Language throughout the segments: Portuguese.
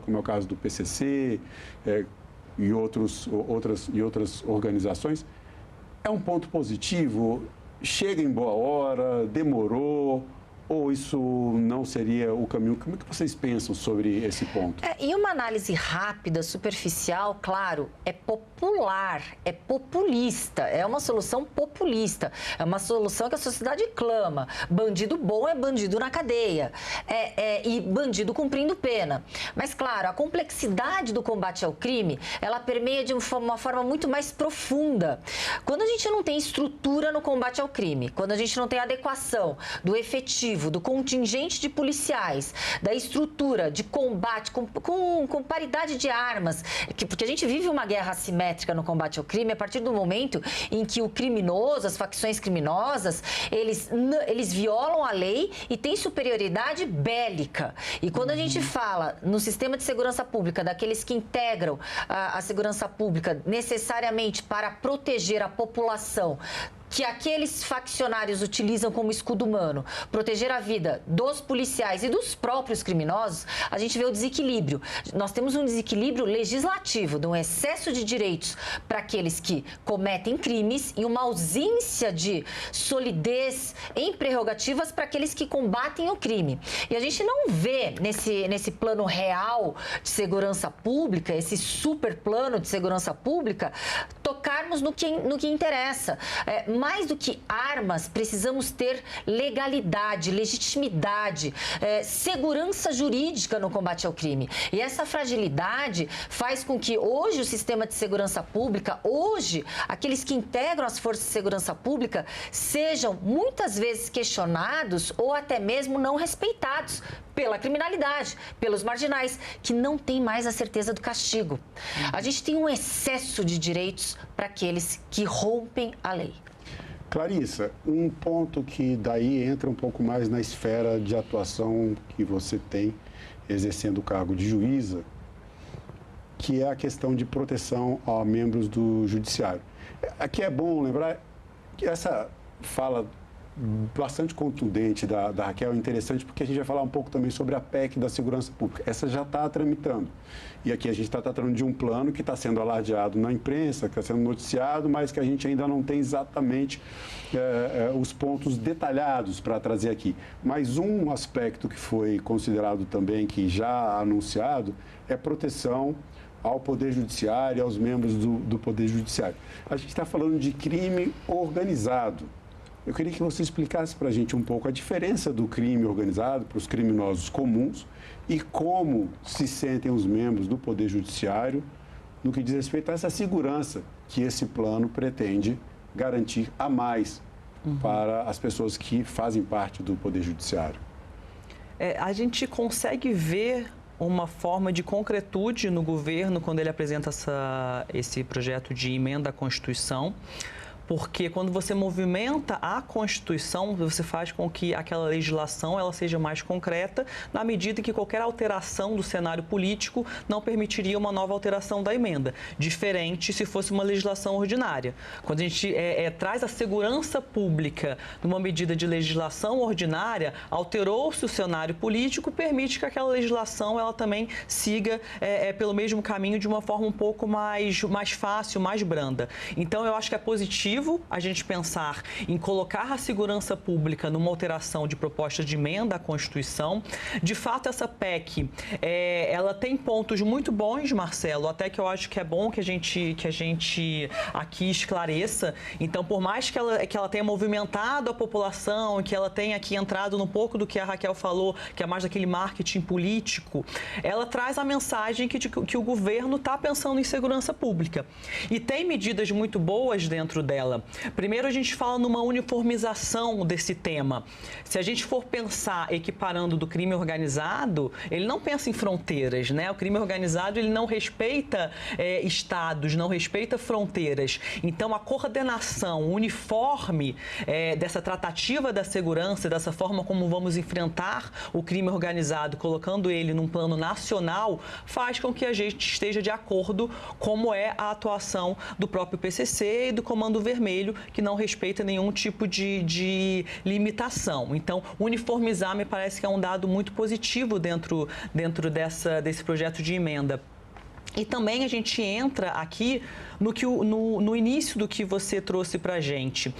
como é o caso do PCC e outras organizações, é um ponto positivo? Chega em boa hora? Demorou? Ou isso não seria o caminho? Como é que vocês pensam sobre esse ponto? E uma análise rápida, superficial, claro, é popular, é populista, é uma solução populista, é uma solução que a sociedade clama. Bandido bom é bandido na cadeia, e bandido cumprindo pena. Mas, claro, a complexidade do combate ao crime, ela permeia de uma forma muito mais profunda. Quando a gente não tem estrutura no combate ao crime, quando a gente não tem adequação do efetivo, do contingente de policiais, da estrutura de combate com paridade de armas, porque a gente vive uma guerra assimétrica no combate ao crime a partir do momento em que o criminoso, as facções criminosas, eles violam a lei e têm superioridade bélica. E quando a gente fala no sistema de segurança pública, daqueles que integram a segurança pública necessariamente para proteger a população, que aqueles faccionários utilizam como escudo humano, proteger a vida dos policiais e dos próprios criminosos, a gente vê o desequilíbrio. Nós temos um desequilíbrio legislativo, de um excesso de direitos para aqueles que cometem crimes e uma ausência de solidez em prerrogativas para aqueles que combatem o crime. E a gente não vê nesse plano real de segurança pública, esse super plano de segurança pública, tocarmos no que interessa. Mais do que armas, precisamos ter legalidade, legitimidade, segurança jurídica no combate ao crime. E essa fragilidade faz com que hoje o sistema de segurança pública, hoje, aqueles que integram as forças de segurança pública, sejam muitas vezes questionados ou até mesmo não respeitados pela criminalidade, pelos marginais, que não têm mais a certeza do castigo. A gente tem um excesso de direitos para aqueles que rompem a lei. Clarissa, um ponto que daí entra um pouco mais na esfera de atuação que você tem exercendo o cargo de juíza, que é a questão de proteção a membros do judiciário. Aqui é bom lembrar que essa fala bastante contundente da Raquel é interessante, porque a gente vai falar um pouco também sobre a PEC da segurança pública. Essa já está tramitando. E aqui a gente está tratando de um plano que está sendo alardeado na imprensa, que está sendo noticiado, mas que a gente ainda não tem exatamente os pontos detalhados para trazer aqui. Mas um aspecto que foi considerado também, que já anunciado, é proteção ao Poder Judiciário, aos membros do Poder Judiciário. A gente está falando de crime organizado. Eu queria que você explicasse para a gente um pouco a diferença do crime organizado para os criminosos comuns e como se sentem os membros do Poder Judiciário no que diz respeito a essa segurança que esse plano pretende garantir a mais para as pessoas que fazem parte do Poder Judiciário. A gente consegue ver uma forma de concretude no governo quando ele apresenta esse projeto de emenda à Constituição, porque quando você movimenta a Constituição, você faz com que aquela legislação ela seja mais concreta, na medida que qualquer alteração do cenário político não permitiria uma nova alteração da emenda, diferente se fosse uma legislação ordinária. Quando a gente traz a segurança pública numa medida de legislação ordinária, alterou-se o cenário político, permite que aquela legislação ela também siga pelo mesmo caminho de uma forma um pouco mais fácil, mais branda. Então, eu acho que é positivo a gente pensar em colocar a segurança pública numa alteração de proposta de emenda à Constituição. De fato, essa PEC, ela tem pontos muito bons, Marcelo, até que eu acho que é bom que a gente aqui esclareça. Então, por mais que ela tenha movimentado a população, que ela tenha aqui entrado num pouco do que a Raquel falou, que é mais daquele marketing político, ela traz a mensagem que o governo está pensando em segurança pública. E tem medidas muito boas dentro dela. Primeiro, a gente fala numa uniformização desse tema. Se a gente for pensar equiparando do crime organizado, ele não pensa em fronteiras, né? O crime organizado, ele não respeita estados, não respeita fronteiras. Então, a coordenação uniforme dessa tratativa da segurança, dessa forma como vamos enfrentar o crime organizado, colocando ele num plano nacional, faz com que a gente esteja de acordo como é a atuação do próprio PCC e do Comando Vermelho. vermelho, que não respeita nenhum tipo de limitação. Então, uniformizar me parece que é um dado muito positivo dentro desse projeto de emenda. E também a gente entra aqui no início do que você trouxe para a gente.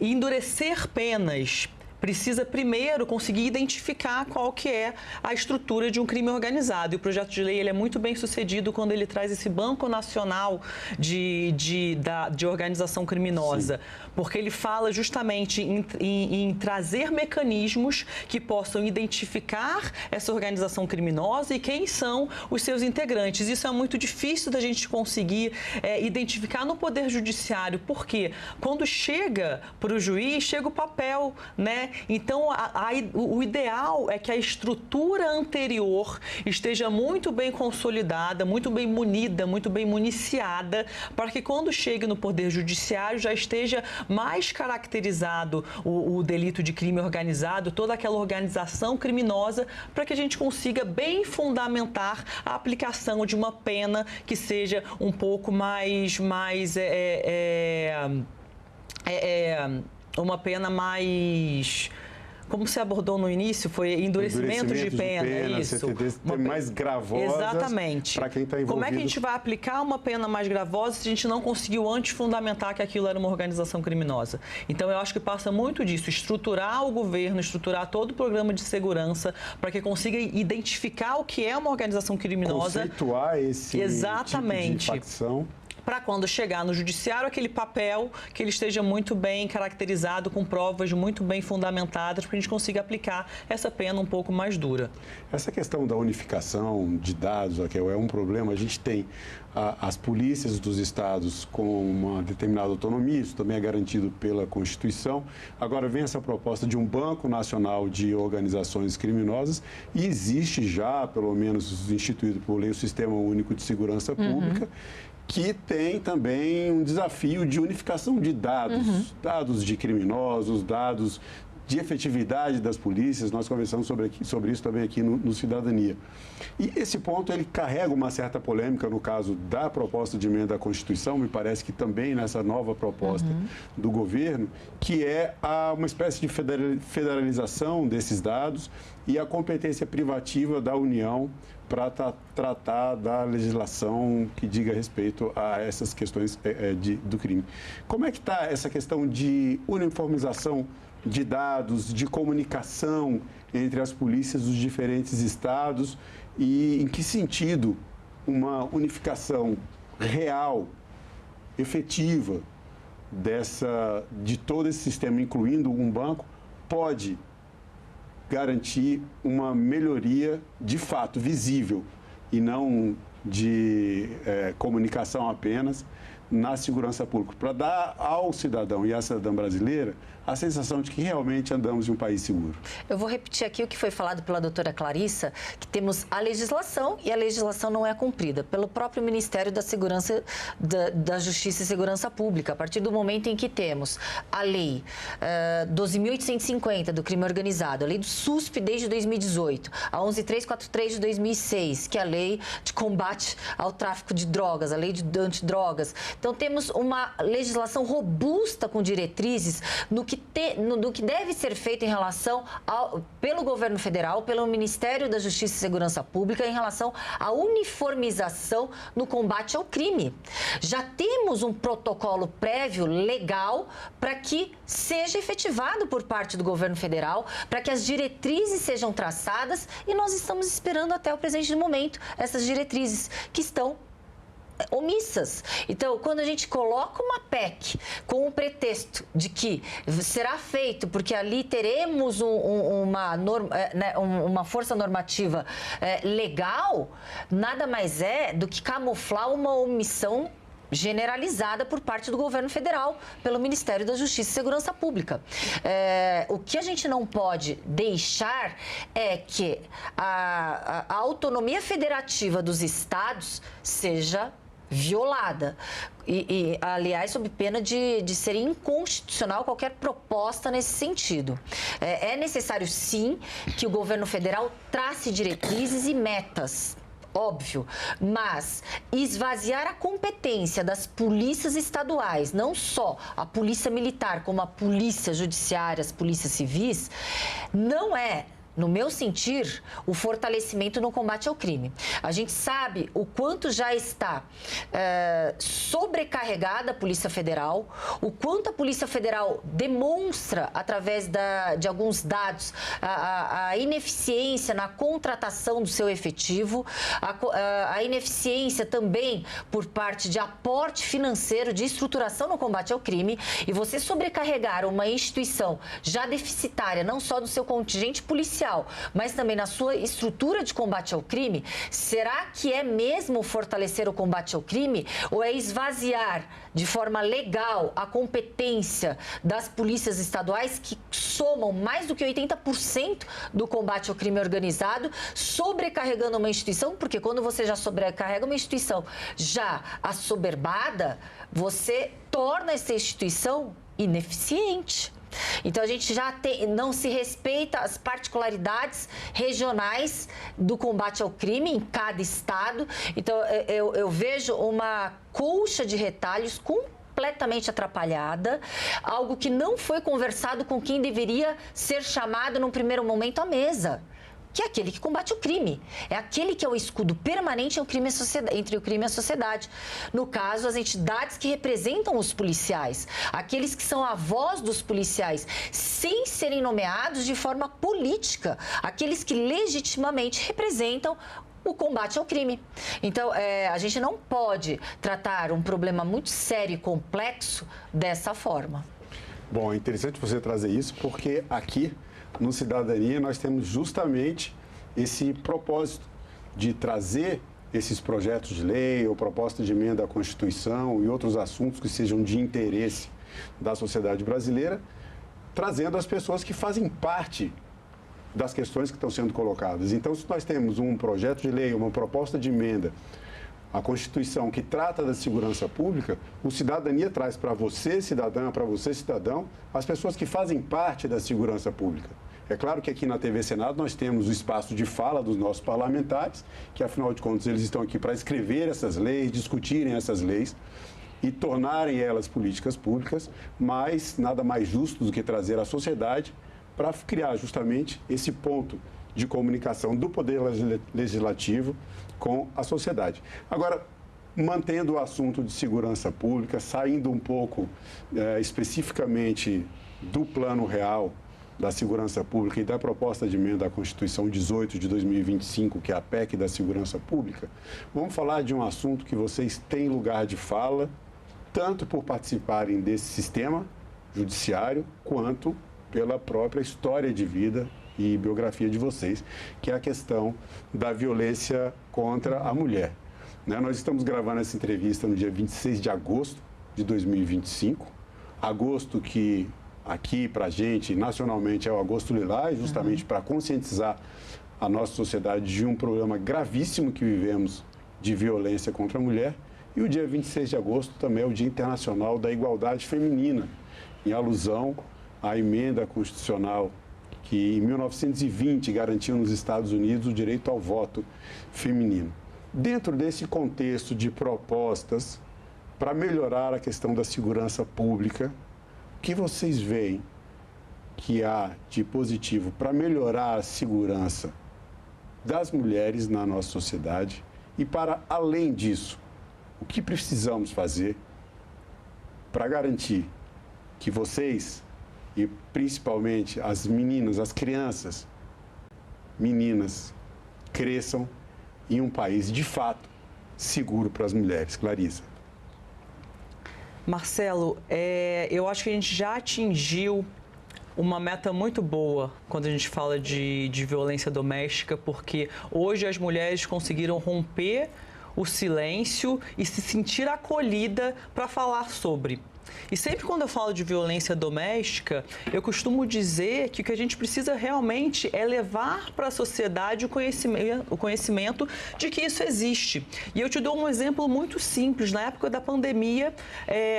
Endurecer penas precisa primeiro conseguir identificar qual que é a estrutura de um crime organizado. E o projeto de lei ele é muito bem sucedido quando ele traz esse Banco Nacional de Organização Criminosa, sim, porque ele fala justamente em trazer mecanismos que possam identificar essa organização criminosa e quem são os seus integrantes. Isso é muito difícil da gente conseguir identificar no Poder Judiciário, porque quando chega para o juiz, chega o papel, né? Então, o ideal é que a estrutura anterior esteja muito bem consolidada, muito bem munida, muito bem municiada, para que quando chegue no Poder Judiciário já esteja mais caracterizado o delito de crime organizado, toda aquela organização criminosa, para que a gente consiga bem fundamentar a aplicação de uma pena que seja um pouco uma pena mais... Como você abordou no início, foi endurecimento de pena, isso. Uma mais gravosa. Exatamente. Para quem está envolvido. Como é que a gente vai aplicar uma pena mais gravosa se a gente não conseguiu antes fundamentar que aquilo era uma organização criminosa? Então, eu acho que passa muito disso, estruturar o governo, estruturar todo o programa de segurança para que consiga identificar o que é uma organização criminosa. Conceituar esse exatamente tipo de facção. Para quando chegar no judiciário, aquele papel que ele esteja muito bem caracterizado, com provas muito bem fundamentadas, para a gente consiga aplicar essa pena um pouco mais dura. Essa questão da unificação de dados, Raquel, é um problema. A gente tem as polícias dos estados com uma determinada autonomia, isso também é garantido pela Constituição. Agora vem essa proposta de um Banco Nacional de Organizações Criminosas e existe já, pelo menos instituído por lei, o Sistema Único de Segurança Pública, que tem também um desafio de unificação de dados, dados de criminosos, dados de efetividade das polícias. Nós conversamos sobre isso também aqui no Cidadania. E esse ponto, ele carrega uma certa polêmica no caso da proposta de emenda à Constituição, me parece que também nessa nova proposta do governo, que é uma espécie de federalização desses dados e a competência privativa da União para tratar da legislação que diga respeito a essas questões do crime. Como é que está essa questão de uniformização de dados, de comunicação entre as polícias dos diferentes estados e em que sentido uma unificação real, efetiva de todo esse sistema, incluindo um banco, pode garantir uma melhoria de fato visível e não de comunicação apenas na segurança pública, para dar ao cidadão e à cidadã brasileira a sensação de que realmente andamos em um país seguro. Eu vou repetir aqui o que foi falado pela doutora Clarissa, que temos a legislação e a legislação não é cumprida pelo próprio Ministério da Segurança, da Justiça e Segurança Pública, a partir do momento em que temos a lei 12.850 do crime organizado, a lei do SUSP desde 2018, a 11.343 de 2006, que é a lei de combate ao tráfico de drogas, a lei de antidrogas. Então, temos uma legislação robusta com diretrizes no que deve ser feito em relação pelo governo federal, pelo Ministério da Justiça e Segurança Pública, em relação à uniformização no combate ao crime. Já temos um protocolo prévio legal para que seja efetivado por parte do governo federal, para que as diretrizes sejam traçadas e nós estamos esperando até o presente momento essas diretrizes que estão omissas. Então, quando a gente coloca uma PEC com o pretexto de que será feito porque ali teremos uma força normativa legal, nada mais é do que camuflar uma omissão generalizada por parte do governo federal, pelo Ministério da Justiça e Segurança Pública. O que a gente não pode deixar é que a autonomia federativa dos estados seja violada. Aliás, sob pena de ser inconstitucional qualquer proposta nesse sentido. É necessário, sim, que o governo federal trace diretrizes e metas óbvio, mas esvaziar a competência das polícias estaduais, não só a polícia militar, como a polícia judiciária, as polícias civis, não é, no meu sentir, o fortalecimento no combate ao crime. A gente sabe o quanto já está sobrecarregada a Polícia Federal, o quanto a Polícia Federal demonstra, através de alguns dados, a ineficiência na contratação do seu efetivo, a ineficiência também por parte de aporte financeiro, de estruturação no combate ao crime, e você sobrecarregar uma instituição já deficitária, não só do seu contingente policial, mas também na sua estrutura de combate ao crime, será que é mesmo fortalecer o combate ao crime ou é esvaziar de forma legal a competência das polícias estaduais, que somam mais do que 80% do combate ao crime organizado, sobrecarregando uma instituição? Porque quando você já sobrecarrega uma instituição já assoberbada, você torna essa instituição ineficiente. Então, a gente já não se respeita as particularidades regionais do combate ao crime em cada estado. Então, eu vejo uma colcha de retalhos completamente atrapalhada, algo que não foi conversado com quem deveria ser chamado, num primeiro momento, à mesa, que é aquele que combate o crime. É aquele que é o escudo permanente entre o crime e a sociedade. No caso, as entidades que representam os policiais, aqueles que são a voz dos policiais, sem serem nomeados de forma política, aqueles que legitimamente representam o combate ao crime. Então, a gente não pode tratar um problema muito sério e complexo dessa forma. Bom, é interessante você trazer isso, porque aqui no Cidadania nós temos justamente esse propósito de trazer esses projetos de lei ou proposta de emenda à Constituição e outros assuntos que sejam de interesse da sociedade brasileira, trazendo as pessoas que fazem parte das questões que estão sendo colocadas. Então, se nós temos um projeto de lei, uma proposta de emenda à Constituição que trata da segurança pública, o Cidadania traz para você, cidadã, para você, cidadão, as pessoas que fazem parte da segurança pública. É claro que aqui na TV Senado nós temos o espaço de fala dos nossos parlamentares, que afinal de contas eles estão aqui para escrever essas leis, discutirem essas leis e tornarem elas políticas públicas, mas nada mais justo do que trazer a sociedade para criar justamente esse ponto de comunicação do Poder Legislativo com a sociedade. Agora, mantendo o assunto de segurança pública, saindo um pouco especificamente do plano real da segurança pública e da proposta de emenda à Constituição 18 de 2025, que é a PEC da segurança pública, vamos falar de um assunto que vocês têm lugar de fala, tanto por participarem desse sistema judiciário, quanto pela própria história de vida e biografia de vocês, que é a questão da violência contra a mulher. Nós estamos gravando essa entrevista no dia 26 de agosto de 2025, agosto que aqui para a gente, nacionalmente, é o Agosto Lilás, justamente para conscientizar a nossa sociedade de um problema gravíssimo que vivemos de violência contra a mulher. E o dia 26 de agosto também é o Dia Internacional da Igualdade Feminina, em alusão à emenda constitucional que, em 1920, garantiu nos Estados Unidos o direito ao voto feminino. Dentro desse contexto de propostas para melhorar a questão da segurança pública, o que vocês veem que há de positivo para melhorar a segurança das mulheres na nossa sociedade e, para além disso, o que precisamos fazer para garantir que vocês, e principalmente as meninas, as crianças, meninas, cresçam em um país, de fato, seguro para as mulheres? Clarissa. Marcelo, eu acho que a gente já atingiu uma meta muito boa quando a gente fala de violência doméstica, porque hoje as mulheres conseguiram romper o silêncio e se sentir acolhida para falar sobre. E sempre quando eu falo de violência doméstica, eu costumo dizer que o que a gente precisa realmente é levar para a sociedade o conhecimento de que isso existe. E eu te dou um exemplo muito simples. Na época da pandemia,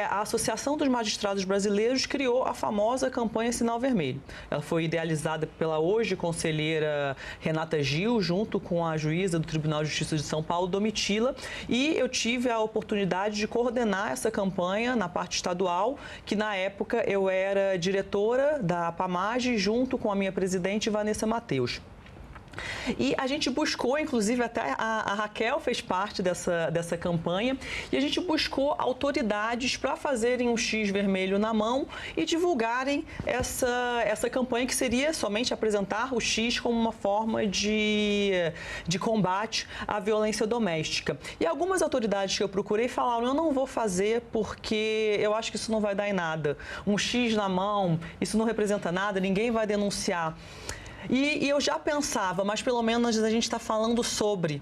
a Associação dos Magistrados Brasileiros criou a famosa campanha Sinal Vermelho. Ela foi idealizada pela hoje conselheira Renata Gil, junto com a juíza do Tribunal de Justiça de São Paulo, Domitila, e eu tive a oportunidade de coordenar essa campanha na parte estadual, que na época eu era diretora da APAMAGE, junto com a minha presidente, Vanessa Mateus. E a gente buscou, inclusive até a Raquel fez parte dessa campanha, e a gente buscou autoridades para fazerem um X vermelho na mão e divulgarem essa campanha, que seria somente apresentar o X como uma forma de combate à violência doméstica. E algumas autoridades que eu procurei falaram: eu não vou fazer porque eu acho que isso não vai dar em nada. Um X na mão, isso não representa nada, ninguém vai denunciar. E eu já pensava, mas pelo menos a gente está falando sobre.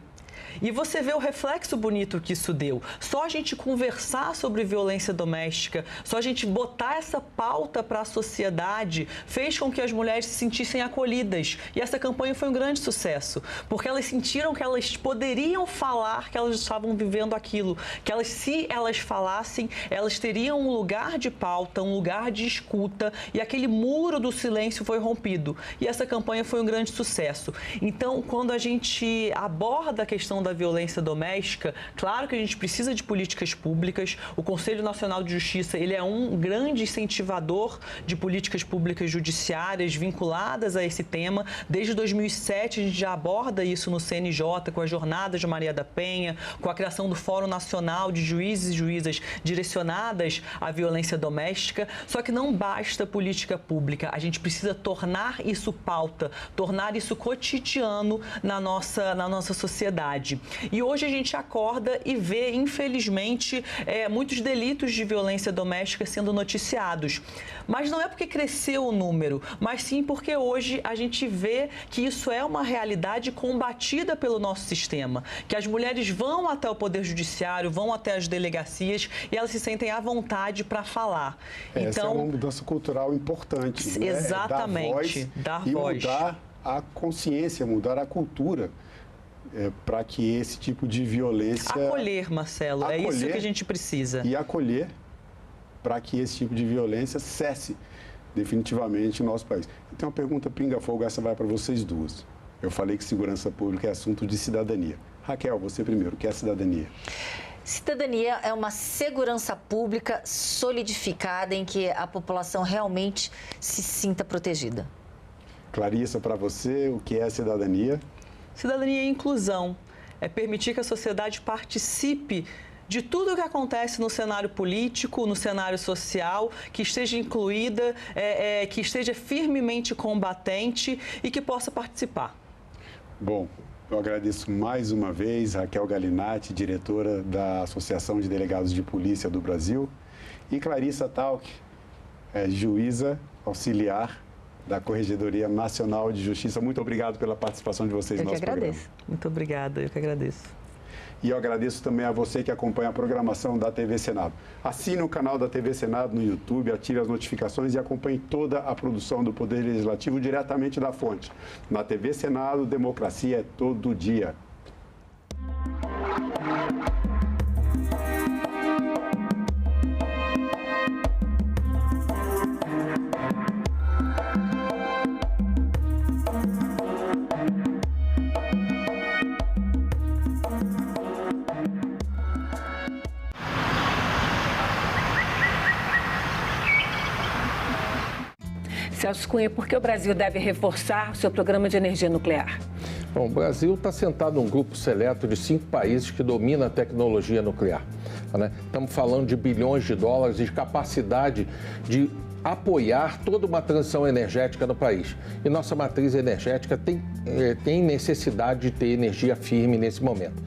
E você vê o reflexo bonito que isso deu. Só a gente conversar sobre violência doméstica, só a gente botar essa pauta para a sociedade, fez com que as mulheres se sentissem acolhidas. E essa campanha foi um grande sucesso, porque elas sentiram que elas poderiam falar que elas estavam vivendo aquilo, que elas, se elas falassem, elas teriam um lugar de pauta, um lugar de escuta, e aquele muro do silêncio foi rompido. E essa campanha foi um grande sucesso. Então, quando a gente aborda a questão da violência doméstica, claro que a gente precisa de políticas públicas. O Conselho Nacional de Justiça, ele é um grande incentivador de políticas públicas judiciárias vinculadas a esse tema. Desde 2007 a gente já aborda isso no CNJ, com as jornadas de Maria da Penha, com a criação do Fórum Nacional de Juízes e Juízas direcionadas à violência doméstica. Só que não basta política pública, a gente precisa tornar isso pauta, tornar isso cotidiano na nossa sociedade. E hoje a gente acorda e vê, infelizmente, muitos delitos de violência doméstica sendo noticiados. Mas não é porque cresceu o número, mas sim porque hoje a gente vê que isso é uma realidade combatida pelo nosso sistema, que as mulheres vão até o Poder Judiciário, vão até as delegacias e elas se sentem à vontade para falar. Essa é uma mudança cultural importante. Né? Exatamente. Dar voz. Mudar a consciência, mudar a cultura. Para que esse tipo de violência... Acolher, Marcelo, é isso que a gente precisa. E acolher para que esse tipo de violência cesse definitivamente no nosso país. Então, uma pergunta pinga-fogo, essa vai para vocês duas. Eu falei que segurança pública é assunto de cidadania. Raquel, você primeiro, o que é cidadania? Cidadania é uma segurança pública solidificada em que a população realmente se sinta protegida. Clarissa, para você, o que é cidadania? Cidadania é inclusão, é permitir que a sociedade participe de tudo o que acontece no cenário político, no cenário social, que esteja incluída, que esteja firmemente combatente e que possa participar. Bom, eu agradeço mais uma vez Raquel Galinatti, diretora da Associação de Delegados de Polícia do Brasil, e Clarissa Tauch, juíza auxiliar da Corregedoria Nacional de Justiça. Muito obrigado pela participação de vocês no nosso programa. Eu que agradeço. Muito obrigada, eu que agradeço. E eu agradeço também a você que acompanha a programação da TV Senado. Assine o canal da TV Senado no YouTube, ative as notificações e acompanhe toda a produção do Poder Legislativo diretamente da fonte. Na TV Senado, democracia é todo dia. Celso Cunha, por que o Brasil deve reforçar o seu programa de energia nuclear? Bom, o Brasil está sentado num grupo seleto de 5 países que dominam a tecnologia nuclear. Né? Estamos falando de bilhões de dólares e de capacidade de apoiar toda uma transição energética no país. E nossa matriz energética tem necessidade de ter energia firme nesse momento.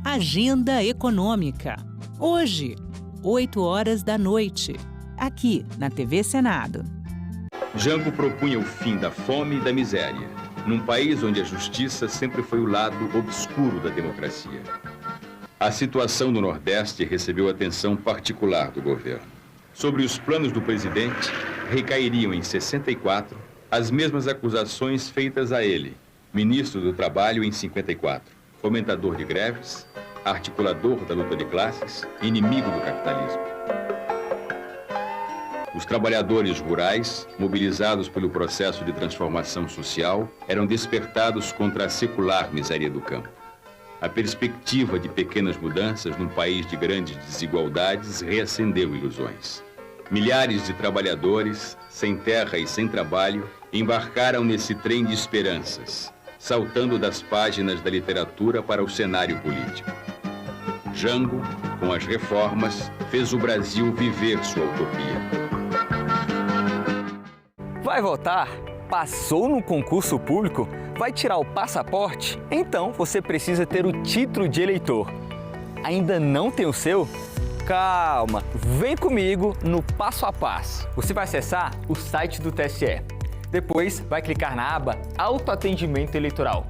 Agenda Econômica. Hoje, 20h, aqui na TV Senado. Jango propunha o fim da fome e da miséria, num país onde a justiça sempre foi o lado obscuro da democracia. A situação do Nordeste recebeu atenção particular do governo. Sobre os planos do presidente, recairiam em 64 as mesmas acusações feitas a ele, ministro do Trabalho em 54, fomentador de greves, articulador da luta de classes, inimigo do capitalismo. Os trabalhadores rurais, mobilizados pelo processo de transformação social, eram despertados contra a secular miséria do campo. A perspectiva de pequenas mudanças num país de grandes desigualdades reacendeu ilusões. Milhares de trabalhadores, sem terra e sem trabalho, embarcaram nesse trem de esperanças, saltando das páginas da literatura para o cenário político. Jango, com as reformas, fez o Brasil viver sua utopia. Vai votar? Passou no concurso público? Vai tirar o passaporte? Então você precisa ter o título de eleitor. Ainda não tem o seu? Calma, vem comigo no passo a passo. Você vai acessar o site do TSE. Depois vai clicar na aba Autoatendimento Eleitoral.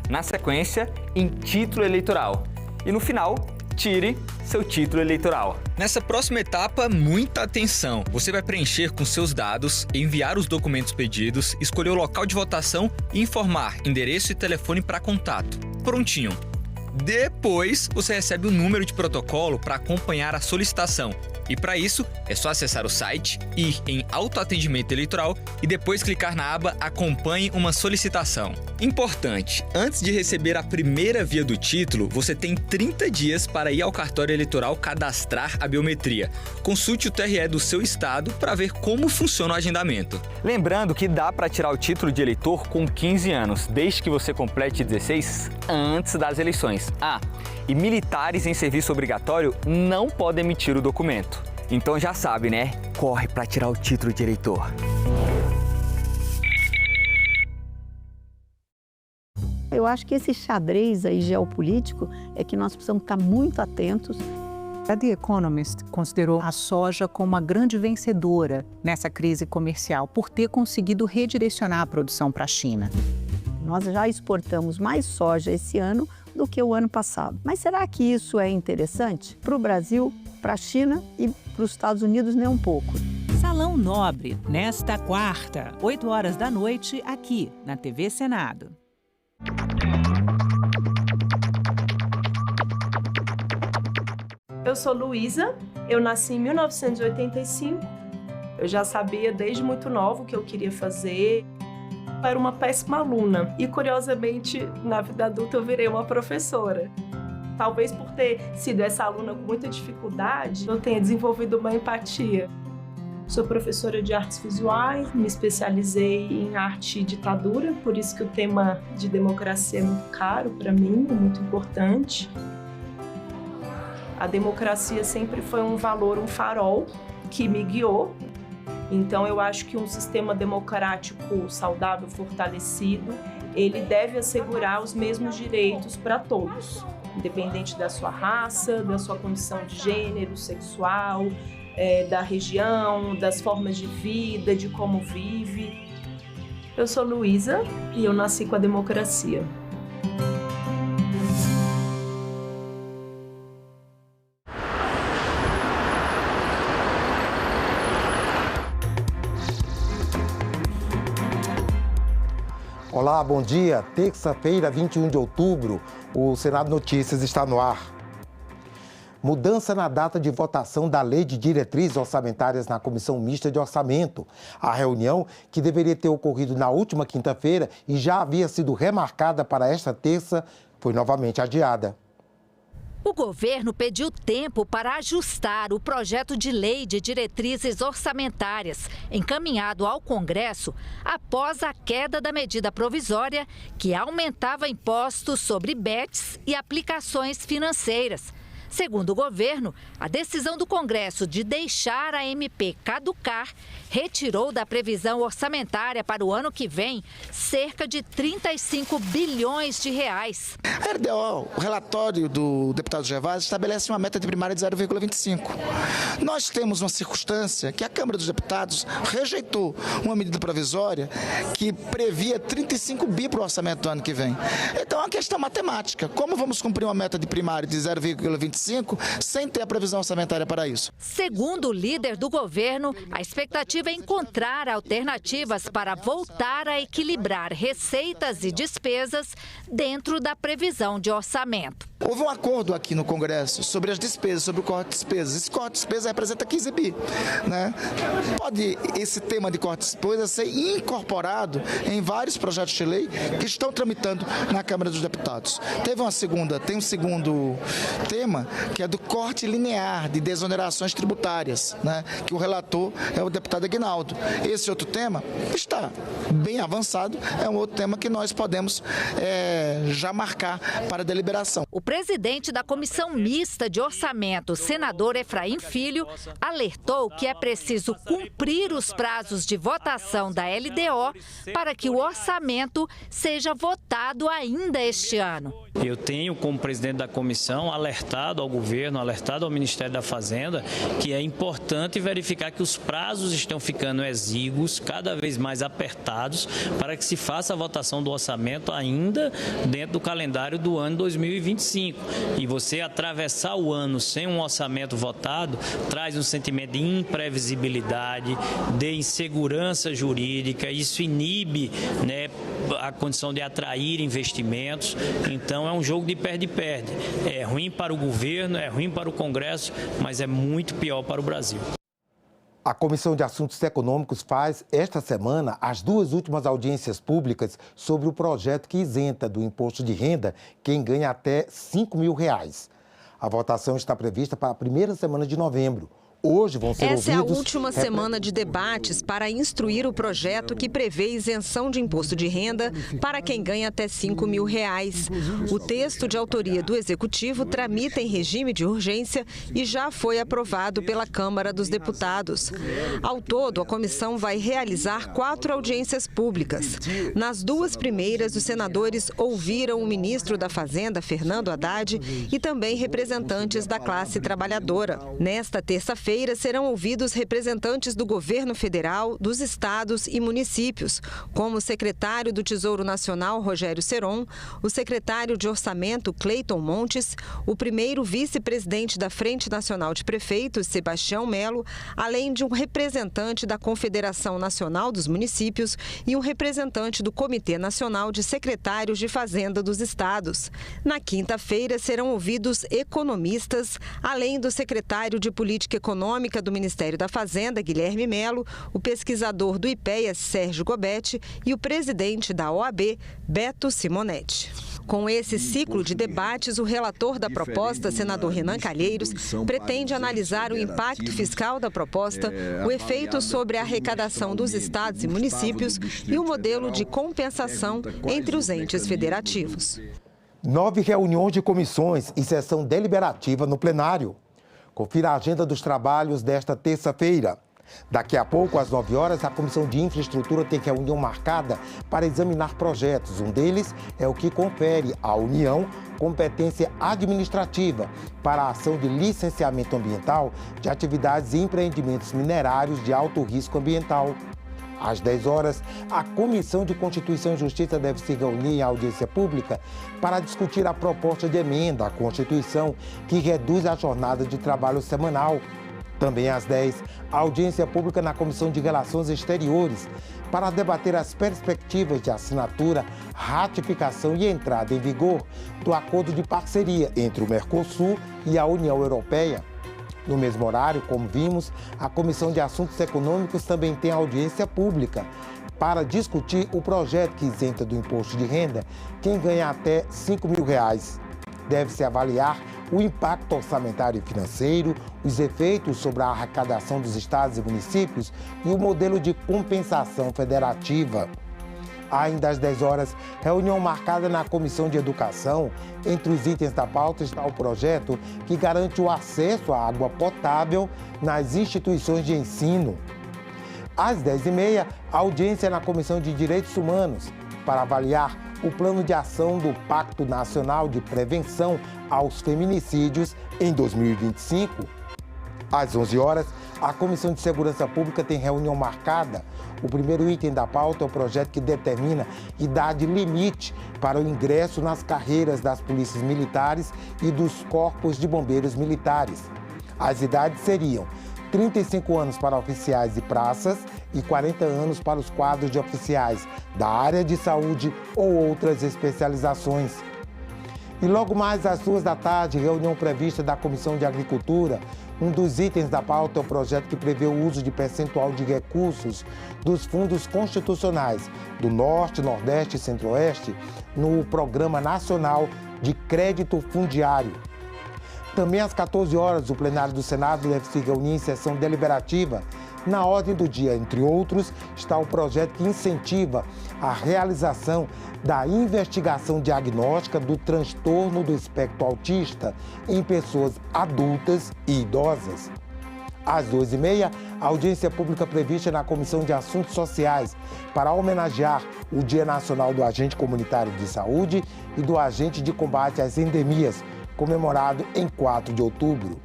Na sequência, em Título Eleitoral. E no final, tire seu título eleitoral. Nessa próxima etapa, muita atenção. Você vai preencher com seus dados, enviar os documentos pedidos, escolher o local de votação e informar endereço e telefone para contato. Prontinho. Depois, você recebe o número de protocolo para acompanhar a solicitação. E para isso, é só acessar o site, ir em Autoatendimento Eleitoral e depois clicar na aba Acompanhe uma solicitação. Importante, antes de receber a primeira via do título, você tem 30 dias para ir ao cartório eleitoral cadastrar a biometria. Consulte o TRE do seu estado para ver como funciona o agendamento. Lembrando que dá para tirar o título de eleitor com 15 anos, desde que você complete 16 antes das eleições. E militares em serviço obrigatório não podem emitir o documento. Então já sabe, né? Corre para tirar o título de eleitor. Eu acho que esse xadrez aí geopolítico é que nós precisamos estar muito atentos. A The Economist considerou a soja como uma grande vencedora nessa crise comercial por ter conseguido redirecionar a produção para a China. Nós já exportamos mais soja esse ano do que o ano passado. Mas será que isso é interessante para o Brasil, para a China e para os Estados Unidos nem um pouco? Salão Nobre, nesta quarta, 8 horas da noite, aqui na TV Senado. Eu sou Luísa, eu nasci em 1985. Eu já sabia desde muito nova o que eu queria fazer. Eu era uma péssima aluna e, curiosamente, na vida adulta eu virei uma professora. Talvez por ter sido essa aluna com muita dificuldade, eu tenha desenvolvido uma empatia. Sou professora de artes visuais, me especializei em arte e ditadura, por isso que o tema de democracia é muito caro para mim, é muito importante. A democracia sempre foi um valor, um farol que me guiou. Então eu acho que um sistema democrático saudável, fortalecido, ele deve assegurar os mesmos direitos para todos, independente da sua raça, da sua condição de gênero, sexual, da região, das formas de vida, de como vive. Eu sou Luísa e eu nasci com a democracia. Olá, bom dia. Terça-feira, 21 de outubro, o Senado Notícias está no ar. Mudança na data de votação da Lei de Diretrizes Orçamentárias na Comissão Mista de Orçamento. A reunião, que deveria ter ocorrido na última quinta-feira e já havia sido remarcada para esta terça, foi novamente adiada. O governo pediu tempo para ajustar o projeto de lei de diretrizes orçamentárias, encaminhado ao Congresso após a queda da medida provisória que aumentava impostos sobre bets e aplicações financeiras. Segundo o governo, a decisão do Congresso de deixar a MP caducar retirou da previsão orçamentária para o ano que vem cerca de 35 bilhões de reais. A LDO, o relatório do deputado Gervásio, estabelece uma meta de primária de 0,25. Nós temos uma circunstância que a Câmara dos Deputados rejeitou uma medida provisória que previa 35 bi para o orçamento do ano que vem. Então é uma questão matemática. Como vamos cumprir uma meta de primária de 0,25 2025 sem ter a previsão orçamentária para isso. Segundo o líder do governo, a expectativa é encontrar alternativas para voltar a equilibrar receitas e despesas dentro da previsão de orçamento. Houve um acordo aqui no Congresso sobre as despesas, sobre o corte de despesas. Esse corte de despesas representa 15 bi, né? Pode esse tema de corte de despesas ser incorporado em vários projetos de lei que estão tramitando na Câmara dos Deputados. Tem um segundo tema, que é do corte linear de desonerações tributárias, né? Que o relator é o deputado Aguinaldo. Esse outro tema está bem avançado, é um outro tema que nós podemos já marcar para deliberação. O presidente da Comissão Mista de Orçamento, senador Efraim Filho, alertou que é preciso cumprir os prazos de votação da LDO para que o orçamento seja votado ainda este ano. Eu tenho, como presidente da comissão, alertado ao governo, alertado ao Ministério da Fazenda, que é importante verificar que os prazos estão ficando exíguos, cada vez mais apertados, para que se faça a votação do orçamento ainda dentro do calendário do ano 2025. E você atravessar o ano sem um orçamento votado traz um sentimento de imprevisibilidade, de insegurança jurídica, isso inibe, né, a condição de atrair investimentos. Então é um jogo de perde-perde. É ruim para o governo, é ruim para o Congresso, mas é muito pior para o Brasil. A Comissão de Assuntos Econômicos faz, esta semana, as 2 últimas audiências públicas sobre o projeto que isenta do imposto de renda quem ganha até R$ 5 mil. A votação está prevista para a primeira semana de novembro. Hoje vão ser ouvidos... Essa é a última semana de debates para instruir o projeto que prevê isenção de imposto de renda para quem ganha até R$ 5 mil. O texto de autoria do Executivo tramita em regime de urgência e já foi aprovado pela Câmara dos Deputados. Ao todo, a comissão vai realizar 4 audiências públicas. Nas 2 primeiras, os senadores ouviram o ministro da Fazenda, Fernando Haddad, e também representantes da classe trabalhadora. Nesta terça-feira, serão ouvidos representantes do governo federal, dos estados e municípios, como o secretário do Tesouro Nacional, Rogério Seron, o secretário de Orçamento, Cleiton Montes, o primeiro vice-presidente da Frente Nacional de Prefeitos, Sebastião Melo, além de um representante da Confederação Nacional dos Municípios e um representante do Comitê Nacional de Secretários de Fazenda dos Estados. Na quinta-feira, serão ouvidos economistas, além do secretário de Política Econômica do Ministério da Fazenda, Guilherme Melo, o pesquisador do IPEA, Sérgio Gobetti, e o presidente da OAB, Beto Simonetti. Com esse ciclo de debates, o relator da proposta, senador Renan Calheiros, pretende analisar o impacto fiscal da proposta, o efeito sobre a arrecadação dos estados e municípios e o modelo de compensação entre os entes federativos. 9 reuniões de comissões e sessão deliberativa no plenário. Confira a agenda dos trabalhos desta terça-feira. Daqui a pouco, às 9 horas, a Comissão de Infraestrutura tem reunião marcada para examinar projetos. Um deles é o que confere à União competência administrativa para a ação de licenciamento ambiental de atividades e empreendimentos minerários de alto risco ambiental. Às 10 horas, a Comissão de Constituição e Justiça deve se reunir em audiência pública para discutir a proposta de emenda à Constituição que reduz a jornada de trabalho semanal. Também às 10, a audiência pública na Comissão de Relações Exteriores para debater as perspectivas de assinatura, ratificação e entrada em vigor do acordo de parceria entre o Mercosul e a União Europeia. No mesmo horário, como vimos, a Comissão de Assuntos Econômicos também tem audiência pública para discutir o projeto que isenta do imposto de renda quem ganha até R$ 5 mil. Deve-se avaliar o impacto orçamentário e financeiro, os efeitos sobre a arrecadação dos estados e municípios e o modelo de compensação federativa. Ainda às 10 horas, reunião marcada na Comissão de Educação. Entre os itens da pauta está o projeto que garante o acesso à água potável nas instituições de ensino. Às 10h30, a audiência na Comissão de Direitos Humanos para avaliar o plano de ação do Pacto Nacional de Prevenção aos Feminicídios em 2025. Às 11 horas, a Comissão de Segurança Pública tem reunião marcada. O primeiro item da pauta é o projeto que determina idade limite para o ingresso nas carreiras das polícias militares e dos corpos de bombeiros militares. As idades seriam 35 anos para oficiais e praças e 40 anos para os quadros de oficiais da área de saúde ou outras especializações. E logo mais às 2 da tarde, reunião prevista da Comissão de Agricultura. Um dos itens da pauta é o projeto que prevê o uso de percentual de recursos dos fundos constitucionais do Norte, Nordeste e Centro-Oeste no Programa Nacional de Crédito Fundiário. Também às 14 horas, o plenário do Senado deve se reunir em sessão deliberativa. Na ordem do dia, entre outros, está o projeto que incentiva a realização da investigação diagnóstica do transtorno do espectro autista em pessoas adultas e idosas. Às 2h30, a audiência pública prevista na Comissão de Assuntos Sociais para homenagear o Dia Nacional do Agente Comunitário de Saúde e do Agente de Combate às Endemias, comemorado em 4 de outubro.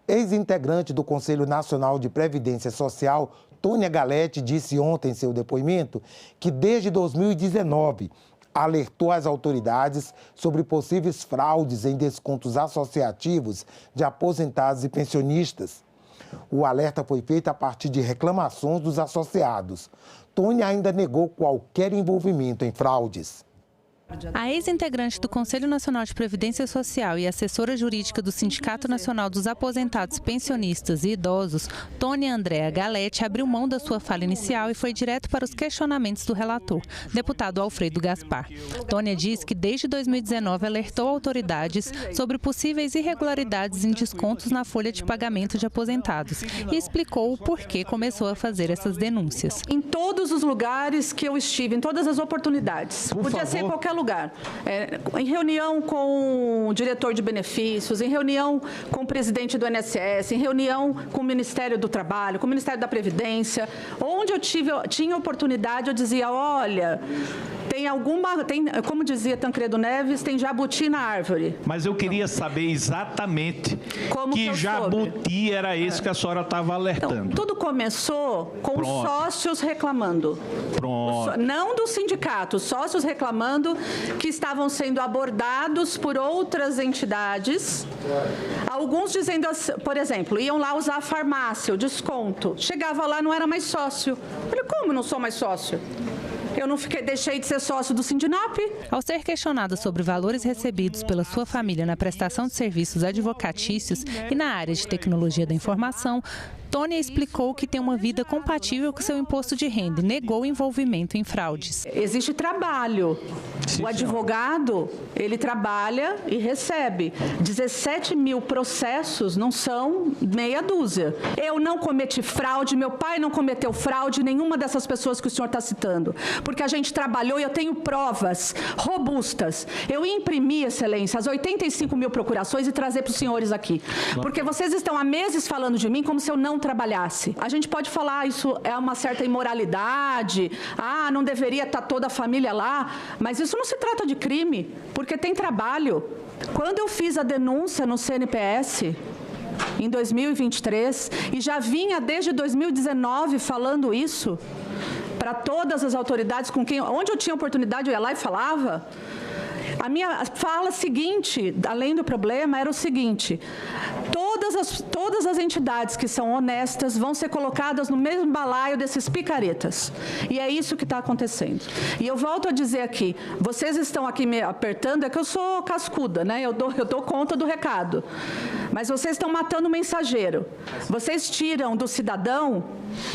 Ex-integrante do Conselho Nacional de Previdência Social, Tônia Galete, disse ontem em seu depoimento que desde 2019 alertou as autoridades sobre possíveis fraudes em descontos associativos de aposentados e pensionistas. O alerta foi feito a partir de reclamações dos associados. Tônia ainda negou qualquer envolvimento em fraudes. A ex-integrante do Conselho Nacional de Previdência Social e assessora jurídica do Sindicato Nacional dos Aposentados, Pensionistas e Idosos, Tônia Andréa Galete, abriu mão da sua fala inicial e foi direto para os questionamentos do relator, deputado Alfredo Gaspar. Tônia diz que desde 2019 alertou autoridades sobre possíveis irregularidades em descontos na folha de pagamento de aposentados e explicou o porquê começou a fazer essas denúncias. Em todos os lugares que eu estive, em todas as oportunidades, podia ser qualquer lugar. Em reunião com o diretor de benefícios, em reunião com o presidente do INSS, em reunião com o Ministério do Trabalho, com o Ministério da Previdência, onde eu tinha oportunidade, eu dizia, olha, como dizia Tancredo Neves, tem jabuti na árvore. Mas eu queria saber exatamente que jabuti era esse que a senhora estava alertando. Então, tudo começou com os sócios reclamando. Não do sindicato, sócios reclamando que estavam sendo abordados por outras entidades. Alguns dizendo, por exemplo, iam lá usar a farmácia, o desconto. Chegava lá, não era mais sócio. Eu falei, como não sou mais sócio? Eu não deixei de ser sócio do Sindinap. Ao ser questionada sobre valores recebidos pela sua família na prestação de serviços advocatícios e na área de tecnologia da informação, Tônia explicou que tem uma vida compatível com seu imposto de renda e negou envolvimento em fraudes. Existe trabalho. O advogado, ele trabalha e recebe. 17 mil processos não são meia dúzia. Eu não cometi fraude, meu pai não cometeu fraude, nenhuma dessas pessoas que o senhor está citando. Porque a gente trabalhou e eu tenho provas robustas. Eu imprimi, Excelência, as 85 mil procurações e trazer para os senhores aqui. Porque vocês estão há meses falando de mim como se eu não trabalhasse. A gente pode falar, isso é uma certa imoralidade, não deveria estar toda a família lá, mas isso não se trata de crime, porque tem trabalho. Quando eu fiz a denúncia no CNPS, em 2023, e já vinha desde 2019 falando isso, para todas as autoridades onde eu tinha oportunidade, eu ia lá e falava. A minha fala seguinte, além do problema, era o seguinte: todas as entidades que são honestas vão ser colocadas no mesmo balaio desses picaretas. E é isso que está acontecendo. E eu volto a dizer aqui, vocês estão aqui me apertando, é que eu sou cascuda, né? Eu dou conta do recado. Mas vocês estão matando o mensageiro. Vocês tiram do cidadão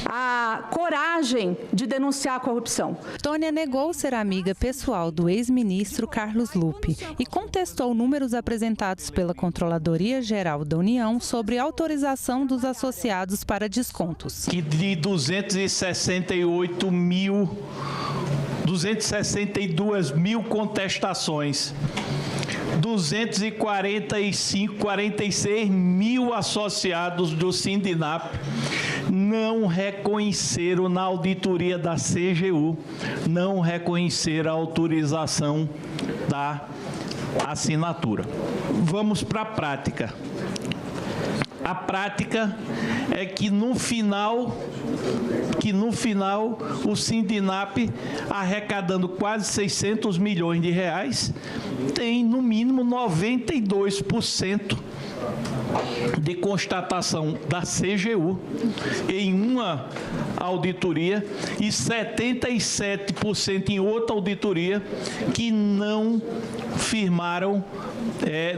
a coragem de denunciar a corrupção. Tônia negou ser amiga pessoal do ex-ministro Carlos Lupe e contestou números apresentados pela Controladoria Geral da União sobre autorização dos associados para descontos. Que de 262 mil contestações, 46 mil associados do Sindinap não reconheceram na auditoria da CGU, não reconheceram a autorização da assinatura. Vamos para a prática. A prática é que no final o Sindinap, arrecadando quase 600 milhões de reais, tem no mínimo 92% de constatação da CGU em uma auditoria e 77% em outra auditoria que não firmaram,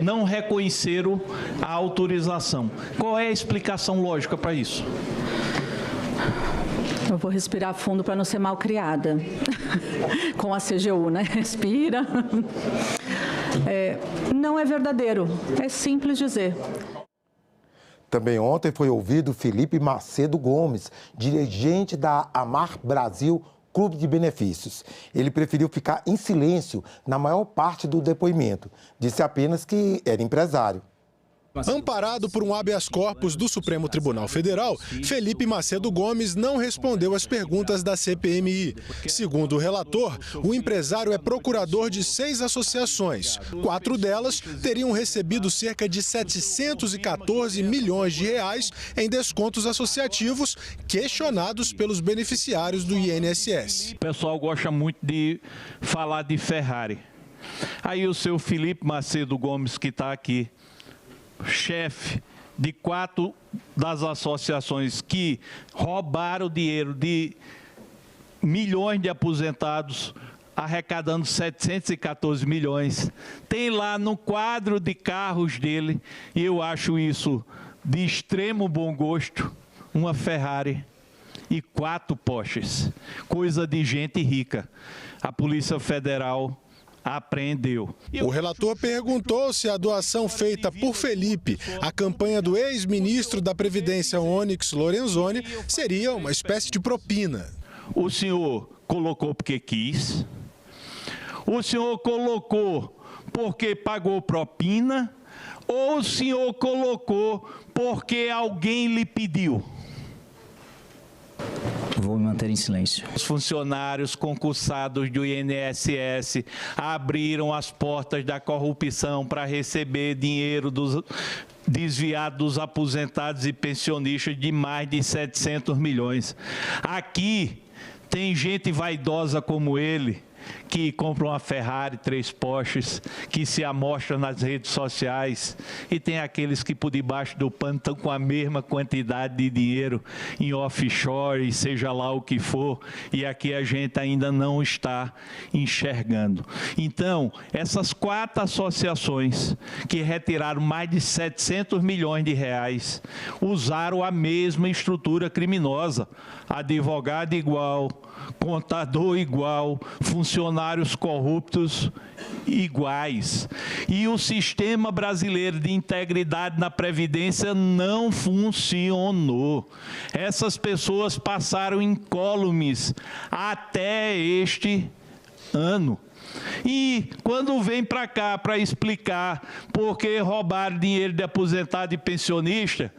não reconheceram a autorização. Qual é a explicação lógica para isso? Eu vou respirar fundo para não ser mal criada com a CGU, né? Respira. Não é verdadeiro, é simples dizer. Também ontem foi ouvido Felipe Macedo Gomes, dirigente da Amar Brasil Clube de Benefícios. Ele preferiu ficar em silêncio na maior parte do depoimento. Disse apenas que era empresário. Amparado por um habeas corpus do Supremo Tribunal Federal, Felipe Macedo Gomes não respondeu às perguntas da CPMI. Segundo o relator, o empresário é procurador de 6 associações. 4 delas teriam recebido cerca de 714 milhões de reais em descontos associativos questionados pelos beneficiários do INSS. O pessoal gosta muito de falar de Ferrari. Aí o seu Felipe Macedo Gomes, que está aqui, chefe de 4 das associações que roubaram dinheiro de milhões de aposentados, arrecadando 714 milhões. Tem lá no quadro de carros dele, e eu acho isso de extremo bom gosto, uma Ferrari e 4 Porsches. Coisa de gente rica. A Polícia Federal apreendeu. O relator perguntou se a doação feita por Felipe à campanha do ex-ministro da Previdência, Onyx Lorenzoni, seria uma espécie de propina. O senhor colocou porque quis, o senhor colocou porque pagou propina, ou o senhor colocou porque alguém lhe pediu? Vou me manter em silêncio. Os funcionários concursados do INSS abriram as portas da corrupção para receber dinheiro desviado dos aposentados e pensionistas de mais de 700 milhões. Aqui tem gente vaidosa como ele, que compra uma Ferrari, 3 Porsches, que se amostra nas redes sociais, e tem aqueles que por debaixo do pano estão com a mesma quantidade de dinheiro em offshore, seja lá o que for, e aqui a gente ainda não está enxergando. Então, essas 4 associações que retiraram mais de 700 milhões de reais, usaram a mesma estrutura criminosa, advogado igual, contador igual, funcionários corruptos iguais. E o sistema brasileiro de integridade na Previdência não funcionou. Essas pessoas passaram incólumes até este ano. E quando vem para cá para explicar por que roubaram dinheiro de aposentado e pensionista,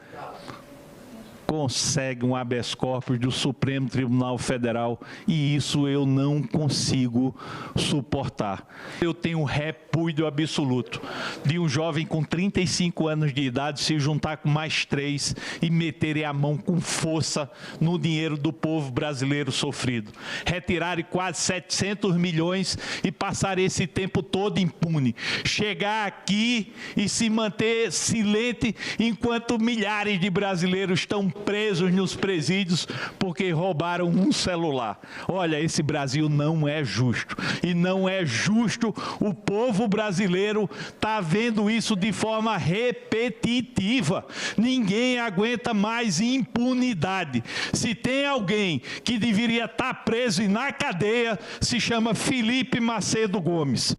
consegue um habeas corpus do Supremo Tribunal Federal, e isso eu não consigo suportar. Eu tenho repúdio absoluto de um jovem com 35 anos de idade se juntar com mais 3 e meterem a mão com força no dinheiro do povo brasileiro sofrido. Retirarem quase 700 milhões e passar esse tempo todo impune. Chegar aqui e se manter silente enquanto milhares de brasileiros estão presos nos presídios porque roubaram um celular. Olha, esse Brasil não é justo. E não é justo, o povo brasileiro está vendo isso de forma repetitiva. Ninguém aguenta mais impunidade. Se tem alguém que deveria estar preso e na cadeia, se chama Felipe Macedo Gomes.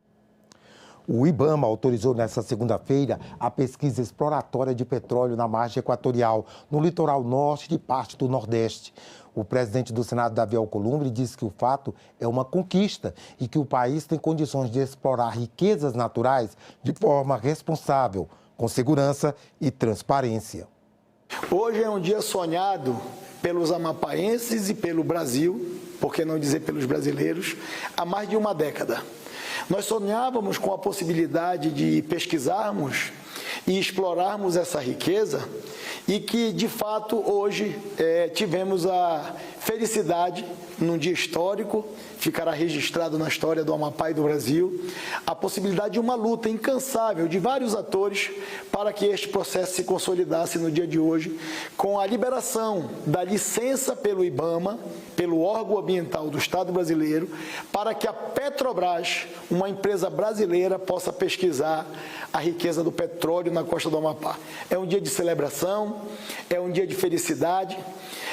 O IBAMA autorizou nesta segunda-feira a pesquisa exploratória de petróleo na margem equatorial, no litoral norte e parte do Nordeste. O presidente do Senado, Davi Alcolumbre, disse que o fato é uma conquista e que o país tem condições de explorar riquezas naturais de forma responsável, com segurança e transparência. Hoje é um dia sonhado pelos amapaenses e pelo Brasil, por que não dizer pelos brasileiros, há mais de uma década. Nós sonhávamos com a possibilidade de pesquisarmos e explorarmos essa riqueza e que, de fato, hoje tivemos a felicidade, num dia histórico, ficará registrado na história do Amapá e do Brasil, a possibilidade de uma luta incansável de vários atores para que este processo se consolidasse no dia de hoje, com a liberação da licença pelo IBAMA, pelo órgão ambiental do Estado brasileiro, para que a Petrobras, uma empresa brasileira, possa pesquisar a riqueza do petróleo na costa do Amapá. É um dia de celebração, é um dia de felicidade,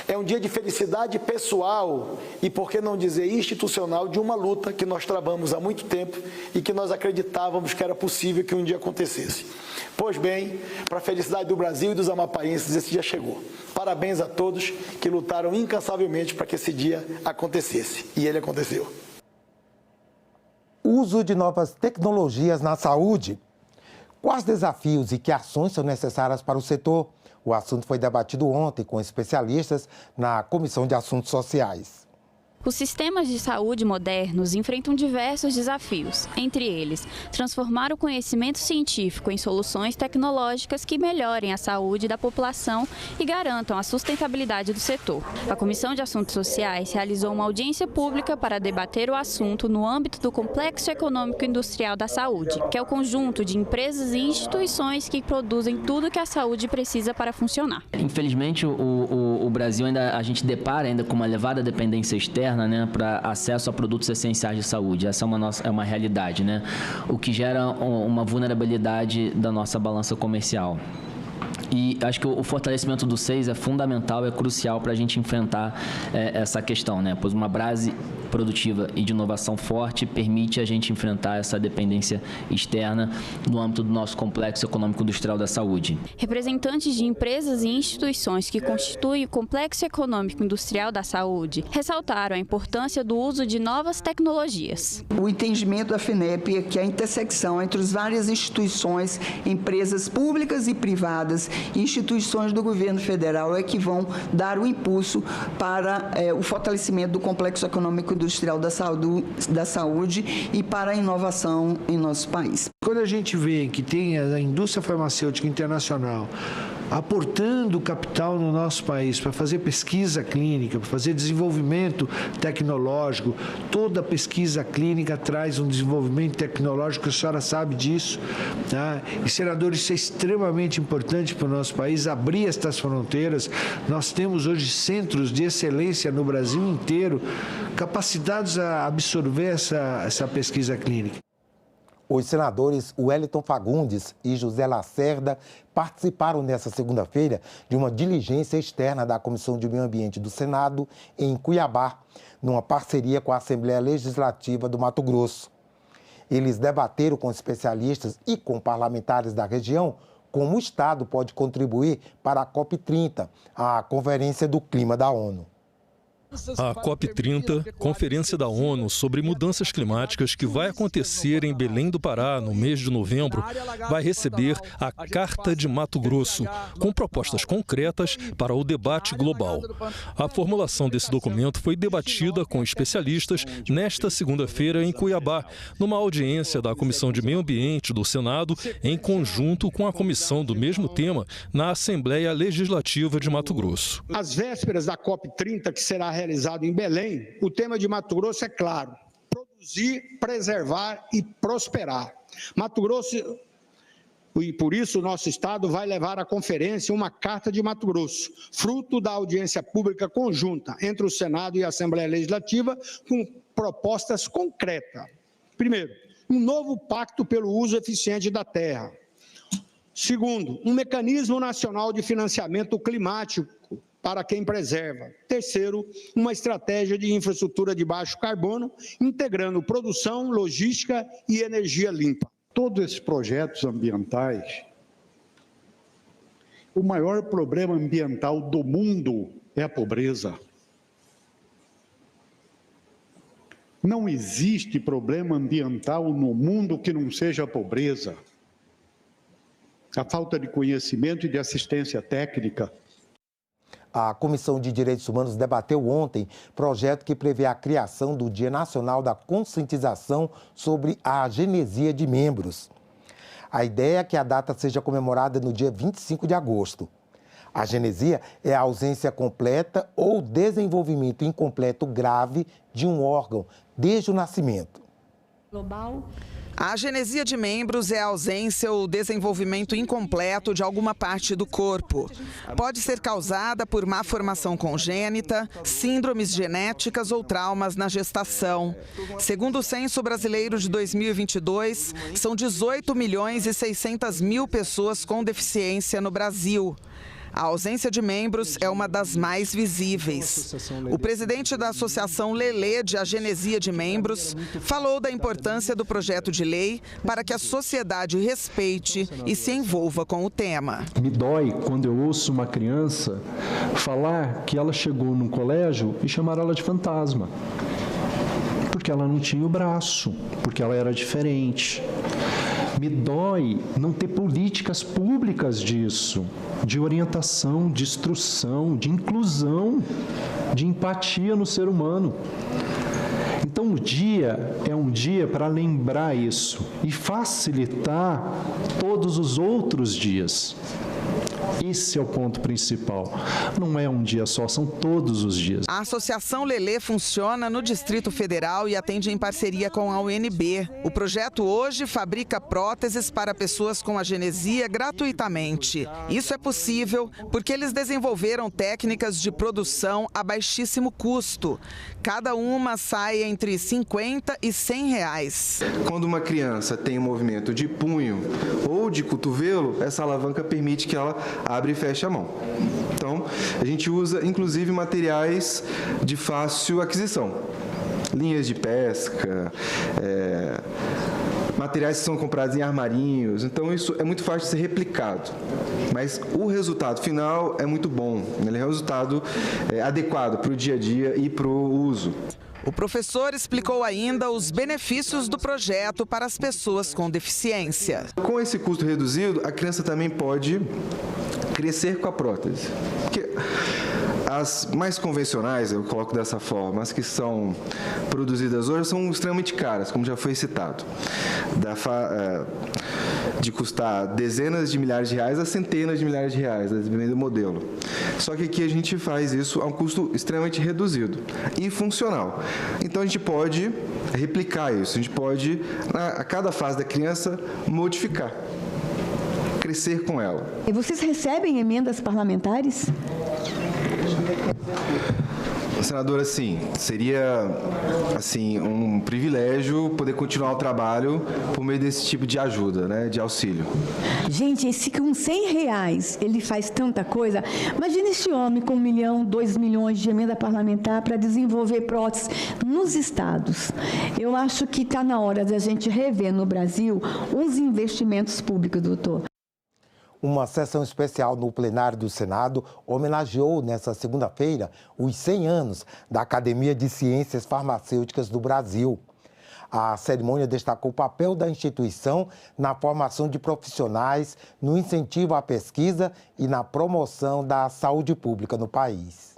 é um dia de felicidade pessoal e, por que não dizer, institucional, de uma luta que nós travamos há muito tempo e que nós acreditávamos que era possível que um dia acontecesse. Pois bem, para a felicidade do Brasil e dos amapaenses, esse dia chegou. Parabéns a todos que lutaram incansavelmente para que esse dia acontecesse. E ele aconteceu. Uso de novas tecnologias na saúde. Quais desafios e que ações são necessárias para o setor? O assunto foi debatido ontem com especialistas na Comissão de Assuntos Sociais. Os sistemas de saúde modernos enfrentam diversos desafios, entre eles, transformar o conhecimento científico em soluções tecnológicas que melhorem a saúde da população e garantam a sustentabilidade do setor. A Comissão de Assuntos Sociais realizou uma audiência pública para debater o assunto no âmbito do Complexo Econômico Industrial da Saúde, que é o conjunto de empresas e instituições que produzem tudo que a saúde precisa para funcionar. Infelizmente, o Brasil a gente depara ainda com uma elevada dependência externa, né, para acesso a produtos essenciais de saúde. Essa é uma realidade, né? O que gera uma vulnerabilidade da nossa balança comercial. E acho que o fortalecimento do SEIS é fundamental, é crucial para a gente enfrentar essa questão, né? Pois uma base produtiva e de inovação forte permite a gente enfrentar essa dependência externa no âmbito do nosso complexo econômico industrial da saúde. Representantes de empresas e instituições que constituem o complexo econômico industrial da saúde ressaltaram a importância do uso de novas tecnologias. O entendimento da FINEP é que a intersecção entre as várias instituições, empresas públicas e privadas, instituições do governo federal é que vão dar o impulso para o fortalecimento do complexo econômico industrial da saúde e para a inovação em nosso país. Quando a gente vê que tem a indústria farmacêutica internacional aportando capital no nosso país para fazer pesquisa clínica, para fazer desenvolvimento tecnológico, toda pesquisa clínica traz um desenvolvimento tecnológico, a senhora sabe disso, tá? E, senadores, isso é extremamente importante para o nosso país, abrir estas fronteiras. Nós temos hoje centros de excelência no Brasil inteiro, capacitados a absorver essa pesquisa clínica. Os senadores Wellington Fagundes e José Lacerda participaram nesta segunda-feira de uma diligência externa da Comissão de Meio Ambiente do Senado em Cuiabá, numa parceria com a Assembleia Legislativa do Mato Grosso. Eles debateram com especialistas e com parlamentares da região como o Estado pode contribuir para a COP30, a Conferência do Clima da ONU. A COP30, Conferência da ONU sobre Mudanças Climáticas, que vai acontecer em Belém do Pará no mês de novembro, vai receber a Carta de Mato Grosso, com propostas concretas para o debate global. A formulação desse documento foi debatida com especialistas nesta segunda-feira em Cuiabá, numa audiência da Comissão de Meio Ambiente do Senado, em conjunto com a comissão do mesmo tema na Assembleia Legislativa de Mato Grosso. Às vésperas da COP30, que será realizado em Belém, o tema de Mato Grosso é claro: produzir, preservar e prosperar. Mato Grosso, e por isso o nosso Estado vai levar à conferência uma Carta de Mato Grosso, fruto da audiência pública conjunta entre o Senado e a Assembleia Legislativa, com propostas concretas. Primeiro, um novo pacto pelo uso eficiente da terra. Segundo, um mecanismo nacional de financiamento climático para quem preserva. Terceiro, uma estratégia de infraestrutura de baixo carbono, integrando produção, logística e energia limpa. Todos esses projetos ambientais, o maior problema ambiental do mundo é a pobreza. Não existe problema ambiental no mundo que não seja a pobreza, a falta de conhecimento e de assistência técnica. A Comissão de Direitos Humanos debateu ontem projeto que prevê a criação do Dia Nacional da Conscientização sobre a Agenesia de Membros. A ideia é que a data seja comemorada no dia 25 de agosto. A agenesia é a ausência completa ou desenvolvimento incompleto grave de um órgão desde o nascimento. A agenesia de membros é a ausência ou desenvolvimento incompleto de alguma parte do corpo. Pode ser causada por má formação congênita, síndromes genéticas ou traumas na gestação. Segundo o Censo Brasileiro de 2022, são 18.600.000 pessoas com deficiência no Brasil. A ausência de membros é uma das mais visíveis. O presidente da Associação Lelê de Agenesia de Membros falou da importância do projeto de lei para que a sociedade respeite e se envolva com o tema. Me dói quando eu ouço uma criança falar que ela chegou no colégio e chamaram ela de fantasma. Porque ela não tinha o braço, porque ela era diferente. Me dói não ter políticas públicas disso, de orientação, de instrução, de inclusão, de empatia no ser humano. Então, o dia é um dia para lembrar isso e facilitar todos os outros dias. Esse é o ponto principal. Não é um dia só, são todos os dias. A Associação Lelê funciona no Distrito Federal e atende em parceria com a UNB. O projeto hoje fabrica próteses para pessoas com agenesia gratuitamente. Isso é possível porque eles desenvolveram técnicas de produção a baixíssimo custo. Cada uma sai entre 50 e 100 reais. Quando uma criança tem um movimento de punho ou de cotovelo, essa alavanca permite que ela abre e feche a mão. Então, a gente usa, inclusive, materiais de fácil aquisição. Linhas de pesca, materiais que são comprados em armarinhos. Então, isso é muito fácil de ser replicado. Mas o resultado final é muito bom. Ele é um resultado adequado para o dia a dia e para o uso. O professor explicou ainda os benefícios do projeto para as pessoas com deficiência. Com esse custo reduzido, a criança também pode crescer com a prótese. Porque as mais convencionais, eu coloco dessa forma, as que são produzidas hoje são extremamente caras, como já foi citado. De custar dezenas de milhares de reais a centenas de milhares de reais, dependendo do modelo. Só que aqui a gente faz isso a um custo extremamente reduzido e funcional. Então a gente pode replicar isso, a gente pode, a cada fase da criança, modificar, crescer com ela. E vocês recebem emendas parlamentares? Senadora, sim, seria um privilégio poder continuar o trabalho por meio desse tipo de ajuda, né, de auxílio. Gente, esse com 100 reais, ele faz tanta coisa. Imagina esse homem com 1 milhão, 2 milhões de emenda parlamentar para desenvolver próteses nos estados. Eu acho que está na hora de a gente rever no Brasil os investimentos públicos, doutor. Uma sessão especial no plenário do Senado homenageou, nesta segunda-feira, os 100 anos da Academia de Ciências Farmacêuticas do Brasil. A cerimônia destacou o papel da instituição na formação de profissionais, no incentivo à pesquisa e na promoção da saúde pública no país.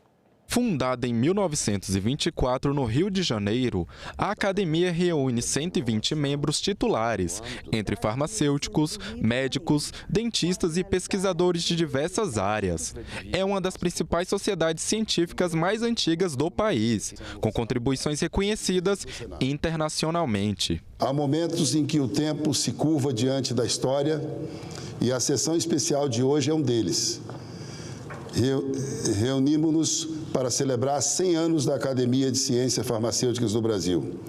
Fundada em 1924 no Rio de Janeiro, a academia reúne 120 membros titulares, entre farmacêuticos, médicos, dentistas e pesquisadores de diversas áreas. É uma das principais sociedades científicas mais antigas do país, com contribuições reconhecidas internacionalmente. Há momentos em que o tempo se curva diante da história e a sessão especial de hoje é um deles. Reunimos-nos para celebrar 100 anos da Academia de Ciências Farmacêuticas do Brasil.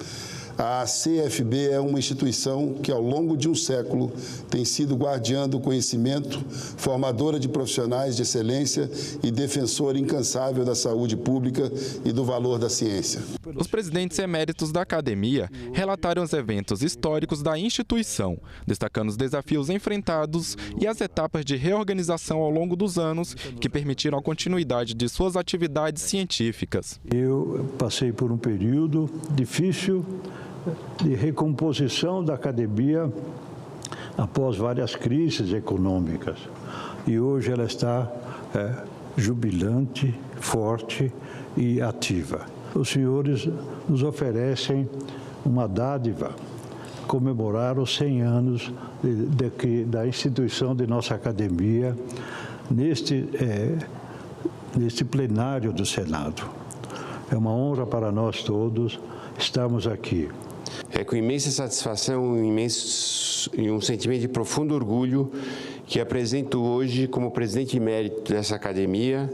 A CFB é uma instituição que, ao longo de um século, tem sido guardiã do conhecimento, formadora de profissionais de excelência e defensora incansável da saúde pública e do valor da ciência. Os presidentes eméritos da academia relataram os eventos históricos da instituição, destacando os desafios enfrentados e as etapas de reorganização ao longo dos anos que permitiram a continuidade de suas atividades científicas. Eu passei por um período difícil de recomposição da academia após várias crises econômicas. E hoje ela está jubilante, forte e ativa. Os senhores nos oferecem uma dádiva, comemorar os 100 anos da instituição de nossa academia, neste plenário do Senado. É uma honra para nós todos estarmos aqui. É com imensa satisfação e um sentimento de profundo orgulho que apresento hoje como presidente emérito dessa academia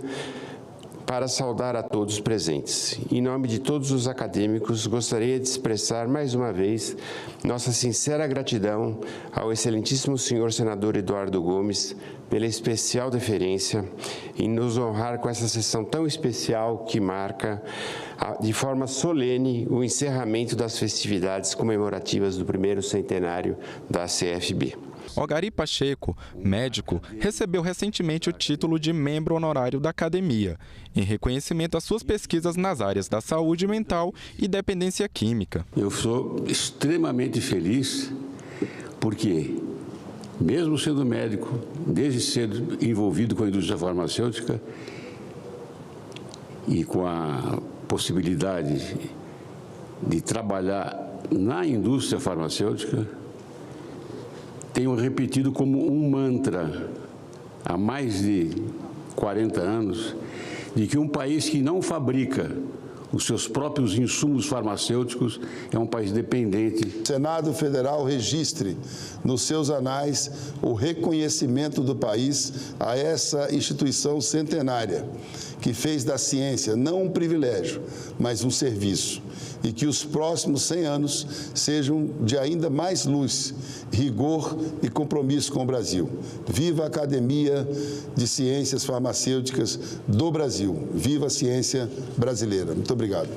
para saudar a todos os presentes. Em nome de todos os acadêmicos, gostaria de expressar mais uma vez nossa sincera gratidão ao excelentíssimo senhor senador Eduardo Gomes pela especial deferência em nos honrar com essa sessão tão especial que marca de forma solene o encerramento das festividades comemorativas do primeiro centenário da CFB. Ogari Pacheco, médico, recebeu recentemente o título de membro honorário da academia, em reconhecimento às suas pesquisas nas áreas da saúde mental e dependência química. Eu sou extremamente feliz porque, mesmo sendo médico, desde cedo envolvido com a indústria farmacêutica e com a possibilidade de trabalhar na indústria farmacêutica, tenho repetido como um mantra há mais de 40 anos de que um país que não fabrica os seus próprios insumos farmacêuticos é um país dependente. O Senado Federal registre nos seus anais o reconhecimento do país a essa instituição centenária, que fez da ciência não um privilégio, mas um serviço. E que os próximos 100 anos sejam de ainda mais luz, rigor e compromisso com o Brasil. Viva a Academia de Ciências Farmacêuticas do Brasil. Viva a ciência brasileira. Muito obrigado.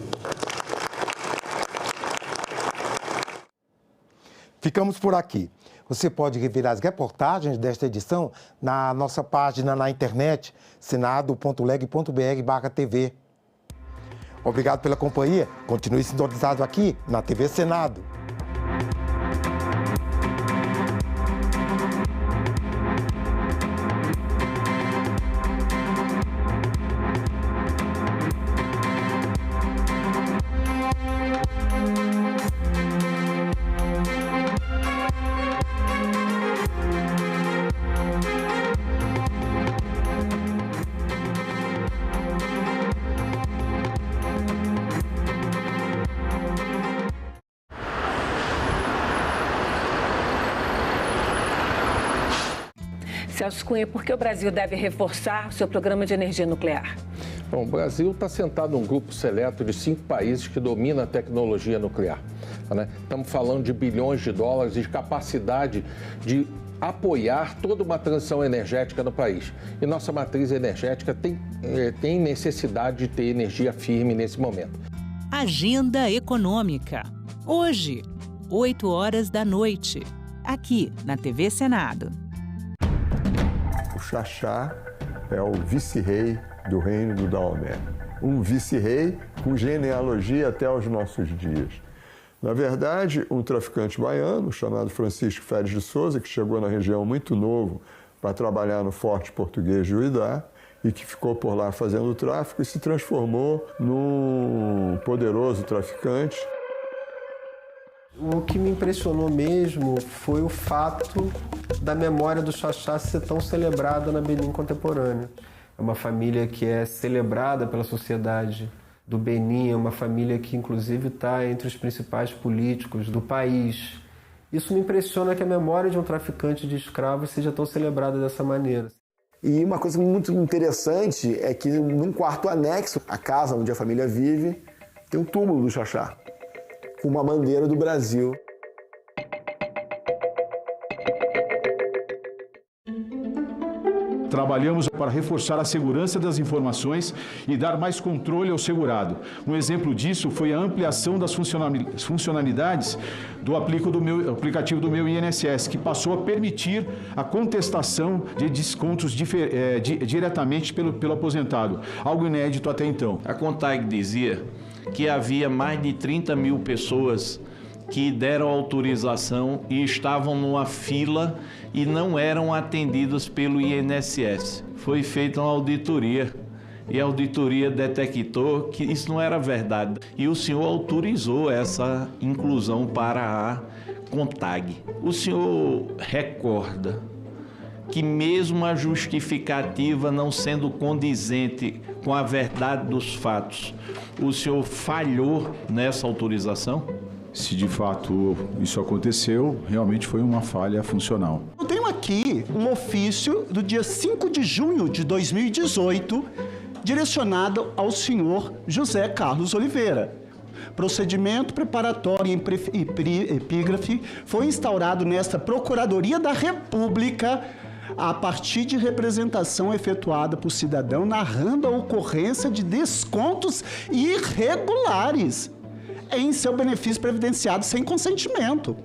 Ficamos por aqui. Você pode rever as reportagens desta edição na nossa página na internet, senado.leg.br/TV. Obrigado pela companhia. Continue sintonizado aqui na TV Senado. Celso Cunha, por que o Brasil deve reforçar o seu programa de energia nuclear? Bom, o Brasil está sentado num grupo seleto de 5 países que dominam a tecnologia nuclear. Né? Estamos falando de bilhões de dólares e de capacidade de apoiar toda uma transição energética no país. E nossa matriz energética tem necessidade de ter energia firme nesse momento. Agenda Econômica. Hoje, 20h, aqui na TV Senado. O Xaxá é o vice-rei do reino do Daomé. Um vice-rei com genealogia até os nossos dias. Na verdade, um traficante baiano chamado Francisco Férez de Souza, que chegou na região muito novo para trabalhar no Forte Português de Uidá e que ficou por lá fazendo tráfico e se transformou num poderoso traficante. O que me impressionou mesmo foi o fato da memória do Xaxá ser tão celebrada na Benin contemporânea. É uma família que é celebrada pela sociedade do Benin, é uma família que inclusive está entre os principais políticos do país. Isso me impressiona que a memória de um traficante de escravos seja tão celebrada dessa maneira. E uma coisa muito interessante é que num quarto anexo à casa onde a família vive, tem um túmulo do Xaxá, com uma bandeira do Brasil. Trabalhamos para reforçar a segurança das informações e dar mais controle ao segurado. Um exemplo disso foi a ampliação das funcionalidades do aplicativo do meu INSS, que passou a permitir a contestação de descontos diretamente pelo aposentado, algo inédito até então. A CONTAG dizia que havia mais de 30 mil pessoas que deram autorização e estavam numa fila e não eram atendidas pelo INSS. Foi feita uma auditoria e a auditoria detectou que isso não era verdade. E o senhor autorizou essa inclusão para a CONTAG. O senhor recorda que mesmo a justificativa não sendo condizente com a verdade dos fatos, o senhor falhou nessa autorização? Se de fato isso aconteceu, realmente foi uma falha funcional. Eu tenho aqui um ofício do dia 5 de junho de 2018, direcionado ao senhor José Carlos Oliveira. Procedimento preparatório em epígrafe foi instaurado nesta Procuradoria da República a partir de representação efetuada por cidadão narrando a ocorrência de descontos irregulares em seu benefício previdenciário sem consentimento.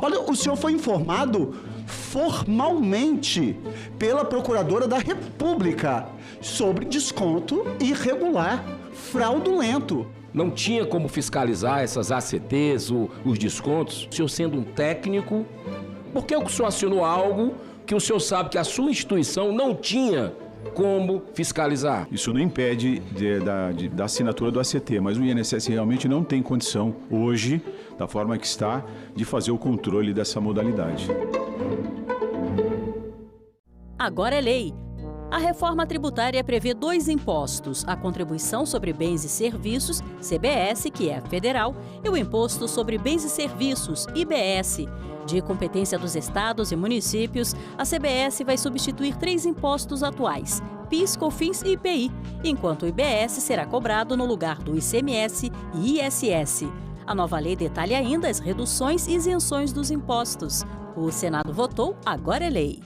Olha, o senhor foi informado formalmente pela Procuradora da República sobre desconto irregular, fraudulento. Não tinha como fiscalizar essas ACTs, os descontos? O senhor sendo um técnico, por que o senhor acionou algo que o senhor sabe que a sua instituição não tinha como fiscalizar? Isso não impede da assinatura do ACT, mas o INSS realmente não tem condição, hoje, da forma que está, de fazer o controle dessa modalidade. Agora é lei. A reforma tributária prevê 2 impostos, a Contribuição sobre Bens e Serviços, CBS, que é federal, e o Imposto sobre Bens e Serviços, IBS. De competência dos estados e municípios, a CBS vai substituir 3 impostos atuais, PIS, COFINS e IPI, enquanto o IBS será cobrado no lugar do ICMS e ISS. A nova lei detalha ainda as reduções e isenções dos impostos. O Senado votou, agora é lei.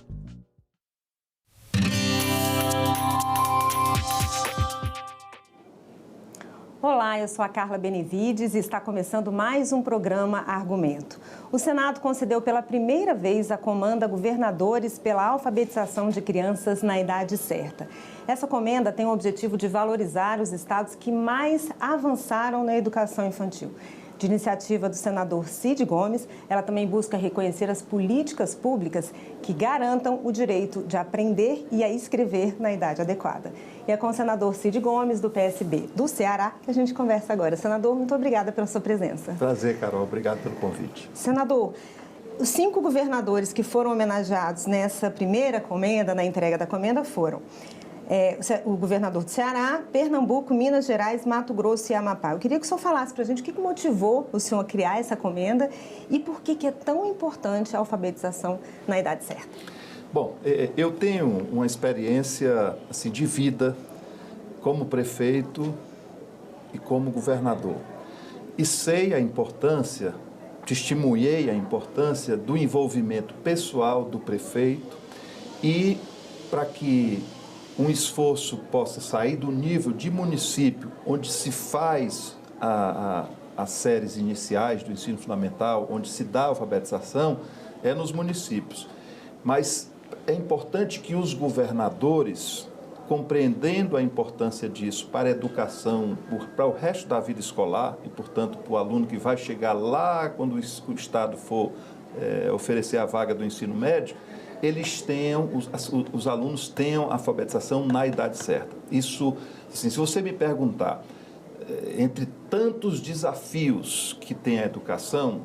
Olá, eu sou a Carla Benevides e está começando mais um programa Argumento. O Senado concedeu pela primeira vez a comanda a governadores pela alfabetização de crianças na idade certa. Essa comenda tem o objetivo de valorizar os estados que mais avançaram na educação infantil. De iniciativa do senador Cid Gomes, ela também busca reconhecer as políticas públicas que garantam o direito de aprender e a escrever na idade adequada. E é com o senador Cid Gomes, do PSB do Ceará, que a gente conversa agora. Senador, muito obrigada pela sua presença. Prazer, Carol. Obrigado pelo convite. Senador, os 5 governadores que foram homenageados nessa primeira comenda, na entrega da comenda, foram o governador do Ceará, Pernambuco, Minas Gerais, Mato Grosso e Amapá. Eu queria que o senhor falasse para a gente o que motivou o senhor a criar essa comenda e por que é tão importante a alfabetização na idade certa. Bom, eu tenho uma experiência assim, de vida como prefeito e como governador. E sei a importância, testemunhei a importância do envolvimento pessoal do prefeito e para que um esforço possa sair do nível de município, onde se faz as séries iniciais do ensino fundamental, onde se dá a alfabetização, é nos municípios. Mas é importante que os governadores, compreendendo a importância disso para a educação, para o resto da vida escolar, e, portanto, para o aluno que vai chegar lá quando o Estado for oferecer a vaga do ensino médio, eles tenham, os alunos tenham a alfabetização na idade certa. Isso, assim, se você me perguntar, entre tantos desafios que tem a educação,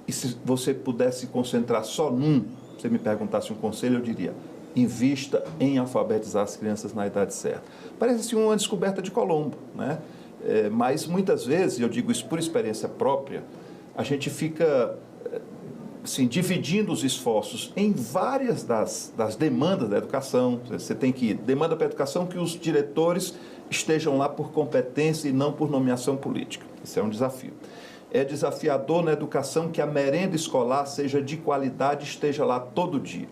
e se você pudesse concentrar só num, se você me perguntasse um conselho, eu diria, invista em alfabetizar as crianças na idade certa. Parece assim uma descoberta de Colombo, né? Mas muitas vezes, eu digo isso por experiência própria, a gente fica assim, dividindo os esforços em várias das demandas da educação. Você tem que demanda para a educação que os diretores estejam lá por competência e não por nomeação política. Isso é um desafio. É desafiador na educação que a merenda escolar seja de qualidade e esteja lá todo dia.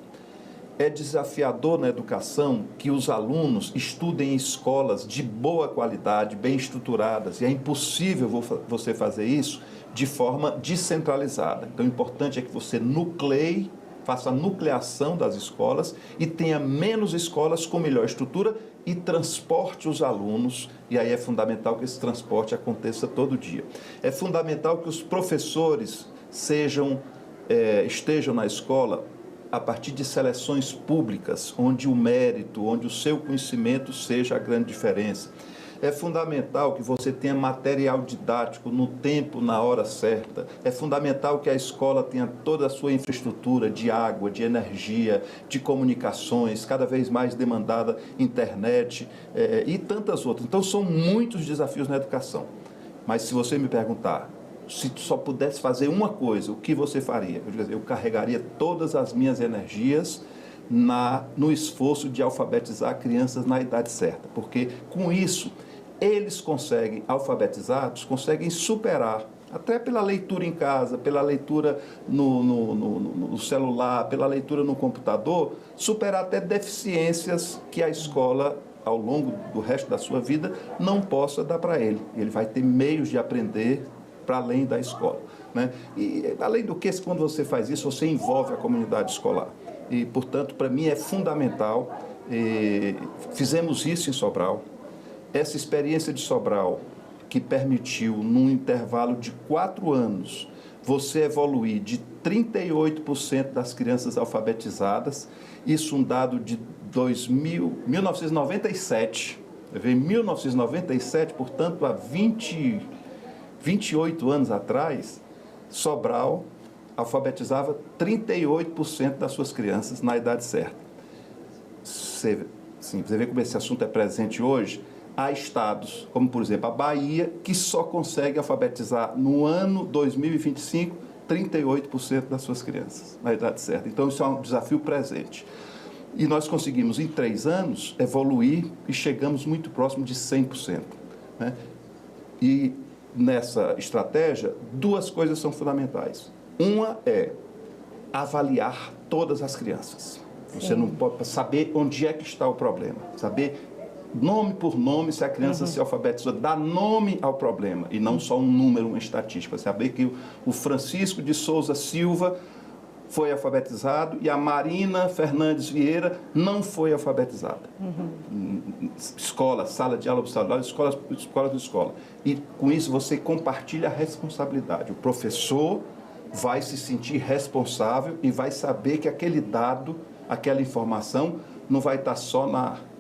É desafiador na educação que os alunos estudem em escolas de boa qualidade, bem estruturadas, e é impossível você fazer isso de forma descentralizada. Então, o importante é que você nucleie, faça a nucleação das escolas e tenha menos escolas com melhor estrutura e transporte os alunos, e aí é fundamental que esse transporte aconteça todo dia. É fundamental que os professores estejam na escola a partir de seleções públicas, onde o mérito, onde o seu conhecimento seja a grande diferença. É fundamental que você tenha material didático no tempo, na hora certa. É fundamental que a escola tenha toda a sua infraestrutura de água, de energia, de comunicações, cada vez mais demandada, internet e tantas outras. Então, são muitos desafios na educação. Mas se você me perguntar, se só pudesse fazer uma coisa, o que você faria? Eu carregaria todas as minhas energias no esforço de alfabetizar crianças na idade certa, porque com isso eles conseguem, alfabetizados, conseguem superar, até pela leitura em casa, pela leitura no celular, pela leitura no computador, superar até deficiências que a escola, ao longo do resto da sua vida, não possa dar para ele. Ele vai ter meios de aprender para além da escola, né? E, além do que, quando você faz isso, você envolve a comunidade escolar. E, portanto, para mim é fundamental. Fizemos isso em Sobral. Essa experiência de Sobral, que permitiu, num intervalo de 4 anos, você evoluir de 38% das crianças alfabetizadas, isso um dado de 1997, em 1997, portanto, há 28 anos atrás, Sobral alfabetizava 38% das suas crianças na idade certa. Você vê como esse assunto é presente hoje. Há estados, como por exemplo a Bahia, que só consegue alfabetizar no ano 2025 38% das suas crianças na idade certa. Então isso é um desafio presente. E nós conseguimos em 3 anos evoluir e chegamos muito próximo de 100%, né? E nessa estratégia, 2 coisas são fundamentais. Uma é avaliar todas as crianças. Você não pode saber onde é que está o problema, saber nome por nome se a criança se alfabetizou, dar nome ao problema e não só um número, uma estatística. Saber que o Francisco de Souza Silva foi alfabetizado e a Marina Fernandes Vieira não foi alfabetizada. Escola, sala de aula observadora, escola. E com isso você compartilha a responsabilidade. O professor vai se sentir responsável e vai saber que aquele dado, aquela informação, não vai estar só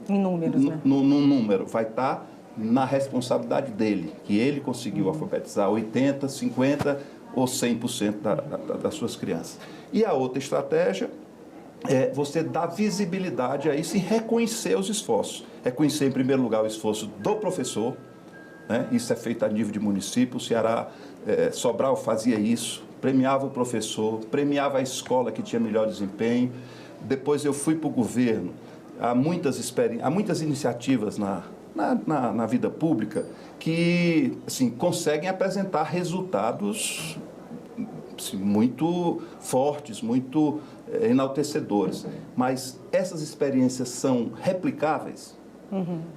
em números, né? No número, vai estar na responsabilidade dele, que ele conseguiu alfabetizar 80%, 50% ou 100% das suas crianças. E a outra estratégia é você dar visibilidade a isso e reconhecer os esforços. Reconhecer, em primeiro lugar, o esforço do professor, né? Isso é feito a nível de município. O Ceará, Sobral fazia isso, premiava o professor, premiava a escola que tinha melhor desempenho. Depois eu fui para o governo. Há muitas iniciativas na vida pública que assim, conseguem apresentar resultados assim, muito fortes, muito enaltecedores. Mas essas experiências são replicáveis?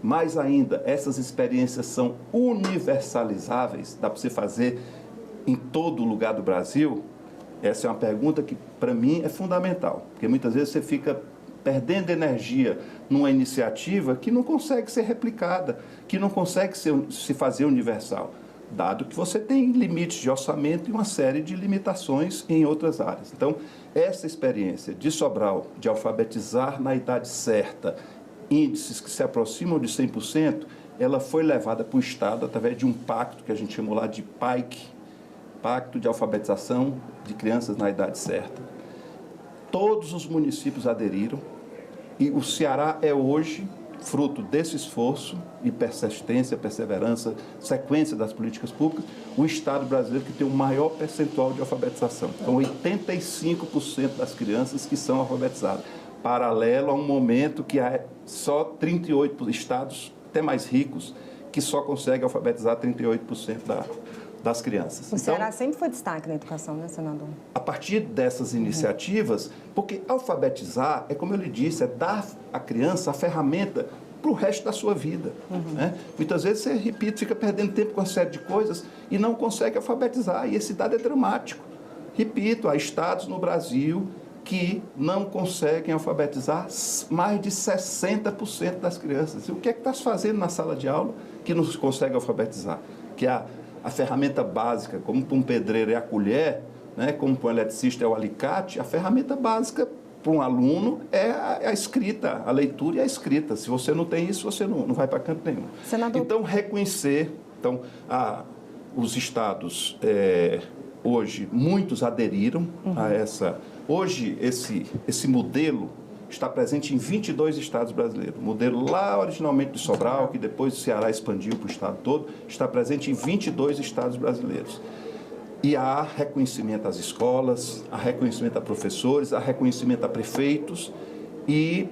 Mais ainda, essas experiências são universalizáveis? Dá para você fazer em todo lugar do Brasil? Essa é uma pergunta que, para mim, é fundamental. Porque muitas vezes você fica perdendo energia numa iniciativa que não consegue ser replicada, que não consegue se fazer universal, dado que você tem limites de orçamento e uma série de limitações em outras áreas. Então, essa experiência de Sobral, de alfabetizar na idade certa, índices que se aproximam de 100%, ela foi levada para o Estado através de um pacto que a gente chamou lá de PAIC, Pacto de Alfabetização de Crianças na Idade Certa. Todos os municípios aderiram e o Ceará é hoje, fruto desse esforço e persistência, perseverança, sequência das políticas públicas, o Estado brasileiro que tem o maior percentual de alfabetização. Então, 85% das crianças que são alfabetizadas, paralelo a um momento que há só 38 estados, até mais ricos, que só conseguem alfabetizar 38% das crianças. O Ceará sempre foi destaque na educação, né, senador? A partir dessas iniciativas, porque alfabetizar, é como eu lhe disse, é dar à criança a ferramenta para o resto da sua vida. Né? Muitas vezes você, repito, fica perdendo tempo com uma série de coisas e não consegue alfabetizar, e esse dado é dramático. Repito, há estados no Brasil que não conseguem alfabetizar mais de 60% das crianças. E o que é que está se fazendo na sala de aula que não se consegue alfabetizar? Que a ferramenta básica, como para um pedreiro é a colher, né, como para um eletricista é o alicate, a ferramenta básica para um aluno é a escrita, a leitura e a escrita. Se você não tem isso, você não vai para canto nenhum. Senador... Então, reconhecer... Então, os estados, hoje, muitos aderiram a essa... Hoje, esse modelo está presente em 22 estados brasileiros. O modelo lá, originalmente de Sobral, que depois o Ceará expandiu para o estado todo, está presente em 22 estados brasileiros. E há reconhecimento às escolas, há reconhecimento a professores, há reconhecimento a prefeitos e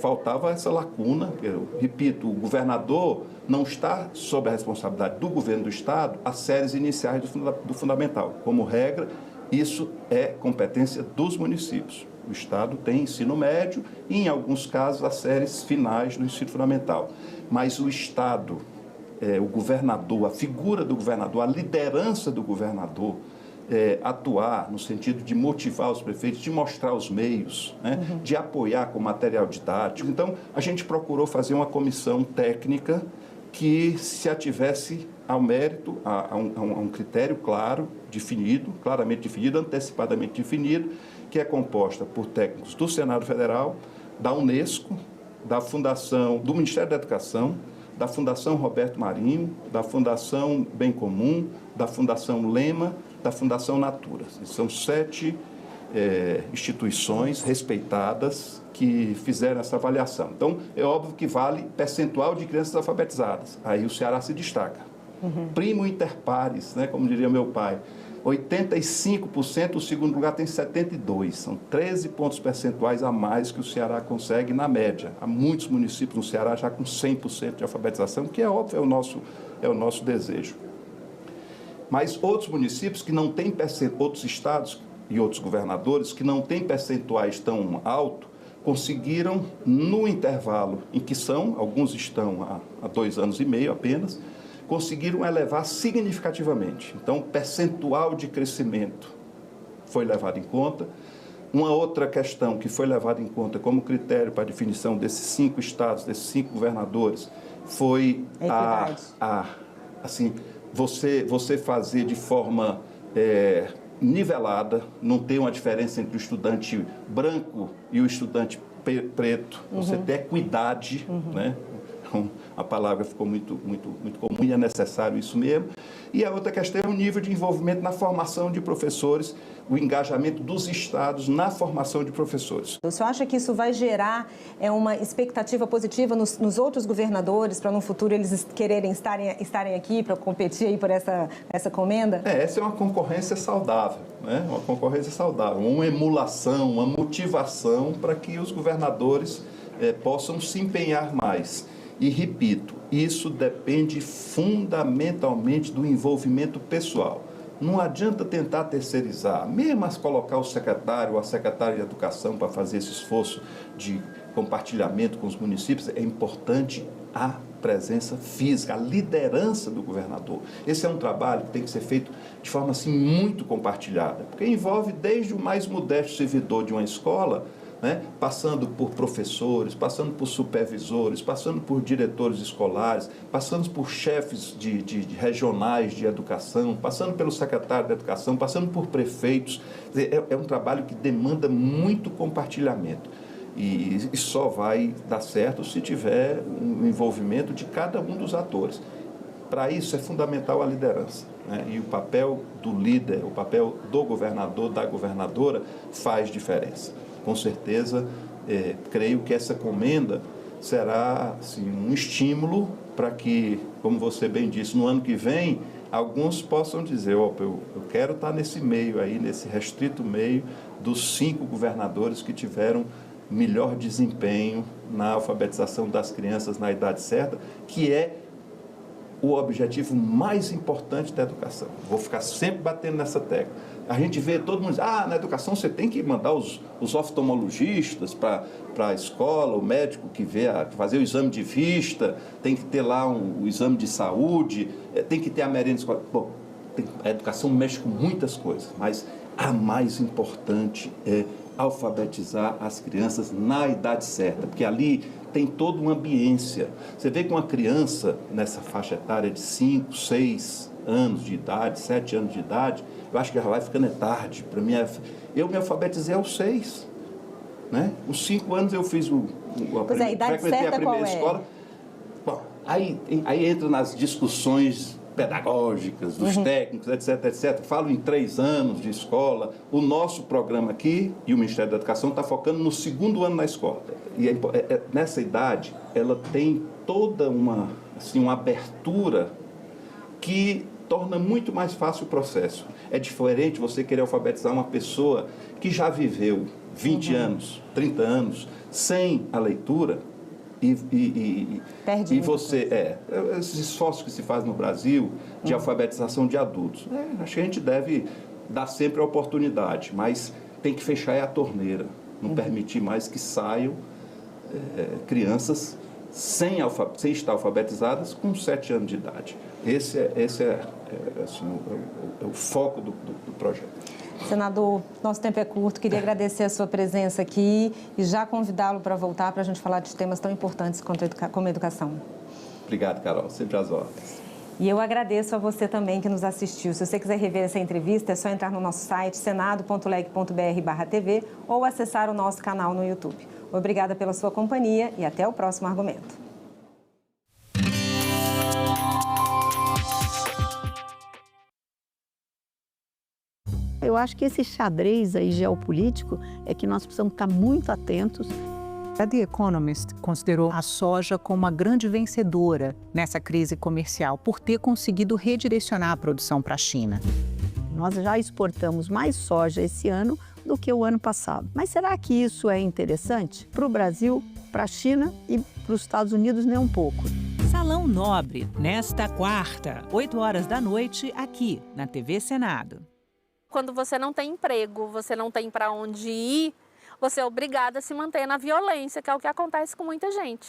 faltava essa lacuna. Eu repito, o governador não está sob a responsabilidade do governo do estado as séries iniciais do fundamental. Como regra, isso é competência dos municípios. O estado tem ensino médio e, em alguns casos, as séries finais do ensino fundamental. Mas o estado, o governador, a figura do governador, a liderança do governador, atuar no sentido de motivar os prefeitos, de mostrar os meios, né, de apoiar com material didático. Então, a gente procurou fazer uma comissão técnica que se ativesse ao mérito, a um critério claro, definido, claramente definido, antecipadamente definido, que é composta por técnicos do Senado Federal, da Unesco, da Fundação, do Ministério da Educação, da Fundação Roberto Marinho, da Fundação Bem Comum, da Fundação Lema, da Fundação Natura. São 7 instituições respeitadas que fizeram essa avaliação. Então, é óbvio que vale percentual de crianças alfabetizadas. Aí o Ceará se destaca. Primo inter pares, né, como diria meu pai, 85%, o segundo lugar tem 72%. São 13 pontos percentuais a mais que o Ceará consegue na média. Há muitos municípios no Ceará já com 100% de alfabetização, que é óbvio, é o nosso desejo. Mas outros municípios que não têm outros estados e outros governadores que não têm percentuais tão altos, conseguiram, no intervalo em que alguns estão há 2 anos e meio apenas, conseguiram elevar significativamente. Então, o percentual de crescimento foi levado em conta. Uma outra questão que foi levada em conta como critério para a definição desses 5 estados, desses 5 governadores, foi você fazer de forma nivelada, não ter uma diferença entre o estudante branco e o estudante preto, você ter equidade, né? A palavra ficou muito comum e é necessário isso mesmo. E a outra questão é o nível de envolvimento na formação de professores, o engajamento dos estados na formação de professores. O senhor acha que isso vai gerar uma expectativa positiva nos outros governadores, para no futuro eles quererem estarem aqui para competir aí por essa comenda? Essa é uma concorrência saudável, né? Uma concorrência saudável, uma emulação, uma motivação para que os governadores possam se empenhar mais. E, repito, isso depende fundamentalmente do envolvimento pessoal. Não adianta tentar terceirizar, mesmo colocar o secretário ou a secretária de Educação para fazer esse esforço de compartilhamento com os municípios. É importante a presença física, a liderança do governador. Esse é um trabalho que tem que ser feito de forma assim, muito compartilhada, porque envolve desde o mais modesto servidor de uma escola, né, passando por professores, passando por supervisores, passando por diretores escolares, passando por chefes de regionais de educação, passando pelo secretário de Educação, passando por prefeitos. É um trabalho que demanda muito compartilhamento. E só vai dar certo se tiver um envolvimento de cada um dos atores. Para isso é fundamental a liderança, né? E o papel do líder, o papel do governador, da governadora, faz diferença. Com certeza, creio que essa comenda será assim, um estímulo para que, como você bem disse, no ano que vem, alguns possam dizer, eu quero estar nesse meio aí, nesse restrito meio dos 5 governadores que tiveram melhor desempenho na alfabetização das crianças na idade certa, que é o objetivo mais importante da educação. Vou ficar sempre batendo nessa tecla. A gente vê todo mundo dizer, na educação você tem que mandar os oftalmologistas para a escola, o médico que fazer o exame de vista, tem que ter lá o exame de saúde, tem que ter a merenda escolar. Bom, a educação mexe com muitas coisas, mas a mais importante é alfabetizar as crianças na idade certa, porque ali tem toda uma ambiência. Você vê que uma criança nessa faixa etária de 5, 6 anos de idade, 7 anos de idade, eu acho que já vai ficando tarde. Para mim, eu me alfabetizei aos 6. né? Os 5 anos eu fiz a idade certa qual é? Escola. Bom, aí entra nas discussões pedagógicas, dos técnicos, etc, etc. Falo em 3 anos de escola. O nosso programa aqui, e o Ministério da Educação, está focando no 2º ano na escola. E nessa idade, ela tem toda uma abertura que torna muito mais fácil o processo. É diferente você querer alfabetizar uma pessoa que já viveu 20 anos, 30 anos, sem a leitura, e você, esses esforços que se faz no Brasil de alfabetização de adultos, acho que a gente deve dar sempre a oportunidade, mas tem que fechar a torneira, não permitir mais que saiam crianças sem estar alfabetizadas com 7 anos de idade. Esse é o foco do projeto. Senador, nosso tempo é curto, queria agradecer a sua presença aqui e já convidá-lo para voltar para a gente falar de temas tão importantes como a educação. Obrigado, Carol, sempre às ordens. E eu agradeço a você também que nos assistiu. Se você quiser rever essa entrevista, é só entrar no nosso site senado.leg.br/tv ou acessar o nosso canal no YouTube. Obrigada pela sua companhia e até o próximo argumento. Eu acho que esse xadrez aí geopolítico é que nós precisamos estar muito atentos. A The Economist considerou a soja como uma grande vencedora nessa crise comercial por ter conseguido redirecionar a produção para a China. Nós já exportamos mais soja esse ano do que o ano passado. Mas será que isso é interessante para o Brasil, para a China e para os Estados Unidos nem um pouco? Salão Nobre, nesta quarta, 20h, aqui na TV Senado. Quando você não tem emprego, você não tem para onde ir, você é obrigada a se manter na violência, que é o que acontece com muita gente.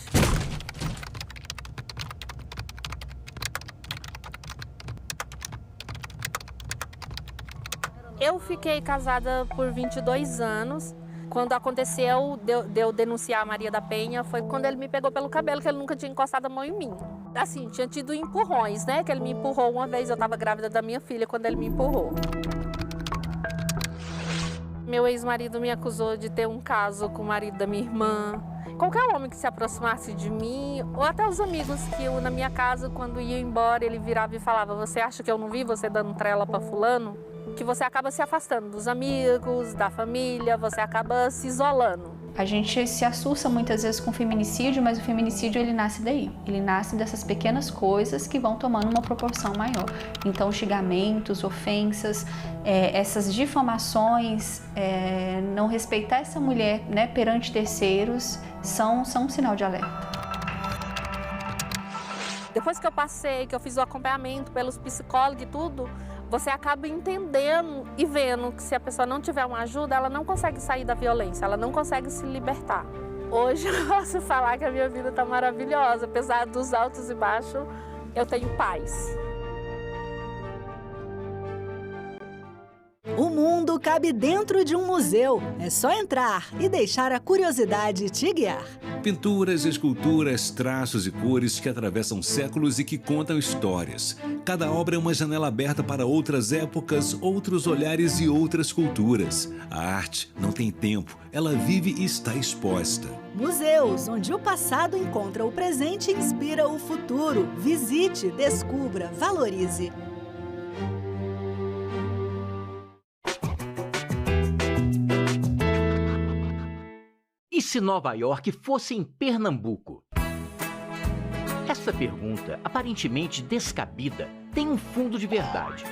Eu fiquei casada por 22 anos. Quando aconteceu de eu denunciar a Maria da Penha, foi quando ele me pegou pelo cabelo, que ele nunca tinha encostado a mão em mim. Assim, tinha tido empurrões, né? Que ele me empurrou uma vez, eu estava grávida da minha filha quando ele me empurrou. Meu ex-marido me acusou de ter um caso com o marido da minha irmã. Qualquer homem que se aproximasse de mim, ou até os amigos que eu, na minha casa, quando ia embora, ele virava e falava: você acha que eu não vi você dando trela para fulano? Que você acaba se afastando dos amigos, da família, você acaba se isolando. A gente se assusta muitas vezes com o feminicídio, mas o feminicídio ele nasce daí. Ele nasce dessas pequenas coisas que vão tomando uma proporção maior. Então, xingamentos, ofensas, essas difamações, não respeitar essa mulher, né, perante terceiros, são um sinal de alerta. Depois que eu passei, que eu fiz o acompanhamento pelos psicólogos e tudo, você acaba entendendo e vendo que se a pessoa não tiver uma ajuda, ela não consegue sair da violência, ela não consegue se libertar. Hoje eu posso falar que a minha vida está maravilhosa, apesar dos altos e baixos, eu tenho paz. O mundo cabe dentro de um museu. É só entrar e deixar a curiosidade te guiar. Pinturas, esculturas, traços e cores que atravessam séculos e que contam histórias. Cada obra é uma janela aberta para outras épocas, outros olhares e outras culturas. A arte não tem tempo, ela vive e está exposta. Museus, onde o passado encontra o presente e inspira o futuro. Visite, descubra, valorize. E se Nova York fosse em Pernambuco? Essa pergunta, aparentemente descabida, tem um fundo de verdade.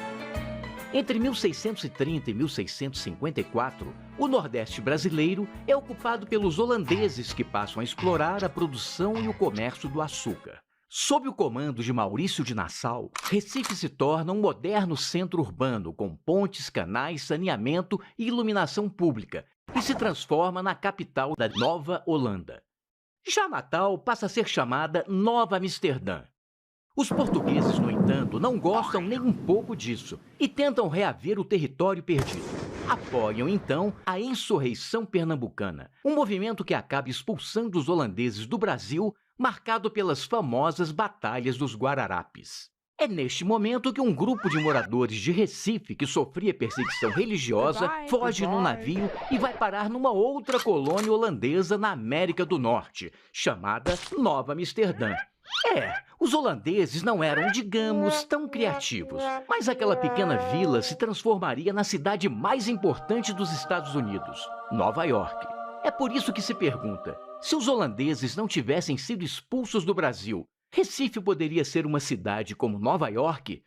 Entre 1630 e 1654, o Nordeste brasileiro é ocupado pelos holandeses que passam a explorar a produção e o comércio do açúcar. Sob o comando de Maurício de Nassau, Recife se torna um moderno centro urbano com pontes, canais, saneamento e iluminação pública, e se transforma na capital da Nova Holanda. Já Natal passa a ser chamada Nova Amsterdã. Os portugueses, no entanto, não gostam nem um pouco disso e tentam reaver o território perdido. Apoiam, então, a Insurreição Pernambucana, um movimento que acaba expulsando os holandeses do Brasil, marcado pelas famosas Batalhas dos Guararapes. É neste momento que um grupo de moradores de Recife que sofria perseguição religiosa foge num navio e vai parar numa outra colônia holandesa na América do Norte, chamada Nova Amsterdã. Os holandeses não eram, digamos, tão criativos, mas aquela pequena vila se transformaria na cidade mais importante dos Estados Unidos, Nova York. É por isso que se pergunta, se os holandeses não tivessem sido expulsos do Brasil, Recife poderia ser uma cidade como Nova York?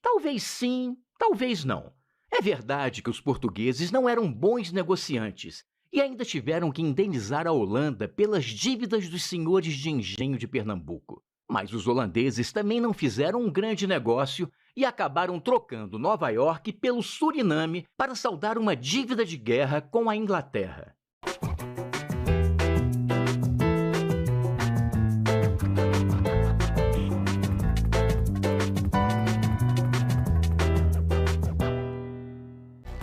Talvez sim, talvez não. É verdade que os portugueses não eram bons negociantes e ainda tiveram que indenizar a Holanda pelas dívidas dos senhores de engenho de Pernambuco. Mas os holandeses também não fizeram um grande negócio e acabaram trocando Nova York pelo Suriname para saldar uma dívida de guerra com a Inglaterra.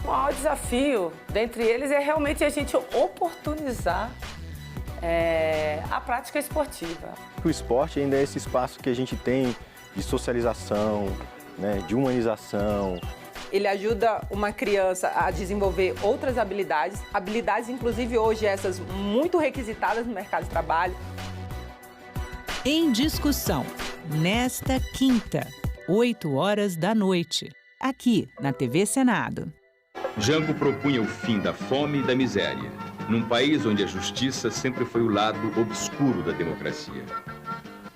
O maior desafio dentre eles é realmente a gente oportunizar a prática esportiva. O esporte ainda é esse espaço que a gente tem de socialização, né, de humanização. Ele ajuda uma criança a desenvolver outras habilidades, inclusive hoje essas muito requisitadas no mercado de trabalho. Em discussão, nesta quinta, 20h, aqui na TV Senado. Jango propunha o fim da fome e da miséria, num país onde a justiça sempre foi o lado obscuro da democracia.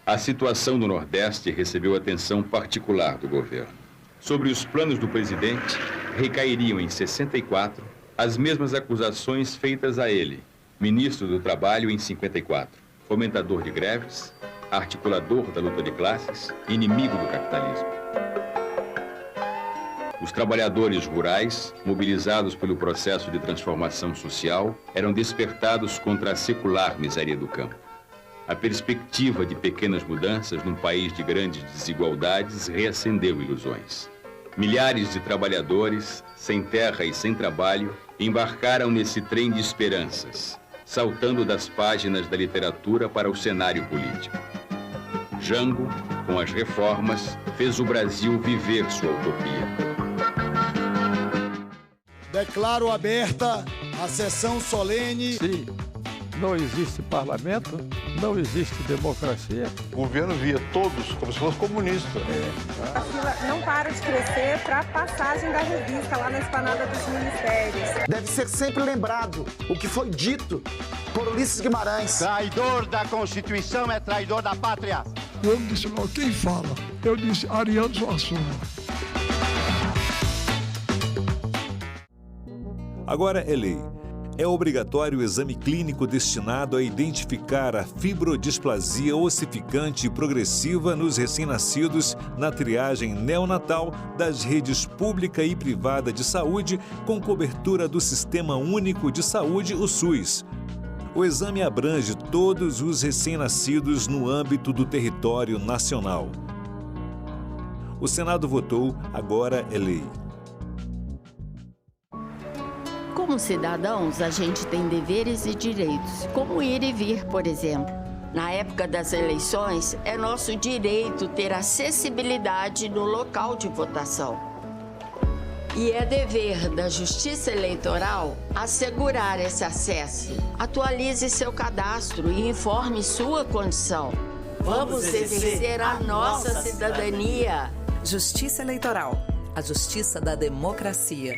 A situação do Nordeste recebeu atenção particular do governo. Sobre os planos do presidente, recairiam em 64 as mesmas acusações feitas a ele, ministro do Trabalho em 54, fomentador de greves, articulador da luta de classes, inimigo do capitalismo. Os trabalhadores rurais, mobilizados pelo processo de transformação social, eram despertados contra a secular miséria do campo. A perspectiva de pequenas mudanças num país de grandes desigualdades reacendeu ilusões. Milhares de trabalhadores, sem terra e sem trabalho, embarcaram nesse trem de esperanças, saltando das páginas da literatura para o cenário político. Jango, com as reformas, fez o Brasil viver sua utopia. Declaro aberta a sessão solene. Se não existe parlamento, não existe democracia. O governo via todos como se fosse comunista. A fila não para de crescer para a passagem da revista lá na esplanada dos ministérios. Deve ser sempre lembrado o que foi dito por Ulisses Guimarães. Traidor da Constituição é traidor da pátria. Eu disse logo, quem fala? Eu disse Ariano Suassuna. Agora é lei. É obrigatório o exame clínico destinado a identificar a fibrodisplasia ossificante progressiva nos recém-nascidos na triagem neonatal das redes pública e privada de saúde com cobertura do Sistema Único de Saúde, o SUS. O exame abrange todos os recém-nascidos no âmbito do território nacional. O Senado votou, agora é lei. Como cidadãos, a gente tem deveres e direitos, como ir e vir, por exemplo. Na época das eleições, é nosso direito ter acessibilidade no local de votação. E é dever da Justiça Eleitoral assegurar esse acesso. Atualize seu cadastro e informe sua condição. Vamos exercer a nossa cidadania. Justiça Eleitoral, a justiça da democracia.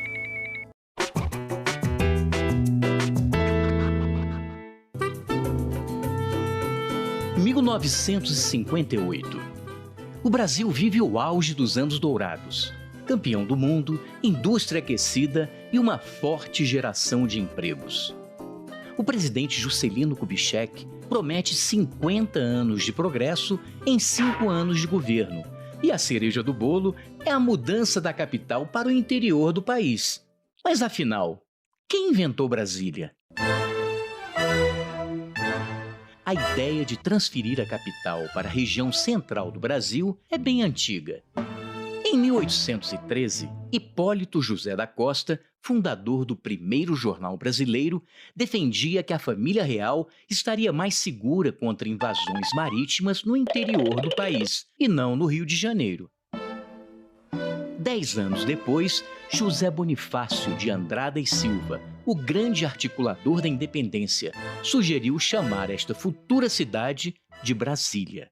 Em 1958, o Brasil vive o auge dos anos dourados. Campeão do mundo, indústria aquecida e uma forte geração de empregos. O presidente Juscelino Kubitschek promete 50 anos de progresso em 5 anos de governo. E a cereja do bolo é a mudança da capital para o interior do país. Mas afinal, quem inventou Brasília? A ideia de transferir a capital para a região central do Brasil é bem antiga. Em 1813, Hipólito José da Costa, fundador do primeiro jornal brasileiro, defendia que a família real estaria mais segura contra invasões marítimas no interior do país, e não no Rio de Janeiro. 10 anos depois, José Bonifácio de Andrada e Silva, o grande articulador da independência, sugeriu chamar esta futura cidade de Brasília.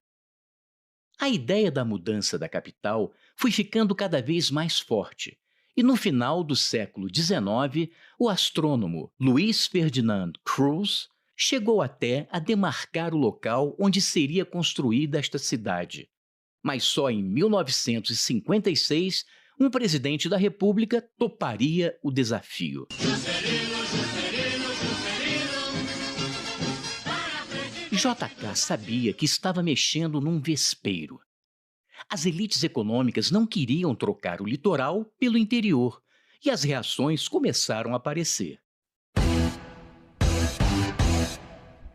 A ideia da mudança da capital foi ficando cada vez mais forte, e no final do século XIX, o astrônomo Luiz Ferdinand Cruz chegou até a demarcar o local onde seria construída esta cidade. Mas só em 1956, um presidente da República toparia o desafio. JK sabia que estava mexendo num vespeiro. As elites econômicas não queriam trocar o litoral pelo interior, e as reações começaram a aparecer.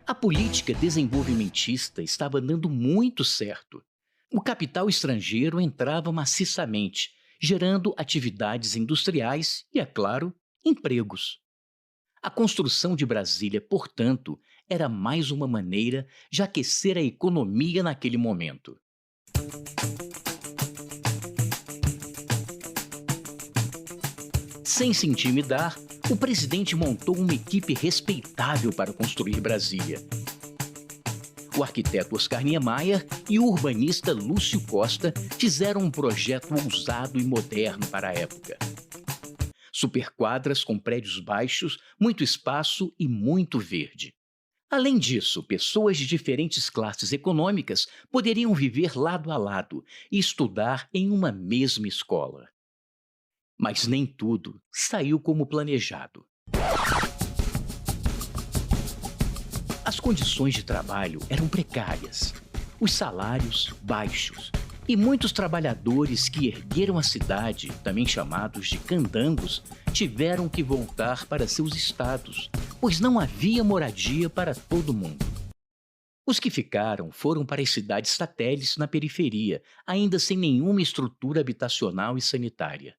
A política desenvolvimentista estava dando muito certo. O capital estrangeiro entrava maciçamente, gerando atividades industriais e, é claro, empregos. A construção de Brasília, portanto, era mais uma maneira de aquecer a economia naquele momento. Sem se intimidar, o presidente montou uma equipe respeitável para construir Brasília. O arquiteto Oscar Niemeyer e o urbanista Lúcio Costa fizeram um projeto ousado e moderno para a época. Superquadras com prédios baixos, muito espaço e muito verde. Além disso, pessoas de diferentes classes econômicas poderiam viver lado a lado e estudar em uma mesma escola. Mas nem tudo saiu como planejado. As condições de trabalho eram precárias, os salários baixos, e muitos trabalhadores que ergueram a cidade, também chamados de candangos, tiveram que voltar para seus estados, pois não havia moradia para todo mundo. Os que ficaram foram para as cidades satélites na periferia, ainda sem nenhuma estrutura habitacional e sanitária.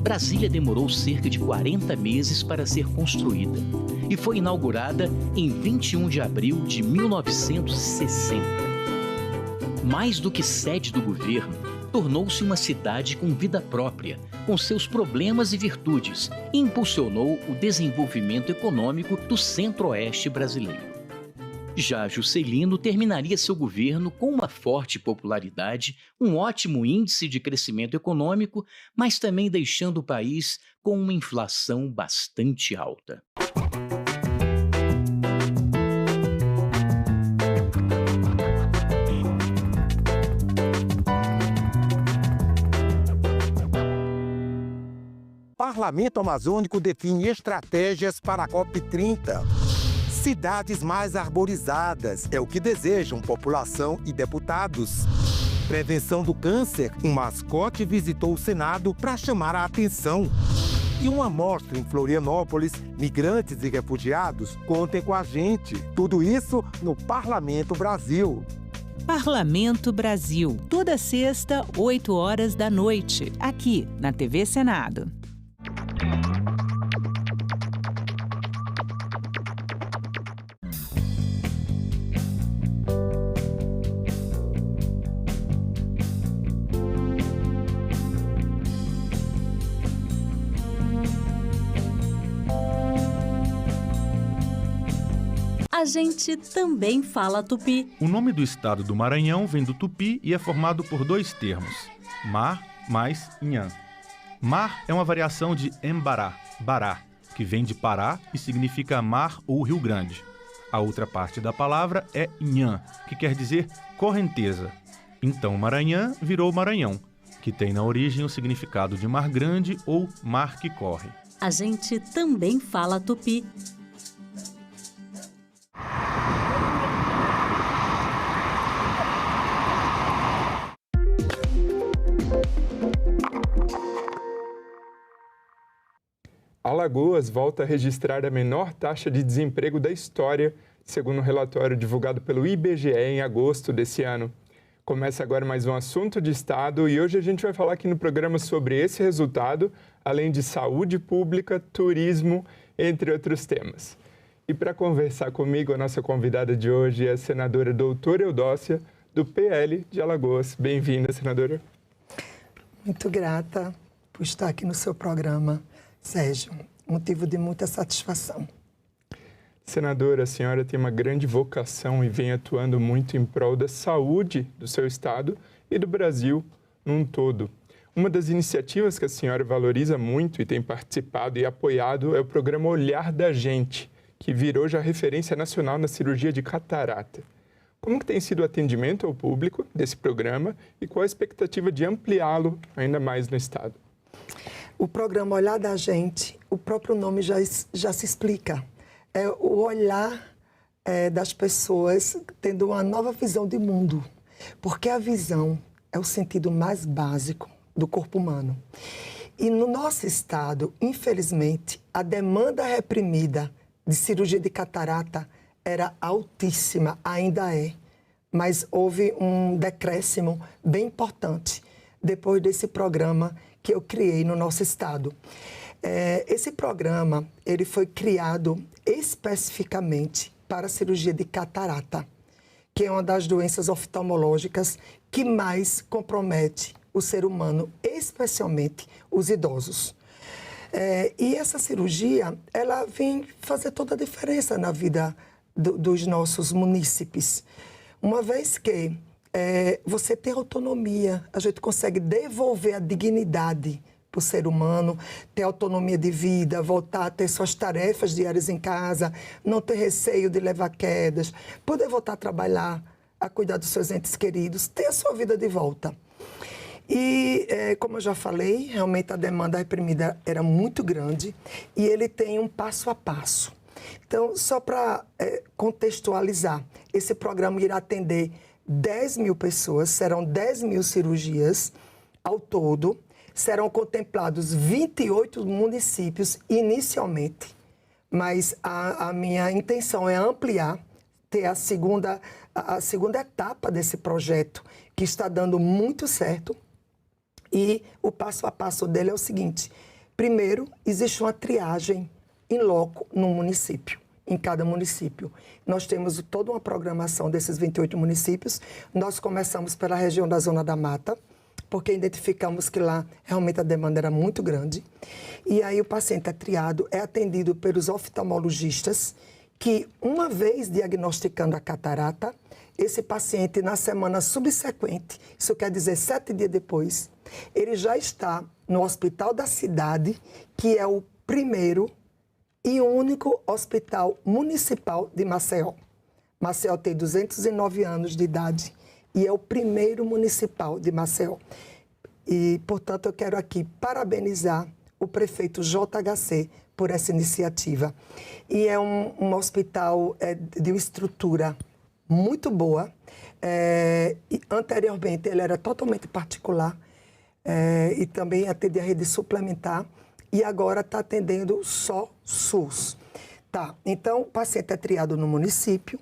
Brasília demorou cerca de 40 meses para ser construída e foi inaugurada em 21 de abril de 1960. Mais do que sede do governo, tornou-se uma cidade com vida própria, com seus problemas e virtudes, e impulsionou o desenvolvimento econômico do centro-oeste brasileiro. Já Juscelino terminaria seu governo com uma forte popularidade, um ótimo índice de crescimento econômico, mas também deixando o país com uma inflação bastante alta. Parlamento Amazônico define estratégias para a COP30. Cidades mais arborizadas é o que desejam população e deputados. Prevenção do câncer, um mascote visitou o Senado para chamar a atenção. E uma mostra em Florianópolis, migrantes e refugiados, contem com a gente. Tudo isso no Parlamento Brasil. Parlamento Brasil, toda sexta, 8 horas da noite, aqui na TV Senado. A gente também fala tupi. O nome do estado do Maranhão vem do tupi e é formado por dois termos, mar mais inhã. Mar é uma variação de embará, bará, que vem de Pará e significa mar ou Rio Grande. A outra parte da palavra é inhã, que quer dizer correnteza. Então Maranhã virou Maranhão, que tem na origem o significado de mar grande ou mar que corre. A gente também fala tupi. Alagoas volta a registrar a menor taxa de desemprego da história, segundo um relatório divulgado pelo IBGE em agosto desse ano. Começa agora mais um assunto de Estado e hoje a gente vai falar aqui no programa sobre esse resultado, além de saúde pública, turismo, entre outros temas. E para conversar comigo, a nossa convidada de hoje é a senadora doutora Eudócia, do PL de Alagoas. Bem-vinda, senadora. Muito grata por estar aqui no seu programa, Sérgio. Motivo de muita satisfação. Senadora, a senhora tem uma grande vocação e vem atuando muito em prol da saúde do seu estado e do Brasil num todo. Uma das iniciativas que a senhora valoriza muito e tem participado e apoiado é o programa Olhar da Gente, que virou já referência nacional na cirurgia de catarata. Como que tem sido o atendimento ao público desse programa e qual a expectativa de ampliá-lo ainda mais no estado? O programa Olhar da Gente, o próprio nome já se explica. É o olhar das pessoas tendo uma nova visão de mundo. Porque a visão é o sentido mais básico do corpo humano. E no nosso estado, infelizmente, a demanda reprimida de cirurgia de catarata era altíssima, ainda é. Mas houve um decréscimo bem importante depois desse programa que eu criei no nosso estado. Esse programa ele foi criado especificamente para a cirurgia de catarata, que é uma das doenças oftalmológicas que mais compromete o ser humano, especialmente os idosos. E essa cirurgia, ela vem fazer toda a diferença na vida dos nossos munícipes. Uma vez que você tem autonomia, a gente consegue devolver a dignidade para o ser humano, ter autonomia de vida, voltar a ter suas tarefas diárias em casa, não ter receio de levar quedas, poder voltar a trabalhar, a cuidar dos seus entes queridos, ter a sua vida de volta. E, como eu já falei, realmente a demanda reprimida era muito grande e ele tem um passo a passo. Então, só para contextualizar, esse programa irá atender 10 mil pessoas, serão 10 mil cirurgias ao todo, serão contemplados 28 municípios inicialmente, mas a minha intenção é ampliar, ter a segunda etapa desse projeto, que está dando muito certo. E o passo a passo dele é o seguinte: primeiro, existe uma triagem in loco no município, em cada município. Nós temos toda uma programação desses 28 municípios. Nós começamos pela região da Zona da Mata, porque identificamos que lá realmente a demanda era muito grande. E aí o paciente é triado, é atendido pelos oftalmologistas, que uma vez diagnosticando a catarata, esse paciente na semana subsequente, isso quer dizer 7 dias depois, ele já está no hospital da cidade, que é o primeiro e único hospital municipal de Maceió. Maceió tem 209 anos de idade e é o primeiro municipal de Maceió. E, portanto, eu quero aqui parabenizar o prefeito JHC por essa iniciativa. E é um hospital de uma estrutura muito boa. E anteriormente, ele era totalmente particular e também atendia a rede suplementar. E agora está atendendo só SUS. Tá, então, o paciente é triado no município,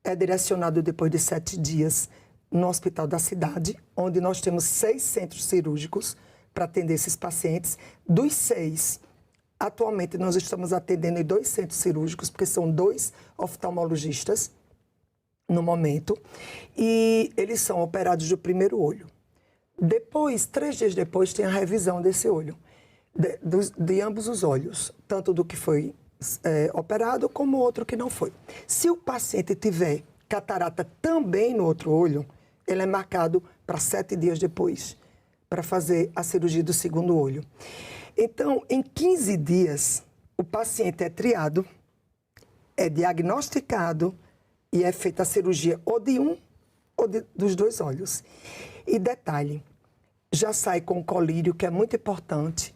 é direcionado depois de 7 dias no hospital da cidade, onde nós temos 6 centros cirúrgicos para atender esses pacientes. Dos 6, atualmente nós estamos atendendo em 2 centros cirúrgicos, porque são 2 oftalmologistas no momento, e eles são operados do primeiro olho. Depois, 3 dias depois, tem a revisão desse olho, de ambos os olhos, tanto do que foi operado como outro que não foi. Se o paciente tiver catarata também no outro olho, ele é marcado para 7 dias depois, para fazer a cirurgia do segundo olho. Então, em 15 dias, o paciente é triado, é diagnosticado e é feita a cirurgia ou de um ou dos 2 olhos. E detalhe, já sai com o colírio, que é muito importante,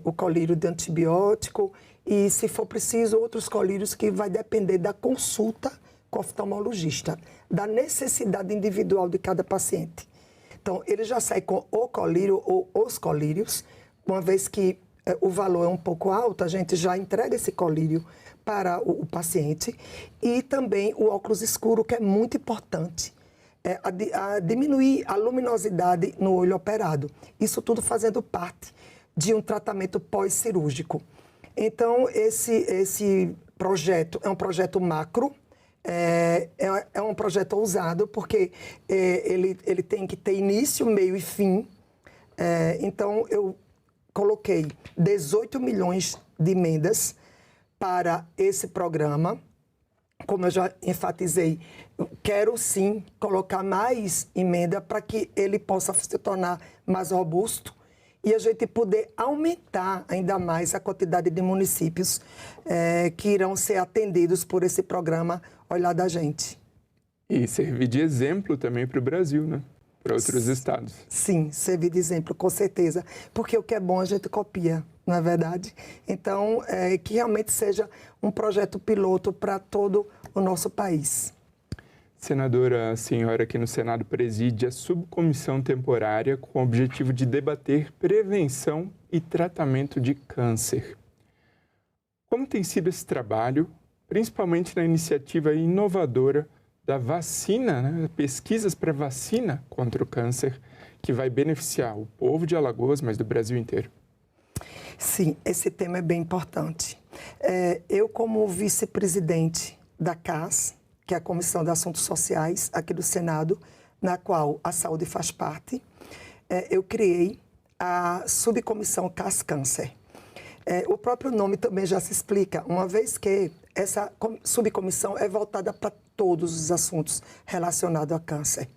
o colírio de antibiótico e, se for preciso, outros colírios que vai depender da consulta com o oftalmologista, da necessidade individual de cada paciente. Então, ele já sai com o colírio ou os colírios, uma vez que o valor é um pouco alto, a gente já entrega esse colírio para o paciente, e também o óculos escuro, que é muito importante, a diminuir a luminosidade no olho operado. Isso tudo fazendo parte de um tratamento pós-cirúrgico. Então, esse projeto é um projeto macro, é um projeto ousado, porque ele tem que ter início, meio e fim. Então, eu coloquei 18 milhões de emendas para esse programa. Como eu já enfatizei, quero sim colocar mais emenda para que ele possa se tornar mais robusto e a gente poder aumentar ainda mais a quantidade de municípios que irão ser atendidos por esse programa Olhar da Gente. E servir de exemplo também para o Brasil, né? Para outros estados. Sim, servir de exemplo, com certeza. Porque o que é bom a gente copia, não é verdade? Então, que realmente seja um projeto piloto para todo o nosso país. Senadora, a senhora aqui no Senado preside a subcomissão temporária com o objetivo de debater prevenção e tratamento de câncer. Como tem sido esse trabalho, principalmente na iniciativa inovadora da vacina, né? Pesquisas para vacina contra o câncer, que vai beneficiar o povo de Alagoas, mas do Brasil inteiro? Sim, esse tema é bem importante. Eu, como vice-presidente da CAS, que é a Comissão de Assuntos Sociais aqui do Senado, na qual a saúde faz parte, eu criei a subcomissão CAS Câncer. O próprio nome também já se explica, uma vez que essa subcomissão é voltada para todos os assuntos relacionados a câncer.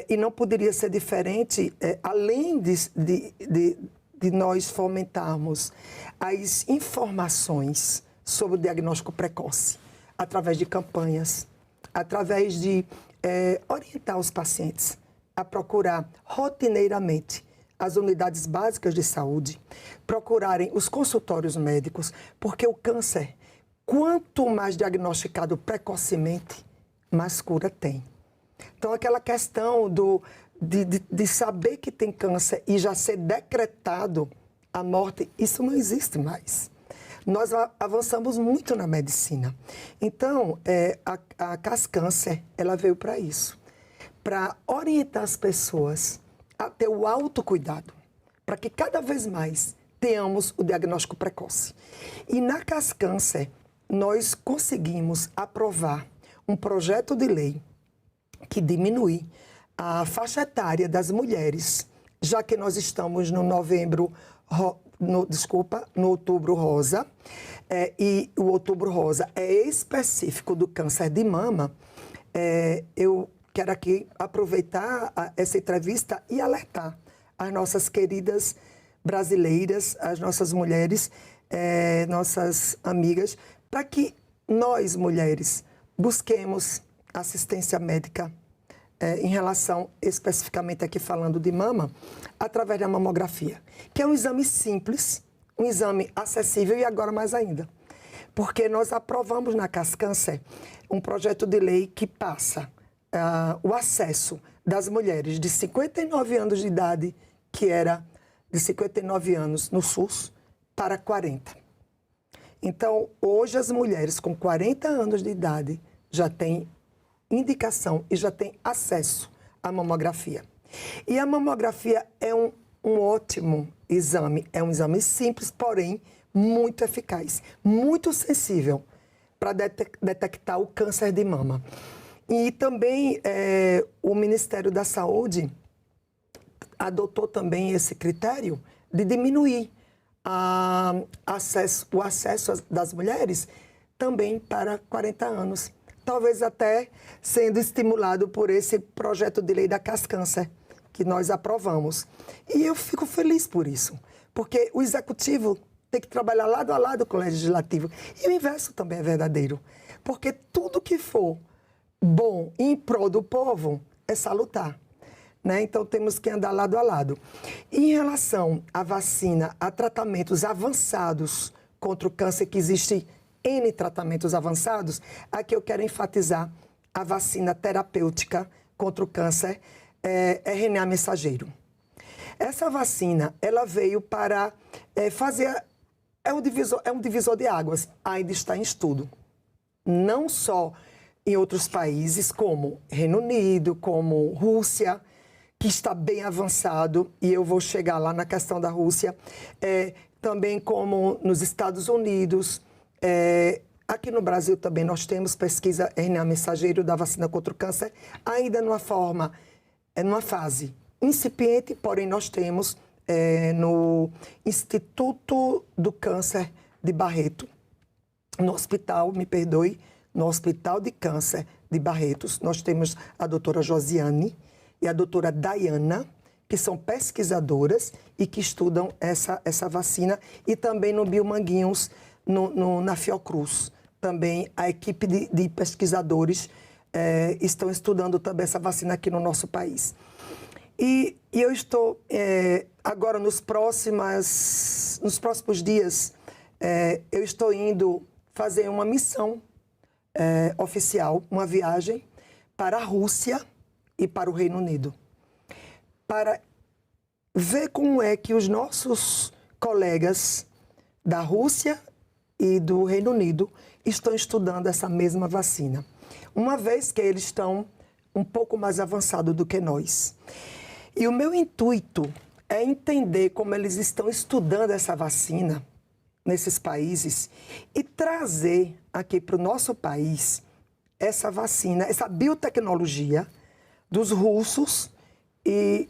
E não poderia ser diferente, além de nós fomentarmos as informações sobre o diagnóstico precoce, através de campanhas, através de orientar os pacientes a procurar rotineiramente as unidades básicas de saúde, procurarem os consultórios médicos, porque o câncer, quanto mais diagnosticado precocemente, mais cura tem. Então, aquela questão de saber que tem câncer e já ser decretado a morte, isso não existe mais. Nós avançamos muito na medicina. Então, a CAS Câncer, ela veio para isso, para orientar as pessoas a ter o autocuidado, para que cada vez mais tenhamos o diagnóstico precoce. E na CAS Câncer, nós conseguimos aprovar um projeto de lei que diminui a faixa etária das mulheres, já que nós estamos no Outubro Rosa, e o Outubro Rosa é específico do câncer de mama. Eu quero aqui aproveitar essa entrevista e alertar as nossas queridas brasileiras, as nossas mulheres, nossas amigas, para que nós, mulheres, busquemos assistência médica em relação, especificamente aqui falando de mama, através da mamografia, que é um exame simples, um exame acessível e agora mais ainda. Porque nós aprovamos na CAS Câncer um projeto de lei que passa o acesso das mulheres de 59 anos de idade, que era de 59 anos no SUS, para 40. Então, hoje as mulheres com 40 anos de idade já têm indicação e já têm acesso à mamografia. E a mamografia é um ótimo exame, é um exame simples, porém muito eficaz, muito sensível para detectar o câncer de mama. E também o Ministério da Saúde adotou também esse critério de diminuir o acesso das mulheres também para 40 anos. Talvez até sendo estimulado por esse projeto de lei da CAS Câncer, que nós aprovamos. E eu fico feliz por isso, porque o Executivo tem que trabalhar lado a lado com o Legislativo. E o inverso também é verdadeiro, porque tudo que for bom em prol do povo é salutar, né? Então, temos que andar lado a lado. Em relação à vacina, a tratamentos avançados contra o câncer, que existe N tratamentos avançados, aqui eu quero enfatizar a vacina terapêutica contra o câncer RNA mensageiro. Essa vacina, ela veio para fazer... É um divisor de águas, ainda está em estudo. Não só em outros países, como Reino Unido, como Rússia, que está bem avançado, e eu vou chegar lá na questão da Rússia, também como nos Estados Unidos. Aqui no Brasil também nós temos pesquisa RNA mensageiro da vacina contra o câncer, ainda numa fase incipiente, porém nós temos no Instituto do Câncer de Barreto, no hospital, me perdoe, no Hospital de Câncer de Barretos, nós temos a doutora Josiane e a doutora Dayana, que são pesquisadoras e que estudam essa vacina, e também no Biomanguinhos, na Fiocruz. Também a equipe de pesquisadores estão estudando também essa vacina aqui no nosso país. E eu estou, agora, nos próximos dias, eu estou indo fazer uma missão oficial, uma viagem para a Rússia e para o Reino Unido, para ver como é que os nossos colegas da Rússia e do Reino Unido estão estudando essa mesma vacina, uma vez que eles estão um pouco mais avançados do que nós. E o meu intuito é entender como eles estão estudando essa vacina nesses países e trazer aqui para o nosso país essa vacina, essa biotecnologia dos russos e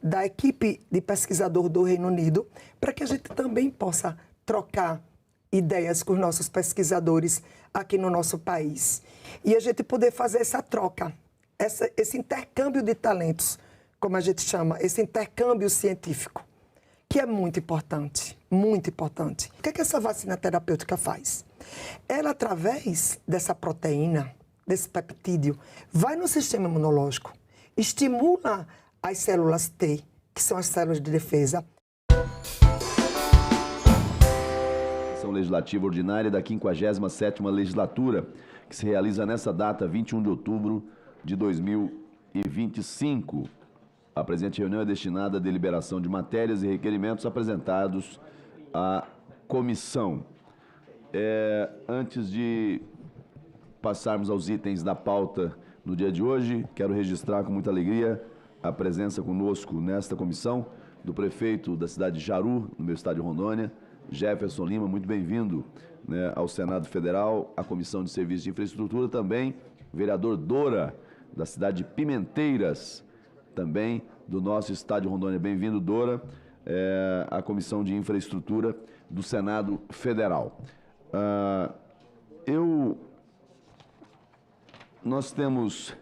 da equipe de pesquisador do Reino Unido, para que a gente também possa trocar ideias com os nossos pesquisadores aqui no nosso país. E a gente poder fazer essa troca, esse intercâmbio de talentos, como a gente chama, esse intercâmbio científico, que é muito importante, muito importante. O que é que essa vacina terapêutica faz? Ela, através dessa proteína, desse peptídeo, vai no sistema imunológico, estimula as células T, que são as células de defesa. Sessão Legislativa Ordinária da 57ª Legislatura, que se realiza nessa data, 21 de outubro de 2025. A presente reunião é destinada à deliberação de matérias e requerimentos apresentados à comissão. Antes de passarmos aos itens da pauta no dia de hoje, quero registrar com muita alegria a presença conosco nesta comissão do prefeito da cidade de Jaru, no meu estado de Rondônia, Jefferson Lima, muito bem-vindo, né, ao Senado Federal, à Comissão de Serviços de Infraestrutura, também vereador Dora, da cidade de Pimenteiras, também do nosso estado de Rondônia. Bem-vindo, Dora, à Comissão de Infraestrutura do Senado Federal. Nós temos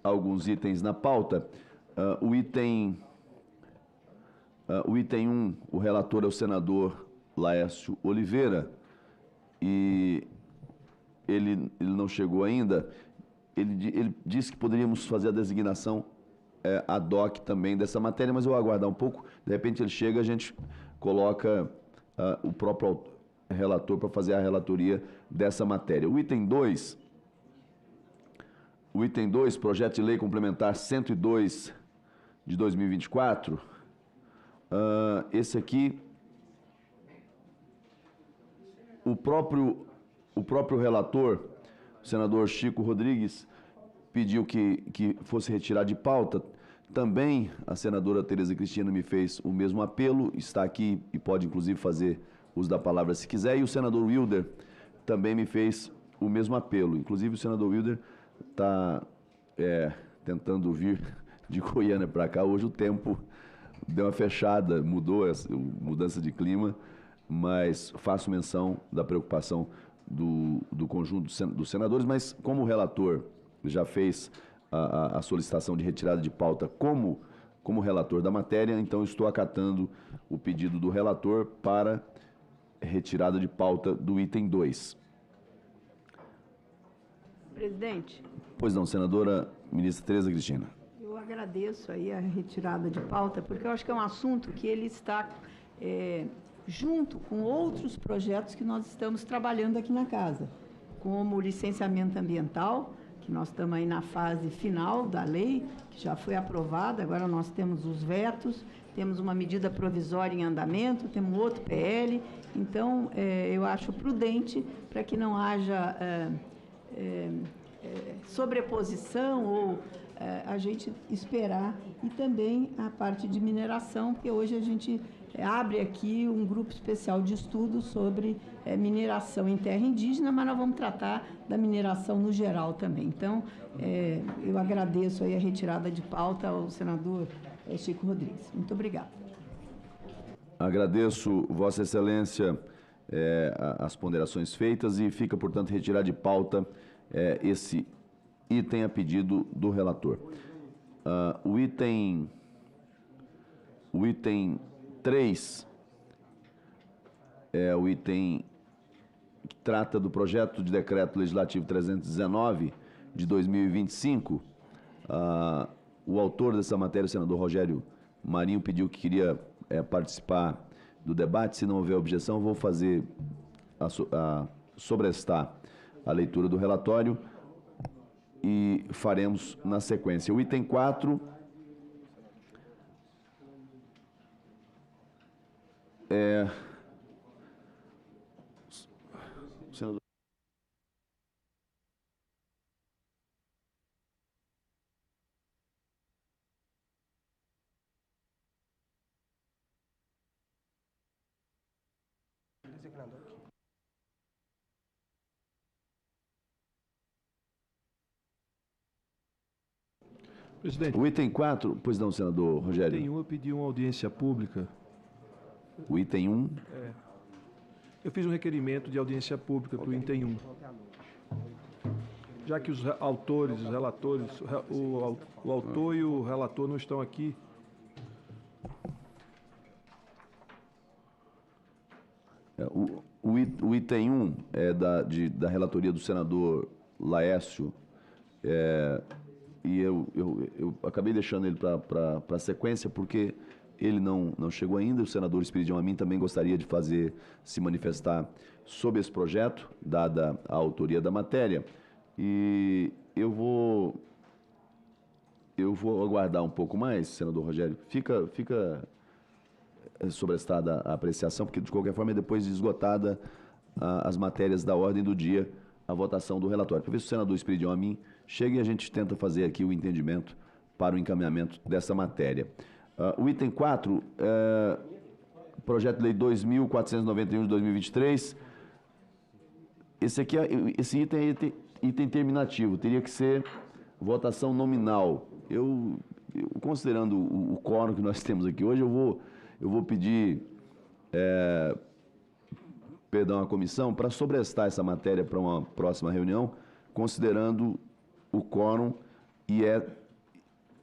alguns itens na pauta. O item 1, o relator é o senador Laércio Oliveira, e ele não chegou ainda. Ele disse que poderíamos fazer a designação ad hoc também dessa matéria, mas eu vou aguardar um pouco. De repente ele chega, a gente coloca o próprio relator para fazer a relatoria dessa matéria. O item 2, projeto de lei complementar 102 de 2024, esse aqui, o próprio relator, o senador Chico Rodrigues, pediu que fosse retirado de pauta. Também a senadora Tereza Cristina me fez o mesmo apelo, está aqui e pode inclusive fazer uso da palavra se quiser, e o senador Wilder também me fez o mesmo apelo. Inclusive o senador Wilder está tentando vir de Goiânia para cá. Hoje o tempo deu uma fechada, mudança de clima, mas faço menção da preocupação do conjunto dos senadores, mas como o relator já fez a solicitação de retirada de pauta como relator da matéria, então estou acatando o pedido do relator para retirada de pauta do item 2. Presidente. Pois não, senadora ministra Tereza Cristina. Eu agradeço aí a retirada de pauta, porque eu acho que é um assunto que ele está junto com outros projetos que nós estamos trabalhando aqui na casa, como o licenciamento ambiental, que nós estamos aí na fase final da lei, que já foi aprovada, agora nós temos os vetos, temos uma medida provisória em andamento, temos outro PL, então eu acho prudente para que não haja sobreposição ou a gente esperar, e também a parte de mineração, porque hoje a gente abre aqui um grupo especial de estudo sobre mineração em terra indígena, mas nós vamos tratar da mineração no geral também. Então, eu agradeço aí a retirada de pauta ao senador Chico Rodrigues. Muito obrigada. Agradeço, Vossa Excelência, as ponderações feitas e fica, portanto, retirado de pauta esse item a pedido do relator. O item 3 é o item que trata do projeto de decreto legislativo 319 de 2025. O autor dessa matéria, o senador Rogério Marinho, pediu que queria participar do debate. Se não houver objeção, vou fazer sobrestar a leitura do relatório e faremos na sequência. O item 4 senador. Presidente. O item 4, pois não, senador Rogério. O item 1 eu pedi uma audiência pública. O item 1? Eu fiz um requerimento de audiência pública para o item 1. Já que os autores, os relatores, o autor e o relator não estão aqui. O item 1 é da relatoria do senador Laércio, e eu acabei deixando ele para a sequência, porque ele não chegou ainda. O senador Espiridião Amin também gostaria de se manifestar sobre esse projeto, dada a autoria da matéria. E eu vou aguardar um pouco mais, senador Rogério. Fica sobrestada a apreciação, porque, de qualquer forma, é depois de esgotada as matérias da ordem do dia, a votação do relatório. Para ver se o senador Espiridião Amin chega e a gente tenta fazer aqui o entendimento para o encaminhamento dessa matéria. O item 4, projeto de lei 2.491 de 2023. Esse item é item terminativo, teria que ser votação nominal. Eu considerando o quórum que nós temos aqui hoje, eu vou pedir perdão à comissão para sobrestar essa matéria para uma próxima reunião, considerando o quórum, e é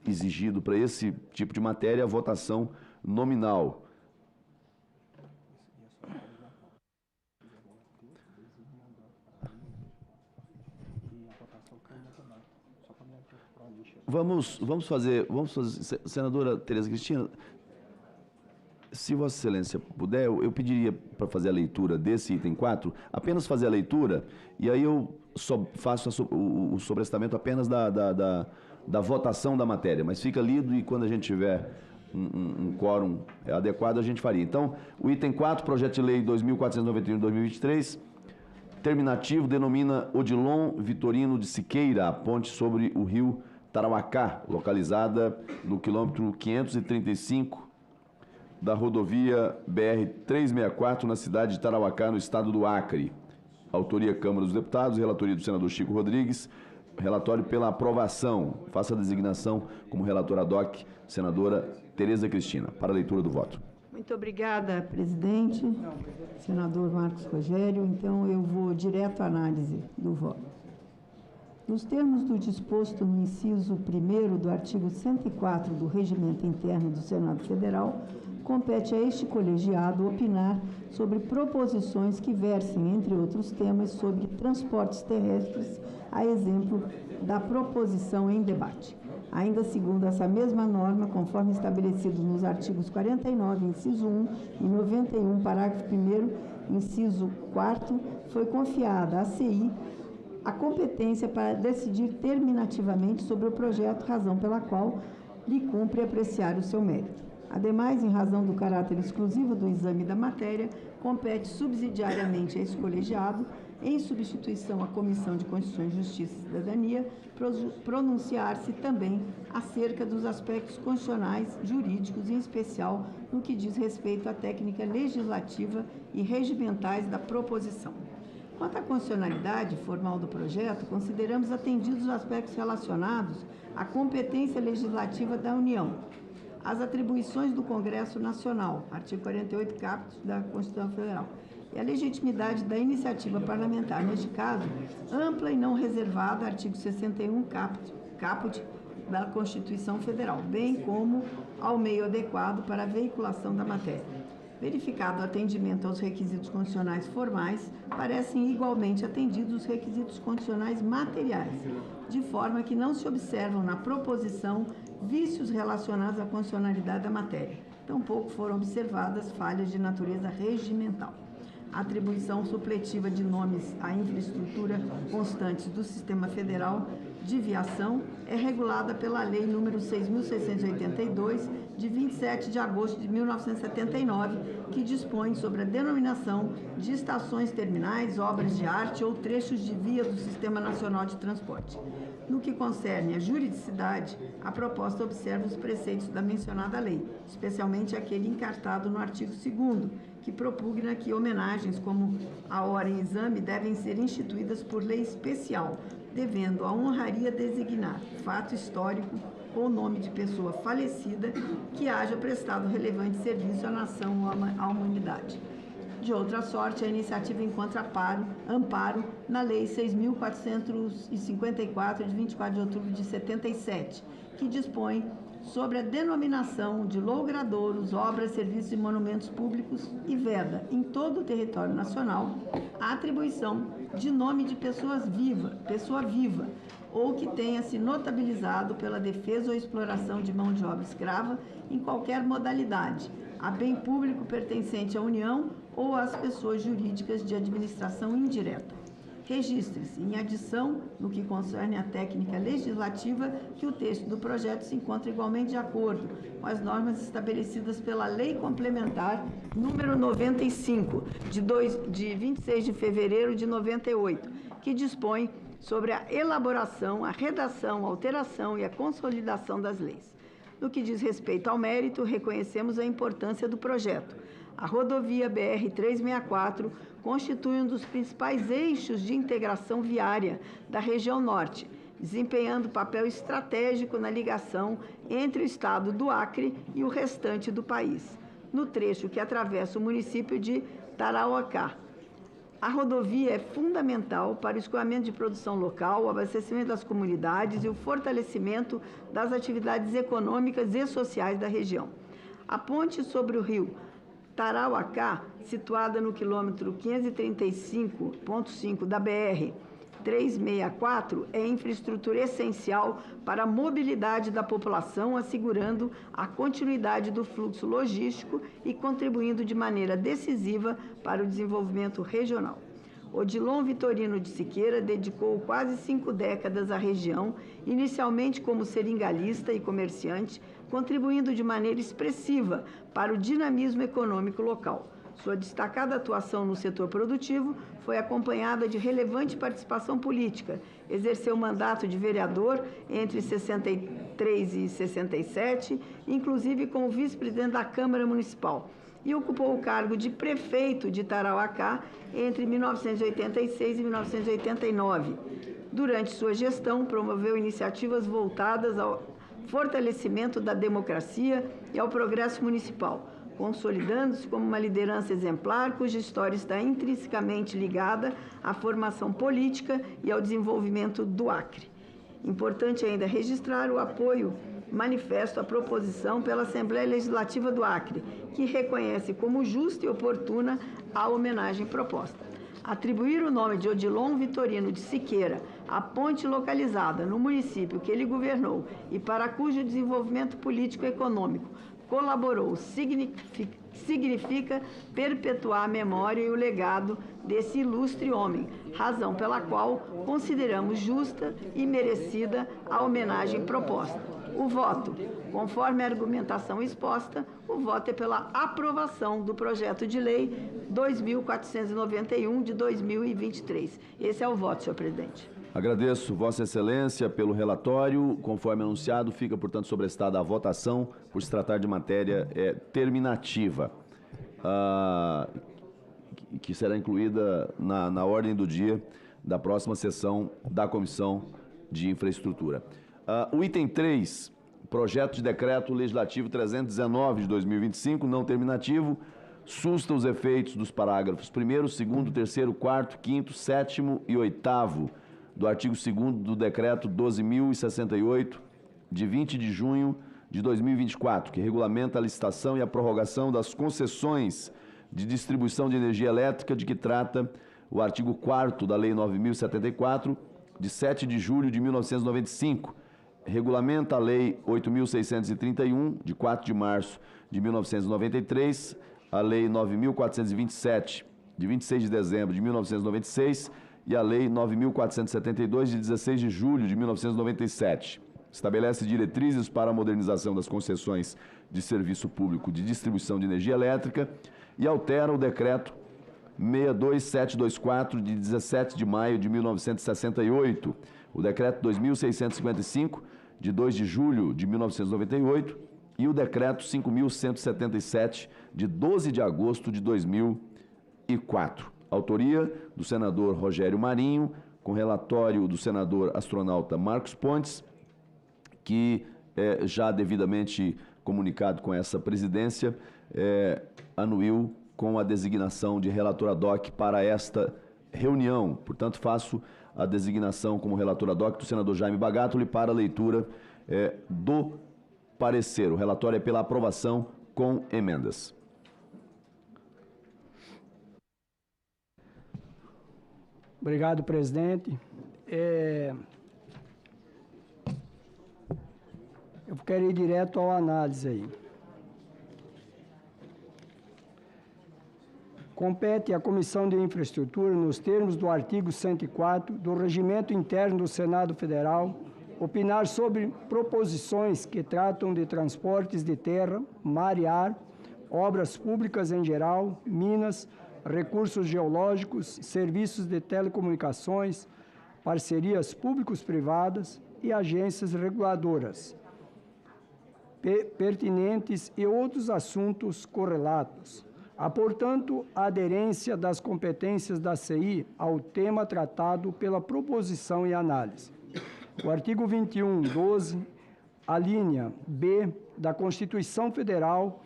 exigido para esse tipo de matéria a votação nominal. Vamos fazer, senadora Tereza Cristina, se Vossa Excelência puder, eu pediria para fazer a leitura desse item 4, apenas fazer a leitura, e aí eu faço o sobrestamento apenas da votação da matéria, mas fica lido, e quando a gente tiver um quórum adequado, a gente faria. Então, o item 4, projeto de lei 2.491 de 2023, terminativo, denomina Odilon Vitorino de Siqueira, a ponte sobre o rio Tarauacá, localizada no quilômetro 535 da rodovia BR-364, na cidade de Tarauacá, no estado do Acre. Autoria Câmara dos Deputados, relatoria do senador Chico Rodrigues, relatório pela aprovação. Faça a designação como relatora ad hoc, senadora Tereza Cristina, para a leitura do voto. Muito obrigada, presidente, senador Marcos Rogério. Então, eu vou direto à análise do voto. Nos termos do disposto no inciso 1º do artigo 104 do Regimento Interno do Senado Federal, compete a este colegiado opinar sobre proposições que versem, entre outros temas, sobre transportes terrestres, a exemplo da proposição em debate. Ainda segundo essa mesma norma, conforme estabelecido nos artigos 49, inciso 1 e 91, parágrafo 1º, inciso 4º, foi confiada à CI a competência para decidir terminativamente sobre o projeto, razão pela qual lhe cumpre apreciar o seu mérito. Ademais, em razão do caráter exclusivo do exame da matéria, compete subsidiariamente a esse colegiado em substituição à Comissão de Constituição, Justiça e Cidadania, pronunciar-se também acerca dos aspectos constitucionais jurídicos, em especial no que diz respeito à técnica legislativa e regimentais da proposição. Quanto à constitucionalidade formal do projeto, consideramos atendidos os aspectos relacionados à competência legislativa da União, as atribuições do Congresso Nacional, artigo 48, caput da Constituição Federal, e a legitimidade da iniciativa parlamentar, neste caso, ampla e não reservada, artigo 61, caput da Constituição Federal, bem como ao meio adequado para a veiculação da matéria. Verificado o atendimento aos requisitos constitucionais formais, parecem igualmente atendidos os requisitos constitucionais materiais, de forma que não se observam na proposição vícios relacionados à constitucionalidade da matéria. Tampouco foram observadas falhas de natureza regimental. A atribuição supletiva de nomes à infraestrutura constantes do Sistema Federal de Viação é regulada pela Lei nº 6.682, de 27 de agosto de 1979, que dispõe sobre a denominação de estações terminais, obras de arte ou trechos de via do Sistema Nacional de Transporte. No que concerne à juridicidade, a proposta observa os preceitos da mencionada lei, especialmente aquele encartado no artigo 2º, que propugna que homenagens como a hora em exame devem ser instituídas por lei especial, devendo a honraria designar fato histórico ou nome de pessoa falecida que haja prestado relevante serviço à nação ou à humanidade. De outra sorte, a iniciativa encontra amparo na Lei 6.454, de 24 de outubro de 77, que dispõe sobre a denominação de logradouros, obras, serviços e monumentos públicos e veda, em todo o território nacional, a atribuição de nome de pessoa viva, ou que tenha se notabilizado pela defesa ou exploração de mão de obra escrava em qualquer modalidade, a bem público pertencente à União ou às pessoas jurídicas de administração indireta. Registre-se, em adição, no que concerne à técnica legislativa, que o texto do projeto se encontra igualmente de acordo com as normas estabelecidas pela Lei Complementar número 95, de 26 de fevereiro de 98, que dispõe sobre a elaboração, a redação, a alteração e a consolidação das leis. No que diz respeito ao mérito, reconhecemos a importância do projeto. A rodovia BR-364 constitui um dos principais eixos de integração viária da região norte, desempenhando papel estratégico na ligação entre o estado do Acre e o restante do país, no trecho que atravessa o município de Tarauacá. A rodovia é fundamental para o escoamento de produção local, o abastecimento das comunidades e o fortalecimento das atividades econômicas e sociais da região. A ponte sobre o rio Tarauacá, situada no quilômetro 535,5 da BR-364, é infraestrutura essencial para a mobilidade da população, assegurando a continuidade do fluxo logístico e contribuindo de maneira decisiva para o desenvolvimento regional. Odilon Vitorino de Siqueira dedicou quase 5 décadas à região, inicialmente como seringalista e comerciante, contribuindo de maneira expressiva para o dinamismo econômico local. Sua destacada atuação no setor produtivo foi acompanhada de relevante participação política. Exerceu o mandato de vereador entre 63 e 67, inclusive como vice-presidente da Câmara Municipal, e ocupou o cargo de prefeito de Tarauacá entre 1986 e 1989. Durante sua gestão, promoveu iniciativas voltadas ao fortalecimento da democracia e ao progresso municipal, consolidando-se como uma liderança exemplar cuja história está intrinsecamente ligada à formação política e ao desenvolvimento do Acre. Importante ainda registrar o apoio manifesto à proposição pela Assembleia Legislativa do Acre, que reconhece como justa e oportuna a homenagem proposta. Atribuir o nome de Odilon Vitorino de Siqueira à ponte localizada no município que ele governou e para cujo desenvolvimento político e econômico colaborou significa perpetuar a memória e o legado desse ilustre homem, razão pela qual consideramos justa e merecida a homenagem proposta. O voto Conforme a argumentação exposta, o voto é pela aprovação do projeto de lei 2.491 de 2023. Esse é o voto, senhor presidente. Agradeço, Vossa Excelência, pelo relatório. Conforme anunciado, fica, portanto, sobrestada a votação por se tratar de matéria terminativa, que será incluída na ordem do dia da próxima sessão da Comissão de Infraestrutura. O item 3, projeto de decreto legislativo 319 de 2025, não terminativo, susta os efeitos dos parágrafos 1º, 2º, 3º, 4º, 5º, 7º e 8º do artigo 2º do decreto 12.068, de 20 de junho de 2024, que regulamenta a licitação e a prorrogação das concessões de distribuição de energia elétrica, de que trata o artigo 4º da Lei 9.074, de 7 de julho de 1995, regulamenta a Lei 8.631, de 4 de março de 1993, a Lei 9.427, de 26 de dezembro de 1996, e a Lei 9.472, de 16 de julho de 1997. Estabelece diretrizes para a modernização das concessões de serviço público de distribuição de energia elétrica e altera o Decreto 62724, de 17 de maio de 1968, o Decreto 2.655, de 2 de julho de 1998, e o Decreto 5.177, de 12 de agosto de 2004. Autoria do senador Rogério Marinho, com relatório do senador astronauta Marcos Pontes, que já devidamente comunicado com essa presidência, anuiu com a designação de relator ad hoc para esta reunião. Portanto, faço a designação como relator ad hoc do senador Jaime Bagatoli para a leitura do parecer. O relatório é pela aprovação com emendas. Obrigado, presidente. Eu quero ir direto à análise aí. Compete à Comissão de Infraestrutura, nos termos do artigo 104 do Regimento Interno do Senado Federal, opinar sobre proposições que tratam de transportes de terra, mar e ar, obras públicas em geral, minas, recursos geológicos, serviços de telecomunicações, parcerias públicos-privadas e agências reguladoras pertinentes e outros assuntos correlatos. Há, portanto, a aderência das competências da CI ao tema tratado pela proposição e análise. O artigo 21(12), a linha B da Constituição Federal,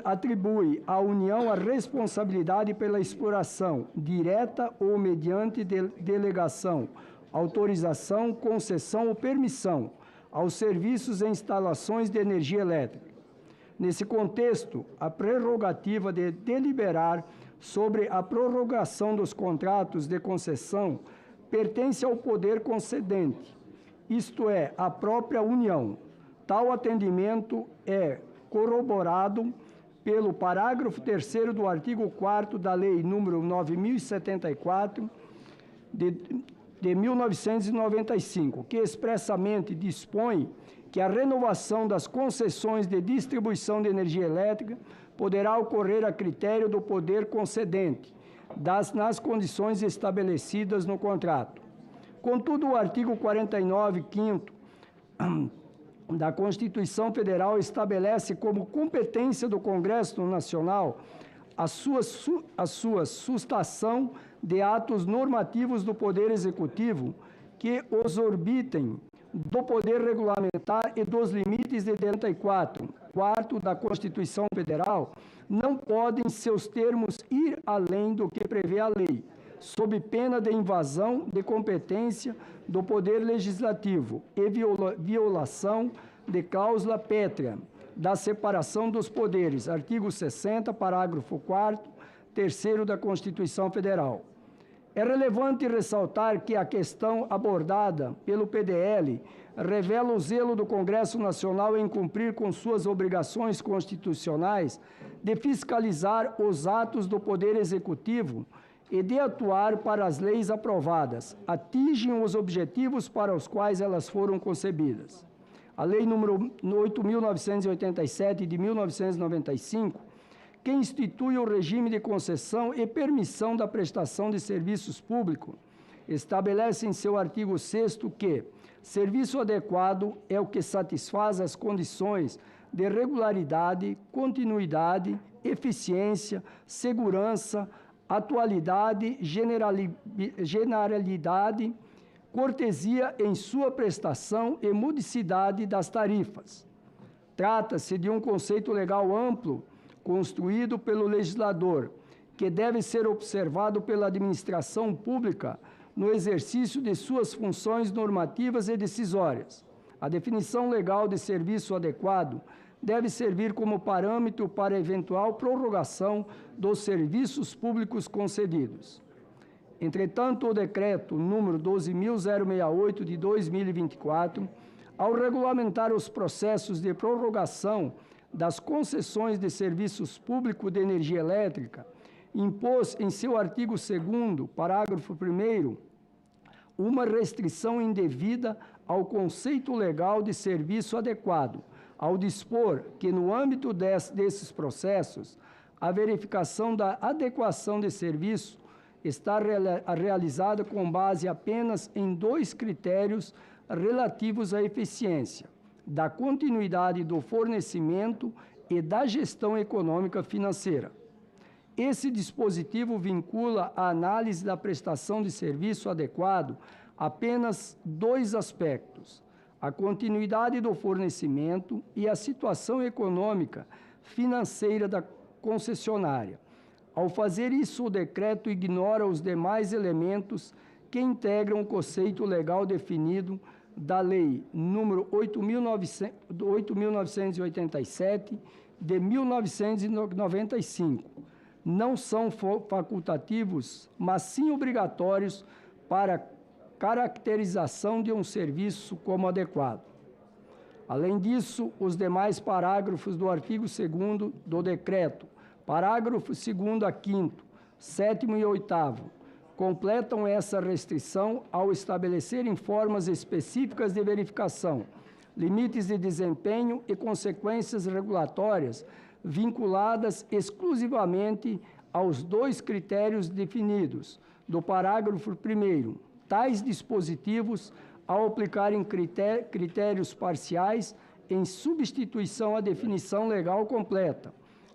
atribui à União a responsabilidade pela exploração, direta ou mediante delegação, autorização, concessão ou permissão, aos serviços e instalações de energia elétrica. Nesse contexto, a prerrogativa de deliberar sobre a prorrogação dos contratos de concessão pertence ao poder concedente, isto é, à própria União. Tal atendimento é corroborado pelo parágrafo 3º do artigo 4º da Lei nº 9.074, de 1995, que expressamente dispõe que a renovação das concessões de distribuição de energia elétrica poderá ocorrer a critério do poder concedente, nas condições estabelecidas no contrato. Contudo, o artigo 49, 5º da Constituição Federal estabelece como competência do Congresso Nacional a sua sustação de atos normativos do Poder Executivo que os orbitem do Poder Regulamentar e dos limites de 74, quarto da Constituição Federal, não podem seus termos ir além do que prevê a lei, sob pena de invasão de competência do Poder Legislativo e violação de cláusula pétrea da separação dos poderes, artigo 60, parágrafo 4º, 3º da Constituição Federal. É relevante ressaltar que a questão abordada pelo PDL revela o zelo do Congresso Nacional em cumprir com suas obrigações constitucionais de fiscalizar os atos do Poder Executivo e de atuar para as leis aprovadas, atingem os objetivos para os quais elas foram concebidas. a Lei número 8.987 de 1995, que institui o regime de concessão e permissão da prestação de serviços públicos, estabelece em seu artigo 6º que serviço adequado é o que satisfaz as condições de regularidade, continuidade, eficiência, segurança, atualidade, generalidade, cortesia em sua prestação e modicidade das tarifas. Trata-se de um conceito legal amplo, construído pelo legislador, que deve ser observado pela administração pública no exercício de suas funções normativas e decisórias. A definição legal de serviço adequado deve servir como parâmetro para eventual prorrogação dos serviços públicos concedidos. Entretanto, o decreto número 12.068 de 2024, ao regulamentar os processos de prorrogação das concessões de serviços públicos de energia elétrica, impôs em seu artigo 2º, parágrafo 1º, uma restrição indevida ao conceito legal de serviço adequado, ao dispor que, no âmbito desses processos, a verificação da adequação de serviço está realizada com base apenas em 2 critérios relativos à eficiência, da continuidade do fornecimento e da gestão econômica financeira. Esse dispositivo vincula a análise da prestação de serviço adequado apenas 2 aspectos: a continuidade do fornecimento e a situação econômica financeira da concessionária. Ao fazer isso, o decreto ignora os demais elementos que integram o conceito legal definido da Lei número 8.987 de 1995. Não são facultativos, mas sim obrigatórios para caracterização de um serviço como adequado. Além disso, os demais parágrafos do artigo 2º do decreto, parágrafo 2º a 5º, 7º e 8º, completam essa restrição ao estabelecerem formas específicas de verificação, limites de desempenho e consequências regulatórias vinculadas exclusivamente aos 2 critérios definidos do parágrafo 1º. Tais dispositivos, ao aplicarem critérios parciais em substituição à definição legal completa,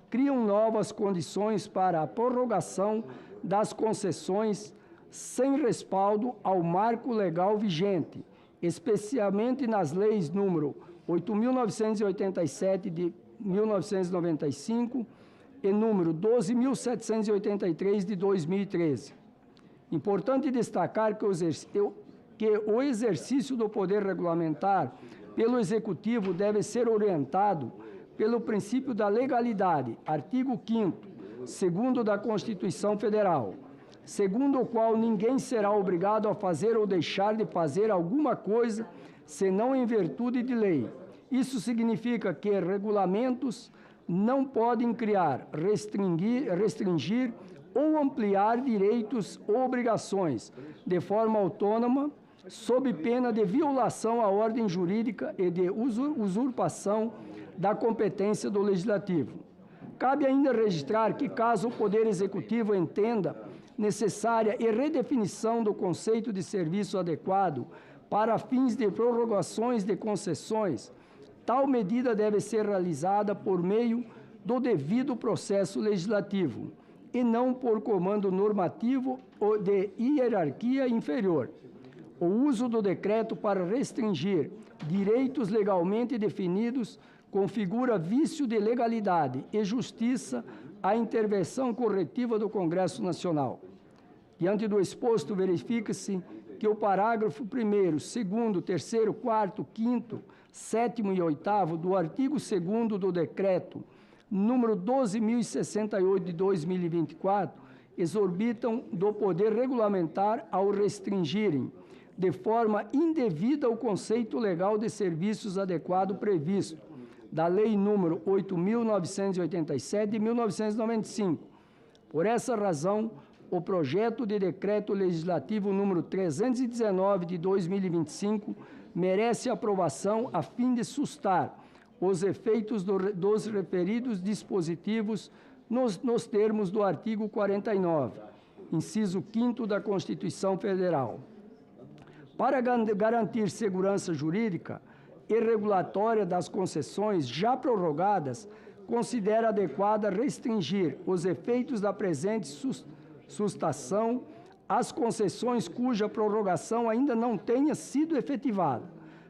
criam novas condições para a prorrogação das concessões sem respaldo ao marco legal vigente, especialmente nas leis número 8.987 de 1995 e número 12.783 de 2013. Importante destacar que o exercício do poder regulamentar pelo Executivo deve ser orientado pelo princípio da legalidade, artigo 5º, segundo da Constituição Federal, segundo o qual ninguém será obrigado a fazer ou deixar de fazer alguma coisa, senão em virtude de lei. Isso significa que regulamentos não podem criar, restringir ou ampliar direitos ou obrigações de forma autônoma, sob pena de violação à ordem jurídica e de usurpação da competência do Legislativo. Cabe ainda registrar que, caso o Poder Executivo entenda necessária a redefinição do conceito de serviço adequado para fins de prorrogações de concessões, tal medida deve ser realizada por meio do devido processo legislativo e não por comando normativo ou de hierarquia inferior. O uso do decreto para restringir direitos legalmente definidos configura vício de legalidade e justiça à intervenção corretiva do Congresso Nacional. Diante do exposto, verifica-se que o parágrafo 1º, 2º, 3º, 4º, 5º, 7º e 8º do artigo 2º do decreto número 12.068 de 2024 exorbitam do poder regulamentar ao restringirem de forma indevida o conceito legal de serviços adequado previsto da Lei número 8.987 de 1995. Por essa razão, o projeto de decreto legislativo número 319 de 2025 merece aprovação a fim de sustar os efeitos dos referidos dispositivos nos termos do artigo 49, inciso 5º da Constituição Federal. Para garantir segurança jurídica e regulatória das concessões já prorrogadas, considera adequado restringir os efeitos da presente sustação às concessões cuja prorrogação ainda não tenha sido efetivada.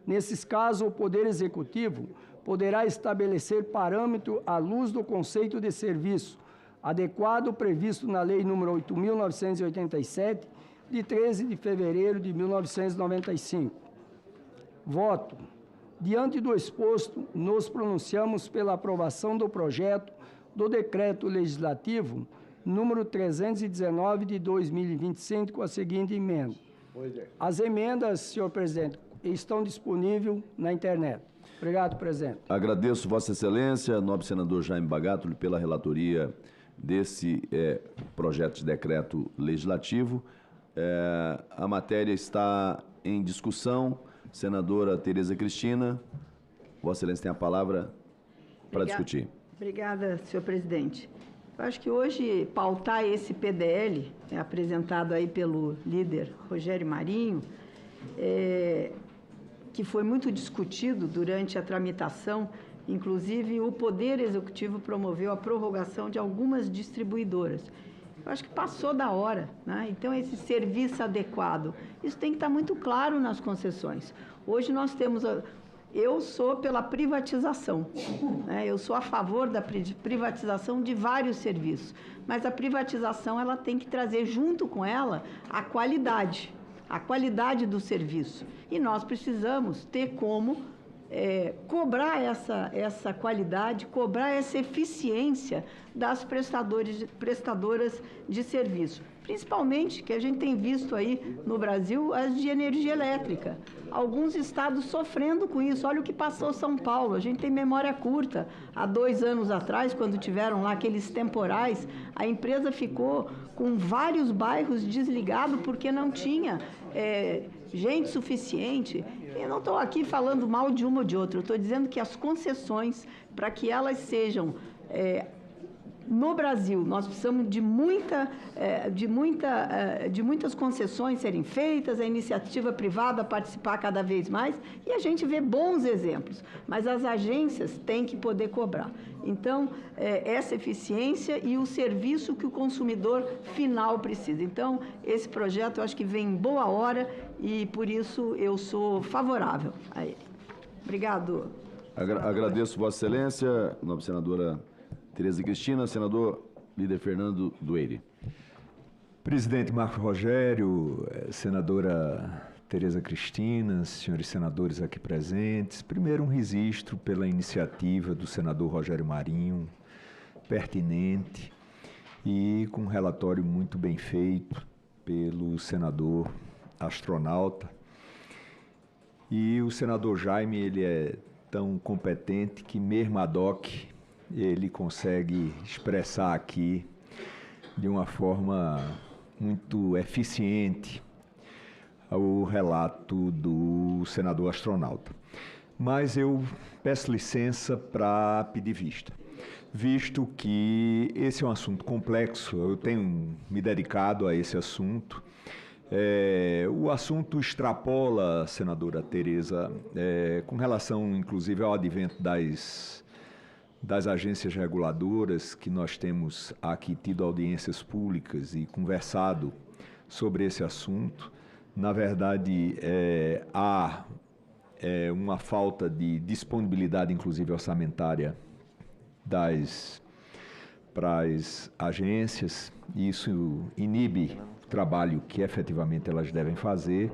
Nesses casos, o Poder Executivo poderá estabelecer parâmetro à luz do conceito de serviço adequado previsto na Lei nº 8.987, de 13 de fevereiro de 1995. Voto. Diante do exposto, nos pronunciamos pela aprovação do projeto do Decreto Legislativo número 319 de 2025, com a seguinte emenda. As emendas, senhor presidente, estão disponíveis na internet. Obrigado, presidente. Agradeço, Vossa Excelência, nobre senador Jaime Bagatoli, pela relatoria desse projeto de decreto legislativo. A matéria está em discussão. Senadora Tereza Cristina, Vossa Excelência tem a palavra para discutir. Obrigada, senhor presidente. Eu acho que hoje pautar esse PDL, apresentado aí pelo líder Rogério Marinho, que foi muito discutido durante a tramitação, inclusive o Poder Executivo promoveu a prorrogação de algumas distribuidoras. Eu acho que passou da hora, né? Então, esse serviço adequado, isso tem que estar muito claro nas concessões. Hoje nós temos... Eu sou pela privatização, né? Eu sou a favor da privatização de vários serviços, mas a privatização ela tem que trazer junto com ela a qualidade do serviço. E nós precisamos ter como cobrar essa qualidade, cobrar essa eficiência das prestadoras de serviço. Principalmente, que a gente tem visto aí no Brasil, as de energia elétrica. Alguns estados sofrendo com isso. Olha o que passou São Paulo. A gente tem memória curta. Há 2 anos atrás, quando tiveram lá aqueles temporais, a empresa ficou com vários bairros desligados porque não tinha gente suficiente. Eu não estou aqui falando mal de uma ou de outra. Eu estou dizendo que as concessões, para que elas sejam... No Brasil, nós precisamos de muitas concessões serem feitas, a iniciativa privada participar cada vez mais, e a gente vê bons exemplos, mas as agências têm que poder cobrar. Então, essa eficiência e o serviço que o consumidor final precisa. Então, esse projeto eu acho que vem em boa hora e, por isso, eu sou favorável a ele. Obrigado. Agradeço, Vossa Excelência, nobre senadora Tereza Cristina. Senador líder Fernando Dueire. Presidente Marco Rogério, senadora Tereza Cristina, senhores senadores aqui presentes, primeiro um registro pela iniciativa do senador Rogério Marinho, pertinente e com um relatório muito bem feito pelo senador astronauta. E o senador Jaime, ele é tão competente que mesmo ad hoc ele consegue expressar aqui de uma forma muito eficiente o relato do senador astronauta. Mas eu peço licença para pedir vista, visto que esse é um assunto complexo, eu tenho me dedicado a esse assunto. O assunto extrapola, senadora Tereza, com relação inclusive ao advento das agências reguladoras, que nós temos aqui tido audiências públicas e conversado sobre esse assunto. Na verdade, há uma falta de disponibilidade, inclusive orçamentária, para as agências, e isso inibe o trabalho que efetivamente elas devem fazer,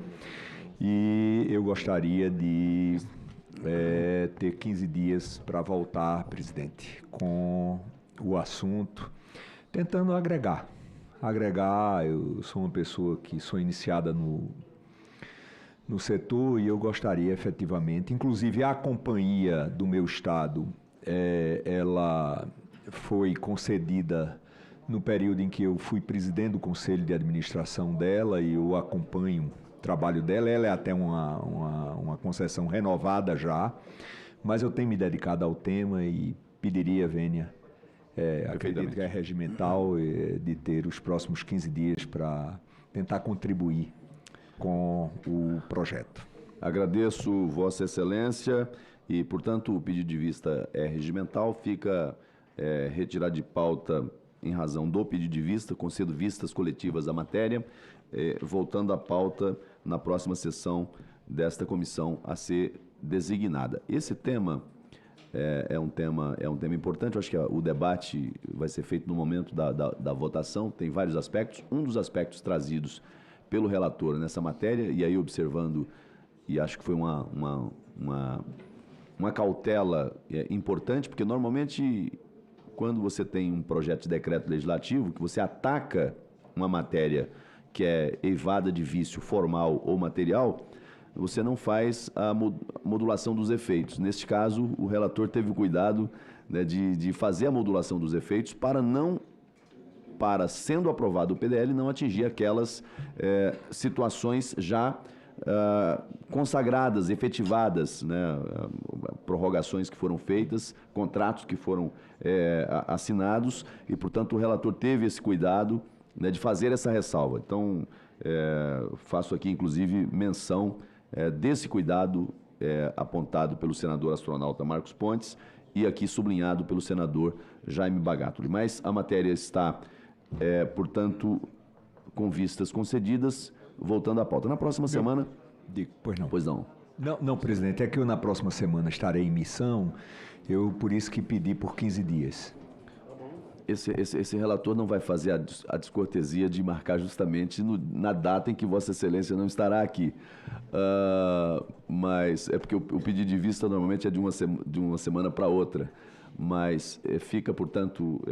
e eu gostaria de ter 15 dias para voltar, presidente, com o assunto, tentando agregar. Eu sou uma pessoa que sou iniciada no setor e eu gostaria efetivamente, inclusive a companhia do meu estado, ela foi concedida no período em que eu fui presidente do conselho de administração dela e eu acompanho o trabalho dela. Ela é até uma concessão renovada já, mas eu tenho me dedicado ao tema e pediria, Vênia, acredito que é regimental, de ter os próximos 15 dias para tentar contribuir com o projeto. Agradeço Vossa Excelência e, portanto, o pedido de vista é regimental, fica retirado de pauta em razão do pedido de vista, concedo vistas coletivas à matéria, voltando à pauta na próxima sessão desta comissão a ser designada. Esse tema é um tema importante. Eu acho que o debate vai ser feito no momento da votação, tem vários aspectos. Um dos aspectos trazidos pelo relator nessa matéria, e aí observando, e acho que foi uma cautela importante, porque normalmente quando você tem um projeto de decreto legislativo, que você ataca uma matéria que é eivada de vício formal ou material, você não faz a modulação dos efeitos. Neste caso, o relator teve o cuidado, né, de fazer a modulação dos efeitos para, sendo aprovado o PDL, não atingir aquelas situações já consagradas, efetivadas, né, prorrogações que foram feitas, contratos que foram assinados e, portanto, o relator teve esse cuidado, né, de fazer essa ressalva. Então, faço aqui, inclusive, menção desse cuidado apontado pelo senador astronauta Marcos Pontes e aqui sublinhado pelo senador Jaime Bagatoli. Mas a matéria está, portanto, com vistas concedidas, voltando à pauta. Na próxima semana... Pois não. Pois não. Não, presidente, é que eu na próxima semana estarei em missão, por isso que pedi por 15 dias. Esse relator não vai fazer a descortesia de marcar justamente na data em que Vossa Excelência não estará aqui. Mas é porque o pedido de vista normalmente é de uma semana para outra. Mas fica, portanto,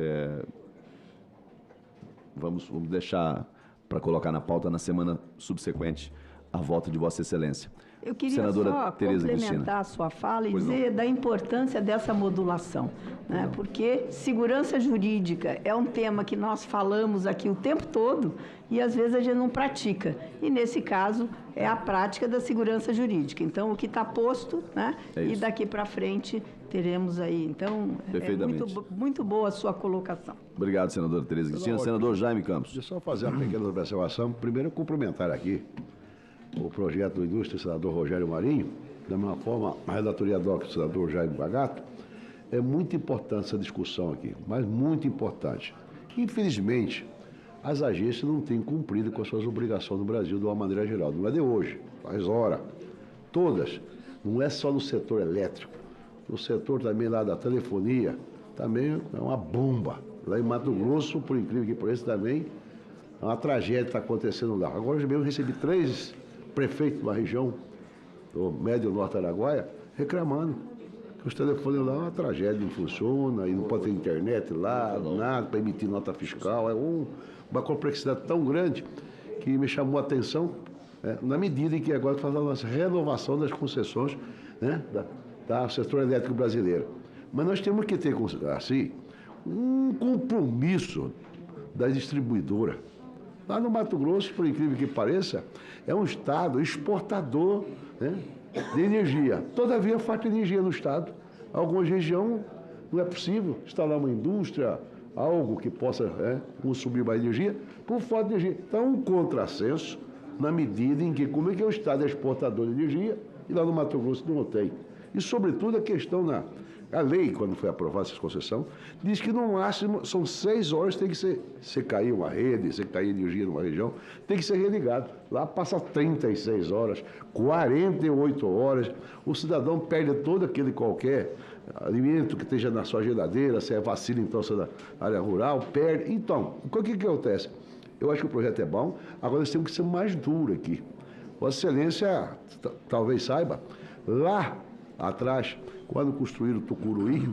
vamos deixar para colocar na pauta na semana subsequente a volta de Vossa Excelência. Eu queria Senadora só Tereza complementar a sua fala e dizer da importância dessa modulação, né? Porque segurança jurídica é um tema que nós falamos aqui o tempo todo e às vezes a gente não pratica. E nesse caso é a prática da segurança jurídica. Então o que está posto, né? E daqui para frente teremos aí. Então é muito boa a sua colocação. Obrigado, senadora Tereza Cristina. Senador Jaime Campos. Deixa eu só fazer uma pequena observação. Primeiro, cumprimentar aqui o projeto do Indústria, senador Rogério Marinho, da mesma forma, a relatoria do senador Jaime Bagato. É muito importante essa discussão aqui, mas muito importante. Infelizmente, as agências não têm cumprido com as suas obrigações no Brasil de uma maneira geral. Não é de hoje, faz hora. Todas. Não é só no setor elétrico. No setor também lá da telefonia, também é uma bomba. Lá em Mato Grosso, por incrível que pareça, também é uma tragédia que está acontecendo lá. Agora mesmo eu recebi 3 prefeitos de uma região do Médio Norte Araguaia reclamando que os telefones lá é uma tragédia, não funciona, e não pode ter internet lá, nada, para emitir nota fiscal. É uma complexidade tão grande que me chamou a atenção, na medida em que agora faz a nossa renovação das concessões, né, do setor elétrico brasileiro. Mas nós temos que ter, assim, um compromisso da distribuidora. Lá no Mato Grosso, por incrível que pareça, é um estado exportador, né, de energia. Todavia, falta energia no estado. Algumas regiões não é possível instalar uma indústria, algo que possa consumir mais energia, por falta de energia. Então, um contrassenso na medida em que, como é que o estado é exportador de energia e lá no Mato Grosso não tem. E, sobretudo, a questão a lei, quando foi aprovada essa concessão, diz que no máximo são 6 horas, tem que ser, se cair uma rede, se cair energia numa região, tem que ser religado. Lá passa 36 horas, 48 horas, o cidadão perde todo aquele qualquer alimento que esteja na sua geladeira, se é vacina, então, se é da área rural, perde. Então, o que acontece? Eu acho que o projeto é bom, agora nós temos que ser mais duro aqui. Vossa Excelência talvez saiba, lá atrás, quando construíram o Tucuruí,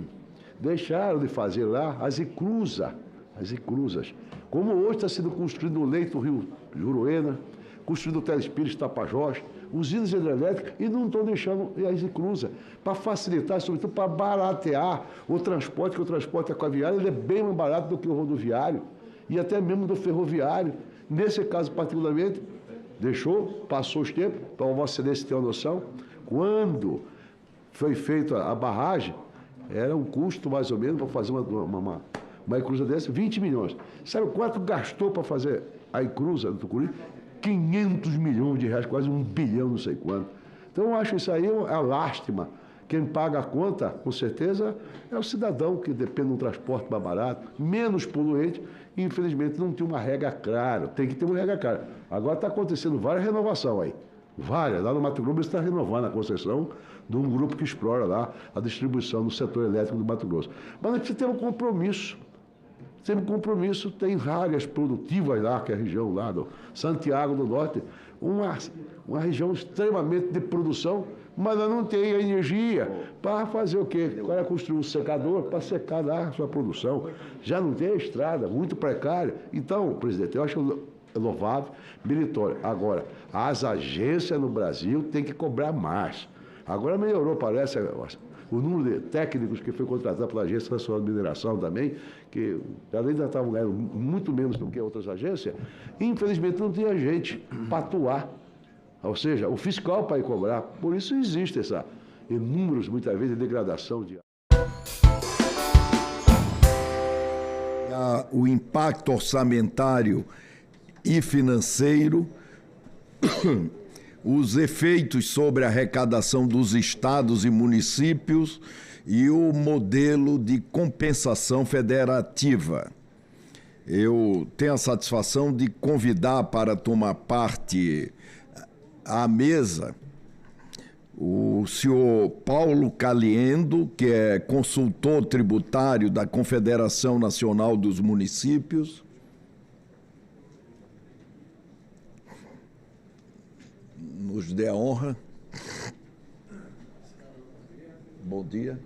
deixaram de fazer lá as icrusas. Como hoje está sendo construído o leito do Rio Juruena, construído o Telespires Tapajós, usinas hidrelétricas, e não estão deixando as icrusas, para facilitar, sobretudo para baratear o transporte, que o transporte aquaviário ele é bem mais barato do que o rodoviário. e até mesmo do ferroviário. Nesse caso, particularmente, passou os tempos, para o Vossa Excelência ter uma noção, quando foi feita a barragem, era um custo mais ou menos para fazer uma eclusa dessa, 20 milhões. Sabe quanto gastou para fazer a eclusa do Tucuruí? 500 milhões de reais, quase 1 bilhão, não sei quanto. Então, eu acho isso aí uma lástima. Quem paga a conta, com certeza, é o cidadão que depende de um transporte mais barato, menos poluente, e infelizmente não tem uma regra clara. Tem que ter uma regra clara. Agora está acontecendo várias renovações aí. Várias. Lá no Mato Grosso está renovando a concessão de um grupo que explora lá a distribuição no setor elétrico do Mato Grosso. Mas a gente tem um compromisso. Tem áreas produtivas lá, que é a região lá do Santiago do Norte, uma região extremamente de produção, mas ela não tem a energia para fazer o quê? Para construir um secador para secar lá a sua produção. Já não tem a estrada, muito precária. Então, presidente, eu acho louvável, meritório. Agora, as agências no Brasil têm que cobrar mais. Agora melhorou, parece, o número de técnicos que foi contratado pela Agência Nacional de Mineração também, que além de estavam ganhando muito menos do que outras agências, infelizmente não tinha gente para atuar. Ou seja, o fiscal para ir cobrar. Por isso existe inúmeros, muitas vezes, de degradação de o impacto orçamentário e financeiro, os efeitos sobre a arrecadação dos estados e municípios e o modelo de compensação federativa. Eu tenho a satisfação de convidar para tomar parte à mesa o senhor Paulo Caliendo, que é consultor tributário da Confederação Nacional dos Municípios. Nos dê a honra. Bom dia.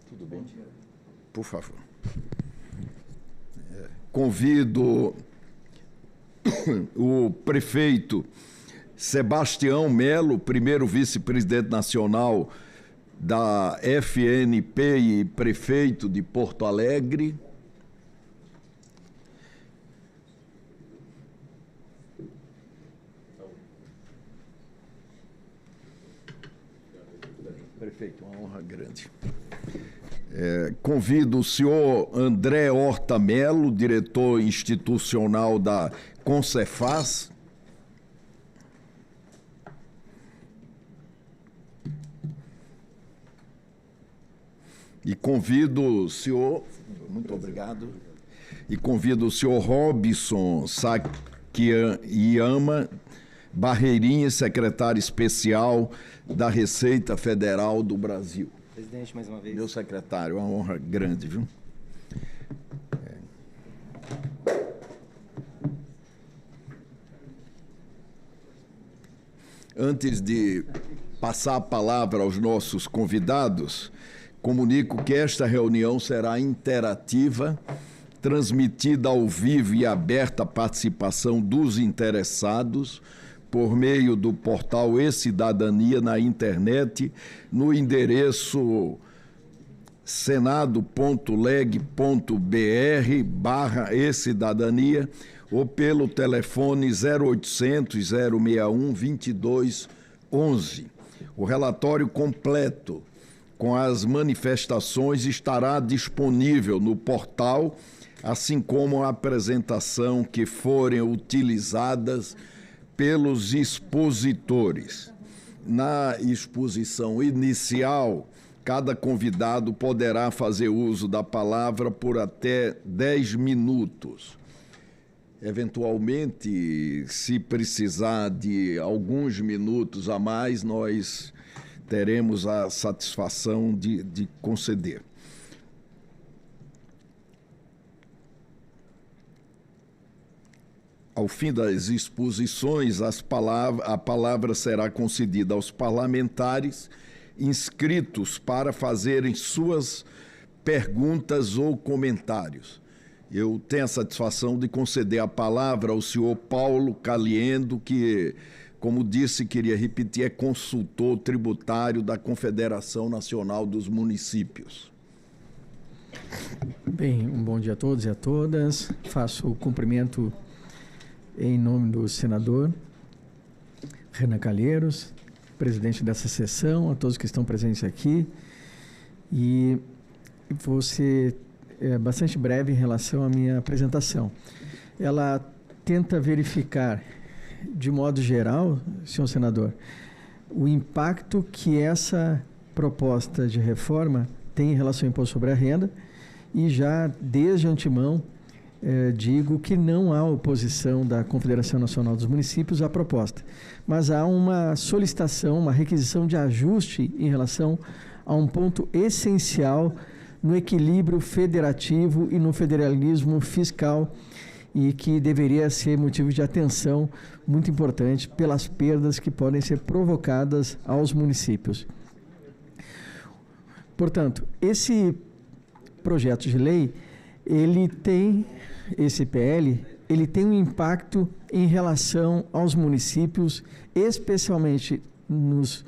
Tudo bem? Por favor. Convido o prefeito Sebastião Melo, primeiro vice-presidente nacional da FNP e prefeito de Porto Alegre. Prefeito, uma honra grande. Convido o senhor André Horta Melo, diretor institucional da Concefaz. E convido o senhor, muito obrigado, e convido o senhor Robson Sakiyama Barreirinha, secretário especial da Receita Federal do Brasil. Presidente, mais uma vez. Meu secretário, uma honra grande, viu? Antes de passar a palavra aos nossos convidados, comunico que esta reunião será interativa, transmitida ao vivo e aberta à participação dos interessados por meio do portal E-Cidadania na internet, no endereço senado.leg.br/e-cidadania ou pelo telefone 0800 061 2211. O relatório completo com as manifestações estará disponível no portal, assim como a apresentação que forem utilizadas pelos expositores. Na exposição inicial, cada convidado poderá fazer uso da palavra por até 10 minutos. Eventualmente, se precisar de alguns minutos a mais, nós teremos a satisfação de conceder. Ao fim das exposições, a palavra será concedida aos parlamentares inscritos para fazerem suas perguntas ou comentários. Eu tenho a satisfação de conceder a palavra ao senhor Paulo Caliendo, que, como disse, queria repetir, é consultor tributário da Confederação Nacional dos Municípios. Bem, um bom dia a todos e a todas. Faço o cumprimento em nome do senador Renan Calheiros, presidente dessa sessão, a todos que estão presentes aqui. E vou ser bastante breve em relação à minha apresentação. Ela tenta verificar, de modo geral, senhor senador, o impacto que essa proposta de reforma tem em relação ao imposto sobre a renda, e já desde antemão digo que não há oposição da Confederação Nacional dos Municípios à proposta, mas há uma solicitação, uma requisição de ajuste em relação a um ponto essencial no equilíbrio federativo e no federalismo fiscal, e que deveria ser motivo de atenção muito importante pelas perdas que podem ser provocadas aos municípios. Portanto, esse projeto de lei, esse PL, ele tem um impacto em relação aos municípios, especialmente nos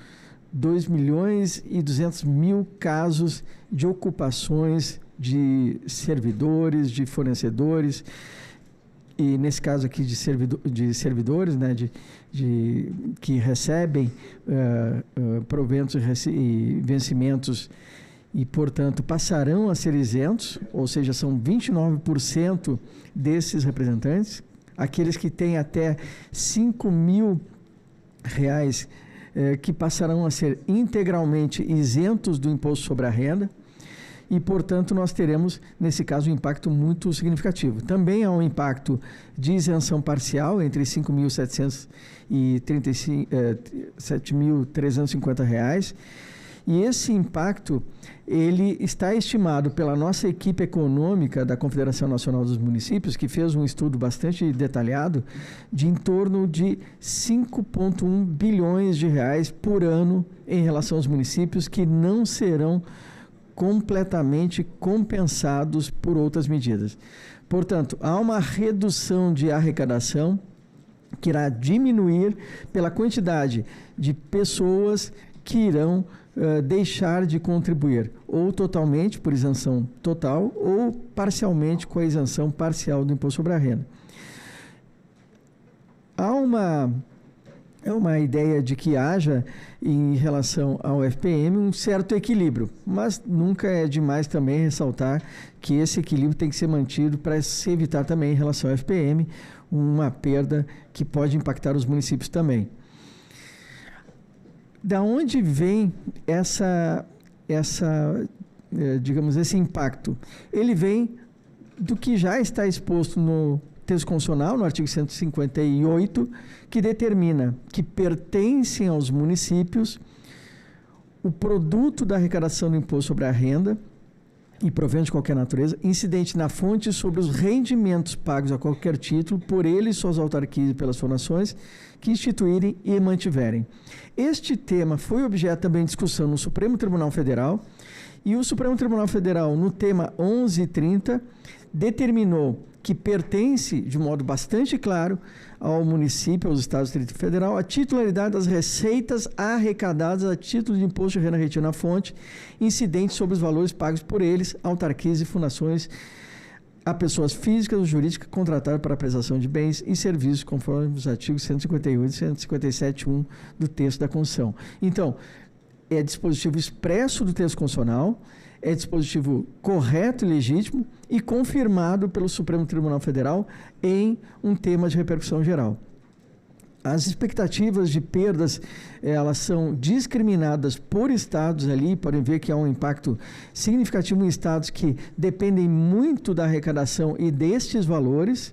2.200.000 casos de ocupações de servidores, de fornecedores, e nesse caso aqui de servidores, né, que recebem proventos e vencimentos e, portanto, passarão a ser isentos, ou seja, são 29% desses representantes, aqueles que têm até R$5.000 que passarão a ser integralmente isentos do imposto sobre a renda, e, portanto, nós teremos, nesse caso, um impacto muito significativo. Também há um impacto de isenção parcial entre R$5.700 e R$7.350, e esse impacto ele está estimado pela nossa equipe econômica da Confederação Nacional dos Municípios, que fez um estudo bastante detalhado, de em torno de 5,1 bilhões de reais por ano em relação aos municípios, que não serão completamente compensados por outras medidas. Portanto, há uma redução de arrecadação que irá diminuir pela quantidade de pessoas que irão deixar de contribuir, ou totalmente por isenção total, ou parcialmente com a isenção parcial do imposto sobre a renda. Há uma ideia de que haja, em relação ao FPM, um certo equilíbrio, mas nunca é demais também ressaltar que esse equilíbrio tem que ser mantido para se evitar também, em relação ao FPM, uma perda que pode impactar os municípios também. Da onde vem digamos, esse impacto? Ele vem do que já está exposto no texto constitucional, no artigo 158, que determina que pertencem aos municípios o produto da arrecadação do imposto sobre a renda e proventos de qualquer natureza, incidente na fonte sobre os rendimentos pagos a qualquer título por eles, suas autarquias e pelas fundações que instituírem e mantiverem. Este tema foi objeto também de discussão no Supremo Tribunal Federal, e o Supremo Tribunal Federal, no tema 1130, determinou que pertence, de modo bastante claro, ao município, aos estados do Distrito Federal, a titularidade das receitas arrecadadas a título de imposto de renda retido na fonte, incidentes sobre os valores pagos por eles, autarquias e fundações, a pessoas físicas ou jurídicas contratadas para a prestação de bens e serviços, conforme os artigos 158 e 157.1 do texto da Constituição. Então, é dispositivo expresso do texto constitucional, é dispositivo correto e legítimo e confirmado pelo Supremo Tribunal Federal em um tema de repercussão geral. As expectativas de perdas, elas são discriminadas por estados ali, podem ver que há um impacto significativo em estados que dependem muito da arrecadação e destes valores,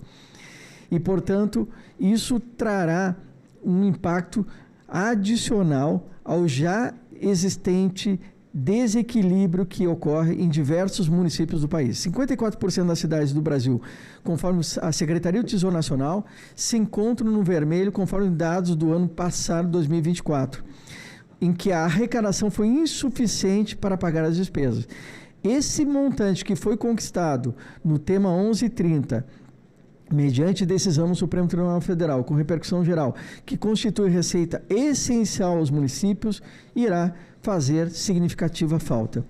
e, portanto, isso trará um impacto adicional ao já existente desequilíbrio que ocorre em diversos municípios do país. 54% das cidades do Brasil, conforme a Secretaria do Tesouro Nacional, se encontram no vermelho, conforme dados do ano passado, 2024, em que a arrecadação foi insuficiente para pagar as despesas. Esse montante que foi conquistado no tema 1130, mediante decisão no Supremo Tribunal Federal, com repercussão geral, que constitui receita essencial aos municípios, irá fazer significativa falta.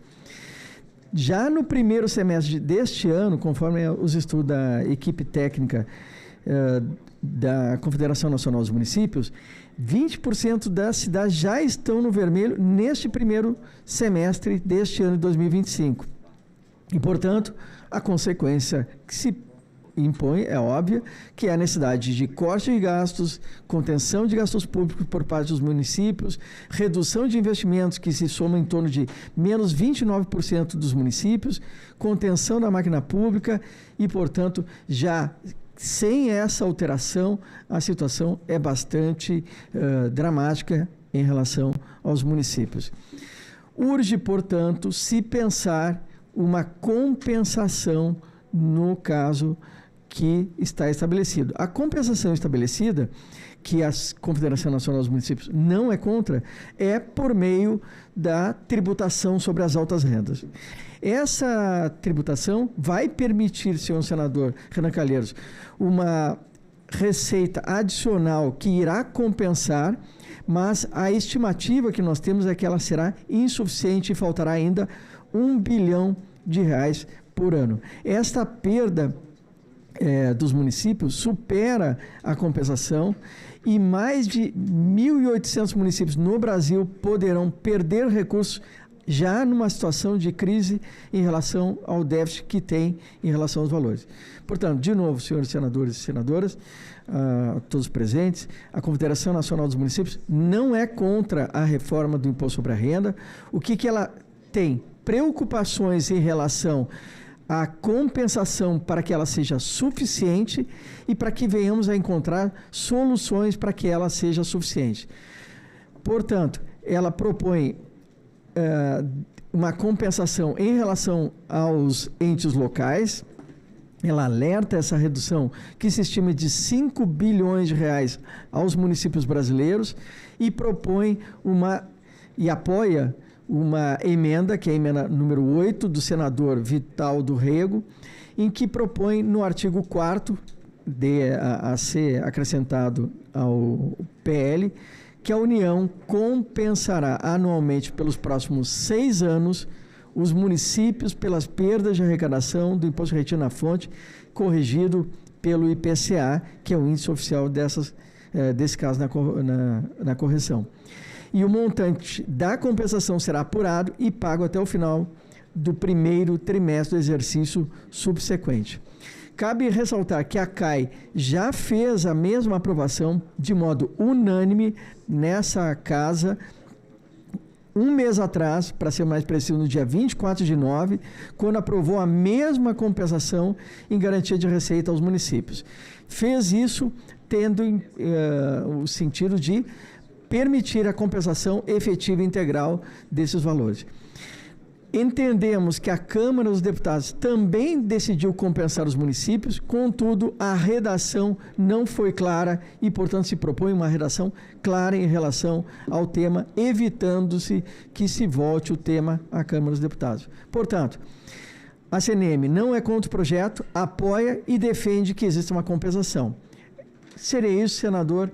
Já no primeiro semestre deste ano, conforme os estudos da equipe técnica da Confederação Nacional dos Municípios, 20% das cidades já estão no vermelho neste primeiro semestre deste ano de 2025. E, portanto, a consequência que se impõe é óbvia, que é a necessidade de corte de gastos, contenção de gastos públicos por parte dos municípios, redução de investimentos que se somam em torno de menos 29% dos municípios, contenção da máquina pública e, portanto, já sem essa alteração, a situação é bastante dramática em relação aos municípios. Urge, portanto, se pensar uma compensação no caso que está estabelecido. A compensação estabelecida, que a Confederação Nacional dos Municípios não é contra, é por meio da tributação sobre as altas rendas. Essa tributação vai permitir, senhor senador Renan Calheiros, uma receita adicional que irá compensar, mas a estimativa que nós temos é que ela será insuficiente e faltará ainda R$1 bilhão por ano. Esta perda dos municípios supera a compensação e mais de 1.800 municípios no Brasil poderão perder recursos já numa situação de crise em relação ao déficit que tem em relação aos valores. Portanto, de novo, senhores senadores e senadoras, todos presentes, a Confederação Nacional dos Municípios não é contra a reforma do Imposto sobre a Renda. O que ela tem? Preocupações em relação à compensação para que ela seja suficiente e para que venhamos a encontrar soluções para que ela seja suficiente. Portanto, ela propõe uma compensação em relação aos entes locais. Ela alerta essa redução que se estima de R$5 bilhões aos municípios brasileiros e propõe e apoia uma emenda, que é a emenda número 8 do senador Vital do Rego, em que propõe no artigo 4º a ser acrescentado ao PL, que a União compensará anualmente pelos próximos 6 anos os municípios pelas perdas de arrecadação do Imposto Retido na Fonte, corrigido pelo IPCA, que é o índice oficial desse caso na correção. E o montante da compensação será apurado e pago até o final do primeiro trimestre do exercício subsequente. Cabe ressaltar que a CAI já fez a mesma aprovação de modo unânime nessa casa um mês atrás, para ser mais preciso, no dia 24 de 9, quando aprovou a mesma compensação em garantia de receita aos municípios. Fez isso tendo o sentido de permitir a compensação efetiva e integral desses valores. Entendemos que a Câmara dos Deputados também decidiu compensar os municípios, contudo, a redação não foi clara e, portanto, se propõe uma redação clara em relação ao tema, evitando-se que se volte o tema à Câmara dos Deputados. Portanto, a CNM não é contra o projeto, apoia e defende que exista uma compensação. Seria isso, senador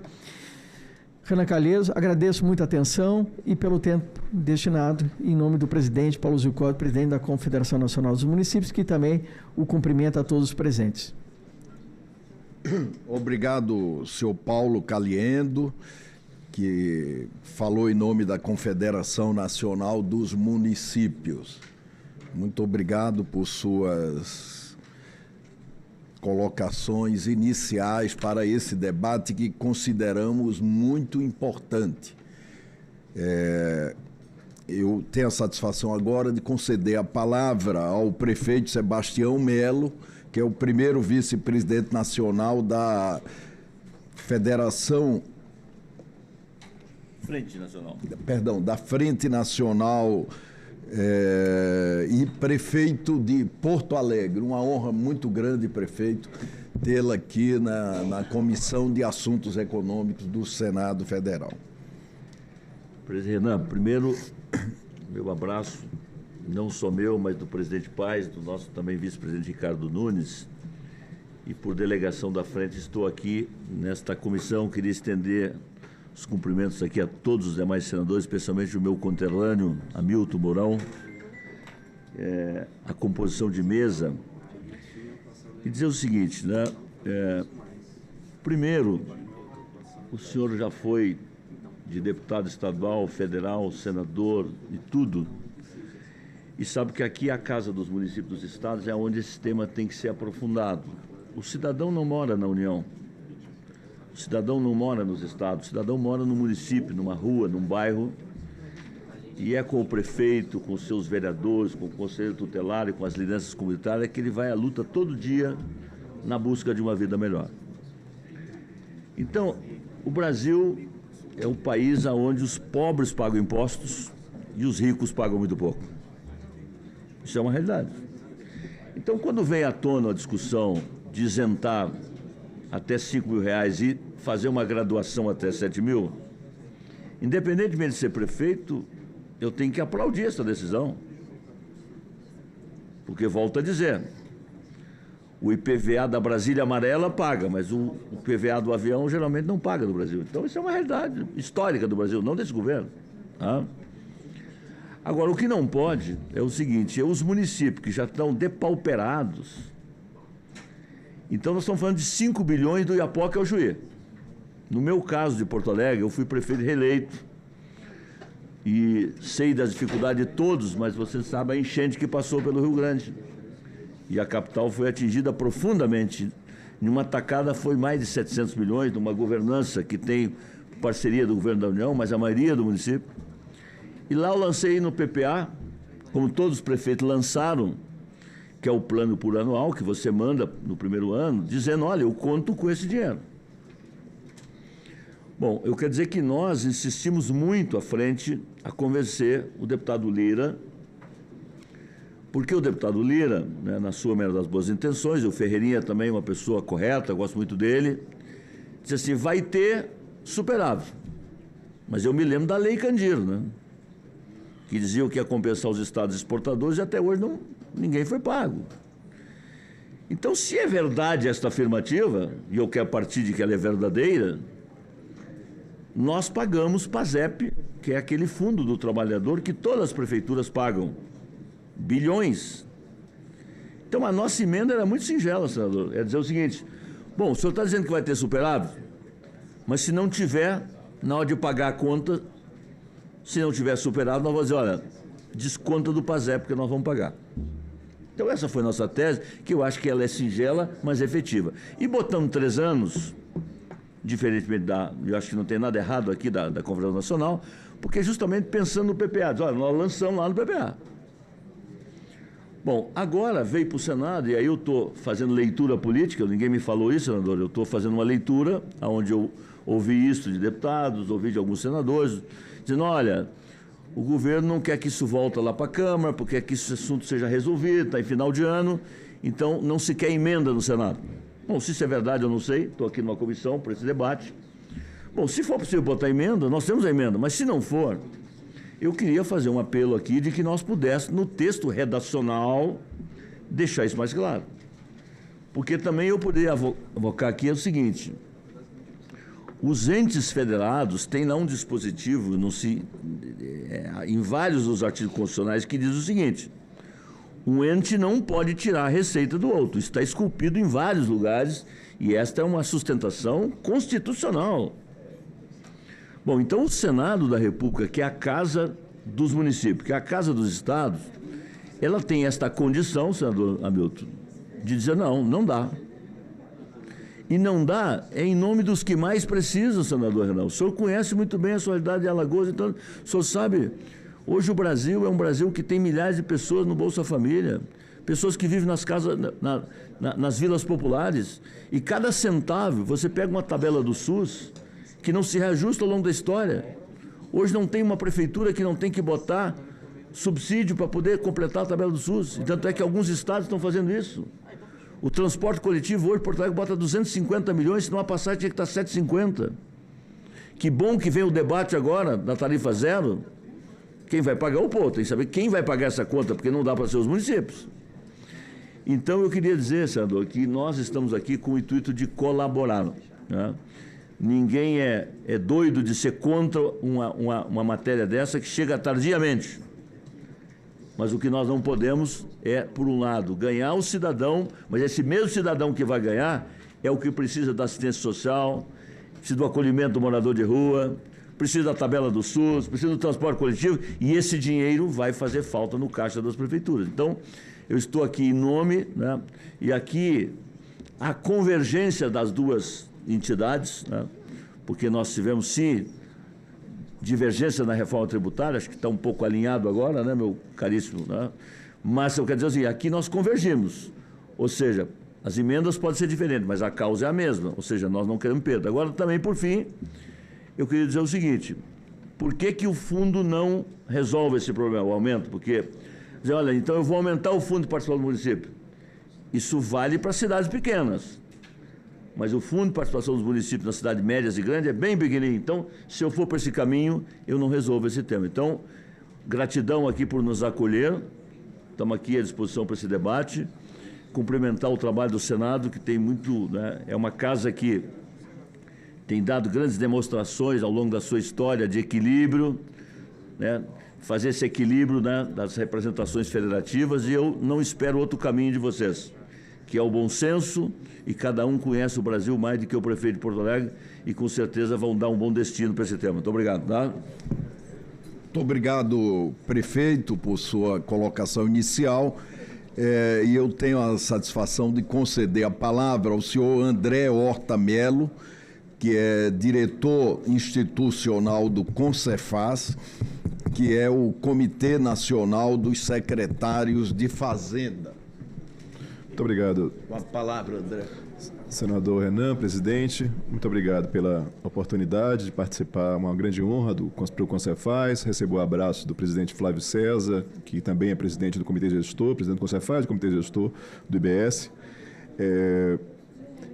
Renan Calheiros, agradeço muito a atenção e pelo tempo destinado, em nome do presidente Paulo Zuccoli, presidente da Confederação Nacional dos Municípios, que também o cumprimenta a todos os presentes. Obrigado, senhor Paulo Caliendo, que falou em nome da Confederação Nacional dos Municípios. Muito obrigado por suas colocações iniciais para esse debate que consideramos muito importante. Eu tenho a satisfação agora de conceder a palavra ao prefeito Sebastião Melo, que é o primeiro vice-presidente nacional da Federação... Frente Nacional. Perdão, da Frente Nacional e prefeito de Porto Alegre. Uma honra muito grande, prefeito, tê-la aqui na Comissão de Assuntos Econômicos do Senado Federal. Presidente Renan, primeiro, meu abraço, não só meu, mas do presidente Paes, do nosso também vice-presidente Ricardo Nunes, e por delegação da frente estou aqui nesta comissão. Queria estender os cumprimentos aqui a todos os demais senadores, especialmente o meu conterrâneo, Hamilton Mourão, a composição de mesa e dizer o seguinte, né? Primeiro, o senhor já foi de deputado estadual, federal, senador e tudo, e sabe que aqui a Casa dos Municípios dos Estados é onde esse tema tem que ser aprofundado. O cidadão não mora na União, o cidadão não mora nos estados, o cidadão mora no município, numa rua, num bairro, e é com o prefeito, com os seus vereadores, com o conselho tutelar e com as lideranças comunitárias que ele vai à luta todo dia na busca de uma vida melhor. Então, o Brasil é o país onde os pobres pagam impostos e os ricos pagam muito pouco. Isso é uma realidade. Então, quando vem à tona a discussão de isentar até R$5.000 e fazer uma graduação até 7 mil, independentemente de ser prefeito, eu tenho que aplaudir essa decisão. Porque, volto a dizer, o IPVA da Brasília Amarela paga, mas o IPVA do avião geralmente não paga no Brasil. Então, isso é uma realidade histórica do Brasil, não desse governo. Tá? Agora, o que não pode é o seguinte, os municípios que já estão depauperados. Então, nós estamos falando de 5 bilhões do Iapoca ao Chuí. No meu caso de Porto Alegre, eu fui prefeito reeleito e sei das dificuldades de todos, mas você sabe a enchente que passou pelo Rio Grande. E a capital foi atingida profundamente. Em uma tacada foi mais de 700 milhões, numa governança que tem parceria do governo da União, mas a maioria do município. E lá eu lancei no PPA, como todos os prefeitos lançaram, que é o plano plurianual que você manda no primeiro ano, dizendo, olha, eu conto com esse dinheiro. Bom, eu quero dizer que nós insistimos muito à frente a convencer o deputado Lira, porque o deputado Lira, né, na sua melhor das boas intenções, o Ferreirinha também é uma pessoa correta, gosto muito dele, disse assim, vai ter superávit. Mas eu me lembro da Lei Candir, né, que dizia que ia compensar os estados exportadores e até hoje ninguém foi pago. Então, se é verdade esta afirmativa, e eu quero partir de que ela é verdadeira, nós pagamos PASEP, que é aquele fundo do trabalhador que todas as prefeituras pagam, bilhões. Então, a nossa emenda era muito singela, senador. É dizer o seguinte, bom, o senhor está dizendo que vai ter superávit, mas se não tiver, na hora de pagar a conta, se não tiver superávit, nós vamos dizer, olha, desconta do PASEP, porque nós vamos pagar. Então, essa foi a nossa tese, que eu acho que ela é singela, mas efetiva. E botamos 3 anos... diferentemente eu acho que não tem nada errado aqui da Confederação Nacional, porque justamente pensando no PPA, olha, nós lançamos lá no PPA. Bom, agora veio para o Senado, e aí eu estou fazendo leitura política, ninguém me falou isso, senador, eu estou fazendo uma leitura, onde eu ouvi isso de deputados, ouvi de alguns senadores, dizendo, olha, o governo não quer que isso volte lá para a Câmara, porque quer que esse assunto seja resolvido, está em final de ano, então não se quer emenda no Senado. Bom, se isso é verdade, eu não sei, estou aqui numa comissão para esse debate. Bom, se for possível botar emenda, nós temos a emenda, mas se não for, eu queria fazer um apelo aqui de que nós pudéssemos, no texto redacional, deixar isso mais claro. Porque também eu poderia avocar aqui o seguinte, os entes federados têm lá um dispositivo, em vários dos artigos constitucionais, que diz o seguinte, um ente não pode tirar a receita do outro. Isso está esculpido em vários lugares e esta é uma sustentação constitucional. Bom, então o Senado da República, que é a casa dos municípios, que é a casa dos estados, ela tem esta condição, senador Hamilton, de dizer não dá. E não dá em nome dos que mais precisam, senador Renan. O senhor conhece muito bem a realidade de Alagoas, então o senhor sabe... Hoje o Brasil é um Brasil que tem milhares de pessoas no Bolsa Família, pessoas que vivem nas casas, nas vilas populares, e cada centavo, você pega uma tabela do SUS, que não se reajusta ao longo da história. Hoje não tem uma prefeitura que não tem que botar subsídio para poder completar a tabela do SUS, e tanto é que alguns estados estão fazendo isso. O transporte coletivo hoje, Porto Alegre, bota 250 milhões, se não a passagem tinha que estar 750. Que bom que vem o debate agora da tarifa zero. Quem vai pagar o povo, tem que saber quem vai pagar essa conta, porque não dá para ser os municípios. Então, eu queria dizer, senador, que nós estamos aqui com o intuito de colaborar. Né? Ninguém é doido de ser contra uma matéria dessa que chega tardiamente. Mas o que nós não podemos é, por um lado, ganhar o cidadão, mas esse mesmo cidadão que vai ganhar é o que precisa da assistência social, precisa do acolhimento do morador de rua, precisa da tabela do SUS, precisa do transporte coletivo, e esse dinheiro vai fazer falta no caixa das prefeituras. Então, eu estou aqui em nome, né, e aqui a convergência das duas entidades, né, porque nós tivemos, sim, divergência na reforma tributária, acho que está um pouco alinhado agora, né, meu caríssimo, né? Mas eu quero dizer assim, aqui nós convergimos, ou seja, as emendas podem ser diferentes, mas a causa é a mesma, ou seja, nós não queremos perda. Agora, também, por fim, eu queria dizer o seguinte, por que o fundo não resolve esse problema, o aumento? Porque, dizer, olha, então eu vou aumentar o fundo de participação do município. Isso vale para cidades pequenas. Mas o fundo de participação dos municípios nas cidades médias e grandes é bem pequenininho. Então, se eu for por esse caminho, eu não resolvo esse tema. Então, gratidão aqui por nos acolher. Estamos aqui à disposição para esse debate. Cumprimentar o trabalho do Senado, que tem muito, né, é uma casa que tem dado grandes demonstrações ao longo da sua história de equilíbrio, né, fazer esse equilíbrio, né, das representações federativas, e eu não espero outro caminho de vocês, que é o bom senso, e cada um conhece o Brasil mais do que o prefeito de Porto Alegre, e com certeza vão dar um bom destino para esse tema. Muito obrigado. Tá? Muito obrigado, prefeito, por sua colocação inicial. E eu tenho a satisfação de conceder a palavra ao senhor André Horta Melo, que é diretor institucional do CONCEFAZ, que é o Comitê Nacional dos Secretários de Fazenda. Muito obrigado. Com a palavra, André. Senador Renan, presidente, muito obrigado pela oportunidade de participar, uma grande honra do CONCEFAZ. Recebo o abraço do presidente Flávio César, que também é presidente do Comitê Gestor, presidente do CONCEFAZ, do Comitê Gestor do IBS.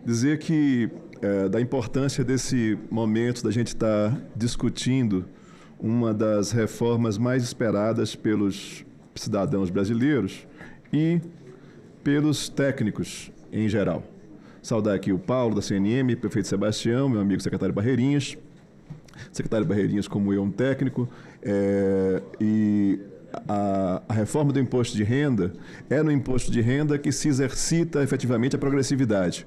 Dizer que da importância desse momento da gente estar discutindo uma das reformas mais esperadas pelos cidadãos brasileiros e pelos técnicos em geral. Saudar aqui o Paulo, da CNM, prefeito Sebastião, meu amigo secretário Barreirinhas. Secretário Barreirinhas, como eu, um técnico. E a reforma do imposto de renda é no imposto de renda que se exercita efetivamente a progressividade.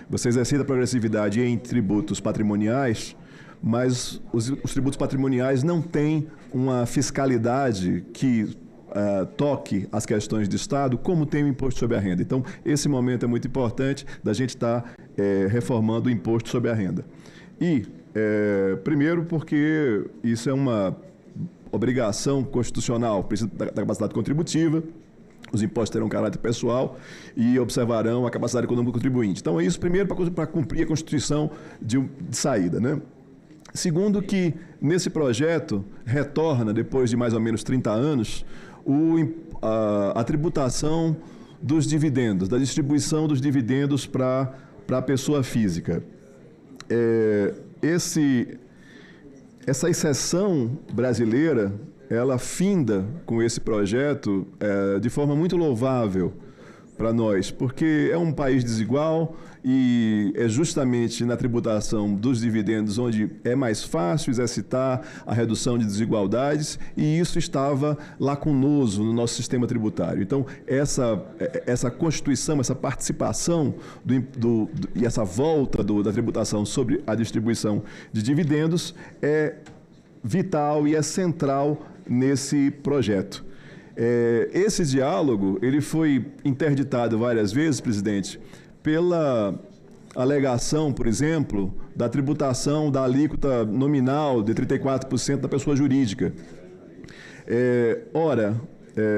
Você exercita a progressividade em tributos patrimoniais, mas os tributos patrimoniais não têm uma fiscalidade que toque as questões de Estado, como tem o imposto sobre a renda. Então, esse momento é muito importante da gente estar reformando o imposto sobre a renda. E, primeiro, porque isso é uma obrigação constitucional, precisa da capacidade contributiva, os impostos terão caráter pessoal e observarão a capacidade econômica do contribuinte. Então, é isso, primeiro, para cumprir a Constituição de saída, né? Segundo, que nesse projeto retorna, depois de mais ou menos 30 anos, a tributação dos dividendos, da distribuição dos dividendos para a pessoa física. Essa exceção brasileira, ela finda com esse projeto de forma muito louvável para nós, porque é um país desigual e é justamente na tributação dos dividendos onde é mais fácil exercitar a redução de desigualdades, e isso estava lacunoso no nosso sistema tributário. Então, essa constituição, essa participação e essa volta da tributação sobre a distribuição de dividendos é vital e é central nesse projeto. Esse diálogo ele foi interditado várias vezes, presidente, pela alegação, por exemplo, da tributação da alíquota nominal de 34% da pessoa jurídica.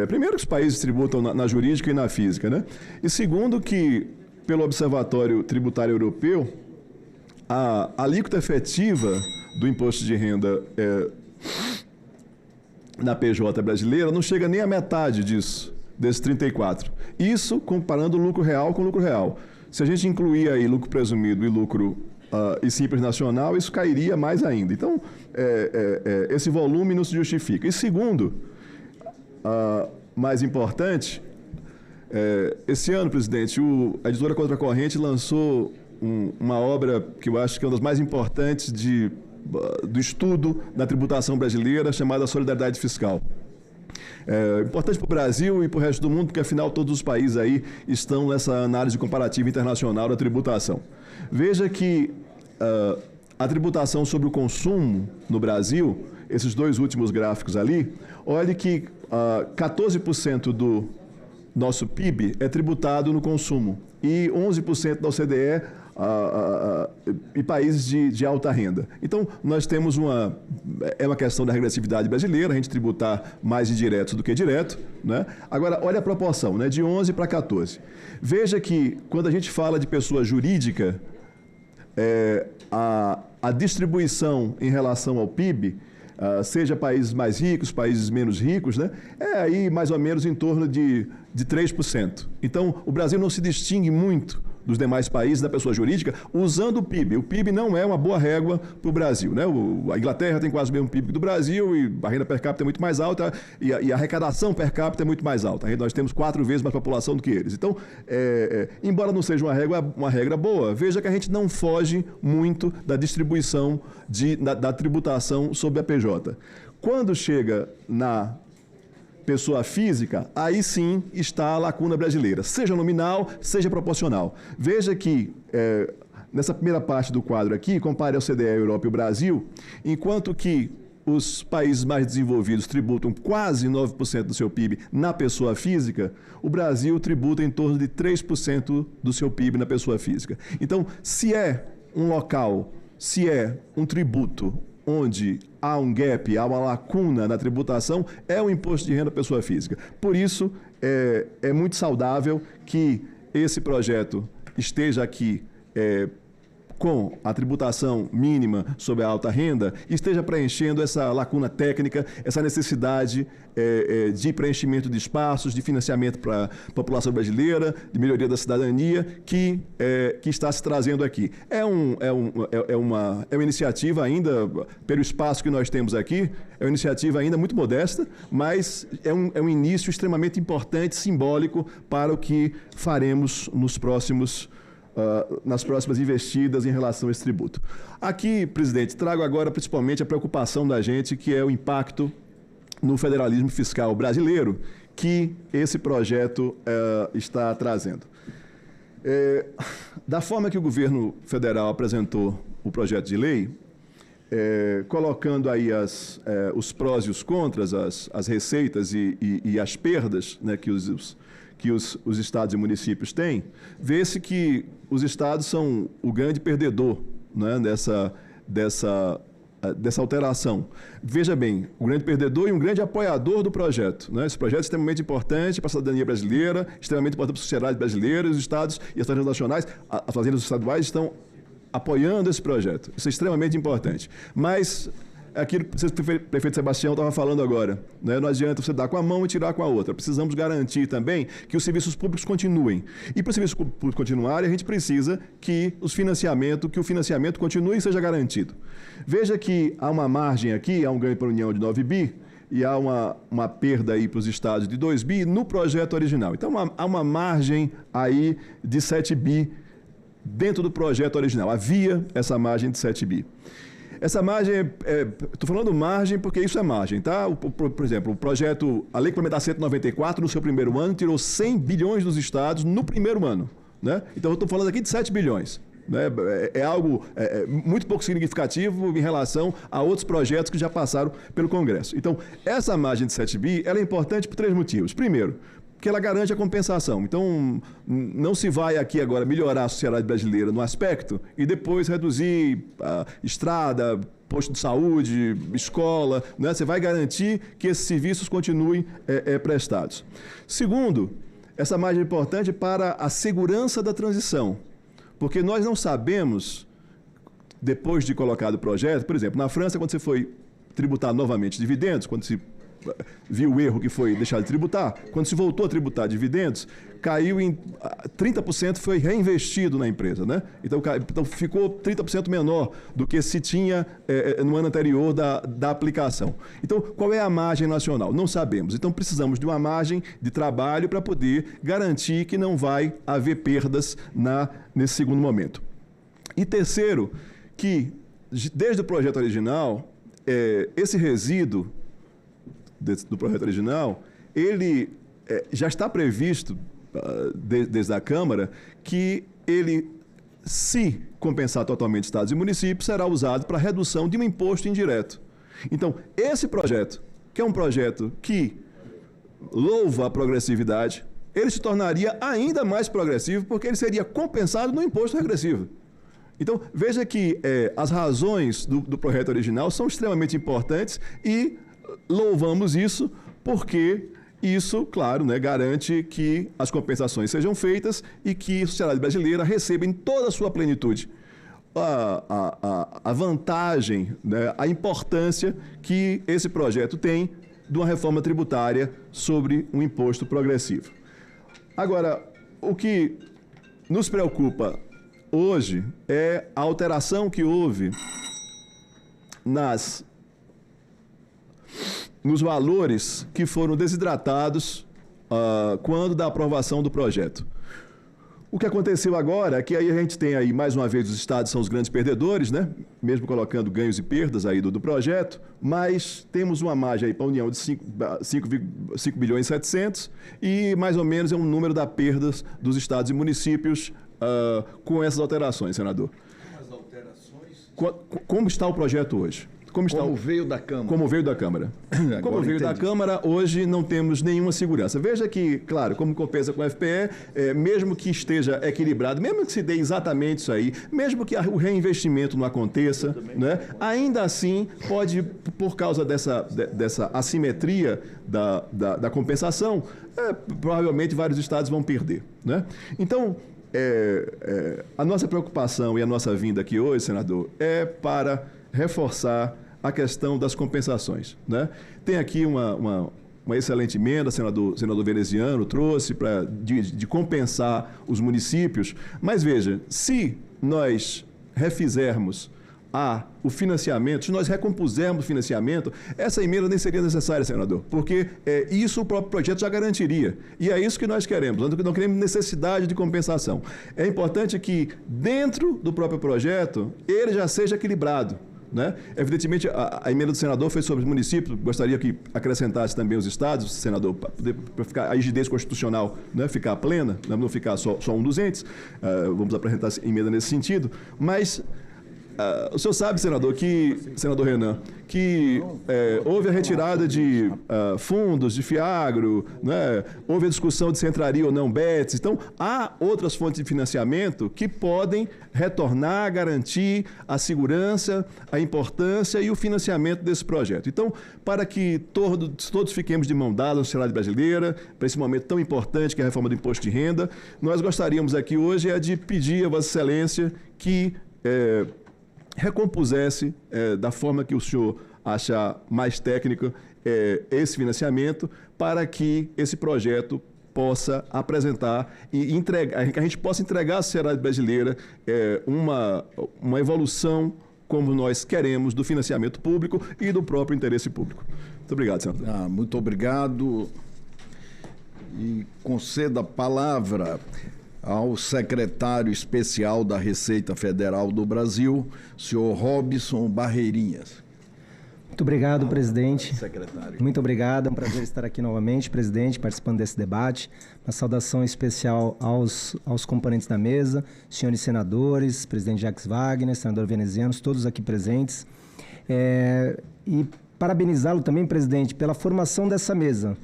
Primeiro que os países tributam na jurídica e na física, né? E segundo que, pelo Observatório Tributário Europeu, a alíquota efetiva do imposto de renda na PJ brasileira não chega nem à metade desses 34. Isso comparando lucro real com lucro real. Se a gente incluir aí lucro presumido e lucro e simples nacional, isso cairia mais ainda. Então, esse volume não se justifica. E segundo, mais importante, esse ano, presidente, a editora Contracorrente lançou uma obra que eu acho que é uma das mais importantes do estudo da tributação brasileira, chamada Solidariedade Fiscal. É importante para o Brasil e para o resto do mundo, porque afinal todos os países aí estão nessa análise comparativa internacional da tributação. Veja que a tributação sobre o consumo no Brasil, esses dois últimos gráficos ali, olhe que 14% do nosso PIB é tributado no consumo e 11% da OCDE e países de alta renda. Então, nós temos uma questão da regressividade brasileira, a gente tributar mais indireto do que direto, né? Agora, olha a proporção, né? De 11 para 14. Veja que, quando a gente fala de pessoa jurídica, a distribuição em relação ao PIB, seja países mais ricos, países menos ricos, né? É aí mais ou menos em torno de 3%. Então, o Brasil não se distingue muito dos demais países da pessoa jurídica usando o PIB. O PIB não é uma boa régua para o Brasil, né? A Inglaterra tem quase o mesmo PIB do Brasil e a renda per capita é muito mais alta e a arrecadação per capita é muito mais alta. Nós temos 4 vezes mais população do que eles. Então, embora não seja uma regra boa, veja que a gente não foge muito da distribuição da tributação sobre a PJ. Quando chega na pessoa física, aí sim está a lacuna brasileira, seja nominal, seja proporcional. Veja que, nessa primeira parte do quadro aqui, compare a OCDE, a Europa e o Brasil, enquanto que os países mais desenvolvidos tributam quase 9% do seu PIB na pessoa física, o Brasil tributa em torno de 3% do seu PIB na pessoa física. Então, se é um local, se é um tributo onde há um gap, há uma lacuna na tributação, é o imposto de renda à pessoa física. Por isso, é muito saudável que esse projeto esteja aqui com a tributação mínima sobre a alta renda, esteja preenchendo essa lacuna técnica, essa necessidade de preenchimento de espaços, de financiamento para a população brasileira, de melhoria da cidadania, que está se trazendo aqui. É uma iniciativa ainda, pelo espaço que nós temos aqui, é uma iniciativa ainda muito modesta, mas é um início extremamente importante, simbólico, para o que faremos nas próximas investidas em relação a esse tributo. Aqui, presidente, trago agora principalmente a preocupação da gente, que é o impacto no federalismo fiscal brasileiro que esse projeto está trazendo. Da forma que o governo federal apresentou o projeto de lei, colocando aí os prós e os contras, as receitas e as perdas, né, que os estados e municípios têm, vê-se que os estados são o grande perdedor, né, dessa alteração. Veja bem, o grande perdedor e um grande apoiador do projeto, né? Esse projeto é extremamente importante para a cidadania brasileira, extremamente importante para a sociedade brasileira, os estados e as fazendas nacionais, as fazendas estaduais estão apoiando esse projeto. Isso é extremamente importante. Mas aquilo que o prefeito Sebastião estava falando agora, né? Não adianta você dar com a mão e tirar com a outra. Precisamos garantir também que os serviços públicos continuem. E para os serviços públicos continuarem, a gente precisa que o financiamento continue e seja garantido. Veja que há uma margem aqui, há um ganho para a União de 9 bi, e há uma perda aí para os estados de 2 bi no projeto original. Então, há uma margem aí de 7 bi dentro do projeto original. Havia essa margem de 7 bi. Essa margem, estou falando margem porque isso é margem, tá? Por exemplo, a Lei Complementar 194, no seu primeiro ano, tirou 100 bilhões dos estados no primeiro ano, né? Então, eu estou falando aqui de 7 bilhões. Né? É algo muito pouco significativo em relação a outros projetos que já passaram pelo Congresso. Então, essa margem de 7 bi, ela é importante por 3 motivos. Primeiro, porque ela garante a compensação. Então, não se vai aqui agora melhorar a sociedade brasileira no aspecto e depois reduzir estrada, posto de saúde, escola, né? Você vai garantir que esses serviços continuem prestados. Segundo, essa margem é importante para a segurança da transição, porque nós não sabemos, depois de colocado o projeto, por exemplo, na França, quando você foi tributar novamente dividendos, quando se viu o erro que foi deixar de tributar, quando se voltou a tributar dividendos, caiu em 30%, foi reinvestido na empresa, né? Então ficou 30% menor do que se tinha no ano anterior da aplicação. Então, qual é a margem nacional? Não sabemos. Então, precisamos de uma margem de trabalho para poder garantir que não vai haver perdas nesse segundo momento. E terceiro, que desde o projeto original, esse resíduo do projeto original, ele já está previsto, desde a Câmara, que ele, se compensar totalmente estados e municípios, será usado para redução de um imposto indireto. Então, esse projeto, que é um projeto que louva a progressividade, ele se tornaria ainda mais progressivo, porque ele seria compensado no imposto regressivo. Então, veja que as razões do projeto original são extremamente importantes e louvamos isso porque isso, claro, garante que as compensações sejam feitas e que a sociedade brasileira receba em toda a sua plenitude a vantagem, a importância que esse projeto tem de uma reforma tributária sobre um imposto progressivo. Agora, o que nos preocupa hoje é a alteração que houve nos valores que foram desidratados quando da aprovação do projeto. O que aconteceu agora é que aí a gente tem aí, mais uma vez, os estados são os grandes perdedores, mesmo colocando ganhos e perdas aí do projeto, mas temos uma margem aí para a União de 5 bilhões e 700 e mais ou menos é um número da perdas dos estados e municípios com essas alterações, senador. As alterações? Como está o projeto hoje? Como veio da Câmara. Como veio da Câmara. Como veio da Câmara, hoje não temos nenhuma segurança. Veja que, claro, como compensa com o FPE, mesmo que esteja equilibrado, mesmo que se dê exatamente isso aí, mesmo que o reinvestimento não aconteça, ainda assim pode, por causa dessa assimetria da compensação, provavelmente vários estados vão perder. Então, a nossa preocupação e a nossa vinda aqui hoje, senador, é para reforçar a questão das compensações. Tem aqui uma excelente emenda, senador veneziano trouxe de compensar os municípios, mas veja, se nós refizermos o financiamento, se nós recompusermos o financiamento, essa emenda nem seria necessária, senador, porque isso o próprio projeto já garantiria. E é isso que nós queremos, nós não queremos necessidade de compensação. É importante que, dentro do próprio projeto, ele já seja equilibrado. Evidentemente, a emenda do senador foi sobre os municípios, gostaria que acrescentasse também os estados, senador, para ficar a rigidez constitucional ficar plena, não ficar só um dos entes. Vamos apresentar a emenda nesse sentido, mas o senhor sabe, senador Renan, que houve a retirada de fundos de FIAGRO, houve a discussão de se entraria ou não BETS. Então, há outras fontes de financiamento que podem retornar, garantir a segurança, a importância e o financiamento desse projeto. Então, para que todos fiquemos de mão dada na sociedade brasileira, para esse momento tão importante que é a reforma do imposto de renda, nós gostaríamos aqui hoje de pedir a Vossa Excelência que recompusesse da forma que o senhor achar mais técnica esse financiamento para que esse projeto possa apresentar e entregar, que a gente possa entregar à sociedade brasileira uma evolução como nós queremos do financiamento público e do próprio interesse público. Muito obrigado, senador. Muito obrigado. E conceda a palavra ao secretário especial da Receita Federal do Brasil, senhor Robson Barreirinhas. Muito obrigado, presidente. Secretário. Muito obrigado, é um prazer estar aqui novamente, presidente, participando desse debate. Uma saudação especial aos componentes da mesa, senhores senadores, presidente Jacques Wagner, senador venezianos, todos aqui presentes. E parabenizá-lo também, presidente, pela formação dessa mesa.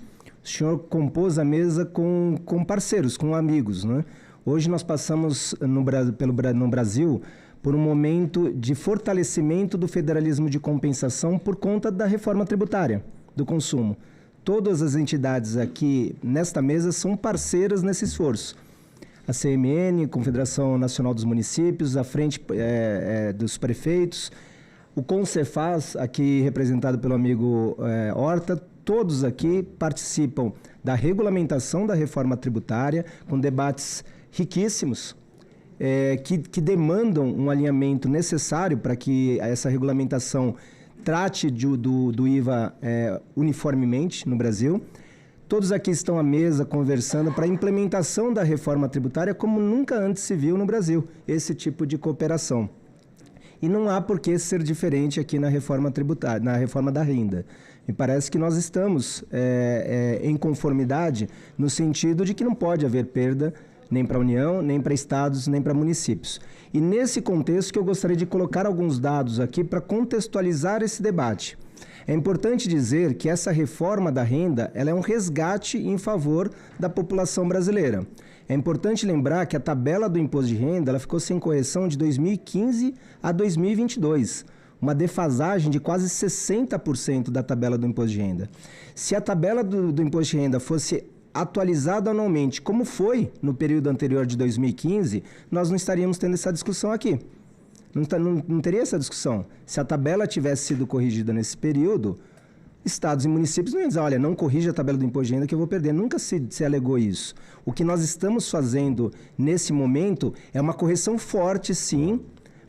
O senhor compôs a mesa com parceiros, com amigos, Hoje nós passamos no Brasil por um momento de fortalecimento do federalismo de compensação por conta da reforma tributária do consumo. Todas as entidades aqui nesta mesa são parceiras nesse esforço. A CMN, Confederação Nacional dos Municípios, a Frente dos Prefeitos, o CONCEFAS, aqui representado pelo amigo Horta, todos aqui participam da regulamentação da reforma tributária, com debates riquíssimos, que demandam um alinhamento necessário para que essa regulamentação trate do IVA uniformemente no Brasil. Todos aqui estão à mesa conversando para a implementação da reforma tributária como nunca antes se viu no Brasil, esse tipo de cooperação. E não há por que ser diferente aqui na reforma tributária, na reforma da renda. Me parece que nós estamos em conformidade no sentido de que não pode haver perda nem para a União, nem para estados, nem para municípios. E nesse contexto que eu gostaria de colocar alguns dados aqui para contextualizar esse debate. É importante dizer que essa reforma da renda ela é um resgate em favor da população brasileira. É importante lembrar que a tabela do imposto de renda ela ficou sem correção de 2015 a 2022. Uma defasagem de quase 60% da tabela do imposto de renda. Se a tabela do imposto de renda fosse atualizada anualmente, como foi no período anterior de 2015, nós não estaríamos tendo essa discussão aqui. Não teria essa discussão. Se a tabela tivesse sido corrigida nesse período, estados e municípios não iam dizer, olha, não corrija a tabela do imposto de renda que eu vou perder. Nunca se alegou isso. O que nós estamos fazendo nesse momento é uma correção forte, sim,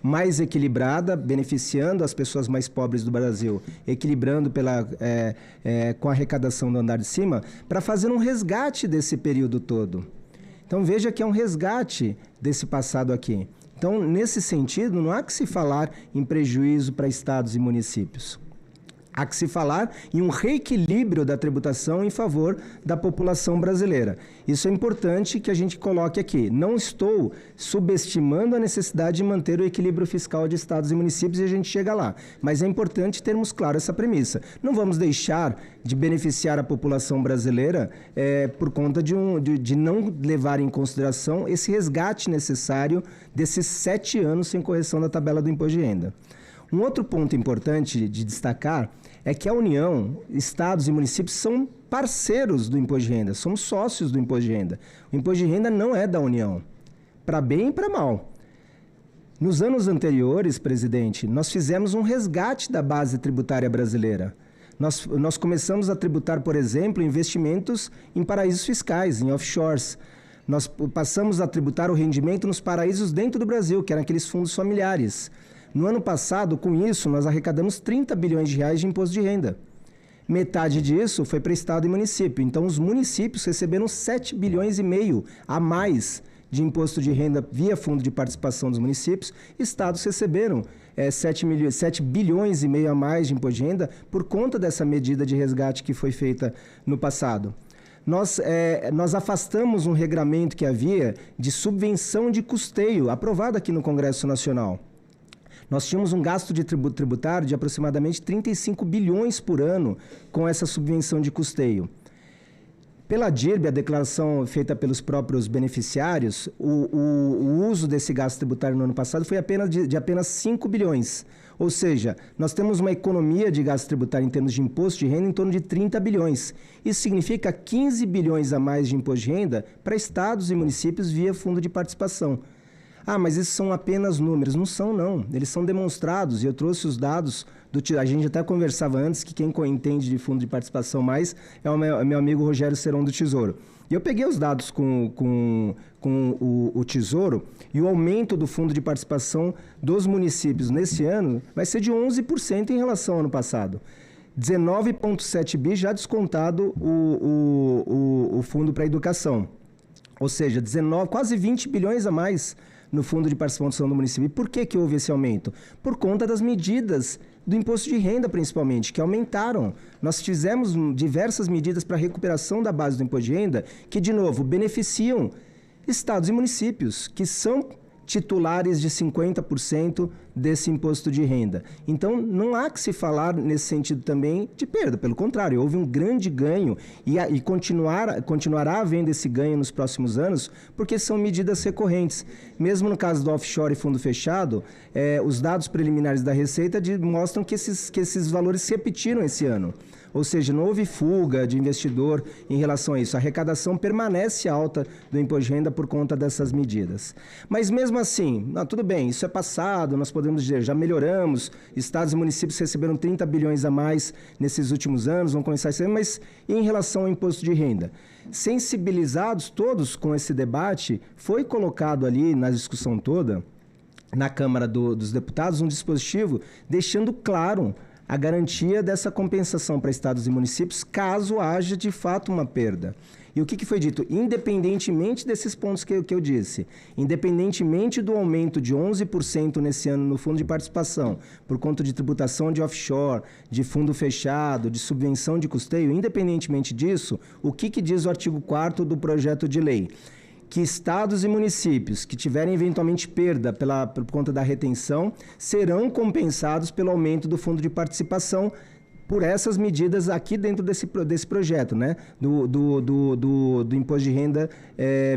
mais equilibrada, beneficiando as pessoas mais pobres do Brasil, equilibrando com a arrecadação do andar de cima, para fazer um resgate desse período todo. Então, veja que é um resgate desse passado aqui. Então, nesse sentido, não há que se falar em prejuízo para estados e municípios. Há que se falar em um reequilíbrio da tributação em favor da população brasileira. Isso é importante que a gente coloque aqui. Não estou subestimando a necessidade de manter o equilíbrio fiscal de estados e municípios e a gente chega lá. Mas é importante termos claro essa premissa. Não vamos deixar de beneficiar a população brasileira por conta de não levar em consideração esse resgate necessário desses 7 anos sem correção da tabela do imposto de renda. Um outro ponto importante de destacar é que a União, estados e municípios são parceiros do imposto de renda, somos sócios do imposto de renda. O imposto de renda não é da União, para bem e para mal. Nos anos anteriores, presidente, nós fizemos um resgate da base tributária brasileira. Nós começamos a tributar, por exemplo, investimentos em paraísos fiscais, em offshores. Nós passamos a tributar o rendimento nos paraísos dentro do Brasil, que eram aqueles fundos familiares. No ano passado, com isso, nós arrecadamos 30 bilhões de reais de imposto de renda. Metade disso foi para estado e município. Então, os municípios receberam 7 bilhões e meio a mais de imposto de renda via fundo de participação dos municípios. Estados receberam 7 bilhões e meio a mais de imposto de renda por conta dessa medida de resgate que foi feita no passado. Nós afastamos um regramento que havia de subvenção de custeio, aprovado aqui no Congresso Nacional. Nós tínhamos um gasto de tributo tributário de aproximadamente 35 bilhões por ano com essa subvenção de custeio. Pela DIRB, a declaração feita pelos próprios beneficiários, o uso desse gasto tributário no ano passado foi de apenas 5 bilhões. Ou seja, nós temos uma economia de gasto tributário em termos de imposto de renda em torno de 30 bilhões. Isso significa 15 bilhões a mais de imposto de renda para estados e municípios via fundo de participação. Ah, mas esses são apenas números. Não são, não. Eles são demonstrados, e eu trouxe os dados a gente até conversava antes que quem entende de fundo de participação mais é o meu amigo Rogério Seron do Tesouro. E eu peguei os dados com o Tesouro e o aumento do fundo de participação dos municípios nesse ano vai ser de 11% em relação ao ano passado. 19,7 bi já descontado o fundo para a educação. Ou seja, quase 20 bilhões a mais no fundo de participação do município. E por que houve esse aumento? Por conta das medidas do imposto de renda, principalmente, que aumentaram. Nós fizemos diversas medidas para a recuperação da base do imposto de renda, que, de novo, beneficiam estados e municípios, que são titulares de 50% desse imposto de renda. Então, não há que se falar nesse sentido também de perda. Pelo contrário, houve um grande ganho e continuará havendo esse ganho nos próximos anos, porque são medidas recorrentes. Mesmo no caso do offshore e fundo fechado, os dados preliminares da Receita mostram que esses valores se repetiram esse ano. Ou seja, não houve fuga de investidor em relação a isso. A arrecadação permanece alta do imposto de renda por conta dessas medidas. Mas mesmo assim, tudo bem, isso é passado, nós podemos dizer, já melhoramos, estados e municípios receberam 30 bilhões a mais nesses últimos anos, vão começar esse ano, mas em relação ao imposto de renda? Sensibilizados todos com esse debate, foi colocado ali na discussão toda, na Câmara dos Deputados, um dispositivo deixando claro a garantia dessa compensação para estados e municípios, caso haja de fato uma perda. E o que foi dito? Independentemente desses pontos que eu disse, independentemente do aumento de 11% nesse ano no fundo de participação, por conta de tributação de offshore, de fundo fechado, de subvenção de custeio, independentemente disso, o que diz o artigo 4º do projeto de lei? Que estados e municípios que tiverem eventualmente perda por conta da retenção serão compensados pelo aumento do fundo de participação por essas medidas aqui dentro desse projeto, né? Do imposto de renda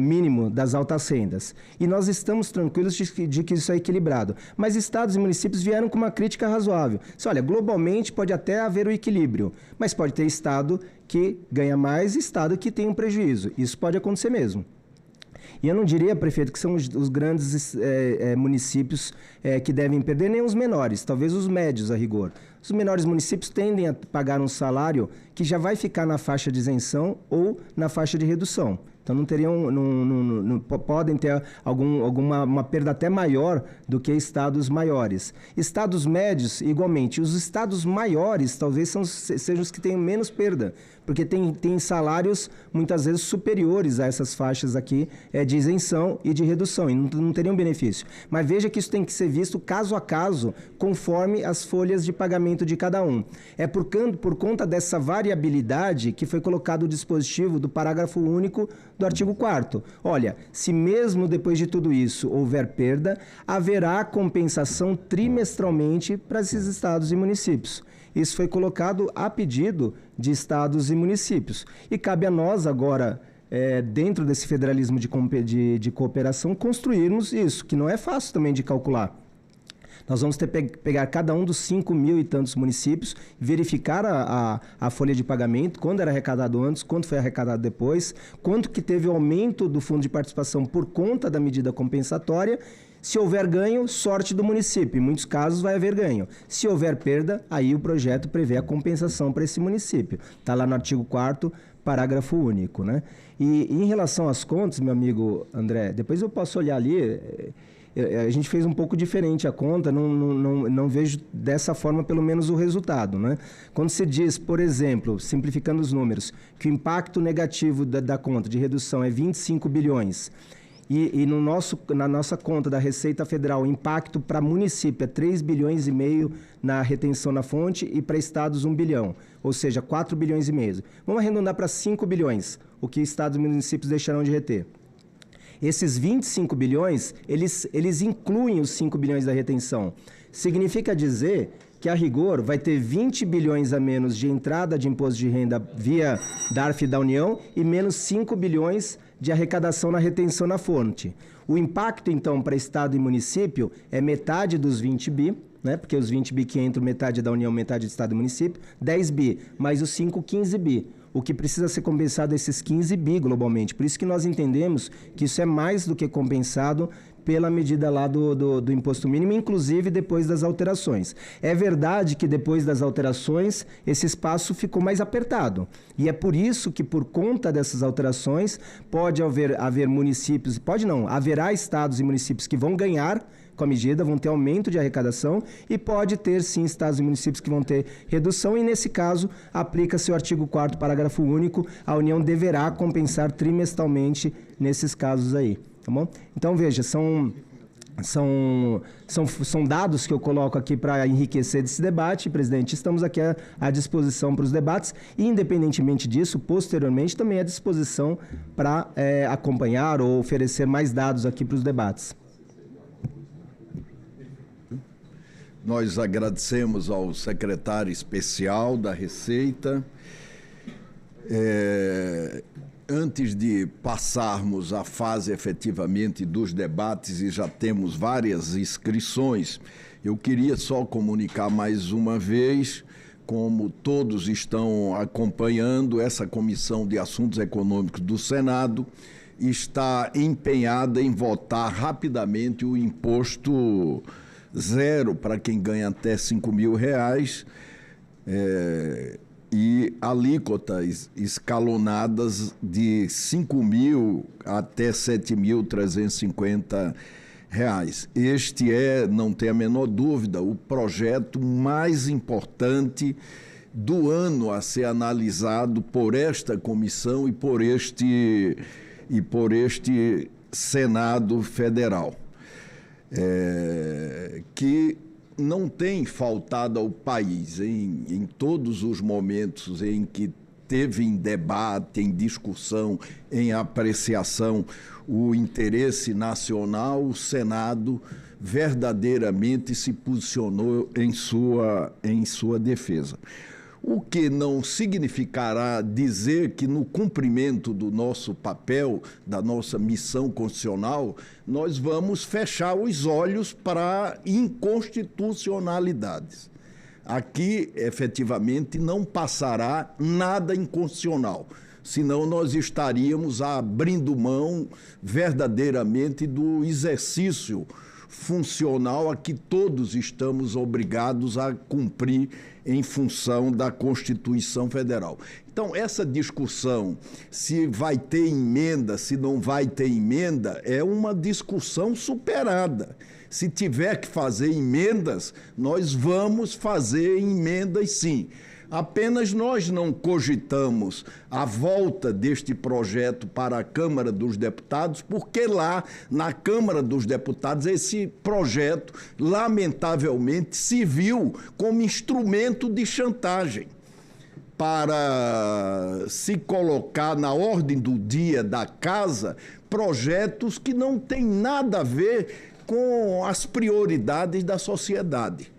mínimo das altas rendas. E nós estamos tranquilos de que isso é equilibrado. Mas estados e municípios vieram com uma crítica razoável. Olha, globalmente pode até haver o equilíbrio, mas pode ter estado que ganha mais e estado que tem um prejuízo. Isso pode acontecer mesmo. E eu não diria, prefeito, que são os grandes municípios que devem perder, nem os menores, talvez os médios a rigor. Os menores municípios tendem a pagar um salário que já vai ficar na faixa de isenção ou na faixa de redução. Então não teriam, podem ter uma perda até maior do que estados maiores. Estados médios, igualmente. Os estados maiores talvez sejam os que tenham menos perda, porque tem salários muitas vezes superiores a essas faixas aqui de isenção e de redução, e não teriam benefício. Mas veja que isso tem que ser visto caso a caso, conforme as folhas de pagamento de cada um. É por conta dessa variabilidade que foi colocado o dispositivo do parágrafo único do artigo 4º. Olha, se mesmo depois de tudo isso houver perda, haverá compensação trimestralmente para esses estados e municípios. Isso foi colocado a pedido de estados e municípios. E cabe a nós agora, dentro desse federalismo de cooperação, construirmos isso, que não é fácil também de calcular. Nós vamos ter que pegar cada um dos 5.000 e tantos municípios, verificar a folha de pagamento, quando era arrecadado antes, quanto foi arrecadado depois, quanto que teve o aumento do fundo de participação por conta da medida compensatória. Se houver ganho, sorte do município. Em muitos casos vai haver ganho. Se houver perda, aí o projeto prevê a compensação para esse município. Está lá no artigo 4º, parágrafo único, né? E em relação às contas, meu amigo André, depois eu posso olhar ali. A gente fez um pouco diferente a conta, não vejo dessa forma pelo menos o resultado, né? Quando se diz, por exemplo, simplificando os números, que o impacto negativo da conta de redução é 25 bilhões, e na nossa conta da Receita Federal, o impacto para município é 3 bilhões e meio na retenção na fonte e para estados 1 bilhão, ou seja, 4 bilhões e meio. Vamos arredondar para 5 bilhões, o que estados e municípios deixarão de reter. Esses 25 bilhões, eles incluem os 5 bilhões da retenção. Significa dizer que, a rigor, vai ter 20 bilhões a menos de entrada de imposto de renda via DARF da União e menos 5 bilhões de arrecadação na retenção na fonte. O impacto, então, para Estado e município é metade dos 20 bi, né? Porque os 20 bi que entram, metade da União, metade do Estado e município, 10 bi, mais os 5, 15 bi. O que precisa ser compensado é esses 15 bi globalmente. Por isso que nós entendemos que isso é mais do que compensado pela medida lá do imposto mínimo, inclusive depois das alterações. É verdade que depois das alterações, esse espaço ficou mais apertado. E é por isso que, por conta dessas alterações, pode haver municípios, haverá estados e municípios que vão ganhar com a medida, vão ter aumento de arrecadação e pode ter, sim, estados e municípios que vão ter redução e, nesse caso, aplica-se o artigo 4º, parágrafo único, a União deverá compensar trimestralmente nesses casos aí, tá bom? Então, veja, são dados que eu coloco aqui para enriquecer esse debate, presidente. Estamos aqui à disposição para os debates e, independentemente disso, posteriormente, também à disposição para acompanhar ou oferecer mais dados aqui para os debates. Nós agradecemos ao secretário especial da Receita. Antes de passarmos à fase efetivamente dos debates, e já temos várias inscrições, eu queria só comunicar mais uma vez, como todos estão acompanhando, essa Comissão de Assuntos Econômicos do Senado está empenhada em votar rapidamente o imposto zero para quem ganha até R$5.000 e alíquotas escalonadas de 5.000 até 7.350 Este é, não tem a menor dúvida, o projeto mais importante do ano a ser analisado por esta comissão e por este Senado Federal, que não tem faltado ao país em todos os momentos em que teve em debate, em discussão, em apreciação o interesse nacional. O Senado verdadeiramente se posicionou em sua defesa. O que não significará dizer que no cumprimento do nosso papel, da nossa missão constitucional, nós vamos fechar os olhos para inconstitucionalidades. Aqui, efetivamente, não passará nada inconstitucional, senão nós estaríamos abrindo mão verdadeiramente do exercício funcional a que todos estamos obrigados a cumprir em função da Constituição Federal. Então, essa discussão, se vai ter emenda, se não vai ter emenda, é uma discussão superada. Se tiver que fazer emendas, nós vamos fazer emendas sim. Apenas nós não cogitamos a volta deste projeto para a Câmara dos Deputados, porque lá, na Câmara dos Deputados, esse projeto, lamentavelmente, se viu como instrumento de chantagem para se colocar na ordem do dia da casa projetos que não têm nada a ver com as prioridades da sociedade.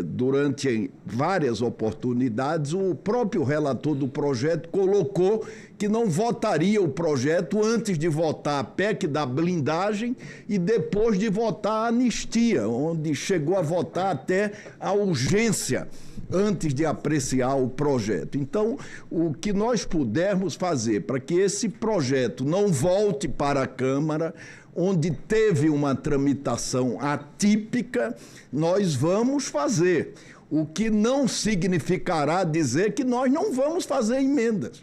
Durante várias oportunidades, o próprio relator do projeto colocou que não votaria o projeto antes de votar a PEC da blindagem e depois de votar a anistia, onde chegou a votar até a urgência antes de apreciar o projeto. Então, o que nós pudermos fazer para que esse projeto não volte para a Câmara, onde teve uma tramitação atípica, nós vamos fazer. O que não significará dizer que nós não vamos fazer emendas.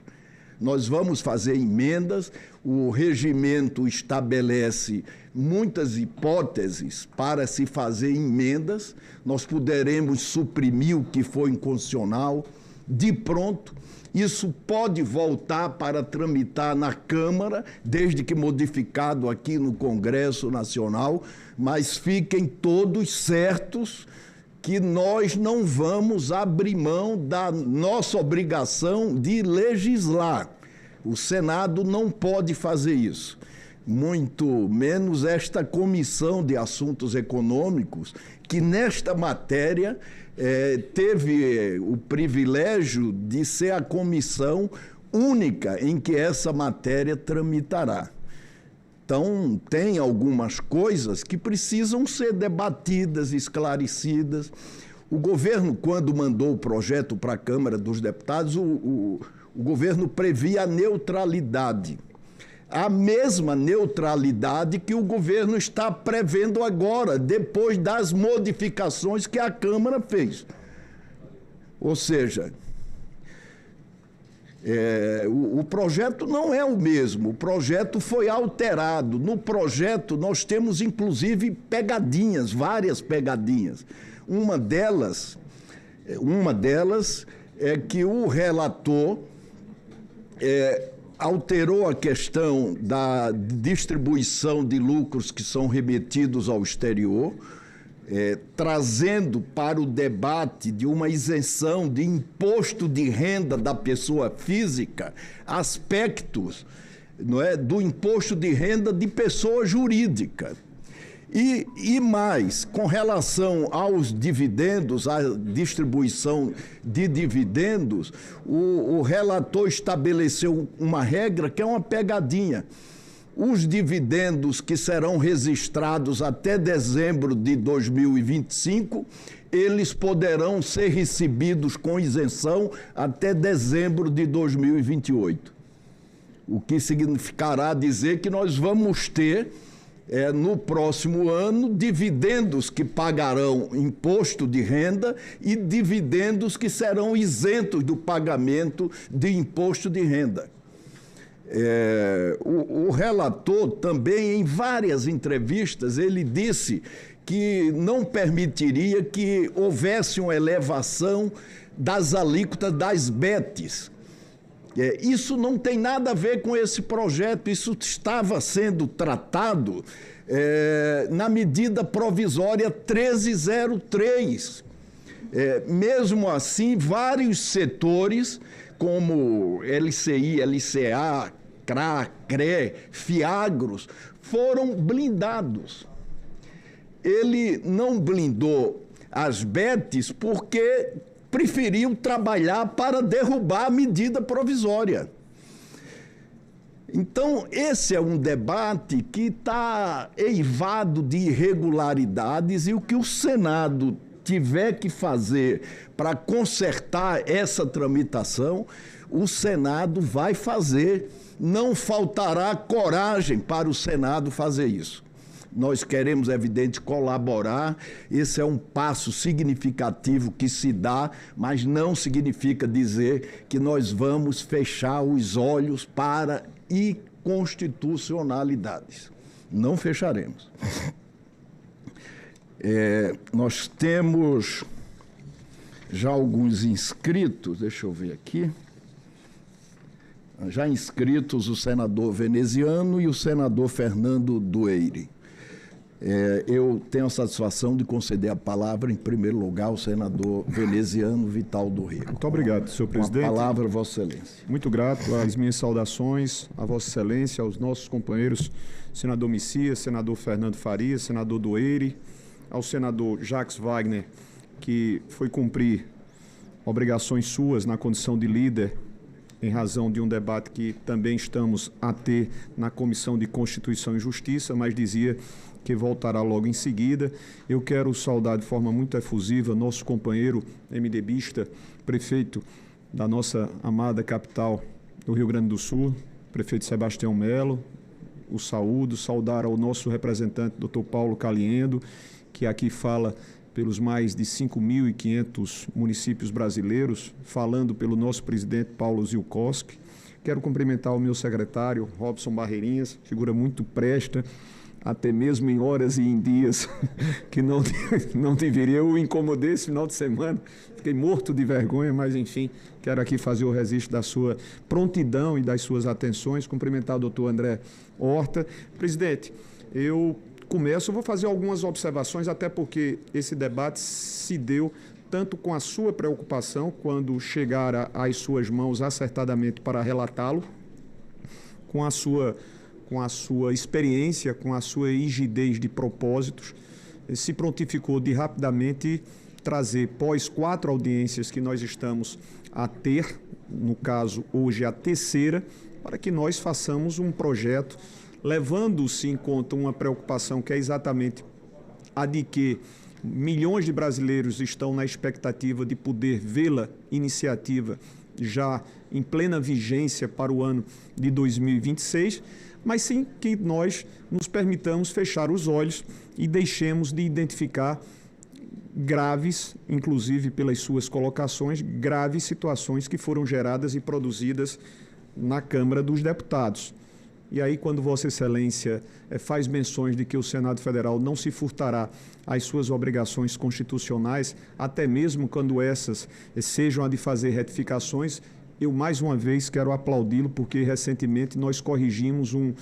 Nós vamos fazer emendas, o regimento estabelece muitas hipóteses para se fazer emendas, nós poderemos suprimir o que foi inconstitucional, de pronto. Isso pode voltar para tramitar na Câmara, desde que modificado aqui no Congresso Nacional, mas fiquem todos certos que nós não vamos abrir mão da nossa obrigação de legislar. O Senado não pode fazer isso, muito menos esta Comissão de Assuntos Econômicos, que nesta matéria teve o privilégio de ser a comissão única em que essa matéria tramitará. Então, tem algumas coisas que precisam ser debatidas, esclarecidas. O governo, quando mandou o projeto para a Câmara dos Deputados, o governo previa a neutralidade. A mesma neutralidade que o governo está prevendo agora, depois das modificações que a Câmara fez. Ou seja, o projeto não é o mesmo, o projeto foi alterado. No projeto nós temos, inclusive, pegadinhas, várias pegadinhas. Uma delas é que o relator alterou a questão da distribuição de lucros que são remetidos ao exterior, trazendo para o debate de uma isenção de imposto de renda da pessoa física aspectos, não é, do imposto de renda de pessoa jurídica. E mais, com relação aos dividendos, à distribuição de dividendos, o relator estabeleceu uma regra que é uma pegadinha. Os dividendos que serão registrados até dezembro de 2025, eles poderão ser recebidos com isenção até dezembro de 2028. O que significará dizer que nós vamos ter no próximo ano, dividendos que pagarão imposto de renda e dividendos que serão isentos do pagamento de imposto de renda. O relator também, em várias entrevistas, ele disse que não permitiria que houvesse uma elevação das alíquotas das BETs. Isso não tem nada a ver com esse projeto, isso estava sendo tratado na medida provisória 1303. Mesmo assim, vários setores, como LCI, LCA, CRA, CRE, FIAGROS, foram blindados. Ele não blindou as BETs porque preferiu trabalhar para derrubar a medida provisória. Então, esse é um debate que está eivado de irregularidades, e o que o Senado tiver que fazer para consertar essa tramitação, o Senado vai fazer. Não faltará coragem para o Senado fazer isso. Nós queremos, evidente, colaborar. Esse é um passo significativo que se dá, mas não significa dizer que nós vamos fechar os olhos para inconstitucionalidades. Não fecharemos. Nós temos já alguns inscritos, deixa eu ver aqui. Já inscritos o senador Veneziano e o senador Fernando Dueire. Eu tenho a satisfação de conceder a palavra, em primeiro lugar, ao senador Veneziano Vital do Rio. Muito obrigado, senhor presidente. Com a palavra, Vossa Excelência. Muito grato. As minhas saudações a Vossa Excelência, aos nossos companheiros, senador Messias, senador Fernando Farias, senador Dueire, ao senador Jacques Wagner, que foi cumprir obrigações suas na condição de líder, em razão de um debate que também estamos a ter na Comissão de Constituição e Justiça, mas dizia que voltará logo em seguida. Eu quero saudar de forma muito efusiva nosso companheiro MDBista, prefeito da nossa amada capital do Rio Grande do Sul, prefeito Sebastião Melo. O saúdo, saudar ao nosso representante, Dr. Paulo Caliendo, que aqui fala pelos mais de 5.500 municípios brasileiros, falando pelo nosso presidente Paulo Zilkowski. Quero cumprimentar o meu secretário, Robson Barreirinhas, figura muito presta, até mesmo em horas e em dias que não deveria. Eu o incomodei esse final de semana, fiquei morto de vergonha, mas enfim, quero aqui fazer o registro da sua prontidão e das suas atenções, cumprimentar o doutor André Horta. Presidente, eu vou fazer algumas observações, até porque esse debate se deu tanto com a sua preocupação, quando chegar às suas mãos acertadamente para relatá-lo, com a sua experiência, com a sua rigidez de propósitos, se prontificou de rapidamente trazer, pós 4 audiências que nós estamos a ter, no caso hoje a terceira, para que nós façamos um projeto levando-se em conta uma preocupação que é exatamente a de que milhões de brasileiros estão na expectativa de poder vê-la iniciativa já em plena vigência para o ano de 2026, mas sim que nós nos permitamos fechar os olhos e deixemos de identificar graves, inclusive pelas suas colocações, graves situações que foram geradas e produzidas na Câmara dos Deputados. E aí, quando Vossa Excelência faz menções de que o Senado Federal não se furtará às suas obrigações constitucionais, até mesmo quando essas sejam a de fazer retificações, eu mais uma vez quero aplaudi-lo, porque recentemente nós corrigimos um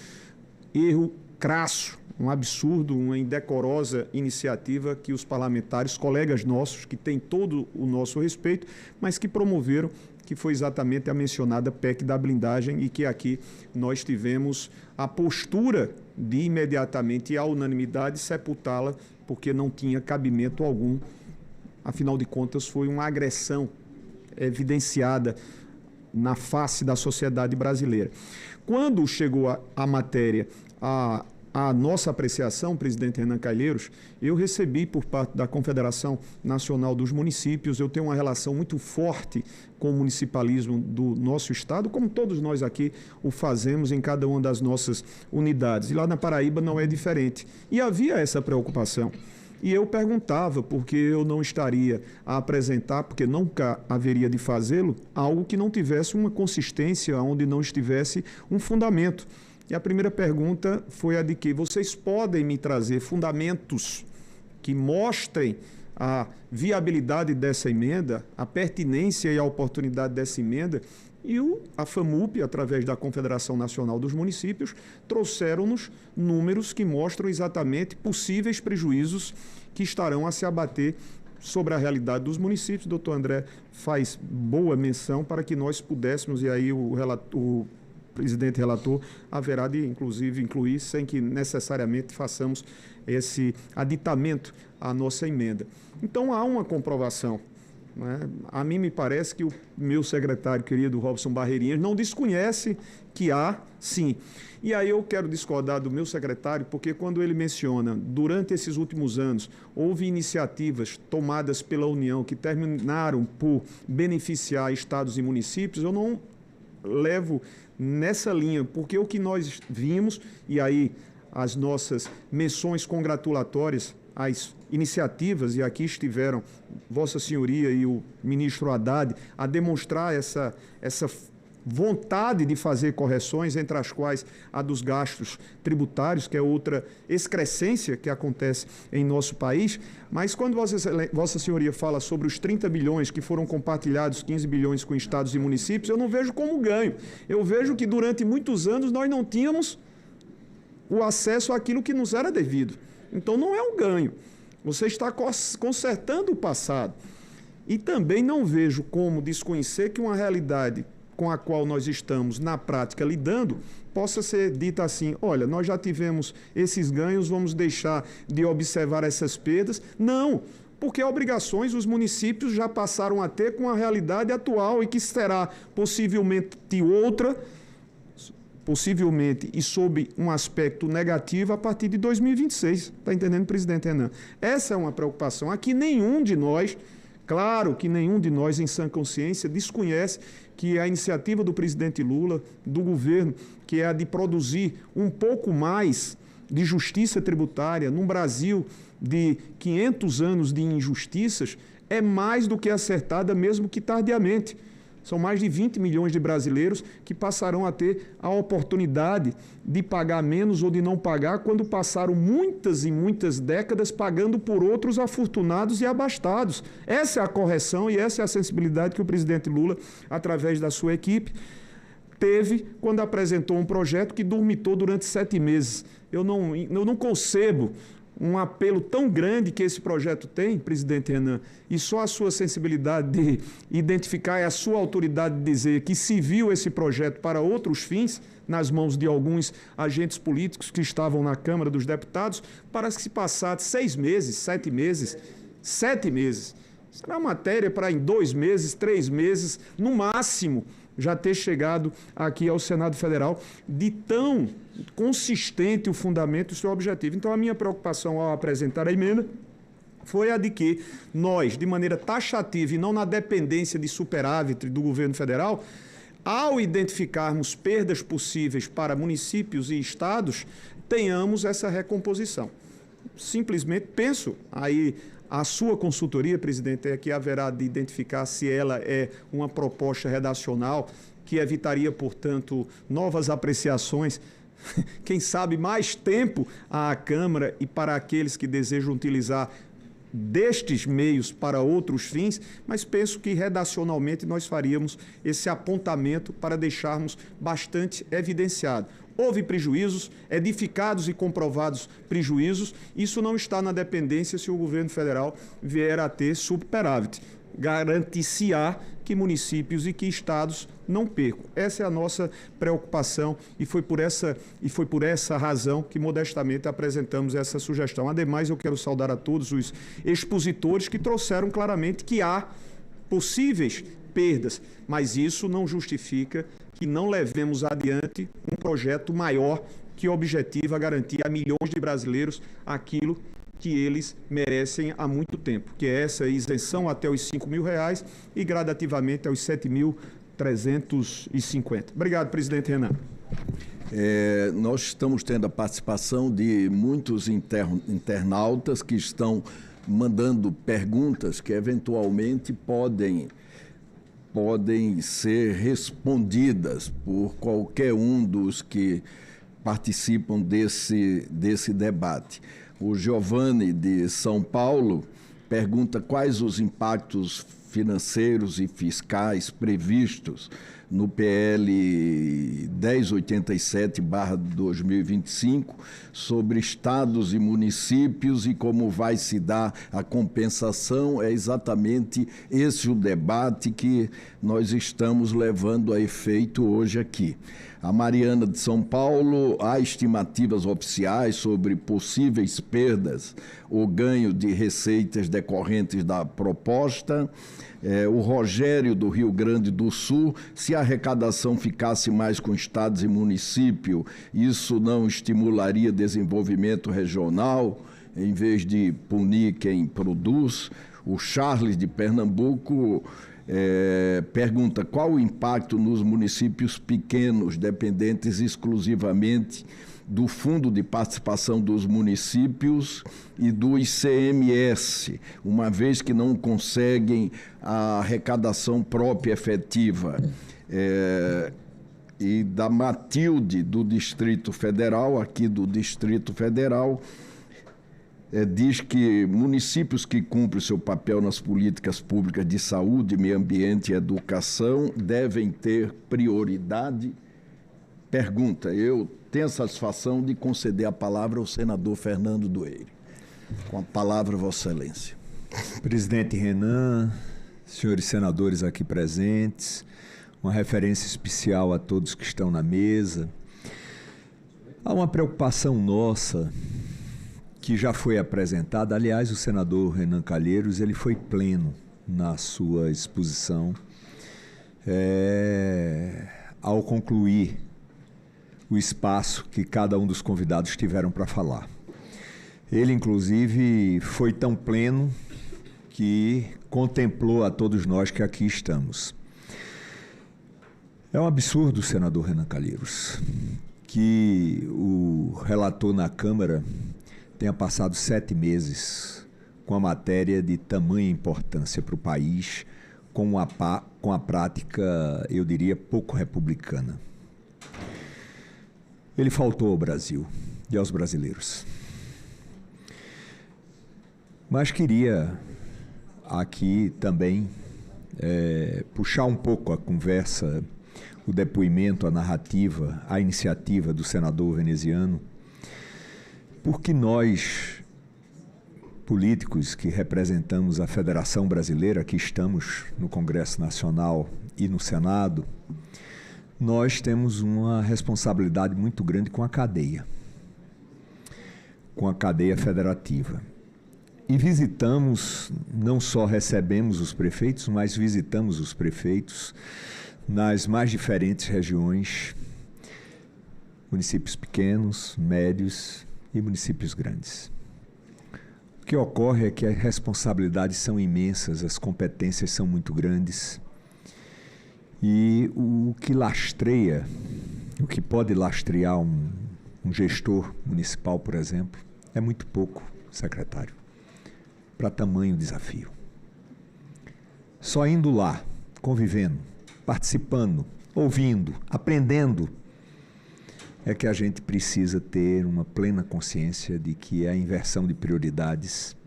erro crasso, um absurdo, uma indecorosa iniciativa que os parlamentares, colegas nossos, que têm todo o nosso respeito, mas que promoveram, que foi exatamente a mencionada PEC da blindagem, e que aqui nós tivemos a postura de imediatamente e à unanimidade sepultá-la, porque não tinha cabimento algum. Afinal de contas, foi uma agressão evidenciada na face da sociedade brasileira. Quando chegou a matéria a nossa apreciação, presidente Renan Calheiros, eu recebi por parte da Confederação Nacional dos Municípios. Eu tenho uma relação muito forte com o municipalismo do nosso estado, como todos nós aqui o fazemos em cada uma das nossas unidades. E lá na Paraíba não é diferente. E havia essa preocupação E eu perguntava por que eu não estaria a apresentar, porque nunca haveria de fazê-lo, algo que não tivesse uma consistência, onde não estivesse um fundamento. E a primeira pergunta foi a de que vocês podem me trazer fundamentos que mostrem a viabilidade dessa emenda, a pertinência e a oportunidade dessa emenda. E a FAMUP, através da Confederação Nacional dos Municípios, trouxeram-nos números que mostram exatamente possíveis prejuízos que estarão a se abater sobre a realidade dos municípios. O doutor André faz boa menção para que nós pudéssemos, e aí o presidente relator haverá de, inclusive, incluir, sem que necessariamente façamos esse aditamento à nossa emenda. Então, há uma comprovação. A mim me parece que o meu secretário querido Robson Barreirinhas não desconhece que há, sim. E aí eu quero discordar do meu secretário, porque quando ele menciona, durante esses últimos anos, houve iniciativas tomadas pela União que terminaram por beneficiar estados e municípios, eu não levo nessa linha, porque o que nós vimos, e aí as nossas menções congratulatórias às iniciativas, e aqui estiveram Vossa Senhoria e o ministro Haddad a demonstrar essa vontade de fazer correções, entre as quais a dos gastos tributários, que é outra excrescência que acontece em nosso país. Mas quando Vossa Senhoria fala sobre os 30 bilhões que foram compartilhados, 15 bilhões com estados e municípios, eu não vejo como ganho. Eu vejo que durante muitos anos nós não tínhamos o acesso àquilo que nos era devido. Então não é um ganho. Você está consertando o passado. E também não vejo como desconhecer que uma realidade com a qual nós estamos, na prática, lidando, possa ser dita assim: olha, nós já tivemos esses ganhos, vamos deixar de observar essas perdas. Não, porque obrigações os municípios já passaram a ter com a realidade atual e que será possivelmente outra, possivelmente e sob um aspecto negativo a partir de 2026. Está entendendo, presidente Renan? Essa é uma preocupação. Aqui nenhum de nós, claro que nenhum de nós em sã consciência desconhece que a iniciativa do presidente Lula, do governo, que é a de produzir um pouco mais de justiça tributária num Brasil de 500 anos de injustiças, é mais do que acertada, mesmo que tardiamente. São mais de 20 milhões de brasileiros que passarão a ter a oportunidade de pagar menos ou de não pagar quando passaram muitas e muitas décadas pagando por outros afortunados e abastados. Essa é a correção e essa é a sensibilidade que o presidente Lula, através da sua equipe, teve quando apresentou um projeto que dormitou durante 7 meses. Eu não concebo um apelo tão grande que esse projeto tem, presidente Renan, e só a sua sensibilidade de identificar e a sua autoridade de dizer que se viu esse projeto para outros fins, nas mãos de alguns agentes políticos que estavam na Câmara dos Deputados, para que se passasse 6 meses, 7 meses, 7 meses. Será matéria para em 2 meses, 3 meses, no máximo, já ter chegado aqui ao Senado Federal, de tão consistente o fundamento e o seu objetivo. Então, a minha preocupação ao apresentar a emenda foi a de que nós, de maneira taxativa e não na dependência de superávit do governo federal, ao identificarmos perdas possíveis para municípios e estados, tenhamos essa recomposição. Simplesmente penso aí. A sua consultoria, presidente, é que haverá de identificar se ela é uma proposta redacional que evitaria, portanto, novas apreciações, quem sabe mais tempo à Câmara e para aqueles que desejam utilizar destes meios para outros fins, mas penso que redacionalmente nós faríamos esse apontamento para deixarmos bastante evidenciado. Houve prejuízos, edificados e comprovados prejuízos, isso não está na dependência se o governo federal vier a ter superávit. Garantir-se-á que municípios e que estados não percam. Essa é a nossa preocupação e foi por essa razão que modestamente apresentamos essa sugestão. Ademais, eu quero saudar a todos os expositores que trouxeram claramente que há possíveis perdas, mas isso não justifica que não levemos adiante um projeto maior que objetiva garantir a milhões de brasileiros aquilo que eles merecem há muito tempo, que é essa isenção até os R$5.000 e gradativamente aos 7.350. Obrigado, presidente Renan. Nós estamos tendo a participação de muitos internautas que estão mandando perguntas que eventualmente podem ser respondidas por qualquer um dos que participam desse debate. O Giovanni, de São Paulo, pergunta quais os impactos financeiros e fiscais previstos no PL 1087/2025 sobre estados e municípios e como vai se dar a compensação. É exatamente esse o debate que nós estamos levando a efeito hoje aqui. A Mariana de São Paulo, há estimativas oficiais sobre possíveis perdas ou ganho de receitas decorrentes da proposta. O Rogério, do Rio Grande do Sul, se a arrecadação ficasse mais com estados e municípios, isso não estimularia desenvolvimento regional, em vez de punir quem produz. O Charles, de Pernambuco, pergunta qual o impacto nos municípios pequenos, dependentes exclusivamente do Fundo de Participação dos Municípios e do ICMS, uma vez que não conseguem a arrecadação própria efetiva. E da Matilde, do Distrito Federal, aqui do Distrito Federal, diz que municípios que cumprem seu papel nas políticas públicas de saúde, meio ambiente e educação devem ter prioridade. Pergunta, eu tenho a satisfação de conceder a palavra ao senador Fernando Doeire. Com a palavra, Vossa Excelência. Presidente Renan, senhores senadores aqui presentes, uma referência especial a todos que estão na mesa. Há uma preocupação nossa que já foi apresentada. Aliás, o senador Renan Calheiros, ele foi pleno na sua exposição ao concluir o espaço que cada um dos convidados tiveram para falar. Ele, inclusive, foi tão pleno que contemplou a todos nós que aqui estamos. É um absurdo, senador Renan Calheiros, que o relator na Câmara tenha passado 7 meses com a matéria de tamanha importância para o país, com a prática, eu diria, pouco republicana. Ele faltou ao Brasil e aos brasileiros. Mas queria aqui também puxar um pouco a conversa, o depoimento, a narrativa, a iniciativa do senador veneziano, porque nós, políticos que representamos a Federação Brasileira, que estamos no Congresso Nacional e no Senado, nós temos uma responsabilidade muito grande com a cadeia federativa. E visitamos, não só recebemos os prefeitos, mas visitamos os prefeitos nas mais diferentes regiões, municípios pequenos, médios e municípios grandes. O que ocorre é que as responsabilidades são imensas, as competências são muito grandes. E o que lastreia, o que pode lastrear um gestor municipal, por exemplo, é muito pouco, secretário, para tamanho desafio. Só indo lá, convivendo, participando, ouvindo, aprendendo, é que a gente precisa ter uma plena consciência de que a inversão de prioridades,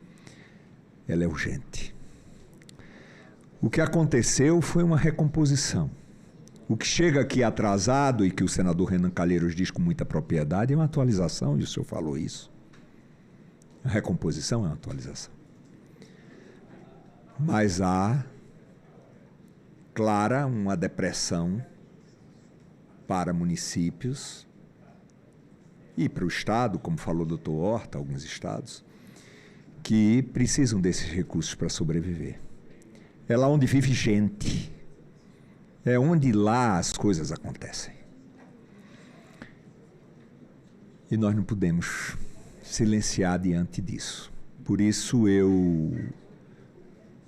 ela é urgente. O que aconteceu foi uma recomposição. O que chega aqui atrasado e que o senador Renan Calheiros diz com muita propriedade é uma atualização, e o senhor falou isso. A recomposição é uma atualização. Mas há, clara, uma depressão para municípios e para o Estado, como falou o doutor Horta, alguns estados, que precisam desses recursos para sobreviver. É lá onde vive gente. É onde lá as coisas acontecem. E nós não podemos silenciar diante disso. Por isso eu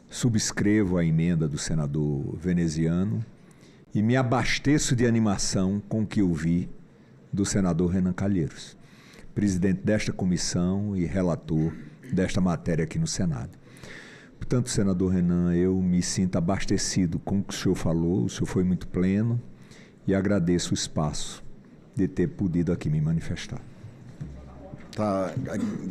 subscrevo a emenda do senador veneziano e me abasteço de animação com o que eu vi do senador Renan Calheiros, presidente desta comissão e relator desta matéria aqui no Senado. Portanto, senador Renan, eu me sinto abastecido com o que o senhor falou, o senhor foi muito pleno e agradeço o espaço de ter podido aqui me manifestar. Tá,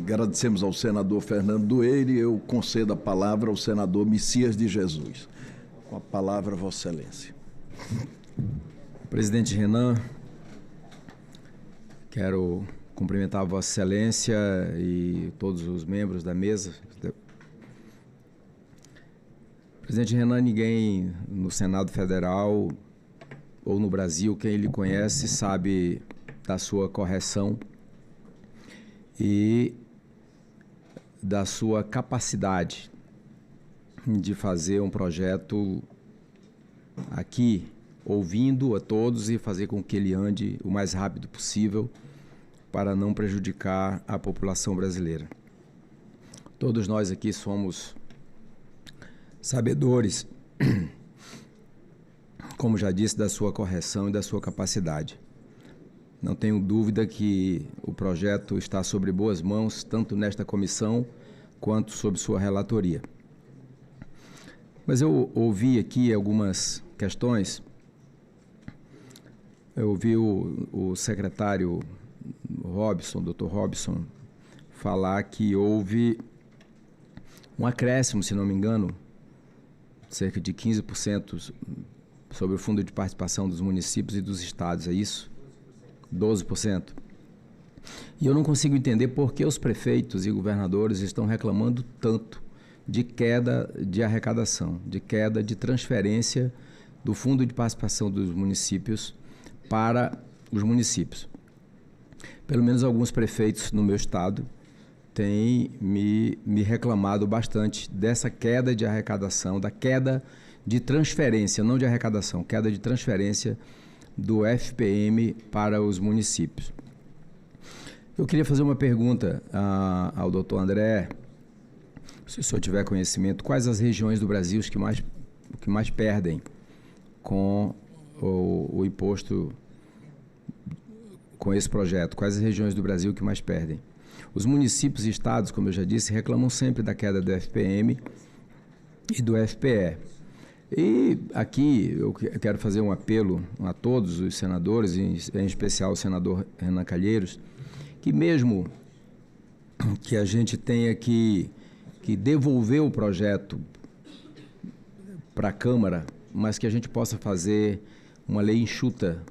agradecemos ao senador Fernando Doeire. Eu concedo a palavra ao senador Messias de Jesus. Com a palavra, Vossa Excelência. Presidente Renan, quero cumprimentar a Vossa Excelência e todos os membros da mesa. Presidente Renan, ninguém no Senado Federal ou no Brasil, quem lhe conhece, sabe da sua correção e da sua capacidade de fazer um projeto aqui, ouvindo a todos e fazer com que ele ande o mais rápido possível para não prejudicar a população brasileira. Todos nós aqui somos sabedores, como já disse, da sua correção e da sua capacidade. Não tenho dúvida que o projeto está sobre boas mãos, tanto nesta comissão quanto sob sua relatoria. Mas eu ouvi aqui algumas questões. Eu ouvi o secretário Robson, Dr. Robson, falar que houve um acréscimo, se não me engano, cerca de 15% sobre o fundo de participação dos municípios e dos estados, é isso? 12%. E eu não consigo entender por que os prefeitos e governadores estão reclamando tanto de queda de arrecadação, de queda de transferência do fundo de participação dos municípios para os municípios. Pelo menos alguns prefeitos no meu estado têm me reclamado bastante dessa queda de arrecadação, da queda de transferência, não de arrecadação, queda de transferência do FPM para os municípios. Eu queria fazer uma pergunta ao doutor André, se o senhor tiver conhecimento, quais as regiões do Brasil que mais perdem com o imposto, com esse projeto? Quais as regiões do Brasil que mais perdem? Os municípios e estados, como eu já disse, reclamam sempre da queda do FPM e do FPE. E aqui eu quero fazer um apelo a todos os senadores, em especial o senador Renan Calheiros, que mesmo que a gente tenha que devolver o projeto para a Câmara, mas que a gente possa fazer uma lei enxuta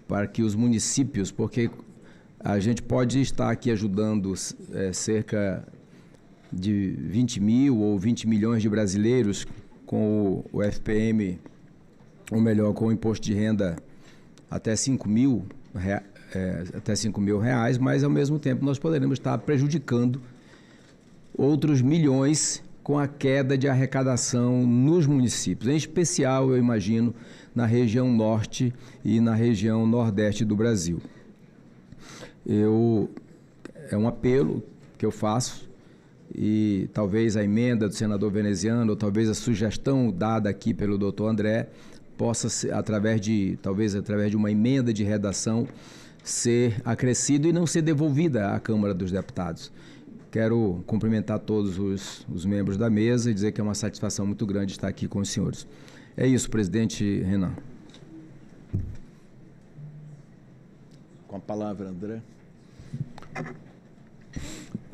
para que os municípios, porque a gente pode estar aqui ajudando cerca de 20 mil ou 20 milhões de brasileiros com o FPM, ou melhor, com o imposto de renda até 5 mil reais, mas ao mesmo tempo nós poderemos estar prejudicando outros milhões com a queda de arrecadação nos municípios, em especial, eu imagino, na região norte e na região nordeste do Brasil. É um apelo que eu faço, e talvez a emenda do senador veneziano, ou talvez a sugestão dada aqui pelo doutor André, possa ser, através de uma emenda de redação, ser acrescido e não ser devolvida à Câmara dos Deputados. Quero cumprimentar todos os membros da mesa e dizer que é uma satisfação muito grande estar aqui com os senhores. É isso, presidente Renan. Com a palavra, André.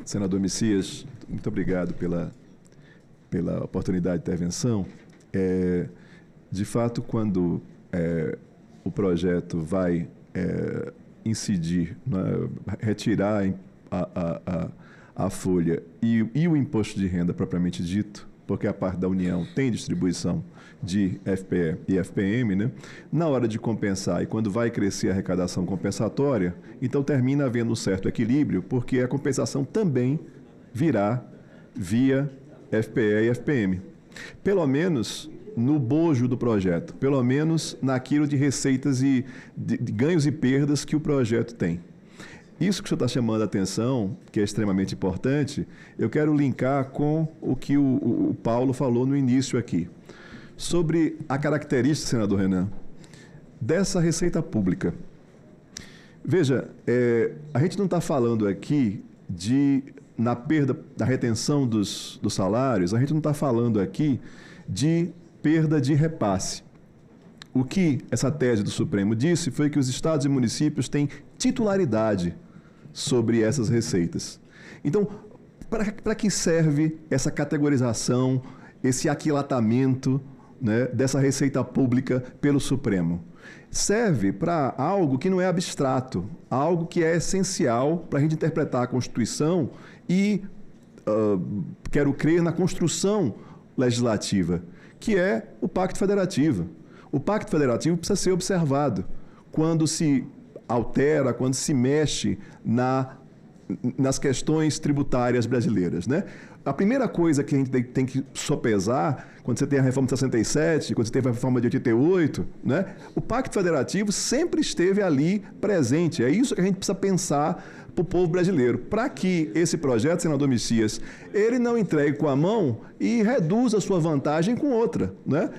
Senador Messias, muito obrigado pela oportunidade de intervenção. De fato, quando o projeto vai incidir, retirar a folha e o imposto de renda propriamente dito, porque a parte da União tem distribuição de FPE e FPM, né? Na hora de compensar e quando vai crescer a arrecadação compensatória, então termina havendo um certo equilíbrio, porque a compensação também virá via FPE e FPM. Pelo menos no bojo do projeto, pelo menos naquilo de receitas e de ganhos e perdas que o projeto tem. Isso que o senhor está chamando a atenção, que é extremamente importante, eu quero linkar com o que o Paulo falou no início aqui, sobre a característica, senador Renan, dessa receita pública. Veja, a gente não está falando aqui na perda, da retenção dos salários, a gente não está falando aqui de perda de repasse. O que essa tese do Supremo disse foi que os estados e municípios têm titularidade sobre essas receitas. Então, para que serve essa categorização, esse aquilatamento, né, dessa receita pública pelo Supremo? Serve para algo que não é abstrato, algo que é essencial para a gente interpretar a Constituição e, quero crer, na construção legislativa, que é o Pacto Federativo. O Pacto Federativo precisa ser observado quando se altera, quando se mexe nas questões tributárias brasileiras, né? A primeira coisa que a gente tem que sopesar, quando você tem a reforma de 67, quando você teve a reforma de 88, né? O Pacto Federativo sempre esteve ali presente. É isso que a gente precisa pensar para o povo brasileiro, para que esse projeto, senador Messias, ele não entregue com a mão e reduza a sua vantagem com outra, né?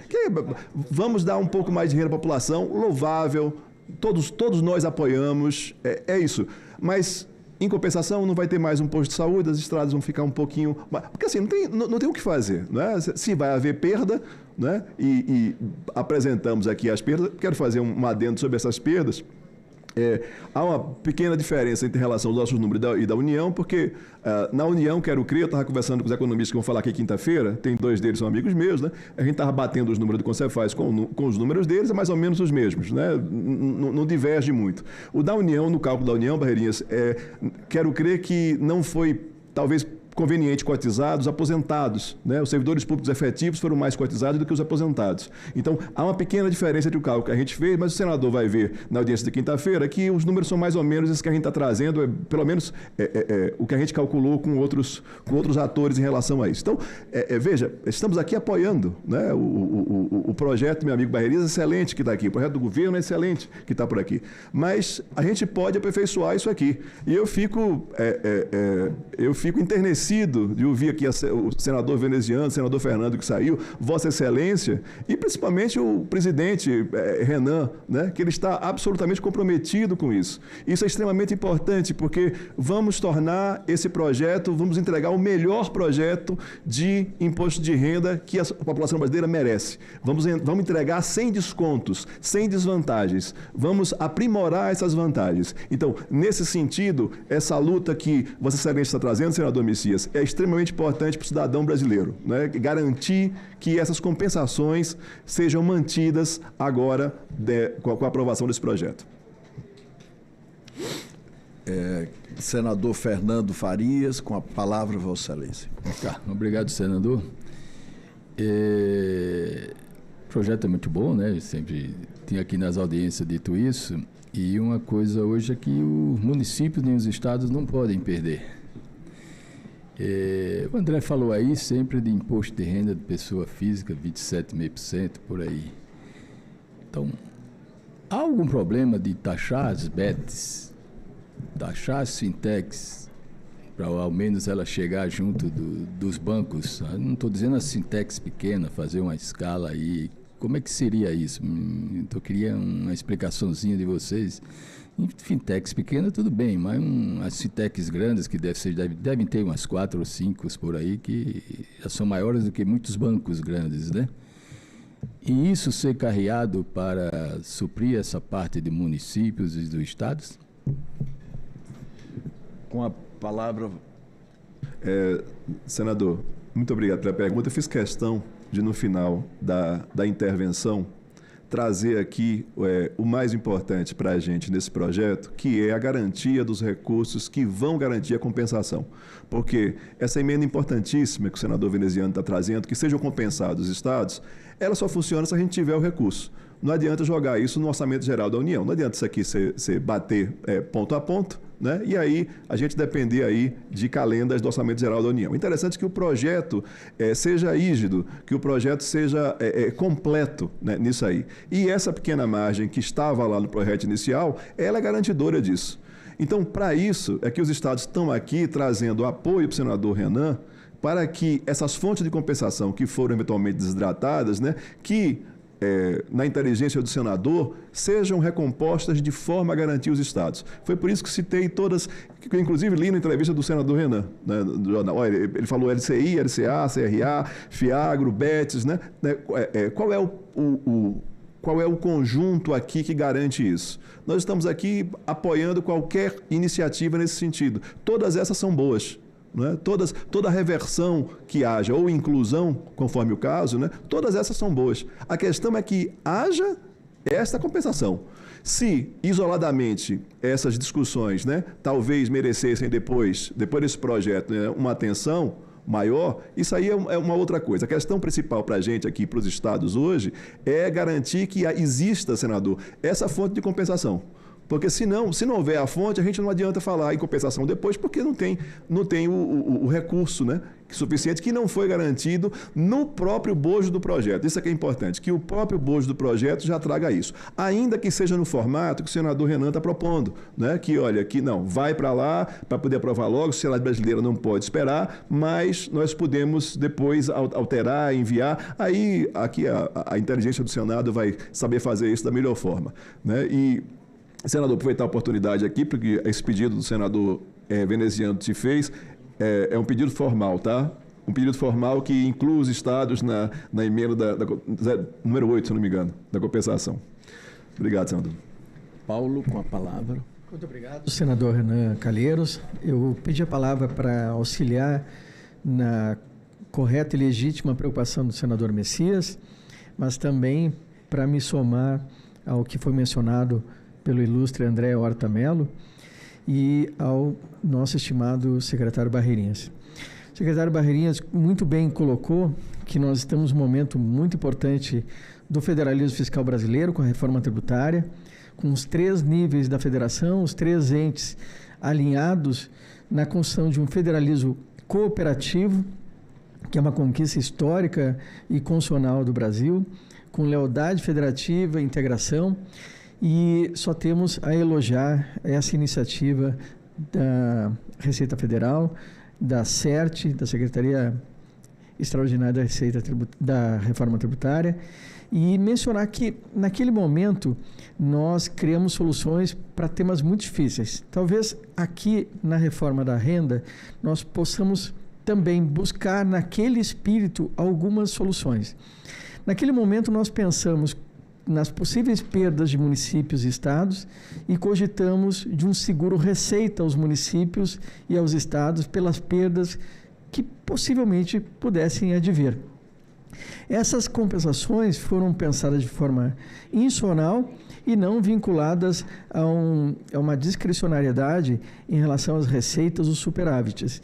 Vamos dar um pouco mais de dinheiro à população, louvável, todos nós apoiamos, é isso. Mas, em compensação, não vai ter mais um posto de saúde, as estradas vão ficar um pouquinho... Porque assim, não tem o que fazer, né? Se vai haver perda, né? E apresentamos aqui as perdas, quero fazer um adendo sobre essas perdas. Há uma pequena diferença entre relação aos nossos números e da União, porque na União, quero crer, eu estava conversando com os economistas que vão falar aqui quinta-feira, tem 2 deles são amigos meus, né? A gente estava batendo os números do Concefaz com os números deles, é mais ou menos os mesmos, né? Não diverge muito. O da União, no cálculo da União, Barreirinhas, quero crer que não foi, talvez, conveniente cotizar os aposentados, né? Os servidores públicos efetivos foram mais cotizados do que os aposentados. Então, há uma pequena diferença entre o cálculo que a gente fez, mas o senador vai ver na audiência de quinta-feira que os números são mais ou menos esses que a gente está trazendo, pelo menos o que a gente calculou com outros atores em relação a isso. Então, veja, estamos aqui apoiando, né, o projeto, meu amigo Barreirinhas, excelente que está aqui, o projeto do governo é excelente que está por aqui, mas a gente pode aperfeiçoar isso aqui. E eu fico enternecido de ouvir aqui o senador veneziano, o senador Fernando que saiu, Vossa Excelência, e principalmente o presidente Renan, né, que ele está absolutamente comprometido com isso. Isso é extremamente importante, porque vamos tornar esse projeto, vamos entregar o melhor projeto de imposto de renda que a população brasileira merece. Vamos entregar sem descontos, sem desvantagens. Vamos aprimorar essas vantagens. Então, nesse sentido, essa luta que Vossa Excelência está trazendo, senador Messias, é extremamente importante para o cidadão brasileiro, né? Garantir que essas compensações sejam mantidas agora com a aprovação desse projeto. Senador Fernando Farias, com a palavra, Vossa Excelência. Obrigado, senador. O projeto é muito bom, né? Eu sempre tenho aqui nas audiências dito isso. E uma coisa hoje é que os municípios nem os estados não podem perder. O André falou aí sempre de imposto de renda de pessoa física, 27,5% por aí. Então, há algum problema de taxar as BETs, taxar as fintechs, para ao menos ela chegar junto dos bancos? Eu não estou dizendo as fintechs pequenas, fazer uma escala aí. Como é que seria isso? Eu queria uma explicaçãozinha de vocês. Em fintechs pequenas, tudo bem, mas as fintechs grandes, que devem ter umas 4 ou 5 por aí, que já são maiores do que muitos bancos grandes, né? E isso ser carreado para suprir essa parte de municípios e dos estados? Com a palavra... Senador, muito obrigado pela pergunta. Eu fiz questão de, no final da intervenção, trazer aqui o mais importante para a gente nesse projeto, que é a garantia dos recursos que vão garantir a compensação. Porque essa emenda importantíssima que o senador veneziano está trazendo, que sejam compensados os estados, ela só funciona se a gente tiver o recurso. Não adianta jogar isso no Orçamento Geral da União, não adianta isso aqui você bater ponto a ponto, né? E aí a gente depender aí de calendas do Orçamento Geral da União. Interessante que o projeto seja rígido, que o projeto seja completo, né, nisso aí. E essa pequena margem que estava lá no projeto inicial, ela é garantidora disso. Então, para isso, é que os estados estão aqui trazendo apoio para o senador Renan, para que essas fontes de compensação que foram eventualmente desidratadas, né, que na inteligência do senador, sejam recompostas de forma a garantir os estados. Foi por isso que citei todas, que eu inclusive li na entrevista do senador Renan, né, do jornal. Olha, ele falou LCI, LCA, CRA, FIAGRO, BETS, né? Qual é o conjunto aqui que garante isso? Nós estamos aqui apoiando qualquer iniciativa nesse sentido. Todas essas são boas. Né? Toda reversão que haja, ou inclusão, conforme o caso, né? Todas essas são boas. A questão é que haja esta compensação. Se, isoladamente, essas discussões, né, talvez merecessem depois desse projeto, né, uma atenção maior, isso aí é uma outra coisa. A questão principal para a gente aqui, para os estados hoje, é garantir que exista, senador, essa fonte de compensação. Porque se não houver a fonte, a gente não adianta falar em compensação depois, porque não tem o recurso, né, suficiente, que não foi garantido no próprio bojo do projeto. Isso é que é importante, que o próprio bojo do projeto já traga isso. Ainda que seja no formato que o senador Renan está propondo, né, que olha, que não, vai para lá para poder aprovar logo, a sociedade brasileira não pode esperar, mas nós podemos depois alterar, enviar. Aí aqui a inteligência do Senado vai saber fazer isso da melhor forma, né? E, senador, aproveitar a oportunidade aqui, porque esse pedido do senador veneziano te fez, é um pedido formal, tá? Um pedido formal que inclui os estados na emenda número 8, se não me engano, da compensação. Obrigado, senador. Paulo, com a palavra. Muito obrigado, senador Renan Calheiros. Eu pedi a palavra para auxiliar na correta e legítima preocupação do senador Messias, mas também para me somar ao que foi mencionado pelo ilustre André Horta Mello e ao nosso estimado secretário Barreirinhas. O secretário Barreirinhas muito bem colocou que nós estamos num momento muito importante do federalismo fiscal brasileiro, com a reforma tributária, com os 3 níveis da federação, os 3 entes alinhados na construção de um federalismo cooperativo, que é uma conquista histórica e constitucional do Brasil, com lealdade federativa, integração. E só temos a elogiar essa iniciativa da Receita Federal, da CERT, da Secretaria Extraordinária da Reforma Tributária, e mencionar que, naquele momento, nós criamos soluções para temas muito difíceis. Talvez aqui, na reforma da renda, nós possamos também buscar, naquele espírito, algumas soluções. Naquele momento, nós pensamos nas possíveis perdas de municípios e estados e cogitamos de um seguro receita aos municípios e aos estados pelas perdas que possivelmente pudessem advir. Essas compensações foram pensadas de forma institucional e não vinculadas a uma discricionariedade em relação às receitas ou superávites.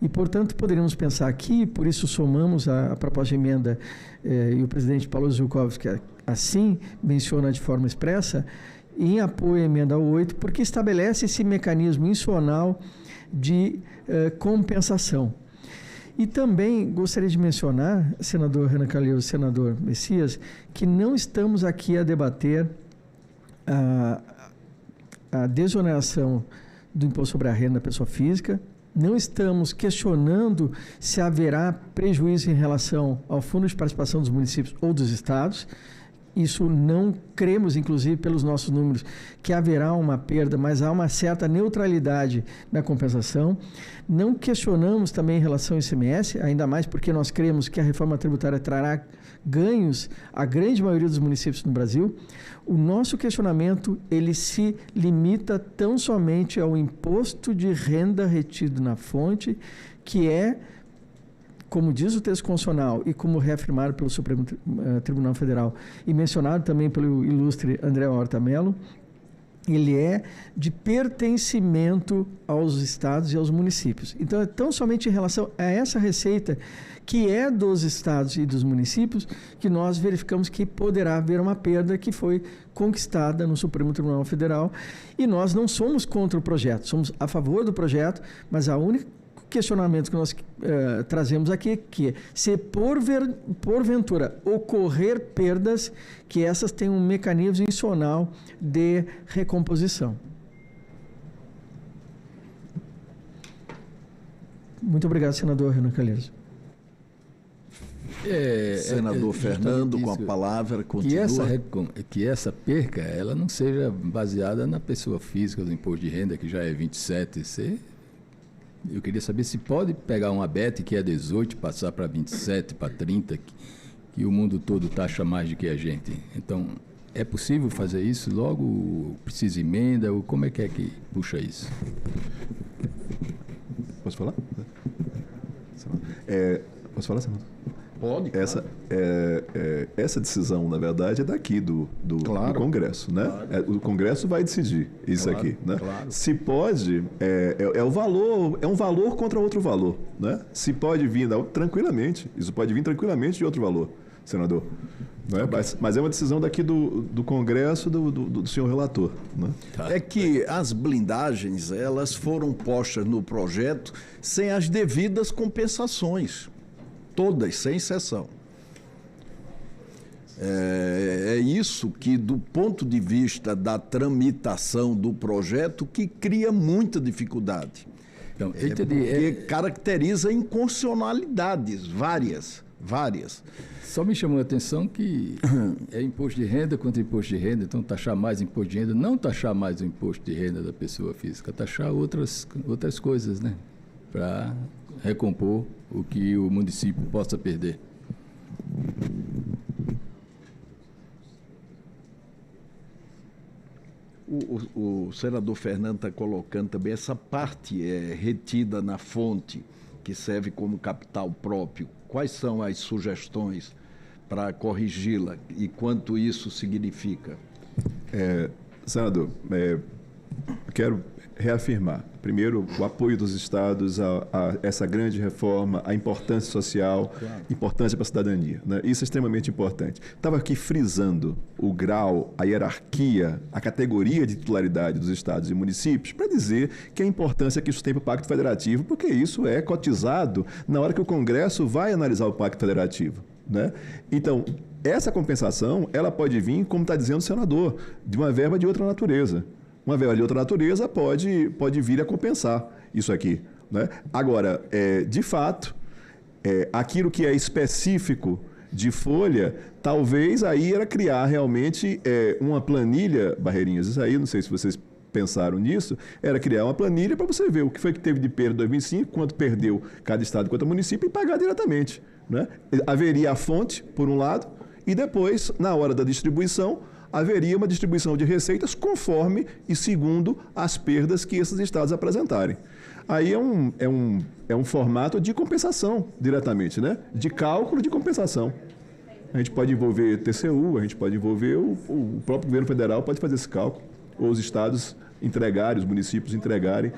E, portanto, poderíamos pensar aqui, por isso somamos a proposta de emenda, e o presidente Paulo Zilkowski assim menciona de forma expressa, em apoio à emenda 8, porque estabelece esse mecanismo institucional de compensação. E também gostaria de mencionar, senador Renan Calheiros, senador Messias, que não estamos aqui a debater a desoneração do imposto sobre a renda da pessoa física, não estamos questionando se haverá prejuízo em relação ao fundo de participação dos municípios ou dos estados. Isso não cremos, inclusive, pelos nossos números, que haverá uma perda, mas há uma certa neutralidade na compensação. Não questionamos também em relação ao ICMS, ainda mais porque nós cremos que a reforma tributária trará ganhos à grande maioria dos municípios no Brasil. O nosso questionamento, ele se limita tão somente ao imposto de renda retido na fonte, que é, como diz o texto constitucional e como reafirmado pelo Supremo Tribunal Federal e mencionado também pelo ilustre André Horta Mello, ele é de pertencimento aos estados e aos municípios. Então, é tão somente em relação a essa receita, que é dos estados e dos municípios, que nós verificamos que poderá haver uma perda que foi conquistada no Supremo Tribunal Federal. E nós não somos contra o projeto, somos a favor do projeto, mas a única questionamento que nós trazemos aqui, que é, se porventura ocorrer perdas, que essas tenham um mecanismo institucional de recomposição. Muito obrigado, senador Renan Calheiros. Senador Fernando, com a palavra, continua. Que essa perca, ela não seja baseada na pessoa física do imposto de renda, que já é 27. Eu queria saber se pode pegar uma BET que é 18, passar para 27, para 30, que o mundo todo taxa mais do que a gente. Então, é possível fazer isso? Logo, precisa emenda? Ou como é que puxa isso? Posso falar? Posso falar, senador? Pode. Essa decisão, na verdade, é daqui do Congresso, né? Claro. O Congresso vai decidir isso aqui, né? Claro. Se pode, o valor, é um valor contra outro valor, né? Se pode vir tranquilamente, isso pode vir tranquilamente de outro valor, senador. Não é? Mas é uma decisão daqui do Congresso, do senhor relator, né? É que as blindagens, elas foram postas no projeto sem as devidas compensações. Todas, sem exceção. É isso que, do ponto de vista da tramitação do projeto, que cria muita dificuldade. Então, porque caracteriza inconstitucionalidades, várias. Só me chamou a atenção que é imposto de renda contra imposto de renda, então taxar mais imposto de renda, não taxar mais o imposto de renda da pessoa física, taxar outras coisas, né? Para recompor o que o município possa perder. O senador Fernando está colocando também essa parte retida na fonte, que serve como capital próprio. Quais são as sugestões para corrigi-la e quanto isso significa? Senador, quero reafirmar, primeiro, o apoio dos estados a essa grande reforma, a importância social, importância para a cidadania, né? Isso é extremamente importante. Estava aqui frisando o grau, a hierarquia, a categoria de titularidade dos estados e municípios para dizer que a importância que isso tem para o Pacto Federativo, porque isso é cotizado na hora que o Congresso vai analisar o Pacto Federativo, né? Então, essa compensação, ela pode vir, como está dizendo o senador, de uma verba de outra natureza. Uma verba de outra natureza pode vir a compensar isso aqui, né? Agora, de fato, aquilo que é específico de folha, talvez aí era criar realmente uma planilha, Barreirinhas, isso aí, não sei se vocês pensaram nisso, era criar uma planilha para você ver o que foi que teve de perda em 2005, quanto perdeu cada estado e quanto município e pagar diretamente, né? Haveria a fonte, por um lado, e depois, na hora da distribuição, haveria uma distribuição de receitas conforme e segundo as perdas que esses estados apresentarem. Aí é um formato de compensação diretamente, né? De cálculo de compensação. A gente pode envolver TCU, a gente pode envolver o próprio governo federal, pode fazer esse cálculo, ou os estados entregarem, os municípios entregarem,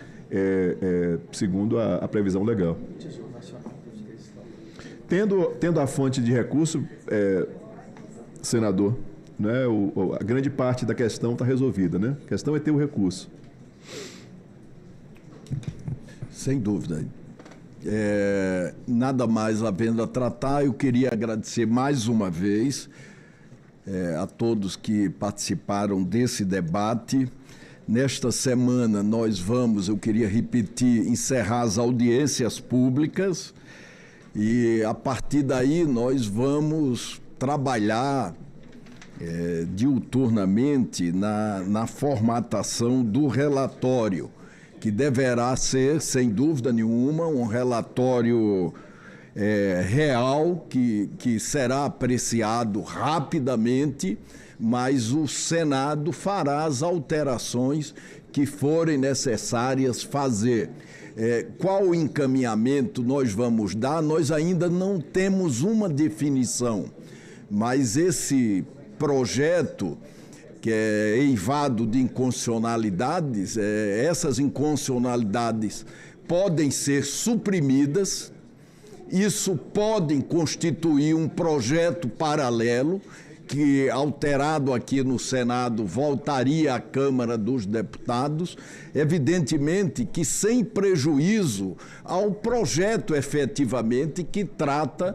segundo a previsão legal. Tendo a fonte de recurso, senador, né, a grande parte da questão está resolvida, né? A questão é ter o recurso. Sem dúvida. Nada mais havendo a tratar, eu queria agradecer mais uma vez a todos que participaram desse debate. Nesta semana eu queria repetir, encerrar as audiências públicas e a partir daí nós vamos trabalhar diuturnamente na formatação do relatório, que deverá ser, sem dúvida nenhuma, um relatório real, que será apreciado rapidamente, mas o Senado fará as alterações que forem necessárias fazer. Qual o encaminhamento nós vamos dar? Nós ainda não temos uma definição, mas esse projeto que é eivado de inconstitucionalidades, essas inconstitucionalidades podem ser suprimidas, isso pode constituir um projeto paralelo que, alterado aqui no Senado, voltaria à Câmara dos Deputados, evidentemente que sem prejuízo ao projeto efetivamente que trata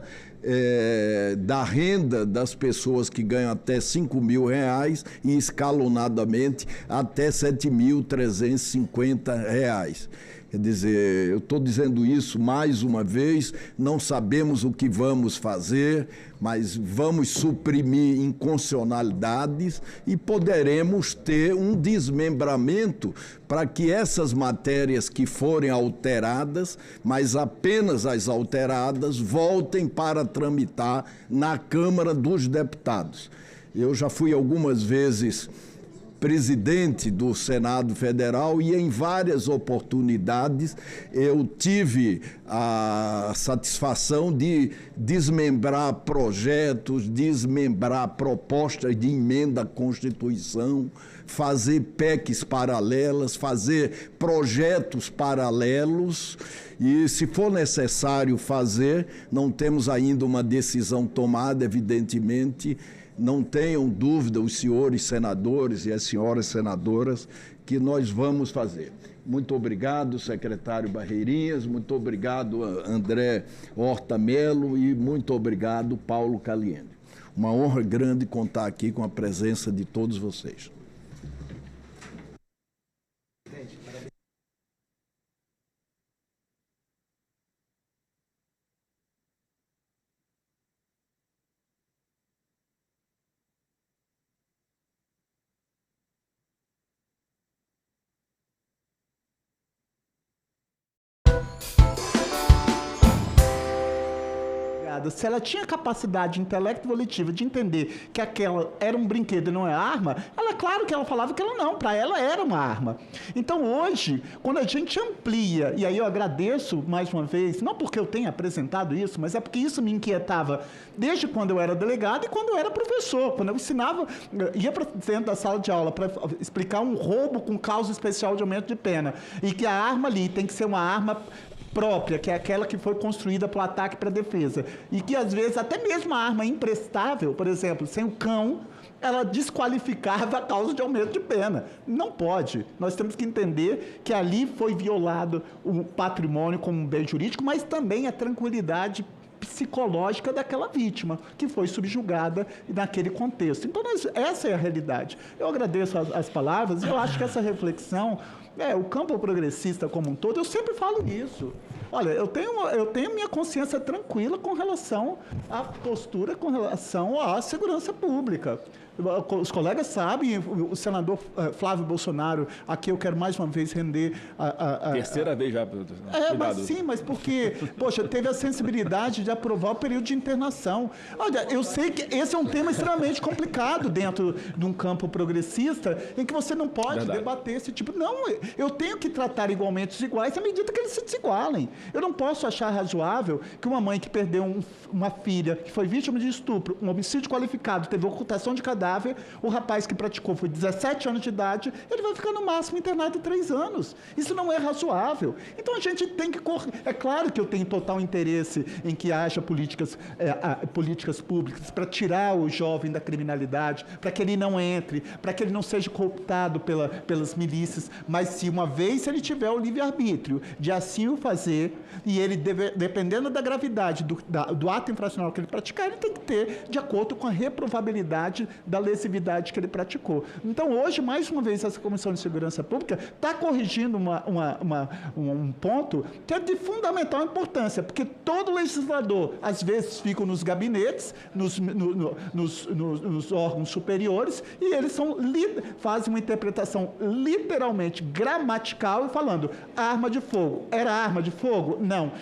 da renda das pessoas que ganham até R$5.000 e escalonadamente até R$7.350. Quer dizer, eu estou dizendo isso mais uma vez, não sabemos o que vamos fazer, mas vamos suprimir inconstitucionalidades e poderemos ter um desmembramento para que essas matérias que forem alteradas, mas apenas as alteradas, voltem para tramitar na Câmara dos Deputados. Eu já fui algumas vezes presidente do Senado Federal e em várias oportunidades eu tive a satisfação de desmembrar projetos, desmembrar propostas de emenda à Constituição, fazer PECs paralelas, fazer projetos paralelos e, se for necessário fazer, não temos ainda uma decisão tomada, evidentemente. Não tenham dúvida, os senhores senadores e as senhoras senadoras, que nós vamos fazer. Muito obrigado, secretário Barreirinhas, muito obrigado, André Horta Melo, e muito obrigado, Paulo Caliendo. Uma honra grande contar aqui com a presença de todos vocês. Se ela tinha capacidade intelecto-volitiva de entender que aquela era um brinquedo e não é arma, ela, claro que ela falava que ela não, para ela era uma arma. Então hoje, quando a gente amplia, e aí eu agradeço mais uma vez, não porque eu tenha apresentado isso, mas é porque isso me inquietava desde quando eu era delegado e quando eu era professor, quando eu ensinava, ia para dentro da sala de aula para explicar um roubo com causa especial de aumento de pena, e que a arma ali tem que ser uma arma própria, que é aquela que foi construída para o ataque e para a defesa. E que, às vezes, até mesmo a arma imprestável, por exemplo, sem o cão, ela desqualificava a causa de aumento de pena. Não pode. Nós temos que entender que ali foi violado o patrimônio como um bem jurídico, mas também a tranquilidade psicológica daquela vítima, que foi subjugada naquele contexto. Então, essa é a realidade. Eu agradeço as palavras, e eu acho que essa reflexão, o campo progressista como um todo, eu sempre falo isso. Olha, eu tenho minha consciência tranquila com relação à postura, com relação à segurança pública. Os colegas sabem, o senador Flávio Bolsonaro, aqui eu quero mais uma vez render terceira vez já. Mas sim, mas porque, poxa, teve a sensibilidade de aprovar o período de internação. Olha, eu sei que esse é um tema extremamente complicado dentro de um campo progressista, em que você não pode debater esse tipo. Não, eu tenho que tratar igualmente os iguais à medida que eles se desigualem. Eu não posso achar razoável que uma mãe que perdeu uma filha, que foi vítima de estupro, um homicídio qualificado, teve ocultação de cadáver, o rapaz que praticou foi 17 anos de idade, ele vai ficar no máximo internado 3 anos. Isso não é razoável. Então a gente tem que correr. É claro que eu tenho total interesse em que haja políticas públicas para tirar o jovem da criminalidade, para que ele não entre, para que ele não seja cooptado pelas milícias, mas se uma vez ele tiver o livre-arbítrio de assim o fazer, e ele, dependendo da gravidade do ato infracional que ele praticar, ele tem que ter de acordo com a reprovabilidade da lesividade que ele praticou. Então, hoje, mais uma vez, essa Comissão de Segurança Pública está corrigindo um ponto que é de fundamental importância, porque todo legislador, às vezes, fica nos gabinetes, nos órgãos superiores, e eles fazem uma interpretação literalmente gramatical e falando, arma de fogo. Era arma de fogo?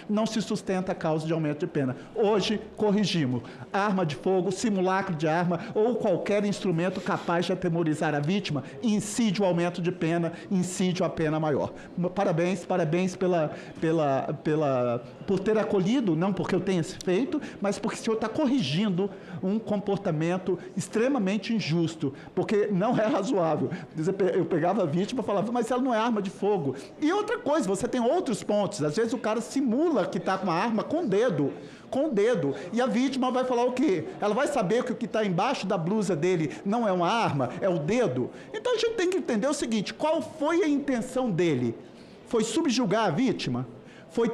Não se sustenta a causa de aumento de pena. Hoje, corrigimos. Arma de fogo, simulacro de arma ou qualquer instrumento capaz de atemorizar a vítima, incide o aumento de pena, incide a pena maior. Parabéns por ter acolhido, não porque eu tenha feito, mas porque o senhor está corrigindo um comportamento extremamente injusto, porque não é razoável. Eu pegava a vítima e falava, mas ela não é arma de fogo. E outra coisa, você tem outros pontos, às vezes o cara simula que está com uma arma com o dedo, e a vítima vai falar o quê? Ela vai saber que o que está embaixo da blusa dele não é uma arma, é o dedo? Então a gente tem que entender o seguinte, qual foi a intenção dele? Foi subjugar a vítima? Foi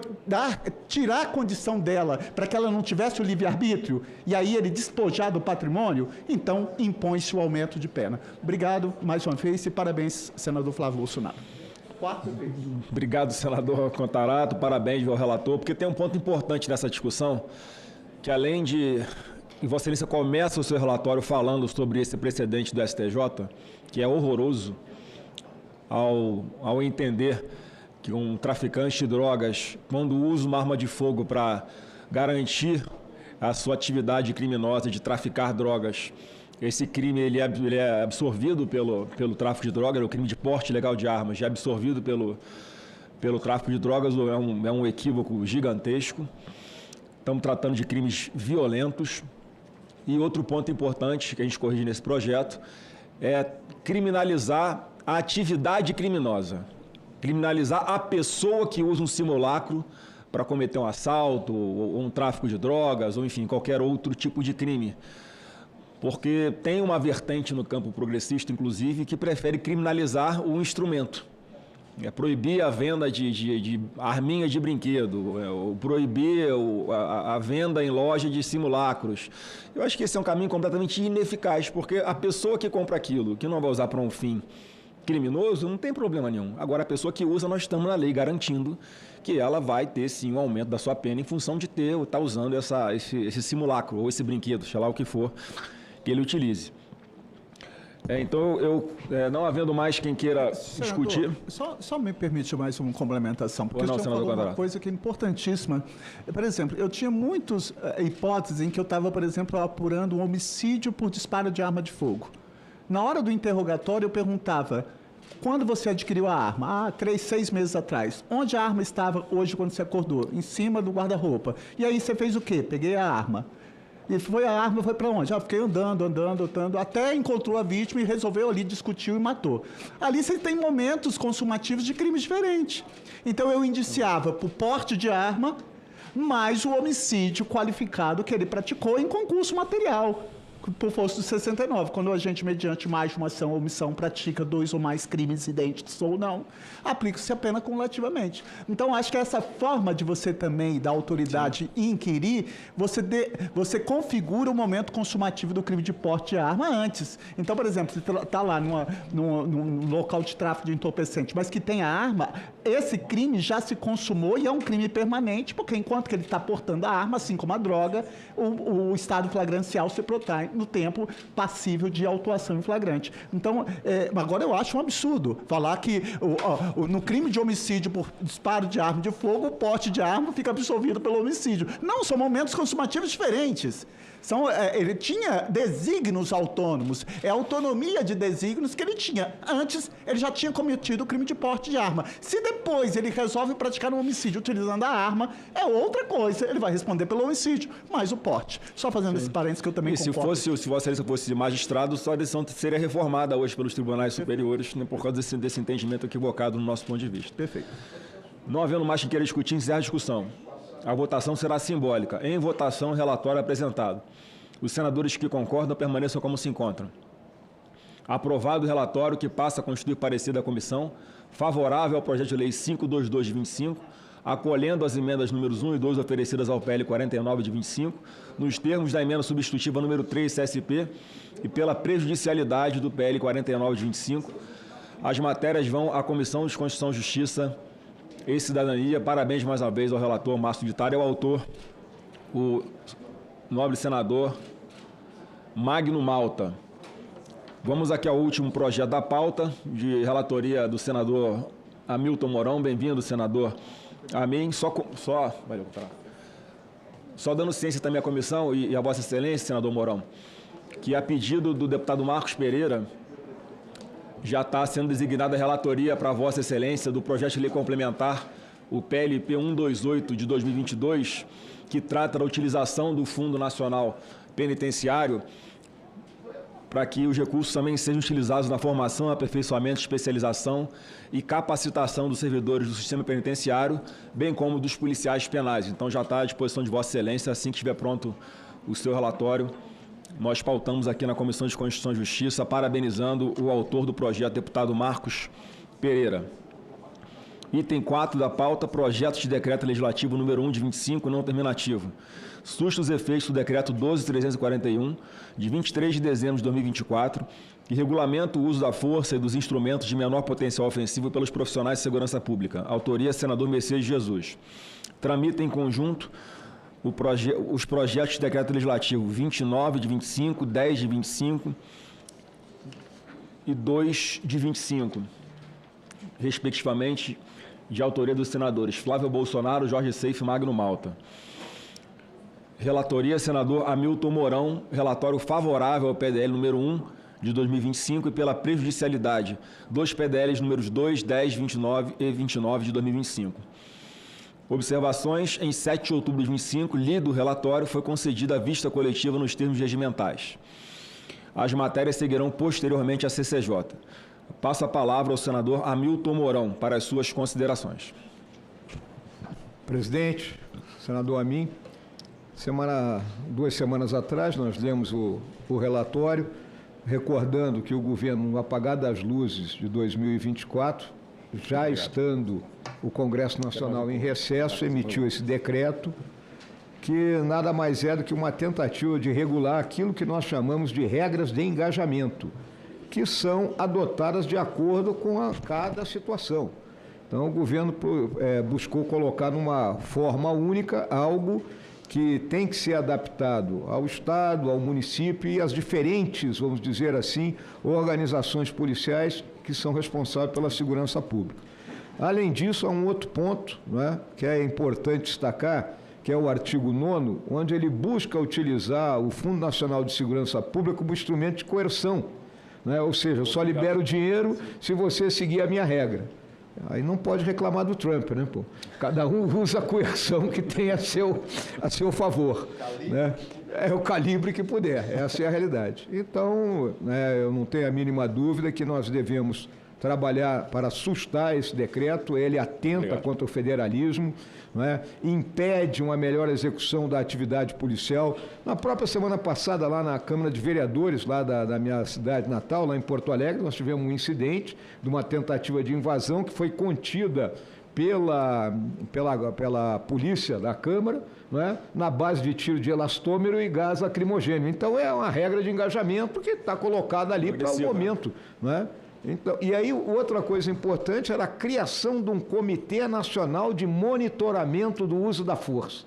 tirar a condição dela para que ela não tivesse o livre-arbítrio e aí ele despojar do patrimônio? Então impõe-se o aumento de pena. Obrigado mais uma vez e parabéns, senador Flávio Bolsonaro. quarta vez. Obrigado, senador Contarato, parabéns ao relator, porque tem um ponto importante nessa discussão, que além de... E Vossa Excelência começa o seu relatório falando sobre esse precedente do STJ, que é horroroso, ao entender que um traficante de drogas, quando usa uma arma de fogo para garantir a sua atividade criminosa de traficar drogas, esse crime ele é absorvido pelo tráfico de drogas, o crime de porte ilegal de armas é absorvido pelo tráfico de drogas, é um equívoco gigantesco. Estamos tratando de crimes violentos. E outro ponto importante que a gente corrige nesse projeto é criminalizar a atividade criminosa, criminalizar a pessoa que usa um simulacro para cometer um assalto, ou um tráfico de drogas, ou enfim, qualquer outro tipo de crime. Porque tem uma vertente no campo progressista, inclusive, que prefere criminalizar o instrumento. É proibir a venda de arminha de brinquedo, proibir a venda em loja de simulacros. Eu acho que esse é um caminho completamente ineficaz, porque a pessoa que compra aquilo, que não vai usar para um fim criminoso, não tem problema nenhum. Agora, a pessoa que usa, nós estamos na lei garantindo que ela vai ter, sim, um aumento da sua pena em função de estar usando esse simulacro ou esse brinquedo, sei lá o que for, que ele utilize. Então, não havendo mais quem queira discutir... Só me permite mais uma complementação, porque o senhor falou uma coisa que é importantíssima. Por exemplo, eu tinha muitas hipóteses em que eu estava, por exemplo, apurando um homicídio por disparo de arma de fogo. Na hora do interrogatório, eu perguntava, quando você adquiriu a arma? 6 meses atrás. Onde a arma estava hoje quando você acordou? Em cima do guarda-roupa. E aí você fez o quê? Peguei a arma. E a arma foi para onde? Fiquei andando, até encontrou a vítima e resolveu ali, discutiu e matou. Ali você tem momentos consumativos de crimes diferentes. Então eu indiciava por porte de arma, mais o homicídio qualificado que ele praticou em concurso material, por força do 69, quando a gente, mediante mais de uma ação ou omissão, pratica 2 ou mais crimes idênticos ou não, aplica-se a pena cumulativamente. Então, acho que essa forma de você também, da autoridade, inquirir, você configura o momento consumativo do crime de porte de arma antes. Então, por exemplo, você está lá num local de tráfico de entorpecente, mas que tem a arma, esse crime já se consumou e é um crime permanente, porque enquanto que ele está portando a arma, assim como a droga, o estado flagrancial se protege no tempo passível de autuação em flagrante. Então, agora eu acho um absurdo falar que no crime de homicídio por disparo de arma de fogo, o porte de arma fica absolvido pelo homicídio. Não, são momentos consumativos diferentes. Ele tinha desígnios autônomos, é a autonomia de desígnios que ele tinha. Antes, ele já tinha cometido o crime de porte de arma. Se depois ele resolve praticar um homicídio utilizando a arma, é outra coisa. Ele vai responder pelo homicídio, mais o porte. Só fazendo esse parênteses que eu também concordo. Se Vossa Excelência fosse magistrado, sua decisão seria reformada hoje pelos tribunais superiores, né, por causa desse entendimento equivocado no nosso ponto de vista. Perfeito. Não havendo mais quem queira discutir, encerra a discussão. A votação será simbólica. Em votação, o relatório apresentado. Os senadores que concordam permaneçam como se encontram. Aprovado o relatório que passa a constituir parecer da comissão, favorável ao projeto de lei 522 de 25, acolhendo as emendas números 1 e 2 oferecidas ao PL 49 de 25, nos termos da emenda substitutiva número 3 CSP e pela prejudicialidade do PL 49 de 25, as matérias vão à Comissão de Constituição e Justiça e Cidadania. Parabéns mais uma vez ao relator Márcio Vittar e ao autor, o nobre senador Magno Malta. Vamos aqui ao último projeto da pauta, de relatoria do senador Hamilton Mourão. Bem-vindo, senador. A mim, só dando ciência também à comissão e a Vossa Excelência, senador Mourão, que a pedido do deputado Marcos Pereira, já está sendo designada a relatoria para Vossa Excelência do projeto de lei complementar, o PLP 128 de 2022, que trata da utilização do Fundo Nacional Penitenciário para que os recursos também sejam utilizados na formação, aperfeiçoamento, especialização e capacitação dos servidores do sistema penitenciário, bem como dos policiais penais. Então já está à disposição de Vossa Excelência, assim que estiver pronto o seu relatório. Nós pautamos aqui na Comissão de Constituição e Justiça, parabenizando o autor do projeto, deputado Marcos Pereira. Item 4 da pauta, projeto de decreto legislativo número 1 de 25, não terminativo. Sustos efeitos do decreto 12.341, de 23 de dezembro de 2024, que regulamenta o uso da força e dos instrumentos de menor potencial ofensivo pelos profissionais de segurança pública. Autoria, senador Messias Jesus. Tramita em conjunto os projetos de decreto legislativo 29 de 25, 10 de 25 e 2 de 25, respectivamente, de autoria dos senadores Flávio Bolsonaro, Jorge Seife e Magno Malta. Relatoria, senador Hamilton Mourão, relatório favorável ao PDL número 1 de 2025 e pela prejudicialidade dos PDLs números 2, 10, 29 e 29 de 2025. Observações: em 7 de outubro de 2025, lido o relatório, foi concedida a vista coletiva nos termos regimentais. As matérias seguirão posteriormente à CCJ. Passo a palavra ao senador Hamilton Mourão para as suas considerações. Presidente, senador Amin, 2 semanas atrás nós lemos o relatório, recordando que o governo, no apagar das luzes de 2024, já estando o Congresso Nacional em recesso, emitiu esse decreto, que nada mais é do que uma tentativa de regular aquilo que nós chamamos de regras de engajamento, que são adotadas de acordo com cada situação. Então, o governo buscou colocar numa forma única algo que tem que ser adaptado ao Estado, ao município e às diferentes, vamos dizer assim, organizações policiais que são responsáveis pela segurança pública. Além disso, há um outro ponto, né, que é importante destacar, que é o artigo 9º, onde ele busca utilizar o Fundo Nacional de Segurança Pública como instrumento de coerção, né? Ou seja, eu só libero o dinheiro se você seguir a minha regra. Aí não pode reclamar do Trump, né, pô? Cada um usa a coerção que tem a seu favor, né? É o calibre que puder, essa é a realidade. Então, né, eu não tenho a mínima dúvida que nós devemos trabalhar para sustar esse decreto. Ele atenta contra o federalismo, né? Impede uma melhor execução da atividade policial. Na própria semana passada, lá na Câmara de Vereadores, lá da minha cidade natal, lá em Porto Alegre, nós tivemos um incidente de uma tentativa de invasão que foi contida pela polícia da Câmara, né, na base de tiro de elastômero e gás lacrimogêneo. Então, é uma regra de engajamento que está colocada ali para o momento, né? Então, e aí, outra coisa importante era a criação de um Comitê Nacional de Monitoramento do Uso da Força.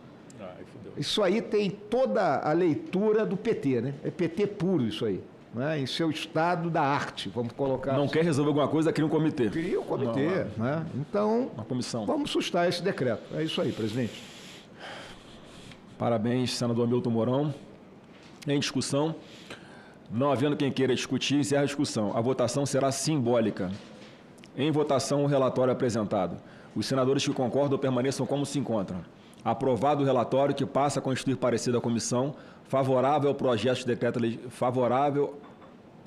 Isso aí tem toda a leitura do PT, né? É PT puro isso aí, né? Em seu estado da arte, vamos colocar. Não quer resolver alguma coisa, cria um comitê. Cria um comitê, né? Então, uma comissão. Vamos sustar esse decreto. É isso aí, presidente. Parabéns, senador Hamilton Mourão. Em discussão. Não havendo quem queira discutir, encerra a discussão. A votação será simbólica. Em votação, o relatório apresentado. Os senadores que concordam permaneçam como se encontram. Aprovado o relatório, que passa a constituir parecer da comissão, favorável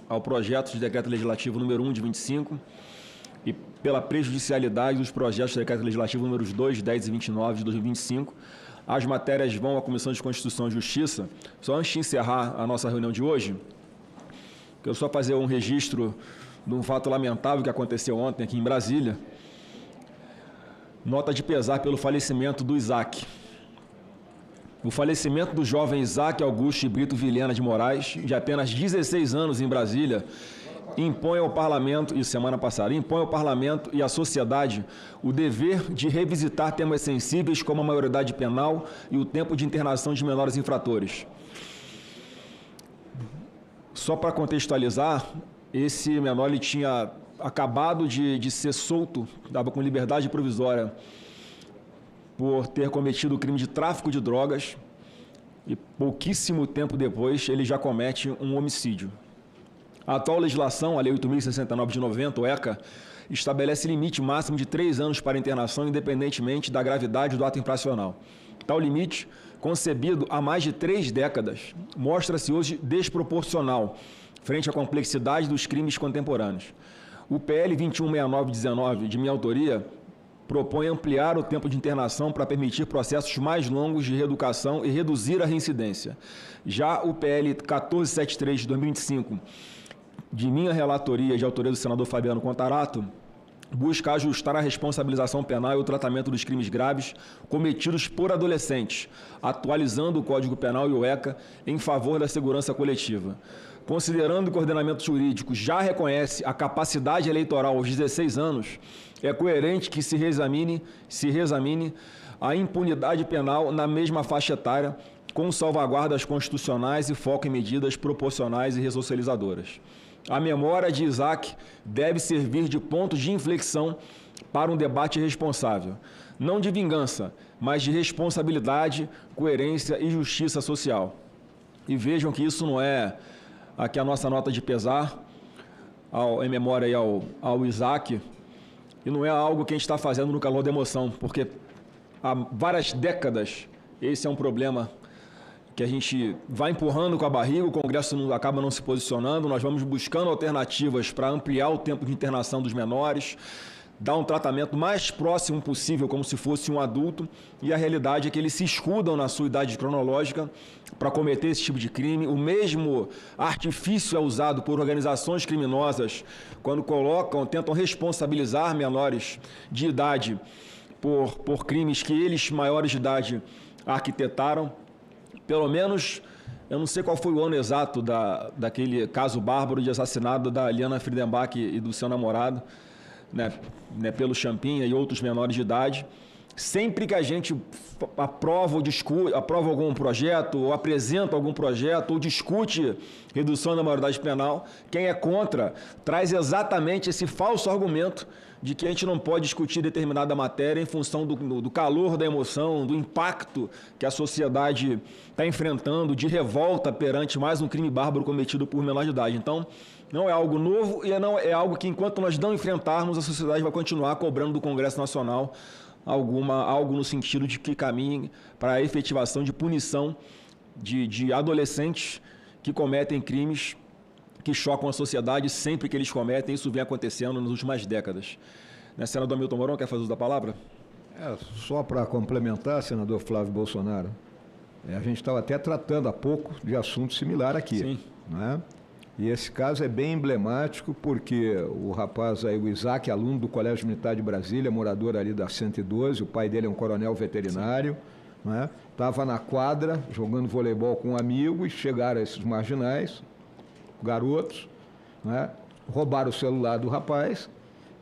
ao projeto de decreto legislativo número 1 de 25 e pela prejudicialidade dos projetos de decreto legislativo números 2, 10 e 29 de 2025. As matérias vão à Comissão de Constituição e Justiça. Só antes de encerrar a nossa reunião de hoje, quero só fazer um registro de um fato lamentável que aconteceu ontem aqui em Brasília. Nota de pesar pelo falecimento do Isaac. O falecimento do jovem Isaac Augusto de Brito Vilhena de Moraes, de apenas 16 anos em Brasília, impõe ao Parlamento, e semana passada, impõe ao Parlamento e à sociedade o dever de revisitar temas sensíveis como a maioridade penal e o tempo de internação de menores infratores. Só para contextualizar, esse menor ele tinha acabado de ser solto, estava com liberdade provisória, por ter cometido o crime de tráfico de drogas, e pouquíssimo tempo depois ele já comete um homicídio. A atual legislação, a Lei 8.069 de 90, o ECA, estabelece limite máximo de 3 anos para internação, independentemente da gravidade do ato infracional. Tal limite, concebido há mais de 3 décadas, mostra-se hoje desproporcional frente à complexidade dos crimes contemporâneos. O PL 216919, de minha autoria, propõe ampliar o tempo de internação para permitir processos mais longos de reeducação e reduzir a reincidência. Já o PL 1473 de 2025, de minha relatoria e de autoria do senador Fabiano Contarato, busca ajustar a responsabilização penal e o tratamento dos crimes graves cometidos por adolescentes, atualizando o Código Penal e o ECA em favor da segurança coletiva. Considerando que o ordenamento jurídico já reconhece a capacidade eleitoral aos 16 anos, é coerente que se reexamine a impunidade penal na mesma faixa etária, com salvaguardas constitucionais e foco em medidas proporcionais e ressocializadoras. A memória de Isaac deve servir de ponto de inflexão para um debate responsável, não de vingança, mas de responsabilidade, coerência e justiça social. E vejam que isso não é aqui a nossa nota de pesar em memória aí ao Isaac, e não é algo que a gente está fazendo no calor da emoção, porque há várias décadas esse é um problema que a gente vai empurrando com a barriga, o Congresso acaba não se posicionando, nós vamos buscando alternativas para ampliar o tempo de internação dos menores, dar um tratamento mais próximo possível, como se fosse um adulto, e a realidade é que eles se escudam na sua idade cronológica para cometer esse tipo de crime. O mesmo artifício é usado por organizações criminosas quando tentam responsabilizar menores de idade por crimes que eles, maiores de idade, arquitetaram. Pelo menos, eu não sei qual foi o ano exato daquele caso bárbaro de assassinato da Liana Friedenbach e do seu namorado, né, pelo Champinha e outros menores de idade. Sempre que a gente aprova algum projeto, ou apresenta algum projeto, ou discute redução da maioridade penal, quem é contra traz exatamente esse falso argumento de que a gente não pode discutir determinada matéria em função do calor da emoção, do impacto que a sociedade está enfrentando, de revolta perante mais um crime bárbaro cometido por menor de idade. Então, não é algo novo e não é algo que, enquanto nós não enfrentarmos, a sociedade vai continuar cobrando do Congresso Nacional algo no sentido de que caminhe para a efetivação de punição de adolescentes que cometem crimes que chocam a sociedade sempre que eles cometem. Isso vem acontecendo nas últimas décadas. Né, senador Hamilton Mourão, quer fazer uso da palavra? Só para complementar, senador Flávio Bolsonaro, a gente estava até tratando há pouco de assunto similar aqui. Sim. Né? E esse caso é bem emblemático porque o rapaz aí, o Isaac, aluno do Colégio Militar de Brasília, morador ali da 112, o pai dele é um coronel veterinário, estava na quadra jogando voleibol com um amigo e chegaram esses marginais, garotos, roubaram o celular do rapaz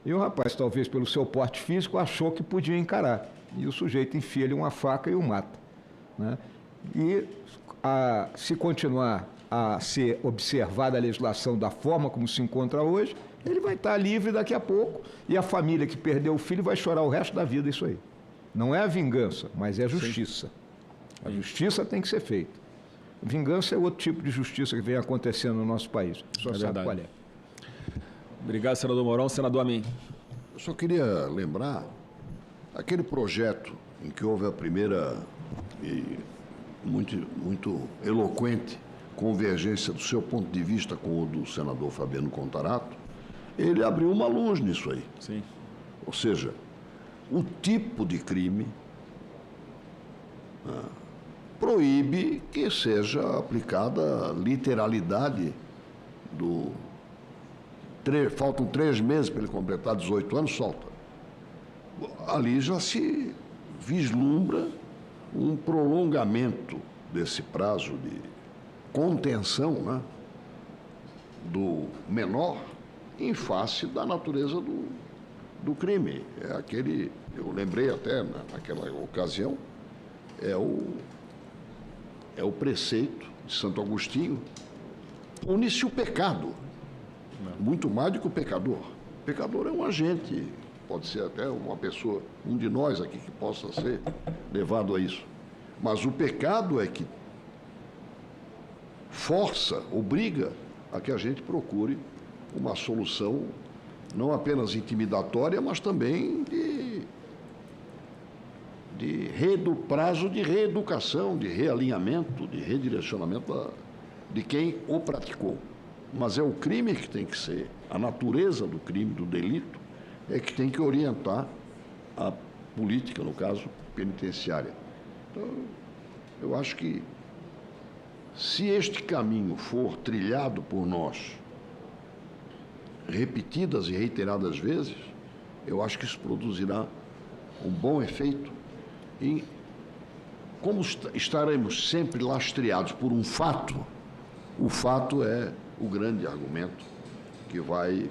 e o rapaz, talvez pelo seu porte físico, achou que podia encarar. E o sujeito enfia-lhe uma faca e o mata. E se continuar a ser observada a legislação da forma como se encontra hoje, ele vai estar livre daqui a pouco e a família que perdeu o filho vai chorar o resto da vida isso aí. Não é a vingança, mas é a justiça. A justiça tem que ser feita. Vingança é outro tipo de justiça que vem acontecendo no nosso país. Só sabe qual é. Obrigado, senador Mourão. Senador Amin. Eu só queria lembrar aquele projeto em que houve a primeira e muito eloquente convergência do seu ponto de vista com o do senador Fabiano Contarato, ele abriu uma luz nisso aí. Sim. Ou seja, o tipo de crime proíbe que seja aplicada a literalidade do... Faltam 3 meses para ele completar 18 anos, solta. Ali já se vislumbra um prolongamento desse prazo de contenção, do menor em face da natureza do crime. É aquele, eu lembrei até naquela ocasião, é o preceito de Santo Agostinho, pune-se o pecado, muito mais do que o pecador. O pecador é um agente, pode ser até uma pessoa, um de nós aqui que possa ser levado a isso. Mas o pecado é que força, obriga a que a gente procure uma solução não apenas intimidatória, mas também de prazo de reeducação, de realinhamento, de redirecionamento de quem o praticou. Mas é o crime que tem que ser, a natureza do crime, do delito, é que tem que orientar a política, no caso, penitenciária. Então, eu acho que se este caminho for trilhado por nós repetidas e reiteradas vezes, Eu acho que isso produzirá um bom efeito e, como estaremos sempre lastreados por um fato, o fato é o grande argumento que vai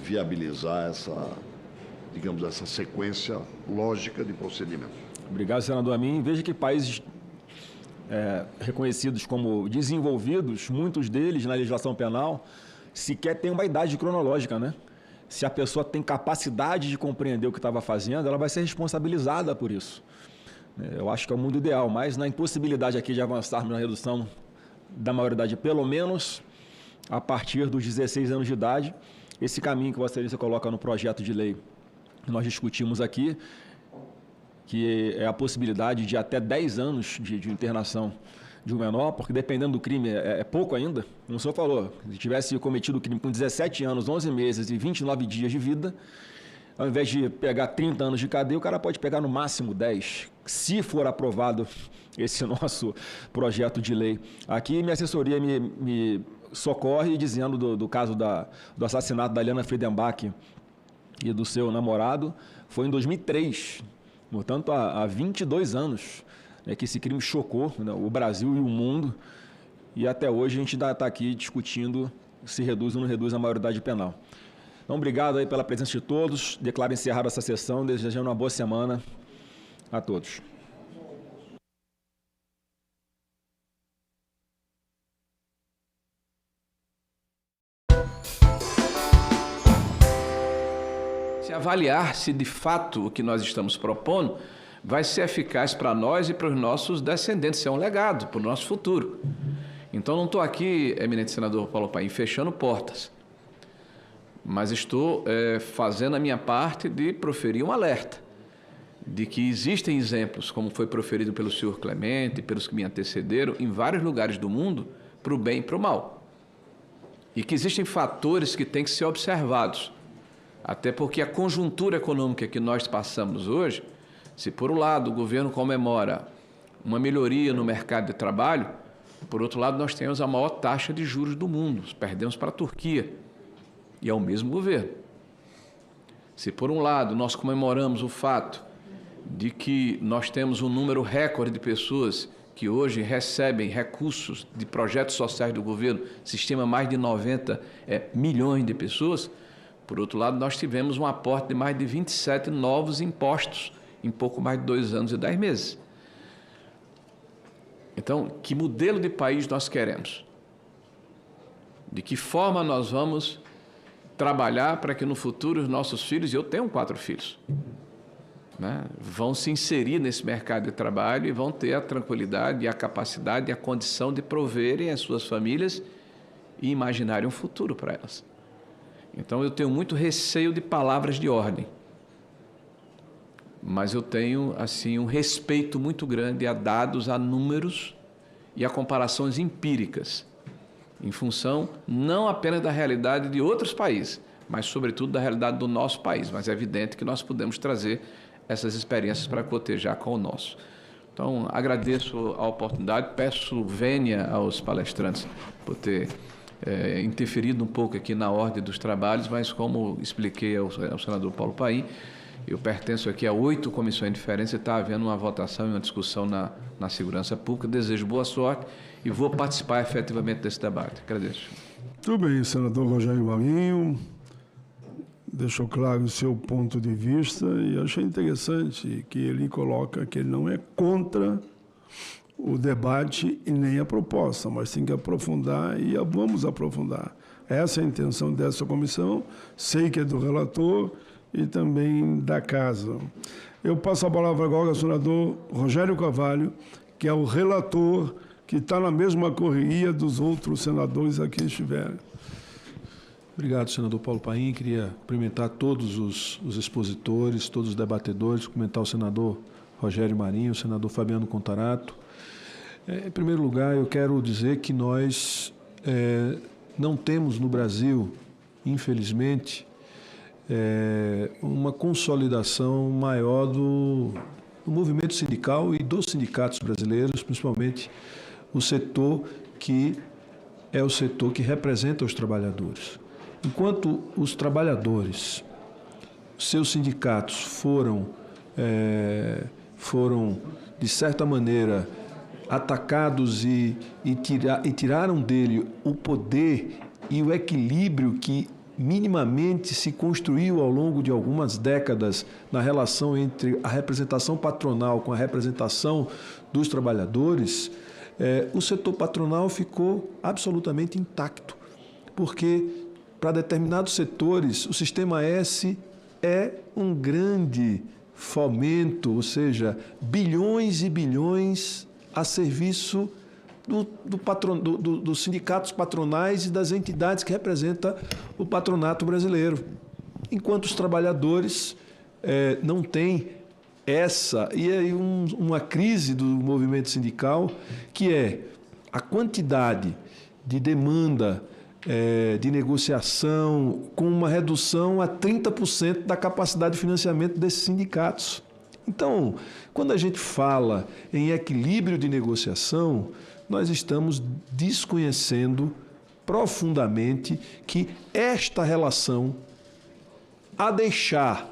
viabilizar essa sequência lógica de procedimento. Obrigado, senador Amin. Veja que países reconhecidos como desenvolvidos, muitos deles na legislação penal, sequer têm uma idade cronológica, né? Se a pessoa tem capacidade de compreender o que estava fazendo, ela vai ser responsabilizada por isso. Eu acho que é o mundo ideal, mas na impossibilidade aqui de avançarmos na redução da maioridade, pelo menos a partir dos 16 anos de idade, esse caminho que Vossa Excelência coloca no projeto de lei que nós discutimos aqui, que é a possibilidade de até 10 anos de internação de um menor, porque dependendo do crime é pouco ainda. Como o senhor falou, se tivesse cometido o crime com 17 anos, 11 meses e 29 dias de vida, ao invés de pegar 30 anos de cadeia, o cara pode pegar no máximo 10, se for aprovado esse nosso projeto de lei. Aqui minha assessoria me socorre dizendo do caso do assassinato da Eliana Friedenbach e do seu namorado, foi em 2003, portanto há 22 anos que esse crime chocou, né, o Brasil e o mundo, e até hoje a gente ainda está aqui discutindo se reduz ou não reduz a maioridade penal. Então, obrigado aí pela presença de todos, declaro encerrada essa sessão, desejando uma boa semana a todos. Se avaliar se de fato o que nós estamos propondo vai ser eficaz para nós e para os nossos descendentes, é um legado para o nosso futuro. Então não estou aqui, eminente senador Paulo Paim, fechando portas, mas estou fazendo a minha parte de proferir um alerta de que existem exemplos, como foi proferido pelo senhor Clemente e pelos que me antecederam, em vários lugares do mundo, para o bem e para o mal. E que existem fatores que têm que ser observados, até porque a conjuntura econômica que nós passamos hoje, se por um lado o governo comemora uma melhoria no mercado de trabalho, por outro lado nós temos a maior taxa de juros do mundo, perdemos para a Turquia, e é o mesmo governo. Se por um lado nós comemoramos o fato de que nós temos um número recorde de pessoas que hoje recebem recursos de projetos sociais do governo, se estima mais de 90 milhões de pessoas, por outro lado nós tivemos um aporte de mais de 27 novos impostos em pouco mais de 2 anos e 10 meses. Então, que modelo de país nós queremos? De que forma nós vamos trabalhar para que no futuro os nossos filhos, e eu tenho 4 filhos, né, vão se inserir nesse mercado de trabalho e vão ter a tranquilidade, a capacidade e a condição de proverem as suas famílias e imaginarem um futuro para elas. Então, eu tenho muito receio de palavras de ordem, mas eu tenho assim um respeito muito grande a dados, a números e a comparações empíricas, em função não apenas da realidade de outros países, mas sobretudo da realidade do nosso país. Mas é evidente que nós podemos trazer essas experiências para cotejar com o nosso. Então, agradeço a oportunidade, peço vênia aos palestrantes por ter interferido um pouco aqui na ordem dos trabalhos, mas como expliquei ao senador Paulo Paim, eu pertenço aqui a 8 comissões diferentes e está havendo uma votação e uma discussão na segurança pública. Desejo boa sorte e vou participar efetivamente desse debate. Agradeço. Tudo bem, senador Rogério Marinho deixou claro o seu ponto de vista e achei interessante que ele coloca que ele não é contra o debate e nem a proposta, mas tem que aprofundar e vamos aprofundar. Essa é a intenção dessa comissão, sei que é do relator e também da Casa. Eu passo a palavra agora ao senador Rogério Carvalho, que é o relator, que está na mesma correria dos outros senadores aqui estiverem. Obrigado, senador Paulo Paim. Queria cumprimentar todos os expositores, todos os debatedores, cumprimentar o senador Rogério Marinho, o senador Fabiano Contarato. Em primeiro lugar, eu quero dizer que nós não temos no Brasil, infelizmente, uma consolidação maior do movimento sindical e dos sindicatos brasileiros, principalmente o setor que é o setor que representa os trabalhadores. Enquanto os trabalhadores seus sindicatos foram, de certa maneira, atacados e tiraram dele o poder e o equilíbrio que minimamente se construiu ao longo de algumas décadas na relação entre a representação patronal com a representação dos trabalhadores, o setor patronal ficou absolutamente intacto, porque para determinados setores o Sistema S é um grande fomento, ou seja, bilhões e bilhões a serviço dos sindicatos patronais e das entidades que representam o patronato brasileiro. Enquanto os trabalhadores não têm e aí uma crise do movimento sindical, que é a quantidade de demanda de negociação com uma redução a 30% da capacidade de financiamento desses sindicatos. Então, quando a gente fala em equilíbrio de negociação, nós estamos desconhecendo profundamente que esta relação, a deixar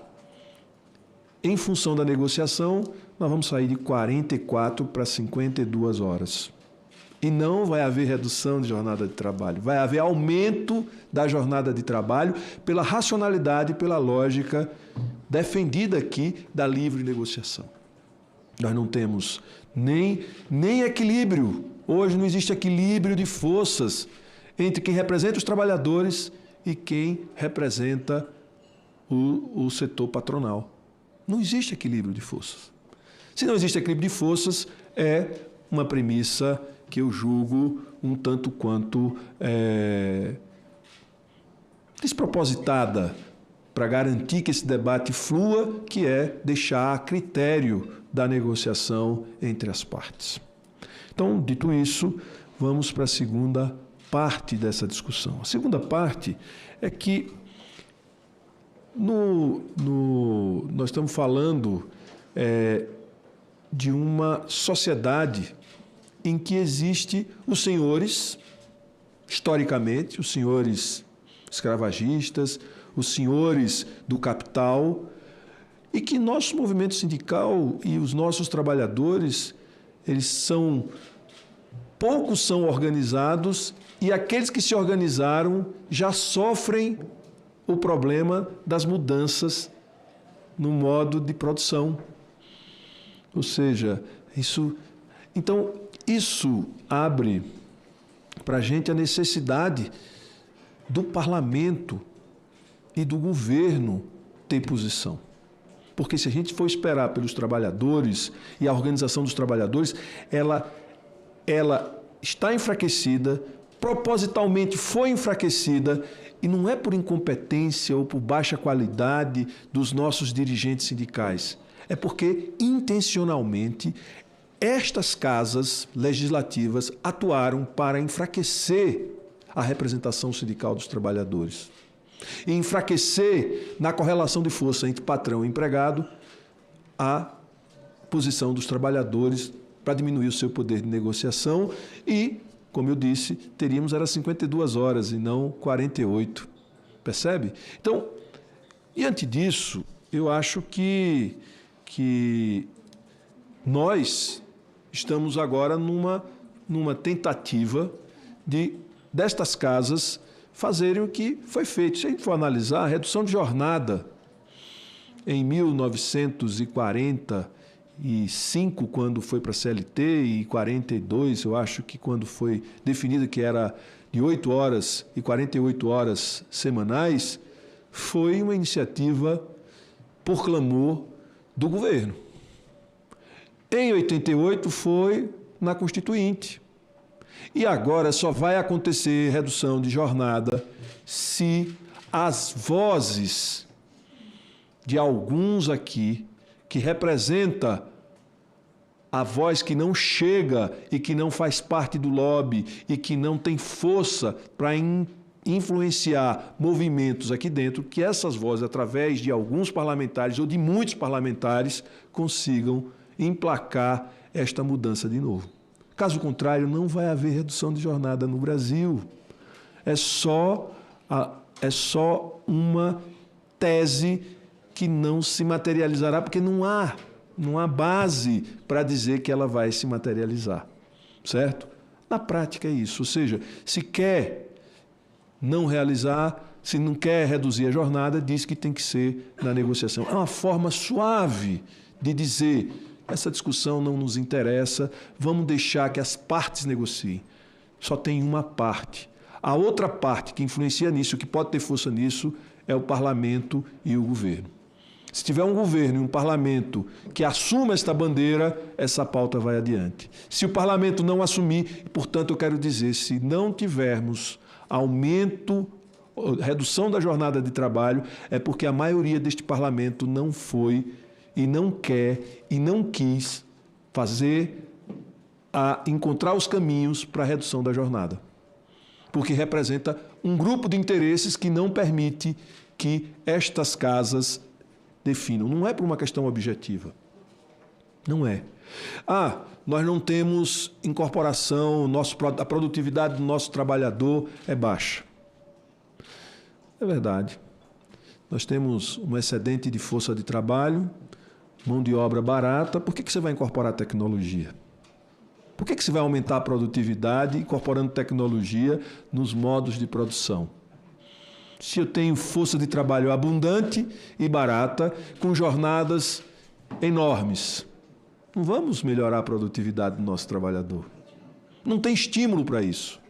em função da negociação, nós vamos sair de 44 para 52 horas. E não vai haver redução de jornada de trabalho, vai haver aumento da jornada de trabalho pela racionalidade, pela lógica defendida aqui da livre negociação. Nós não temos nem equilíbrio. Hoje não existe equilíbrio de forças entre quem representa os trabalhadores e quem representa o setor patronal. Não existe equilíbrio de forças. Se não existe equilíbrio de forças, é uma premissa que eu julgo um tanto quanto despropositada para garantir que esse debate flua, que é deixar a critério da negociação entre as partes. Então, dito isso, vamos para a segunda parte dessa discussão. A segunda parte é que nós estamos falando de uma sociedade em que existe os senhores, historicamente, os senhores escravagistas, os senhores do capital, e que nosso movimento sindical e os nossos trabalhadores, poucos são organizados, e aqueles que se organizaram já sofrem o problema das mudanças no modo de produção. Ou seja, isso abre para a gente a necessidade do parlamento e do governo ter posição. Porque se a gente for esperar pelos trabalhadores e a organização dos trabalhadores, ela está enfraquecida, propositalmente foi enfraquecida, e não é por incompetência ou por baixa qualidade dos nossos dirigentes sindicais. É porque, intencionalmente, estas casas legislativas atuaram para enfraquecer a representação sindical dos trabalhadores. E enfraquecer na correlação de força entre patrão e empregado a posição dos trabalhadores para diminuir o seu poder de negociação e, como eu disse, teríamos 52 horas e não 48. Percebe? Então, diante disso, eu acho que nós estamos agora numa tentativa destas casas fazerem o que foi feito. Se a gente for analisar, a redução de jornada em 1945, quando foi para a CLT, e 42, eu acho que quando foi definida que era de 8 horas e 48 horas semanais, foi uma iniciativa por clamor do governo. Em 88 foi na Constituinte. E agora só vai acontecer redução de jornada se as vozes de alguns aqui, que representa a voz que não chega e que não faz parte do lobby e que não tem força para influenciar movimentos aqui dentro, que essas vozes, através de alguns parlamentares ou de muitos parlamentares, consigam emplacar esta mudança de novo. Caso contrário, não vai haver redução de jornada no Brasil. É só uma tese que não se materializará, porque não há base para dizer que ela vai se materializar, certo? Na prática é isso, ou seja, se quer não realizar, se não quer reduzir a jornada, diz que tem que ser na negociação. É uma forma suave de dizer, essa discussão não nos interessa, vamos deixar que as partes negociem. Só tem uma parte. A outra parte que influencia nisso, que pode ter força nisso, é o parlamento e o governo. Se tiver um governo e um parlamento que assuma esta bandeira, essa pauta vai adiante. Se o parlamento não assumir, portanto, eu quero dizer, se não tivermos aumento, redução da jornada de trabalho, é porque a maioria deste parlamento não foi e não quer e não quis encontrar os caminhos para a redução da jornada. Porque representa um grupo de interesses que não permite que estas casas definam. Não é por uma questão objetiva. Não é. Nós não temos incorporação, a produtividade do nosso trabalhador é baixa. É verdade. Nós temos um excedente de força de trabalho, mão de obra barata. Por que você vai incorporar tecnologia? Por que você vai aumentar a produtividade incorporando tecnologia nos modos de produção? Se eu tenho força de trabalho abundante e barata, com jornadas enormes, não vamos melhorar a produtividade do nosso trabalhador. Não tem estímulo para isso.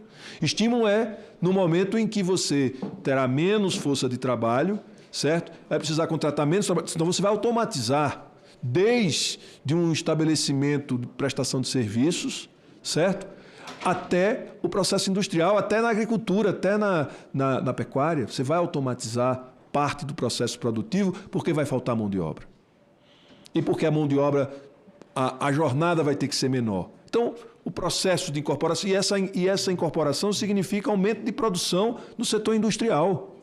Estímulo é no momento em que você terá menos força de trabalho, certo? Vai precisar contratar menos trabalho, senão você vai automatizar desde um estabelecimento de prestação de serviços, certo? Até o processo industrial, até na agricultura, até na pecuária. Você vai automatizar parte do processo produtivo porque vai faltar mão de obra. E porque a mão de obra, a jornada vai ter que ser menor. Então, o processo de incorporação, e essa incorporação significa aumento de produção no setor industrial,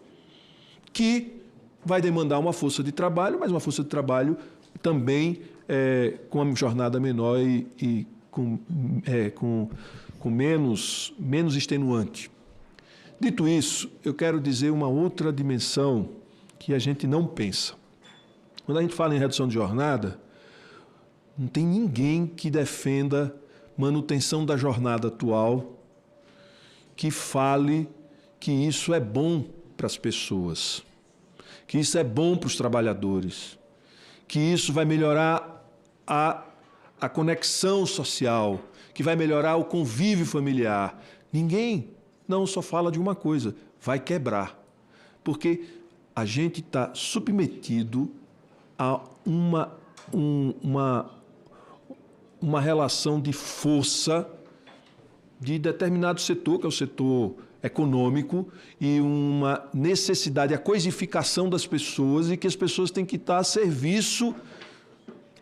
que vai demandar uma força de trabalho, mas uma força de trabalho também com uma jornada menor e com menos extenuante. Dito isso, eu quero dizer uma outra dimensão que a gente não pensa. Quando a gente fala em redução de jornada, não tem ninguém que defenda manutenção da jornada atual que fale que isso é bom para as pessoas, que isso é bom para os trabalhadores, que isso vai melhorar a conexão social, que vai melhorar o convívio familiar. Ninguém não só fala de uma coisa, vai quebrar. Porque a gente está submetido a uma relação de força de determinado setor, que é o setor econômico, e uma necessidade, a coisificação das pessoas, e que as pessoas têm que estar a serviço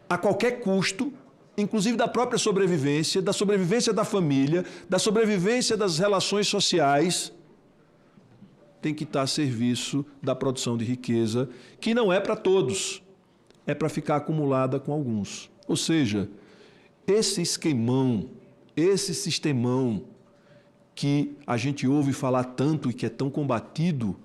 a qualquer custo, inclusive da própria sobrevivência, da sobrevivência da família, da sobrevivência das relações sociais, tem que estar a serviço da produção de riqueza, que não é para todos, é para ficar acumulada com alguns. Ou seja, esse esquemão, esse sistemão que a gente ouve falar tanto e que é tão combatido,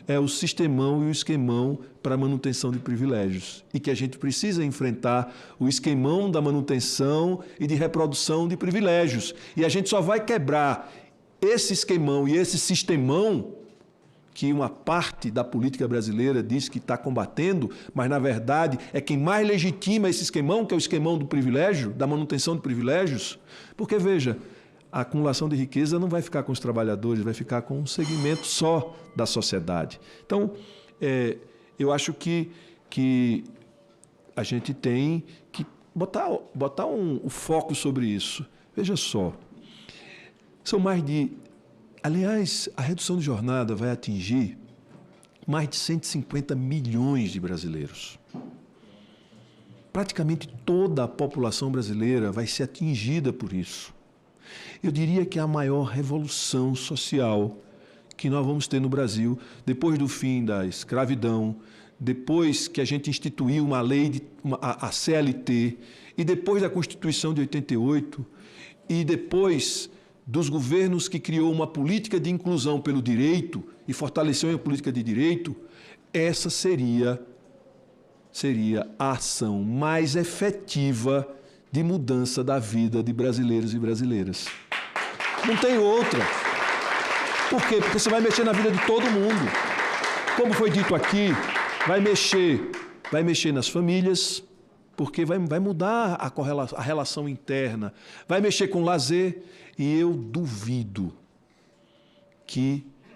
é o sistemão e o esquemão para a manutenção de privilégios. E que a gente precisa enfrentar o esquemão da manutenção e de reprodução de privilégios. E a gente só vai quebrar esse esquemão e esse sistemão que uma parte da política brasileira diz que está combatendo, mas, na verdade, é quem mais legitima esse esquemão, que é o esquemão do privilégio, da manutenção de privilégios. Porque, veja, a acumulação de riqueza não vai ficar com os trabalhadores, vai ficar com um segmento só da sociedade. Então, eu acho que a gente tem que botar um foco sobre isso. Veja só, são mais de... Aliás, a redução de jornada vai atingir mais de 150 milhões de brasileiros. Praticamente toda a população brasileira vai ser atingida por isso. Eu diria que é a maior revolução social que nós vamos ter no Brasil, depois do fim da escravidão, depois que a gente instituiu uma lei, a CLT, e depois da Constituição de 88, e depois dos governos que criou uma política de inclusão pelo direito e fortaleceu a política de direito, essa seria seria a ação mais efetiva de mudança da vida de brasileiros e brasileiras. Não tem outra. Por quê? Porque você vai mexer na vida de todo mundo. Como foi dito aqui, vai mexer nas famílias, porque vai mudar a relação interna, vai mexer com o lazer, e eu duvido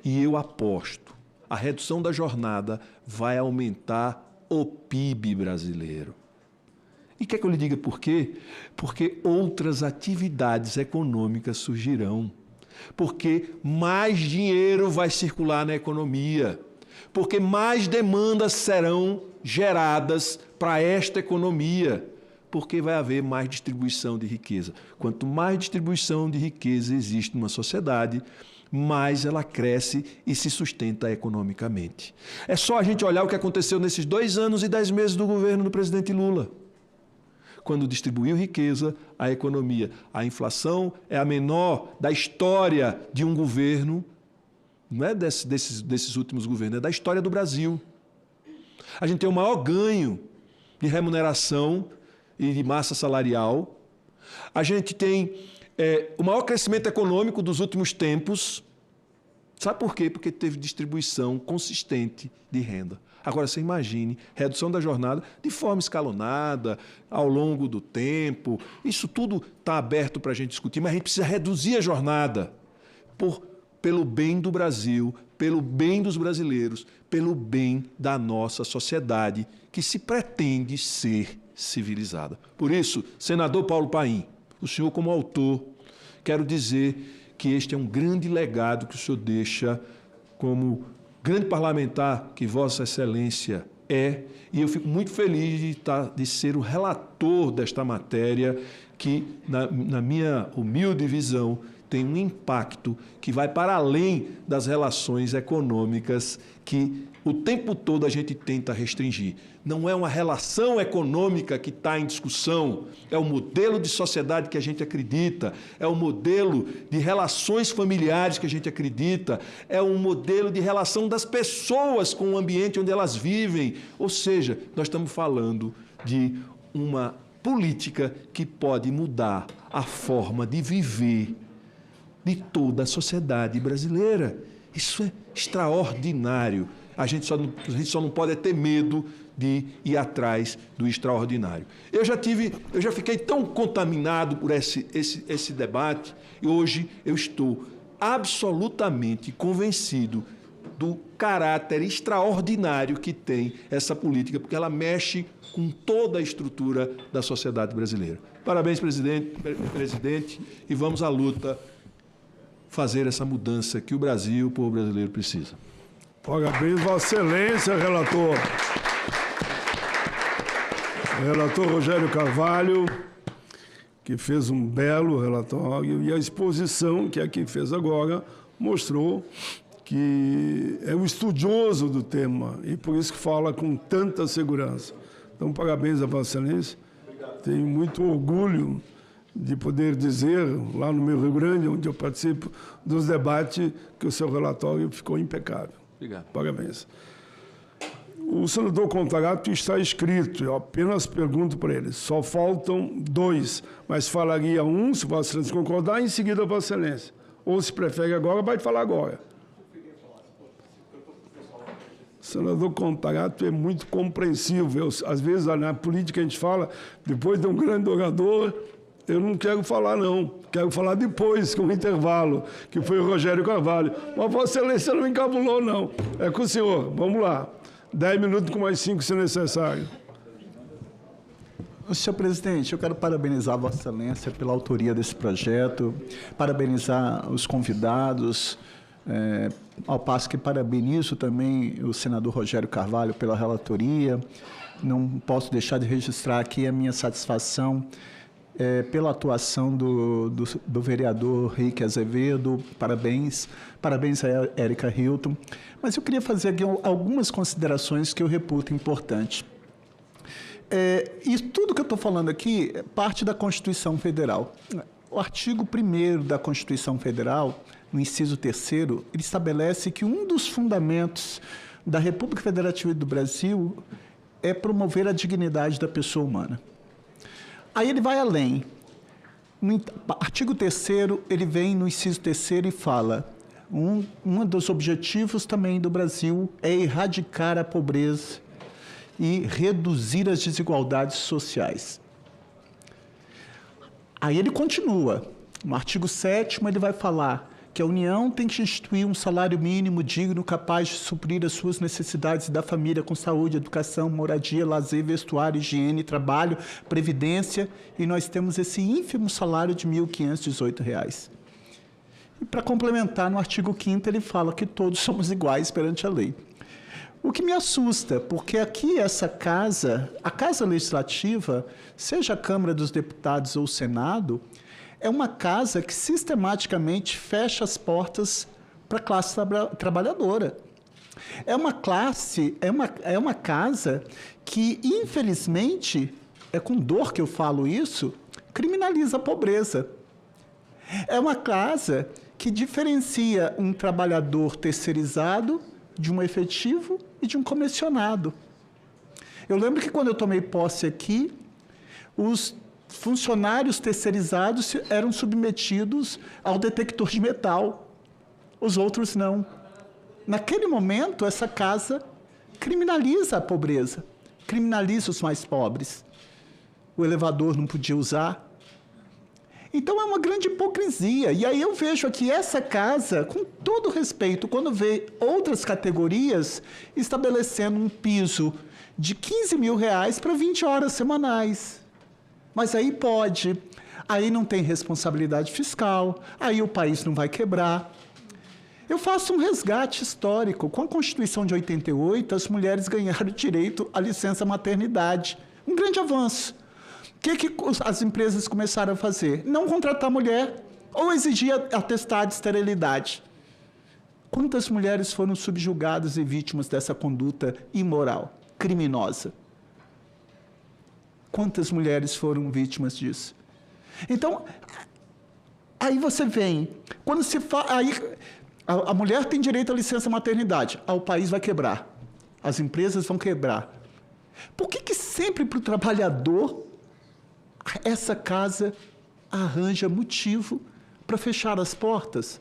e eu aposto, a redução da jornada vai aumentar o PIB brasileiro. E quer que eu lhe diga por quê? Porque outras atividades econômicas surgirão, porque mais dinheiro vai circular na economia, porque mais demandas serão geradas para esta economia, porque vai haver mais distribuição de riqueza. Quanto mais distribuição de riqueza existe numa sociedade, mais ela cresce e se sustenta economicamente. É só a gente olhar o que aconteceu nesses 2 anos e 10 meses do governo do presidente Lula. Quando distribuiu riqueza, a economia, a inflação é a menor da história de um governo, não é desses últimos governos, é da história do Brasil. A gente tem o maior ganho de remuneração e de massa salarial. A gente tem o maior crescimento econômico dos últimos tempos. Sabe por quê? Porque teve distribuição consistente de renda. Agora, você imagine, redução da jornada de forma escalonada, ao longo do tempo. Isso tudo está aberto para a gente discutir, mas a gente precisa reduzir a jornada pelo bem do Brasil, pelo bem dos brasileiros, pelo bem da nossa sociedade, que se pretende ser civilizada. Por isso, senador Paulo Paim, o senhor como autor, quero dizer que este é um grande legado que o senhor deixa como grande parlamentar que Vossa Excelência é, e eu fico muito feliz de ser o relator desta matéria que, na minha humilde visão, tem um impacto que vai para além das relações econômicas que o tempo todo a gente tenta restringir. Não é uma relação econômica que está em discussão, é o modelo de sociedade que a gente acredita, é o modelo de relações familiares que a gente acredita, é um modelo de relação das pessoas com o ambiente onde elas vivem. Ou seja, nós estamos falando de uma política que pode mudar a forma de viver de toda a sociedade brasileira. Isso é extraordinário. A gente só não pode ter medo de ir atrás do extraordinário. Eu já fiquei tão contaminado por esse debate, e hoje eu estou absolutamente convencido do caráter extraordinário que tem essa política, porque ela mexe com toda a estrutura da sociedade brasileira. Parabéns, presidente, e vamos à luta fazer essa mudança que o Brasil, o povo brasileiro, precisa. Parabéns, Vossa Excelência, relator. Relator Rogério Carvalho, que fez um belo relatório, e a exposição que aqui fez agora mostrou que é um estudioso do tema e por isso que fala com tanta segurança. Então, parabéns a Vossa Excelência. Tenho muito orgulho de poder dizer, lá no meu Rio Grande, onde eu participo dos debates, que o seu relatório ficou impecável. Obrigado. Parabéns. O senador Contarato está escrito, eu apenas pergunto para ele, só faltam 2, mas falaria um, se Vossa Excelência concordar, em seguida Vossa Excelência. Ou se prefere agora, vai falar agora. O senador Contarato é muito compreensivo. Às vezes, na política, a gente fala, depois de um grande orador, eu não quero falar, não. Quero falar depois, com o intervalo, que foi o Rogério Carvalho. Mas Vossa Excelência não encabulou, não. É com o senhor. Vamos lá. 10 minutos com mais 5, se necessário. Senhor presidente, eu quero parabenizar Vossa Excelência pela autoria desse projeto, parabenizar os convidados, ao passo que parabenizo também o senador Rogério Carvalho pela relatoria. Não posso deixar de registrar aqui a minha satisfação pela atuação do vereador Rick Azevedo, parabéns a Érica Hilton. Mas eu queria fazer aqui algumas considerações que eu reputo importantes. E tudo que eu estou falando aqui é parte da Constituição Federal. O artigo 1º da Constituição Federal, no inciso 3º, ele estabelece que um dos fundamentos da República Federativa do Brasil é promover a dignidade da pessoa humana. Aí ele vai além. No artigo 3º, ele vem no inciso 3º e fala: um dos objetivos também do Brasil é erradicar a pobreza e reduzir as desigualdades sociais. Aí ele continua. No artigo 7º, ele vai falar que a União tem que instituir um salário mínimo digno capaz de suprir as suas necessidades da família com saúde, educação, moradia, lazer, vestuário, higiene, trabalho, previdência, e nós temos esse ínfimo salário de R$ 1.518. E para complementar, no artigo 5º, ele fala que todos somos iguais perante a lei. O que me assusta, porque aqui essa casa, a Casa Legislativa, seja a Câmara dos Deputados ou o Senado, é uma casa que sistematicamente fecha as portas para a classe trabalhadora. É uma casa que, infelizmente, é com dor que eu falo isso, criminaliza a pobreza. É uma casa que diferencia um trabalhador terceirizado de um efetivo e de um comissionado. Eu lembro que quando eu tomei posse aqui, os funcionários terceirizados eram submetidos ao detector de metal, os outros não. Naquele momento, essa casa criminaliza a pobreza, criminaliza os mais pobres. O elevador não podia usar. Então, é uma grande hipocrisia. E aí eu vejo aqui essa casa, com todo respeito, quando vê outras categorias estabelecendo um piso de R$15 mil para 20 horas semanais. Mas aí pode, aí não tem responsabilidade fiscal, aí o país não vai quebrar. Eu faço um resgate histórico. Com a Constituição de 88, as mulheres ganharam direito à licença maternidade. Um grande avanço. O que as empresas começaram a fazer? Não contratar mulher ou exigir atestado de esterilidade. Quantas mulheres foram subjugadas e vítimas dessa conduta imoral, criminosa? Quantas mulheres foram vítimas disso? Então, aí você vem, quando se fala, aí a mulher tem direito à licença maternidade, o país vai quebrar, as empresas vão quebrar. Por que sempre para o trabalhador essa casa arranja motivo para fechar as portas?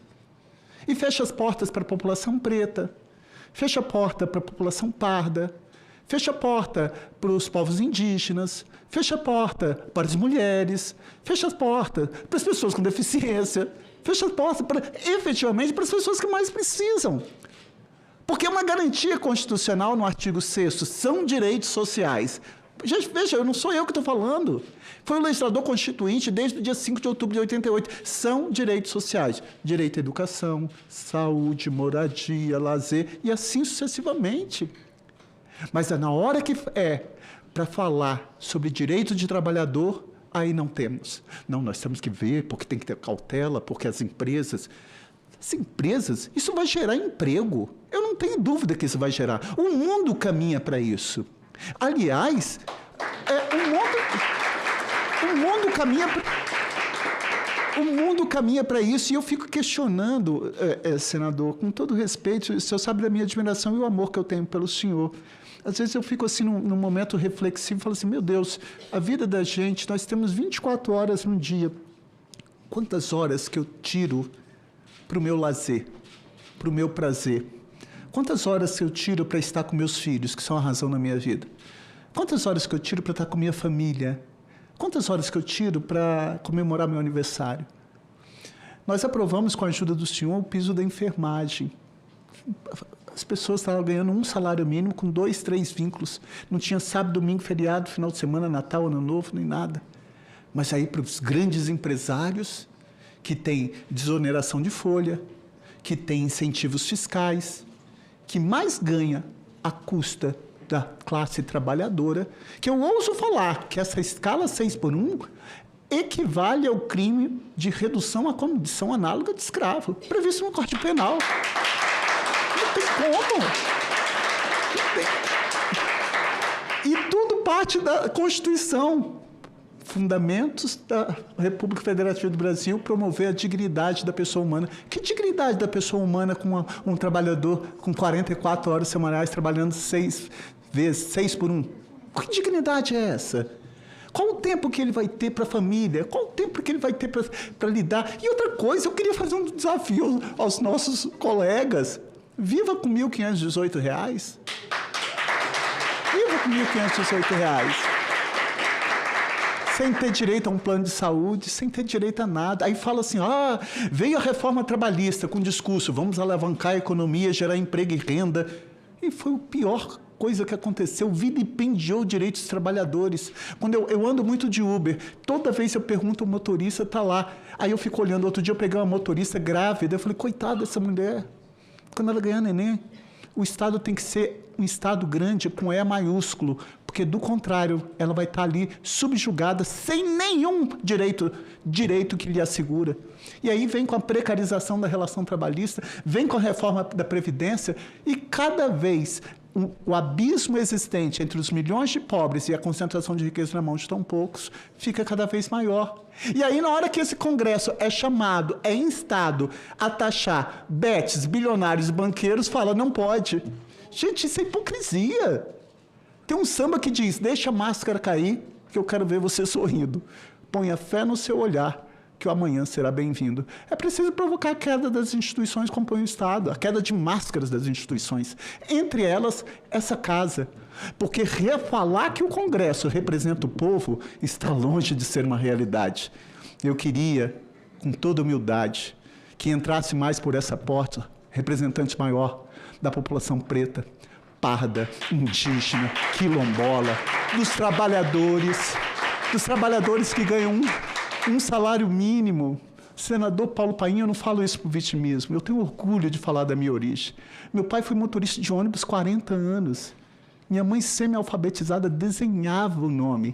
E fecha as portas para a população preta, fecha a porta para a população parda, fecha a porta para os povos indígenas, fecha a porta para as mulheres, fecha a porta para as pessoas com deficiência, fecha a porta efetivamente para as pessoas que mais precisam. Porque é uma garantia constitucional no artigo 6º, são direitos sociais. Veja, não sou eu que estou falando. Foi o legislador constituinte desde o dia 5 de outubro de 88. São direitos sociais. Direito à educação, saúde, moradia, lazer e assim sucessivamente. Mas na hora que é para falar sobre direito de trabalhador, aí não temos. Não, nós temos que ver, porque tem que ter cautela, porque as empresas, isso vai gerar emprego. Eu não tenho dúvida que isso vai gerar. O mundo caminha para isso. Aliás, o mundo caminha para isso, e eu fico questionando, senador, com todo respeito, o senhor sabe da minha admiração e o amor que eu tenho pelo senhor. Às vezes eu fico assim num momento reflexivo e falo assim, meu Deus, a vida da gente, nós temos 24 horas no dia. Quantas horas que eu tiro para o meu lazer, para o meu prazer? Quantas horas que eu tiro para estar com meus filhos, que são a razão da minha vida? Quantas horas que eu tiro para estar com minha família? Quantas horas que eu tiro para comemorar meu aniversário? Nós aprovamos, com a ajuda do senhor, o piso da enfermagem. As pessoas estavam ganhando um salário mínimo com 2, 3 vínculos. Não tinha sábado, domingo, feriado, final de semana, Natal, Ano Novo, nem nada. Mas aí para os grandes empresários, que têm desoneração de folha, que têm incentivos fiscais, que mais ganha à custa da classe trabalhadora, que eu ouso falar que essa escala 6x1 equivale ao crime de redução à condição análoga de escravo, previsto no Código Penal. Não tem como. Não tem. E tudo parte da Constituição. Fundamentos da República Federativa do Brasil, promover a dignidade da pessoa humana. Que dignidade da pessoa humana com um trabalhador com 44 horas semanais, trabalhando 6 vezes, 6x1? Que dignidade é essa? Qual o tempo que ele vai ter para a família? Qual o tempo que ele vai ter para lidar? E outra coisa, eu queria fazer um desafio aos nossos colegas. Viva com R$ 1.518. Viva com R$ 1.518. Sem ter direito a um plano de saúde, sem ter direito a nada. Aí fala assim, veio a reforma trabalhista com discurso, vamos alavancar a economia, gerar emprego e renda. E foi a pior coisa que aconteceu, vilipendiou direitos dos trabalhadores. Quando eu ando muito de Uber, toda vez eu pergunto, o motorista está lá. Aí eu fico olhando, outro dia eu peguei uma motorista grávida, eu falei, coitada dessa mulher, quando ela ganhar neném, o Estado tem que ser um Estado grande, com E maiúsculo, porque, do contrário, ela vai estar ali subjugada, sem nenhum direito que lhe assegura. E aí vem com a precarização da relação trabalhista, vem com a reforma da Previdência, e cada vez o abismo existente entre os milhões de pobres e a concentração de riqueza na mão de tão poucos fica cada vez maior. E aí, na hora que esse Congresso é chamado, é instado a taxar betes, bilionários, banqueiros, fala, não pode. Gente, isso é hipocrisia. Tem um samba que diz, deixa a máscara cair, que eu quero ver você sorrindo. Ponha fé no seu olhar, que o amanhã será bem-vindo. É preciso provocar a queda das instituições que compõem o Estado, a queda de máscaras das instituições. Entre elas, essa casa. Porque falar que o Congresso representa o povo está longe de ser uma realidade. Eu queria, com toda humildade, que entrasse mais por essa porta representante maior da população preta, parda, indígena, quilombola, dos trabalhadores que ganham um salário mínimo. Senador Paulo Paim, eu não falo isso por vitimismo, eu tenho orgulho de falar da minha origem. Meu pai foi motorista de ônibus 40 anos. Minha mãe, semi-alfabetizada, desenhava o nome.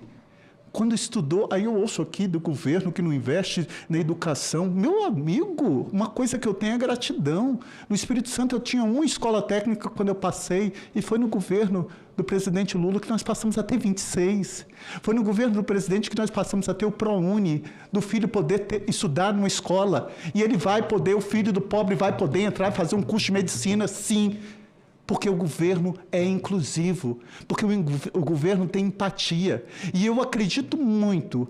Quando estudou, aí eu ouço aqui do governo que não investe na educação. Meu amigo, uma coisa que eu tenho é gratidão. No Espírito Santo eu tinha uma escola técnica quando eu passei, e foi no governo do presidente Lula que nós passamos a ter 26. Foi no governo do presidente que nós passamos a ter o ProUni, do filho poder estudar numa escola. E ele vai poder, o filho do pobre vai poder entrar e fazer um curso de medicina, sim. Porque o governo é inclusivo, porque o governo tem empatia. E eu acredito muito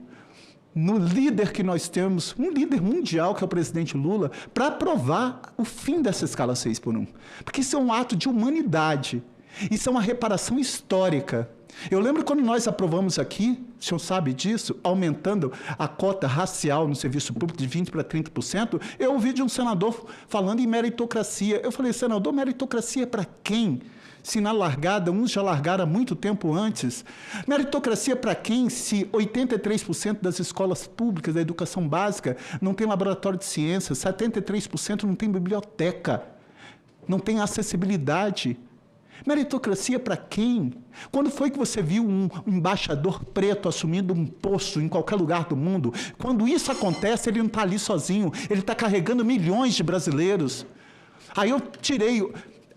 no líder que nós temos, um líder mundial, que é o presidente Lula, para aprovar o fim dessa escala 6x1. Porque isso é um ato de humanidade. Isso é uma reparação histórica. Eu lembro quando nós aprovamos aqui, o senhor sabe disso, aumentando a cota racial no serviço público de 20% para 30%, eu ouvi de um senador falando em meritocracia. Eu falei, senador, meritocracia é para quem? Se na largada, uns já largaram há muito tempo antes. Meritocracia para quem, se 83% das escolas públicas da educação básica não tem laboratório de ciências, 73% não tem biblioteca, não tem acessibilidade. Meritocracia para quem? Quando foi que você viu um embaixador preto assumindo um posto em qualquer lugar do mundo? Quando isso acontece, ele não está ali sozinho, ele está carregando milhões de brasileiros. Aí eu tirei,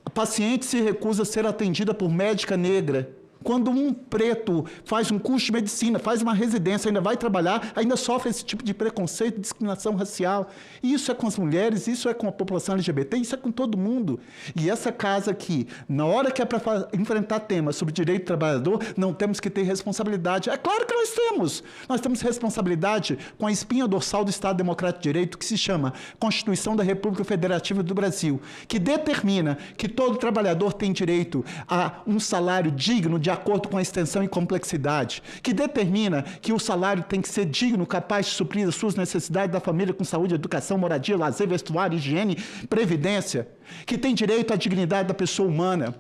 a paciente se recusa a ser atendida por médica negra. Quando um preto faz um curso de medicina, faz uma residência, ainda vai trabalhar, ainda sofre esse tipo de preconceito, discriminação racial. E isso é com as mulheres, isso é com a população LGBT, isso é com todo mundo. E essa casa aqui, na hora que é para enfrentar temas sobre direito do trabalhador, não temos que ter responsabilidade. É claro que nós temos. Nós temos responsabilidade com a espinha dorsal do Estado Democrático de Direito, que se chama Constituição da República Federativa do Brasil, que determina que todo trabalhador tem direito a um salário digno de acordo com a extensão e complexidade, que determina que o salário tem que ser digno, capaz de suprir as suas necessidades da família com saúde, educação, moradia, lazer, vestuário, higiene, previdência, que tem direito à dignidade da pessoa humana.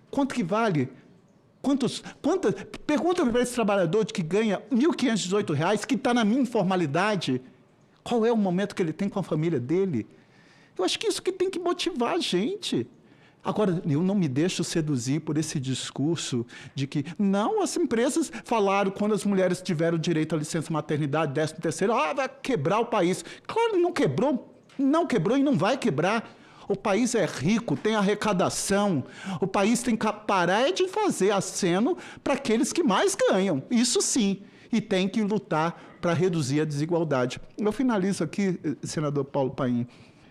Quanto que vale? Pergunta para esse trabalhador que ganha R$ 1.518, que está na minha informalidade, qual é o momento que ele tem com a família dele? Eu acho que isso que tem que motivar a gente. Agora, eu não me deixo seduzir por esse discurso de que, não, as empresas falaram quando as mulheres tiveram direito à licença maternidade, 13º, vai quebrar o país. Claro, não quebrou e não vai quebrar. O país é rico, tem arrecadação, o país tem que parar de fazer aceno para aqueles que mais ganham, isso sim, e tem que lutar para reduzir a desigualdade. Eu finalizo aqui, senador Paulo Paim.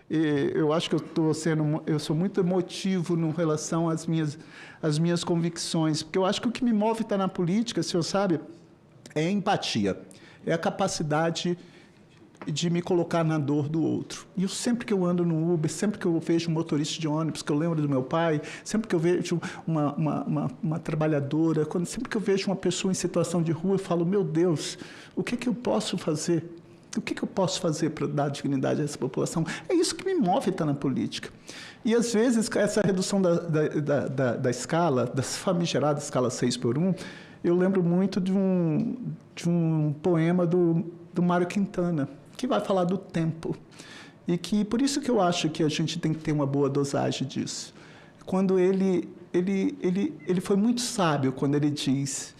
Eu acho que eu sou muito emotivo em relação às minhas convicções, porque eu acho que o que me move estar na política, o senhor sabe, é a empatia, é a capacidade de me colocar na dor do outro. E sempre que eu ando no Uber, sempre que eu vejo um motorista de ônibus, que eu lembro do meu pai, sempre que eu vejo uma trabalhadora, sempre que eu vejo uma pessoa em situação de rua, eu falo, meu Deus, o que eu posso fazer? O que eu posso fazer para dar dignidade a essa população? É isso que me move estar na política. E, às vezes, essa redução da escala, da famigerada escala 6x1, eu lembro muito de um poema do Mário Quintana, que vai falar do tempo. E que, por isso que eu acho que a gente tem que ter uma boa dosagem disso. Quando ele foi muito sábio quando ele diz: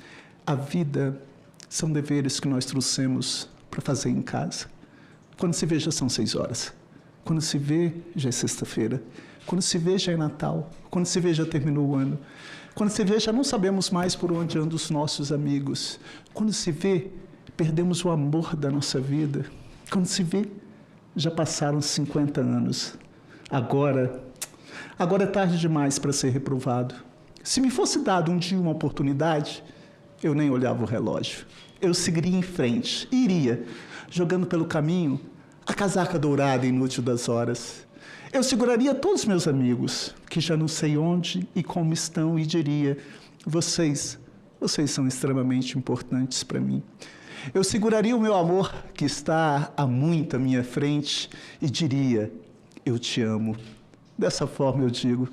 a vida são deveres que nós trouxemos para fazer em casa. Quando se vê, já são 6 horas. Quando se vê, já é sexta-feira. Quando se vê, já é Natal. Quando se vê, já terminou o ano. Quando se vê, já não sabemos mais por onde andam os nossos amigos. Quando se vê, perdemos o amor da nossa vida. Quando se vê, já passaram 50 anos. Agora é tarde demais para ser reprovado. Se me fosse dado um dia uma oportunidade, eu nem olhava o relógio. Eu seguiria em frente, iria, jogando pelo caminho a casaca dourada inútil das horas. Eu seguraria todos os meus amigos, que já não sei onde e como estão, e diria: vocês são extremamente importantes para mim. Eu seguraria o meu amor, que está há muito à minha frente, e diria: eu te amo. Dessa forma eu digo: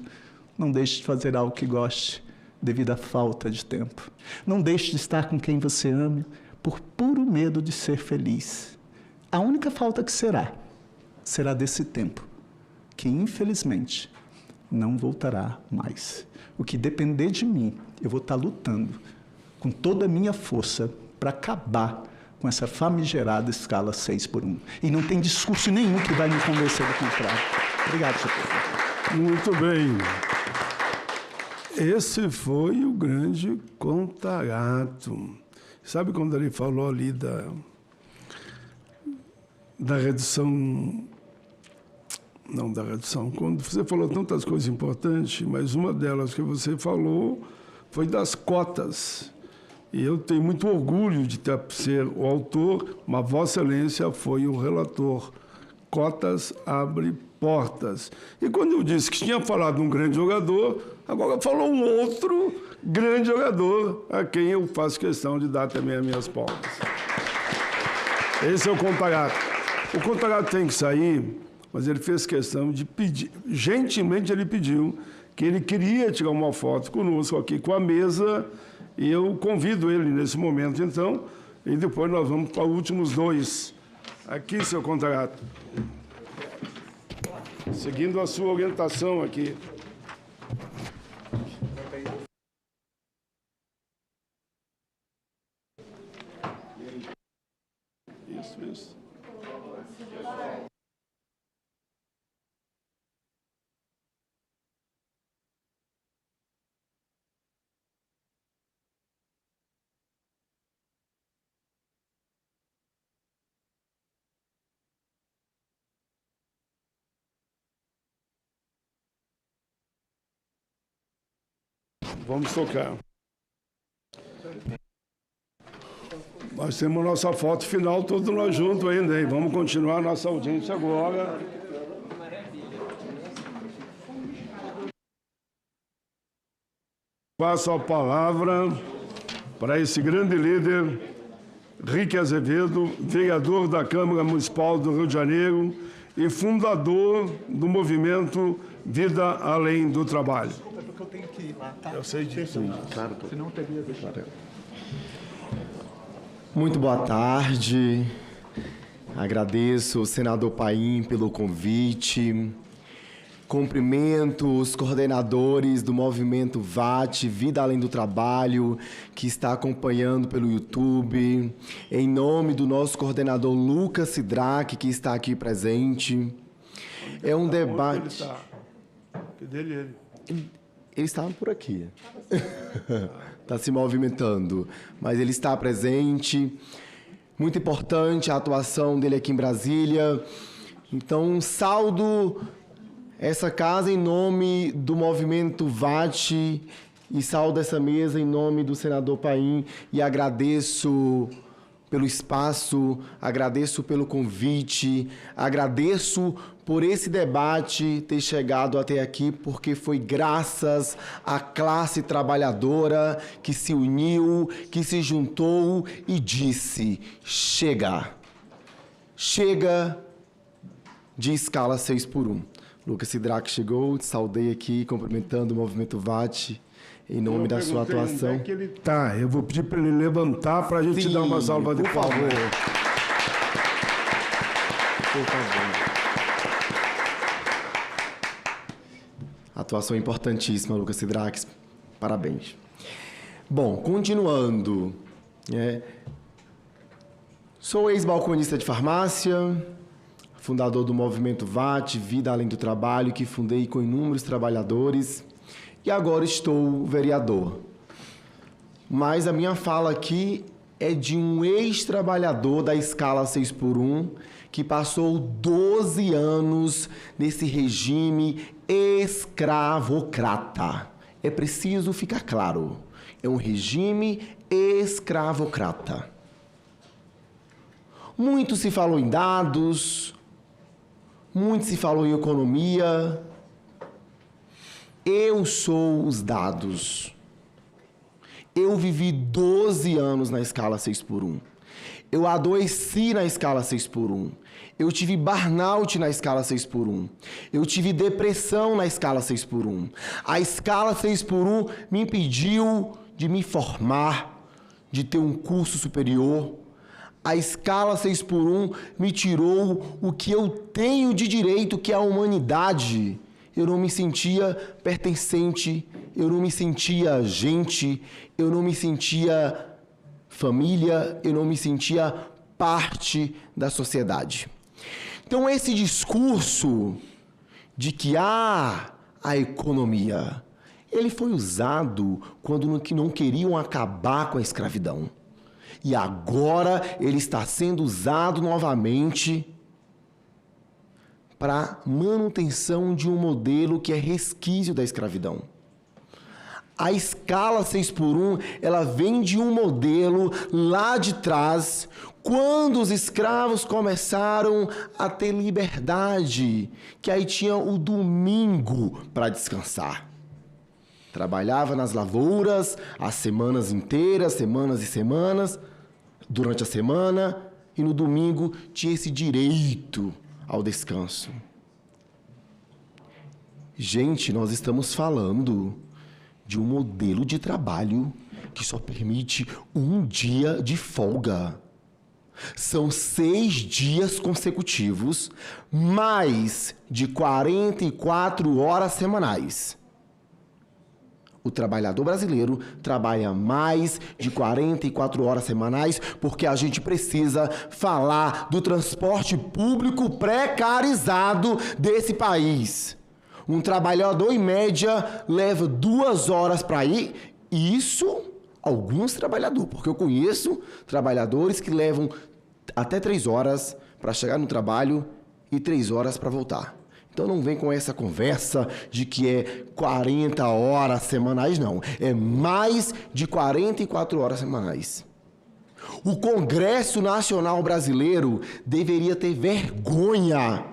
não deixe de fazer algo que goste, devido à falta de tempo. Não deixe de estar com quem você ame, por puro medo de ser feliz. A única falta que será desse tempo, que infelizmente não voltará mais. O que depender de mim, eu vou estar lutando com toda a minha força para acabar com essa famigerada escala 6x1. E não tem discurso nenhum que vai me convencer do contrário. Obrigado, senhor presidente. Muito bem. Esse foi o grande Contarato. Sabe quando ele falou ali da redução... Não da redução. Quando você falou tantas coisas importantes, mas uma delas que você falou foi das cotas. E eu tenho muito orgulho de ser o autor, mas Vossa Excelência foi o relator. Cotas abre portas. E quando eu disse que tinha falado de um grande jogador, agora falou um outro grande jogador, a quem eu faço questão de dar também as minhas palmas. Esse é o Contarato. O Contarato tem que sair, mas ele fez questão de pedir, gentilmente ele pediu que ele queria tirar uma foto conosco aqui com a mesa, e eu convido ele nesse momento, então, e depois nós vamos para os últimos 2. Aqui, seu Contarato. Seguindo a sua orientação aqui. Isso. Vamos tocar. Nós temos nossa foto final, todos nós juntos ainda, hein? Vamos continuar nossa audiência agora. Passo a palavra para esse grande líder, Rique Azevedo, vereador da Câmara Municipal do Rio de Janeiro e fundador do movimento Vida Além do Trabalho. Eu tenho que ir lá, tá? Eu sei disso. Claro. Senão eu teria deixado. Muito boa tarde. Agradeço ao senador Paim pelo convite. Cumprimento os coordenadores do movimento VAT, Vida Além do Trabalho, que está acompanhando pelo YouTube. Em nome do nosso coordenador Lucas Sidraque, que está aqui presente. É um debate... Cadê ele? Ele estava por aqui. Está se movimentando, mas ele está presente. Muito importante a atuação dele aqui em Brasília. Então, saldo essa casa em nome do movimento VAT e saldo essa mesa em nome do senador Paim e agradeço pelo espaço, agradeço pelo convite, agradeço por esse debate ter chegado até aqui, porque foi graças à classe trabalhadora que se uniu, que se juntou e disse: chega, chega de escala 6x1. Lucas Sidraque chegou, saudei aqui, cumprimentando o movimento VAT em nome da sua atuação. Onde é que ele tá? Eu vou pedir para ele levantar para a gente dar uma salva de palmas. Por favor. Atuação importantíssima, Lucas Sidraque. Parabéns. Bom, continuando. Sou ex-balconista de farmácia, fundador do movimento VAT, Vida Além do Trabalho, que fundei com inúmeros trabalhadores, e agora estou vereador. Mas a minha fala aqui é de um ex-trabalhador da escala 6x1 que passou 12 anos nesse regime escravocrata. É preciso ficar claro. É um regime escravocrata. Muito se falou em dados, muito se falou em economia. Eu sou os dados. Eu vivi 12 anos na escala 6x1. Eu adoeci na escala 6x1. Eu tive burnout na escala 6x1. Eu tive depressão na escala 6x1. A escala 6x1 me impediu de me formar, de ter um curso superior. A escala 6x1 me tirou o que eu tenho de direito, que é a humanidade. Eu não me sentia pertencente, eu não me sentia gente, eu não me sentia família, eu não me sentia parte da sociedade. Então, esse discurso de que a economia, ele foi usado quando não queriam acabar com a escravidão. E agora ele está sendo usado novamente para manutenção de um modelo que é resquício da escravidão. A escala 6x1, ela vem de um modelo lá de trás, quando os escravos começaram a ter liberdade, que aí tinha o domingo para descansar. Trabalhava nas lavouras as semanas inteiras, semanas e semanas, durante a semana, e no domingo tinha esse direito ao descanso. Gente, nós estamos falando de um modelo de trabalho que só permite um dia de folga. São 6 dias consecutivos, mais de 44 horas semanais. O trabalhador brasileiro trabalha mais de 44 horas semanais porque a gente precisa falar do transporte público precarizado desse país. Um trabalhador, em média, leva 2 horas para ir. Isso, alguns trabalhadores, porque eu conheço trabalhadores que levam até 3 horas para chegar no trabalho e 3 horas para voltar. Então não vem com essa conversa de que é 40 horas semanais, não. É mais de 44 horas semanais. O Congresso Nacional Brasileiro deveria ter vergonha.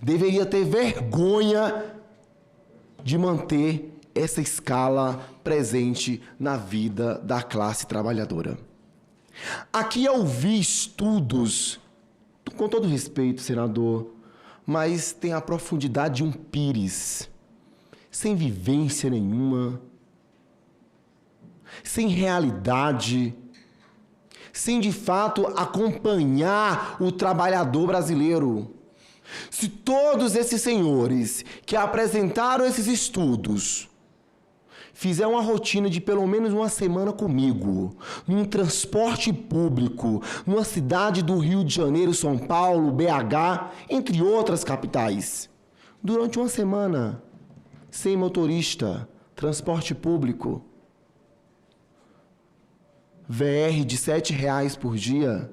Deveria ter vergonha de manter essa escala presente na vida da classe trabalhadora. Aqui eu vi estudos, com todo respeito, senador, mas tem a profundidade de um pires, sem vivência nenhuma, sem realidade, sem de fato acompanhar o trabalhador brasileiro. Se todos esses senhores que apresentaram esses estudos fizer uma rotina de pelo menos uma semana comigo, num transporte público, numa cidade do Rio de Janeiro, São Paulo, BH, entre outras capitais, durante uma semana, sem motorista, transporte público, VR de R$7 por dia.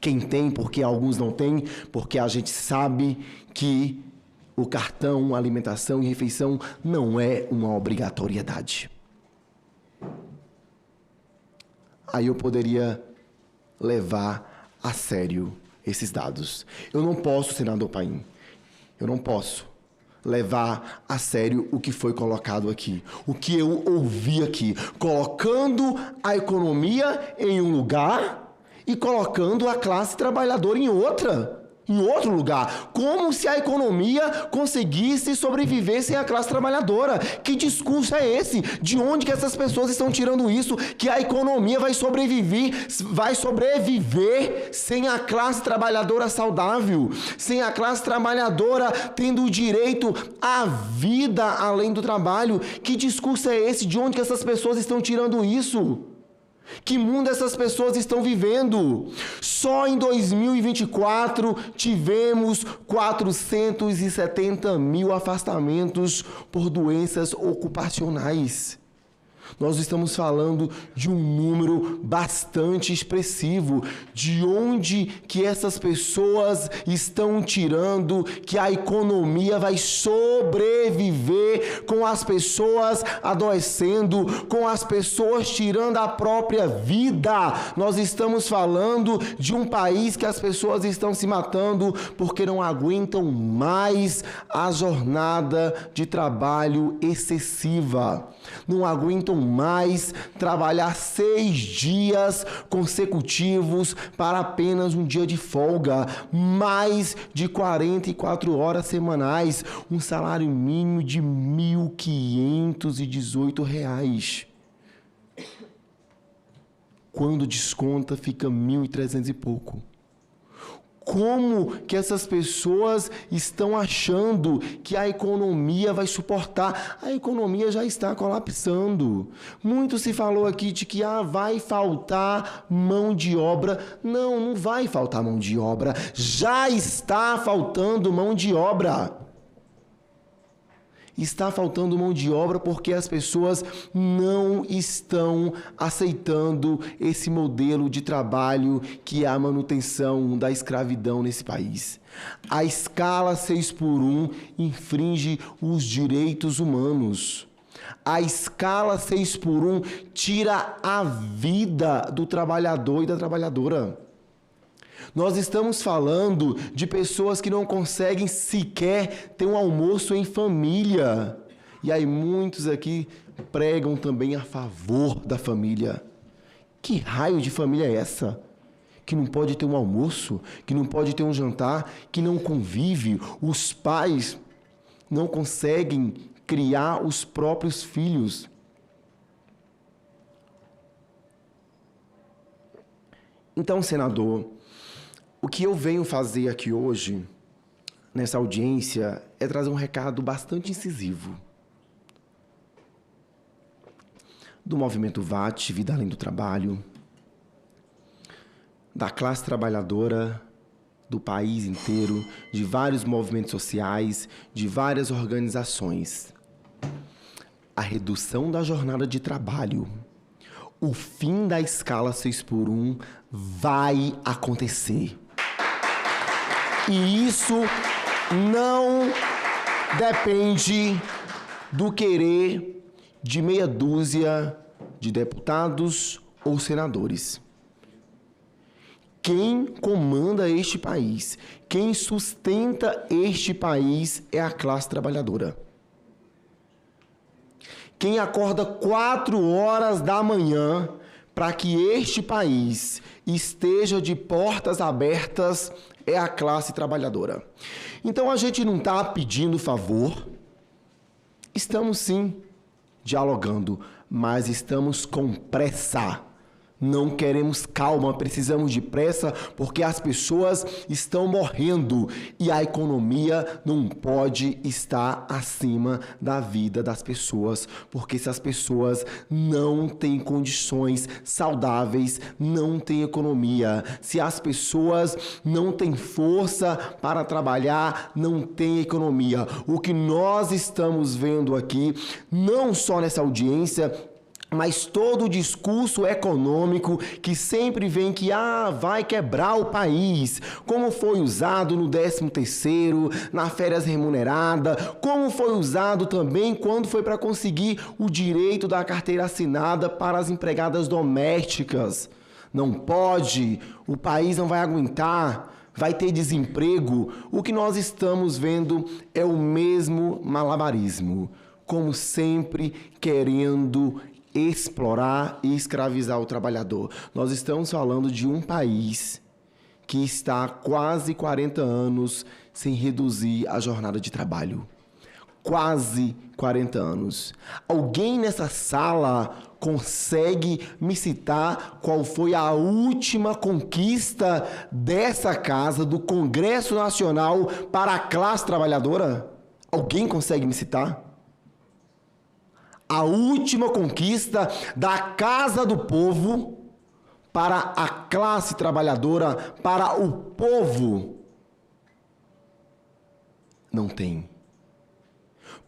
Quem tem, porque alguns não têm, porque a gente sabe que o cartão alimentação e refeição não é uma obrigatoriedade. Aí eu poderia levar a sério esses dados. Eu não posso, senador Paim, eu não posso levar a sério o que foi colocado aqui, o que eu ouvi aqui, colocando a economia em um lugar e colocando a classe trabalhadora em outro lugar, como se a economia conseguisse sobreviver sem a classe trabalhadora. Que discurso é esse? De onde que essas pessoas estão tirando isso? Que a economia vai sobreviver sem a classe trabalhadora saudável, sem a classe trabalhadora tendo o direito à vida além do trabalho. Que discurso é esse? De onde que essas pessoas estão tirando isso? Que mundo essas pessoas estão vivendo? Só em 2024 tivemos 470 mil afastamentos por doenças ocupacionais. Nós estamos falando de um número bastante expressivo. De onde que essas pessoas estão tirando que a economia vai sobreviver com as pessoas adoecendo, com as pessoas tirando a própria vida? Nós estamos falando de um país que as pessoas estão se matando porque não aguentam mais a jornada de trabalho excessiva. Não aguentam mais trabalhar 6 dias consecutivos para apenas um dia de folga, mais de 44 horas semanais, um salário mínimo de R$ 1.518. Quando desconta, fica 1.300 e pouco. Como que essas pessoas estão achando que a economia vai suportar? A economia já está colapsando. Muito se falou aqui de que vai faltar mão de obra. Não, não vai faltar mão de obra. Já está faltando mão de obra. Está faltando mão de obra porque as pessoas não estão aceitando esse modelo de trabalho que é a manutenção da escravidão nesse país. A escala 6x1 infringe os direitos humanos. A escala 6x1 tira a vida do trabalhador e da trabalhadora. Nós estamos falando de pessoas que não conseguem sequer ter um almoço em família. E aí muitos aqui pregam também a favor da família. Que raio de família é essa? Que não pode ter um almoço, que não pode ter um jantar, que não convive. Os pais não conseguem criar os próprios filhos. Então, senador, o que eu venho fazer aqui hoje, nessa audiência, é trazer um recado bastante incisivo. Do movimento VAT, Vida Além do Trabalho, da classe trabalhadora do país inteiro, de vários movimentos sociais, de várias organizações. A redução da jornada de trabalho, o fim da escala 6x1 vai acontecer. E isso não depende do querer de meia dúzia de deputados ou senadores. Quem comanda este país, quem sustenta este país é a classe trabalhadora. Quem acorda 4 horas da manhã para que este país esteja de portas abertas é a classe trabalhadora. Então a gente não está pedindo favor, estamos sim dialogando, mas estamos com pressa. Não queremos calma, precisamos de pressa, porque as pessoas estão morrendo e a economia não pode estar acima da vida das pessoas, porque se as pessoas não têm condições saudáveis, não têm economia. Se as pessoas não têm força para trabalhar, não têm economia. O que nós estamos vendo aqui, não só nessa audiência, Mas todo o discurso econômico que sempre vem que vai quebrar o país, como foi usado no 13º, na férias remunerada, como foi usado também quando foi para conseguir o direito da carteira assinada para as empregadas domésticas. Não pode, o país não vai aguentar, vai ter desemprego. O que nós estamos vendo é o mesmo malabarismo, como sempre querendo explorar e escravizar o trabalhador. Nós estamos falando de um país que está há quase 40 anos sem reduzir a jornada de trabalho. Quase 40 anos. Alguém nessa sala consegue me citar qual foi a última conquista dessa casa, do Congresso Nacional, para a classe trabalhadora? Alguém consegue me citar? A última conquista da Casa do Povo para a classe trabalhadora, para o povo. Não tem.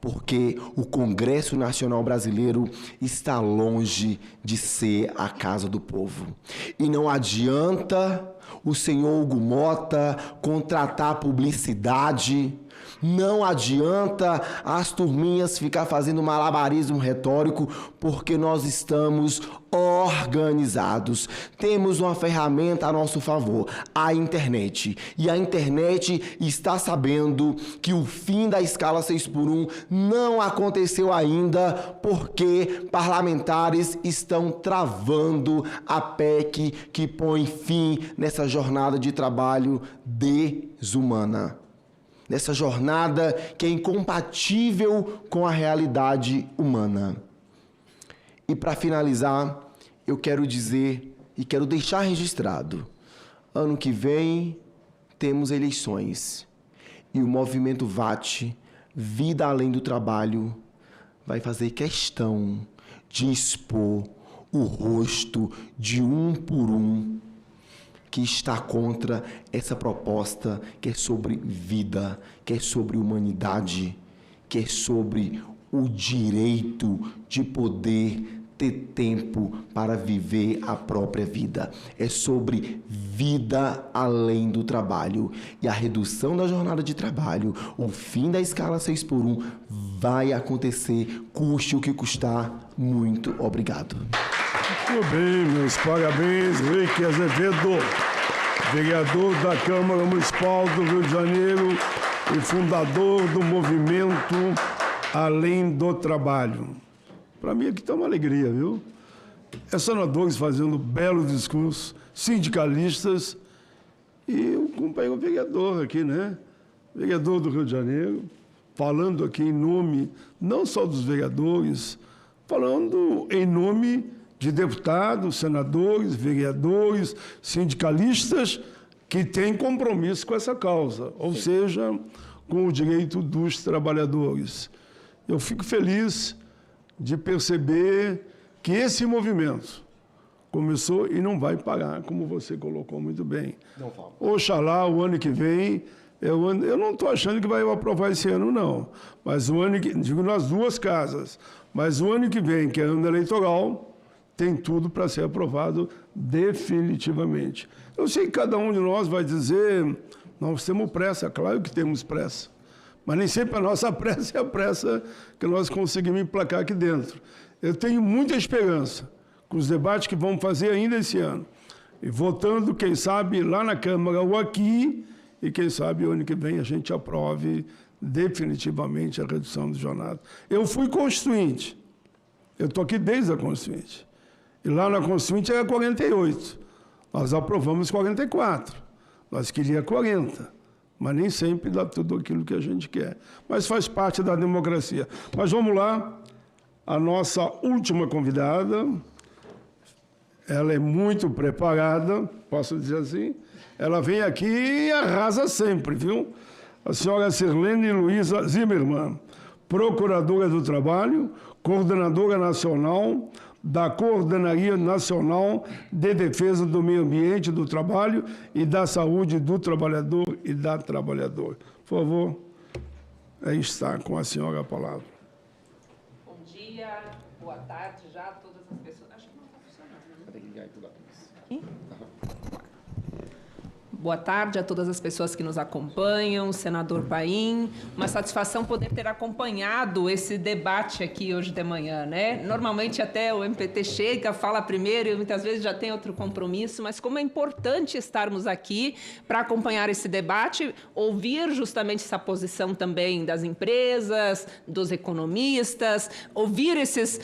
Porque o Congresso Nacional Brasileiro está longe de ser a casa do povo. E não adianta o senhor Hugo Mota contratar publicidade, não adianta as turminhas ficar fazendo malabarismo retórico, porque nós estamos organizados. Temos uma ferramenta a nosso favor, a internet. E a internet está sabendo que o fim da escala 6x1 não aconteceu ainda, porque parlamentares estão travando a PEC que põe fim nessa jornada de trabalho desumana. Nessa jornada que é incompatível com a realidade humana. E para finalizar, eu quero dizer e quero deixar registrado, ano que vem temos eleições e o movimento VAT, Vida Além do Trabalho, vai fazer questão de expor o rosto de um por um que está contra essa proposta que é sobre vida, que é sobre humanidade, que é sobre o direito de poder ter tempo para viver a própria vida. É sobre vida além do trabalho. E a redução da jornada de trabalho, o fim da escala 6x1, vai acontecer, custe o que custar. Muito obrigado. Muito bem, meus parabéns, Rick Azevedo, vereador da Câmara Municipal do Rio de Janeiro e fundador do movimento Além do Trabalho. Para mim aqui está uma alegria, viu? É senadores fazendo belos discursos, sindicalistas e o companheiro vereador aqui, né? Vereador do Rio de Janeiro, falando aqui em nome não só dos vereadores, falando em nome de deputados, senadores, vereadores, sindicalistas que têm compromisso com essa causa, ou seja, com o direito dos trabalhadores. Eu fico feliz de perceber que esse movimento começou e não vai parar, como você colocou muito bem. Não vamos. Oxalá o ano que vem, eu não estou achando que vai aprovar esse ano, não, mas o ano que, digo nas duas casas, mas o ano que vem, que é ano eleitoral, tem tudo para ser aprovado definitivamente. Eu sei que cada um de nós vai dizer, nós temos pressa, claro que temos pressa, mas nem sempre a nossa pressa é a pressa que nós conseguimos emplacar aqui dentro. Eu tenho muita esperança com os debates que vamos fazer ainda esse ano, e votando, quem sabe, lá na Câmara ou aqui, e quem sabe o ano que vem a gente aprove definitivamente a redução de jornada. Eu fui constituinte, eu estou aqui desde a constituinte. E lá na Constituinte era 48. Nós aprovamos 44. Nós queríamos 40. Mas nem sempre dá tudo aquilo que a gente quer. Mas faz parte da democracia. Mas vamos lá. A nossa última convidada, ela é muito preparada, posso dizer assim. Ela vem aqui e arrasa sempre, viu? A senhora Sirlene Luiza Zimmermann, procuradora do Trabalho, coordenadora nacional da Coordenaria Nacional de Defesa do Meio Ambiente, do Trabalho e da Saúde do Trabalhador e da Trabalhadora. Por favor, aí está com a senhora a palavra. Bom dia, boa tarde. tarde já a todas as pessoas. Acho que não está funcionando. Vai ter que ligar tudo aqui. Boa tarde a todas as pessoas que nos acompanham, senador Paim. Uma satisfação poder ter acompanhado esse debate aqui hoje de manhã, né? Normalmente até o MPT chega, fala primeiro e muitas vezes já tem outro compromisso, mas como é importante estarmos aqui para acompanhar esse debate, ouvir justamente essa posição também das empresas, dos economistas, ouvir esses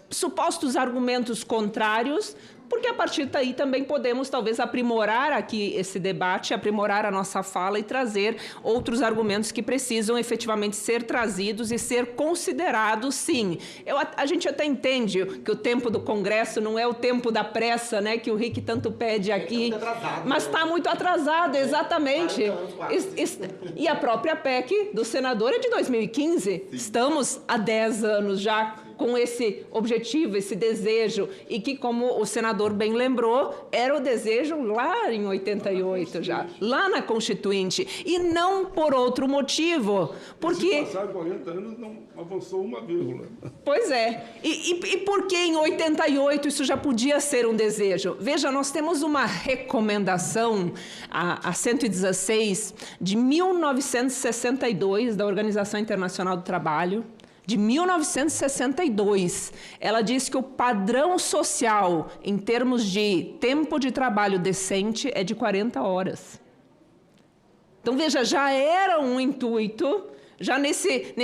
supostos argumentos contrários, porque a partir daí também podemos talvez aprimorar aqui esse debate, aprimorar a nossa fala e trazer outros argumentos que precisam efetivamente ser trazidos e ser considerados, sim. A gente até entende que o tempo do Congresso não é o tempo da pressa, né, que o Rick tanto pede aqui, mas está muito atrasado, exatamente. E a própria PEC do senador é de 2015. Estamos há 10 anos já com esse objetivo, esse desejo, e que, como o senador bem lembrou, era o desejo lá em 88 já, lá na Constituinte, e não por outro motivo, porque... Se passaram 40 anos, não avançou uma vírgula. Pois é, e por que em 88 isso já podia ser um desejo? Veja, nós temos uma recomendação, a 116, de 1962, da Organização Internacional do Trabalho, de 1962, ela diz que o padrão social, em termos de tempo de trabalho decente, é de 40 horas. Então, veja, já era um intuito, já nesse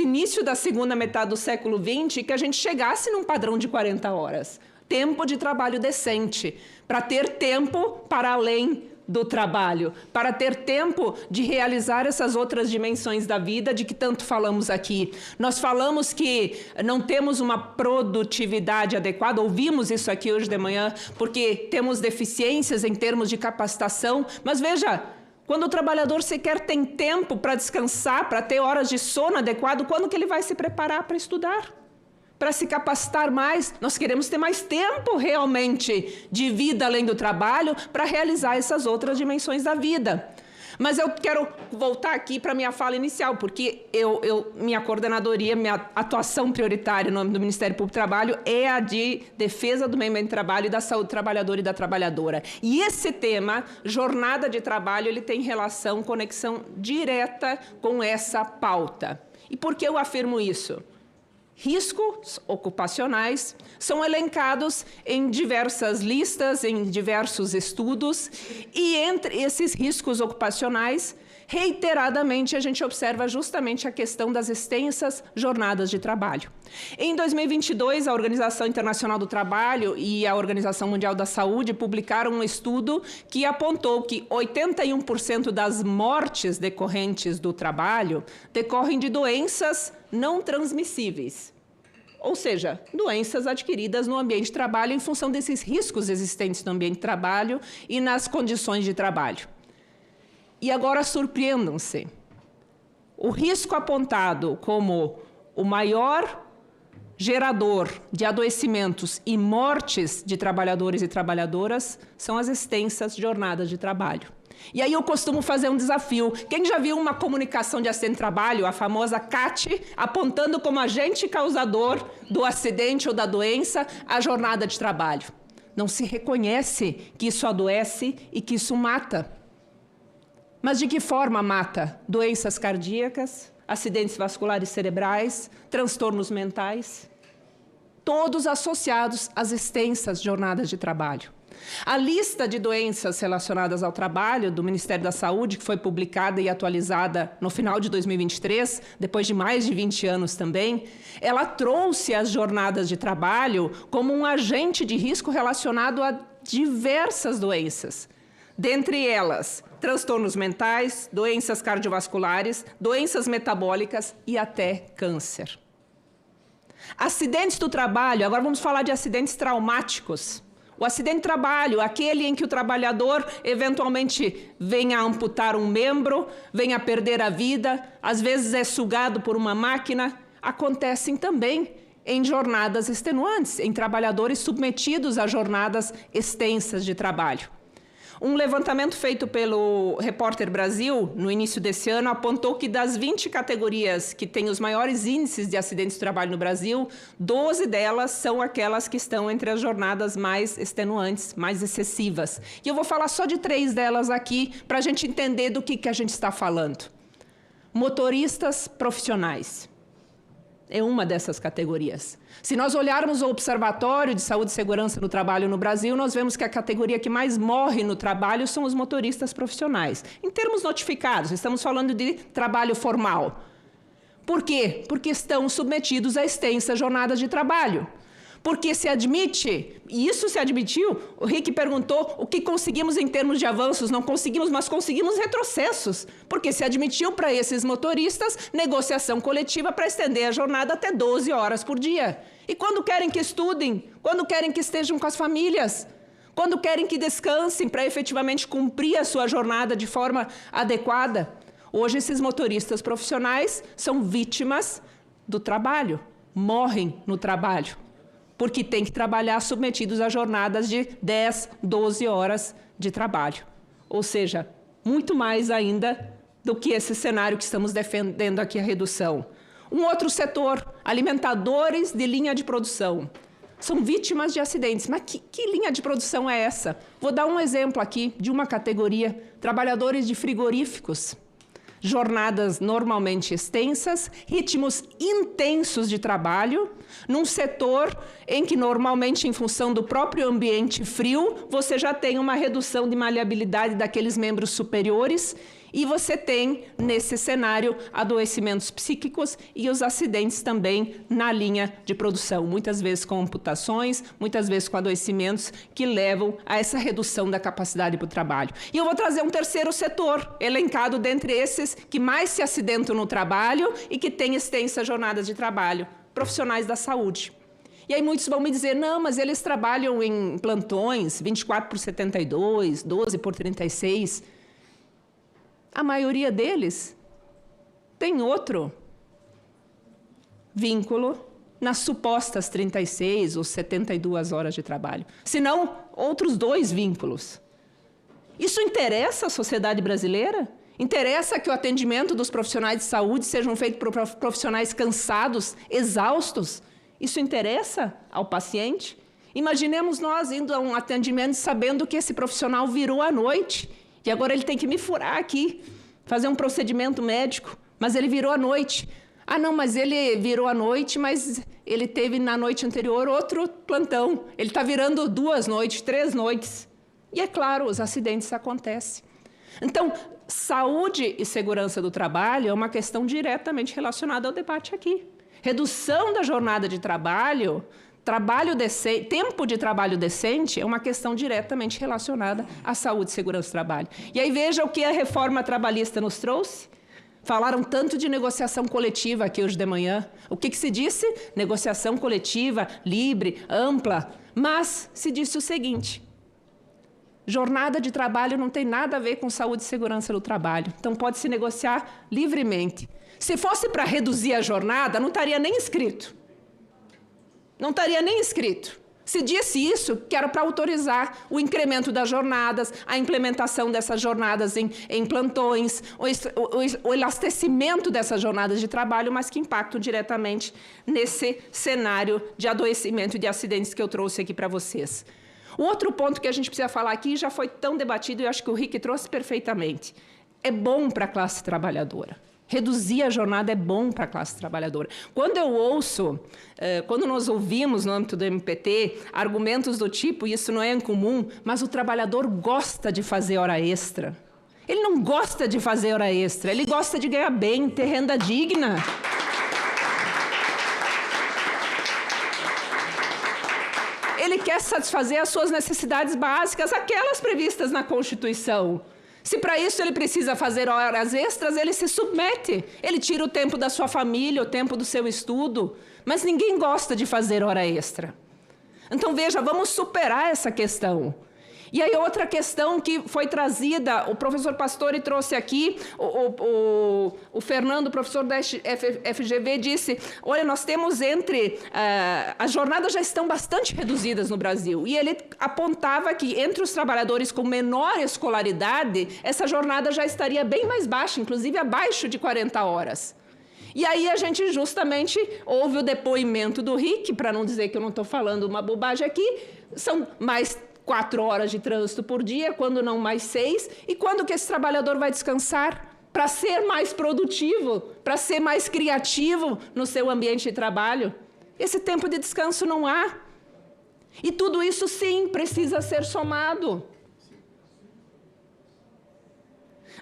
início da segunda metade do século XX, que a gente chegasse num padrão de 40 horas. Tempo de trabalho decente, para ter tempo para além do trabalho, para ter tempo de realizar essas outras dimensões da vida de que tanto falamos aqui. Nós falamos que não temos uma produtividade adequada, ouvimos isso aqui hoje de manhã, porque temos deficiências em termos de capacitação, mas veja, quando o trabalhador sequer tem tempo para descansar, para ter horas de sono adequado, quando que ele vai se preparar para estudar? Para se capacitar mais, nós queremos ter mais tempo realmente de vida além do trabalho para realizar essas outras dimensões da vida. Mas eu quero voltar aqui para a minha fala inicial, porque minha coordenadoria, minha atuação prioritária no âmbito do Ministério Público do Trabalho é a de defesa do meio ambiente de trabalho e da saúde do trabalhador e da trabalhadora. E esse tema, jornada de trabalho, ele tem relação, conexão direta com essa pauta. E por que eu afirmo isso? Riscos ocupacionais são elencados em diversas listas, em diversos estudos, e entre esses riscos ocupacionais, reiteradamente a gente observa justamente a questão das extensas jornadas de trabalho. Em 2022, a Organização Internacional do Trabalho e a Organização Mundial da Saúde publicaram um estudo que apontou que 81% das mortes decorrentes do trabalho decorrem de doenças não transmissíveis, ou seja, doenças adquiridas no ambiente de trabalho em função desses riscos existentes no ambiente de trabalho e nas condições de trabalho. E agora surpreendam-se. O risco apontado como o maior gerador de adoecimentos e mortes de trabalhadores e trabalhadoras são as extensas jornadas de trabalho. E aí eu costumo fazer um desafio. Quem já viu uma comunicação de acidente de trabalho, a famosa CAT, apontando como agente causador do acidente ou da doença a jornada de trabalho? Não se reconhece que isso adoece e que isso mata. Mas de que forma mata? Doenças cardíacas, acidentes vasculares cerebrais, transtornos mentais, todos associados às extensas jornadas de trabalho. A lista de doenças relacionadas ao trabalho do Ministério da Saúde, que foi publicada e atualizada no final de 2023, depois de mais de 20 anos também, ela trouxe as jornadas de trabalho como um agente de risco relacionado a diversas doenças. Dentre elas, transtornos mentais, doenças cardiovasculares, doenças metabólicas e até câncer. Acidentes do trabalho, agora vamos falar de acidentes traumáticos. O acidente de trabalho, aquele em que o trabalhador eventualmente venha a amputar um membro, venha a perder a vida, às vezes é sugado por uma máquina, acontecem também em jornadas extenuantes, em trabalhadores submetidos a jornadas extensas de trabalho. Um levantamento feito pelo Repórter Brasil, no início desse ano, apontou que das 20 categorias que têm os maiores índices de acidentes de trabalho no Brasil, 12 delas são aquelas que estão entre as jornadas mais extenuantes, mais excessivas. E eu vou falar só de 3 delas aqui, para a gente entender do que a gente está falando. Motoristas profissionais. É uma dessas categorias. Se nós olharmos o Observatório de Saúde e Segurança no Trabalho no Brasil, nós vemos que a categoria que mais morre no trabalho são os motoristas profissionais. Em termos notificados, estamos falando de trabalho formal. Por quê? Porque estão submetidos a extensas jornadas de trabalho. Porque se admite, e isso se admitiu, o Rick perguntou o que conseguimos em termos de avanços. Não conseguimos, mas conseguimos retrocessos. Porque se admitiu para esses motoristas negociação coletiva para estender a jornada até 12 horas por dia. E quando querem que estudem, quando querem que estejam com as famílias, quando querem que descansem para efetivamente cumprir a sua jornada de forma adequada. Hoje esses motoristas profissionais são vítimas do trabalho, morrem no trabalho. Porque tem que trabalhar submetidos a jornadas de 10, 12 horas de trabalho. Ou seja, muito mais ainda do que esse cenário que estamos defendendo aqui, a redução. Um outro setor, alimentadores de linha de produção. São vítimas de acidentes. Mas que linha de produção é essa? Vou dar um exemplo aqui de uma categoria, trabalhadores de frigoríficos. Jornadas normalmente extensas, ritmos intensos de trabalho, num setor em que normalmente, em função do próprio ambiente frio, você já tem uma redução de maleabilidade daqueles membros superiores e você tem, nesse cenário, adoecimentos psíquicos e os acidentes também na linha de produção, muitas vezes com amputações, muitas vezes com adoecimentos que levam a essa redução da capacidade para o trabalho. E eu vou trazer um terceiro setor, elencado dentre esses que mais se acidentam no trabalho e que têm extensas jornadas de trabalho, profissionais da saúde. E aí muitos vão me dizer, não, mas eles trabalham em plantões, 24/72, 12/36. A maioria deles tem outro vínculo nas supostas 36 ou 72 horas de trabalho. Se não, outros 2 vínculos. Isso interessa à sociedade brasileira? Interessa que o atendimento dos profissionais de saúde sejam feito por profissionais cansados, exaustos? Isso interessa ao paciente? Imaginemos nós indo a um atendimento sabendo que esse profissional virou à noite. E agora ele tem que me furar aqui, fazer um procedimento médico, mas ele virou à noite. Ah, não, mas ele virou à noite, mas ele teve na noite anterior outro plantão. Ele está virando 2 noites, 3 noites. E é claro, os acidentes acontecem. Então, saúde e segurança do trabalho é uma questão diretamente relacionada ao debate aqui. Redução da jornada de trabalho, tempo de trabalho decente é uma questão diretamente relacionada à saúde e segurança do trabalho. E aí veja o que a reforma trabalhista nos trouxe. Falaram tanto de negociação coletiva aqui hoje de manhã. O que se disse? Negociação coletiva, livre, ampla. Mas se disse o seguinte: jornada de trabalho não tem nada a ver com saúde e segurança do trabalho. Então pode-se negociar livremente. Se fosse para reduzir a jornada, não estaria nem escrito. Não estaria nem escrito. Se disse isso, que era para autorizar o incremento das jornadas, a implementação dessas jornadas em plantões, o elastecimento dessas jornadas de trabalho, mas que impactam diretamente nesse cenário de adoecimento e de acidentes que eu trouxe aqui para vocês. O outro ponto que a gente precisa falar aqui já foi tão debatido e eu acho que o Rick trouxe perfeitamente. É bom para a classe trabalhadora. Reduzir a jornada é bom para a classe trabalhadora. Quando nós ouvimos no âmbito do MPT argumentos do tipo, e isso não é incomum, mas o trabalhador gosta de fazer hora extra. Ele não gosta de fazer hora extra, ele gosta de ganhar bem, ter renda digna. Ele quer satisfazer as suas necessidades básicas, aquelas previstas na Constituição. Se para isso ele precisa fazer horas extras, ele se submete. Ele tira o tempo da sua família, o tempo do seu estudo. Mas ninguém gosta de fazer hora extra. Então, veja, vamos superar essa questão. E aí outra questão que foi trazida, o professor Pastore trouxe aqui, o Fernando, professor da FGV, disse, olha, nós temos as jornadas já estão bastante reduzidas no Brasil, e ele apontava que entre os trabalhadores com menor escolaridade, essa jornada já estaria bem mais baixa, inclusive abaixo de 40 horas. E aí a gente justamente ouve o depoimento do Rick, para não dizer que eu não estou falando uma bobagem aqui, são mais 4 horas de trânsito por dia, quando não mais 6, e quando que esse trabalhador vai descansar? Para ser mais produtivo, para ser mais criativo no seu ambiente de trabalho. Esse tempo de descanso não há. E tudo isso, sim, precisa ser somado.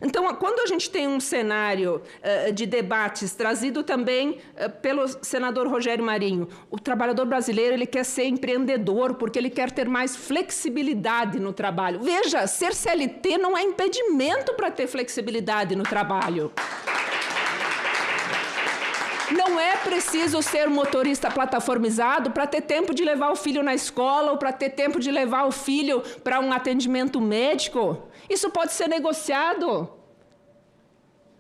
Então, quando a gente tem um cenário de debates trazido também pelo senador Rogério Marinho, o trabalhador brasileiro ele quer ser empreendedor porque ele quer ter mais flexibilidade no trabalho. Veja, ser CLT não é impedimento para ter flexibilidade no trabalho. Não é preciso ser motorista plataformizado para ter tempo de levar o filho na escola ou para ter tempo de levar o filho para um atendimento médico. Isso pode ser negociado.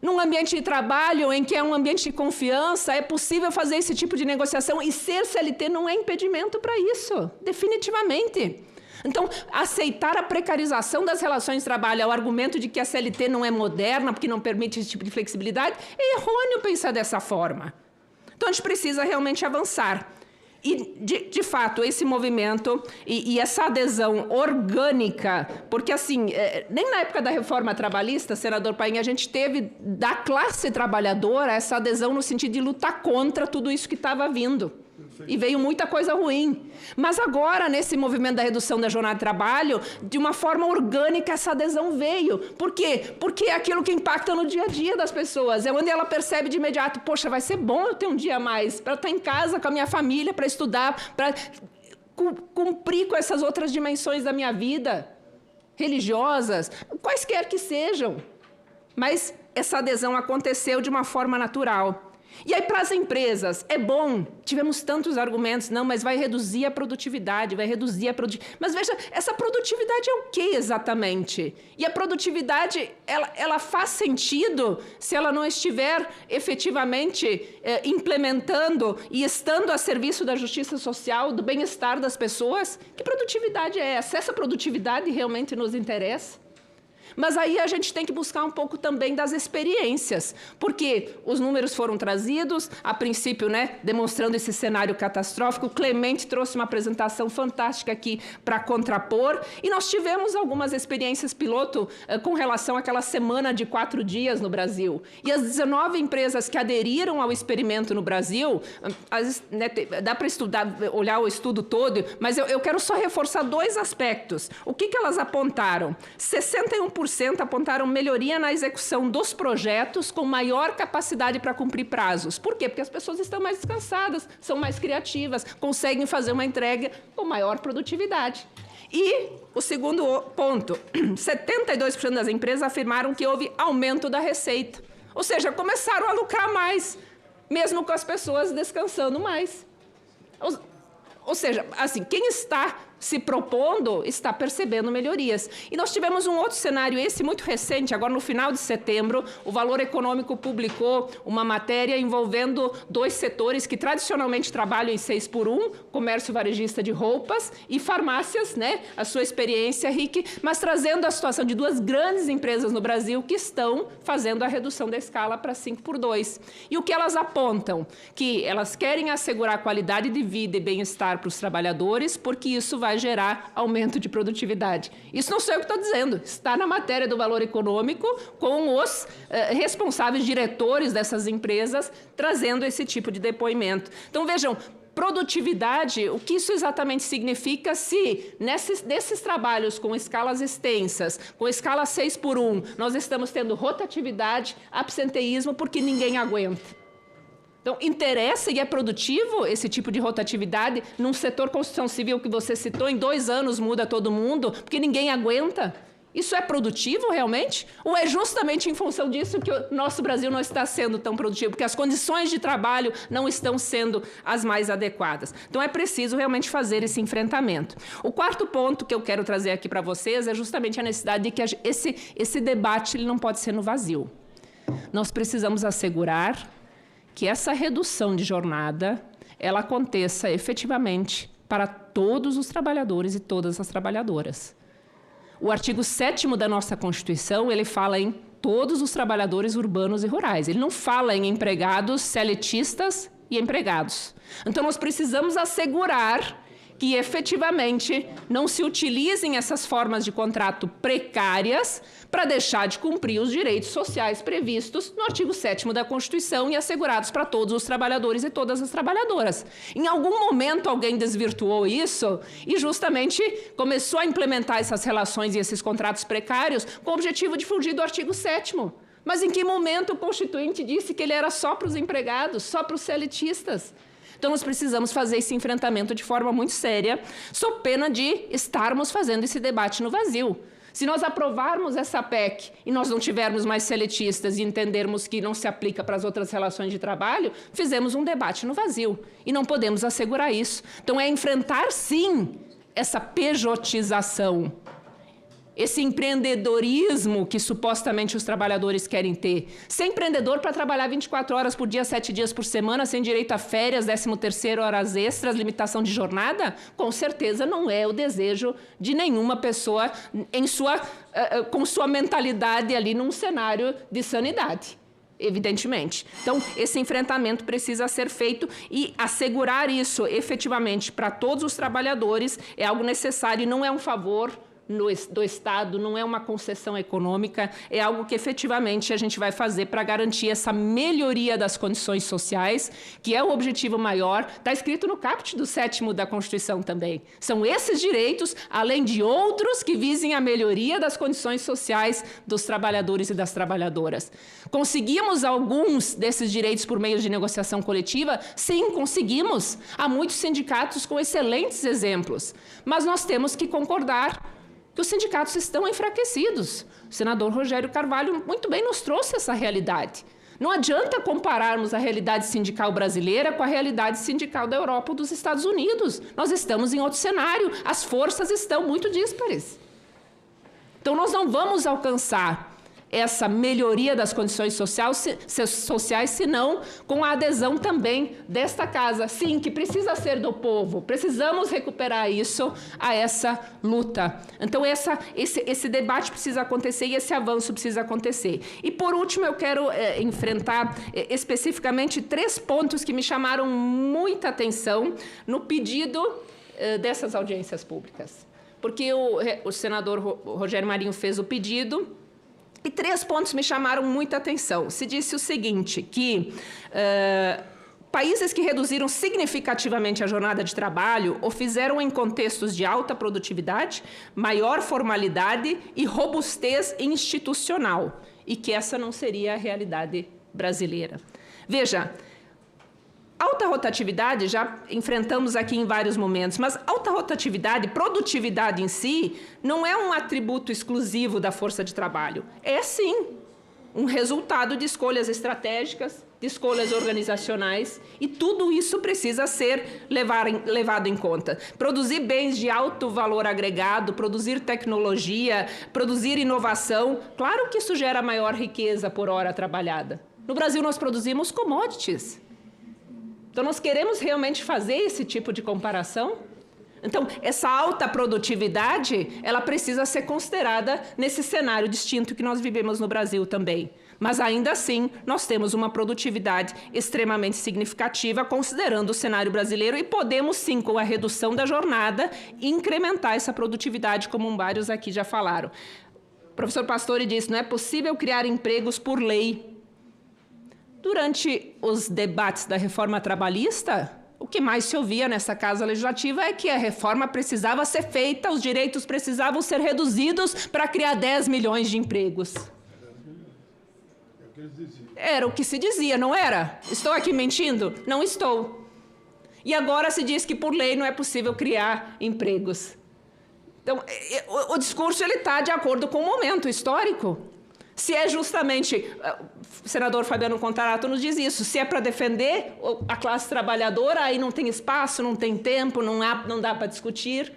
Num ambiente de trabalho em que é um ambiente de confiança, é possível fazer esse tipo de negociação e ser CLT não é impedimento para isso, definitivamente. Então, aceitar a precarização das relações de trabalho ao argumento de que a CLT não é moderna, porque não permite esse tipo de flexibilidade, é errôneo pensar dessa forma. Então, a gente precisa realmente avançar. E, de fato, esse movimento e essa adesão orgânica, porque, assim, nem na época da reforma trabalhista, senador Paim, a gente teve da classe trabalhadora essa adesão no sentido de lutar contra tudo isso que estava vindo. E veio muita coisa ruim. Mas agora, nesse movimento da redução da jornada de trabalho, de uma forma orgânica, essa adesão veio. Por quê? Porque é aquilo que impacta no dia a dia das pessoas. É onde ela percebe de imediato, poxa, vai ser bom eu ter um dia a mais para estar em casa com a minha família, para estudar, para cumprir com essas outras dimensões da minha vida, religiosas, quaisquer que sejam. Mas essa adesão aconteceu de uma forma natural. E aí, para as empresas, é bom, tivemos tantos argumentos, não, mas vai reduzir a produtividade, vai reduzir a produtividade. Mas veja, essa produtividade é o que exatamente? E a produtividade, ela faz sentido se ela não estiver efetivamente implementando e estando a serviço da justiça social, do bem-estar das pessoas? Que produtividade é essa? Essa produtividade realmente nos interessa? Mas aí a gente tem que buscar um pouco também das experiências, porque os números foram trazidos, a princípio, né, demonstrando esse cenário catastrófico. O Clemente trouxe uma apresentação fantástica aqui para contrapor, e nós tivemos algumas experiências piloto com relação àquela semana de 4 dias no Brasil. E as 19 empresas que aderiram ao experimento no Brasil, né, dá para estudar, olhar o estudo todo, mas eu quero só reforçar 2 aspectos. O que elas apontaram? 61% apontaram melhoria na execução dos projetos com maior capacidade para cumprir prazos. Por quê? Porque as pessoas estão mais descansadas, são mais criativas, conseguem fazer uma entrega com maior produtividade. E o segundo ponto, 72% das empresas afirmaram que houve aumento da receita. Ou seja, começaram a lucrar mais, mesmo com as pessoas descansando mais. Ou seja, assim, quem está se propondo está percebendo melhorias. E nós tivemos um outro cenário, esse muito recente, agora no final de setembro, o Valor Econômico publicou uma matéria envolvendo 2 setores que tradicionalmente trabalham em 6x1, comércio varejista de roupas e farmácias, né? A sua experiência, Rick, mas trazendo a situação de 2 grandes empresas no Brasil que estão fazendo a redução da escala para 5x2. E o que elas apontam? Que elas querem assegurar qualidade de vida e bem-estar para os trabalhadores, porque isso vai gerar aumento de produtividade. Isso não sou eu que estou dizendo, está na matéria do Valor Econômico, com os responsáveis diretores dessas empresas trazendo esse tipo de depoimento. Então, vejam, produtividade, o que isso exatamente significa se nesses trabalhos com escalas extensas, com escala 6x1, nós estamos tendo rotatividade, absenteísmo, porque ninguém aguenta. Então, interessa e é produtivo esse tipo de rotatividade num setor construção civil que você citou, em 2 anos muda todo mundo, porque ninguém aguenta. Isso é produtivo realmente? Ou é justamente em função disso que o nosso Brasil não está sendo tão produtivo? Porque as condições de trabalho não estão sendo as mais adequadas. Então é preciso realmente fazer esse enfrentamento. O quarto ponto que eu quero trazer aqui para vocês é justamente a necessidade de que esse debate ele não pode ser no vazio. Nós precisamos assegurar que essa redução de jornada ela aconteça efetivamente para todos os trabalhadores e todas as trabalhadoras. O artigo 7º da nossa Constituição, ele fala em todos os trabalhadores urbanos e rurais. Ele não fala em empregados, seletistas e empregados. Então, nós precisamos assegurar que, efetivamente, não se utilizem essas formas de contrato precárias para deixar de cumprir os direitos sociais previstos no artigo 7º da Constituição e assegurados para todos os trabalhadores e todas as trabalhadoras. Em algum momento, alguém desvirtuou isso e justamente começou a implementar essas relações e esses contratos precários com o objetivo de fugir do artigo 7º. Mas em que momento o Constituinte disse que ele era só para os empregados, só para os seletistas? Então, nós precisamos fazer esse enfrentamento de forma muito séria, sob pena de estarmos fazendo esse debate no vazio. Se nós aprovarmos essa PEC e nós não tivermos mais seletistas e entendermos que não se aplica para as outras relações de trabalho, fizemos um debate no vazio. E não podemos assegurar isso. Então, é enfrentar, sim, essa pejotização, esse empreendedorismo que supostamente os trabalhadores querem ter. Ser empreendedor para trabalhar 24 horas por dia, 7 dias por semana, sem direito a férias, 13º, horas extras, limitação de jornada, com certeza não é o desejo de nenhuma pessoa com sua mentalidade ali num cenário de sanidade. Evidentemente. Então, esse enfrentamento precisa ser feito e assegurar isso efetivamente para todos os trabalhadores é algo necessário e não é um favor do Estado, não é uma concessão econômica, é algo que efetivamente a gente vai fazer para garantir essa melhoria das condições sociais, que é o objetivo maior, está escrito no caput do 7º da Constituição também. São esses direitos, além de outros, que visem a melhoria das condições sociais dos trabalhadores e das trabalhadoras. Conseguimos alguns desses direitos por meio de negociação coletiva? Sim, conseguimos. Há muitos sindicatos com excelentes exemplos, mas nós temos que concordar que os sindicatos estão enfraquecidos. O senador Rogério Carvalho muito bem nos trouxe essa realidade. Não adianta compararmos a realidade sindical brasileira com a realidade sindical da Europa ou dos Estados Unidos. Nós estamos em outro cenário, as forças estão muito díspares. Então, nós não vamos alcançar essa melhoria das condições sociais, senão com a adesão também desta casa. Sim, que precisa ser do povo. Precisamos recuperar isso a essa luta. Então, esse debate precisa acontecer e esse avanço precisa acontecer. E, por último, eu quero enfrentar especificamente 3 pontos que me chamaram muita atenção no pedido dessas audiências públicas. Porque o senador Rogério Marinho fez o pedido, e 3 pontos me chamaram muita atenção. Se disse o seguinte, que países que reduziram significativamente a jornada de trabalho o fizeram em contextos de alta produtividade, maior formalidade e robustez institucional, e que essa não seria a realidade brasileira. Veja, alta rotatividade, já enfrentamos aqui em vários momentos, mas alta rotatividade, produtividade em si, não é um atributo exclusivo da força de trabalho. É, sim, um resultado de escolhas estratégicas, de escolhas organizacionais, e tudo isso precisa ser levado em conta. Produzir bens de alto valor agregado, produzir tecnologia, produzir inovação, claro que isso gera maior riqueza por hora trabalhada. No Brasil, nós produzimos commodities. Então, nós queremos realmente fazer esse tipo de comparação? Então, essa alta produtividade, ela precisa ser considerada nesse cenário distinto que nós vivemos no Brasil também. Mas, ainda assim, nós temos uma produtividade extremamente significativa, considerando o cenário brasileiro, e podemos, sim, com a redução da jornada, incrementar essa produtividade, como vários aqui já falaram. O professor Pastore disse, não é possível criar empregos por lei. Durante os debates da reforma trabalhista, o que mais se ouvia nessa Casa Legislativa é que a reforma precisava ser feita, os direitos precisavam ser reduzidos para criar 10 milhões de empregos. Era o que se dizia, não era? Estou aqui mentindo? Não estou. E agora se diz que por lei não é possível criar empregos. Então, o discurso está de acordo com o momento histórico. Se é justamente, o senador Fabiano Contarato nos diz isso, se é para defender a classe trabalhadora, aí não tem espaço, não tem tempo, não dá para discutir.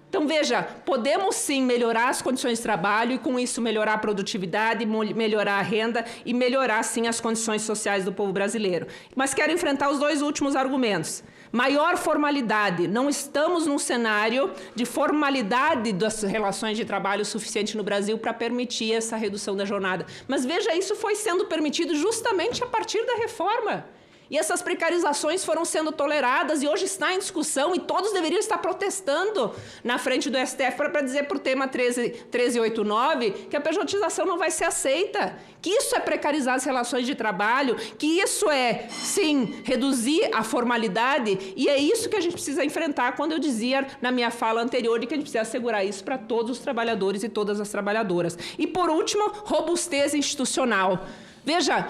Então, veja, podemos sim melhorar as condições de trabalho e, com isso, melhorar a produtividade, melhorar a renda e melhorar, sim, as condições sociais do povo brasileiro. Mas quero enfrentar os dois últimos argumentos. Maior formalidade. Não estamos num cenário de formalidade das relações de trabalho suficiente no Brasil para permitir essa redução da jornada. Mas, veja, isso foi sendo permitido justamente a partir da reforma. E essas precarizações foram sendo toleradas e hoje está em discussão e todos deveriam estar protestando na frente do STF para dizer para o tema 1389 que a pejotização não vai ser aceita, que isso é precarizar as relações de trabalho, que isso é, sim, reduzir a formalidade, e é isso que a gente precisa enfrentar quando eu dizia na minha fala anterior de que a gente precisa assegurar isso para todos os trabalhadores e todas as trabalhadoras. E, por último, robustez institucional. Veja,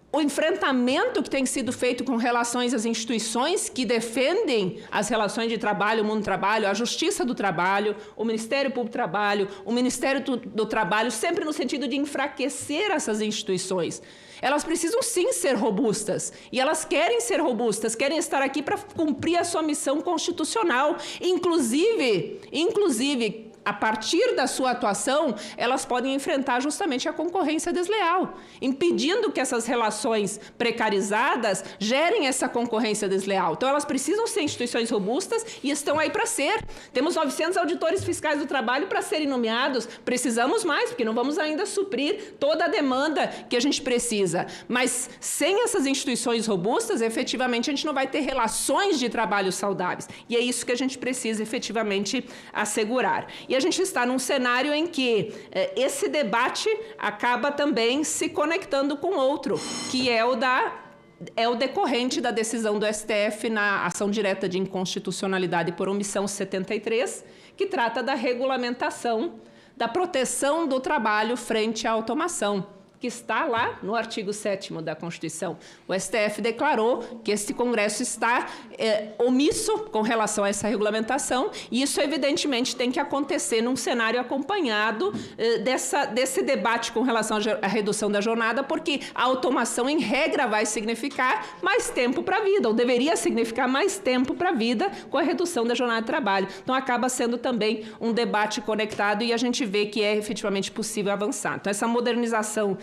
o enfrentamento que tem sido feito com relações às instituições que defendem as relações de trabalho, o mundo do trabalho, a Justiça do Trabalho, o Ministério Público do Trabalho, o Ministério do Trabalho, sempre no sentido de enfraquecer essas instituições. Elas precisam sim ser robustas, e elas querem ser robustas, querem estar aqui para cumprir a sua missão constitucional. Inclusive, a partir da sua atuação, elas podem enfrentar justamente a concorrência desleal, impedindo que essas relações precarizadas gerem essa concorrência desleal. Então, elas precisam ser instituições robustas e estão aí para ser. Temos 900 auditores fiscais do trabalho para serem nomeados. Precisamos mais, porque não vamos ainda suprir toda a demanda que a gente precisa. Mas, sem essas instituições robustas, efetivamente, a gente não vai ter relações de trabalho saudáveis. E é isso que a gente precisa, efetivamente, assegurar. E a gente está num cenário em que esse debate acaba também se conectando com outro, que é o decorrente da decisão do STF na ação direta de inconstitucionalidade por omissão 73, que trata da regulamentação da proteção do trabalho frente à automação, que está lá no artigo 7º da Constituição. O STF declarou que esse Congresso está omisso com relação a essa regulamentação, e isso, evidentemente, tem que acontecer num cenário acompanhado desse debate com relação à redução da jornada, porque a automação, em regra, vai significar mais tempo para a vida, ou deveria significar mais tempo para a vida com a redução da jornada de trabalho. Então, acaba sendo também um debate conectado, e a gente vê que é efetivamente possível avançar. Então, essa modernização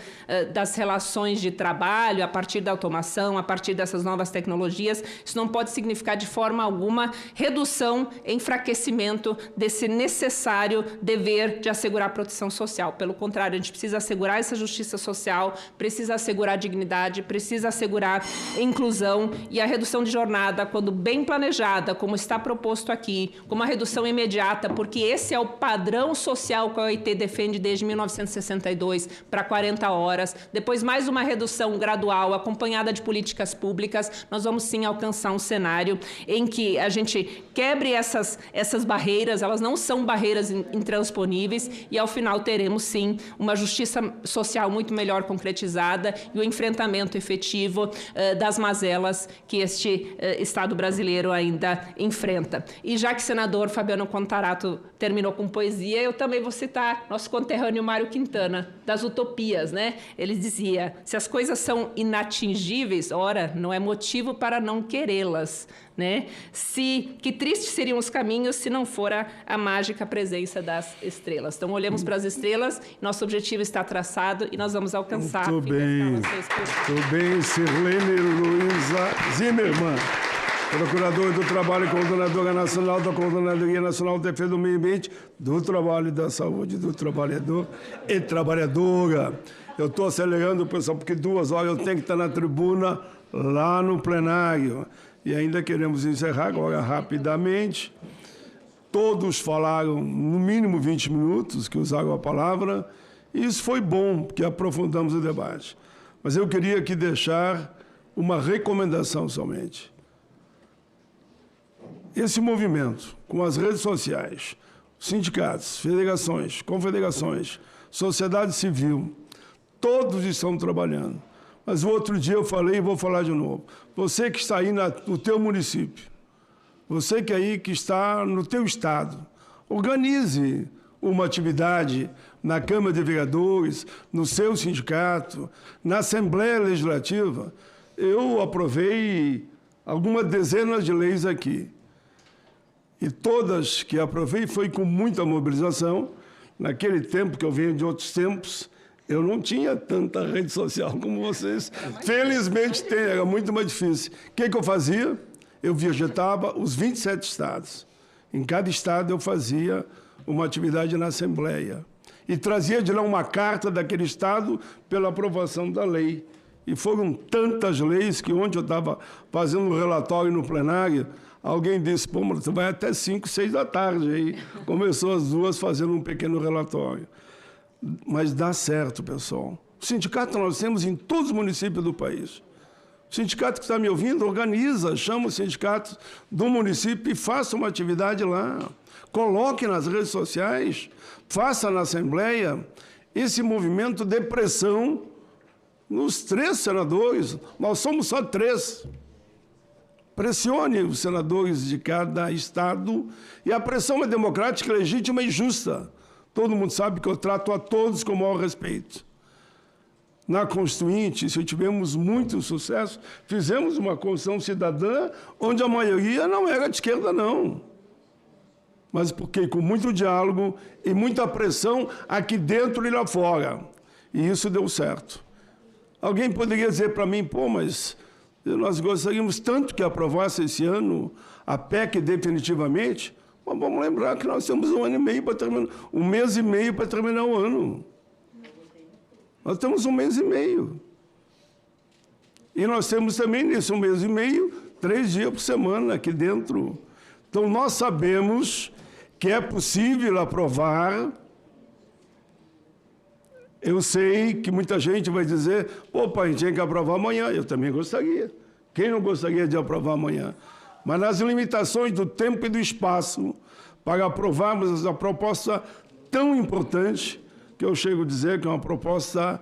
das relações de trabalho a partir da automação, a partir dessas novas tecnologias, isso não pode significar de forma alguma redução, enfraquecimento desse necessário dever de assegurar a proteção social. Pelo contrário, a gente precisa assegurar essa justiça social, precisa assegurar dignidade, precisa assegurar inclusão, e a redução de jornada, quando bem planejada, como está proposto aqui, com uma redução imediata, porque esse é o padrão social que a OIT defende desde 1962 para 40 horas, depois mais uma redução gradual acompanhada de políticas públicas, nós vamos sim alcançar um cenário em que a gente quebre essas barreiras, elas não são barreiras intransponíveis, e ao final teremos sim uma justiça social muito melhor concretizada e o enfrentamento efetivo das mazelas que este Estado brasileiro ainda enfrenta. E já que o senador Fabiano Contarato terminou com poesia, eu também vou citar nosso conterrâneo Mário Quintana, das utopias, né? Ele dizia: se as coisas são inatingíveis, ora, não é motivo para não querê-las, né? Que tristes seriam os caminhos se não fora a mágica presença das estrelas. Então, olhemos para as estrelas, nosso objetivo está traçado e nós vamos alcançar. Muito bem, Sirlene Luiza Zimmermann, Procuradora do Trabalho e Coordenadora Nacional da Coordenadoria Nacional de Defesa do Meio Ambiente, do Trabalho e da Saúde do Trabalhador e Trabalhadora. Eu estou acelerando, pessoal, porque 2 horas eu tenho que estar na tribuna, lá no plenário. E ainda queremos encerrar agora rapidamente. Todos falaram no mínimo 20 minutos, que usaram a palavra, e isso foi bom, porque aprofundamos o debate. Mas eu queria aqui deixar uma recomendação somente. Esse movimento, com as redes sociais, sindicatos, federações, confederações, sociedade civil, todos estão trabalhando. Mas o outro dia eu falei e vou falar de novo. Você que está aí no teu município, você que aí que está no teu estado, Organize uma atividade na Câmara de Vereadores, no seu sindicato, na Assembleia Legislativa. Eu aprovei algumas dezenas de leis aqui. E todas que aprovei foi com muita mobilização. Naquele tempo, que eu venho de outros tempos, eu não tinha tanta rede social como vocês. Felizmente tem, era muito mais difícil. O que eu fazia? Eu visitava os 27 estados. Em cada estado eu fazia uma atividade na Assembleia. E trazia de lá uma carta daquele estado pela aprovação da lei. E foram tantas leis que ontem eu estava fazendo um relatório no plenário, alguém disse, pô, mas você vai até 5, 6 da tarde. Aí começou as duas fazendo um pequeno relatório. Mas dá certo, pessoal. O sindicato nós temos em todos os municípios do país. O sindicato que está me ouvindo, organiza, chama os sindicatos do município e faça uma atividade lá. Coloque nas redes sociais, faça na Assembleia esse movimento de pressão nos 3 senadores. Nós somos só 3. Pressione os senadores de cada estado. E a pressão é democrática, legítima e justa. Todo mundo sabe que eu trato a todos com o maior respeito. Na Constituinte, se tivemos muito sucesso, fizemos uma Constituição cidadã onde a maioria não era de esquerda, não. Mas porque com muito diálogo e muita pressão aqui dentro e lá fora. E isso deu certo. Alguém poderia dizer para mim, pô, mas nós gostaríamos tanto que aprovasse esse ano a PEC definitivamente. Mas vamos lembrar que nós temos 1 ano e meio para terminar, 1 mês e meio para terminar o ano. Nós temos 1 mês e meio. E nós temos também, nesse 1 mês e meio, 3 dias por semana aqui dentro. Então, nós sabemos que é possível aprovar. Eu sei que muita gente vai dizer, pô, pai, a gente tinha que aprovar amanhã. Eu também gostaria. Quem não gostaria de aprovar amanhã? Mas nas limitações do tempo e do espaço, para aprovarmos essa proposta tão importante, que eu chego a dizer que é uma proposta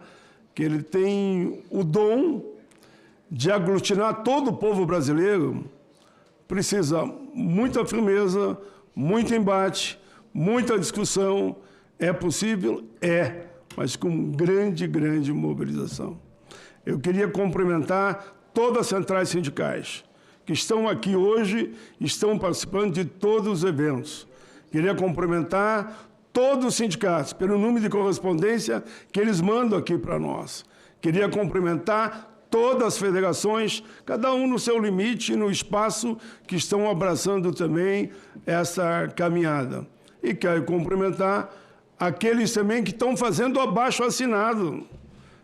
que ele tem o dom de aglutinar todo o povo brasileiro, precisa muita firmeza, muito embate, muita discussão. É possível? É, mas com grande mobilização. Eu queria cumprimentar todas as centrais sindicais que estão aqui hoje, estão participando de todos os eventos. Queria cumprimentar todos os sindicatos pelo número de correspondência que eles mandam aqui para nós. Queria cumprimentar todas as federações, cada um no seu limite e no espaço, que estão abraçando também essa caminhada. E quero cumprimentar aqueles também que estão fazendo abaixo-assinado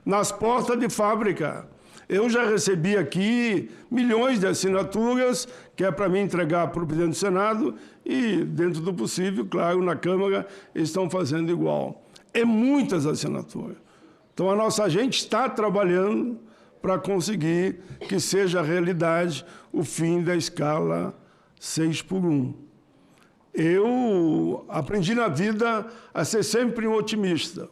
nas portas de fábrica. Eu já recebi aqui milhões de assinaturas, que é para mim entregar para o presidente do Senado, e, dentro do possível, claro, na Câmara, estão fazendo igual. É muitas assinaturas. Então, a nossa gente está trabalhando para conseguir que seja realidade o fim da escala 6x1. Eu aprendi na vida a ser sempre um otimista.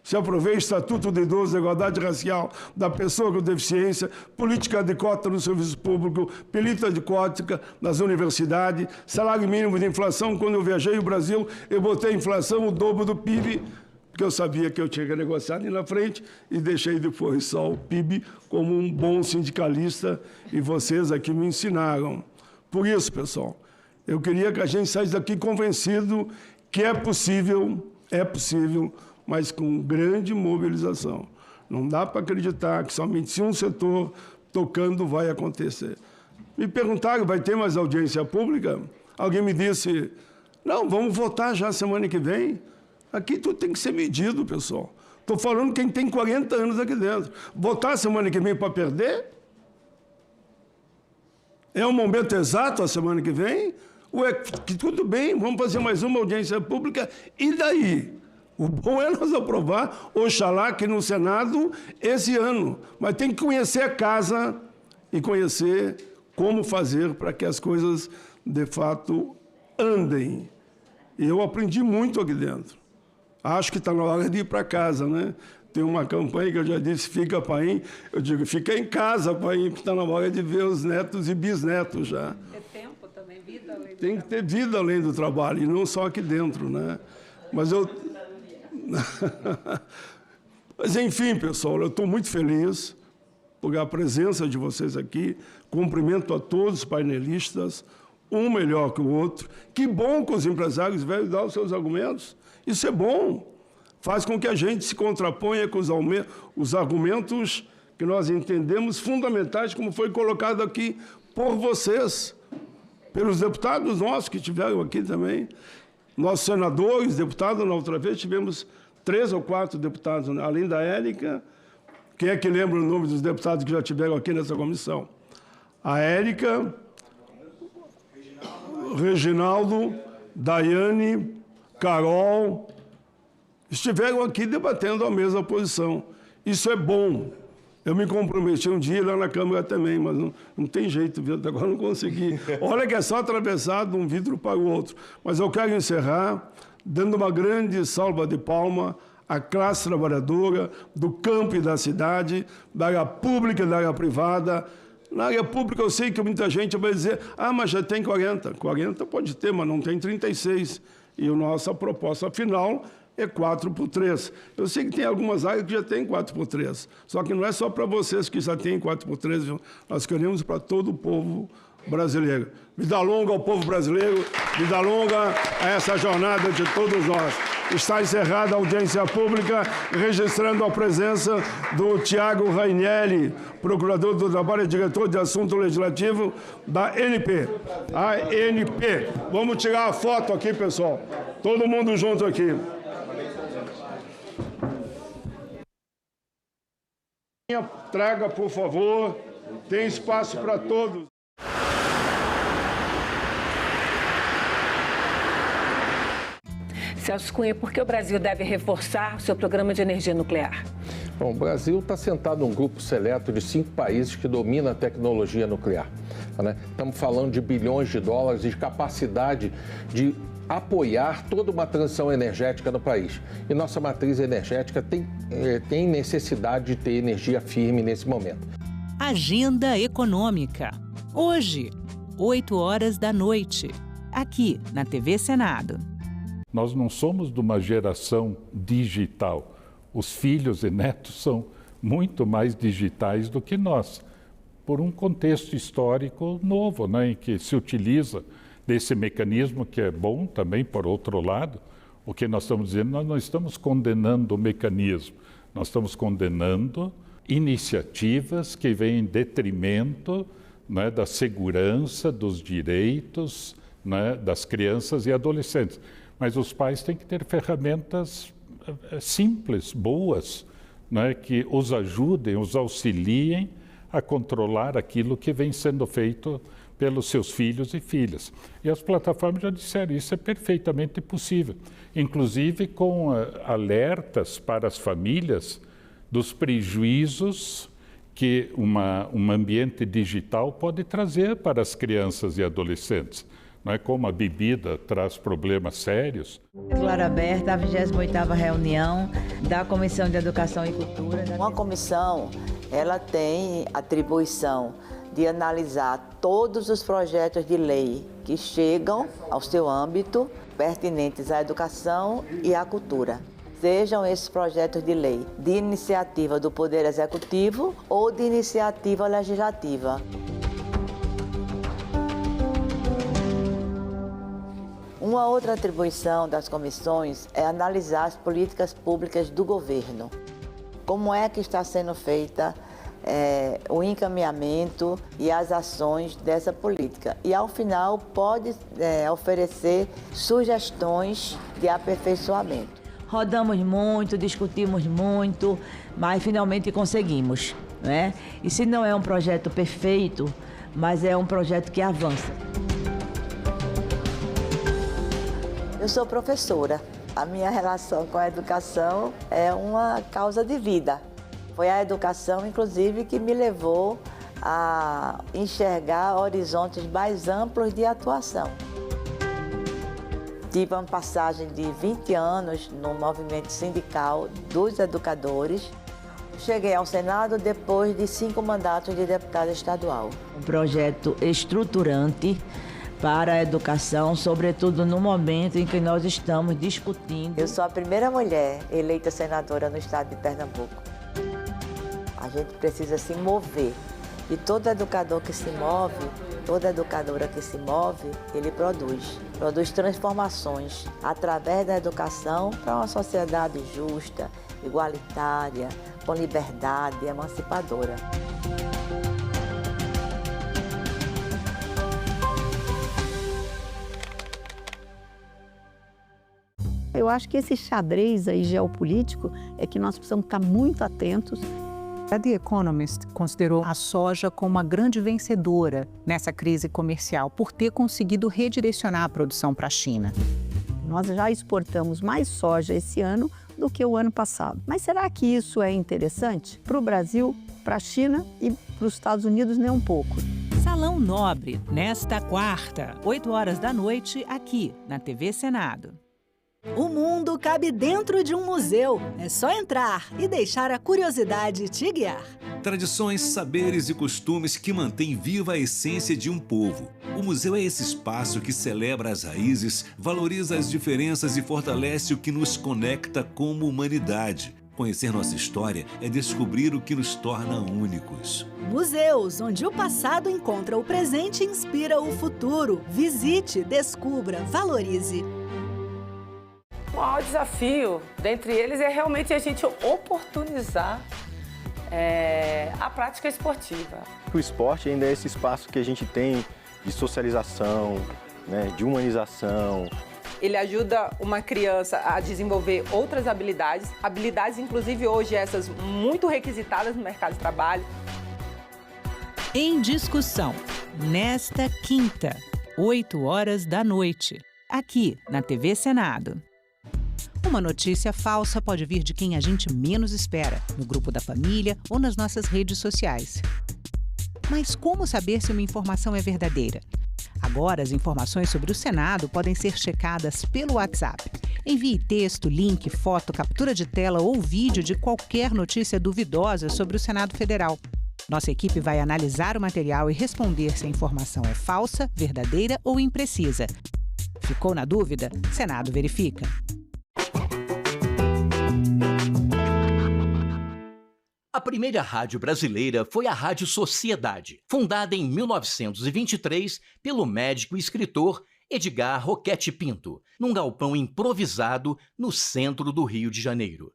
Se aprovei o Estatuto do Idoso, da igualdade racial da pessoa com deficiência, política de cota no serviço público, política de cota nas universidades, salário mínimo de inflação. Quando eu viajei o Brasil, eu botei a inflação o dobro do PIB, porque eu sabia que eu tinha que negociar ali na frente, e deixei depois só o PIB como um bom sindicalista, e vocês aqui me ensinaram. Por isso, pessoal, eu queria que a gente saísse daqui convencido que é possível, mas com grande mobilização. Não dá para acreditar que somente se um setor tocando vai acontecer. Me perguntaram, vai ter mais audiência pública? Alguém me disse, não, vamos votar já semana que vem. Aqui tudo tem que ser medido, pessoal. Estou falando quem tem 40 anos aqui dentro. Votar semana que vem para perder? É o momento exato a semana que vem? Ué, que tudo bem, vamos fazer mais uma audiência pública, e daí? O bom é nós aprovar, oxalá, que no Senado esse ano. Mas tem que conhecer a casa e conhecer como fazer para que as coisas, de fato, andem. Eu aprendi muito aqui dentro. Acho que está na hora de ir para casa, né? Tem uma campanha que eu já disse, fica, Paim. Eu digo, fica em casa, Paim, porque está na hora de ver os netos e bisnetos já. É tempo também. Tem que ter vida além do trabalho, e não só aqui dentro, né? Mas Mas, enfim, pessoal, eu estou muito feliz por a presença de vocês aqui. Cumprimento a todos os painelistas, um melhor que o outro. Que bom que os empresários vêm dar os seus argumentos. Isso é bom. Faz com que a gente se contraponha com os argumentos que nós entendemos fundamentais, como foi colocado aqui por vocês, pelos deputados nossos que estiveram aqui também. Nossos senadores, deputados, na outra vez tivemos 3 ou 4 deputados, além da Érica. Quem é que lembra o nome dos deputados que já estiveram aqui nessa comissão? A Érica, Reginaldo, Daiane, Carol, estiveram aqui debatendo a mesma posição. Isso é bom. Eu me comprometi um dia lá na Câmara também, mas não tem jeito, viu? Até agora não consegui. Olha que é só atravessar de um vidro para o outro. Mas eu quero encerrar dando uma grande salva de palma à classe trabalhadora do campo e da cidade, da área pública e da área privada. Na área pública eu sei que muita gente vai dizer, mas já tem 40. 40 pode ter, mas não tem 36. E a nossa proposta final é 4x3. Eu sei que tem algumas áreas que já tem 4x3, só que não é só para vocês que já tem 4x3, viu? Nós queremos para todo o povo brasileiro. Vida longa ao povo brasileiro, vida longa a essa jornada de todos nós. Está encerrada a audiência pública, registrando a presença do Tiago Rainelli, procurador do trabalho e diretor de assunto legislativo da ANP. ANP. Vamos tirar a foto aqui, pessoal. Todo mundo junto aqui. Traga, por favor. Tem espaço para todos. Celso Cunha, por que o Brasil deve reforçar o seu programa de energia nuclear? Bom, o Brasil está sentado num grupo seleto de 5 países que dominam a tecnologia nuclear. Né? Estamos falando de bilhões de dólares e de capacidade de apoiar toda uma transição energética no país. E nossa matriz energética tem necessidade de ter energia firme nesse momento. Agenda Econômica. Hoje, 20h, aqui na TV Senado. Nós não somos de uma geração digital. Os filhos e netos são muito mais digitais do que nós, por um contexto histórico novo, né, em que se utiliza desse mecanismo que é bom também, por outro lado. O que nós estamos dizendo, nós não estamos condenando o mecanismo, nós estamos condenando iniciativas que vêm em detrimento, né, da segurança, dos direitos, né, das crianças e adolescentes. Mas os pais têm que ter ferramentas simples, boas, né, que os ajudem, os auxiliem a controlar aquilo que vem sendo feito pelos seus filhos e filhas. E as plataformas já disseram, isso é perfeitamente possível, inclusive com alertas para as famílias dos prejuízos que um ambiente digital pode trazer para as crianças e adolescentes. Não é como a bebida traz problemas sérios. Declaro aberta a 28ª reunião da Comissão de Educação e Cultura. Uma comissão, ela tem atribuição de analisar todos os projetos de lei que chegam ao seu âmbito, pertinentes à educação e à cultura. Sejam esses projetos de lei de iniciativa do Poder Executivo ou de iniciativa legislativa. Uma outra atribuição das comissões é analisar as políticas públicas do governo. Como é que está sendo feita o encaminhamento e as ações dessa política. E, ao final, pode oferecer sugestões de aperfeiçoamento. Rodamos muito, discutimos muito, mas finalmente conseguimos, né? E se não é um projeto perfeito, mas é um projeto que avança. Eu sou professora. A minha relação com a educação é uma causa de vida. Foi a educação, inclusive, que me levou a enxergar horizontes mais amplos de atuação. Tive uma passagem de 20 anos no movimento sindical dos educadores. Cheguei ao Senado depois de 5 mandatos de deputada estadual. Um projeto estruturante para a educação, sobretudo no momento em que nós estamos discutindo. Eu sou a primeira mulher eleita senadora no estado de Pernambuco. A gente precisa se mover. E todo educador que se move, toda educadora que se move, ele produz transformações através da educação para uma sociedade justa, igualitária, com liberdade, emancipadora. Eu acho que esse xadrez aí geopolítico é que nós precisamos estar muito atentos. A The Economist considerou a soja como uma grande vencedora nessa crise comercial por ter conseguido redirecionar a produção para a China. Nós já exportamos mais soja esse ano do que o ano passado. Mas será que isso é interessante para o Brasil, para a China e para os Estados Unidos nem um pouco? Salão Nobre, nesta quarta, 20h, aqui na TV Senado. O mundo cabe dentro de um museu. É só entrar e deixar a curiosidade te guiar. Tradições, saberes e costumes que mantêm viva a essência de um povo. O museu é esse espaço que celebra as raízes, valoriza as diferenças e fortalece o que nos conecta como humanidade. Conhecer nossa história é descobrir o que nos torna únicos. Museus, onde o passado encontra o presente e inspira o futuro. Visite, descubra, valorize. O maior desafio dentre eles é realmente a gente oportunizar a prática esportiva. O esporte ainda é esse espaço que a gente tem de socialização, né, de humanização. Ele ajuda uma criança a desenvolver outras habilidades, inclusive hoje essas muito requisitadas no mercado de trabalho. Em discussão, nesta quinta, 20h, aqui na TV Senado. Uma notícia falsa pode vir de quem a gente menos espera, no grupo da família ou nas nossas redes sociais. Mas como saber se uma informação é verdadeira? Agora, as informações sobre o Senado podem ser checadas pelo WhatsApp. Envie texto, link, foto, captura de tela ou vídeo de qualquer notícia duvidosa sobre o Senado Federal. Nossa equipe vai analisar o material e responder se a informação é falsa, verdadeira ou imprecisa. Ficou na dúvida? Senado verifica. A primeira rádio brasileira foi a Rádio Sociedade, fundada em 1923 pelo médico e escritor Edgar Roquete Pinto, num galpão improvisado no centro do Rio de Janeiro.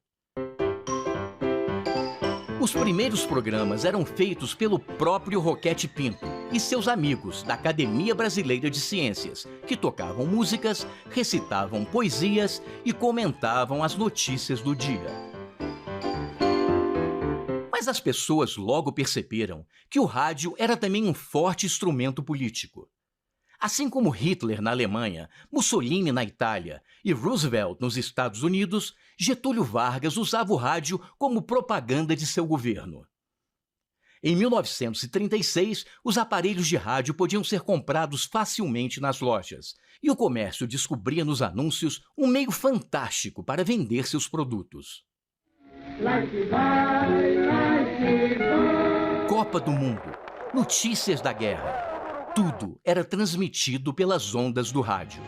Os primeiros programas eram feitos pelo próprio Roquete Pinto e seus amigos da Academia Brasileira de Ciências, que tocavam músicas, recitavam poesias e comentavam as notícias do dia. Mas as pessoas logo perceberam que o rádio era também um forte instrumento político. Assim como Hitler na Alemanha, Mussolini na Itália e Roosevelt nos Estados Unidos, Getúlio Vargas usava o rádio como propaganda de seu governo. Em 1936, os aparelhos de rádio podiam ser comprados facilmente nas lojas, e o comércio descobria nos anúncios um meio fantástico para vender seus produtos. Copa do Mundo, notícias da guerra, tudo era transmitido pelas ondas do rádio.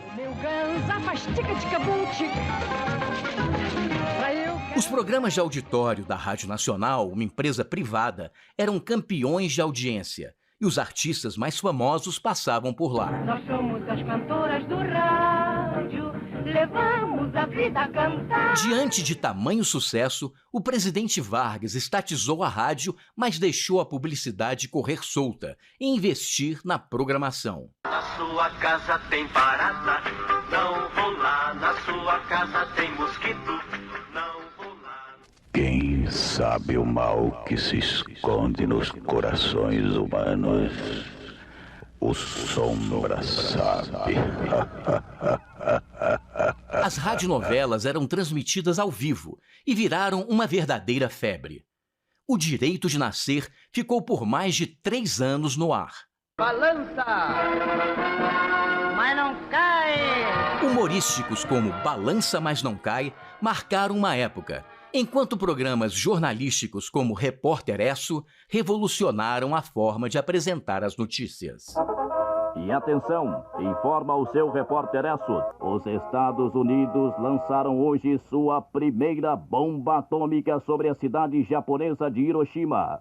Os programas de auditório da Rádio Nacional, uma empresa privada, eram campeões de audiência e os artistas mais famosos passavam por lá. Nós somos as cantoras do rádio, levamos a vida a cantar. Diante de tamanho sucesso, o presidente Vargas estatizou a rádio, mas deixou a publicidade correr solta e investir na programação. Na sua casa tem barata, não vou lá. Na sua casa tem mosquito, não vou lá. Quem sabe o mal que se esconde nos corações humanos? O Sombra sabe. As radionovelas eram transmitidas ao vivo e viraram uma verdadeira febre. O Direito de Nascer ficou por mais de 3 anos no ar. Balança, mas não cai. Humorísticos como Balança, mas não cai marcaram uma época, enquanto programas jornalísticos como Repórter Esso revolucionaram a forma de apresentar as notícias. E atenção, informa o seu repórter Esso. Os Estados Unidos lançaram hoje sua primeira bomba atômica sobre a cidade japonesa de Hiroshima.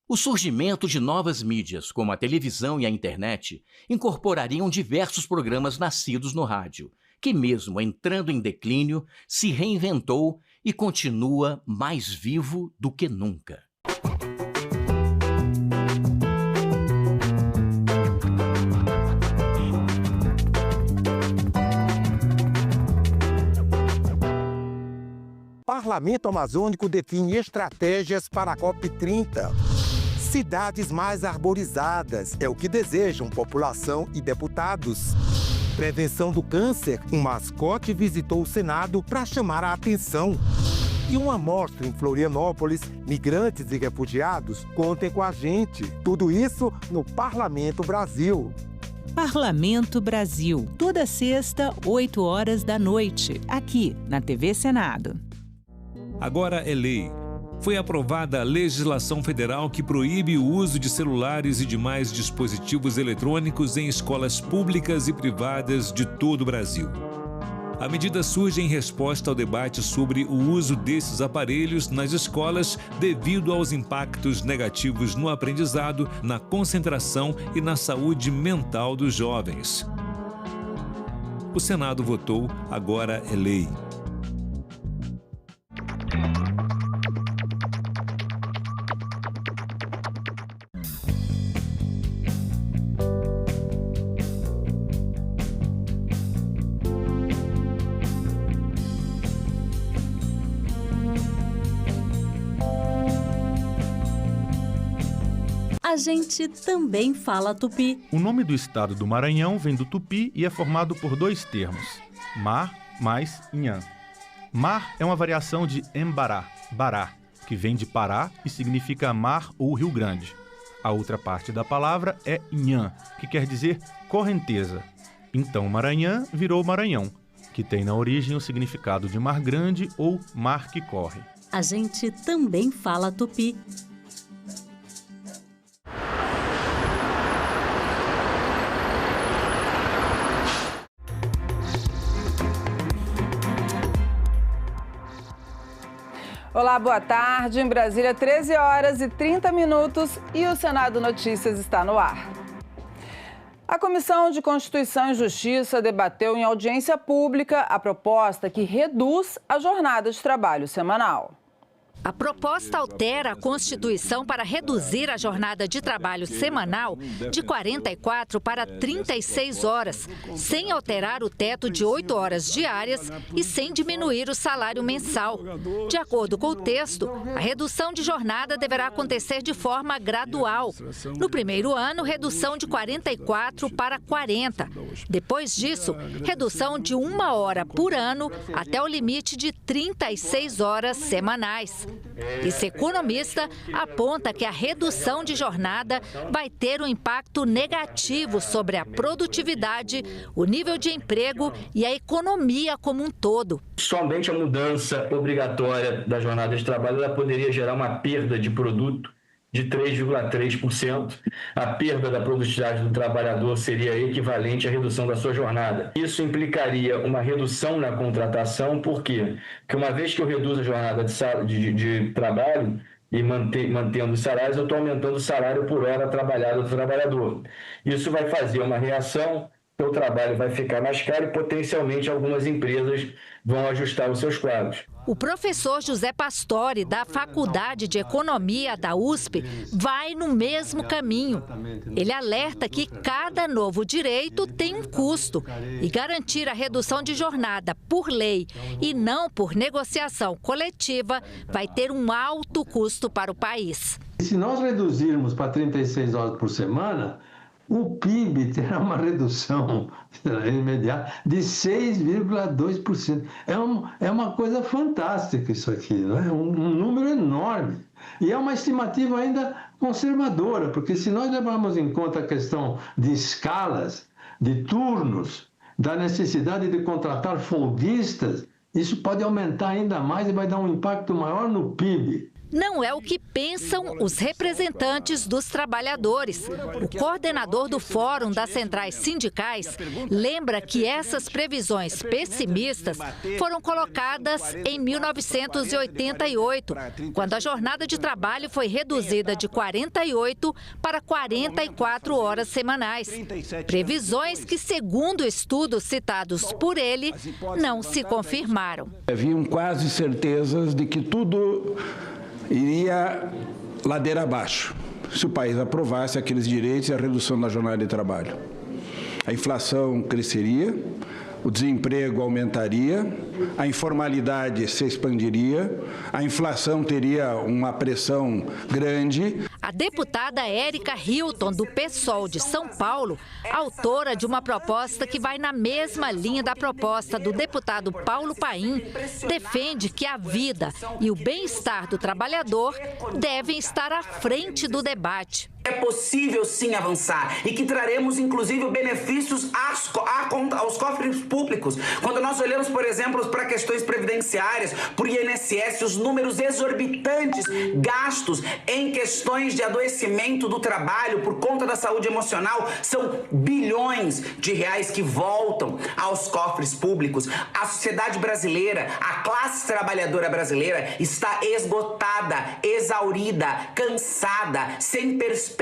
O surgimento de novas mídias, como a televisão e a internet, incorporariam diversos programas nascidos no rádio, que mesmo entrando em declínio, se reinventou e continua mais vivo do que nunca. Parlamento Amazônico define estratégias para a COP30. Cidades mais arborizadas é o que desejam população e deputados. Prevenção do câncer, um mascote visitou o Senado para chamar a atenção. E uma mostra em Florianópolis, migrantes e refugiados, contem com a gente. Tudo isso no Parlamento Brasil. Parlamento Brasil, toda sexta, 8 horas da noite, aqui na TV Senado. Agora é lei. Foi aprovada a legislação federal que proíbe o uso de celulares e demais dispositivos eletrônicos em escolas públicas e privadas de todo o Brasil. A medida surge em resposta ao debate sobre o uso desses aparelhos nas escolas devido aos impactos negativos no aprendizado, na concentração e na saúde mental dos jovens. O Senado votou, agora é lei. A gente também fala tupi. O nome do estado do Maranhão vem do tupi e é formado por dois termos, mar mais inhã. Mar é uma variação de embará, bará, que vem de Pará e significa mar ou Rio Grande. A outra parte da palavra é inhã, que quer dizer correnteza. Então Maranhão virou Maranhão, que tem na origem o significado de mar grande ou mar que corre. A gente também fala tupi. Olá, boa tarde. Em Brasília, 13 horas e 30 minutos e o Senado Notícias está no ar. A Comissão de Constituição e Justiça debateu em audiência pública a proposta que reduz a jornada de trabalho semanal. A proposta altera a Constituição para reduzir a jornada de trabalho semanal de 44 para 36 horas, sem alterar o teto de 8 horas diárias e sem diminuir o salário mensal. De acordo com o texto, a redução de jornada deverá acontecer de forma gradual. No primeiro ano, redução de 44 para 40. Depois disso, redução de 1 hora por ano até o limite de 36 horas semanais. Esse economista aponta que a redução de jornada vai ter um impacto negativo sobre a produtividade, o nível de emprego e a economia como um todo. Somente a mudança obrigatória da jornada de trabalho ela poderia gerar uma perda de produto de 3,3%. A perda da produtividade do trabalhador seria equivalente à redução da sua jornada. Isso implicaria uma redução na contratação, por quê? Porque uma vez que eu reduzo a jornada de trabalho e mantendo os salários, eu estou aumentando o salário por hora trabalhada do trabalhador. Isso vai fazer uma reação, o trabalho vai ficar mais caro e potencialmente algumas empresas vão ajustar os seus quadros. O professor José Pastore, da Faculdade de Economia da USP, vai no mesmo caminho. Ele alerta que cada novo direito tem um custo e garantir a redução de jornada por lei e não por negociação coletiva vai ter um alto custo para o país. Se nós reduzirmos para 36 horas por semana, o PIB terá uma redução imediata de 6,2%. É uma coisa fantástica isso aqui, não é? Um número enorme. E é uma estimativa ainda conservadora, porque se nós levarmos em conta a questão de escalas, de turnos, da necessidade de contratar folguistas, isso pode aumentar ainda mais e vai dar um impacto maior no PIB. não é o que pensam os representantes dos trabalhadores. O coordenador do Fórum das Centrais Sindicais lembra que essas previsões pessimistas foram colocadas em 1988, quando a jornada de trabalho foi reduzida de 48 para 44 horas semanais. Previsões que, segundo estudos citados por ele, não se confirmaram. Haviam quase certezas de que tudo iria ladeira abaixo, se o país aprovasse aqueles direitos e a redução da jornada de trabalho. A inflação cresceria, o desemprego aumentaria, a informalidade se expandiria, a inflação teria uma pressão grande. A deputada Érica Hilton, do PSOL de São Paulo, autora de uma proposta que vai na mesma linha da proposta do deputado Paulo Paim, defende que a vida e o bem-estar do trabalhador devem estar à frente do debate. É possível sim avançar e que traremos inclusive benefícios aos cofres públicos. Quando nós olhamos, por exemplo, para questões previdenciárias, por INSS, os números exorbitantes gastos em questões de adoecimento do trabalho por conta da saúde emocional são bilhões de reais que voltam aos cofres públicos. A sociedade brasileira, a classe trabalhadora brasileira está esgotada, exaurida, cansada, sem perspectiva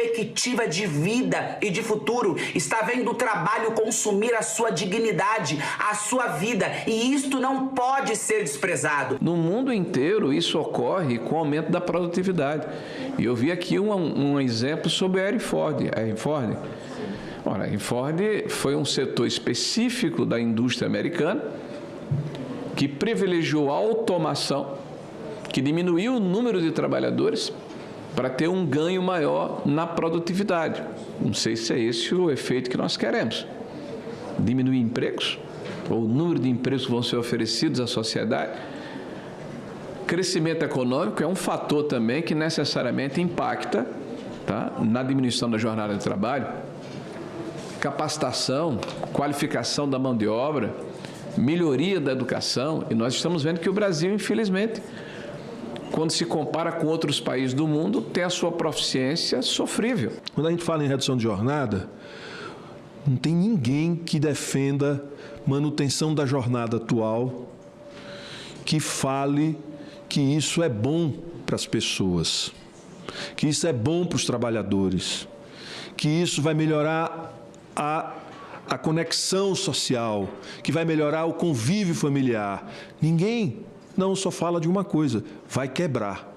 de vida e de futuro, está vendo o trabalho consumir a sua dignidade, a sua vida, e isto não pode ser desprezado. No mundo inteiro isso ocorre com o aumento da produtividade. E eu vi aqui um exemplo sobre a Henry Ford. Ora, a Henry Ford foi um setor específico da indústria americana que privilegiou a automação, que diminuiu o número de trabalhadores para ter um ganho maior na produtividade. Não sei se é esse o efeito que nós queremos. Diminuir empregos, ou o número de empregos que vão ser oferecidos à sociedade. Crescimento econômico é um fator também que necessariamente impacta, tá, na diminuição da jornada de trabalho. Capacitação, qualificação da mão de obra, melhoria da educação. E nós estamos vendo que o Brasil, infelizmente, quando se compara com outros países do mundo, tem a sua proficiência sofrível. Quando a gente fala em redução de jornada, não tem ninguém que defenda manutenção da jornada atual, que fale que isso é bom para as pessoas, que isso é bom para os trabalhadores, que isso vai melhorar a conexão social, que vai melhorar o convívio familiar. Ninguém não só fala de uma coisa, vai quebrar.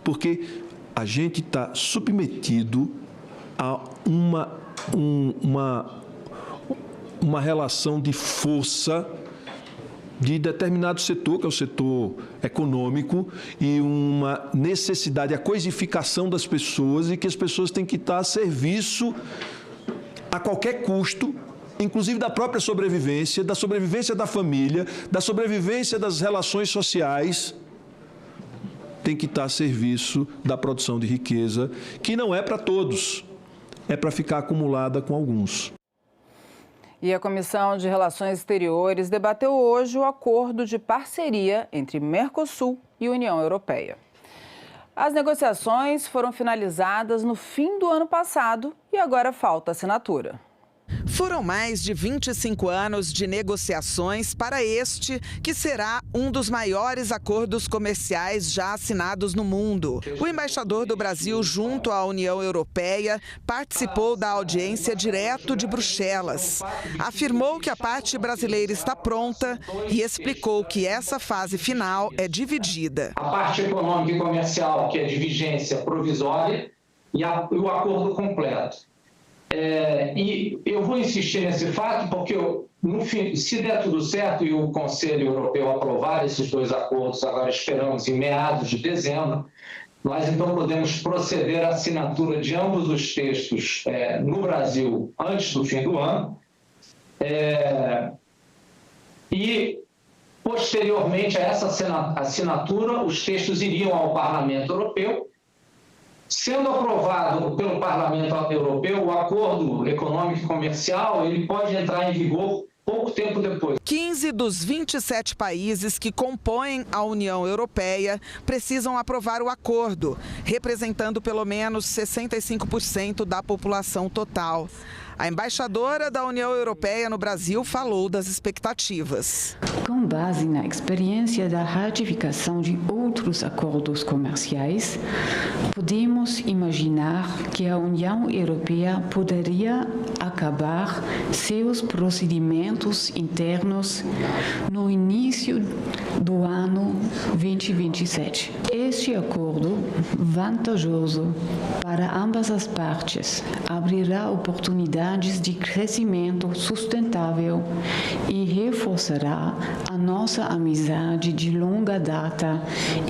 Porque a gente está submetido a uma relação de força de determinado setor, que é o setor econômico, e uma necessidade, a coisificação das pessoas, e que as pessoas têm que estar a serviço a qualquer custo, inclusive da própria sobrevivência, da sobrevivência da família, da sobrevivência das relações sociais, tem que estar a serviço da produção de riqueza, que não é para todos, é para ficar acumulada com alguns. E a Comissão de Relações Exteriores debateu hoje o acordo de parceria entre Mercosul e União Europeia. As negociações foram finalizadas no fim do ano passado e agora falta assinatura. Foram mais de 25 anos de negociações para este, que será um dos maiores acordos comerciais já assinados no mundo. O embaixador do Brasil junto à União Europeia participou da audiência direto de Bruxelas. Afirmou que a parte brasileira está pronta e explicou que essa fase final é dividida. A parte econômica e comercial, que é de vigência provisória, e o acordo completo. E eu vou insistir nesse fato porque, no fim, se der tudo certo e o Conselho Europeu aprovar esses dois acordos, agora esperamos em meados de dezembro, nós então podemos proceder à assinatura de ambos os textos no Brasil antes do fim do ano e, posteriormente a essa assinatura, os textos iriam ao Parlamento Europeu. Sendo aprovado pelo Parlamento Europeu, o acordo econômico e comercial ele pode entrar em vigor pouco tempo depois. 15 dos 27 países que compõem a União Europeia precisam aprovar o acordo, representando pelo menos 65% da população total. A embaixadora da União Europeia no Brasil falou das expectativas. Com base na experiência da ratificação de outros acordos comerciais, podemos imaginar que a União Europeia poderia acabar seus procedimentos internos no início do ano 2027. Este acordo, vantajoso para ambas as partes, abrirá oportunidades de crescimento sustentável e reforçará a nossa amizade de longa data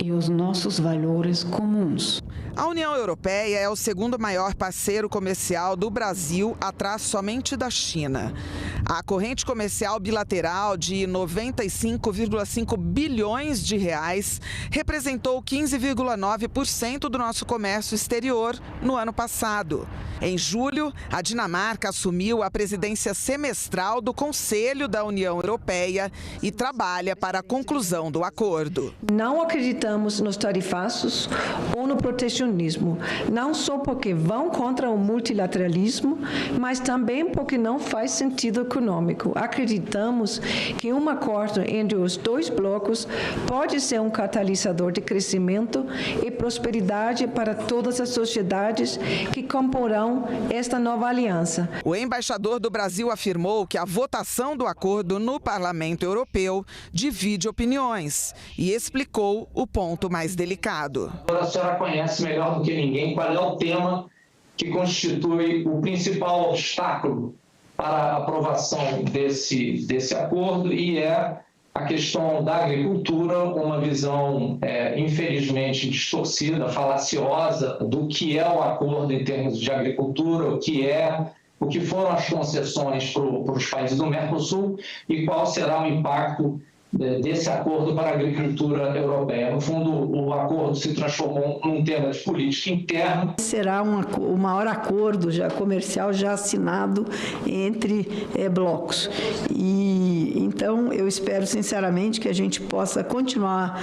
e os nossos valores comuns. A União Europeia é o segundo maior parceiro comercial do Brasil, atrás somente da China. A corrente comercial bilateral de 95,5 bilhões de reais representou 15,9% do nosso comércio exterior no ano passado. Em julho, a Dinamarca assumiu a presidência semestral do Conselho da União Europeia e trabalha para a conclusão do acordo. Não acreditamos nos tarifaços ou no protecionismo, não só porque vão contra o multilateralismo, mas também porque não faz sentido econômico. Acreditamos que um acordo entre os dois blocos pode ser um catalisador de crescimento e prosperidade para todas as sociedades que comporão esta nova aliança. O embaixador do Brasil afirmou que a votação do acordo no Parlamento Europeu divide opiniões e explicou o ponto mais delicado. A senhora conhece melhor do que ninguém qual é o tema que constitui o principal obstáculo para a aprovação desse acordo, e é a questão da agricultura, uma visão, infelizmente, distorcida, falaciosa do que é o acordo em termos de agricultura, o que foram as concessões para os países do Mercosul e qual será o impacto desse acordo para a agricultura europeia. No fundo, o acordo se transformou num tema de política interna. Será o maior acordo comercial já assinado entre blocos. E então eu espero sinceramente que a gente possa continuar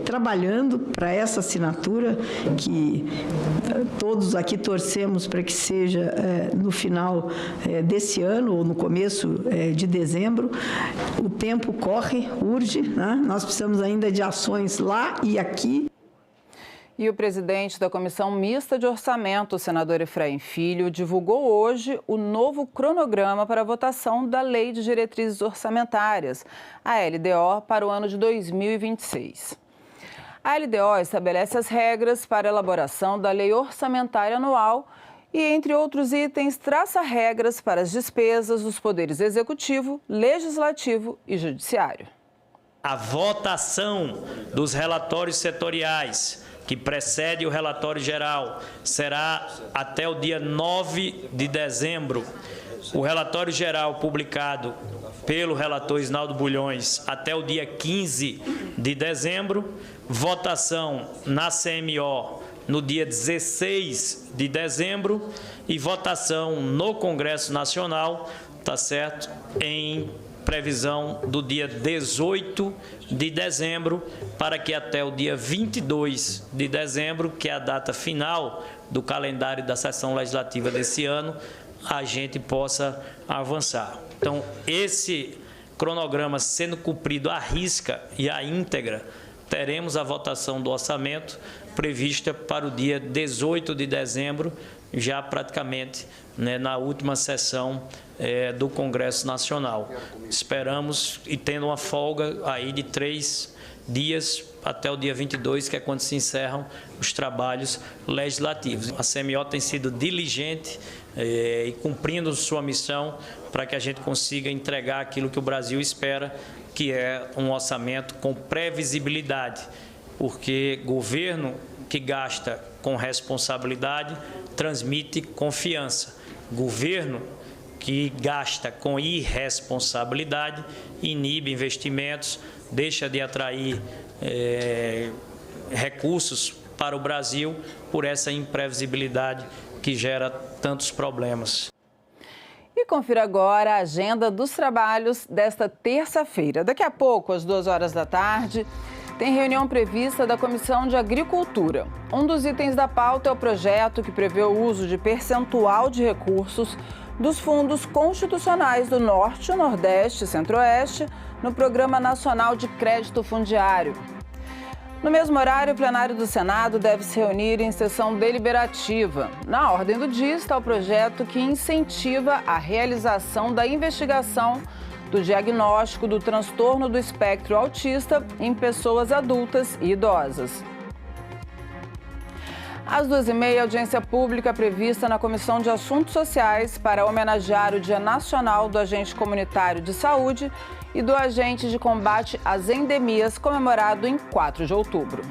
trabalhando para essa assinatura, que todos aqui torcemos para que seja no final desse ano ou no começo de dezembro. O tempo corre, urge, né? Nós precisamos ainda de ações lá e aqui. E o presidente da Comissão Mista de Orçamento, o senador Efraim Filho, divulgou hoje o novo cronograma para a votação da Lei de Diretrizes Orçamentárias, a LDO, para o ano de 2026. A LDO estabelece as regras para a elaboração da Lei Orçamentária Anual e, entre outros itens, traça regras para as despesas dos poderes Executivo, Legislativo e Judiciário. A votação dos relatórios setoriais, que precede o relatório geral, será até o dia 9 de dezembro. O relatório geral publicado pelo relator Isnaldo Bulhões até o dia 15 de dezembro. Votação na CMO no dia 16 de dezembro e votação no Congresso Nacional, tá certo, em previsão do dia 18 de dezembro, para que até o dia 22 de dezembro, que é a data final do calendário da sessão legislativa desse ano, a gente possa avançar. Então, esse cronograma sendo cumprido à risca e à íntegra, teremos a votação do orçamento prevista para o dia 18 de dezembro, já praticamente, né, na última sessão do Congresso Nacional. Esperamos, e tendo uma folga aí de 3 dias até o dia 22, que é quando se encerram os trabalhos legislativos. A CMO tem sido diligente e cumprindo sua missão para que a gente consiga entregar aquilo que o Brasil espera, que é um orçamento com previsibilidade, porque governo que gasta com responsabilidade transmite confiança. Governo que gasta com irresponsabilidade inibe investimentos, deixa de atrair recursos para o Brasil por essa imprevisibilidade que gera tantos problemas. E confira agora a agenda dos trabalhos desta terça-feira. Daqui a pouco, às 14h, tem reunião prevista da Comissão de Agricultura. Um dos itens da pauta é o projeto que prevê o uso de percentual de recursos dos fundos constitucionais do Norte, Nordeste e Centro-Oeste no Programa Nacional de Crédito Fundiário. No mesmo horário, o plenário do Senado deve se reunir em sessão deliberativa. Na ordem do dia está o projeto que incentiva a realização da investigação do diagnóstico do transtorno do espectro autista em pessoas adultas e idosas. Às 2h30, audiência pública prevista na Comissão de Assuntos Sociais para homenagear o Dia Nacional do Agente Comunitário de Saúde e do Agente de Combate às Endemias, comemorado em 4 de outubro.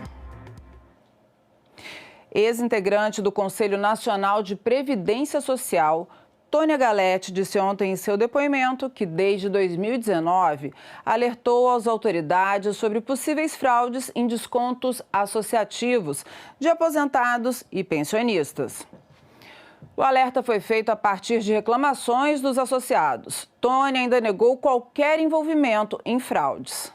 Ex-integrante do Conselho Nacional de Previdência Social, Tônia Galete, disse ontem em seu depoimento que, desde 2019, alertou às autoridades sobre possíveis fraudes em descontos associativos de aposentados e pensionistas. O alerta foi feito a partir de reclamações dos associados. Tônia ainda negou qualquer envolvimento em fraudes.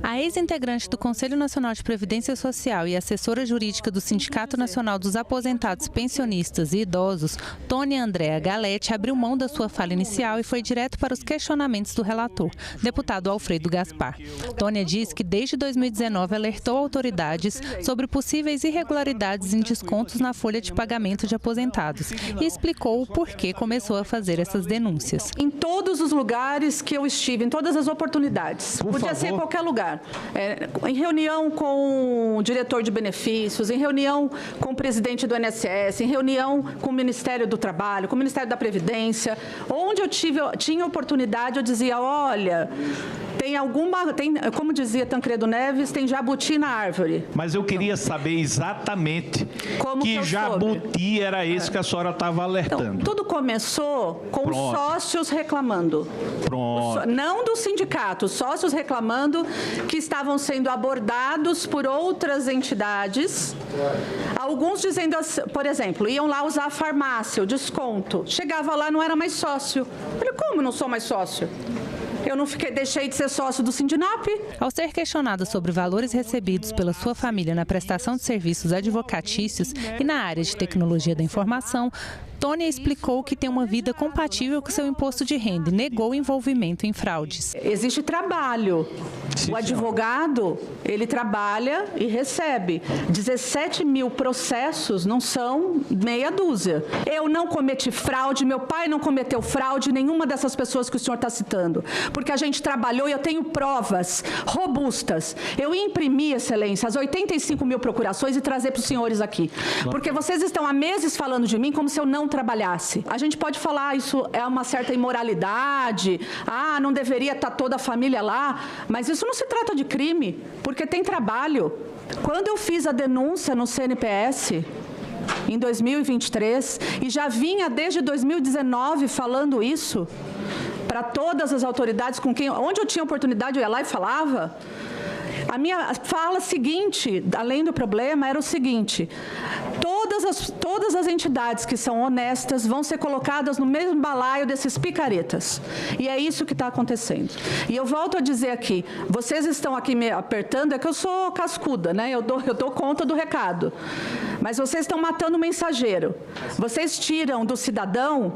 A ex-integrante do Conselho Nacional de Previdência Social e assessora jurídica do Sindicato Nacional dos Aposentados, Pensionistas e Idosos, Tônia Andréa Galete, abriu mão da sua fala inicial e foi direto para os questionamentos do relator, deputado Alfredo Gaspar. Tônia diz que desde 2019 alertou autoridades sobre possíveis irregularidades em descontos na folha de pagamento de aposentados e explicou o porquê começou a fazer essas denúncias. Em todos os lugares que eu estive, em todas as oportunidades, podia ser qualquer lugar. Em reunião com o diretor de benefícios, em reunião com o presidente do INSS, em reunião com o Ministério do Trabalho, com o Ministério da Previdência, onde eu tinha oportunidade, eu dizia, olha, como dizia Tancredo Neves, tem jabuti na árvore. Mas eu queria saber exatamente que jabuti era esse que a senhora estava alertando. Então, tudo começou com os sócios reclamando. Não do sindicato, os sócios reclamando que estavam sendo abordados por outras entidades. Alguns dizendo, por exemplo, iam lá usar a farmácia, o desconto. Chegava lá, não era mais sócio. Eu falei, como não sou mais sócio? Eu não deixei de ser sócio do Sindinap. Ao ser questionada sobre valores recebidos pela sua família na prestação de serviços advocatícios e na área de tecnologia da informação, Tônia explicou que tem uma vida compatível com seu imposto de renda e negou envolvimento em fraudes. Existe trabalho. O advogado, ele trabalha e recebe. 17 mil processos não são meia dúzia. Eu não cometi fraude, meu pai não cometeu fraude, nenhuma dessas pessoas que o senhor está citando. Porque a gente trabalhou e eu tenho provas robustas. Eu imprimi, Excelência, as 85 mil procurações e trazer para os senhores aqui. Porque vocês estão há meses falando de mim como se eu não trabalhasse. A gente pode falar, isso é uma certa imoralidade, não deveria estar toda a família lá, mas isso não se trata de crime, porque tem trabalho. Quando eu fiz a denúncia no CNPS, em 2023, e já vinha desde 2019 falando isso, para todas as autoridades onde eu tinha oportunidade, eu ia lá e falava. A minha fala seguinte, além do problema, era o seguinte: todas as entidades que são honestas vão ser colocadas no mesmo balaio desses picaretas. E é isso que está acontecendo. E eu volto a dizer aqui, vocês estão aqui me apertando, é que eu sou cascuda, né? Eu dou conta do recado. Mas vocês estão matando o mensageiro. Vocês tiram do cidadão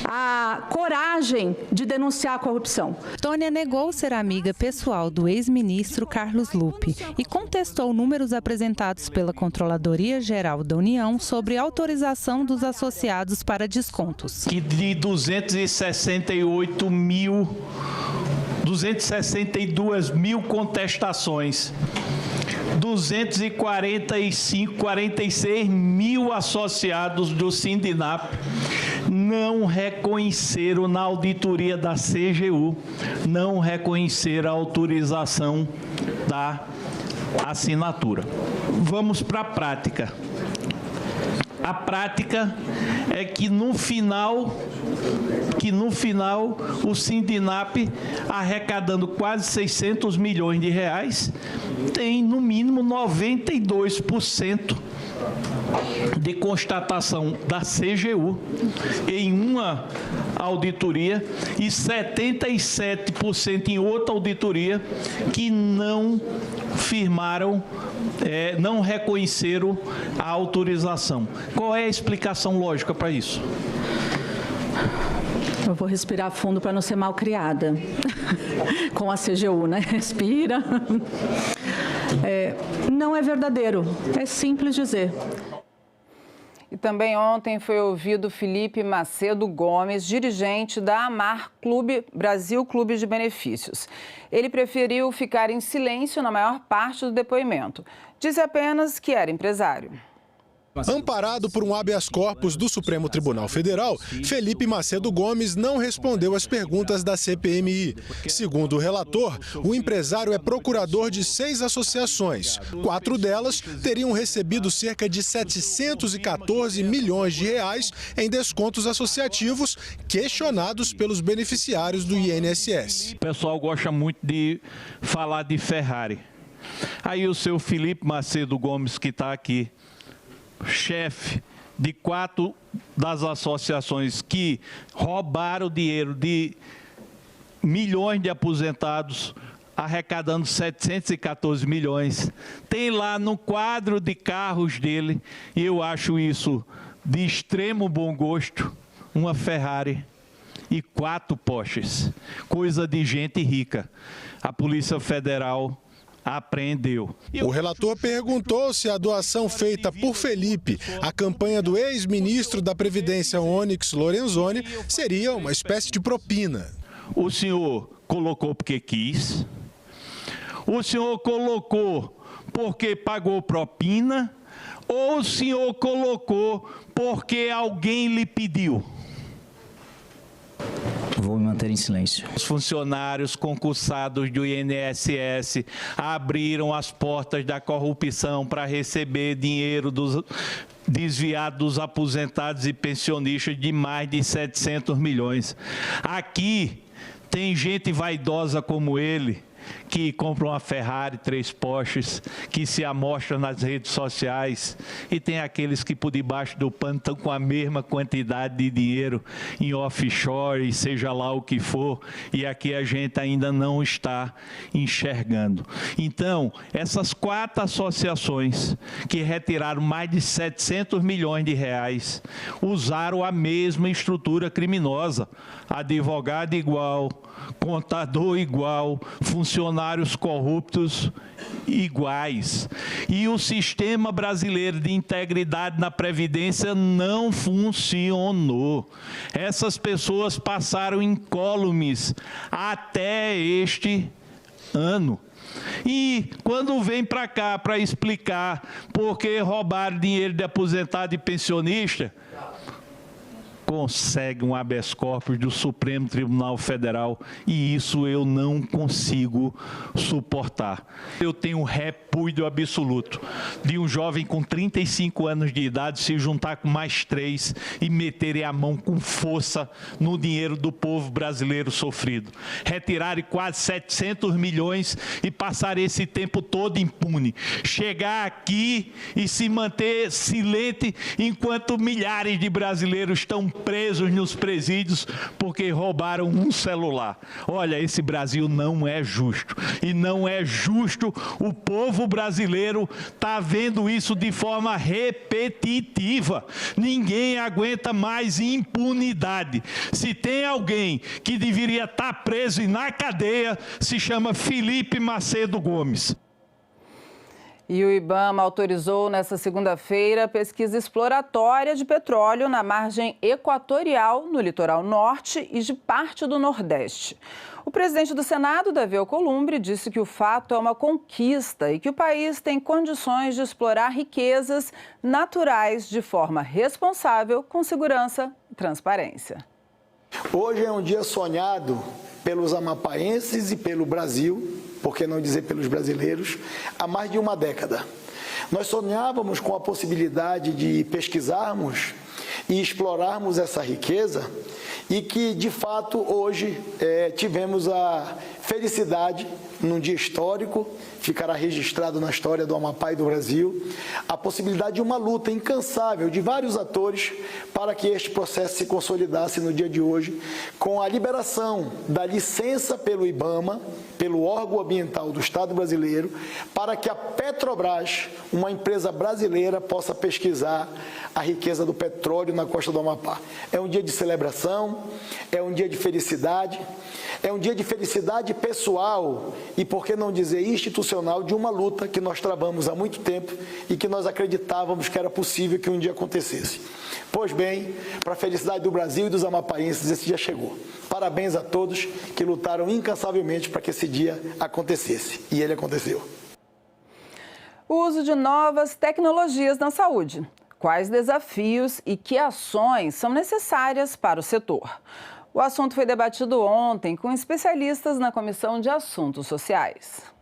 a coragem de denunciar a corrupção. Tônia negou ser amiga pessoal do ex-ministro Carlos Lupe e contestou números apresentados pela Controladoria Geral da União sobre autorização dos associados para descontos. Que de 262 mil contestações, 46 mil associados do Sindinap não reconheceram na auditoria da CGU, não reconheceram a autorização da assinatura. Vamos para a prática. A prática é que no final o Sindinap, arrecadando quase 600 milhões de reais, tem no mínimo 92% de constatação da CGU em uma auditoria e 77% em outra auditoria que não firmaram, não reconheceram a autorização. Qual é a explicação lógica para isso? Eu vou respirar fundo para não ser mal criada com a CGU, né? Respira. Não é verdadeiro, é simples dizer. E também ontem foi ouvido Felipe Macedo Gomes, dirigente da AMAR Brasil Clube de Benefícios. Ele preferiu ficar em silêncio na maior parte do depoimento. Disse apenas que era empresário. Amparado por um habeas corpus do Supremo Tribunal Federal, Felipe Macedo Gomes não respondeu às perguntas da CPMI. Segundo o relator, o empresário é procurador de 6 associações. 4 delas teriam recebido cerca de 714 milhões de reais em descontos associativos questionados pelos beneficiários do INSS. O pessoal gosta muito de falar de Ferrari. Aí o seu Felipe Macedo Gomes, que está aqui, chefe de 4 das associações que roubaram dinheiro de milhões de aposentados, arrecadando 714 milhões. Tem lá no quadro de carros dele, e eu acho isso de extremo bom gosto, uma Ferrari e 4 Porsches. Coisa de gente rica. A Polícia Federal apreendeu. O relator perguntou se a doação feita por Felipe à campanha do ex-ministro da Previdência, Onyx Lorenzoni, seria uma espécie de propina. O senhor colocou porque quis, o senhor colocou porque pagou propina, ou o senhor colocou porque alguém lhe pediu? Vou me manter em silêncio. Os funcionários concursados do INSS abriram as portas da corrupção para receber dinheiro desviado dos aposentados e pensionistas de mais de 700 milhões. Aqui tem gente vaidosa como ele, que compra uma Ferrari, 3 Porsches, que se amostra nas redes sociais, e tem aqueles que por debaixo do pano estão com a mesma quantidade de dinheiro em offshore, seja lá o que for, e aqui a gente ainda não está enxergando. Então, essas 4 associações que retiraram mais de 700 milhões de reais, usaram a mesma estrutura criminosa, advogado igual, contador igual, funcionários corruptos iguais. E o sistema brasileiro de integridade na Previdência não funcionou. Essas pessoas passaram incólumes até este ano. E quando vem para cá para explicar por que roubaram dinheiro de aposentado e pensionista, consegue um habeas corpus do Supremo Tribunal Federal, e isso eu não consigo suportar. Eu tenho repúdio absoluto de um jovem com 35 anos de idade se juntar com mais 3 e meterem a mão com força no dinheiro do povo brasileiro sofrido. Retirarem quase 700 milhões e passar esse tempo todo impune. Chegar aqui e se manter silente enquanto milhares de brasileiros estão presos nos presídios porque roubaram um celular. Olha, esse Brasil não é justo. E não é justo o povo brasileiro tá vendo isso de forma repetitiva. Ninguém aguenta mais impunidade. Se tem alguém que deveria estar preso e na cadeia, se chama Felipe Macedo Gomes. E o IBAMA autorizou nesta segunda-feira pesquisa exploratória de petróleo na margem equatorial, no litoral norte e de parte do Nordeste. O presidente do Senado, Davi Alcolumbre, disse que o fato é uma conquista e que o país tem condições de explorar riquezas naturais de forma responsável, com segurança e transparência. Hoje é um dia sonhado pelos amapaenses e pelo Brasil, por que não dizer pelos brasileiros, há mais de uma década. Nós sonhávamos com a possibilidade de pesquisarmos e explorarmos essa riqueza e que, de fato, hoje tivemos a felicidade, num dia histórico, ficará registrado na história do Amapá e do Brasil, a possibilidade de uma luta incansável de vários atores para que este processo se consolidasse no dia de hoje, com a liberação da licença pelo IBAMA, pelo órgão ambiental do Estado brasileiro, para que a Petrobras, uma empresa brasileira, possa pesquisar a riqueza do petróleo na costa do Amapá. É um dia de celebração, é um dia de felicidade, é um dia de felicidade pessoal e, por que não dizer, institucional, de uma luta que nós travamos há muito tempo e que nós acreditávamos que era possível que um dia acontecesse. Pois bem, para a felicidade do Brasil e dos amapaenses, esse dia chegou. Parabéns a todos que lutaram incansavelmente para que esse dia acontecesse. E ele aconteceu. O uso de novas tecnologias na saúde. Quais desafios e que ações são necessárias para o setor? O assunto foi debatido ontem com especialistas na Comissão de Assuntos Sociais.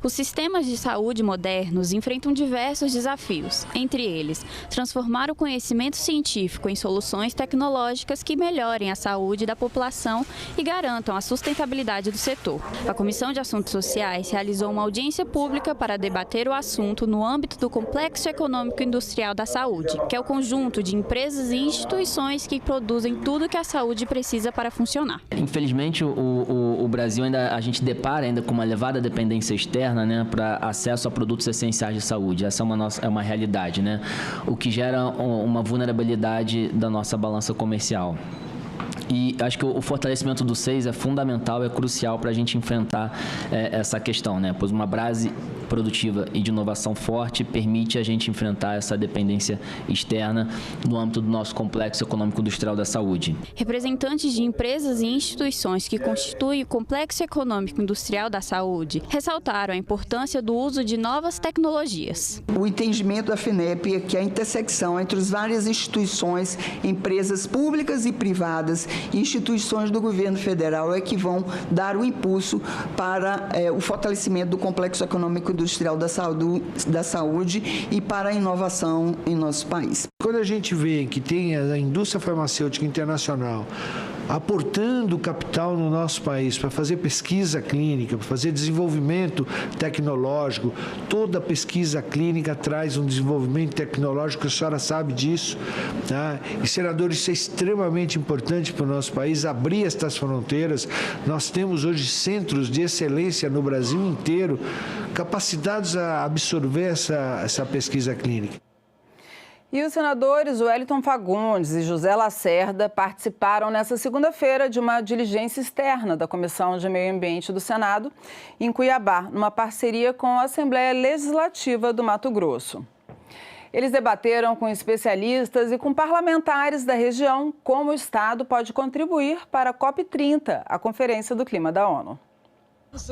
Os sistemas de saúde modernos enfrentam diversos desafios, entre eles, transformar o conhecimento científico em soluções tecnológicas que melhorem a saúde da população e garantam a sustentabilidade do setor. A Comissão de Assuntos Sociais realizou uma audiência pública para debater o assunto no âmbito do Complexo Econômico Industrial da Saúde, que é o conjunto de empresas e instituições que produzem tudo que a saúde precisa para funcionar. Infelizmente, o Brasil a gente depara ainda com uma elevada dependência externa, para acesso a produtos essenciais de saúde. Essa é uma realidade, né? O que gera uma vulnerabilidade da nossa balança comercial. E acho que o fortalecimento do SEIS é fundamental, é crucial para a gente enfrentar essa questão, né? Pois uma base produtiva e de inovação forte permite a gente enfrentar essa dependência externa no âmbito do nosso complexo econômico industrial da saúde. Representantes de empresas e instituições que constituem o complexo econômico industrial da saúde ressaltaram a importância do uso de novas tecnologias. O entendimento da FINEP é que a intersecção entre as várias instituições, empresas públicas e privadas e instituições do governo federal é que vão dar o impulso para o fortalecimento do complexo econômico industrial da saúde e para a inovação em nosso país. Quando a gente vê que tem a indústria farmacêutica internacional aportando capital no nosso país para fazer pesquisa clínica, para fazer desenvolvimento tecnológico, toda pesquisa clínica traz um desenvolvimento tecnológico, a senhora sabe disso, tá? E, senador, isso é extremamente importante para o nosso país, abrir estas fronteiras. Nós temos hoje centros de excelência no Brasil inteiro, capacitados a absorver essa pesquisa clínica. E os senadores Wellington Fagundes e José Lacerda participaram nesta segunda-feira de uma diligência externa da Comissão de Meio Ambiente do Senado, em Cuiabá, numa parceria com a Assembleia Legislativa do Mato Grosso. Eles debateram com especialistas e com parlamentares da região como o Estado pode contribuir para a COP30, a Conferência do Clima da ONU.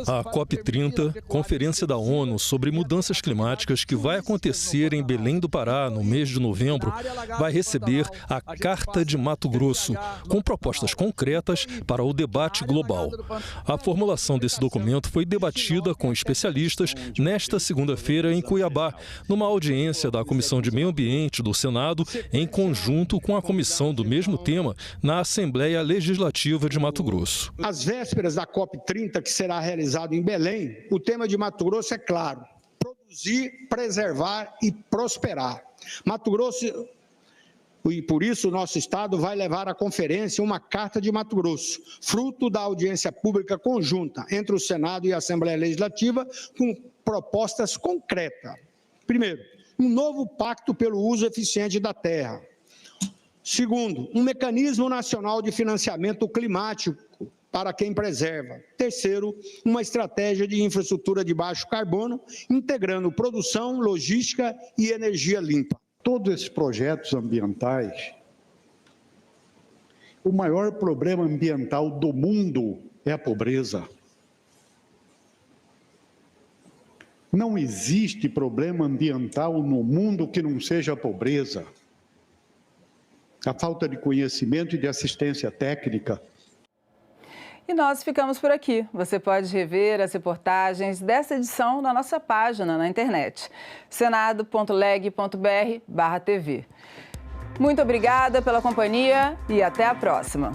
A COP30, Conferência da ONU sobre Mudanças Climáticas, que vai acontecer em Belém do Pará no mês de novembro, vai receber a Carta de Mato Grosso, com propostas concretas para o debate global. A formulação desse documento foi debatida com especialistas nesta segunda-feira em Cuiabá, numa audiência da Comissão de Meio Ambiente do Senado, em conjunto com a comissão do mesmo tema na Assembleia Legislativa de Mato Grosso. Às vésperas da COP30, que será realizado em Belém, o tema de Mato Grosso é claro: produzir, preservar e prosperar. Mato Grosso, e por isso o nosso Estado vai levar à conferência uma Carta de Mato Grosso, fruto da audiência pública conjunta entre o Senado e a Assembleia Legislativa, com propostas concretas. Primeiro, um novo pacto pelo uso eficiente da terra. Segundo, um mecanismo nacional de financiamento climático para quem preserva. Terceiro, uma estratégia de infraestrutura de baixo carbono, integrando produção, logística e energia limpa. Todos esses projetos ambientais, o maior problema ambiental do mundo é a pobreza. Não existe problema ambiental no mundo que não seja a pobreza, a falta de conhecimento e de assistência técnica. E nós ficamos por aqui. Você pode rever as reportagens dessa edição na nossa página na internet, senado.leg.br/tv. Muito obrigada pela companhia e até a próxima.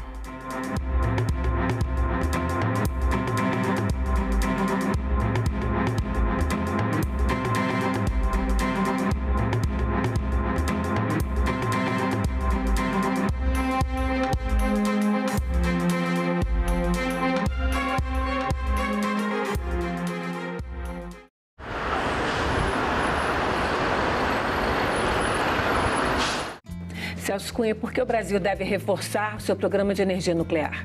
Celso Cunha, por que o Brasil deve reforçar o seu programa de energia nuclear?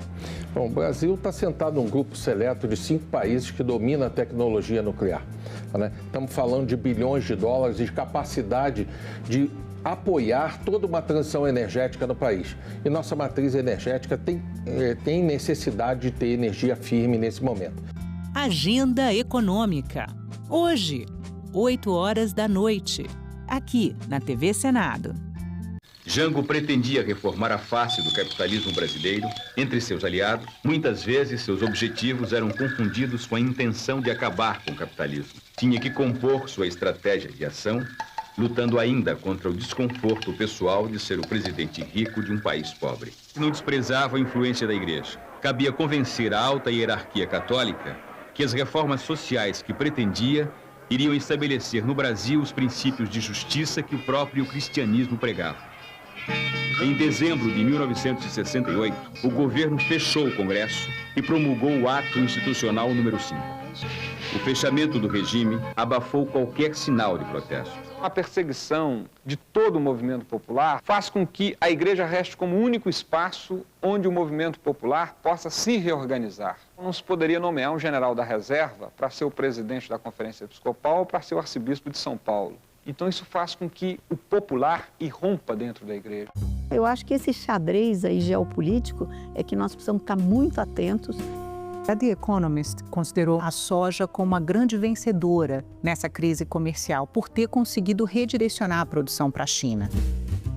Bom, o Brasil está sentado num grupo seleto de 5 países que dominam a tecnologia nuclear. Né? Estamos falando de bilhões de dólares e de capacidade de apoiar toda uma transição energética no país. E nossa matriz energética tem necessidade de ter energia firme nesse momento. Agenda Econômica. Hoje, 8 horas da noite, aqui na TV Senado. Jango pretendia reformar a face do capitalismo brasileiro. Entre seus aliados, muitas vezes seus objetivos eram confundidos com a intenção de acabar com o capitalismo. Tinha que compor sua estratégia de ação, lutando ainda contra o desconforto pessoal de ser o presidente rico de um país pobre. Não desprezava a influência da igreja. Cabia convencer a alta hierarquia católica que as reformas sociais que pretendia iriam estabelecer no Brasil os princípios de justiça que o próprio cristianismo pregava. Em dezembro de 1968, o governo fechou o Congresso e promulgou o Ato Institucional número 5. O fechamento do regime abafou qualquer sinal de protesto. A perseguição de todo o movimento popular faz com que a igreja reste como único espaço onde o movimento popular possa se reorganizar. Não se poderia nomear um general da reserva para ser o presidente da Conferência Episcopal ou para ser o arcebispo de São Paulo. Então isso faz com que o popular irrompa dentro da igreja. Eu acho que esse xadrez aí geopolítico é que nós precisamos estar muito atentos. A The Economist considerou a soja como uma grande vencedora nessa crise comercial por ter conseguido redirecionar a produção para a China.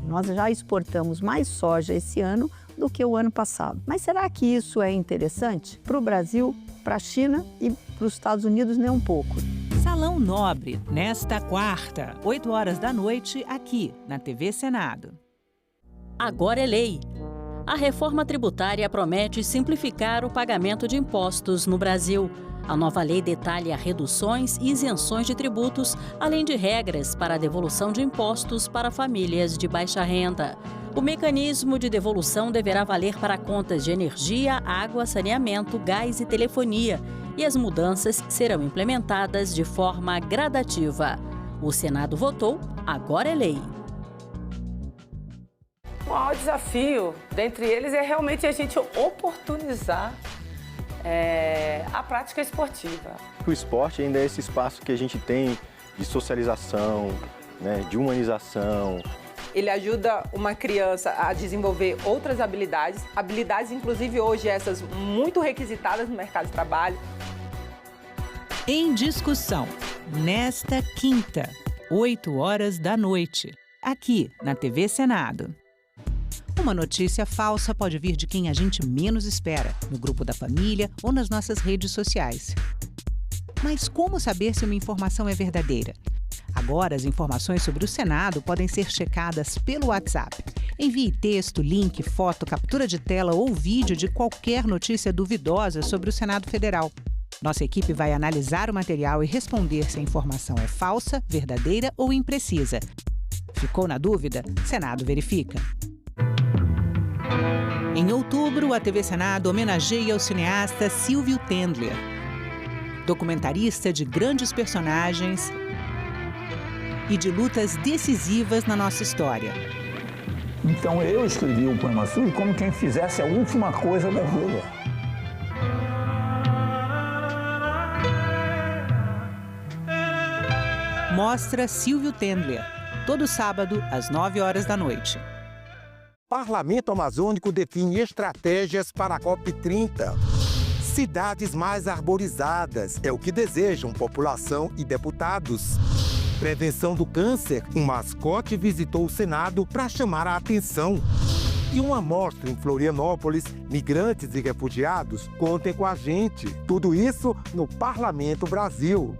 Nós já exportamos mais soja esse ano do que o ano passado. Mas será que isso é interessante para o Brasil, para a China e para os Estados Unidos nem um pouco? Salão Nobre, nesta quarta, 8 horas da noite, aqui na TV Senado. Agora é lei. A reforma tributária promete simplificar o pagamento de impostos no Brasil. A nova lei detalha reduções e isenções de tributos, além de regras para a devolução de impostos para famílias de baixa renda. O mecanismo de devolução deverá valer para contas de energia, água, saneamento, gás e telefonia, e as mudanças serão implementadas de forma gradativa. O Senado votou, agora é lei. O maior desafio dentre eles é realmente a gente oportunizar a prática esportiva. O esporte ainda é esse espaço que a gente tem de socialização, né, de humanização. Ele ajuda uma criança a desenvolver outras habilidades, inclusive hoje essas muito requisitadas no mercado de trabalho. Em discussão, nesta quinta, 8 horas da noite, aqui na TV Senado. Uma notícia falsa pode vir de quem a gente menos espera, no grupo da família ou nas nossas redes sociais. Mas como saber se uma informação é verdadeira? Agora, as informações sobre o Senado podem ser checadas pelo WhatsApp. Envie texto, link, foto, captura de tela ou vídeo de qualquer notícia duvidosa sobre o Senado Federal. Nossa equipe vai analisar o material e responder se a informação é falsa, verdadeira ou imprecisa. Ficou na dúvida? Senado verifica. Em outubro, a TV Senado homenageia o cineasta Silvio Tendler, documentarista de grandes personagens e de lutas decisivas na nossa história. Então eu escrevi o poema Silvio como quem fizesse a última coisa da vida. Mostra Silvio Tendler, todo sábado às 9 horas da noite. Parlamento Amazônico define estratégias para a COP30. Cidades mais arborizadas é o que desejam população e deputados. Prevenção do câncer, um mascote visitou o Senado para chamar a atenção. E uma mostra em Florianópolis, migrantes e refugiados, contem com a gente. Tudo isso no Parlamento Brasil.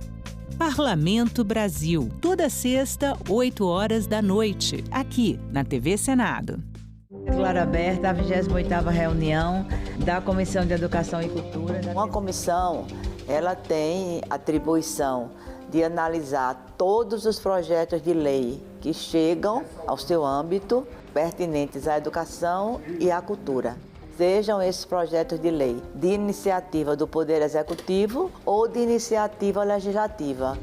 Parlamento Brasil, toda sexta, 8 horas da noite, aqui na TV Senado. Titular aberta, a 28ª reunião da Comissão de Educação e Cultura. Uma comissão, ela tem atribuição de analisar todos os projetos de lei que chegam ao seu âmbito, pertinentes à educação e à cultura. Sejam esses projetos de lei de iniciativa do Poder Executivo ou de iniciativa legislativa.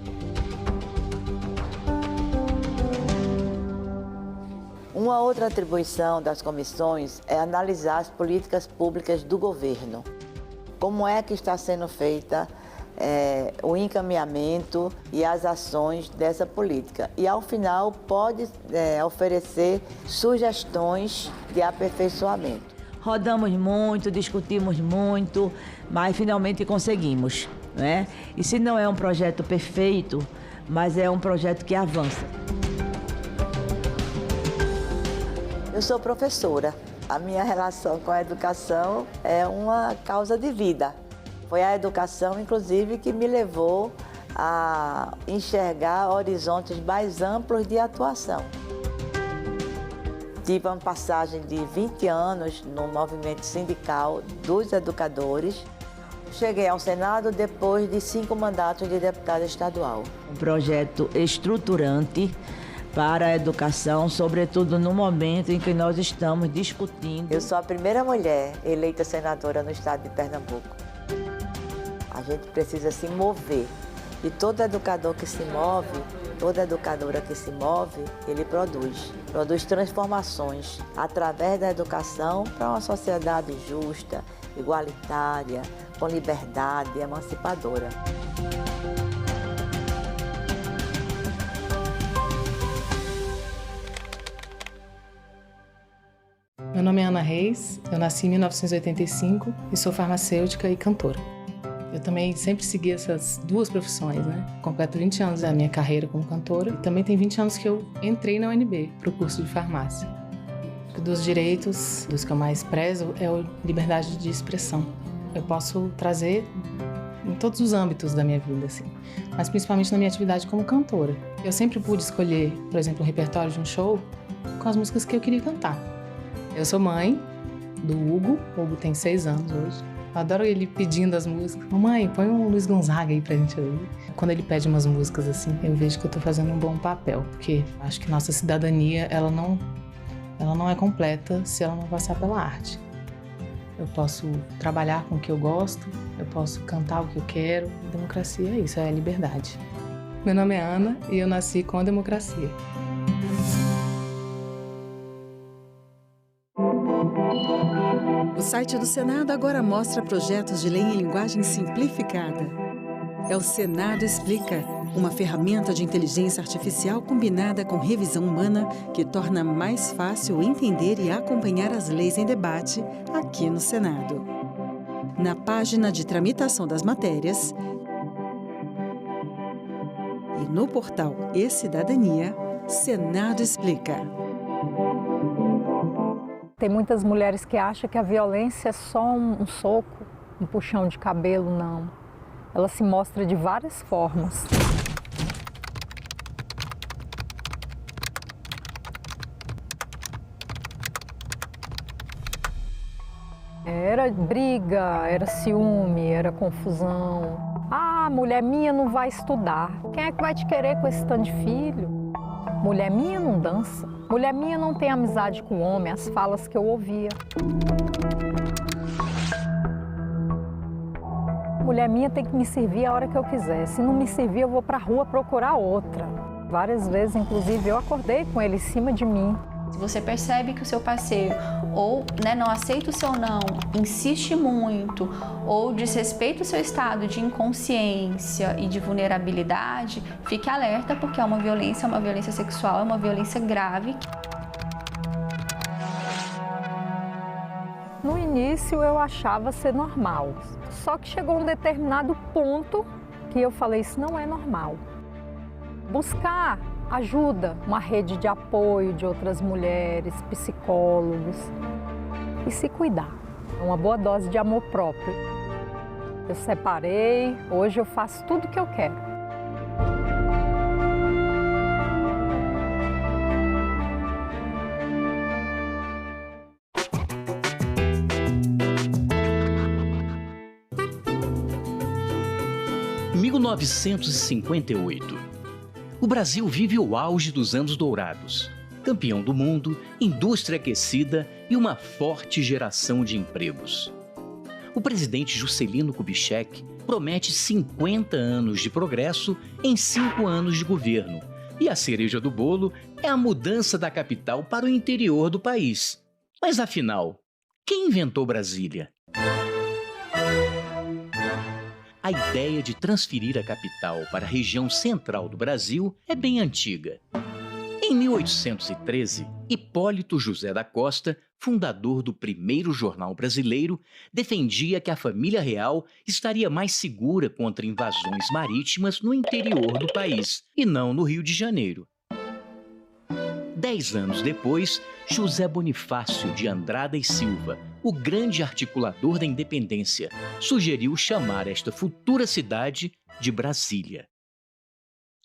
Uma outra atribuição das comissões é analisar as políticas públicas do governo. Como é que está sendo feita o encaminhamento e as ações dessa política. E, ao final, pode oferecer sugestões de aperfeiçoamento. Rodamos muito, discutimos muito, mas finalmente conseguimos, né? E se não é um projeto perfeito, mas é um projeto que avança. Eu sou professora. A minha relação com a educação é uma causa de vida. Foi a educação, inclusive, que me levou a enxergar horizontes mais amplos de atuação. Tive uma passagem de 20 anos no movimento sindical dos educadores. Cheguei ao Senado depois de 5 mandatos de deputada estadual. Um projeto estruturante para a educação, sobretudo no momento em que nós estamos discutindo. Eu sou a primeira mulher eleita senadora no estado de Pernambuco. A gente precisa se mover. E todo educador que se move, toda educadora que se move, ele produz transformações através da educação para uma sociedade justa, igualitária, com liberdade, emancipadora. Meu nome é Ana Reis, eu nasci em 1985 e sou farmacêutica e cantora. Eu também sempre segui essas duas profissões, né? Completo 20 anos da minha carreira como cantora e também tem 20 anos que eu entrei na UNB para o curso de farmácia. Dos direitos, dos que eu mais prezo, é a liberdade de expressão. Eu posso trazer em todos os âmbitos da minha vida, assim, mas principalmente na minha atividade como cantora. Eu sempre pude escolher, por exemplo, um repertório de um show com as músicas que eu queria cantar. Eu sou mãe do Hugo. O Hugo tem 6 anos hoje. Eu adoro ele pedindo as músicas. Mamãe, põe um Luiz Gonzaga aí pra gente ouvir. Quando ele pede umas músicas assim, eu vejo que eu tô fazendo um bom papel. Porque acho que nossa cidadania, ela não é completa se ela não passar pela arte. Eu posso trabalhar com o que eu gosto, eu posso cantar o que eu quero. Democracia é isso, é a liberdade. Meu nome é Ana e eu nasci com a democracia. O site do Senado agora mostra projetos de lei em linguagem simplificada. É o Senado Explica, uma ferramenta de inteligência artificial combinada com revisão humana que torna mais fácil entender e acompanhar as leis em debate aqui no Senado. Na página de tramitação das matérias e no portal E-Cidadania, Senado Explica. Tem muitas mulheres que acham que a violência é só um soco, um puxão de cabelo, não. Ela se mostra de várias formas. Era briga, era ciúme, era confusão. Ah, mulher minha não vai estudar. Quem é que vai te querer com esse tanto de filho? Mulher minha não dança. Mulher minha não tem amizade com homem, as falas que eu ouvia. Mulher minha tem que me servir a hora que eu quiser. Se não me servir, eu vou pra rua procurar outra. Várias vezes, inclusive, eu acordei com ele em cima de mim. Se você percebe que o seu parceiro ou não aceita o seu não, insiste muito ou desrespeita o seu estado de inconsciência e de vulnerabilidade, fique alerta porque é uma violência sexual, é uma violência grave. No início eu achava ser normal, só que chegou um determinado ponto que eu falei, isso não é normal. Buscar ajuda, uma rede de apoio de outras mulheres, psicólogos e se cuidar. É uma boa dose de amor próprio. Eu separei, hoje eu faço tudo o que eu quero. Em 1958. O Brasil vive o auge dos anos dourados. Campeão do mundo, indústria aquecida e uma forte geração de empregos. O presidente Juscelino Kubitschek promete 50 anos de progresso em 5 anos de governo, E a cereja do bolo é a mudança da capital para o interior do país. Mas afinal, quem inventou Brasília? A ideia de transferir a capital para a região central do Brasil é bem antiga. Em 1813, Hipólito José da Costa, fundador do primeiro jornal brasileiro, defendia que a família real estaria mais segura contra invasões marítimas no interior do país, e não no Rio de Janeiro. 10 anos depois, José Bonifácio de Andrada e Silva, o grande articulador da independência, sugeriu chamar esta futura cidade de Brasília.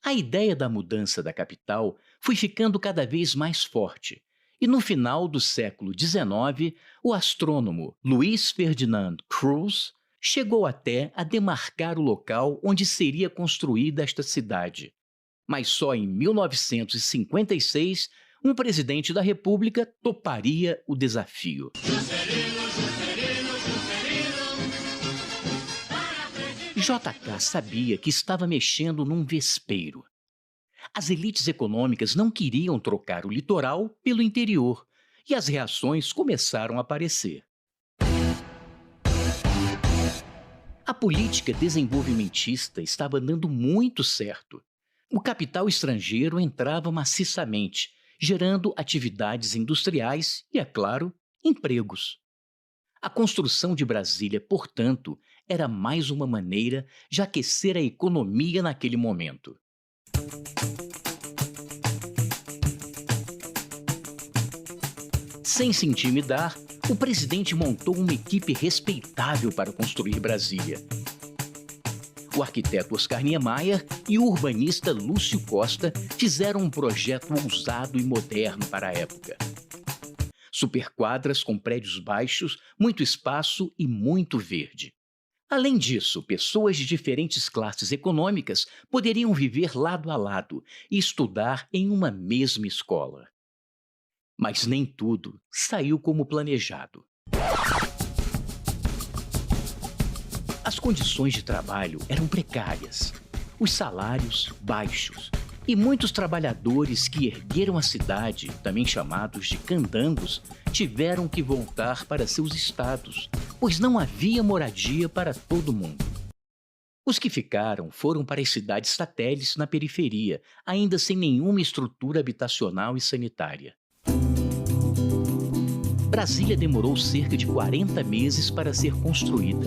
A ideia da mudança da capital foi ficando cada vez mais forte, e no final do século XIX, o astrônomo Luiz Ferdinand Cruz chegou até a demarcar o local onde seria construída esta cidade. Mas só em 1956, um presidente da República toparia o desafio. JK sabia que estava mexendo num vespeiro. As elites econômicas não queriam trocar o litoral pelo interior, e as reações começaram a aparecer. A política desenvolvimentista estava dando muito certo. O capital estrangeiro entrava maciçamente, gerando atividades industriais e, é claro, empregos. A construção de Brasília, portanto, era mais uma maneira de aquecer a economia naquele momento. Sem se intimidar, o presidente montou uma equipe respeitável para construir Brasília. O arquiteto Oscar Niemeyer e o urbanista Lúcio Costa fizeram um projeto ousado e moderno para a época. Superquadras com prédios baixos, muito espaço e muito verde. Além disso, pessoas de diferentes classes econômicas poderiam viver lado a lado e estudar em uma mesma escola. Mas nem tudo saiu como planejado. As condições de trabalho eram precárias, os salários baixos, e muitos trabalhadores que ergueram a cidade, também chamados de candangos, tiveram que voltar para seus estados, pois não havia moradia para todo mundo. Os que ficaram foram para as cidades satélites na periferia, ainda sem nenhuma estrutura habitacional e sanitária. Brasília demorou cerca de 40 meses para ser construída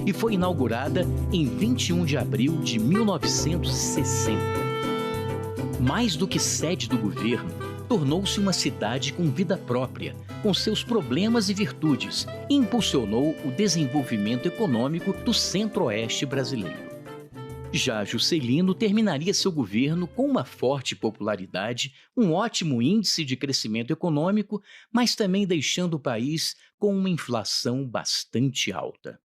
e foi inaugurada em 21 de abril de 1960. Mais do que sede do governo, tornou-se uma cidade com vida própria, com seus problemas e virtudes, e impulsionou o desenvolvimento econômico do centro-oeste brasileiro. Já Juscelino terminaria seu governo com uma forte popularidade, um ótimo índice de crescimento econômico, mas também deixando o país com uma inflação bastante alta.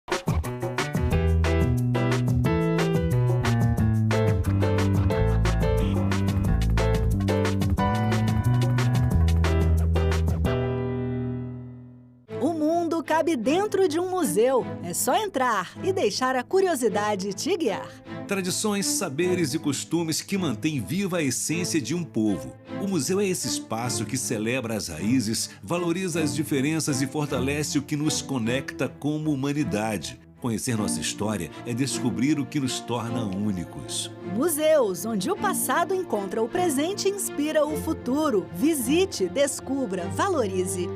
O mundo cabe dentro de um museu. É só entrar e deixar a curiosidade te guiar. Tradições, saberes e costumes que mantêm viva a essência de um povo. O museu é esse espaço que celebra as raízes, valoriza as diferenças e fortalece o que nos conecta como humanidade. Conhecer nossa história é descobrir o que nos torna únicos. Museus, onde o passado encontra o presente e inspira o futuro. Visite, descubra, valorize.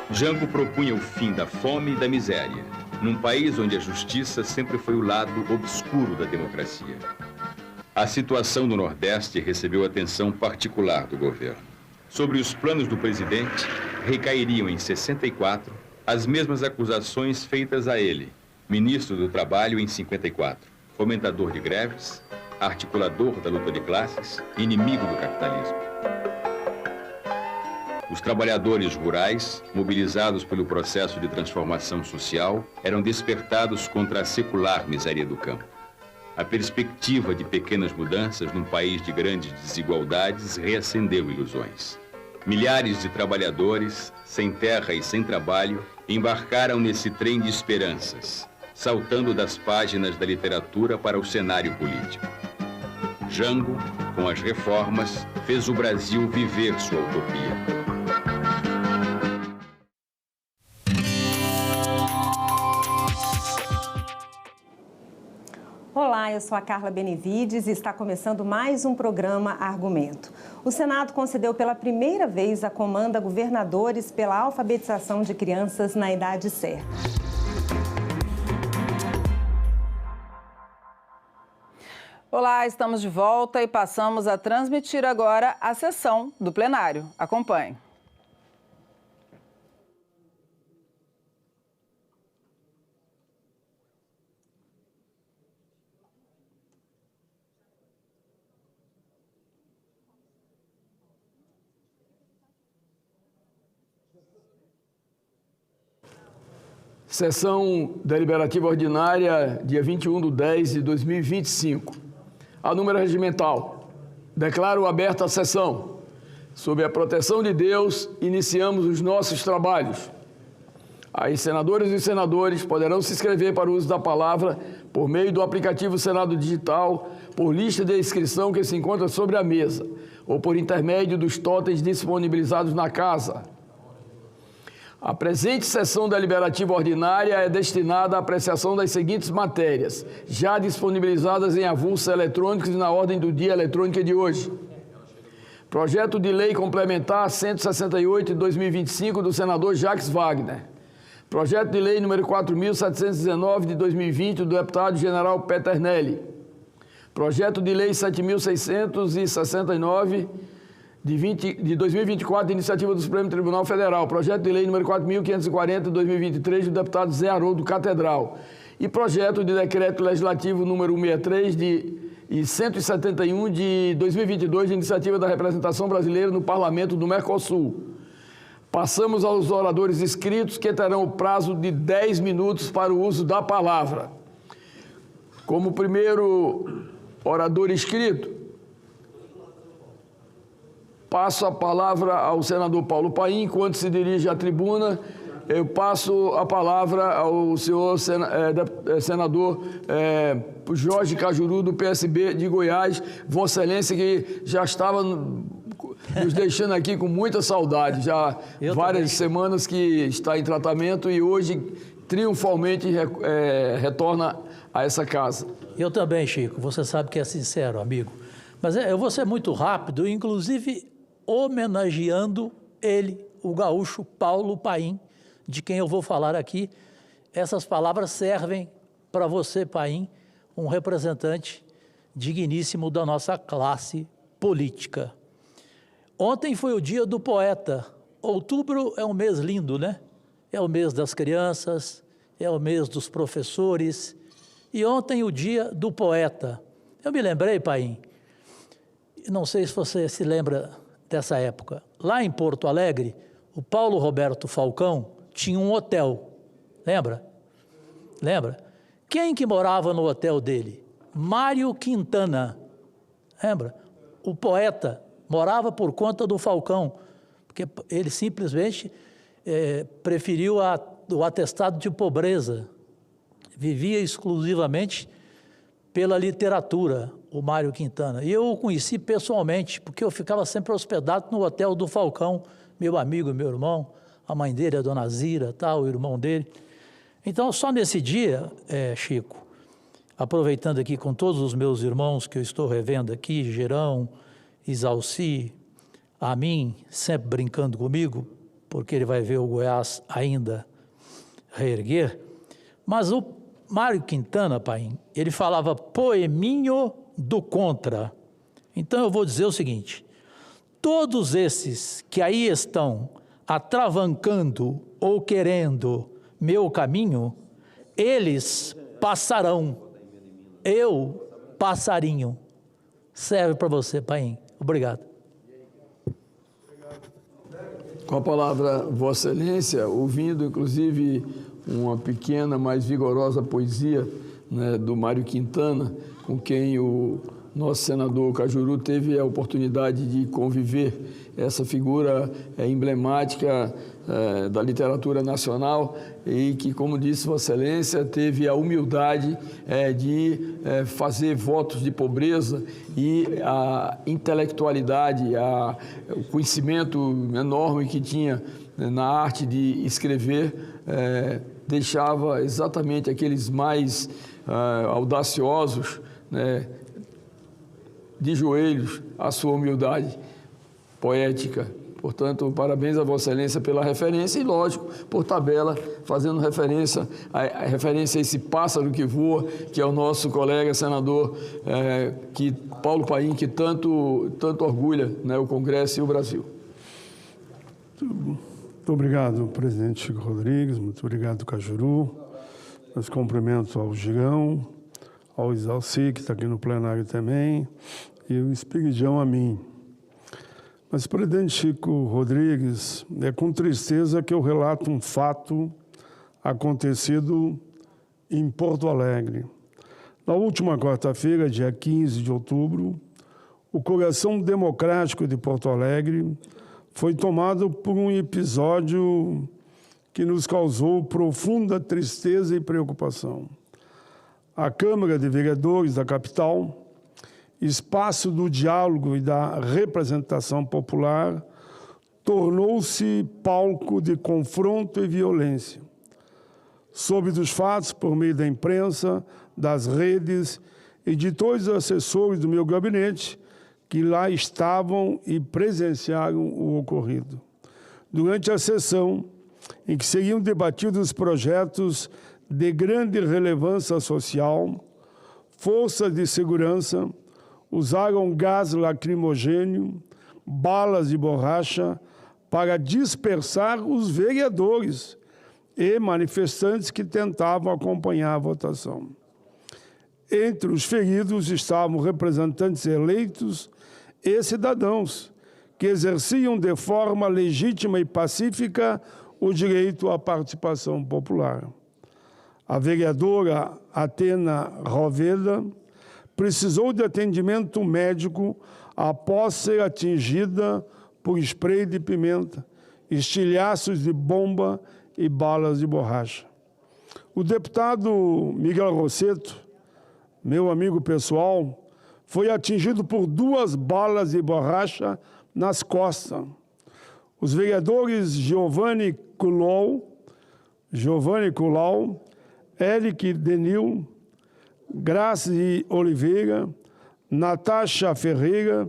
Jango propunha o fim da fome e da miséria, num país onde a justiça sempre foi o lado obscuro da democracia. A situação do Nordeste recebeu atenção particular do governo. Sobre os planos do presidente, recairiam em 64 as mesmas acusações feitas a ele, ministro do Trabalho em 54, fomentador de greves, articulador da luta de classes, inimigo do capitalismo. Os trabalhadores rurais, mobilizados pelo processo de transformação social, eram despertados contra a secular miséria do campo. A perspectiva de pequenas mudanças num país de grandes desigualdades reacendeu ilusões. Milhares de trabalhadores, sem terra e sem trabalho, embarcaram nesse trem de esperanças, saltando das páginas da literatura para o cenário político. Jango com as reformas, fez o Brasil viver sua utopia. Olá, eu sou a Carla Benevides e está começando mais um programa Argumento. O Senado concedeu pela primeira vez a comanda a governadores pela alfabetização de crianças na idade certa. Olá, estamos de volta e passamos a transmitir agora a sessão do plenário. Acompanhe. Sessão deliberativa ordinária, dia 21/10/2025. A número regimental. Declaro aberta a sessão. Sob a proteção de Deus, iniciamos os nossos trabalhos. As senadoras e senadores poderão se inscrever para o uso da palavra por meio do aplicativo Senado Digital, por lista de inscrição que se encontra sobre a mesa, ou por intermédio dos totens disponibilizados na casa. A presente sessão deliberativa ordinária é destinada à apreciação das seguintes matérias, já disponibilizadas em avulsos eletrônicos e na ordem do dia eletrônica de hoje. Projeto de Lei Complementar 168 de 2025 do senador Jacques Wagner. Projeto de Lei número 4.719 de 2020 do deputado general Peternelli. Projeto de Lei 7.669 de 2024, de iniciativa do Supremo Tribunal Federal. Projeto de Lei número 4.540 de 2023 do deputado Zé Haroldo Catedral. E projeto de decreto legislativo número 163 e 171 de 2022, de iniciativa da representação brasileira no Parlamento do Mercosul. Passamos aos oradores inscritos, que terão o prazo de 10 minutos para o uso da palavra. Como primeiro orador inscrito, passo a palavra ao senador Paulo Paim. Enquanto se dirige à tribuna, eu passo a palavra ao senhor senador Jorge Cajuru, do PSB de Goiás, Vossa Excelência, que já estava nos deixando aqui com muita saudade, já várias semanas que está em tratamento e hoje triunfalmente retorna a essa casa. Eu também, Chico, você sabe que é sincero, amigo. Mas eu vou ser muito rápido, inclusive homenageando ele, o gaúcho Paulo Paim, de quem eu vou falar aqui. Essas palavras servem para você, Paim, um representante digníssimo da nossa classe política. Ontem foi o dia do poeta. Outubro é um mês lindo, né? É o mês das crianças, é o mês dos professores. E ontem o dia do poeta. Eu me lembrei, Paim, não sei se você se lembra dessa época. Lá em Porto Alegre, o Paulo Roberto Falcão tinha um hotel. Lembra? Lembra? Quem que morava no hotel dele? Mário Quintana. Lembra? O poeta morava por conta do Falcão, porque ele simplesmente preferiu o atestado de pobreza. Vivia exclusivamente pela literatura, o Mário Quintana. E eu o conheci pessoalmente, porque eu ficava sempre hospedado no hotel do Falcão, meu amigo, meu irmão, a mãe dele, a dona Zira, tal, o irmão dele. Então, só nesse dia, Chico, aproveitando aqui com todos os meus irmãos que eu estou revendo aqui, Gerão, Isalci, a mim, sempre brincando comigo, porque ele vai ver o Goiás ainda reerguer, mas o Mário Quintana, Paim, ele falava poeminho do contra. Então eu vou dizer o seguinte, todos esses que aí estão atravancando ou querendo meu caminho, eles passarão, eu passarinho. Serve para você, Paim. Obrigado. Com a palavra, Vossa Excelência, ouvindo inclusive uma pequena, mas vigorosa poesia, né, do Mário Quintana, com quem o nosso senador Cajuru teve a oportunidade de conviver essa figura emblemática da literatura nacional e que, como disse Vossa Excelência, teve a humildade de fazer votos de pobreza e a intelectualidade, o conhecimento enorme que tinha na arte de escrever, deixava exatamente aqueles mais audaciosos, né, de joelhos à sua humildade poética. Portanto, parabéns a Vossa Excelência pela referência e, lógico, por tabela, fazendo referência a esse pássaro que voa, que é o nosso colega senador Paulo Paim, que tanto orgulha, né, o Congresso e o Brasil. Muito obrigado, presidente Chico Rodrigues, muito obrigado, Cajuru. Meus cumprimentos ao Girão, ao Isalci, que está aqui no plenário também, e o Espiridião a mim. Mas, presidente Chico Rodrigues, é com tristeza que eu relato um fato acontecido em Porto Alegre. Na última quarta-feira, dia 15 de outubro, o coração democrático de Porto Alegre foi tomado por um episódio que nos causou profunda tristeza e preocupação. A Câmara de Vereadores da capital, espaço do diálogo e da representação popular, tornou-se palco de confronto e violência. Soube dos fatos por meio da imprensa, das redes e de todos os assessores do meu gabinete que lá estavam e presenciaram o ocorrido. Durante a sessão, em que seriam debatidos projetos de grande relevância social, forças de segurança usaram gás lacrimogêneo, balas de borracha para dispersar os vereadores e manifestantes que tentavam acompanhar a votação. Entre os feridos estavam representantes eleitos e cidadãos que exerciam de forma legítima e pacífica o direito à participação popular. A vereadora Atena Roveda precisou de atendimento médico após ser atingida por spray de pimenta, estilhaços de bomba e balas de borracha. O deputado Miguel Rosseto, meu amigo pessoal, foi atingido por 2 balas de borracha nas costas. Os vereadores Giovanni Culau, Eric Denil, Grace Oliveira, Natasha Ferreira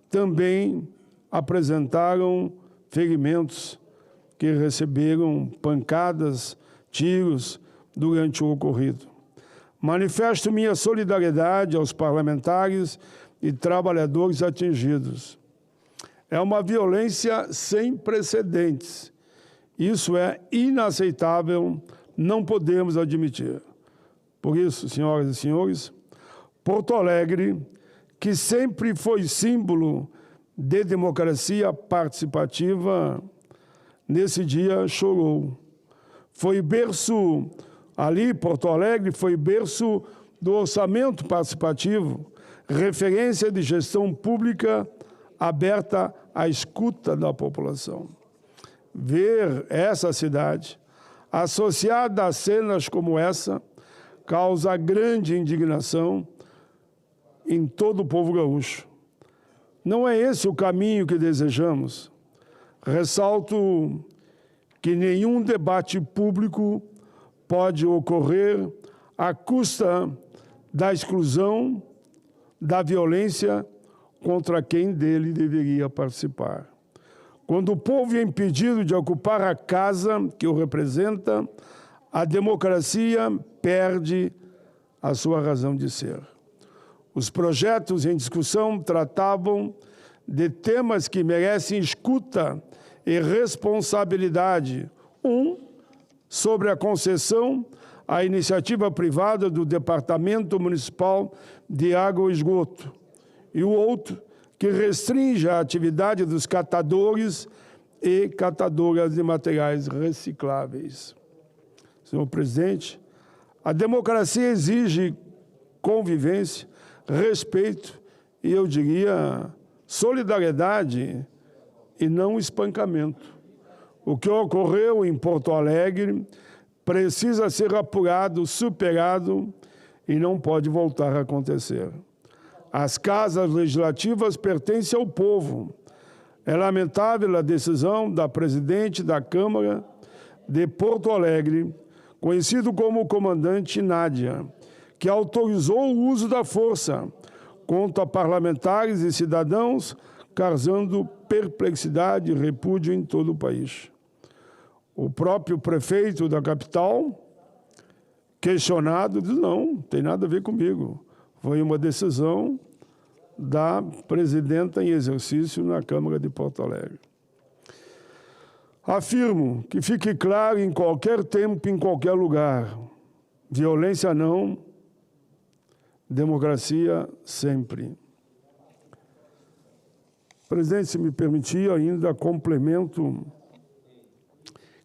também apresentaram ferimentos que receberam pancadas, tiros durante o ocorrido. Manifesto minha solidariedade aos parlamentares e trabalhadores atingidos. É uma violência sem precedentes. Isso é inaceitável, não podemos admitir. Por isso, senhoras e senhores, Porto Alegre, que sempre foi símbolo de democracia participativa, nesse dia chorou. Foi berço, ali, Porto Alegre, foi berço do orçamento participativo, referência de gestão pública aberta à escuta da população. Ver essa cidade associada a cenas como essa causa grande indignação em todo o povo gaúcho. Não é esse o caminho que desejamos. Ressalto que nenhum debate público pode ocorrer à custa da exclusão, da violência contra quem dele deveria participar. Quando o povo é impedido de ocupar a casa que o representa, a democracia perde a sua razão de ser. Os projetos em discussão tratavam de temas que merecem escuta e responsabilidade. Sobre a concessão à iniciativa privada do Departamento Municipal de Água e Esgoto. E o outro, que restringe a atividade dos catadores e catadoras de materiais recicláveis. Senhor presidente, a democracia exige convivência, respeito e eu diria solidariedade e não espancamento. O que ocorreu em Porto Alegre precisa ser apurado, superado e não pode voltar a acontecer. As casas legislativas pertencem ao povo. É lamentável a decisão da presidente da Câmara de Porto Alegre, conhecido como comandante Nádia, que autorizou o uso da força contra parlamentares e cidadãos, causando perplexidade e repúdio em todo o país. O próprio prefeito da capital, questionado, diz: não tem nada a ver comigo. Foi uma decisão da presidenta em exercício na Câmara de Porto Alegre. Afirmo que fique claro em qualquer tempo, em qualquer lugar: violência não, democracia sempre. Presidente, se me permitir, ainda complemento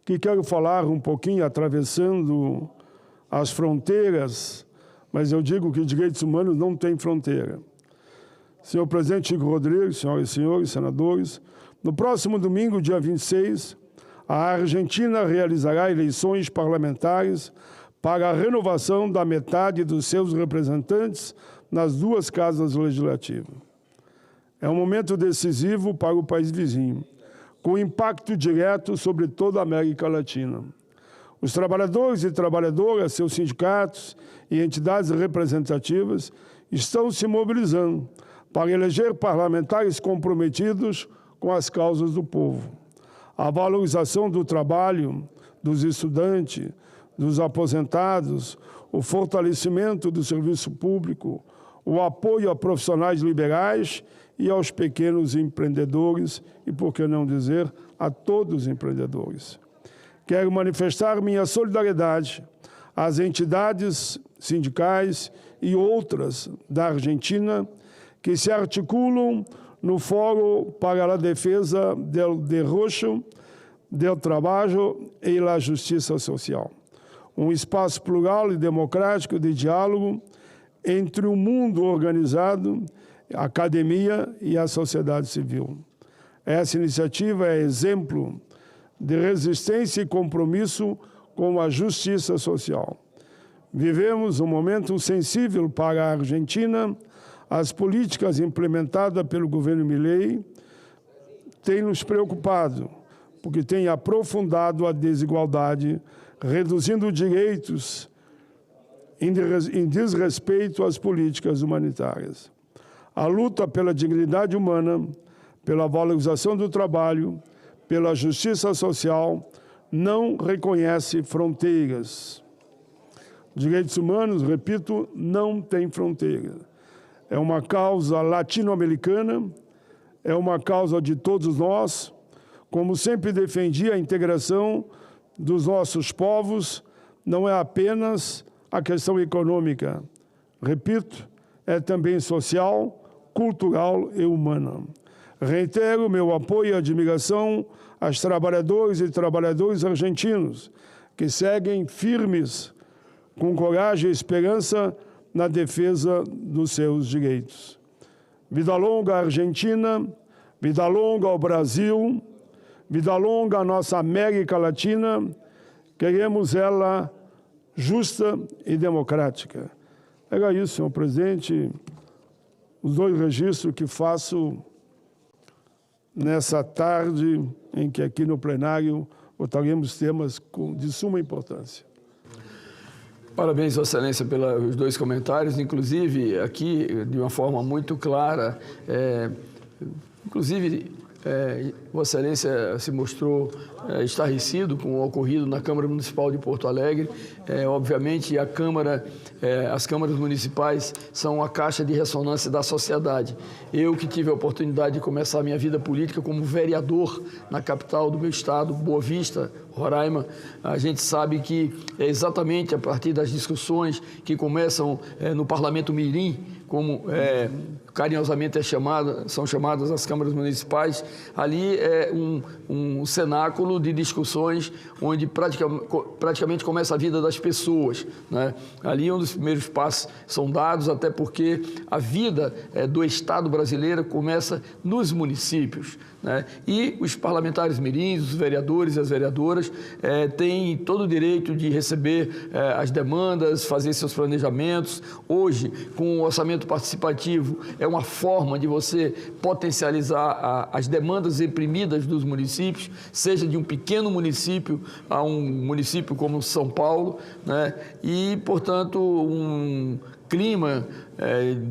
que quero falar um pouquinho atravessando as fronteiras, mas eu digo que direitos humanos não têm fronteira. Senhor presidente Chico Rodrigues, senhoras e senhores senadores, no próximo domingo, dia 26, a Argentina realizará eleições parlamentares para a renovação da metade dos seus representantes nas duas casas legislativas. É um momento decisivo para o país vizinho, com impacto direto sobre toda a América Latina. Os trabalhadores e trabalhadoras, seus sindicatos e entidades representativas estão se mobilizando para eleger parlamentares comprometidos com as causas do povo. A valorização do trabalho dos estudantes, dos aposentados, o fortalecimento do serviço público, o apoio a profissionais liberais e aos pequenos empreendedores e, por que não dizer, a todos os empreendedores. Quero manifestar minha solidariedade às entidades sindicais e outras da Argentina que se articulam no Fórum para a Defesa do Derrocho, do Trabalho e da Justiça Social. Um espaço plural e democrático de diálogo entre o mundo organizado, a academia e a sociedade civil. Essa iniciativa é exemplo de resistência e compromisso com a justiça social. Vivemos um momento sensível para a Argentina. As políticas implementadas pelo governo Milei têm nos preocupado, porque têm aprofundado a desigualdade, reduzindo direitos em desrespeito às políticas humanitárias. A luta pela dignidade humana, pela valorização do trabalho, pela justiça social, não reconhece fronteiras. Direitos humanos, repito, não têm fronteira. É uma causa latino-americana, é uma causa de todos nós, como sempre defendi a integração dos nossos povos, não é apenas a questão econômica. Repito, é também social, cultural e humana. Reitero meu apoio e admiração aos trabalhadores e trabalhadoras argentinos que seguem firmes, com coragem e esperança, na defesa dos seus direitos. Vida longa à Argentina, vida longa ao Brasil, vida longa à nossa América Latina. Queremos ela justa e democrática. Era isso, senhor presidente, os dois registros que faço nessa tarde em que aqui no plenário votaremos temas de suma importância. Parabéns, Vossa Excelência, pelos dois comentários, inclusive aqui de uma forma muito clara, Vossa Excelência se mostrou estarrecido com o ocorrido na Câmara Municipal de Porto Alegre. Obviamente, as câmaras municipais são a caixa de ressonância da sociedade. Eu que tive a oportunidade de começar a minha vida política como vereador na capital do meu estado, Boa Vista, Roraima, a gente sabe que é exatamente a partir das discussões que começam no Parlamento Mirim, como carinhosamente são chamadas as câmaras municipais, ali é um cenáculo de discussões onde praticamente começa a vida das pessoas, né? Ali um dos primeiros passos são dados, até porque a vida do Estado brasileiro começa nos municípios, né? E os parlamentares mirins, os vereadores e as vereadoras têm todo o direito de receber as demandas, fazer seus planejamentos. Hoje, com o orçamento participativo, é uma forma de você potencializar as demandas reprimidas dos municípios, seja de um pequeno município a um município como São Paulo, né? E, portanto, um clima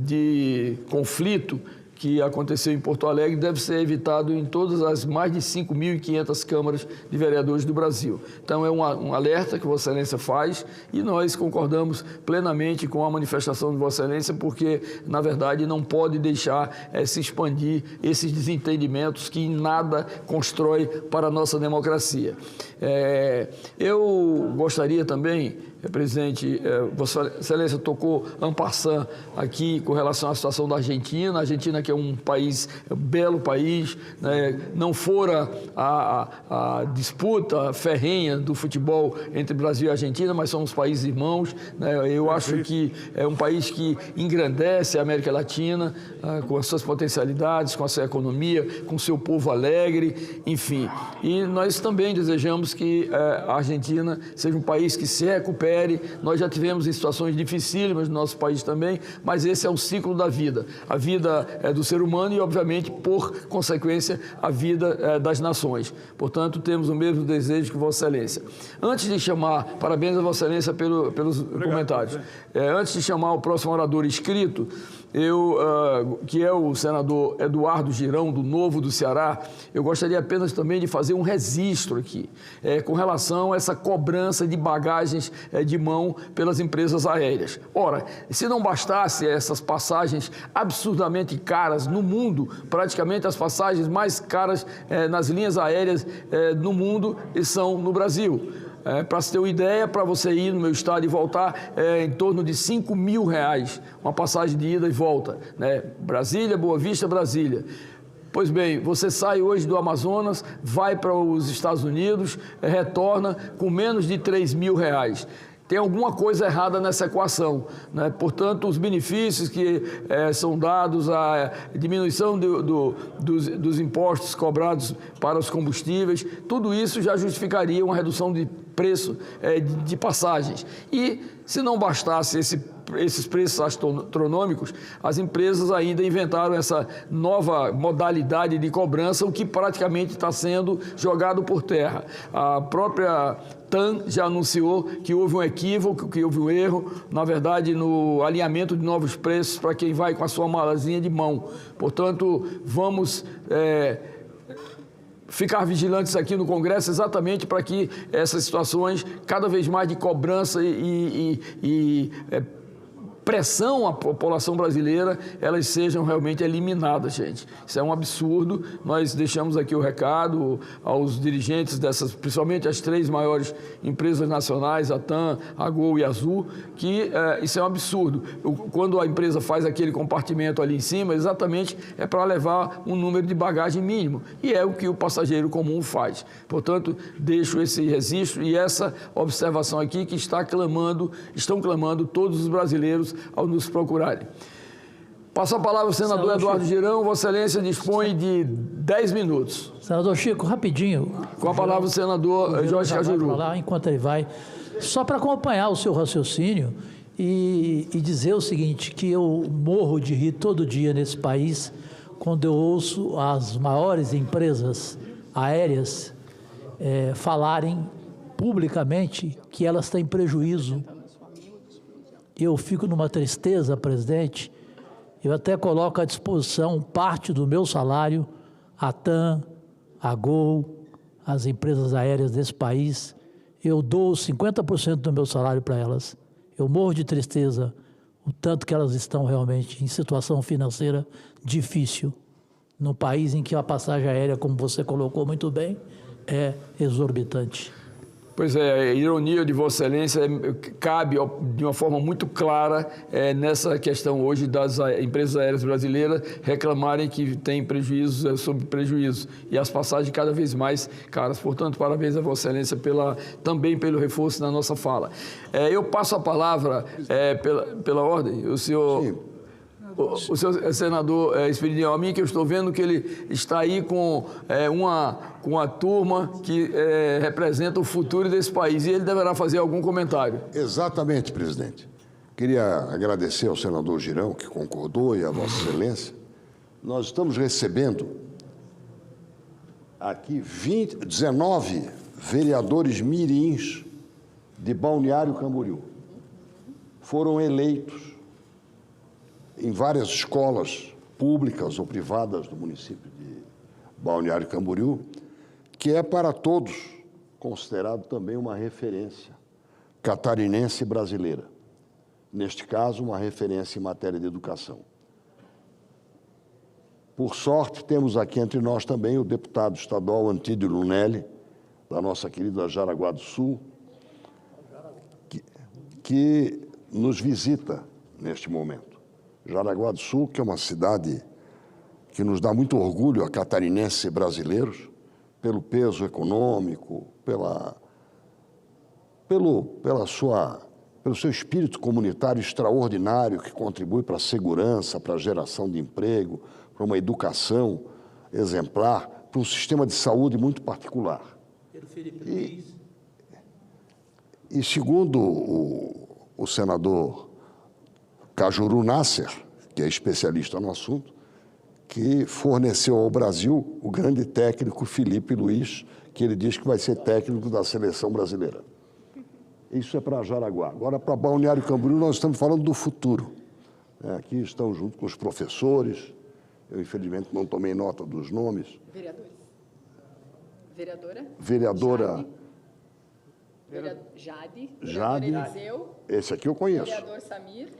de conflito que aconteceu em Porto Alegre deve ser evitado em todas as mais de 5.500 câmaras de vereadores do Brasil. Então, é um alerta que Vossa Excelência faz e nós concordamos plenamente com a manifestação de Vossa Excelência, porque, na verdade, não pode deixar se expandir esses desentendimentos que em nada constrói para a nossa democracia. Eu gostaria também, presidente, Vossa Excelência tocou en passant aqui com relação à situação da Argentina. A Argentina, que é um país, um belo país, né? Não fora a disputa ferrenha do futebol entre Brasil e Argentina, mas somos países irmãos, né? Eu acho que é um país que engrandece a América Latina com as suas potencialidades, com a sua economia, com o seu povo alegre, enfim. E nós também desejamos que a Argentina seja um país que se recupere. Nós já tivemos em situações dificílimas no nosso país também, mas esse é o ciclo da vida. A vida é do ser humano e, obviamente, por consequência, a vida das nações. Portanto, temos o mesmo desejo que Vossa Excelência. Antes de chamar, parabéns a Vossa Excelência pelos comentários. Antes de chamar o próximo orador inscrito, que é o senador Eduardo Girão, do Novo do Ceará, eu gostaria apenas também de fazer um registro aqui, com relação a essa cobrança de bagagens de mão pelas empresas aéreas. Ora, se não bastasse essas passagens absurdamente caras no mundo, praticamente as passagens mais caras nas linhas aéreas no mundo são no Brasil. Para você ter uma ideia, para você ir no meu estado e voltar, em torno de R$5.000, uma passagem de ida e volta, né? Brasília, Boa Vista, Brasília. Pois bem, você sai hoje do Amazonas, vai para os Estados Unidos, retorna com menos de R$3.000. Tem alguma coisa errada nessa equação, né? Portanto, os benefícios que são dados, a diminuição dos impostos cobrados para os combustíveis, tudo isso já justificaria uma redução de preço de passagens. E, se não bastasse esses preços astronômicos, as empresas ainda inventaram essa nova modalidade de cobrança, o que praticamente está sendo jogado por terra. A própria TAM já anunciou que houve um equívoco, que houve um erro, na verdade, no alinhamento de novos preços para quem vai com a sua malazinha de mão. Portanto, vamos ficar vigilantes aqui no Congresso exatamente para que essas situações, cada vez mais de cobrança e pressão à população brasileira, elas sejam realmente eliminadas, gente. Isso é um absurdo. Nós deixamos aqui o recado aos dirigentes dessas, principalmente as 3 maiores empresas nacionais, a TAM, a Gol e a Azul, que isso é um absurdo. Quando a empresa faz aquele compartimento ali em cima, exatamente é para levar um número de bagagem mínimo, e é o que o passageiro comum faz. Portanto, deixo esse registro e essa observação aqui que estão clamando todos os brasileiros ao nos procurarem. Passo a palavra ao senador Eduardo Girão. Vossa Excelência dispõe de 10 minutos. Senador Chico, rapidinho. Com a palavra o senador Jorge Cajuru. Falar enquanto ele vai, só para acompanhar o seu raciocínio e dizer o seguinte, que eu morro de rir todo dia nesse país quando eu ouço as maiores empresas aéreas falarem publicamente que elas têm prejuízo. Eu fico numa tristeza, presidente. Eu até coloco à disposição parte do meu salário, a TAM, a Gol, as empresas aéreas desse país. Eu dou 50% do meu salário para elas. Eu morro de tristeza, o tanto que elas estão realmente em situação financeira difícil, num país em que a passagem aérea, como você colocou muito bem, é exorbitante. Pois é, a ironia de Vossa Excelência cabe de uma forma muito clara nessa questão hoje das empresas aéreas brasileiras reclamarem que tem prejuízos sobre prejuízos e as passagens cada vez mais caras. Portanto, parabéns a Vossa Excelência também pelo reforço na nossa fala. Eu passo a palavra pela ordem. O senhor senador Esperidião Amin, que eu estou vendo que ele está aí com uma turma que representa o futuro desse país e ele deverá fazer algum comentário. Exatamente, presidente. Queria agradecer ao senador Girão, que concordou, e a Vossa Excelência. Nós estamos recebendo aqui 19 vereadores mirins de Balneário Camboriú. Foram eleitos em várias escolas públicas ou privadas do município de Balneário Camboriú, que é para todos considerado também uma referência catarinense e brasileira. Neste caso, uma referência em matéria de educação. Por sorte, temos aqui entre nós também o deputado estadual Antídio Lunelli, da nossa querida Jaraguá do Sul, que nos visita neste momento. Jaraguá do Sul, que é uma cidade que nos dá muito orgulho a catarinenses e brasileiros, pelo peso econômico, pelo seu espírito comunitário extraordinário, que contribui para a segurança, para a geração de emprego, para uma educação exemplar, para um sistema de saúde muito particular. E segundo o senador Cajuru Nasser, que é especialista no assunto, que forneceu ao Brasil o grande técnico Felipe Luiz, que ele diz que vai ser técnico da seleção brasileira. Isso é para Jaraguá. Agora, para Balneário Camboriú, nós estamos falando do futuro. Aqui estão junto com os professores. Eu, infelizmente, não tomei nota dos nomes. Vereadores. Vereadora? Vereadora... Jade. Jade. Eliseu. Esse aqui eu conheço. Vereador Samir.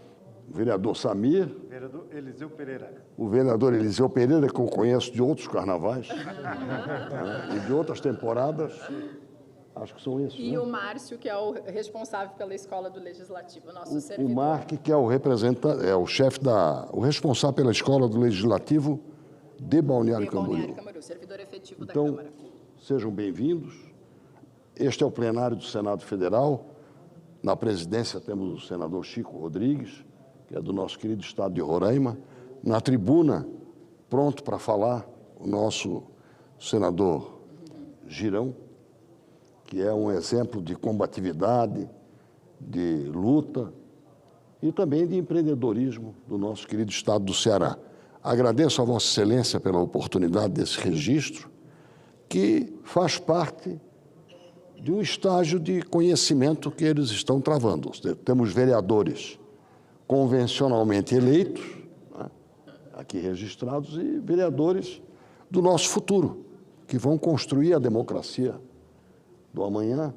Vereador Samir. Vereador Eliseu Pereira. O vereador Eliseu Pereira, que eu conheço de outros carnavais e de outras temporadas. Acho que são esses. E o Márcio, que é o responsável pela Escola do Legislativo, nosso servidor. O Mark, que é o representante, o chefe o responsável pela Escola do Legislativo de Balneário Camboriú. Servidor efetivo da Então, Câmara. sejam bem-vindos. Este é o plenário do Senado Federal. Na presidência temos o senador Chico Rodrigues, que é do nosso querido estado de Roraima. Na tribuna, pronto para falar, o nosso senador Girão, que é um exemplo de combatividade, de luta e também de empreendedorismo do nosso querido estado do Ceará. Agradeço a Vossa Excelência pela oportunidade desse registro, que faz parte de um estágio de conhecimento que eles estão travando. Temos vereadores convencionalmente eleitos, né, aqui registrados, e vereadores do nosso futuro, que vão construir a democracia do amanhã.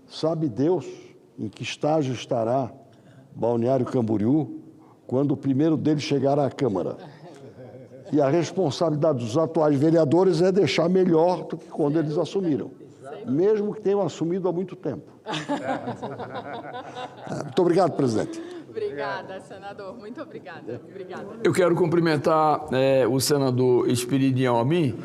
Sabe Deus em que estágio estará Balneário Camboriú quando o primeiro deles chegar à Câmara. E a responsabilidade dos atuais vereadores é deixar melhor do que quando eles assumiram, mesmo que tenham assumido há muito tempo. Muito obrigado, presidente. Obrigada, senador. Muito obrigada. Eu quero cumprimentar o senador Esperidião Amin.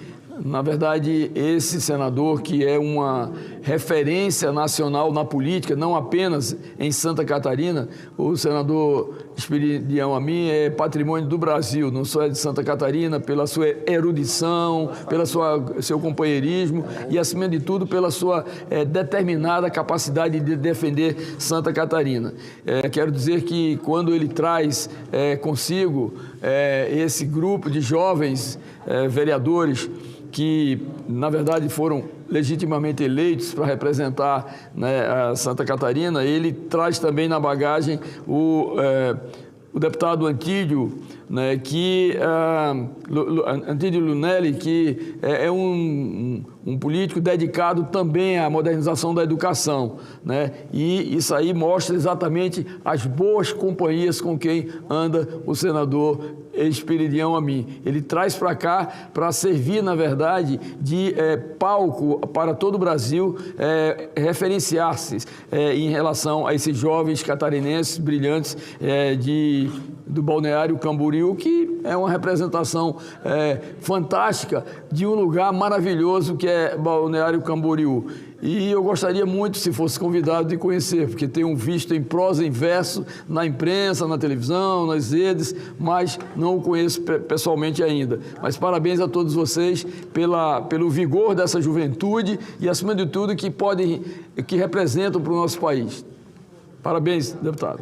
Na verdade, esse senador que é uma referência nacional na política, não apenas em Santa Catarina, o senador Esperidião Amin é patrimônio do Brasil, não só é de Santa Catarina, pela sua erudição, pelo seu companheirismo e, acima de tudo, pela sua determinada capacidade de defender Santa Catarina. Quero dizer que quando ele traz consigo esse grupo de jovens vereadores que, na verdade, foram legitimamente eleitos para representar, né, a Santa Catarina, ele traz também na bagagem o deputado Antídio né, que Antídio Lunelli, que é um político dedicado também à modernização da educação, né? E isso aí mostra exatamente as boas companhias com quem anda o senador Esperidião Amin. Ele traz para cá para servir, na verdade, de palco para todo o Brasil referenciar-se em relação a esses jovens catarinenses brilhantes do Balneário Camboriú, que é uma representação fantástica de um lugar maravilhoso que é Balneário Camboriú. E eu gostaria muito, se fosse convidado, de conhecer, porque tenho visto em prosa e em verso, na imprensa, na televisão, nas redes, mas não o conheço pessoalmente ainda. Mas parabéns a todos vocês pelo vigor dessa juventude e, acima de tudo, que representam para o nosso país. Parabéns, deputado.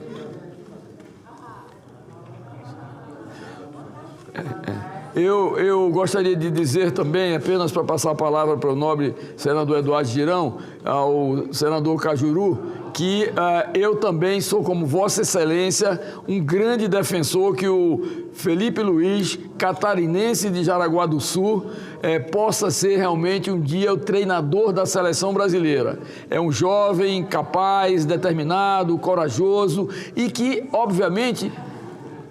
Eu gostaria de dizer também, apenas para passar a palavra para o nobre senador Eduardo Girão, ao senador Cajuru, que eu também sou, como Vossa Excelência, um grande defensor que o Felipe Luiz, catarinense de Jaraguá do Sul, possa ser realmente um dia o treinador da seleção brasileira. É um jovem capaz, determinado, corajoso e que, obviamente,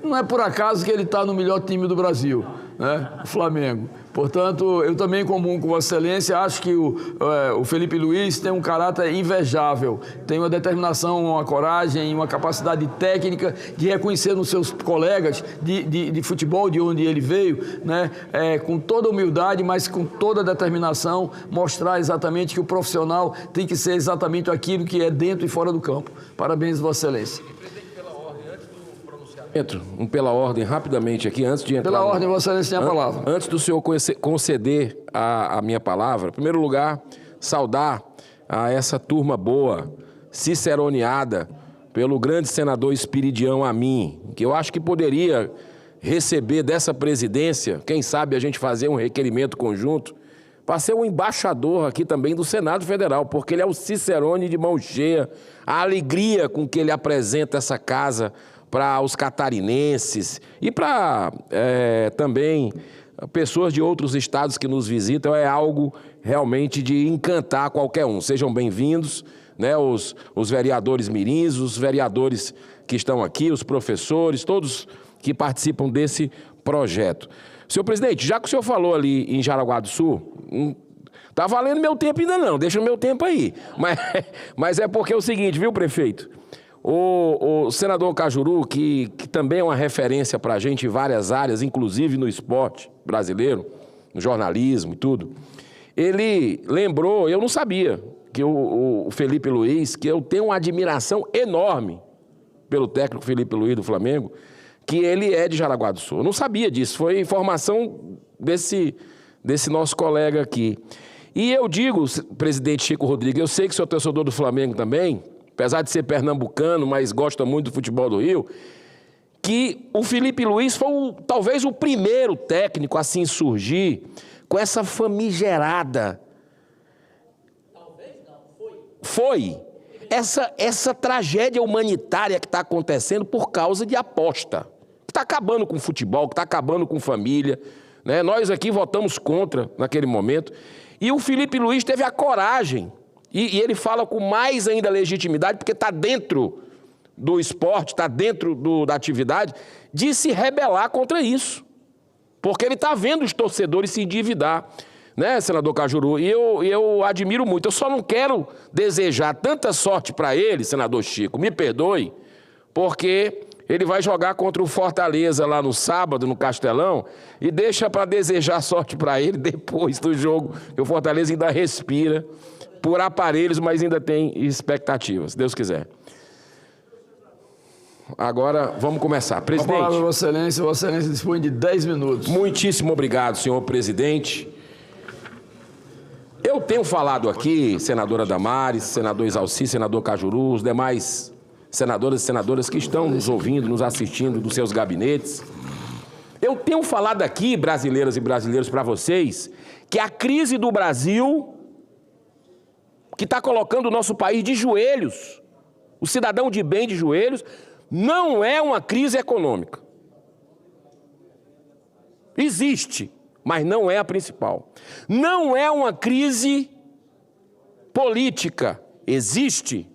não é por acaso que ele está no melhor time do Brasil, né? O Flamengo. Portanto, eu também comungo com Vossa Excelência, acho que o Felipe Luiz tem um caráter invejável, tem uma determinação, uma coragem, uma capacidade técnica de reconhecer nos seus colegas de futebol, de onde ele veio, né? Com toda humildade, mas com toda determinação, mostrar exatamente que o profissional tem que ser exatamente aquilo que é dentro e fora do campo. Parabéns, Vossa Excelência. Pela ordem, rapidamente aqui, antes de entrar... Pela ordem, Vossa Excelência tem a palavra. Antes do senhor conceder a minha palavra, em primeiro lugar, saudar a essa turma boa, ciceroneada pelo grande senador Esperidião Amin, que eu acho que poderia receber dessa presidência, quem sabe a gente fazer um requerimento conjunto, para ser um embaixador aqui também do Senado Federal, porque ele é o cicerone de mão cheia, a alegria com que ele apresenta essa casa para os catarinenses e para também pessoas de outros estados que nos visitam, é algo realmente de encantar qualquer um. Sejam bem-vindos, né, os vereadores mirins, os vereadores que estão aqui, os professores, todos que participam desse projeto. Senhor presidente, já que o senhor falou ali em Jaraguá do Sul, tá valendo meu tempo ainda não, deixa o meu tempo aí. Mas é porque é o seguinte, viu, prefeito? O senador Cajuru, que também é uma referência para a gente em várias áreas, inclusive no esporte brasileiro, no jornalismo e tudo, ele lembrou, eu não sabia, que o Felipe Luiz, que eu tenho uma admiração enorme pelo técnico Felipe Luiz do Flamengo, que ele é de Jaraguá do Sul. Eu não sabia disso, foi informação desse nosso colega aqui. E eu digo, presidente Chico Rodrigues, eu sei que sou torcedor do Flamengo também, apesar de ser pernambucano, mas gosta muito do futebol do Rio, que o Felipe Luiz foi talvez o primeiro técnico a assim surgir com essa famigerada... Talvez não, foi. Essa tragédia humanitária que está acontecendo por causa de aposta. Que está acabando com o futebol, que está acabando com família, né? Nós aqui votamos contra naquele momento. E o Felipe Luiz teve a coragem, e ele fala com mais ainda legitimidade, porque está dentro do esporte, está dentro da atividade, de se rebelar contra isso. Porque ele está vendo os torcedores se endividar, né, senador Cajuru? E eu admiro muito. Eu só não quero desejar tanta sorte para ele, senador Chico, me perdoe, porque ele vai jogar contra o Fortaleza lá no sábado, no Castelão, e deixa para desejar sorte para ele depois do jogo, que o Fortaleza ainda respira por aparelhos, mas ainda tem expectativas, se Deus quiser. Agora, vamos começar. Presidente. A palavra, Vossa Excelência dispõe de 10 minutos. Muitíssimo obrigado, senhor presidente. Eu tenho falado aqui, senadora Damares, senador Exalci, senador Cajuru, os demais senadoras e senadoras que estão nos ouvindo, nos assistindo dos seus gabinetes. Eu tenho falado aqui, brasileiras e brasileiros, para vocês, que a crise do Brasil, que está colocando o nosso país de joelhos, o cidadão de bem de joelhos, não é uma crise econômica. Existe, mas não é a principal. Não é uma crise política. Existe,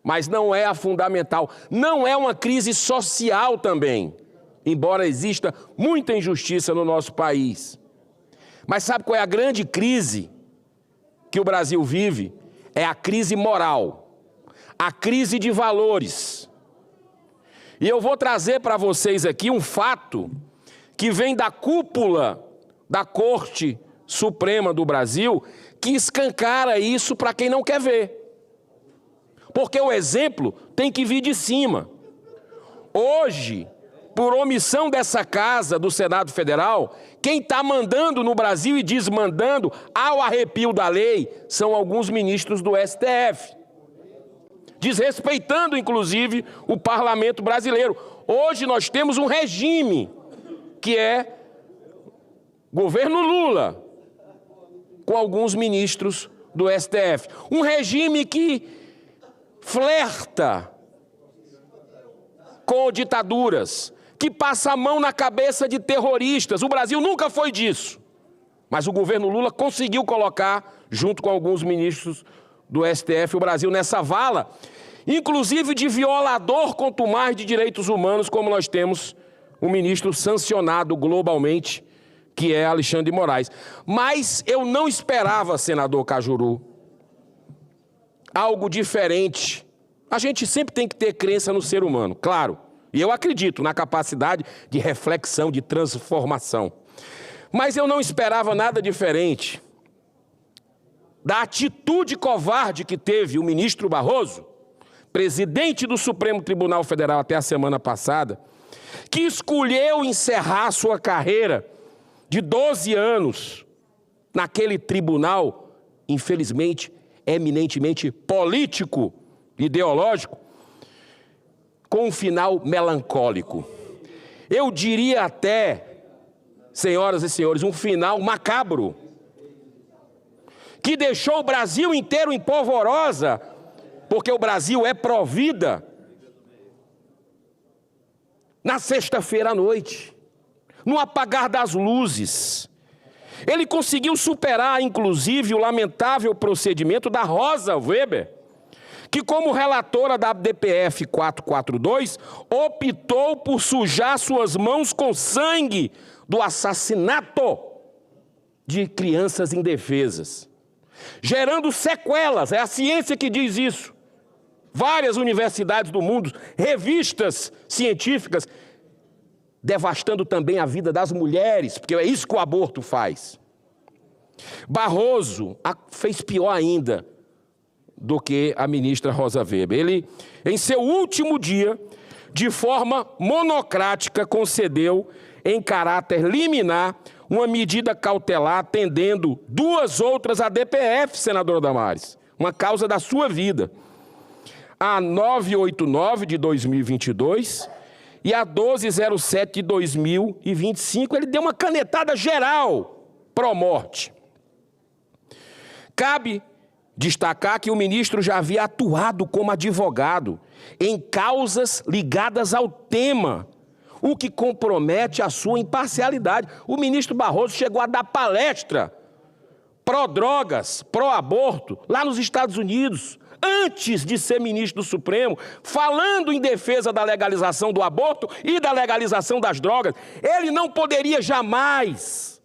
mas não é a fundamental. Não é uma crise social também, embora exista muita injustiça no nosso país. Mas sabe qual é a grande crise que o Brasil vive? É a crise moral, a crise de valores. E eu vou trazer para vocês aqui um fato que vem da cúpula da Corte Suprema do Brasil, que escancara isso para quem não quer ver. Porque o exemplo tem que vir de cima. Hoje, por omissão dessa casa do Senado Federal, quem está mandando no Brasil e desmandando ao arrepio da lei são alguns ministros do STF, desrespeitando, inclusive, o parlamento brasileiro. Hoje nós temos um regime que é governo Lula, com alguns ministros do STF. Um regime que flerta com ditaduras, que passa a mão na cabeça de terroristas. O Brasil nunca foi disso. Mas o governo Lula conseguiu colocar, junto com alguns ministros do STF, o Brasil nessa vala, inclusive de violador contumaz de direitos humanos, como nós temos um ministro sancionado globalmente, que é Alexandre de Moraes. Mas eu não esperava, senador Cajuru, algo diferente. A gente sempre tem que ter crença no ser humano, claro. E eu acredito na capacidade de reflexão, de transformação. Mas eu não esperava nada diferente da atitude covarde que teve o ministro Barroso, presidente do Supremo Tribunal Federal até a semana passada, que escolheu encerrar sua carreira de 12 anos naquele tribunal, infelizmente, eminentemente político, ideológico, com um final melancólico. Eu diria até, senhoras e senhores, um final macabro, que deixou o Brasil inteiro em polvorosa, porque o Brasil é pró-vida. Na sexta-feira à noite, no apagar das luzes, ele conseguiu superar, inclusive, o lamentável procedimento da Rosa Weber, que, como relatora da DPF 442, optou por sujar suas mãos com sangue do assassinato de crianças indefesas, gerando sequelas. É a ciência que diz isso. Várias universidades do mundo, revistas científicas, devastando também a vida das mulheres, porque é isso que o aborto faz. Barroso fez pior ainda do que a ministra Rosa Weber. Ele, em seu último dia, de forma monocrática, concedeu, em caráter liminar, uma medida cautelar, atendendo duas outras à DPF, senadora Damares, uma causa da sua vida. A 989 de 2022 e a 1207 de 2025, ele deu uma canetada geral pró-morte. Cabe destacar que o ministro já havia atuado como advogado em causas ligadas ao tema, o que compromete a sua imparcialidade. O ministro Barroso chegou a dar palestra pró-drogas, pró-aborto, lá nos Estados Unidos, antes de ser ministro do Supremo, falando em defesa da legalização do aborto e da legalização das drogas. Ele não poderia jamais,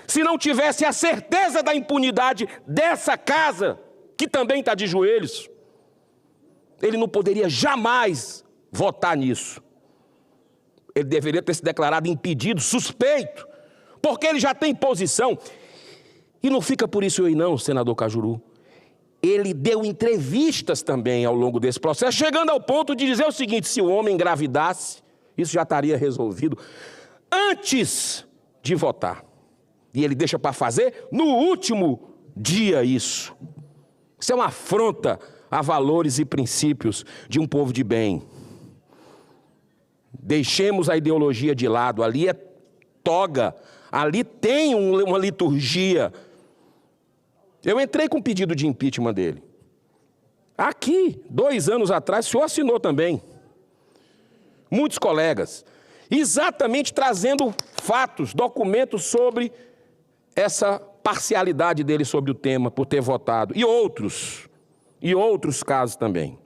se não tivesse a certeza da impunidade dessa casa, que também está de joelhos, ele não poderia jamais votar nisso. Ele deveria ter se declarado impedido, suspeito, porque ele já tem posição. E não fica por isso aí não, senador Cajuru. Ele deu entrevistas também ao longo desse processo, chegando ao ponto de dizer o seguinte: se o homem engravidasse, isso já estaria resolvido antes de votar. E ele deixa para fazer no último dia isso. Isso é uma afronta a valores e princípios de um povo de bem. Deixemos a ideologia de lado, ali é toga, ali tem uma liturgia. Eu entrei com pedido de impeachment dele. Aqui, 2 anos atrás, o senhor assinou também. Muitos colegas. exatamente trazendo fatos, documentos sobre essa parcialidade dele sobre o tema, por ter votado, e outros casos também.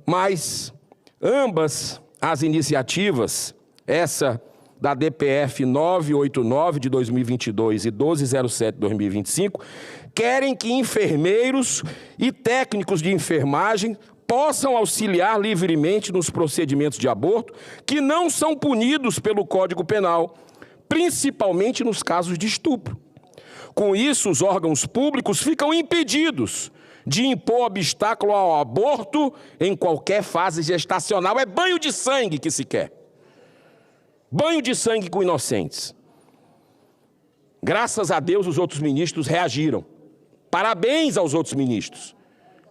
Mas ambas as iniciativas, essa da DPF 989 de 2022 e 1207 de 2025, querem que enfermeiros e técnicos de enfermagem possam auxiliar livremente nos procedimentos de aborto que não são punidos pelo Código Penal, principalmente nos casos de estupro. Com isso, os órgãos públicos ficam impedidos de impor obstáculo ao aborto em qualquer fase gestacional. É banho de sangue que se quer. Banho de sangue com inocentes. Graças a Deus, os outros ministros reagiram. Parabéns aos outros ministros,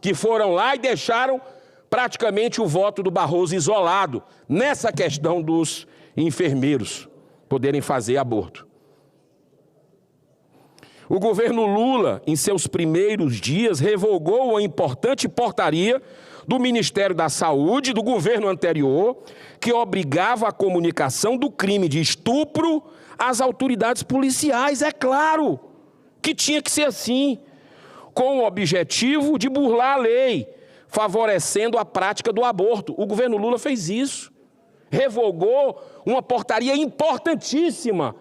que foram lá e deixaram praticamente o voto do Barroso isolado nessa questão dos enfermeiros poderem fazer aborto. O governo Lula, em seus primeiros dias, revogou a importante portaria do Ministério da Saúde, do governo anterior, que obrigava a comunicação do crime de estupro às autoridades policiais. É claro que tinha que ser assim, com o objetivo de burlar a lei, favorecendo a prática do aborto. O governo Lula fez isso. Revogou uma portaria importantíssima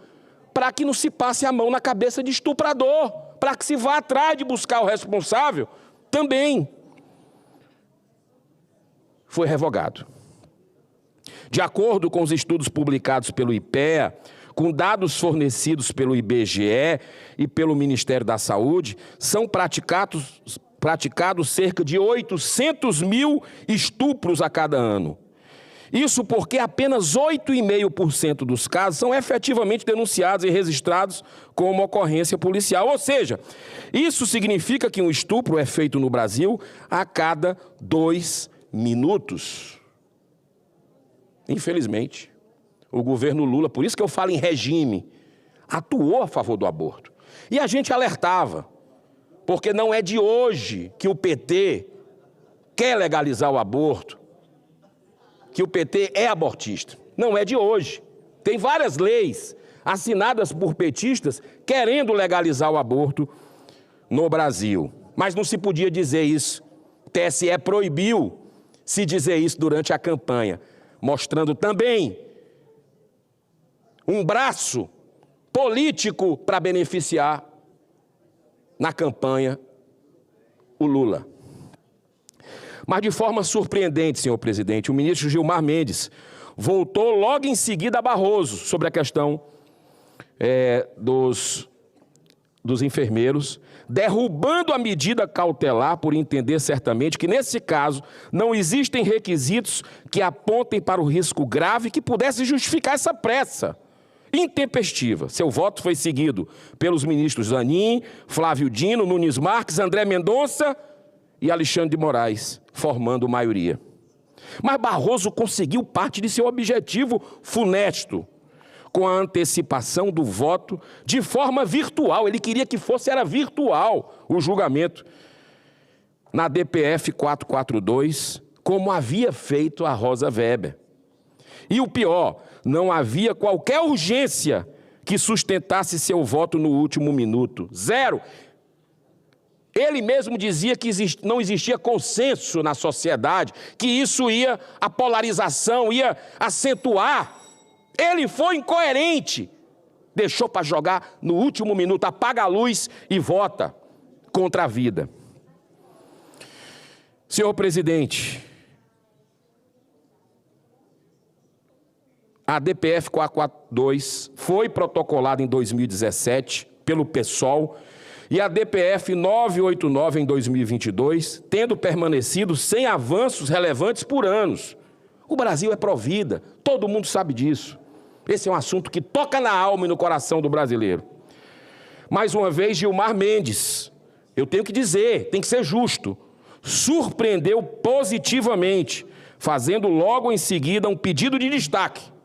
para que não se passe a mão na cabeça de estuprador, para que se vá atrás de buscar o responsável também. Foi revogado. De acordo com os estudos publicados pelo IPEA, com dados fornecidos pelo IBGE e pelo Ministério da Saúde, são praticados cerca de 800 mil estupros a cada ano. Isso porque apenas 8,5% dos casos são efetivamente denunciados e registrados como ocorrência policial. Ou seja, isso significa que um estupro é feito no Brasil a cada 2 minutos. Infelizmente, o governo Lula, por isso que eu falo em regime, atuou a favor do aborto. E a gente alertava, porque não é de hoje que o PT quer legalizar o aborto, que o PT é abortista. Não é de hoje. Tem várias leis assinadas por petistas querendo legalizar o aborto no Brasil. Mas não se podia dizer isso. O TSE proibiu se dizer isso durante a campanha, mostrando também um braço político para beneficiar na campanha o Lula. Mas de forma surpreendente, senhor presidente, o ministro Gilmar Mendes voltou logo em seguida a Barroso sobre a questão dos enfermeiros, derrubando a medida cautelar por entender certamente que, nesse caso, não existem requisitos que apontem para o risco grave que pudesse justificar essa pressa intempestiva. Seu voto foi seguido pelos ministros Zanin, Flávio Dino, Nunes Marques, André Mendonça e Alexandre de Moraes, formando maioria. Mas Barroso conseguiu parte de seu objetivo funesto, com a antecipação do voto de forma virtual. Ele queria que era virtual o julgamento na DPF 442, como havia feito a Rosa Weber. E o pior, não havia qualquer urgência que sustentasse seu voto no último minuto. Zero. Ele mesmo dizia que não existia consenso na sociedade, que isso a polarização ia acentuar. Ele foi incoerente. Deixou para jogar no último minuto, apaga a luz e vota contra a vida. Senhor presidente, a DPF 442 foi protocolada em 2017 pelo PSOL, e a DPF 989 em 2022, tendo permanecido sem avanços relevantes por anos. O Brasil é pró-vida, todo mundo sabe disso. Esse é um assunto que toca na alma e no coração do brasileiro. Mais uma vez, Gilmar Mendes, eu tenho que dizer, tem que ser justo, surpreendeu positivamente, fazendo logo em seguida um pedido de destaque.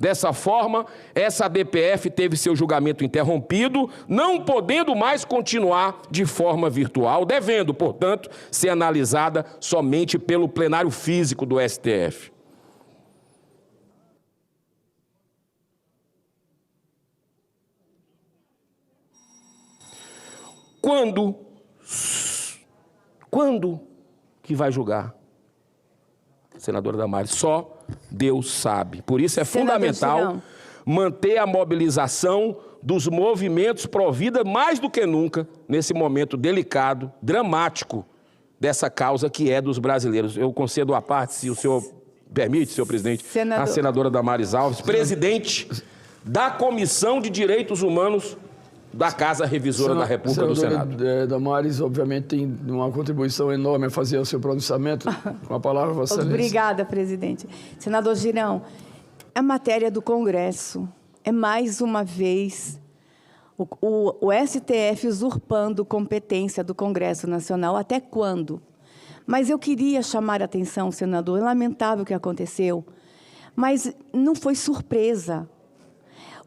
Dessa forma, essa DPF teve seu julgamento interrompido, não podendo mais continuar de forma virtual, devendo, portanto, ser analisada somente pelo plenário físico do STF. quando que vai julgar? Senadora Damares, só Deus sabe. Por isso é fundamental manter a mobilização dos movimentos pró-vida mais do que nunca nesse momento delicado, dramático dessa causa que é dos brasileiros. Eu concedo à parte, se o senhor permite, senhor presidente, a senadora Damares Alves, presidente da Comissão de Direitos Humanos da Casa Revisora da República do Senado. Damares, obviamente, tem uma contribuição enorme a fazer o seu pronunciamento. Com a palavra, Vossa Excelência. Obrigada, presidente. Senador Girão, a matéria do Congresso é, mais uma vez, o STF usurpando competência do Congresso Nacional. Até quando? Mas eu queria chamar a atenção, senador, é lamentável o que aconteceu, mas não foi surpresa.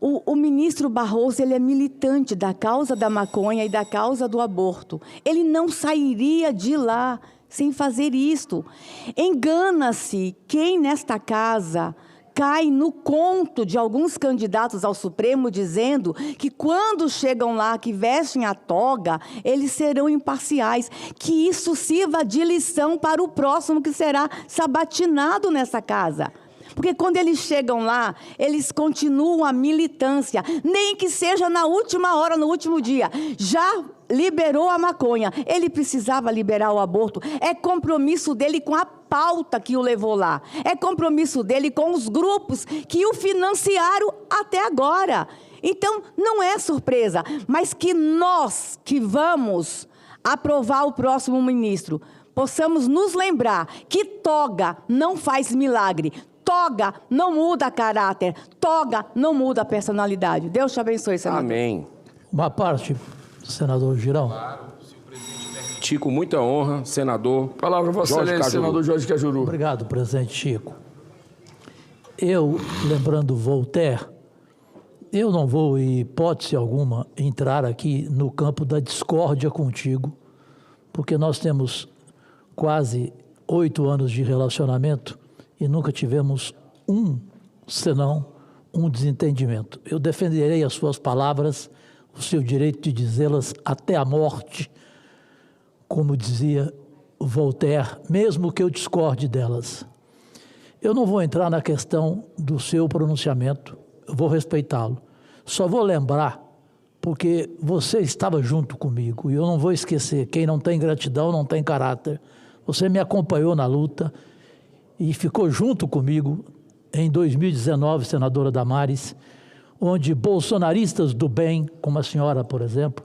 O ministro Barroso, ele é militante da causa da maconha e da causa do aborto. Ele não sairia de lá sem fazer isto. Engana-se quem nesta casa cai no conto de alguns candidatos ao Supremo dizendo que quando chegam lá, que vestem a toga, eles serão imparciais. Que isso sirva de lição para o próximo que será sabatinado nessa casa. Porque quando eles chegam lá, eles continuam a militância, nem que seja na última hora, no último dia. Já liberou a maconha, ele precisava liberar o aborto. É compromisso dele com a pauta que o levou lá. É compromisso dele com os grupos que o financiaram até agora. Então, não é surpresa, mas que nós que vamos aprovar o próximo ministro, possamos nos lembrar que toga não faz milagre. Toga não muda caráter, toga não muda personalidade. Deus te abençoe, senador. Amém. Uma parte, senador Girão. Claro, se o presidente permitir, com muita honra, senador. Palavra, Vossa Excelência, senador Jorge Cajuru. Obrigado, presidente Chico. Eu, lembrando Voltaire, eu não vou, em hipótese alguma, entrar aqui no campo da discórdia contigo, porque nós temos quase 8 anos de relacionamento e nunca tivemos senão um desentendimento. Eu defenderei as suas palavras, o seu direito de dizê-las até a morte, como dizia Voltaire, mesmo que eu discorde delas. Eu não vou entrar na questão do seu pronunciamento, eu vou respeitá-lo. Só vou lembrar, porque você estava junto comigo, e eu não vou esquecer, quem não tem gratidão não tem caráter. Você me acompanhou na luta, e ficou junto comigo em 2019, senadora Damares, onde bolsonaristas do bem, como a senhora, por exemplo,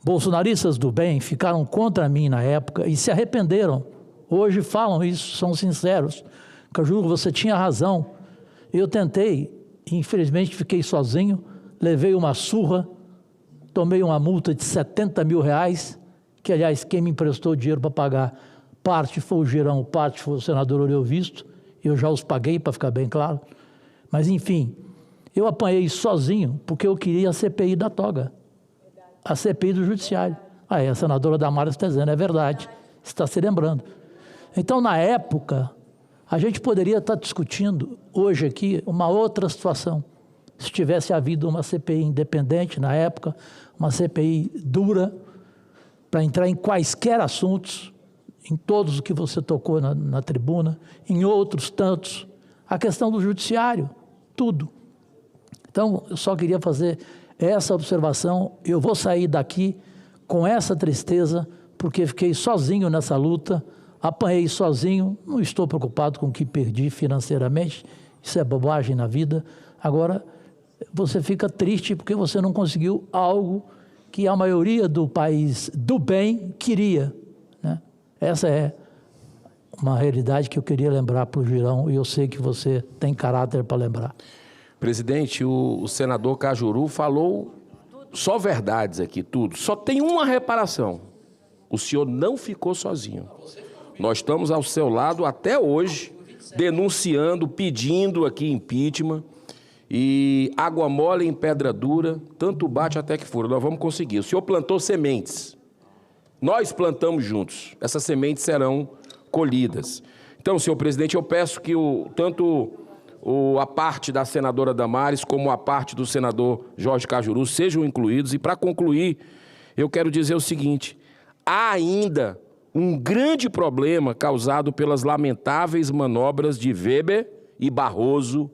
bolsonaristas do bem ficaram contra mim na época e se arrependeram. Hoje falam isso, são sinceros. Cajuru, você tinha razão. Eu tentei, infelizmente fiquei sozinho, levei uma surra, tomei uma multa de R$70 mil, que, aliás, quem me emprestou dinheiro para pagar, parte foi o Girão, parte foi o senador Oreovisto, eu já os paguei, para ficar bem claro. Mas, enfim, eu apanhei sozinho, porque eu queria a CPI da toga, a CPI do Judiciário. Aí a senadora Damares está dizendo, é verdade, está se lembrando. Então, na época, a gente poderia estar discutindo, hoje aqui, uma outra situação. Se tivesse havido uma CPI independente na época, uma CPI dura, para entrar em quaisquer assuntos, em todos os que você tocou na tribuna, em outros tantos, a questão do judiciário, tudo. Então, eu só queria fazer essa observação. Eu vou sair daqui com essa tristeza, porque fiquei sozinho nessa luta, apanhei sozinho, não estou preocupado com o que perdi financeiramente, isso é bobagem na vida. Agora, você fica triste porque você não conseguiu algo que a maioria do país do bem queria, né? Essa é uma realidade que eu queria lembrar para o Girão, e eu sei que você tem caráter para lembrar. Presidente, o senador Cajuru falou só verdades aqui, tudo. Só tem uma reparação. O senhor não ficou sozinho. Nós estamos ao seu lado até hoje, denunciando, pedindo aqui impeachment. E água mole em pedra dura, tanto bate até que fura. Nós vamos conseguir. O senhor plantou sementes. Nós plantamos juntos. Essas sementes serão colhidas. Então, senhor presidente, eu peço que tanto a parte da senadora Damares como a parte do senador Jorge Cajuru sejam incluídos. E, para concluir, eu quero dizer o seguinte: há ainda um grande problema causado pelas lamentáveis manobras de Weber e Barroso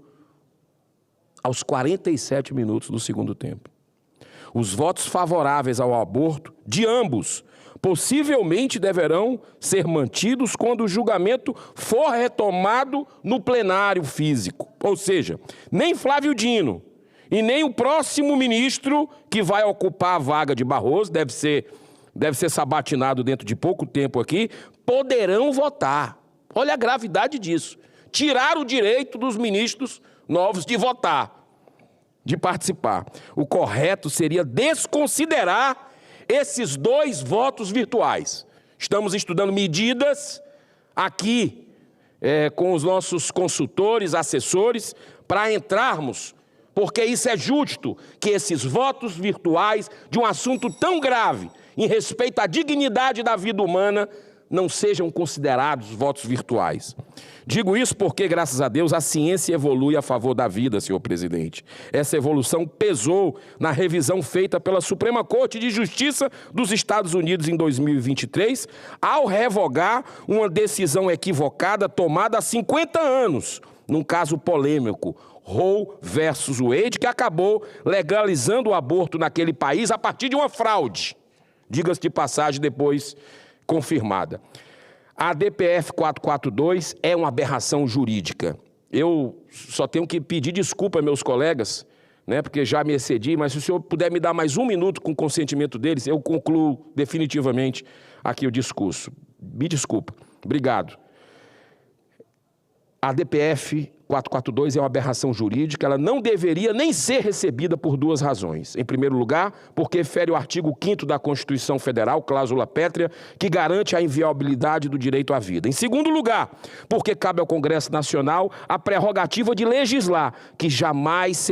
aos 47 minutos do segundo tempo. Os votos favoráveis ao aborto de ambos possivelmente deverão ser mantidos quando o julgamento for retomado no plenário físico. Ou seja, nem Flávio Dino e nem o próximo ministro que vai ocupar a vaga de Barroso, deve ser sabatinado dentro de pouco tempo aqui, poderão votar. Olha a gravidade disso. Tirar o direito dos ministros novos de votar, de participar. O correto seria desconsiderar esses 2 votos virtuais. Estamos estudando medidas aqui com os nossos consultores, assessores, para entrarmos, porque isso é justo, que esses votos virtuais de um assunto tão grave, em respeito à dignidade da vida humana, não sejam considerados votos virtuais. Digo isso porque, graças a Deus, a ciência evolui a favor da vida, senhor presidente. Essa evolução pesou na revisão feita pela Suprema Corte de Justiça dos Estados Unidos em 2023, ao revogar uma decisão equivocada tomada há 50 anos, num caso polêmico, Roe versus Wade, que acabou legalizando o aborto naquele país a partir de uma fraude, diga-se de passagem, depois confirmada. A DPF 442 é uma aberração jurídica. Eu só tenho que pedir desculpa aos meus colegas, né, porque já me excedi, mas se o senhor puder me dar mais 1 minuto com o consentimento deles, eu concluo definitivamente aqui o discurso. Me desculpa. Obrigado. A DPF 442 é uma aberração jurídica, ela não deveria nem ser recebida por 2 razões. Em primeiro lugar, porque fere o artigo 5º da Constituição Federal, cláusula pétrea, que garante a inviolabilidade do direito à vida. Em segundo lugar, porque cabe ao Congresso Nacional a prerrogativa de legislar, que jamais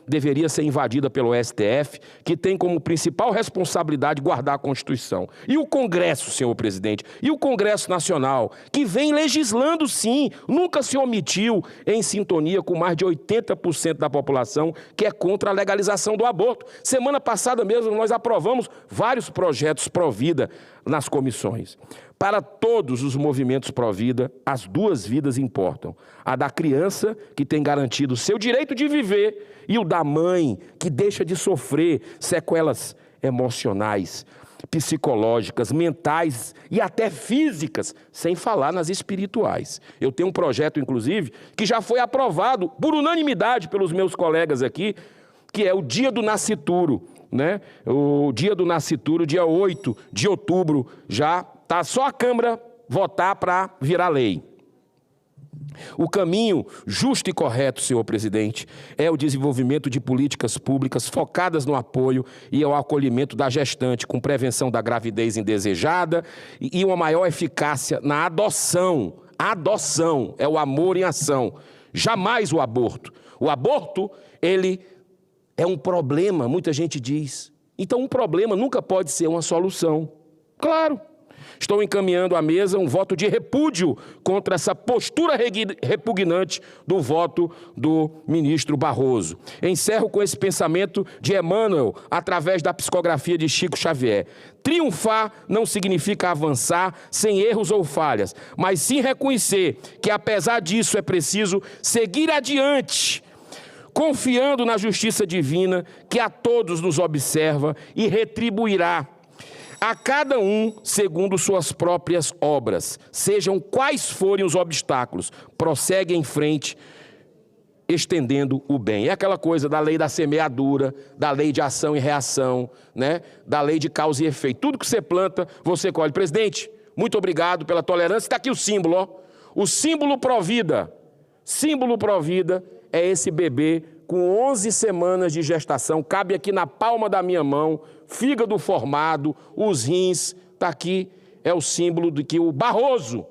deveria ser invadida pelo STF, que tem como principal responsabilidade guardar a Constituição. E o Congresso, senhor presidente, e o Congresso Nacional, que vem legislando sim, nunca se omitiu em sintonia com mais de 80% da população que é contra a legalização do aborto. Semana passada mesmo nós aprovamos vários projetos pró-vida nas comissões. Para todos os movimentos pró-vida, as 2 vidas importam. A da criança, que tem garantido o seu direito de viver, e o da mãe, que deixa de sofrer sequelas emocionais, psicológicas, mentais e até físicas, sem falar nas espirituais. Eu tenho um projeto, inclusive, que já foi aprovado por unanimidade pelos meus colegas aqui, que é o Dia do Nascituro, né? O Dia do Nascituro, dia 8 de outubro, já está só a Câmara votar para virar lei. O caminho justo e correto, senhor presidente, é o desenvolvimento de políticas públicas focadas no apoio e ao acolhimento da gestante, com prevenção da gravidez indesejada e uma maior eficácia na adoção. A adoção é o amor em ação, jamais o aborto. O aborto, ele é um problema, muita gente diz. Então, um problema nunca pode ser uma solução. Claro. Estou encaminhando à mesa um voto de repúdio contra essa postura repugnante do voto do ministro Barroso. Encerro com esse pensamento de Emmanuel, através da psicografia de Chico Xavier. Triunfar não significa avançar sem erros ou falhas, mas sim reconhecer que, apesar disso, é preciso seguir adiante, confiando na justiça divina que a todos nos observa e retribuirá a cada um segundo suas próprias obras, sejam quais forem os obstáculos, prossegue em frente, estendendo o bem. É aquela coisa da lei da semeadura, da lei de ação e reação, né? Da lei de causa e efeito. Tudo que você planta, você colhe. Presidente, muito obrigado pela tolerância. Está aqui o símbolo, ó. O símbolo Provida. Símbolo Provida é esse bebê com 11 semanas de gestação, cabe aqui na palma da minha mão, fígado formado, os rins, está aqui, é o símbolo de que o Barroso,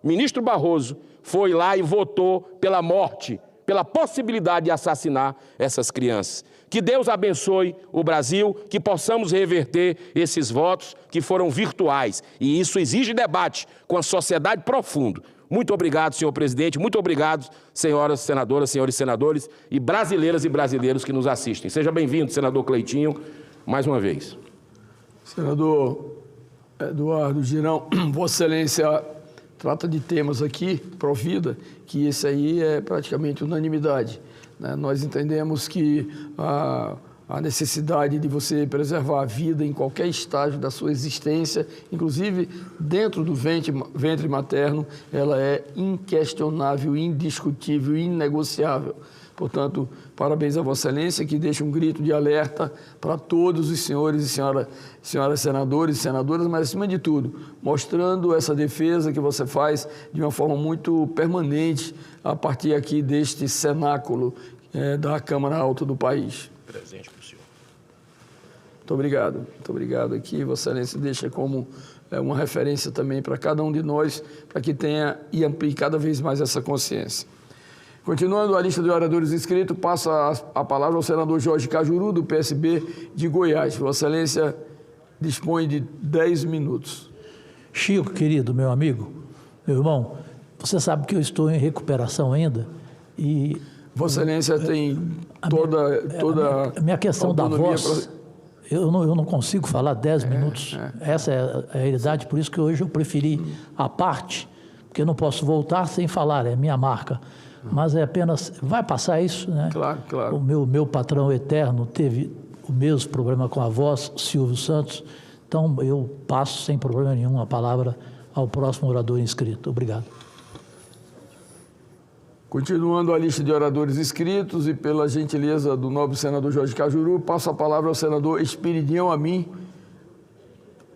ministro Barroso, foi lá e votou pela morte, pela possibilidade de assassinar essas crianças. Que Deus abençoe o Brasil, que possamos reverter esses votos que foram virtuais. E isso exige debate com a sociedade profundo. Muito obrigado, senhor presidente. Muito obrigado, senhoras senadoras, senhores senadores e brasileiros que nos assistem. Seja bem-vindo, senador Cleitinho, mais uma vez. Senador Eduardo Girão, Vossa Excelência trata de temas aqui, Provida, que esse aí é praticamente unanimidade, né? Nós entendemos que a necessidade de você preservar a vida em qualquer estágio da sua existência, inclusive dentro do ventre materno, ela é inquestionável, indiscutível, inegociável. Portanto, parabéns a Vossa Excelência, que deixa um grito de alerta para todos os senhores e senhoras senadores e senadoras, mas, acima de tudo, mostrando essa defesa que você faz de uma forma muito permanente a partir aqui deste cenáculo da Câmara Alta do país. Presente para o senhor. Muito obrigado aqui. Vossa Excelência deixa como uma referência também para cada um de nós, para que tenha e amplie cada vez mais essa consciência. Continuando a lista de oradores inscritos, passa a palavra ao senador Jorge Cajuru, do PSB de Goiás. Vossa Excelência dispõe de 10 minutos. Chico, querido, meu amigo, meu irmão, você sabe que eu estou em recuperação ainda e... Vossa Excelência tem toda a minha questão da voz, eu não consigo falar 10 minutos. Essa é a realidade, por isso que hoje eu preferi a parte, porque eu não posso voltar sem falar, é minha marca. Mas é apenas, vai passar isso, né? Claro. O meu patrão eterno teve o mesmo problema com a voz, Silvio Santos, então eu passo sem problema nenhum a palavra ao próximo orador inscrito. Obrigado. Continuando a lista de oradores inscritos e pela gentileza do nobre senador Jorge Cajuru, passo a palavra ao senador Espiridião Amin.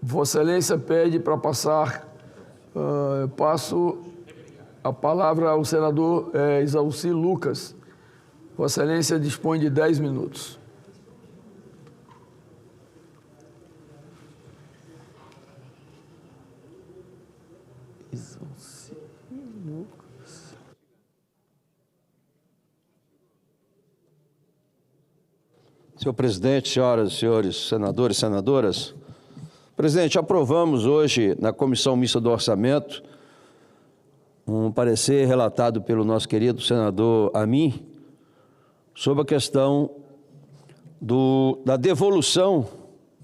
Vossa Excelência pede para passar, passo a palavra ao senador Isalci Lucas. Vossa Excelência dispõe de 10 minutos. Isalci Lucas. Senhor presidente, senhoras e senhores senadores e senadoras, presidente, aprovamos hoje na Comissão Mista do Orçamento um parecer relatado pelo nosso querido senador Amin sobre a questão da devolução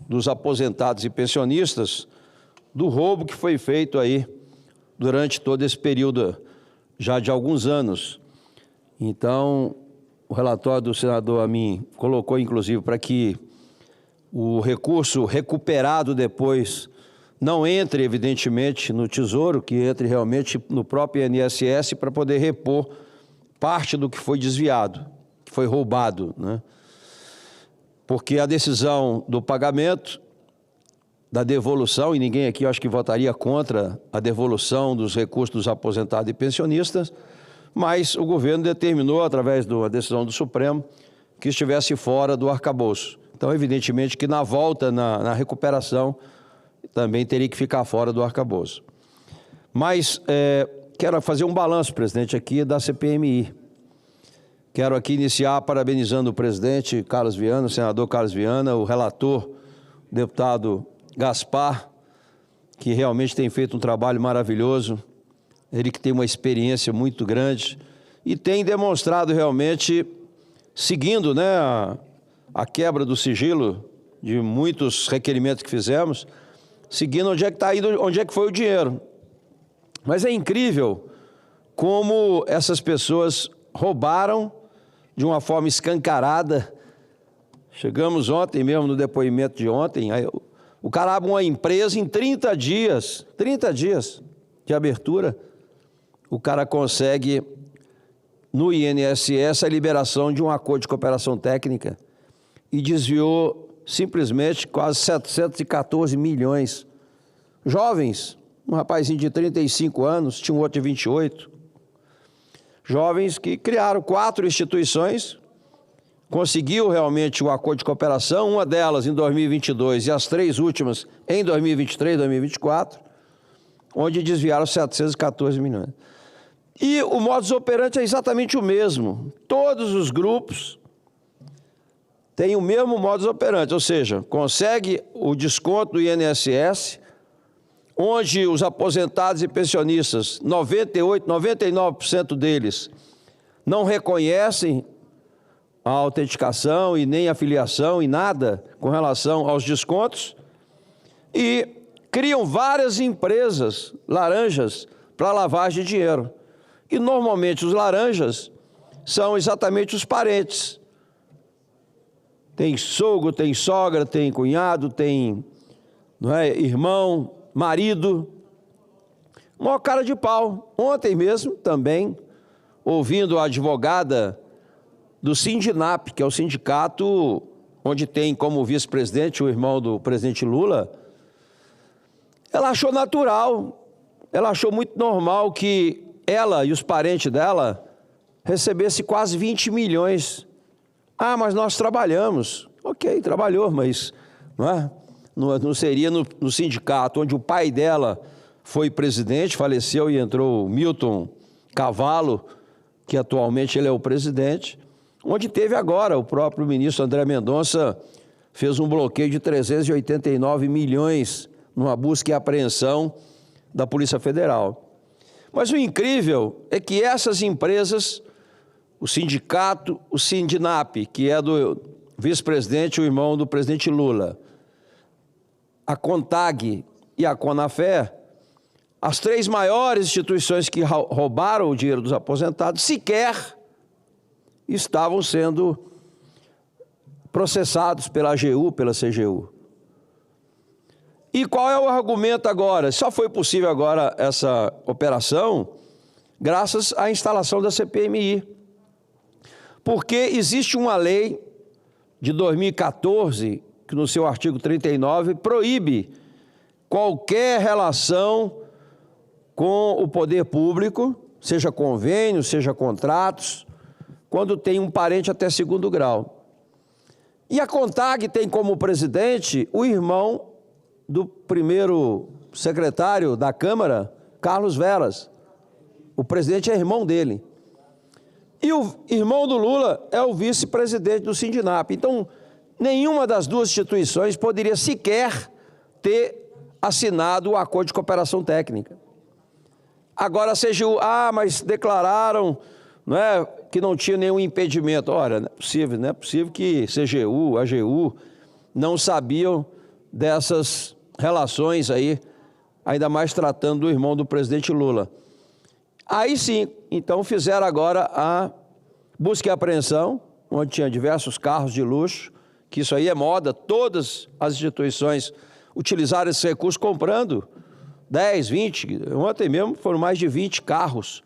dos aposentados e pensionistas do roubo que foi feito aí durante todo esse período já de alguns anos. Então, o relatório do senador Amin colocou, inclusive, para que o recurso recuperado depois não entre, evidentemente, no Tesouro, que entre realmente no próprio INSS para poder repor parte do que foi desviado, que foi roubado, né? Porque a decisão do pagamento, da devolução, e ninguém aqui eu acho que votaria contra a devolução dos recursos dos aposentados e pensionistas, mas o governo determinou, através da decisão do Supremo, que estivesse fora do arcabouço. Então, evidentemente que na volta, na recuperação, também teria que ficar fora do arcabouço. Mas quero fazer um balanço, presidente, aqui da CPMI. Quero aqui iniciar parabenizando o presidente Carlos Viana, o senador Carlos Viana, o relator, o deputado Gaspar, que realmente tem feito um trabalho maravilhoso. Ele que tem uma experiência muito grande e tem demonstrado realmente, seguindo, né, a quebra do sigilo de muitos requerimentos que fizemos, seguindo onde é que está indo, onde é que foi o dinheiro. Mas é incrível como essas pessoas roubaram de uma forma escancarada. Chegamos ontem mesmo, no depoimento de ontem, aí o cara abre uma empresa em 30 dias de abertura, o cara consegue, no INSS, a liberação de um acordo de cooperação técnica e desviou simplesmente quase 714 milhões. Jovens, um rapazinho de 35 anos, tinha um outro de 28. Jovens que criaram 4 instituições, conseguiu realmente o acordo de cooperação, uma delas em 2022 e as 3 últimas em 2023, 2024, onde desviaram 714 milhões. E o modus operandi é exatamente o mesmo. Todos os grupos têm o mesmo modus operandi, ou seja, consegue o desconto do INSS, onde os aposentados e pensionistas, 98%, 99% deles, não reconhecem a autenticação e nem a filiação e nada com relação aos descontos, e criam várias empresas laranjas para lavagem de dinheiro. E normalmente os laranjas são exatamente os parentes. Tem sogro, tem sogra, tem cunhado, tem irmão, marido. Maior cara de pau. Ontem mesmo também, ouvindo a advogada do Sindinap, que é o sindicato onde tem como vice-presidente o irmão do presidente Lula, ela achou natural, ela achou muito normal que ela e os parentes dela recebessem quase 20 milhões. Ah, mas nós trabalhamos. Ok, trabalhou, mas não seria no sindicato onde o pai dela foi presidente, faleceu e entrou Milton Cavallo, que atualmente ele é o presidente, onde teve agora o próprio ministro André Mendonça fez um bloqueio de 389 milhões numa busca e apreensão da Polícia Federal. Mas o incrível é que essas empresas, o sindicato, o Sindinap, que é do vice-presidente, o irmão do presidente Lula, a CONTAG e a CONAFÉ, as três maiores instituições que roubaram o dinheiro dos aposentados, sequer estavam sendo processados pela AGU, pela CGU. E qual é o argumento agora? Só foi possível agora essa operação graças à instalação da CPMI. Porque existe uma lei de 2014, que no seu artigo 39 proíbe qualquer relação com o poder público, seja convênio, seja contratos, quando tem um parente até segundo grau. E a CONTAG tem como presidente o irmão do primeiro secretário da Câmara, Carlos Veras. O presidente é irmão dele. E o irmão do Lula é o vice-presidente do Sindinap. Então, nenhuma das duas instituições poderia sequer ter assinado o acordo de cooperação técnica. Agora a CGU, mas declararam que não tinha nenhum impedimento. Ora, não é possível que CGU, AGU não sabiam dessas relações aí, ainda mais tratando do irmão do presidente Lula. Aí sim, então fizeram agora a busca e apreensão, onde tinha diversos carros de luxo, que isso aí é moda, todas as instituições utilizaram esse recurso comprando 10, 20, ontem mesmo foram mais de 20 carros,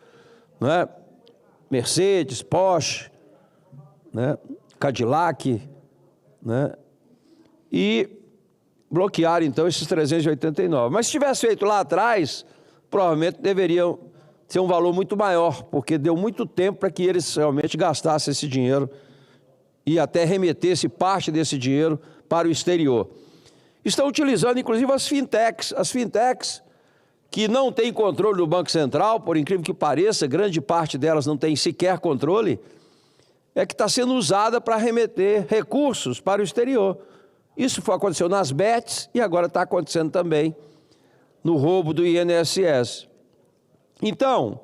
Mercedes, Porsche, Cadillac, e bloquearam então esses 389. Mas se tivesse feito lá atrás, provavelmente deveriam ter um valor muito maior, porque deu muito tempo para que eles realmente gastassem esse dinheiro e até remetessem parte desse dinheiro para o exterior. Estão utilizando, inclusive, as fintechs que não têm controle do Banco Central, por incrível que pareça, grande parte delas não tem sequer controle, é que está sendo usada para remeter recursos para o exterior. Isso aconteceu nas bets e agora está acontecendo também no roubo do INSS. Então,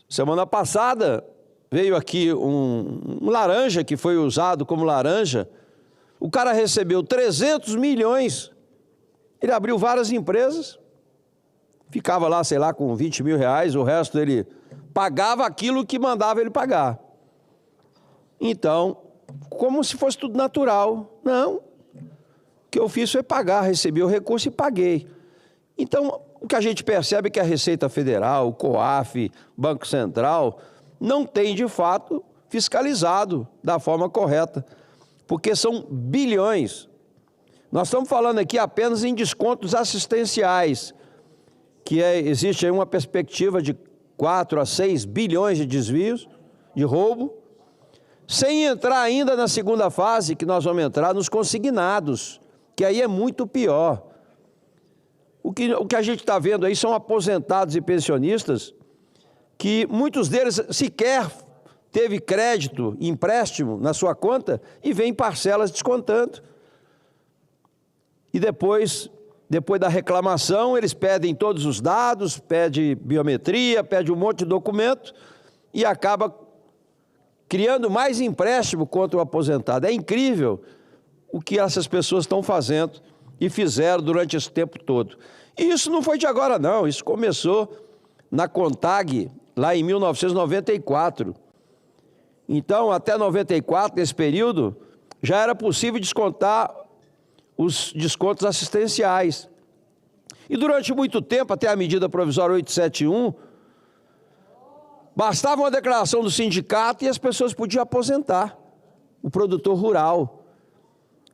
semana passada veio aqui um laranja que foi usado como laranja. O cara recebeu 300 milhões. Ele abriu várias empresas, ficava lá, sei lá, com 20 mil reais, o resto ele pagava aquilo que mandava ele pagar. Então, como se fosse tudo natural. Não. O que eu fiz foi pagar, recebi o recurso e paguei. Então, o que a gente percebe é que a Receita Federal, o COAF, Banco Central, não tem, de fato, fiscalizado da forma correta, porque são bilhões. Nós estamos falando aqui apenas em descontos assistenciais, que existe aí uma perspectiva de 4 a 6 bilhões de desvios, de roubo, sem entrar ainda na segunda fase, que nós vamos entrar nos consignados, que aí é muito pior. O que a gente está vendo aí são aposentados e pensionistas que muitos deles sequer teve crédito, empréstimo na sua conta e vem parcelas descontando. E depois depois da reclamação, eles pedem todos os dados, pedem biometria, pedem um monte de documento e acaba criando mais empréstimo contra o aposentado. É incrível o que essas pessoas estão fazendo e fizeram durante esse tempo todo. E isso não foi de agora, não. Isso começou na CONTAG, lá em 1994. Então, até 94, nesse período, já era possível descontar os descontos assistenciais. E durante muito tempo, até a medida provisória 871, bastava uma declaração do sindicato e as pessoas podiam aposentar, o produtor rural.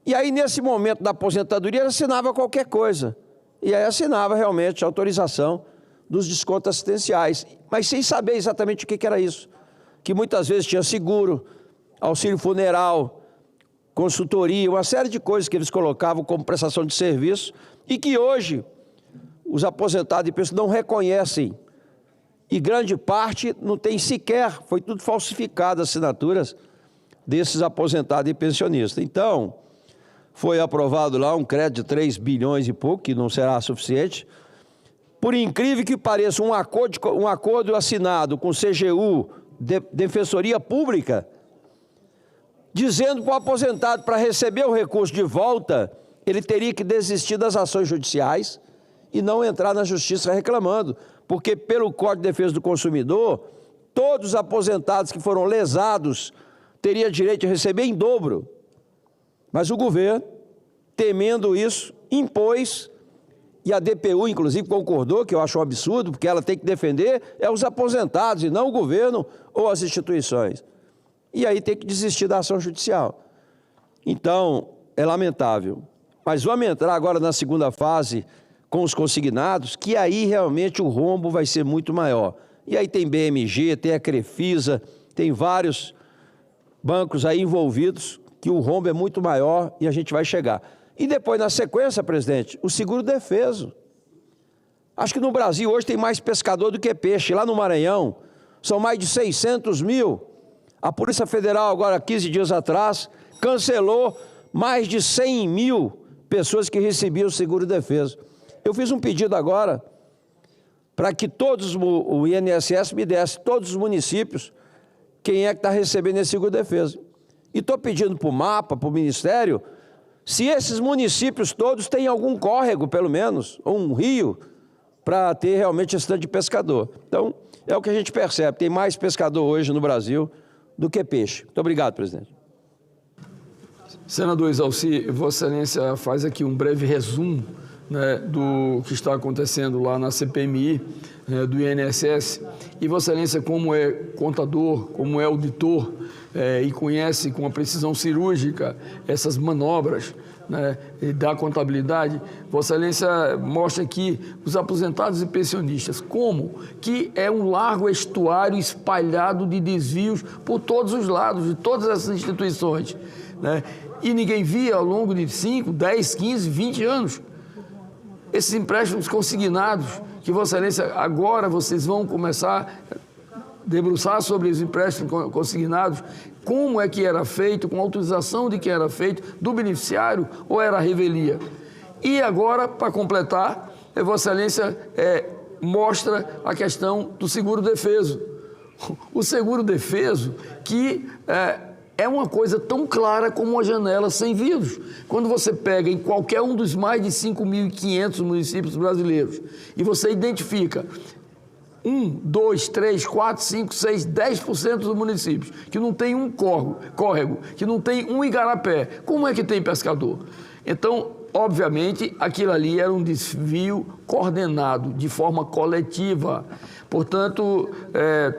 E aí, nesse momento da aposentadoria, ele assinava qualquer coisa. E aí assinava realmente a autorização dos descontos assistenciais, mas sem saber exatamente o que era isso. Que muitas vezes tinha seguro, auxílio funeral, consultoria, uma série de coisas que eles colocavam como prestação de serviço e que hoje os aposentados e pessoas não reconhecem. E grande parte não tem sequer, foi tudo falsificado as assinaturas desses aposentados e pensionistas. Então, foi aprovado lá um crédito de 3 bilhões e pouco, que não será suficiente. Por incrível que pareça, um acordo assinado com o CGU, Defensoria Pública, dizendo para o aposentado, para receber o recurso de volta, ele teria que desistir das ações judiciais e não entrar na justiça reclamando, porque pelo Código de Defesa do Consumidor, todos os aposentados que foram lesados teriam direito de receber em dobro. Mas o governo, temendo isso, impôs, e a DPU, inclusive, concordou, que eu acho um absurdo, porque ela tem que defender os aposentados, e não o governo ou as instituições. E aí tem que desistir da ação judicial. Então, é lamentável. Mas vamos entrar agora na segunda fase com os consignados, que aí realmente o rombo vai ser muito maior. E aí tem BMG, tem a Crefisa, tem vários bancos aí envolvidos, que o rombo é muito maior e a gente vai chegar. E depois, na sequência, presidente, o seguro-defeso. Acho que no Brasil hoje tem mais pescador do que peixe. Lá no Maranhão, são mais de 600 mil. A Polícia Federal, agora, 15 dias atrás, cancelou mais de 100 mil pessoas que recebiam o seguro-defeso. Eu fiz um pedido agora para que o INSS me desse, todos os municípios, quem é que está recebendo esse seguro-defeso. E estou pedindo para o MAPA, para o Ministério, se esses municípios todos têm algum córrego, pelo menos, ou um rio, para ter realmente esse tanto de pescador. Então, é o que a gente percebe, tem mais pescador hoje no Brasil do que peixe. Muito obrigado, presidente. Senador Exalci, Vossa Excelência faz aqui um breve resumo, né, do que está acontecendo lá na CPMI, do INSS. E Vossa Excelência, como é contador, como é auditor, e conhece com a precisão cirúrgica essas manobras, né, da contabilidade, Vossa Excelência mostra aqui os aposentados e pensionistas, como que é um largo estuário espalhado de desvios por todos os lados, de todas essas instituições, né, e ninguém via ao longo de 5, 10, 15, 20 anos. Esses empréstimos consignados, que Vossa Excelência agora vocês vão começar a debruçar sobre os empréstimos consignados, como é que era feito, com autorização de quem era feito, do beneficiário ou era revelia. E agora, para completar, Vossa Excelência mostra a questão do seguro-defeso. O seguro-defeso que é uma coisa tão clara como uma janela sem vidros. Quando você pega em qualquer um dos mais de 5.500 municípios brasileiros e você identifica 1, 2, 3, 4, 5, 6, 10% dos municípios que não tem um córrego, que não tem um igarapé, como é que tem pescador? Então, obviamente, aquilo ali era um desvio coordenado, de forma coletiva. Portanto,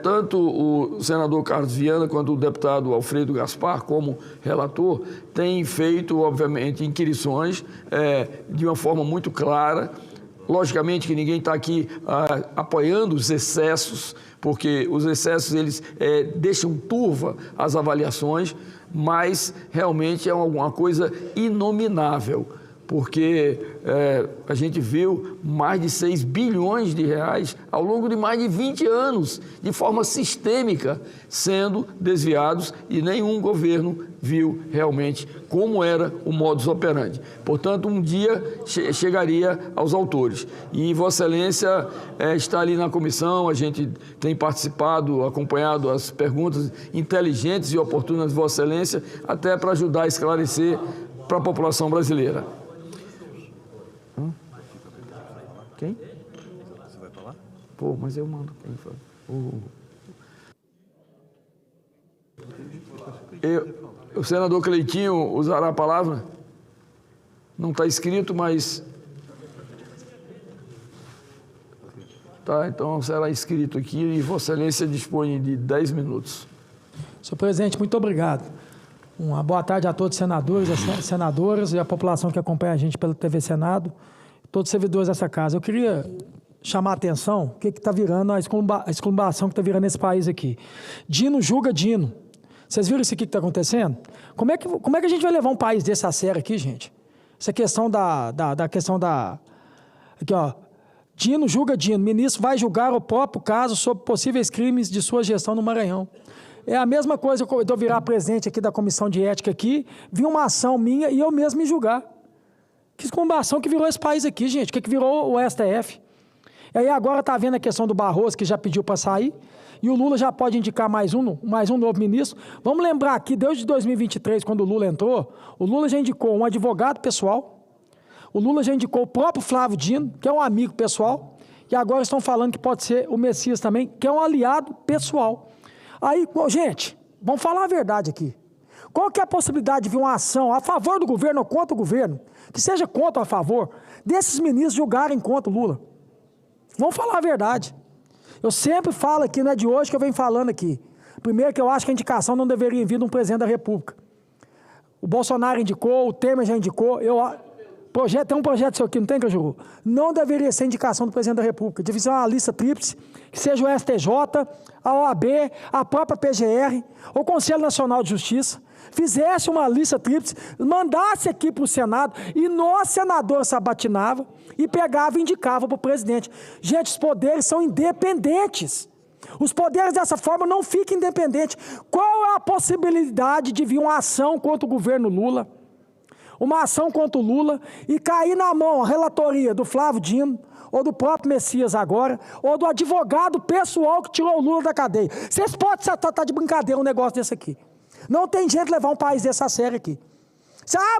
tanto o senador Carlos Viana quanto o deputado Alfredo Gaspar, como relator, têm feito, obviamente, inquirições de uma forma muito clara. Logicamente que ninguém está aqui apoiando os excessos, porque os excessos eles deixam turva as avaliações, mas realmente é alguma coisa inominável. porque a gente viu mais de 6 bilhões de reais ao longo de mais de 20 anos, de forma sistêmica, sendo desviados e nenhum governo viu realmente como era o modus operandi. Portanto, um dia chegaria aos autores. E Vossa Excelência está ali na comissão, a gente tem participado, acompanhado as perguntas inteligentes e oportunas de Vossa Excelência, até para ajudar a esclarecer para a população brasileira. Quem? Você vai falar? Pô, mas eu mando. Quem fala? O senador Cleitinho usará a palavra? Não está escrito, mas... Tá, então será escrito aqui e Vossa Excelência dispõe de 10 minutos. Senhor presidente, muito obrigado. Uma boa tarde a todos os senadores, as senadoras e a população que acompanha a gente pela TV Senado, todos os servidores dessa casa. Eu queria chamar a atenção o que está virando, a exclamação que está virando esse país aqui. Dino julga Dino. Vocês viram isso aqui que está acontecendo? Como é que a gente vai levar um país desse a sério aqui, gente? Essa questão aqui, ó. Dino julga Dino. Ministro vai julgar o próprio caso sobre possíveis crimes de sua gestão no Maranhão. É a mesma coisa que eu virar presidente aqui da Comissão de Ética aqui, vir uma ação minha e eu mesmo me julgar. Que exclamação que virou esse país aqui, gente? O que virou o STF? E aí agora está vendo a questão do Barroso, que já pediu para sair, e o Lula já pode indicar mais um novo ministro. Vamos lembrar aqui, desde 2023, quando o Lula entrou, o Lula já indicou um advogado pessoal, o Lula já indicou o próprio Flávio Dino, que é um amigo pessoal, e agora estão falando que pode ser o Messias também, que é um aliado pessoal. Aí, gente, vamos falar a verdade aqui. Qual que é a possibilidade de vir uma ação a favor do governo ou contra o governo, que seja contra ou a favor, desses ministros julgarem contra o Lula? Vamos falar a verdade. Eu sempre falo aqui, não é de hoje que eu venho falando aqui. Primeiro que eu acho que a indicação não deveria vir de um presidente da República. O Bolsonaro indicou, o Temer já indicou, tem um projeto seu aqui, não tem, Cajuru? Não deveria ser indicação do presidente da República. Devia ser uma lista tríplice, que seja o STJ, a OAB, a própria PGR, o Conselho Nacional de Justiça, fizesse uma lista tríplice, mandasse aqui para o Senado e nós, senadores, sabatinava e pegava e indicava para o presidente. Gente, os poderes são independentes. Os poderes dessa forma não ficam independentes. Qual é a possibilidade de vir uma ação contra o governo Lula? Uma ação contra o Lula e cair na mão a relatoria do Flávio Dino, ou do próprio Messias agora, ou do advogado pessoal que tirou o Lula da cadeia. Vocês podem estar de brincadeira um negócio desse aqui. Não tem jeito de levar um país desse a sério aqui.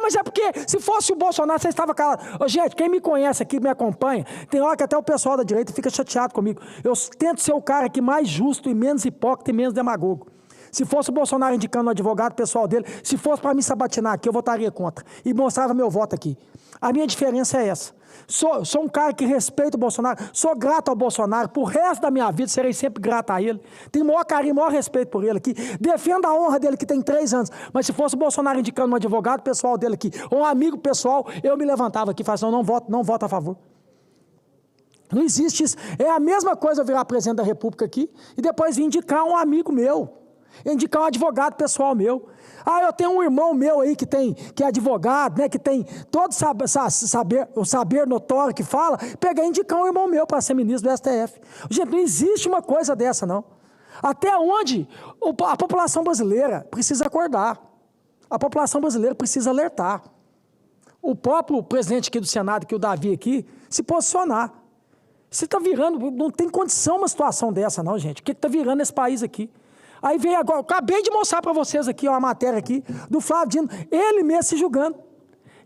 Mas é porque se fosse o Bolsonaro, você estava calado. Gente, quem me conhece aqui, me acompanha, tem hora que até o pessoal da direita fica chateado comigo. Eu tento ser o cara aqui mais justo e menos hipócrita e menos demagogo. Se fosse o Bolsonaro indicando o advogado pessoal dele, se fosse para me sabatinar aqui, eu votaria contra. E mostrava meu voto aqui. A minha diferença é essa. Sou um cara que respeita o Bolsonaro, sou grato ao Bolsonaro, por resto da minha vida serei sempre grato a ele. Tenho o maior carinho, o maior respeito por ele aqui. Defendo a honra dele, que tem 3 anos. Mas se fosse o Bolsonaro indicando um advogado pessoal dele aqui, ou um amigo pessoal, eu me levantava aqui e falava assim, não voto a favor. Não existe isso. É a mesma coisa eu virar presidente da República aqui e depois vir indicar um amigo meu. Indicar um advogado pessoal meu. Eu tenho um irmão meu aí que é advogado, né, que tem todo o saber notório que fala, pegar e indicar um irmão meu para ser ministro do STF. Gente, não existe uma coisa dessa, não. Até onde a população brasileira precisa acordar. A população brasileira precisa alertar. O próprio presidente aqui do Senado, que é o Davi aqui, se posicionar. Você está virando, não tem condição uma situação dessa, não, gente. O que está virando esse país aqui? Aí vem agora, acabei de mostrar para vocês aqui, uma matéria aqui, do Flávio Dino, ele mesmo se julgando.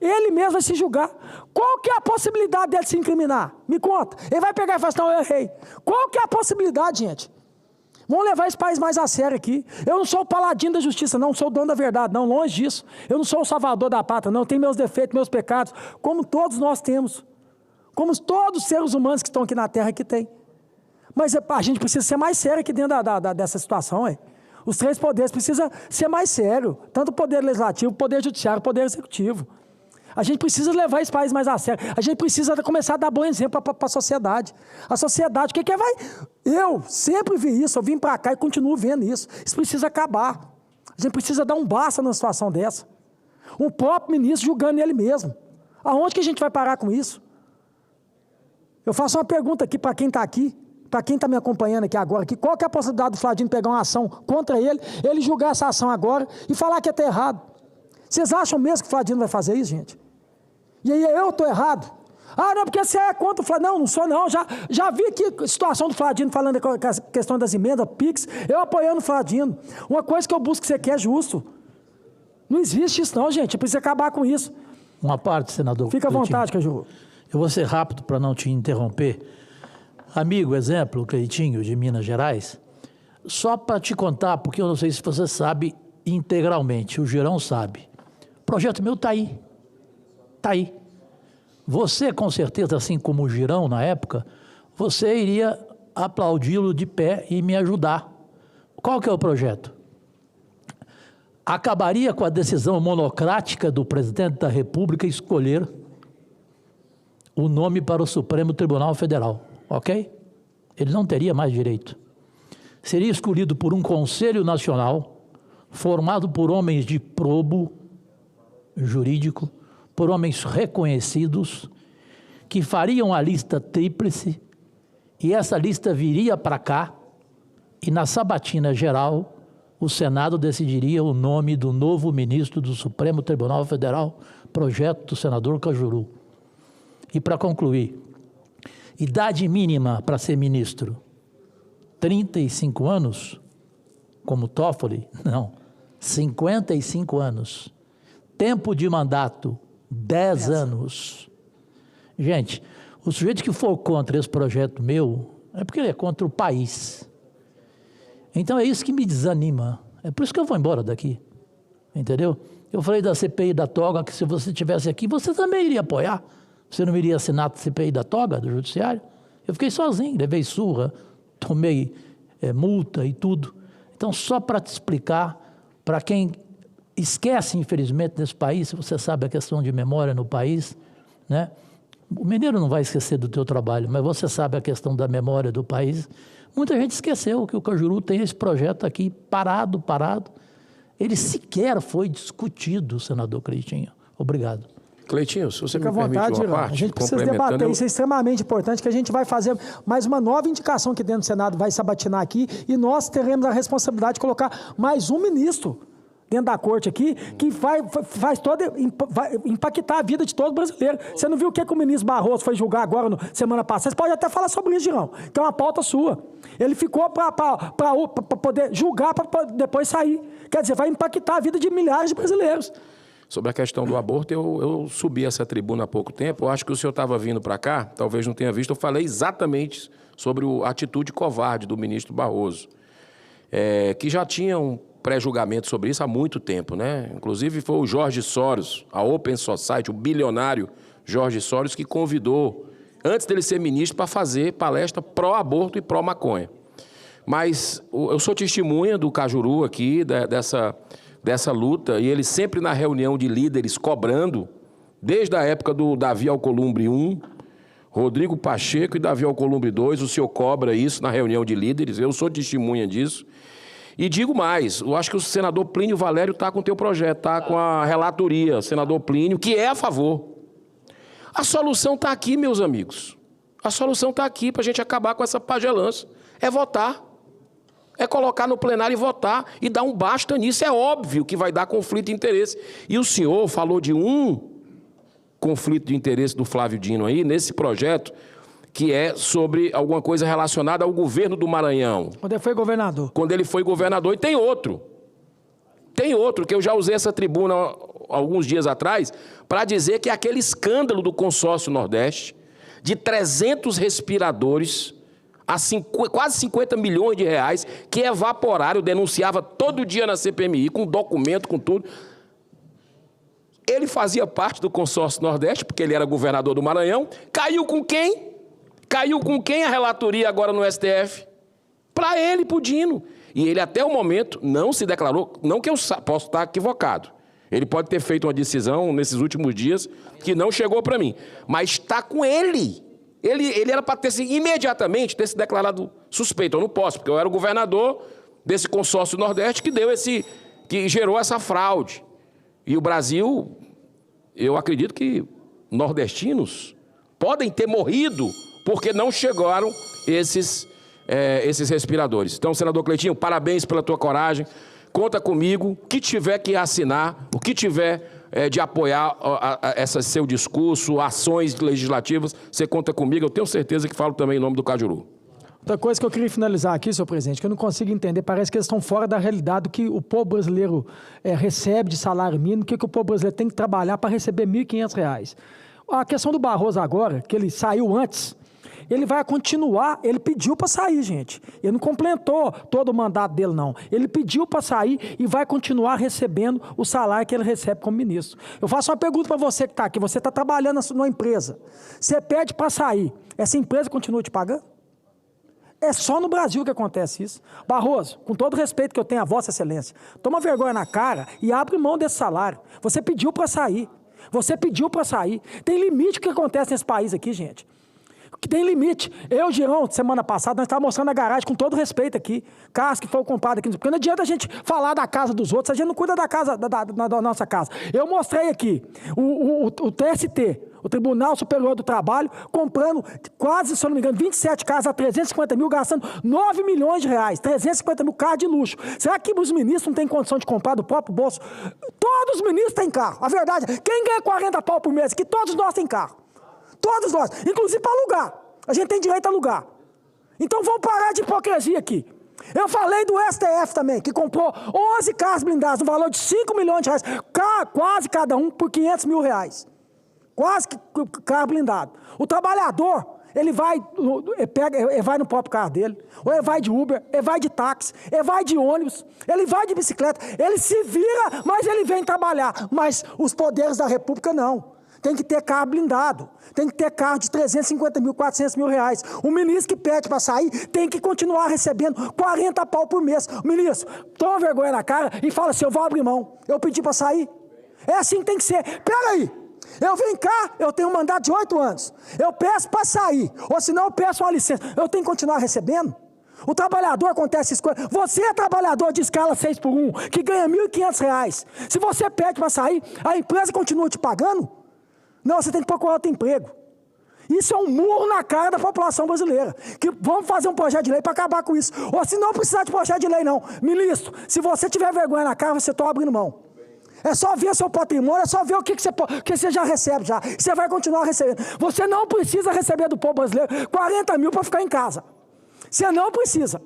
Ele mesmo vai se julgar. Qual que é a possibilidade dele se incriminar? Me conta. Ele vai pegar e falar assim, não, eu errei. Qual que é a possibilidade, gente? Vamos levar esse país mais a sério aqui. Eu não sou o paladino da justiça, não sou o dono da verdade, não, longe disso. Eu não sou o salvador da pátria, não, tenho meus defeitos, meus pecados, como todos nós temos. Como todos os seres humanos que estão aqui na Terra que têm. Mas a gente precisa ser mais sério aqui dentro dessa situação. Os 3 poderes precisam ser mais sérios. Tanto o poder legislativo, o poder judiciário, o poder executivo. A gente precisa levar esse país mais a sério. A gente precisa começar a dar bom exemplo para a sociedade. A sociedade, o que vai... Eu sempre vi isso, eu vim para cá e continuo vendo isso. Isso precisa acabar. A gente precisa dar um basta numa situação dessa. O próprio ministro julgando ele mesmo. Aonde que a gente vai parar com isso? Eu faço uma pergunta aqui para quem está aqui, para quem está me acompanhando aqui agora, qual que é a possibilidade do Fladino pegar uma ação contra ele julgar essa ação agora e falar que está errado? Vocês acham mesmo que o Fladino vai fazer isso, gente? E aí eu estou errado? Ah, não, porque você é contra o Fladino. Não sou não. Já vi aqui a situação do Fladino falando com a questão das emendas, PIX, eu apoiando o Fladino. Uma coisa que eu busco que você quer é justo. Não existe isso não, gente. Precisa acabar com isso. Uma parte, senador. Fica à vontade, Cajuru. Eu vou ser rápido para não te interromper. Amigo, exemplo, Cleitinho, de Minas Gerais, só para te contar, porque eu não sei se você sabe integralmente, o Girão sabe. O projeto meu está aí. Está aí. Você, com certeza, assim como o Girão na época, você iria aplaudi-lo de pé e me ajudar. Qual que é o projeto? Acabaria com a decisão monocrática do presidente da República escolher o nome para o Supremo Tribunal Federal, ok? Ele não teria mais direito. Seria escolhido por um Conselho Nacional, formado por homens de probo jurídico, por homens reconhecidos, que fariam a lista tríplice, e essa lista viria para cá, e na sabatina geral, o Senado decidiria o nome do novo ministro do Supremo Tribunal Federal, projeto do senador Cajuru. E para concluir, idade mínima para ser ministro, 35 anos, como Toffoli? Não, 55 anos. Tempo de mandato, 10 anos. Gente, o sujeito que for contra esse projeto meu, é porque ele é contra o país. Então é isso que me desanima. É por isso que eu vou embora daqui. Entendeu? Eu falei da CPI da toga, que se você estivesse aqui, você também iria apoiar. Você não iria assinar a CPI da toga, do Judiciário? Eu fiquei sozinho, levei surra, tomei multa e tudo. Então, só para te explicar, para quem esquece, infelizmente, nesse país, se você sabe a questão de memória no país, né? O mineiro não vai esquecer do teu trabalho, mas você sabe a questão da memória do país. Muita gente esqueceu que o Cajuru tem esse projeto aqui parado. Ele sequer foi discutido, senador Cleitinho. Obrigado. Cleitinho, se você Fica me permite vontade, uma parte, a gente precisa debater, isso é extremamente importante, que a gente vai fazer mais uma nova indicação que dentro do Senado vai sabatinar aqui, e nós teremos a responsabilidade de colocar mais um ministro dentro da corte aqui, que vai impactar a vida de todo brasileiro. Você não viu o que o ministro Barroso foi julgar agora, semana passada? Você pode até falar sobre isso, Girão, que é uma pauta sua. Ele ficou para poder julgar, para depois sair. Quer dizer, vai impactar a vida de milhares de brasileiros. Sobre a questão do aborto, eu subi essa tribuna há pouco tempo. Eu acho que o senhor estava vindo para cá, talvez não tenha visto. Eu falei exatamente sobre a atitude covarde do ministro Barroso, que já tinha um pré-julgamento sobre isso há muito tempo, né? Inclusive foi o Jorge Soros, a Open Society, o bilionário Jorge Soros, que convidou, antes dele ser ministro, para fazer palestra pró-aborto e pró-maconha. Mas eu sou testemunha do Cajuru aqui, dessa luta, e ele sempre na reunião de líderes cobrando, desde a época do Davi Alcolumbre I, Rodrigo Pacheco e Davi Alcolumbre II, o senhor cobra isso na reunião de líderes, eu sou testemunha disso. E digo mais, eu acho que o senador Plínio Valério está com o teu projeto, está com a relatoria, senador Plínio, que é a favor. A solução está aqui, meus amigos. A solução está aqui para a gente acabar com essa pagelança. É votar. É colocar no plenário e votar e dar um basta nisso. É óbvio que vai dar conflito de interesse. E o senhor falou de um conflito de interesse do Flávio Dino aí, nesse projeto, que é sobre alguma coisa relacionada ao governo do Maranhão. Quando ele foi governador. Quando ele foi governador. E tem outro. Tem outro, que eu já usei essa tribuna alguns dias atrás, para dizer que é aquele escândalo do consórcio Nordeste, de 300 respiradores, a quase 50 milhões de reais, que evaporaram, eu denunciava todo dia na CPMI, com documento, com tudo. Ele fazia parte do consórcio Nordeste, porque ele era governador do Maranhão. Caiu com quem? Caiu com quem a relatoria agora no STF? Para ele, para o Dino. E ele, até o momento, não se declarou, não que eu possa estar equivocado. Ele pode ter feito uma decisão nesses últimos dias que não chegou para mim. Mas está com ele. Ele era para imediatamente ter se declarado suspeito. Eu não posso, porque eu era o governador desse consórcio Nordeste que gerou essa fraude. E o Brasil, eu acredito que nordestinos podem ter morrido porque não chegaram esses respiradores. Então, senador Cleitinho, parabéns pela tua coragem. Conta comigo, o que tiver que assinar, o que tiver de apoiar esse seu discurso, ações legislativas, você conta comigo. Eu tenho certeza que falo também em nome do Cajuru. Outra coisa que eu queria finalizar aqui, senhor presidente, que eu não consigo entender, parece que eles estão fora da realidade do que o povo brasileiro recebe de salário mínimo, o que o povo brasileiro tem que trabalhar para receber R$ 1.500. A questão do Barroso agora, que ele saiu antes, ele vai continuar, ele pediu para sair, gente. Ele não completou todo o mandato dele, não. Ele pediu para sair e vai continuar recebendo o salário que ele recebe como ministro. Eu faço uma pergunta para você que está aqui, você está trabalhando numa empresa, você pede para sair, essa empresa continua te pagando? É só no Brasil que acontece isso. Barroso, com todo o respeito que eu tenho a Vossa Excelência, toma vergonha na cara e abre mão desse salário. Você pediu para sair. Você pediu para sair. Tem limite o que acontece nesse país aqui, gente. Que tem limite. Eu, Girão, semana passada, nós estávamos mostrando a garagem com todo respeito aqui. Carros que foram comprados aqui. Porque não adianta a gente falar da casa dos outros, a gente não cuida da casa, da nossa casa. Eu mostrei aqui o TST, o Tribunal Superior do Trabalho, comprando quase, se eu não me engano, 27 carros a 350 mil, gastando 9 milhões de reais, 350 mil carros de luxo. Será que os ministros não têm condição de comprar do próprio bolso? Todos os ministros têm carro. A verdade é, quem ganha 40 pau por mês aqui, todos nós têm carro. Todos nós, inclusive para alugar. A gente tem direito a alugar. Então vamos parar de hipocrisia aqui. Eu falei do STF também, que comprou 11 carros blindados no valor de 5 milhões de reais, quase cada um por 500 mil reais. Quase carro blindado. O trabalhador, ele vai no próprio carro dele, ou ele vai de Uber, ele vai de táxi, ele vai de ônibus, ele vai de bicicleta, ele se vira, mas ele vem trabalhar. Mas os poderes da República não. Tem que ter carro blindado, tem que ter carro de 350 mil, 400 mil reais. O ministro que pede para sair tem que continuar recebendo 40 pau por mês. O ministro, toma vergonha na cara e fala assim, eu vou abrir mão, eu pedi para sair. É assim que tem que ser. Peraí, eu venho cá, eu tenho um mandato de 8 anos, eu peço para sair, ou senão eu peço uma licença, eu tenho que continuar recebendo? O trabalhador acontece isso. Você é trabalhador de escala 6x1, que ganha R$ 1.500. Se você pede para sair, a empresa continua te pagando? Não, você tem que procurar outro emprego. Isso é um murro na cara da população brasileira. Que vamos fazer um projeto de lei para acabar com isso. Ou se não precisar de projeto de lei, não. Ministro, se você tiver vergonha na cara, você está abrindo mão. É só ver seu patrimônio, é só ver o que você já recebe já. Você vai continuar recebendo. Você não precisa receber do povo brasileiro 40 mil para ficar em casa. Você não precisa.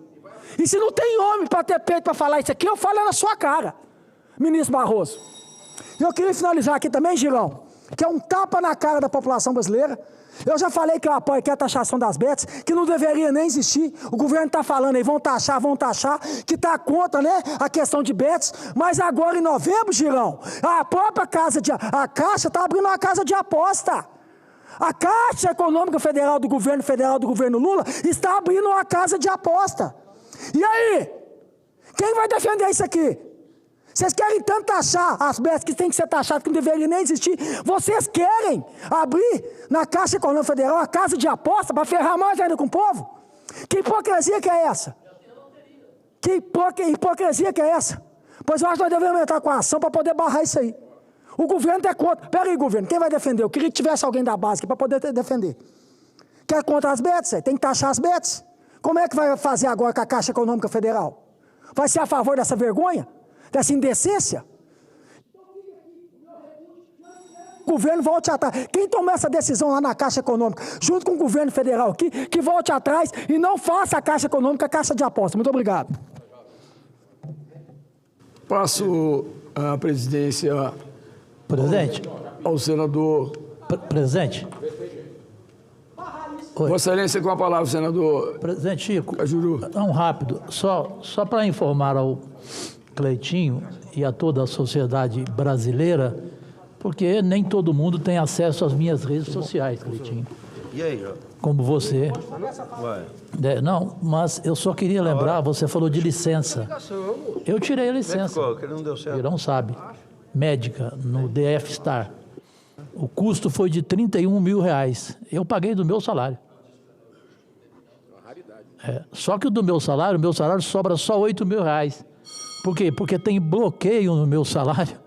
E se não tem homem para ter peito para falar isso aqui, eu falo na sua cara, ministro Barroso. E eu queria finalizar aqui também, Girão, que é um tapa na cara da população brasileira. Eu já falei que eu apoio aqui a taxação das bets, que não deveria nem existir. O governo está falando aí, vão taxar, que está contra, né, a questão de bets. Mas agora em novembro, Girão, a própria Caixa está abrindo uma casa de aposta. A Caixa Econômica Federal do governo Lula está abrindo uma casa de aposta. E aí? Quem vai defender isso aqui? Vocês querem tanto taxar as bets que tem que ser taxado, que não deveria nem existir. Vocês querem abrir na Caixa Econômica Federal a casa de aposta para ferrar mais ainda com o povo? Que hipocrisia que é essa? Que hipocrisia que é essa? Pois eu acho que nós devemos entrar com a ação para poder barrar isso aí. O governo é contra. Pera aí, governo, quem vai defender? Eu queria que tivesse alguém da base aqui para poder defender. Quer contra as bets? Tem que taxar as bets. Como é que vai fazer agora com a Caixa Econômica Federal? Vai ser a favor dessa vergonha? Dessa indecência? O governo volte atrás. Quem tomou essa decisão lá na Caixa Econômica, junto com o governo federal aqui, que volte atrás e não faça a Caixa Econômica a caixa de aposta. Muito obrigado. Passo a presidência ao senador. Presidente. Vossa Excelência, com a palavra, senador. Presidente Chico. Cajuru. Não, rápido. Só para informar ao Cleitinho e a toda a sociedade brasileira, porque nem todo mundo tem acesso às minhas redes sociais, Cleitinho. E aí, como você. Não, mas eu só queria lembrar, você falou de licença. Eu tirei a licença. Que não deu certo. Não sabe. Médica, no DF Star. O custo foi de R$31 mil. Eu paguei do meu salário. Só que do meu salário sobra só R$8 mil. Por quê? Porque tem bloqueio no meu salário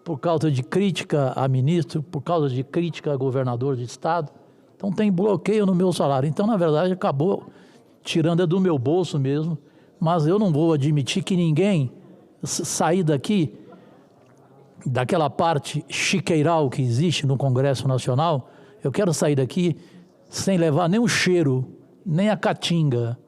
por causa de crítica a ministro, por causa de crítica a governador de estado. Então tem bloqueio no meu salário. Então, na verdade, acabou tirando do meu bolso mesmo, mas eu não vou admitir que ninguém sair daqui, daquela parte chiqueiral que existe no Congresso Nacional. Eu quero sair daqui sem levar nem o cheiro, nem a caatinga.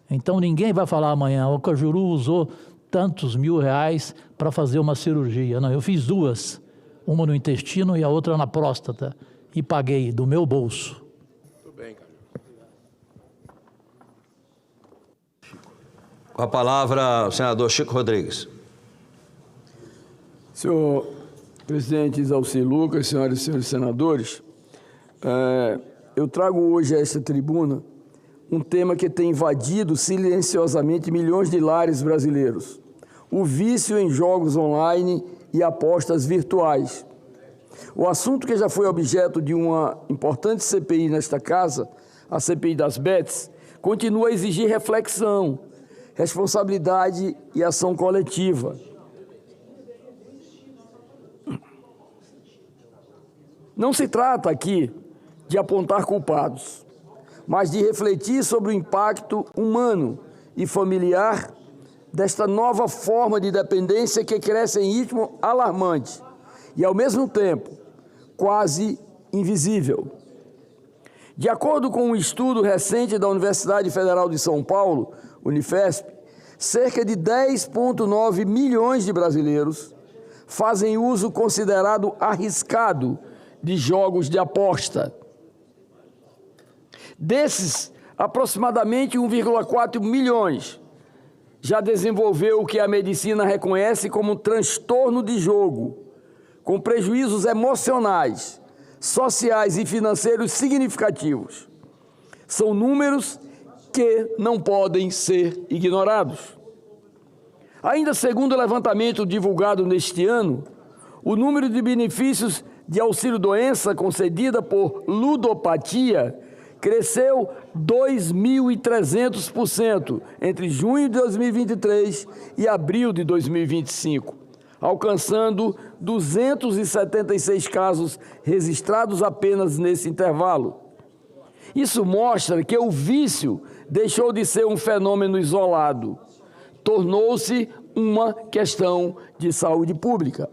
Então ninguém vai falar amanhã, o Cajuru usou tantos R$1.000 para fazer uma cirurgia. Não, eu fiz duas, uma no intestino e a outra na próstata, e paguei do meu bolso. Muito bem, Cajuru. Com a palavra, o senador Chico Rodrigues. Senhor presidente Isalci Lucas, senhoras e senhores senadores, eu trago hoje a esta tribuna um tema que tem invadido silenciosamente milhões de lares brasileiros: o vício em jogos online e apostas virtuais. O assunto, que já foi objeto de uma importante CPI nesta casa, a CPI das bets, continua a exigir reflexão, responsabilidade e ação coletiva. Não se trata aqui de apontar culpados, mas de refletir sobre o impacto humano e familiar desta nova forma de dependência que cresce em ritmo alarmante e, ao mesmo tempo, quase invisível. De acordo com um estudo recente da Universidade Federal de São Paulo, Unifesp, cerca de 10,9 milhões de brasileiros fazem uso considerado arriscado de jogos de aposta. Desses, aproximadamente 1,4 milhões já desenvolveu o que a medicina reconhece como transtorno de jogo, com prejuízos emocionais, sociais e financeiros significativos. São números que não podem ser ignorados. Ainda segundo o levantamento divulgado neste ano, o número de benefícios de auxílio-doença concedida por ludopatia cresceu 2.300% entre junho de 2023 e abril de 2025, alcançando 276 casos registrados apenas nesse intervalo. Isso mostra que o vício deixou de ser um fenômeno isolado, tornou-se uma questão de saúde pública.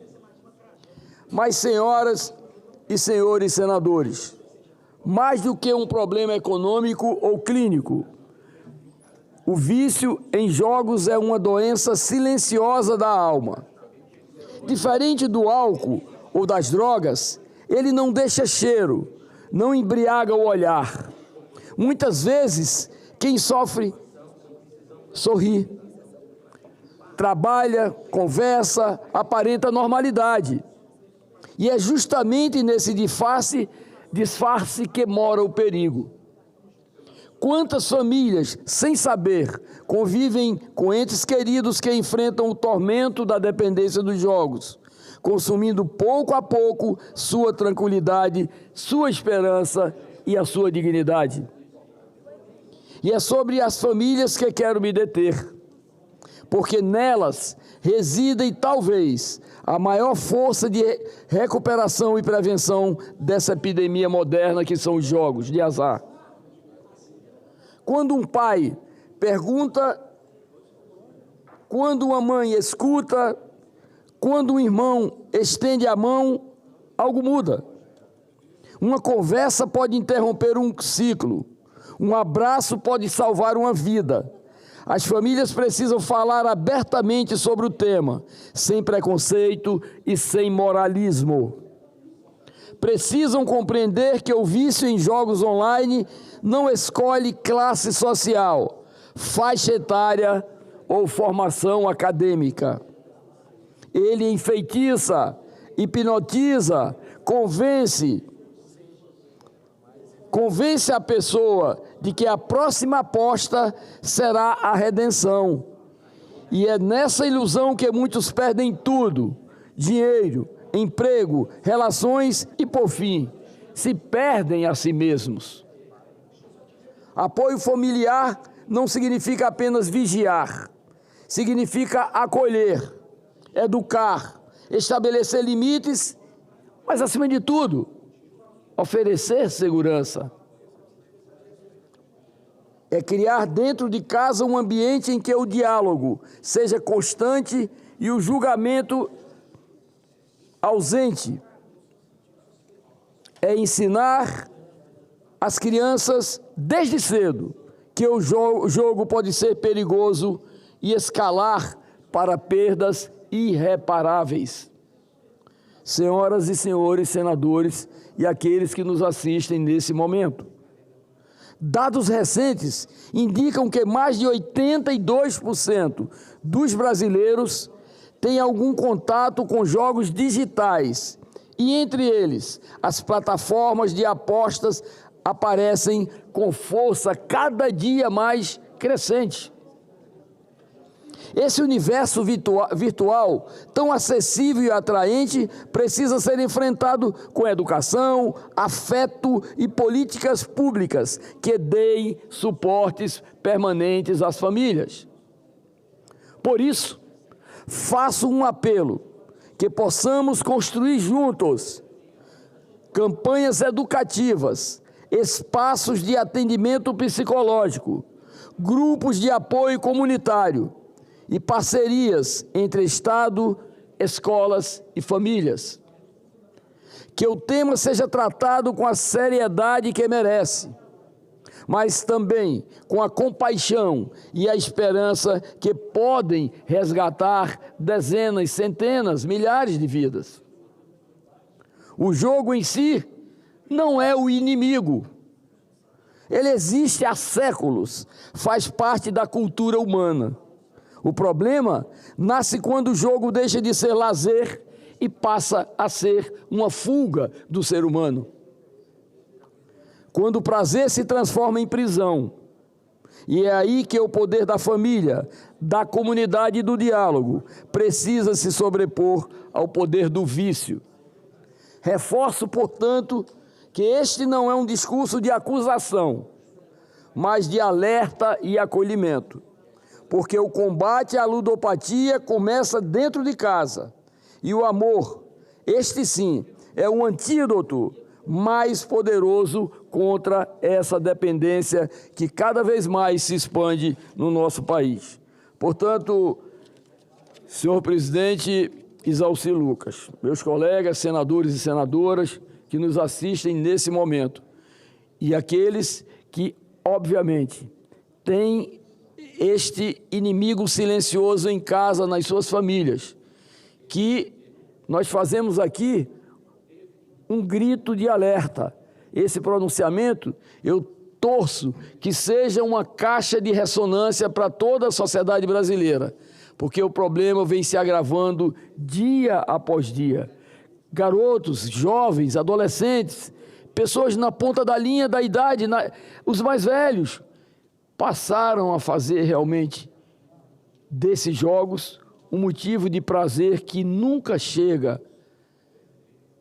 Mas, senhoras e senhores senadores, mais do que um problema econômico ou clínico, o vício em jogos é uma doença silenciosa da alma. Diferente do álcool ou das drogas, ele não deixa cheiro, não embriaga o olhar. Muitas vezes, quem sofre sorri, trabalha, conversa, aparenta normalidade. E é justamente nesse disfarce que mora o perigo. Quantas famílias, sem saber, convivem com entes queridos que enfrentam o tormento da dependência dos jogos, consumindo pouco a pouco sua tranquilidade, sua esperança e a sua dignidade. E é sobre as famílias que quero me deter, porque nelas residem, talvez, a maior força de recuperação e prevenção dessa epidemia moderna que são os jogos de azar. Quando um pai pergunta, quando uma mãe escuta, quando um irmão estende a mão, algo muda. Uma conversa pode interromper um ciclo, um abraço pode salvar uma vida. As famílias precisam falar abertamente sobre o tema, sem preconceito e sem moralismo. Precisam compreender que o vício em jogos online não escolhe classe social, faixa etária ou formação acadêmica. Ele enfeitiça, hipnotiza, convence a pessoa de que a próxima aposta será a redenção. E é nessa ilusão que muitos perdem tudo: dinheiro, emprego, relações e, por fim, se perdem a si mesmos. Apoio familiar não significa apenas vigiar, significa acolher, educar, estabelecer limites, mas, acima de tudo, oferecer segurança. É criar dentro de casa um ambiente em que o diálogo seja constante e o julgamento ausente. É ensinar as crianças desde cedo que o jogo pode ser perigoso e escalar para perdas irreparáveis. Senhoras e senhores senadores e aqueles que nos assistem nesse momento, dados recentes indicam que mais de 82% dos brasileiros têm algum contato com jogos digitais e, entre eles, as plataformas de apostas aparecem com força cada dia mais crescente. Esse universo virtual, tão acessível e atraente, precisa ser enfrentado com educação, afeto e políticas públicas que deem suportes permanentes às famílias. Por isso, faço um apelo que possamos construir juntos campanhas educativas, espaços de atendimento psicológico, grupos de apoio comunitário e parcerias entre Estado, escolas e famílias. Que o tema seja tratado com a seriedade que merece, mas também com a compaixão e a esperança que podem resgatar dezenas, centenas, milhares de vidas. O jogo em si não é o inimigo. Ele existe há séculos, faz parte da cultura humana. O problema nasce quando o jogo deixa de ser lazer e passa a ser uma fuga do ser humano. Quando o prazer se transforma em prisão. E é aí que o poder da família, da comunidade e do diálogo precisa se sobrepor ao poder do vício. Reforço, portanto, que este não é um discurso de acusação, mas de alerta e acolhimento. Porque o combate à ludopatia começa dentro de casa. E o amor, este sim, é um antídoto mais poderoso contra essa dependência que cada vez mais se expande no nosso país. Portanto, senhor presidente Isalci Lucas, meus colegas senadores e senadoras que nos assistem nesse momento, e aqueles que, obviamente, têm este inimigo silencioso em casa, nas suas famílias, que nós fazemos aqui um grito de alerta. Esse pronunciamento, eu torço que seja uma caixa de ressonância para toda a sociedade brasileira, porque o problema vem se agravando dia após dia. Garotos, jovens, adolescentes, pessoas na ponta da linha da idade, os mais velhos, passaram a fazer realmente desses jogos um motivo de prazer que nunca chega.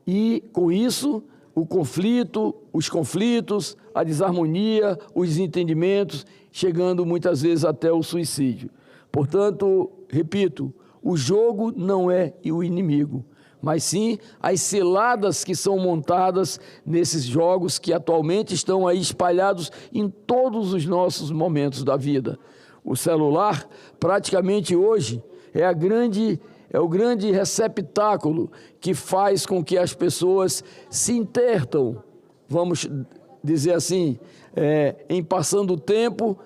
E, com isso, os conflitos, a desarmonia, os desentendimentos, chegando muitas vezes até o suicídio. Portanto, repito, o jogo não é o inimigo, mas sim as ciladas que são montadas nesses jogos que atualmente estão aí espalhados em todos os nossos momentos da vida. O celular, praticamente hoje, é o grande receptáculo que faz com que as pessoas se intertam, vamos dizer assim, em passando o tempo,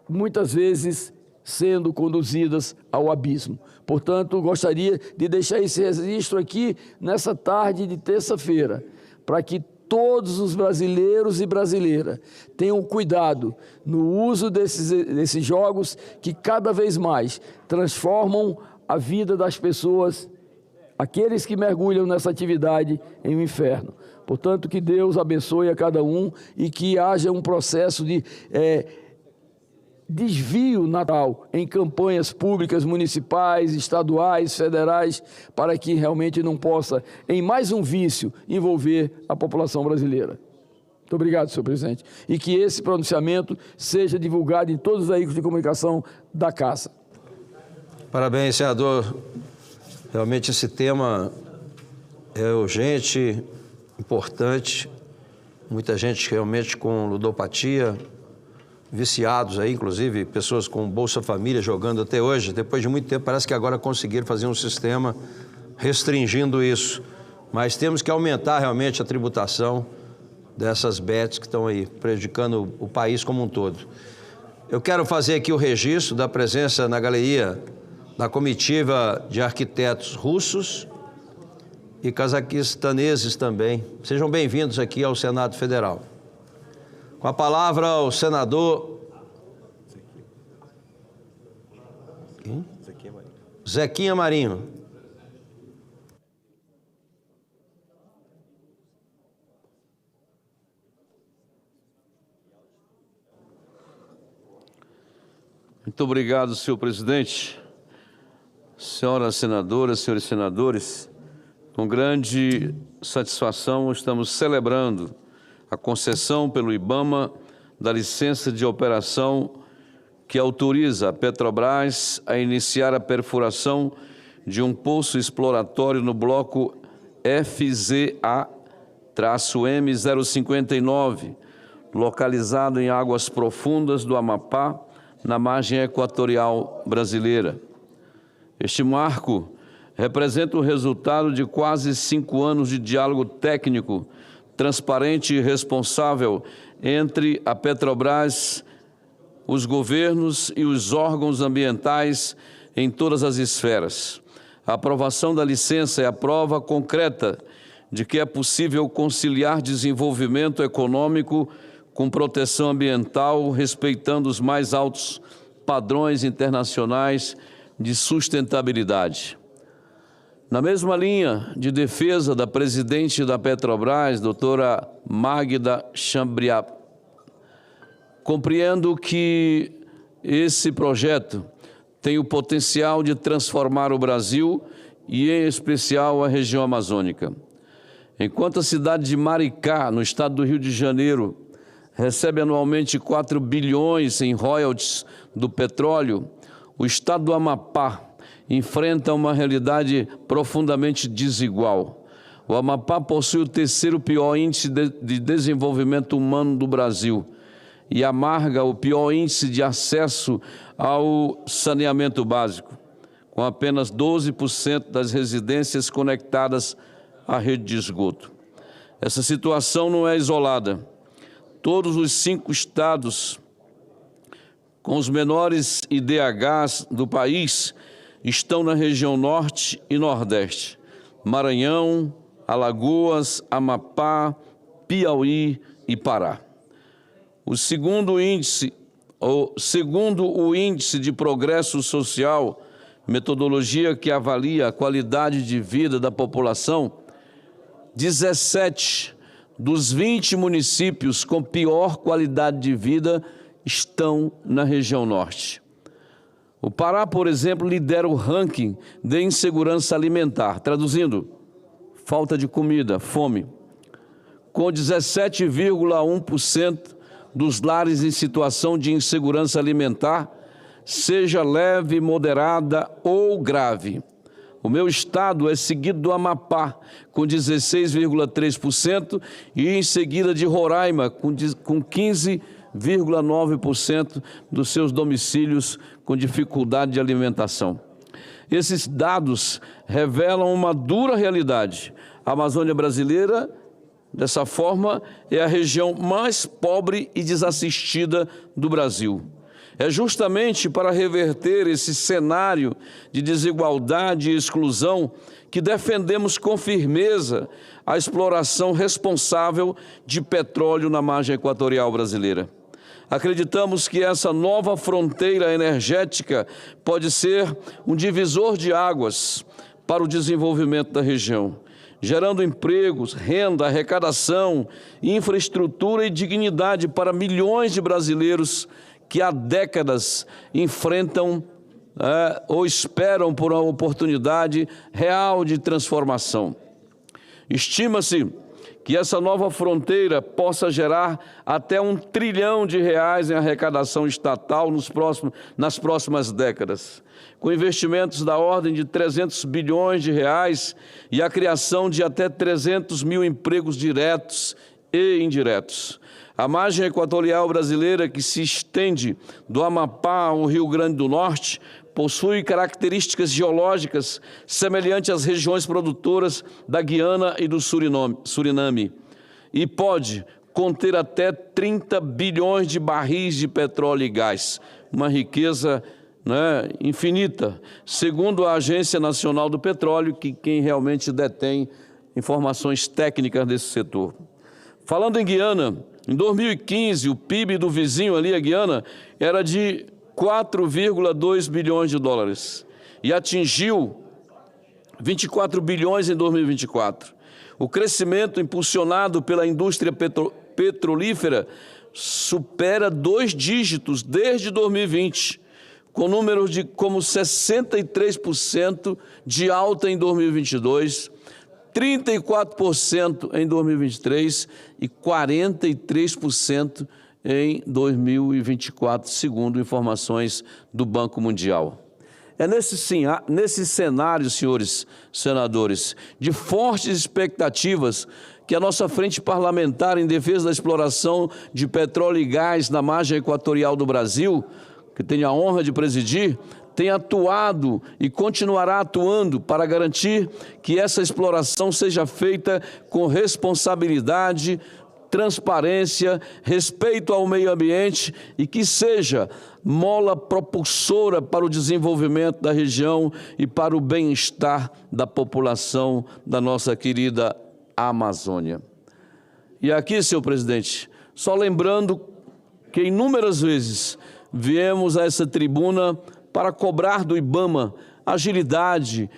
muitas vezes sendo conduzidas ao abismo. Portanto, gostaria de deixar esse registro aqui nessa tarde de terça-feira, para que todos os brasileiros e brasileiras tenham cuidado no uso desses jogos que cada vez mais transformam a vida das pessoas, aqueles que mergulham nessa atividade, em um inferno. Portanto, que Deus abençoe a cada um e que haja um processo de desvio natural em campanhas públicas, municipais, estaduais, federais, para que realmente não possa, em mais um vício, envolver a população brasileira. Muito obrigado, senhor presidente. E que esse pronunciamento seja divulgado em todos os veículos de comunicação da Casa. Parabéns, senador Realmente esse tema é urgente, importante. Muita gente realmente com ludopatia, viciados aí, inclusive pessoas com Bolsa Família jogando até hoje. Depois de muito tempo, parece que agora conseguiram fazer um sistema restringindo isso. Mas temos que aumentar realmente a tributação dessas bets que estão aí, prejudicando o país como um todo. Eu quero fazer aqui o registro da presença na galeria da comitiva de arquitetos russos e cazaquistaneses também. Sejam bem-vindos aqui ao Senado Federal. Com a palavra o senador Zequinha Marinho. Muito obrigado, senhor presidente. Senhoras senadoras, senhores senadores, com grande satisfação estamos celebrando a concessão pelo IBAMA da licença de operação que autoriza a Petrobras a iniciar a perfuração de um poço exploratório no bloco FZA-M059, localizado em águas profundas do Amapá, na margem equatorial brasileira. Este marco representa o resultado de quase 5 anos de diálogo técnico, transparente e responsável entre a Petrobras, os governos e os órgãos ambientais em todas as esferas. A aprovação da licença é a prova concreta de que é possível conciliar desenvolvimento econômico com proteção ambiental, respeitando os mais altos padrões internacionais de sustentabilidade. Na mesma linha de defesa da presidente da Petrobras, doutora Magda Chambriard, compreendo que esse projeto tem o potencial de transformar o Brasil e, em especial, a região amazônica. Enquanto a cidade de Maricá, no estado do Rio de Janeiro, recebe anualmente 4 bilhões em royalties do petróleo, o estado do Amapá enfrenta uma realidade profundamente desigual. O Amapá possui o 3º pior índice de desenvolvimento humano do Brasil e amarga o pior índice de acesso ao saneamento básico, com apenas 12% das residências conectadas à rede de esgoto. Essa situação não é isolada. Todos os 5 estados com os menores IDHs do país estão na região norte e nordeste: Maranhão, Alagoas, Amapá, Piauí e Pará. Segundo o índice de progresso social, metodologia que avalia a qualidade de vida da população, 17 dos 20 municípios com pior qualidade de vida estão na região norte. O Pará, por exemplo, lidera o ranking de insegurança alimentar, traduzindo, falta de comida, fome, com 17,1% dos lares em situação de insegurança alimentar, seja leve, moderada ou grave. O meu estado é seguido do Amapá, com 16,3%, e em seguida de Roraima, com 15,9% dos seus domicílios com dificuldade de alimentação. Esses dados revelam uma dura realidade. A Amazônia brasileira, dessa forma, é a região mais pobre e desassistida do Brasil. É justamente para reverter esse cenário de desigualdade e exclusão que defendemos com firmeza a exploração responsável de petróleo na margem equatorial brasileira. Acreditamos que essa nova fronteira energética pode ser um divisor de águas para o desenvolvimento da região, gerando empregos, renda, arrecadação, infraestrutura e dignidade para milhões de brasileiros que há décadas enfrentam ou esperam por uma oportunidade real de transformação. Estima-se que essa nova fronteira possa gerar até R$1 trilhão em arrecadação estatal nas próximas décadas, com investimentos da ordem de 300 bilhões de reais e a criação de até 300 mil empregos diretos e indiretos. A margem equatorial brasileira, que se estende do Amapá ao Rio Grande do Norte, possui características geológicas semelhantes às regiões produtoras da Guiana e do Suriname, e pode conter até 30 bilhões de barris de petróleo e gás, uma riqueza, né, infinita, segundo a Agência Nacional do Petróleo, que quem realmente detém informações técnicas desse setor. Falando em Guiana, em 2015, o PIB do vizinho ali, a Guiana, era de 4,2 bilhões de dólares e atingiu 24 bilhões em 2024. O crescimento impulsionado pela indústria petrolífera supera 2 dígitos desde 2020, com números de como 63% de alta em 2022, 34% em 2023 e 43% em 2024, segundo informações do Banco Mundial. É nesse cenário, senhores senadores, de fortes expectativas, que a nossa frente parlamentar em defesa da exploração de petróleo e gás na margem equatorial do Brasil, que tenho a honra de presidir, tem atuado e continuará atuando para garantir que essa exploração seja feita com responsabilidade, transparência, respeito ao meio ambiente e que seja mola propulsora para o desenvolvimento da região e para o bem-estar da população da nossa querida Amazônia. E aqui, senhor presidente, só lembrando que inúmeras vezes viemos a essa tribuna para cobrar do IBAMA agilidade,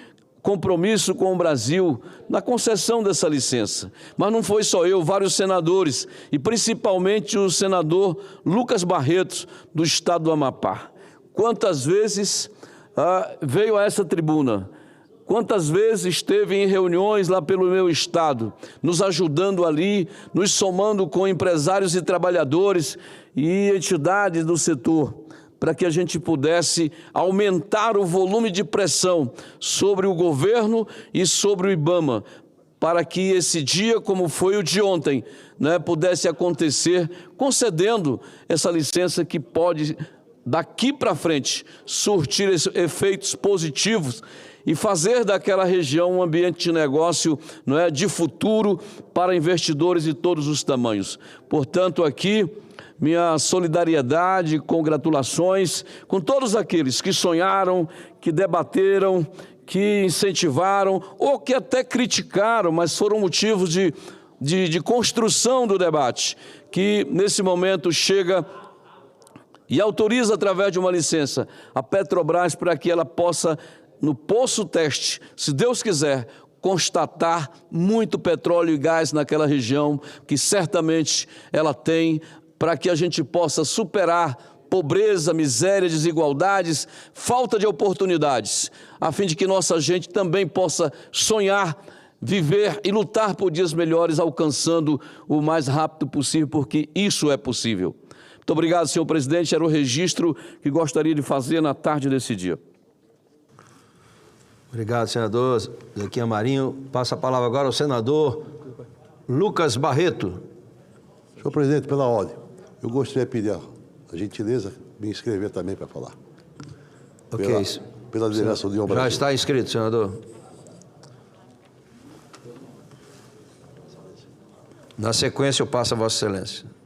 compromisso com o Brasil na concessão dessa licença. Mas não foi só eu, vários senadores, e principalmente o senador Lucas Barreto, do estado do Amapá. Quantas vezes veio a essa tribuna, quantas vezes esteve em reuniões lá pelo meu estado, nos ajudando ali, nos somando com empresários e trabalhadores e entidades do setor, para que a gente pudesse aumentar o volume de pressão sobre o governo e sobre o IBAMA, para que esse dia, como foi o de ontem, né, pudesse acontecer, concedendo essa licença que pode, daqui para frente, surtir efeitos positivos e fazer daquela região um ambiente de negócio, não é, de futuro para investidores de todos os tamanhos. Portanto, aqui, minha solidariedade, congratulações com todos aqueles que sonharam, que debateram, que incentivaram ou que até criticaram, mas foram motivos de construção do debate, que nesse momento chega e autoriza através de uma licença a Petrobras para que ela possa, no poço teste, se Deus quiser, constatar muito petróleo e gás naquela região, que certamente ela tem, para que a gente possa superar pobreza, miséria, desigualdades, falta de oportunidades, a fim de que nossa gente também possa sonhar, viver e lutar por dias melhores, alcançando o mais rápido possível, porque isso é possível. Muito obrigado, senhor presidente. Era o registro que gostaria de fazer na tarde desse dia. Obrigado, senador Zequinha Marinho. Passa a palavra agora ao senador Lucas Barreto. Senhor presidente, pela ordem, eu gostaria de pedir a gentileza de me inscrever também para falar. Ok. Pela liderança do União Brasil. Já está inscrito, senador. Na sequência, eu passo a Vossa Excelência.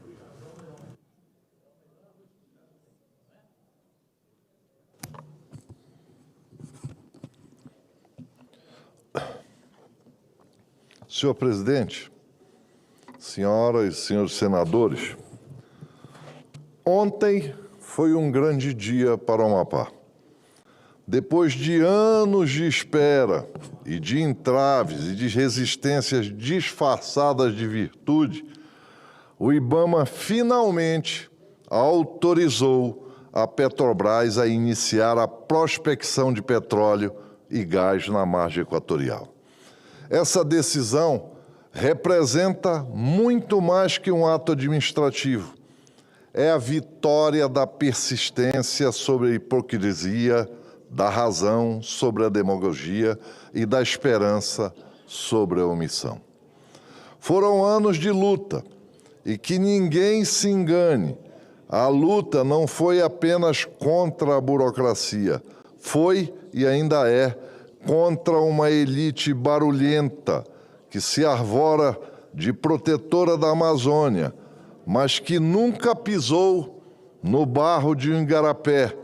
Senhor presidente, senhoras e senhores senadores, ontem foi um grande dia para o Amapá. Depois de anos de espera e de entraves e de resistências disfarçadas de virtude, o IBAMA finalmente autorizou a Petrobras a iniciar a prospecção de petróleo e gás na margem equatorial. Essa decisão representa muito mais que um ato administrativo. É a vitória da persistência sobre a hipocrisia, da razão sobre a demagogia e da esperança sobre a omissão. Foram anos de luta, e que ninguém se engane, a luta não foi apenas contra a burocracia, foi e ainda é contra uma elite barulhenta que se arvora de protetora da Amazônia, mas que nunca pisou no barro de um igarapé,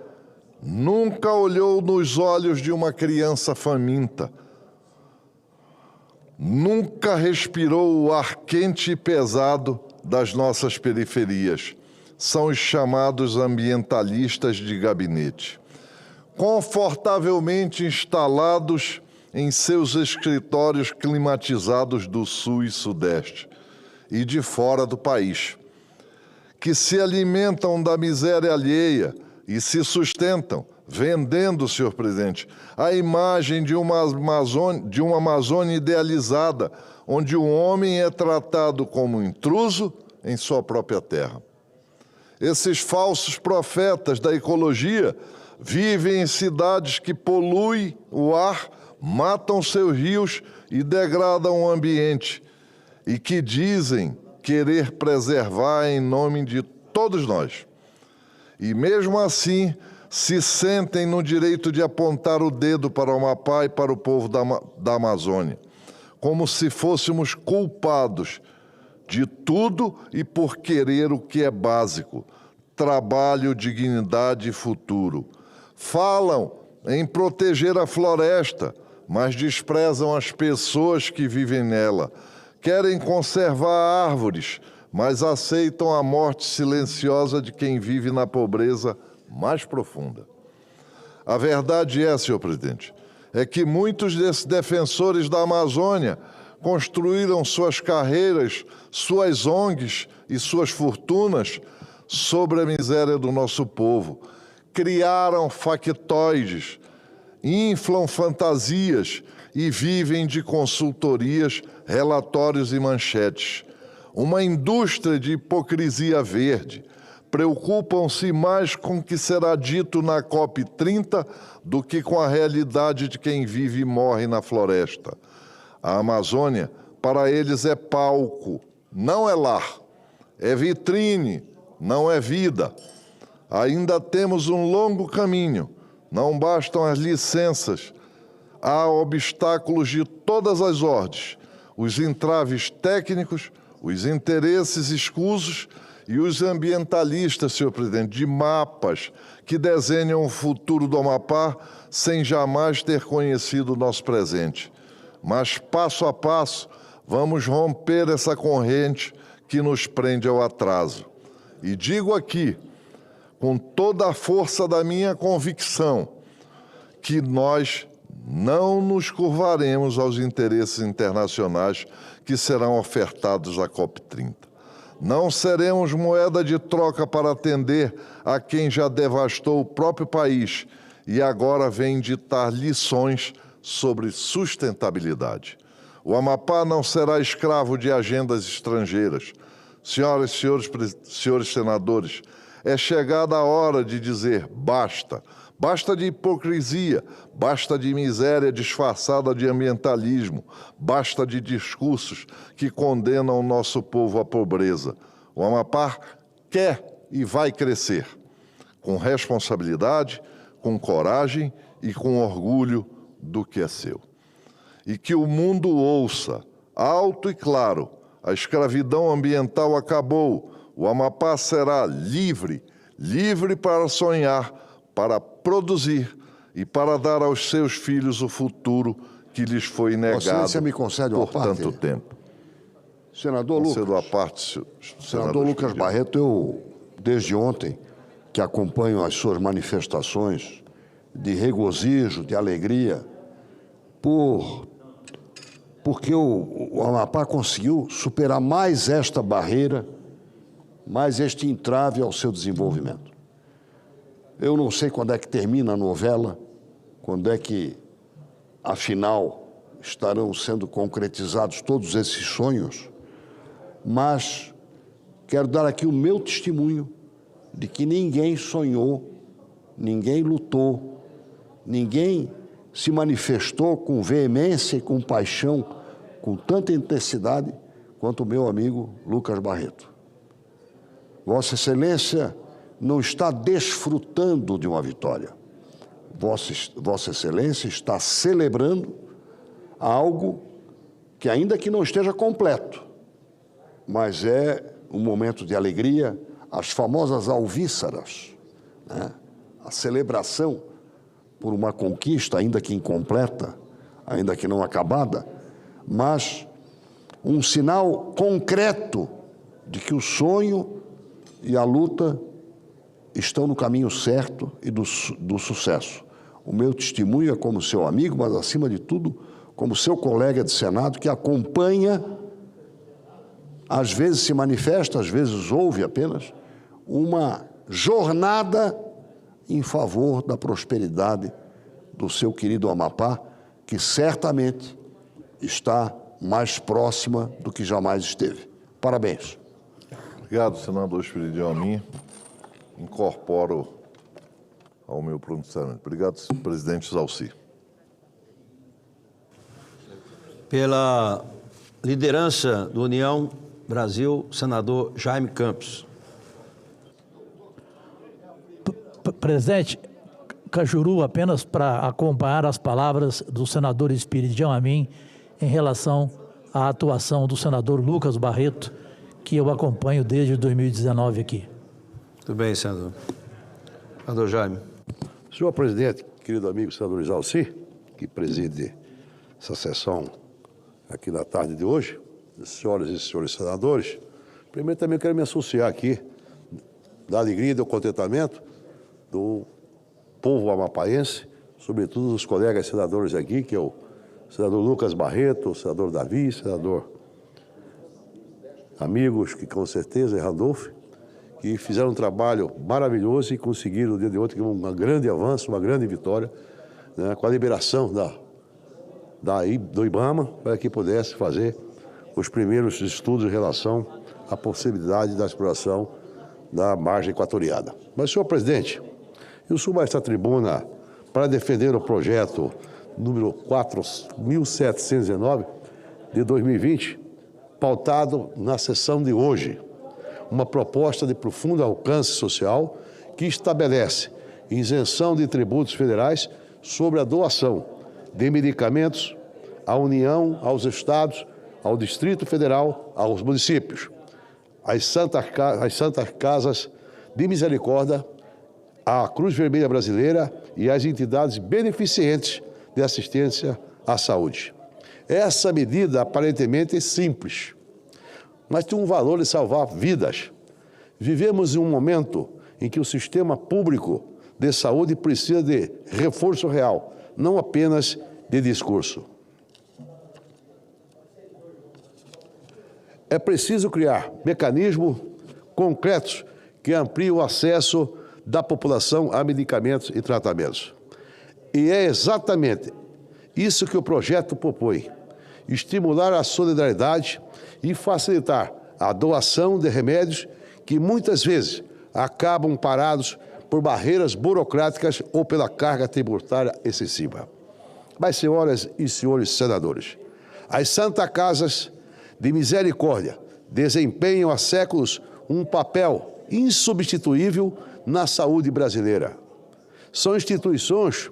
nunca olhou nos olhos de uma criança faminta, nunca respirou o ar quente e pesado das nossas periferias. São os chamados ambientalistas de gabinete, confortavelmente instalados em seus escritórios climatizados do Sul e Sudeste e de fora do país, que se alimentam da miséria alheia e se sustentam, vendendo, senhor presidente, a imagem de uma Amazônia idealizada, onde o homem é tratado como intruso em sua própria terra. Esses falsos profetas da ecologia vivem em cidades que poluem o ar, matam seus rios e degradam o ambiente, e que dizem querer preservar em nome de todos nós. E mesmo assim, se sentem no direito de apontar o dedo para o Amapá e para o povo da Amazônia, como se fôssemos culpados de tudo e por querer o que é básico: trabalho, dignidade e futuro. Falam em proteger a floresta, mas desprezam as pessoas que vivem nela. Querem conservar árvores, mas aceitam a morte silenciosa de quem vive na pobreza mais profunda. A verdade é, senhor presidente, é que muitos desses defensores da Amazônia construíram suas carreiras, suas ONGs e suas fortunas sobre a miséria do nosso povo. Criaram factoides, inflam fantasias e vivem de consultorias, relatórios e manchetes. Uma indústria de hipocrisia verde. Preocupam-se mais com o que será dito na COP30 do que com a realidade de quem vive e morre na floresta. A Amazônia, para eles, é palco, não é lar. É vitrine, não é vida. Ainda temos um longo caminho. Não bastam as licenças. Há obstáculos de todas as ordens. Os entraves técnicos, os interesses escusos e os ambientalistas, senhor presidente, de mapas que desenham o futuro do Amapá sem jamais ter conhecido o nosso presente. Mas, passo a passo, vamos romper essa corrente que nos prende ao atraso. E digo aqui, com toda a força da minha convicção, que nós não nos curvaremos aos interesses internacionais que serão ofertados à COP30. Não seremos moeda de troca para atender a quem já devastou o próprio país e agora vem ditar lições sobre sustentabilidade. O Amapá não será escravo de agendas estrangeiras. Senhoras e senhores senadores, é chegada a hora de dizer basta. Basta de hipocrisia, basta de miséria disfarçada de ambientalismo, basta de discursos que condenam o nosso povo à pobreza. O Amapá quer e vai crescer, com responsabilidade, com coragem e com orgulho do que é seu. E que o mundo ouça, alto e claro, a escravidão ambiental acabou, o Amapá será livre, livre para sonhar, para produzir e para dar aos seus filhos o futuro que lhes foi negado me concede por tanto tempo. Senador Lucas, Senador Lucas Barreto, eu, desde ontem, que acompanho as suas manifestações de regozijo, de alegria, porque o Amapá conseguiu superar mais esta barreira, mais este entrave ao seu desenvolvimento. Eu não sei quando é que termina a novela, quando é que, afinal, estarão sendo concretizados todos esses sonhos, mas quero dar aqui o meu testemunho de que ninguém sonhou, ninguém lutou, ninguém se manifestou com veemência e com paixão, com tanta intensidade, quanto o meu amigo Lucas Barreto. Vossa Excelência não está desfrutando de uma vitória. Vossa Excelência está celebrando algo que, ainda que não esteja completo, mas é um momento de alegria, as famosas alvíceras, né? A celebração por uma conquista, ainda que incompleta, ainda que não acabada, mas um sinal concreto de que o sonho e a luta estão no caminho certo e do sucesso. O meu testemunho é como seu amigo, mas, acima de tudo, como seu colega de Senado, que acompanha, às vezes se manifesta, às vezes ouve apenas, uma jornada em favor da prosperidade do seu querido Amapá, que certamente está mais próxima do que jamais esteve. Parabéns. Obrigado, senador Espiridião Amin. Incorporo ao meu pronunciamento. Obrigado, presidente Zalci. Pela liderança do União Brasil, senador Jaime Campos. Presidente, Cajuru, apenas para acompanhar as palavras do senador Espiridião Amin em relação à atuação do senador Lucas Barreto, que eu acompanho desde 2019 aqui. Tudo bem, senador. Senador Jaime. Senhor presidente, querido amigo senador Zalci, que preside essa sessão aqui na tarde de hoje, senhoras e senhores senadores, primeiro também quero me associar aqui da alegria e do contentamento do povo amapaense, sobretudo dos colegas senadores aqui, que é o senador Lucas Barreto, o senador Davi, senador amigos que com certeza é Randolph, que fizeram um trabalho maravilhoso e conseguiram no dia de ontem um grande avanço, uma grande vitória, né, com a liberação do IBAMA para que pudesse fazer os primeiros estudos em relação à possibilidade da exploração da margem equatoriana. Mas, senhor presidente, eu subo a esta tribuna para defender o projeto número 4.719 de 2020, pautado na sessão de hoje, uma proposta de profundo alcance social que estabelece isenção de tributos federais sobre a doação de medicamentos à União, aos estados, ao Distrito Federal, aos municípios, às Santas Casas de Misericórdia, à Cruz Vermelha Brasileira e às entidades beneficentes de assistência à saúde. Essa medida aparentemente é simples, mas tem um valor de salvar vidas. Vivemos em um momento em que o sistema público de saúde precisa de reforço real, não apenas de discurso. É preciso criar mecanismos concretos que ampliem o acesso da população a medicamentos e tratamentos. E é exatamente isso que o projeto propõe: estimular a solidariedade e facilitar a doação de remédios que muitas vezes acabam parados por barreiras burocráticas ou pela carga tributária excessiva. Mas, senhoras e senhores senadores, as Santas Casas de Misericórdia desempenham há séculos um papel insubstituível na saúde brasileira. São instituições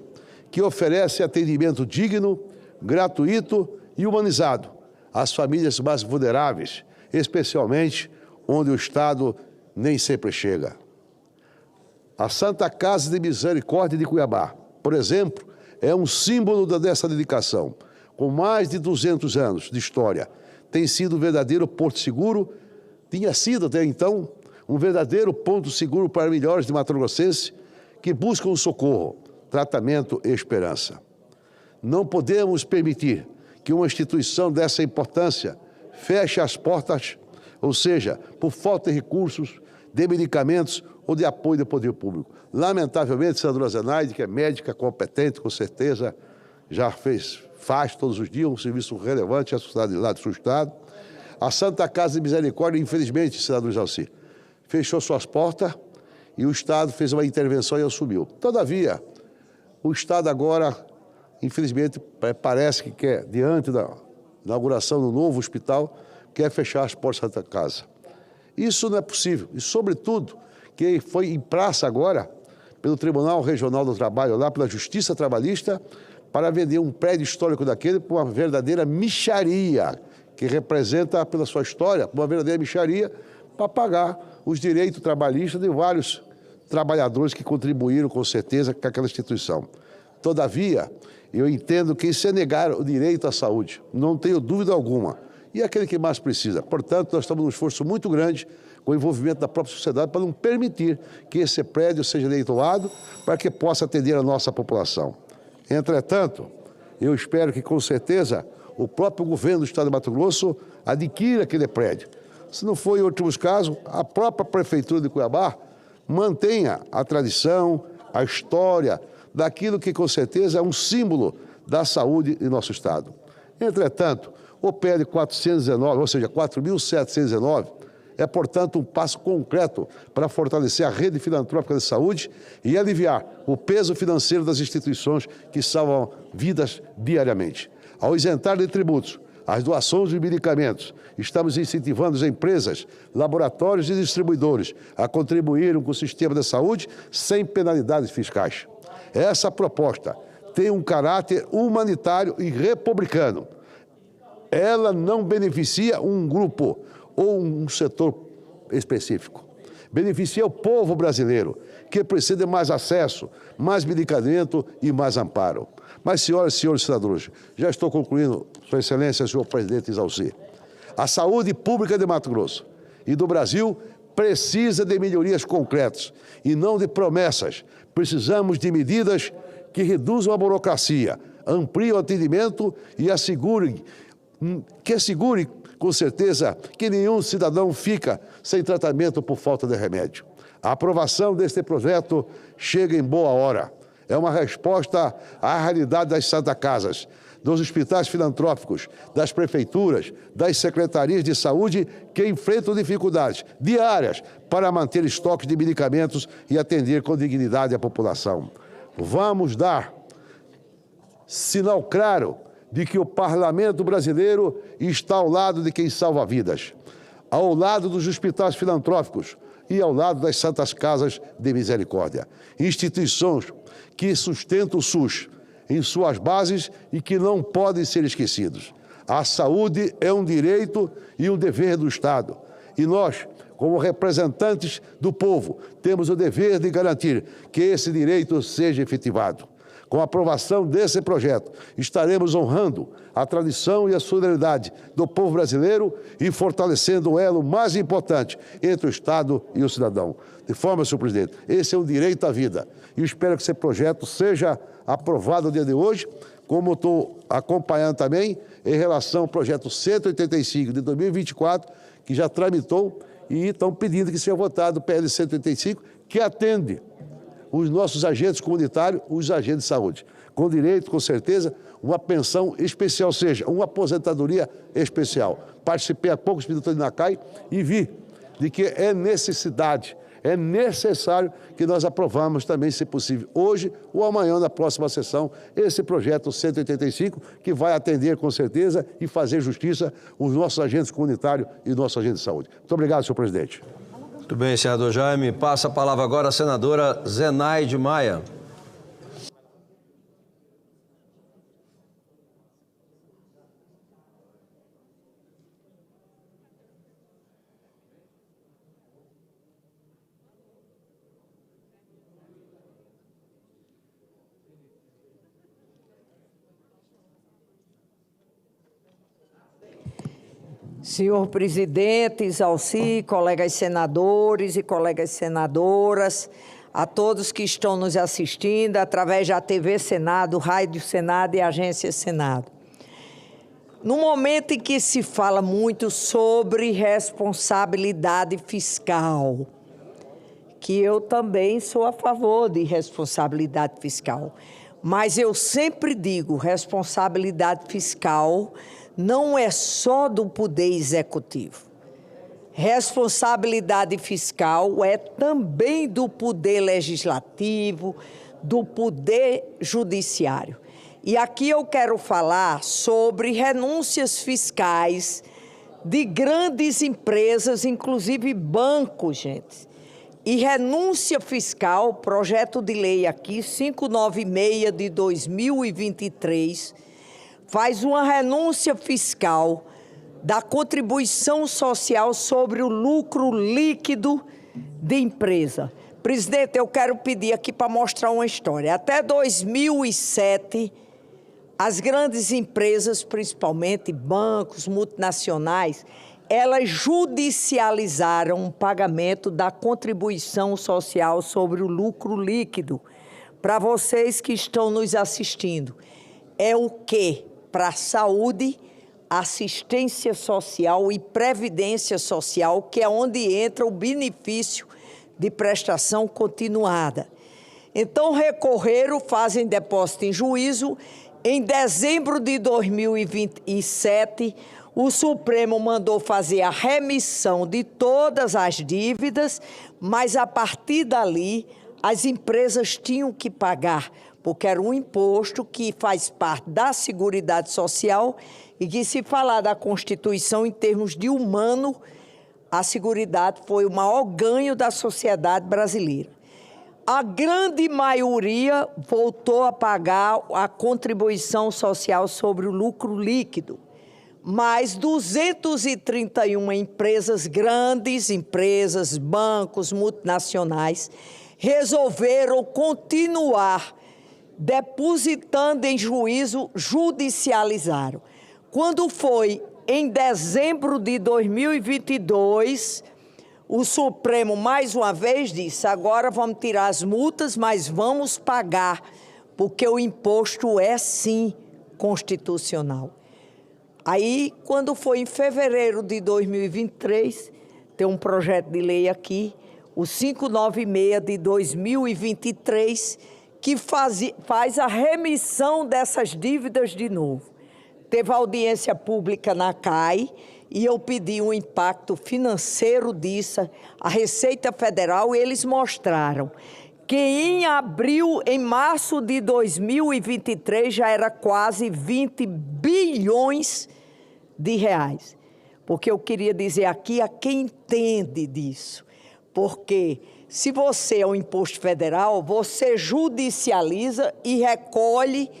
que oferecem atendimento digno, gratuito e humanizado às famílias mais vulneráveis, especialmente onde o Estado nem sempre chega. A Santa Casa de Misericórdia de Cuiabá, por exemplo, é um símbolo dessa dedicação. Com mais de 200 anos de história, tem sido um verdadeiro porto seguro, tinha sido até então um verdadeiro ponto seguro para milhares de mato-grossenses que buscam socorro, tratamento e esperança. Não podemos permitir que uma instituição dessa importância feche as portas, ou seja, por falta de recursos, de medicamentos ou de apoio do poder público. Lamentavelmente, a senadora Zenaide, que é médica competente, com certeza já fez faz todos os dias, um serviço relevante à sociedade lá do seu estado. A Santa Casa de Misericórdia, infelizmente, senador Jalci, fechou suas portas e o Estado fez uma intervenção e assumiu. Todavia, o Estado agora, infelizmente, parece que quer, diante da inauguração do novo hospital, quer fechar as portas da Santa Casa. Isso não é possível. E, sobretudo, que foi em praça agora, pelo Tribunal Regional do Trabalho, lá pela Justiça Trabalhista, para vender um prédio histórico daquele por uma verdadeira mixaria, que representa, pela sua história, uma verdadeira mixaria para pagar os direitos trabalhistas de vários trabalhadores que contribuíram, com certeza, com aquela instituição. Todavia, eu entendo que isso é negar o direito à saúde, não tenho dúvida alguma, e é aquele que mais precisa. Portanto, nós estamos num esforço muito grande com o envolvimento da própria sociedade para não permitir que esse prédio seja leiloado para que possa atender a nossa população. Entretanto, eu espero que, com certeza, o próprio governo do Estado de Mato Grosso adquira aquele prédio. Se não for em últimos casos, a própria Prefeitura de Cuiabá mantenha a tradição, a história daquilo que, com certeza, é um símbolo da saúde em nosso Estado. Entretanto, o PL 419, ou seja, 4.719, é, portanto, um passo concreto para fortalecer a rede filantrópica de saúde e aliviar o peso financeiro das instituições que salvam vidas diariamente. Ao isentar de tributos as doações de medicamentos, estamos incentivando as empresas, laboratórios e distribuidores a contribuírem com o sistema de saúde sem penalidades fiscais. Essa proposta tem um caráter humanitário e republicano. Ela não beneficia um grupo ou um setor específico. Beneficia o povo brasileiro, que precisa de mais acesso, mais medicamento e mais amparo. Mas, senhoras e senhores senadores, já estou concluindo, Sua Excelência, senhor presidente Isalci. A saúde pública de Mato Grosso e do Brasil precisa de melhorias concretas e não de promessas. Precisamos de medidas que reduzam a burocracia, ampliem o atendimento e assegurem com certeza que nenhum cidadão fica sem tratamento por falta de remédio. A aprovação deste projeto chega em boa hora. É uma resposta à realidade das Santa Casas, dos hospitais filantrópicos, das prefeituras, das secretarias de saúde que enfrentam dificuldades diárias para manter estoques de medicamentos e atender com dignidade a população. Vamos dar sinal claro de que o parlamento brasileiro está ao lado de quem salva vidas, ao lado dos hospitais filantrópicos e ao lado das Santas Casas de Misericórdia, instituições que sustentam o SUS em suas bases e que não podem ser esquecidos. A saúde é um direito e um dever do Estado. E nós, como representantes do povo, temos o dever de garantir que esse direito seja efetivado. Com a aprovação desse projeto, estaremos honrando a tradição e a solidariedade do povo brasileiro e fortalecendo o elo mais importante entre o Estado e o cidadão. De forma, senhor presidente, esse é um direito à vida. E espero que esse projeto seja aprovado no dia de hoje, como estou acompanhando também em relação ao projeto 185 de 2024, que já tramitou e estão pedindo que seja votado o PL 185, que atende os nossos agentes comunitários, os agentes de saúde, com direito, com certeza, uma pensão especial, ou seja, uma aposentadoria especial. Participei há poucos minutos ali na CAI e vi de que é necessário que nós aprovamos também, se possível, hoje ou amanhã, na próxima sessão, esse projeto 185, que vai atender, com certeza, e fazer justiça os nossos agentes comunitários e nossos agentes de saúde. Muito obrigado, senhor presidente. Muito bem, senador Jaime. Passa a palavra agora à senadora Zenaide Maia. Senhor presidente, Isalci, colegas senadores e colegas senadoras, a todos que estão nos assistindo através da TV Senado, Rádio Senado e Agência Senado. No momento em que se fala muito sobre responsabilidade fiscal, que eu também sou a favor de responsabilidade fiscal, Mas eu sempre digo, responsabilidade fiscal não é só do Poder Executivo. Responsabilidade fiscal é também do Poder Legislativo, do Poder Judiciário. E aqui eu quero falar sobre renúncias fiscais de grandes empresas, inclusive bancos, gente. E renúncia fiscal, projeto de lei aqui, 596 de 2023, faz uma renúncia fiscal da contribuição social sobre o lucro líquido de empresa. Presidente, eu quero pedir aqui para mostrar uma história. Até 2007, as grandes empresas, principalmente bancos, multinacionais, elas judicializaram o pagamento da contribuição social sobre o lucro líquido. Para vocês que estão nos assistindo, é o quê? Para a saúde, assistência social e previdência social, que é onde entra o benefício de prestação continuada. Então, recorreram, fazem depósito em juízo. Em dezembro de 2027, o Supremo mandou fazer a remissão de todas as dívidas, mas a partir dali as empresas tinham que pagar, porque era um imposto que faz parte da Seguridade Social e que, se falar da Constituição em termos de humano, a Seguridade foi o maior ganho da sociedade brasileira. A grande maioria voltou a pagar a contribuição social sobre o lucro líquido. Mas 231 empresas grandes, empresas, bancos, multinacionais, resolveram continuar depositando em juízo, judicializaram. Quando foi em dezembro de 2022, o Supremo, mais uma vez, disse: agora vamos tirar as multas, mas vamos pagar, porque o imposto é, sim, constitucional. Aí, quando foi em fevereiro de 2023, tem um projeto de lei aqui, o 596 de 2023, que faz a remissão dessas dívidas de novo. Teve audiência pública na CAI e eu pedi um impacto financeiro disso, a Receita Federal, e eles mostraram que em março de 2023 já era quase 20 bilhões de reais. Porque eu queria dizer aqui a quem entende disso, porque se você é um imposto federal, você judicializa e recolhe,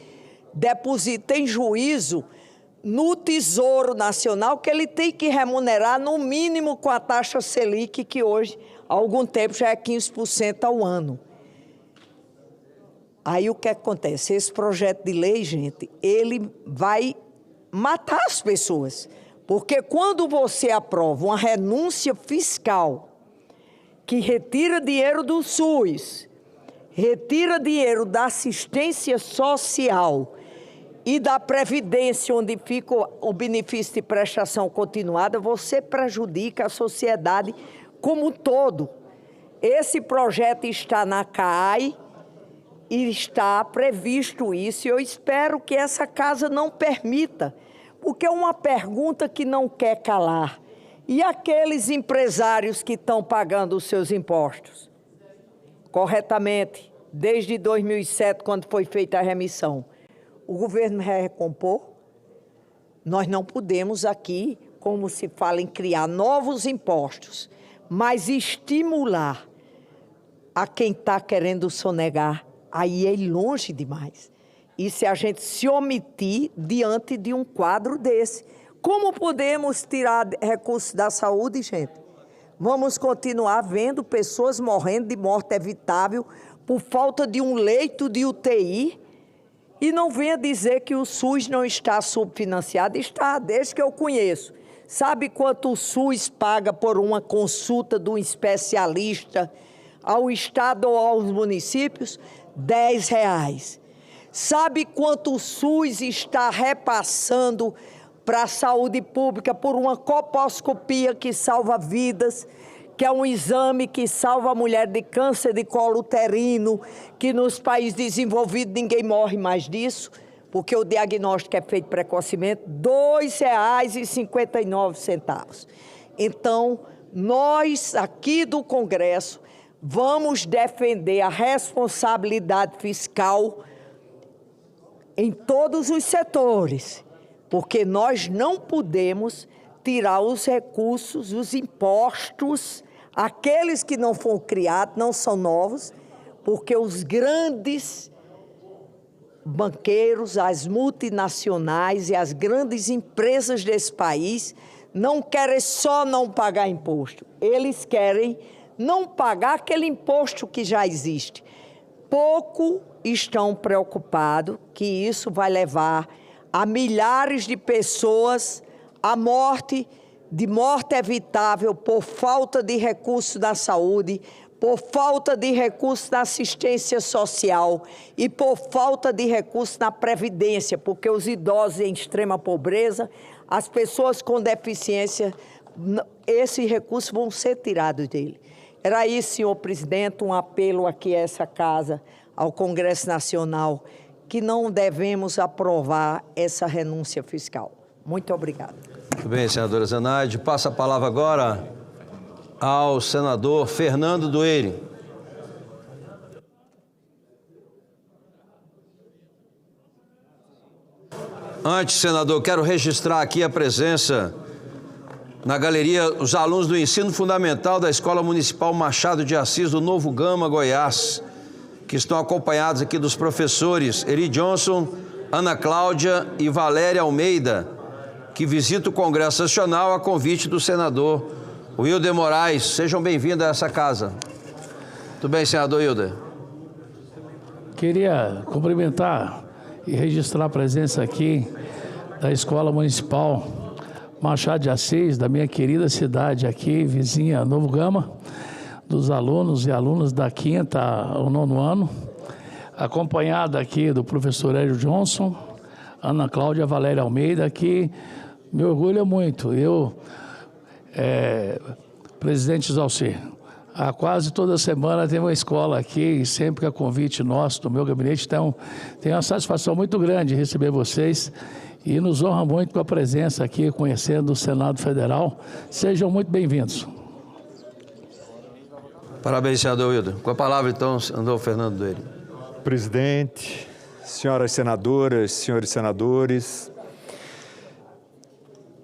deposita em juízo no Tesouro Nacional, que ele tem que remunerar no mínimo com a taxa Selic, que hoje, há algum tempo, já é 15% ao ano. Aí o que acontece? Esse projeto de lei, gente, ele vai matar as pessoas. Porque quando você aprova uma renúncia fiscal que retira dinheiro do SUS, retira dinheiro da assistência social e da Previdência, onde fica o benefício de prestação continuada, você prejudica a sociedade como um todo. Esse projeto está na CAI e está previsto isso, e eu espero que essa casa não permita, porque é uma pergunta que não quer calar. E aqueles empresários que estão pagando os seus impostos corretamente, desde 2007, quando foi feita a remissão, o governo vai recompor? Nós não podemos aqui, como se fala em criar novos impostos, mas estimular a quem está querendo sonegar, aí é longe demais. E se a gente se omitir diante de um quadro desse, como podemos tirar recursos da saúde, gente? Vamos continuar vendo pessoas morrendo de morte evitável por falta de um leito de UTI? E não venha dizer que o SUS não está subfinanciado. Está, desde que eu conheço. Sabe quanto o SUS paga por uma consulta de um especialista ao Estado ou aos municípios? R$10. Sabe quanto o SUS está repassando para a saúde pública por uma colposcopia que salva vidas, que é um exame que salva a mulher de câncer de colo uterino, que nos países desenvolvidos ninguém morre mais disso, porque o diagnóstico é feito precocemente, R$ 2,59. Então, nós aqui do Congresso vamos defender a responsabilidade fiscal em todos os setores, porque nós não podemos tirar os recursos, os impostos, aqueles que não foram criados, não são novos, porque os grandes banqueiros, as multinacionais e as grandes empresas desse país não querem só não pagar imposto, eles querem não pagar aquele imposto que já existe. Pouco estão preocupados que isso vai levar a milhares de pessoas à morte, de morte evitável por falta de recursos na saúde, por falta de recursos na assistência social e por falta de recursos na previdência, porque os idosos em extrema pobreza, as pessoas com deficiência, esses recursos vão ser tirados dele. Era isso, senhor presidente, um apelo aqui a essa casa, ao Congresso Nacional, que não devemos aprovar essa renúncia fiscal. Muito obrigada. Muito bem, senadora Zenaide. Passa a palavra agora ao senador Fernando Doeri. Antes, senador, quero registrar aqui a presença na galeria os alunos do ensino fundamental da Escola Municipal Machado de Assis do Novo Gama, Goiás, que estão acompanhados aqui dos professores Eri Johnson, Ana Cláudia e Valéria Almeida, que visita o Congresso Nacional a convite do senador Wilder Moraes. Sejam bem-vindos a essa casa. Tudo bem, senador Wilder? Queria cumprimentar e registrar a presença aqui da Escola Municipal Machado de Assis, da minha querida cidade aqui, vizinha Novo Gama, dos alunos e alunas da 5ª ao 9º ano, acompanhada aqui do professor Hélio Johnson, Ana Cláudia, Valéria Almeida, que me orgulha muito. Presidente Zalcir, há quase toda semana tem uma escola aqui, e sempre que é convite nosso, do meu gabinete, então tem uma satisfação muito grande receber vocês e nos honra muito com a presença aqui, conhecendo o Senado Federal. Sejam muito bem-vindos. Parabéns, senador Wilder. Com a palavra, então, senador Fernando Doeri. Presidente, senhoras senadoras, senhores senadores,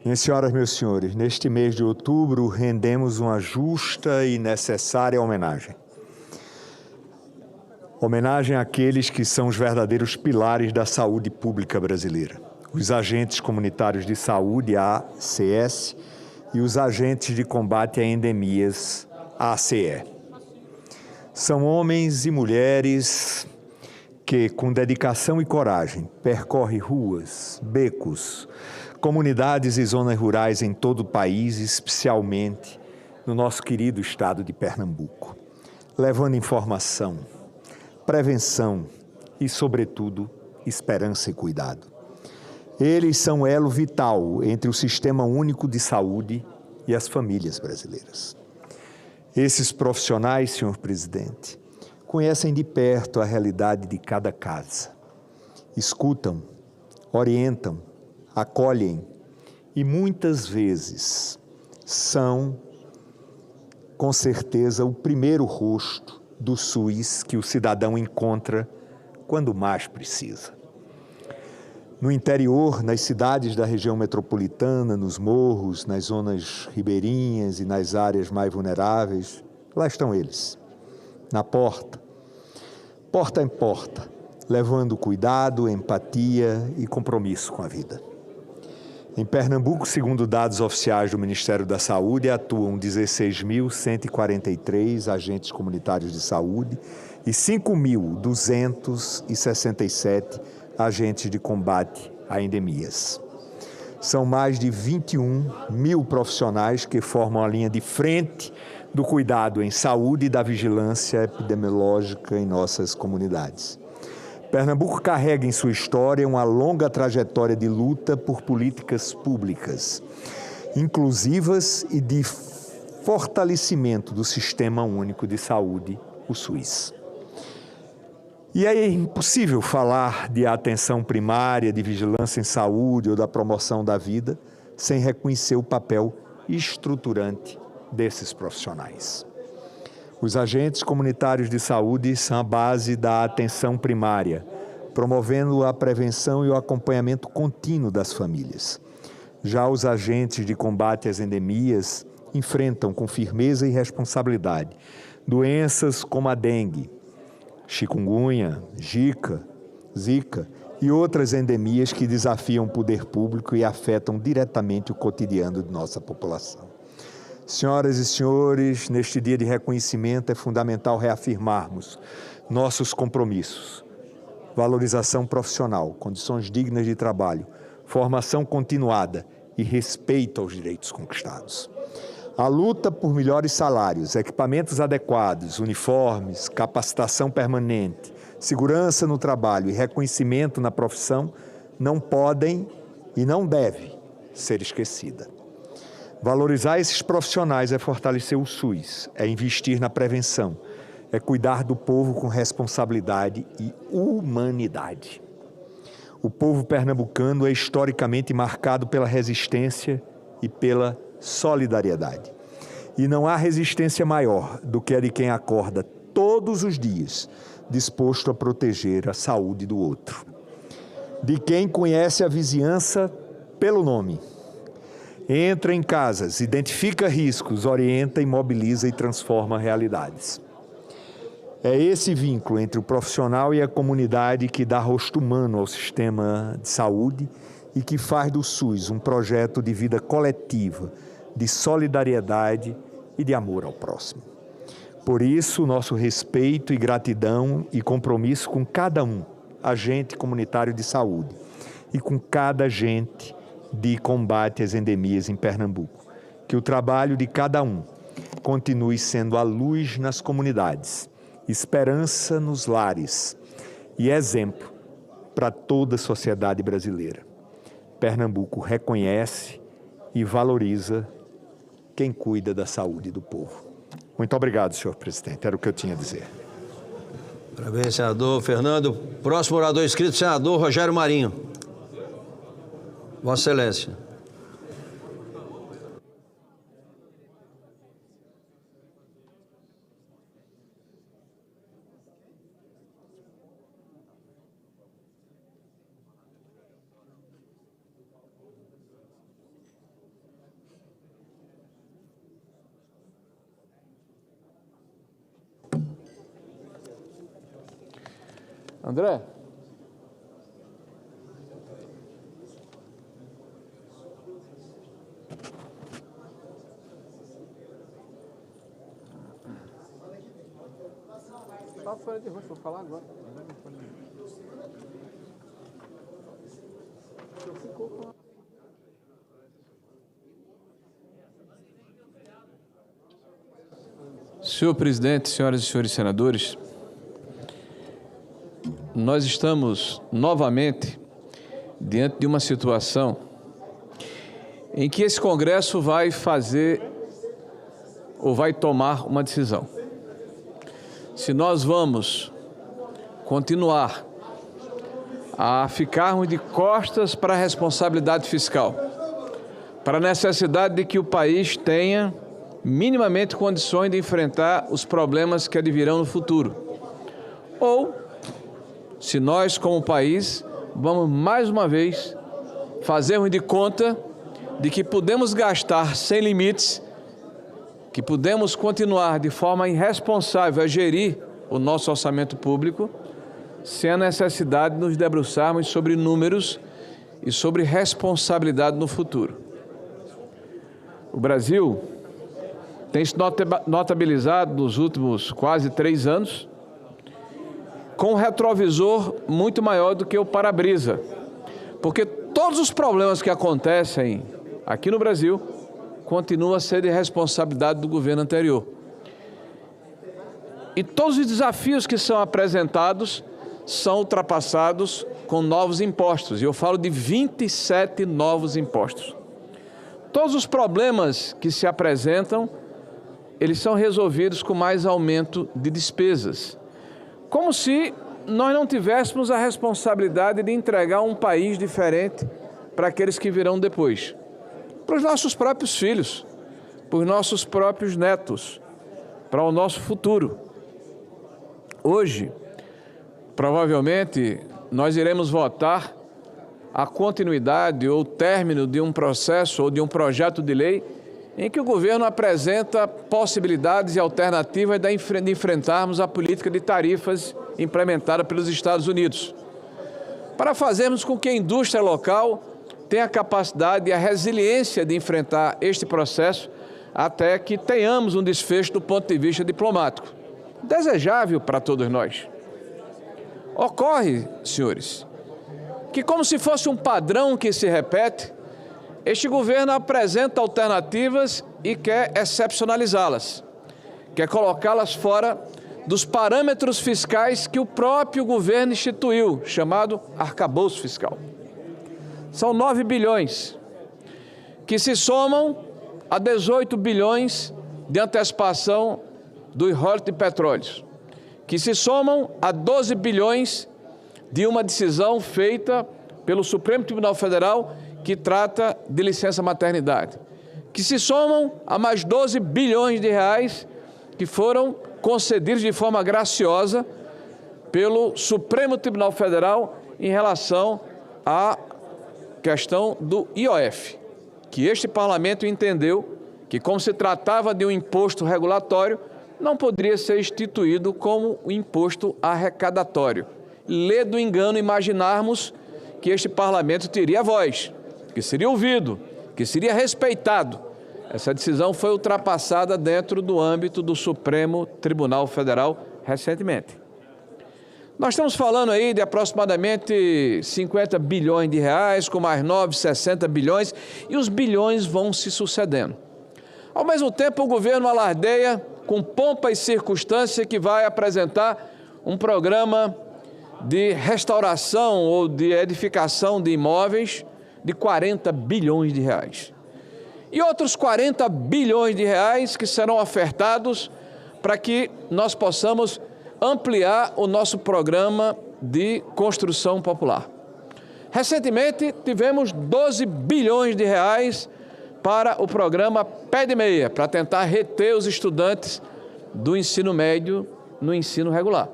minhas senhoras, meus senhores, neste mês de outubro rendemos uma justa e necessária homenagem. Homenagem àqueles que são os verdadeiros pilares da saúde pública brasileira. Os agentes comunitários de saúde, ACS, e os agentes de combate a endemias, ACE. São homens e mulheres que, com dedicação e coragem, percorrem ruas, becos, comunidades e zonas rurais em todo o país, especialmente no nosso querido estado de Pernambuco, levando informação, prevenção e, sobretudo, esperança e cuidado. Eles são o elo vital entre o Sistema Único de Saúde e as famílias brasileiras. Esses profissionais, senhor presidente, conhecem de perto a realidade de cada casa, escutam, orientam, acolhem e muitas vezes são, com certeza, o primeiro rosto do SUS que o cidadão encontra quando mais precisa. No interior, nas cidades da região metropolitana, nos morros, nas zonas ribeirinhas e nas áreas mais vulneráveis, lá estão eles, na porta em porta, levando cuidado, empatia e compromisso com a vida. Em Pernambuco, segundo dados oficiais do Ministério da Saúde, atuam 16.143 agentes comunitários de saúde e 5.267 agentes de combate a endemias. São mais de 21 mil profissionais que formam a linha de frente do cuidado em saúde e da vigilância epidemiológica em nossas comunidades. Pernambuco carrega em sua história uma longa trajetória de luta por políticas públicas, inclusivas e de fortalecimento do Sistema Único de Saúde, o SUS. E é impossível falar de atenção primária, de vigilância em saúde ou da promoção da vida sem reconhecer o papel estruturante desses profissionais. Os agentes comunitários de saúde são a base da atenção primária, promovendo a prevenção e o acompanhamento contínuo das famílias. Já os agentes de combate às endemias enfrentam com firmeza e responsabilidade doenças como a dengue, chikungunya, zika e outras endemias que desafiam o poder público e afetam diretamente o cotidiano de nossa população. Senhoras e senhores, neste dia de reconhecimento é fundamental reafirmarmos nossos compromissos. Valorização profissional, condições dignas de trabalho, formação continuada e respeito aos direitos conquistados. A luta por melhores salários, equipamentos adequados, uniformes, capacitação permanente, segurança no trabalho e reconhecimento na profissão não podem e não devem ser esquecida. Valorizar esses profissionais é fortalecer o SUS, é investir na prevenção, é cuidar do povo com responsabilidade e humanidade. O povo pernambucano é historicamente marcado pela resistência e pela solidariedade. E não há resistência maior do que a de quem acorda todos os dias disposto a proteger a saúde do outro. De quem conhece a vizinhança pelo nome. Entra em casas, identifica riscos, orienta, mobiliza e transforma realidades. É esse vínculo entre o profissional e a comunidade que dá rosto humano ao sistema de saúde e que faz do SUS um projeto de vida coletiva, de solidariedade e de amor ao próximo. Por isso, nosso respeito e gratidão e compromisso com cada agente comunitário de saúde e com cada agente de combate às endemias em Pernambuco. Que o trabalho de cada continue sendo a luz nas comunidades, esperança nos lares e exemplo para toda a sociedade brasileira. Pernambuco reconhece e valoriza quem cuida da saúde do povo. Muito obrigado, senhor presidente. Era o que eu tinha a dizer. Parabéns, senador Fernando. Próximo orador inscrito, senador Rogério Marinho. Vossa Excelência. André? Tá fora de rosto, vou falar agora. Senhor presidente, senhoras e senhores senadores, nós estamos novamente diante de uma situação em que esse Congresso vai fazer ou vai tomar uma decisão. Se nós vamos continuar a ficarmos de costas para a responsabilidade fiscal, para a necessidade de que o país tenha minimamente condições de enfrentar os problemas que advirão no futuro, ou se nós, como país, vamos mais uma vez fazermos de conta de que podemos gastar sem limites, que podemos continuar de forma irresponsável a gerir o nosso orçamento público, sem a necessidade de nos debruçarmos sobre números e sobre responsabilidade no futuro. O Brasil tem se notabilizado nos últimos quase 3 anos com um retrovisor muito maior do que o para-brisa, porque todos os problemas que acontecem aqui no Brasil continuam a ser de responsabilidade do governo anterior. E todos os desafios que são apresentados são ultrapassados com novos impostos, e eu falo de 27 novos impostos. Todos os problemas que se apresentam eles são resolvidos com mais aumento de despesas. Como se nós não tivéssemos a responsabilidade de entregar um país diferente para aqueles que virão depois. Para os nossos próprios filhos, para os nossos próprios netos, para o nosso futuro. Hoje, provavelmente, nós iremos votar a continuidade ou término de um processo ou de um projeto de lei em que o governo apresenta possibilidades e alternativas de enfrentarmos a política de tarifas implementada pelos Estados Unidos, para fazermos com que a indústria local tenha a capacidade e a resiliência de enfrentar este processo até que tenhamos um desfecho do ponto de vista diplomático, desejável para todos nós. Ocorre, senhores, que como se fosse um padrão que se repete, este governo apresenta alternativas e quer excepcionalizá-las, quer colocá-las fora dos parâmetros fiscais que o próprio governo instituiu, chamado arcabouço fiscal. São 9 bilhões, que se somam a 18 bilhões de antecipação do royalties de petróleos, que se somam a 12 bilhões de uma decisão feita pelo Supremo Tribunal Federal que trata de licença maternidade, que se somam a mais 12 bilhões de reais que foram concedidos de forma graciosa pelo Supremo Tribunal Federal em relação à questão do IOF, que este parlamento entendeu que, como se tratava de um imposto regulatório, não poderia ser instituído como um imposto arrecadatório. Lê do engano imaginarmos que este parlamento teria voz, que seria ouvido, que seria respeitado. Essa decisão foi ultrapassada dentro do âmbito do Supremo Tribunal Federal recentemente. Nós estamos falando aí de aproximadamente 50 bilhões de reais, com mais 9, 60 bilhões, e os bilhões vão se sucedendo. Ao mesmo tempo, o governo alardeia com pompa e circunstância que vai apresentar um programa de restauração ou de edificação de imóveis de 40 bilhões de reais. E outros 40 bilhões de reais que serão ofertados para que nós possamos ampliar o nosso programa de construção popular. Recentemente, tivemos 12 bilhões de reais para o programa Pé de Meia, para tentar reter os estudantes do ensino médio no ensino regular.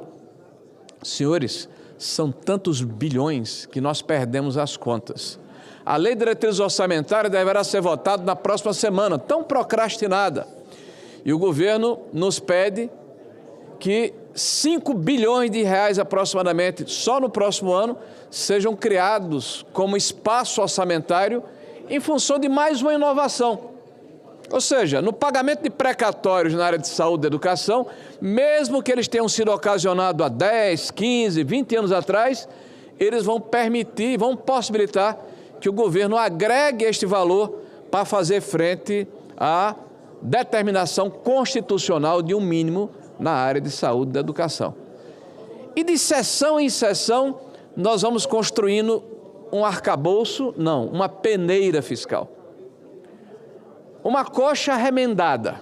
Senhores, são tantos bilhões que nós perdemos as contas. A Lei de Diretrizes Orçamentárias deverá ser votada na próxima semana, tão procrastinada. E o governo nos pede que 5 bilhões de reais aproximadamente, só no próximo ano, sejam criados como espaço orçamentário em função de mais uma inovação. Ou seja, no pagamento de precatórios na área de saúde e educação, mesmo que eles tenham sido ocasionados há 10, 15, 20 anos atrás, eles vão permitir, vão possibilitar que o governo agregue este valor para fazer frente à determinação constitucional de um mínimo na área de saúde e da educação. E de sessão em sessão, nós vamos construindo um arcabouço, não, uma peneira fiscal. Uma coxa remendada,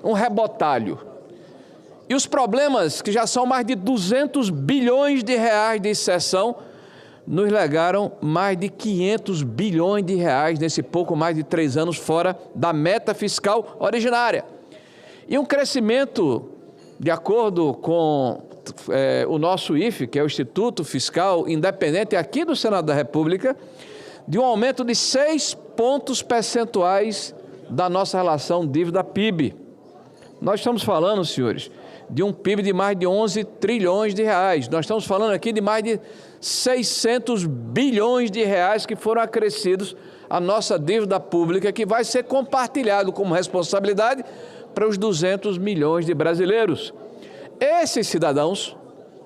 um rebotalho. E os problemas, que já são mais de 200 bilhões de reais de sessão, nos legaram mais de 500 bilhões de reais nesse pouco mais de 3 anos fora da meta fiscal originária. E um crescimento, de acordo com o nosso IFE, que é o Instituto Fiscal Independente aqui do Senado da República, de um aumento de 6 pontos percentuais da nossa relação dívida-PIB. Nós estamos falando, senhores, de um PIB de mais de 11 trilhões de reais. Nós estamos falando aqui de mais de 600 bilhões de reais que foram acrescidos à nossa dívida pública, que vai ser compartilhado como responsabilidade para os 200 milhões de brasileiros. Esses cidadãos,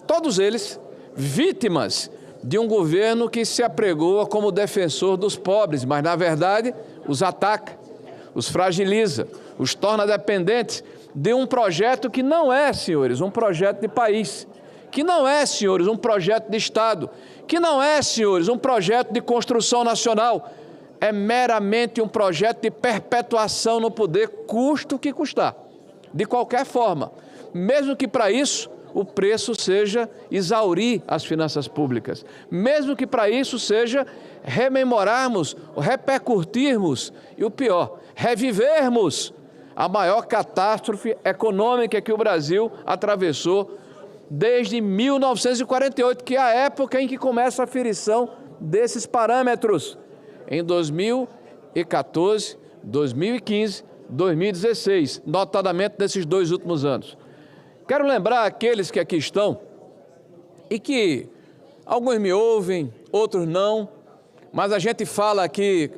todos eles, vítimas de um governo que se apregoa como defensor dos pobres, mas, na verdade, os ataca, os fragiliza, os torna dependentes de um projeto que não é, senhores, um projeto de país, que não é, senhores, um projeto de Estado, que não é, senhores, um projeto de construção nacional, é meramente um projeto de perpetuação no poder, custe o que custar. de qualquer forma, mesmo que para isso o preço seja exaurir as finanças públicas, mesmo que para isso seja rememorarmos, repercutirmos e o pior, revivermos a maior catástrofe econômica que o Brasil atravessou desde 1948, que é a época em que começa a aferição desses parâmetros, em 2014, 2015, 2016, notadamente nesses 2 últimos anos. Quero lembrar aqueles que aqui estão e que alguns me ouvem, outros não, mas a gente fala aqui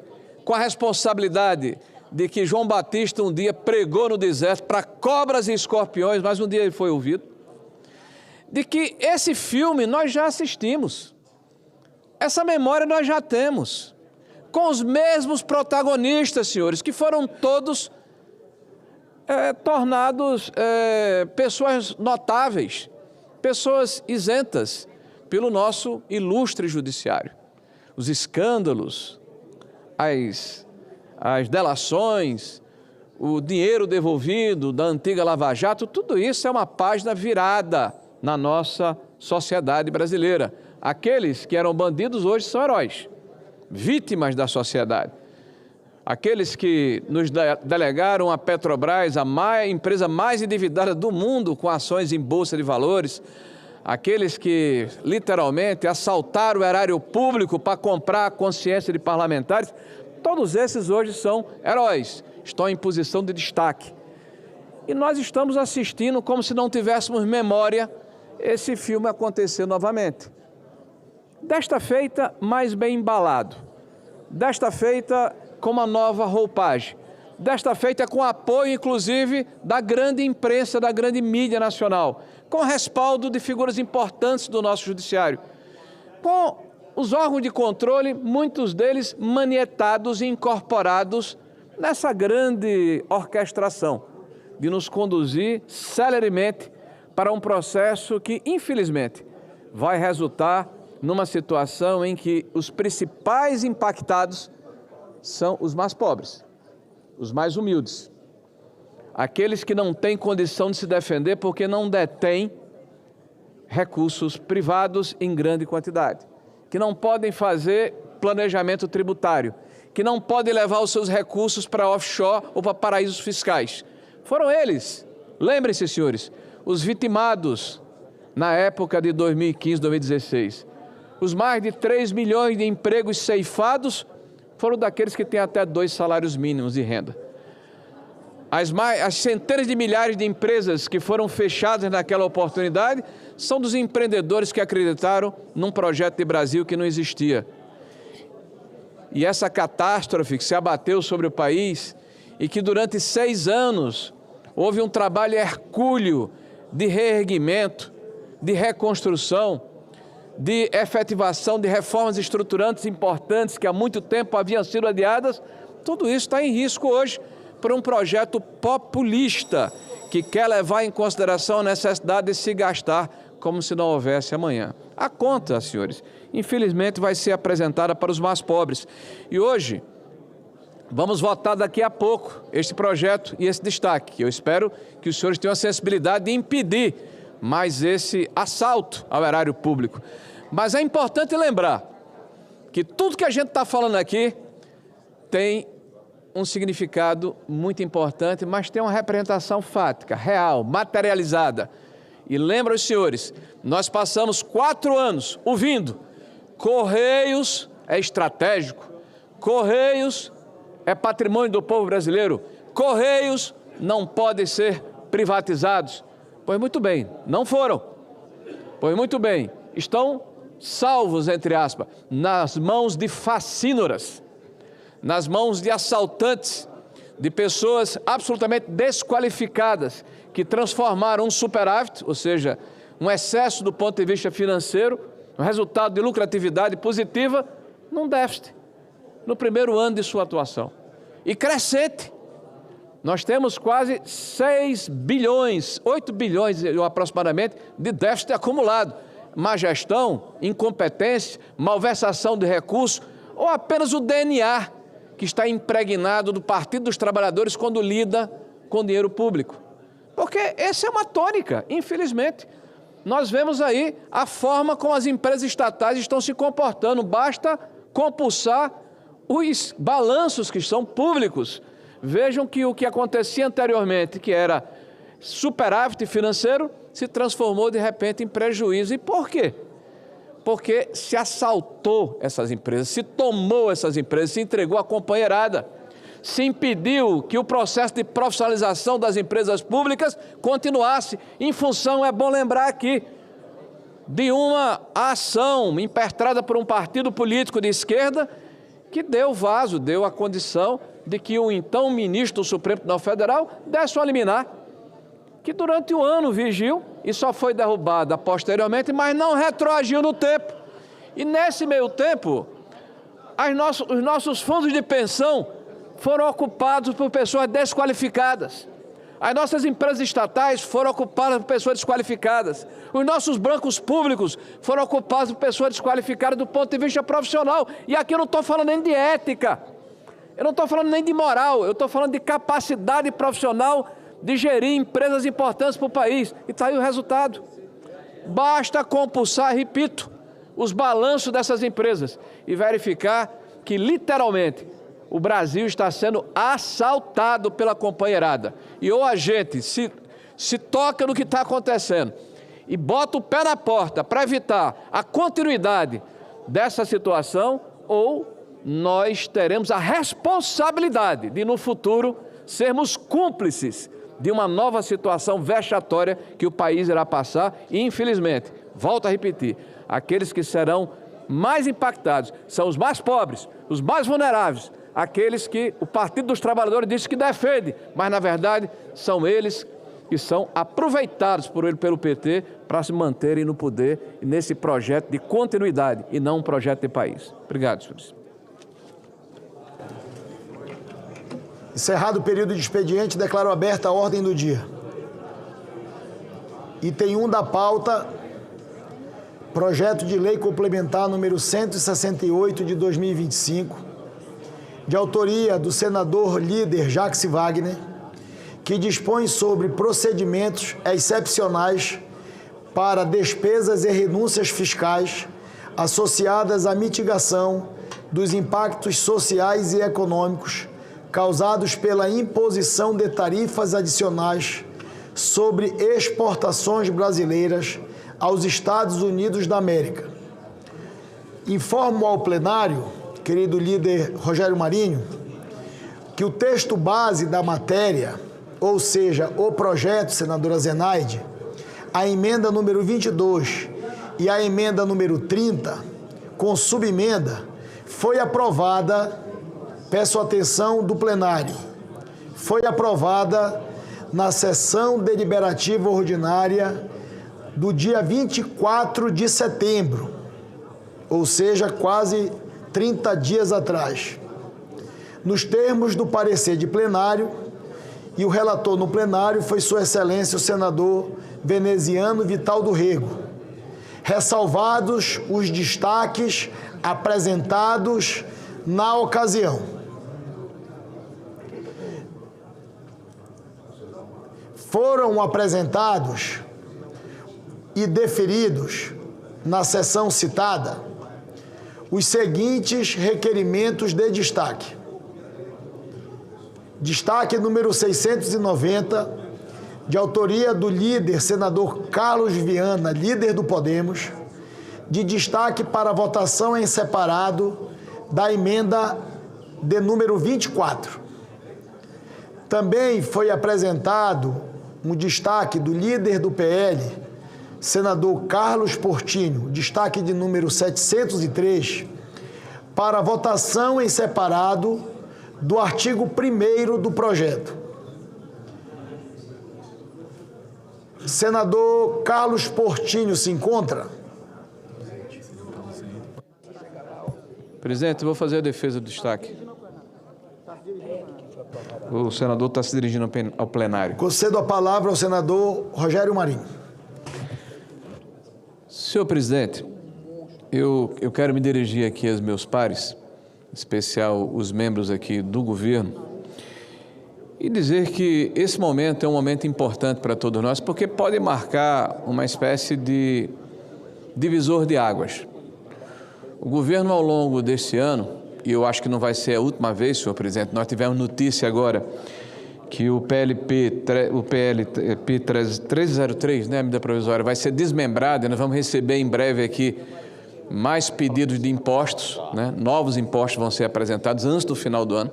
com a responsabilidade de que João Batista um dia pregou no deserto para cobras e escorpiões, mas um dia ele foi ouvido, de que esse filme nós já assistimos, essa memória nós já temos, com os mesmos protagonistas, senhores, que foram todos tornados pessoas notáveis, pessoas isentas pelo nosso ilustre judiciário. Os escândalos, as delações, o dinheiro devolvido da antiga Lava Jato, tudo isso é uma página virada na nossa sociedade brasileira. Aqueles que eram bandidos hoje são heróis, vítimas da sociedade. Aqueles que nos delegaram a Petrobras, a empresa mais endividada do mundo com ações em bolsa de valores, aqueles que literalmente assaltaram o erário público para comprar a consciência de parlamentares, todos esses hoje são heróis, estão em posição de destaque. E nós estamos assistindo como se não tivéssemos memória esse filme acontecer novamente. Desta feita, mais bem embalado. Desta feita, com uma nova roupagem. Desta feita, com apoio, inclusive, da grande imprensa, da grande mídia nacional, com respaldo de figuras importantes do nosso judiciário, com os órgãos de controle, muitos deles manietados e incorporados nessa grande orquestração de nos conduzir celeremente para um processo que, infelizmente, vai resultar numa situação em que os principais impactados são os mais pobres, os mais humildes, aqueles que não têm condição de se defender porque não detêm recursos privados em grande quantidade, que não podem fazer planejamento tributário, que não podem levar os seus recursos para offshore ou para paraísos fiscais. Foram eles, lembrem-se, senhores, os vitimados na época de 2015, 2016. Os mais de 3 milhões de empregos ceifados foram daqueles que têm até 2 salários mínimos de renda. As centenas de milhares de empresas que foram fechadas naquela oportunidade são dos empreendedores que acreditaram num projeto de Brasil que não existia. E essa catástrofe que se abateu sobre o país e que durante 6 anos houve um trabalho hercúleo de reerguimento, de reconstrução, de efetivação de reformas estruturantes importantes que há muito tempo haviam sido adiadas, tudo isso está em risco hoje por um projeto populista que quer levar em consideração a necessidade de se gastar como se não houvesse amanhã. A conta, senhores, infelizmente vai ser apresentada para os mais pobres. E hoje vamos votar daqui a pouco este projeto e esse destaque. Eu espero que os senhores tenham a sensibilidade de impedir mais esse assalto ao erário público. Mas é importante lembrar que tudo que a gente está falando aqui tem um significado muito importante, mas tem uma representação fática, real, materializada. E lembra os senhores, nós passamos 4 anos ouvindo, Correios é estratégico, Correios é patrimônio do povo brasileiro, Correios não podem ser privatizados. Pois muito bem, não foram. Pois muito bem, estão salvos, entre aspas, nas mãos de facínoras, nas mãos de assaltantes, de pessoas absolutamente desqualificadas, que transformaram um superávit, ou seja, um excesso do ponto de vista financeiro, um resultado de lucratividade positiva, num déficit, no primeiro ano de sua atuação. E crescente. Nós temos quase 6 bilhões, 8 bilhões aproximadamente, de déficit acumulado. Má gestão, incompetência, malversação de recursos, ou apenas o DNA que está impregnado do Partido dos Trabalhadores quando lida com dinheiro público. Porque essa é uma tônica, infelizmente. Nós vemos aí a forma como as empresas estatais estão se comportando. Basta compulsar os balanços que são públicos. Vejam que o que acontecia anteriormente, que era superávit financeiro, se transformou de repente em prejuízo. E por quê? Porque se assaltou essas empresas, se tomou essas empresas, se entregou à companheirada, se impediu que o processo de profissionalização das empresas públicas continuasse, em função, é bom lembrar aqui, de uma ação impetrada por um partido político de esquerda que deu vaso, deu a condição de que o então ministro do Supremo Tribunal Federal desse uma liminar, que durante o ano vigiu e só foi derrubada posteriormente, mas não retroagiu no tempo. E nesse meio tempo, os nossos fundos de pensão foram ocupados por pessoas desqualificadas. As nossas empresas estatais foram ocupadas por pessoas desqualificadas. Os nossos bancos públicos foram ocupados por pessoas desqualificadas do ponto de vista profissional. E aqui eu não estou falando nem de ética, eu não estou falando nem de moral, eu estou falando de capacidade profissional de gerir empresas importantes para o país. E está aí o resultado. Basta compulsar, repito, os balanços dessas empresas e verificar que, literalmente, o Brasil está sendo assaltado pela companheirada. E ou a gente se toca no que está acontecendo e bota o pé na porta para evitar a continuidade dessa situação, ou nós teremos a responsabilidade de, no futuro, sermos cúmplices de uma nova situação vexatória que o país irá passar. E, infelizmente, volto a repetir, aqueles que serão mais impactados são os mais pobres, os mais vulneráveis, aqueles que o Partido dos Trabalhadores diz que defende, mas, na verdade, são eles que são aproveitados pelo PT para se manterem no poder e nesse projeto de continuidade e não um projeto de país. Obrigado, senhores. Encerrado o período de expediente, declaro aberta a ordem do dia. Item 1 da pauta, projeto de lei complementar número 168 de 2025, de autoria do senador líder Jacques Wagner, que dispõe sobre procedimentos excepcionais para despesas e renúncias fiscais associadas à mitigação dos impactos sociais e econômicos causados pela imposição de tarifas adicionais sobre exportações brasileiras aos Estados Unidos da América. Informo ao plenário, querido líder Rogério Marinho, que o texto base da matéria, ou seja, o projeto, senadora Zenaide, a emenda número 22 e a emenda número 30, com subemenda, foi aprovada, peço atenção do plenário, foi aprovada na sessão deliberativa ordinária do dia 24 de setembro, ou seja, quase 30 dias atrás, nos termos do parecer de plenário, e o relator no plenário foi Sua Excelência o senador veneziano Vital do Rego, ressalvados os destaques apresentados na ocasião. Foram apresentados e deferidos na sessão citada os seguintes requerimentos de destaque. Destaque número 690, de autoria do líder senador Carlos Viana, líder do Podemos, de destaque para votação em separado da emenda de número 24. Também foi apresentado um destaque do líder do PL, senador Carlos Portinho, destaque de número 703, para votação em separado do artigo 1º do projeto. Senador Carlos Portinho se encontra? Presidente, vou fazer a defesa do destaque. O senador está se dirigindo ao plenário. Concedo a palavra ao senador Rogério Marinho. Senhor presidente, eu quero me dirigir aqui aos meus pares, em especial os membros aqui do governo, e dizer que esse momento é um momento importante para todos nós, porque pode marcar uma espécie de divisor de águas. O governo, ao longo deste ano, e eu acho que não vai ser a última vez, senhor presidente, nós tivemos notícia agora que o PLP 1303, né, a medida provisória, vai ser desmembrado, e nós vamos receber em breve aqui mais pedidos de impostos, né, novos impostos vão ser apresentados antes do final do ano.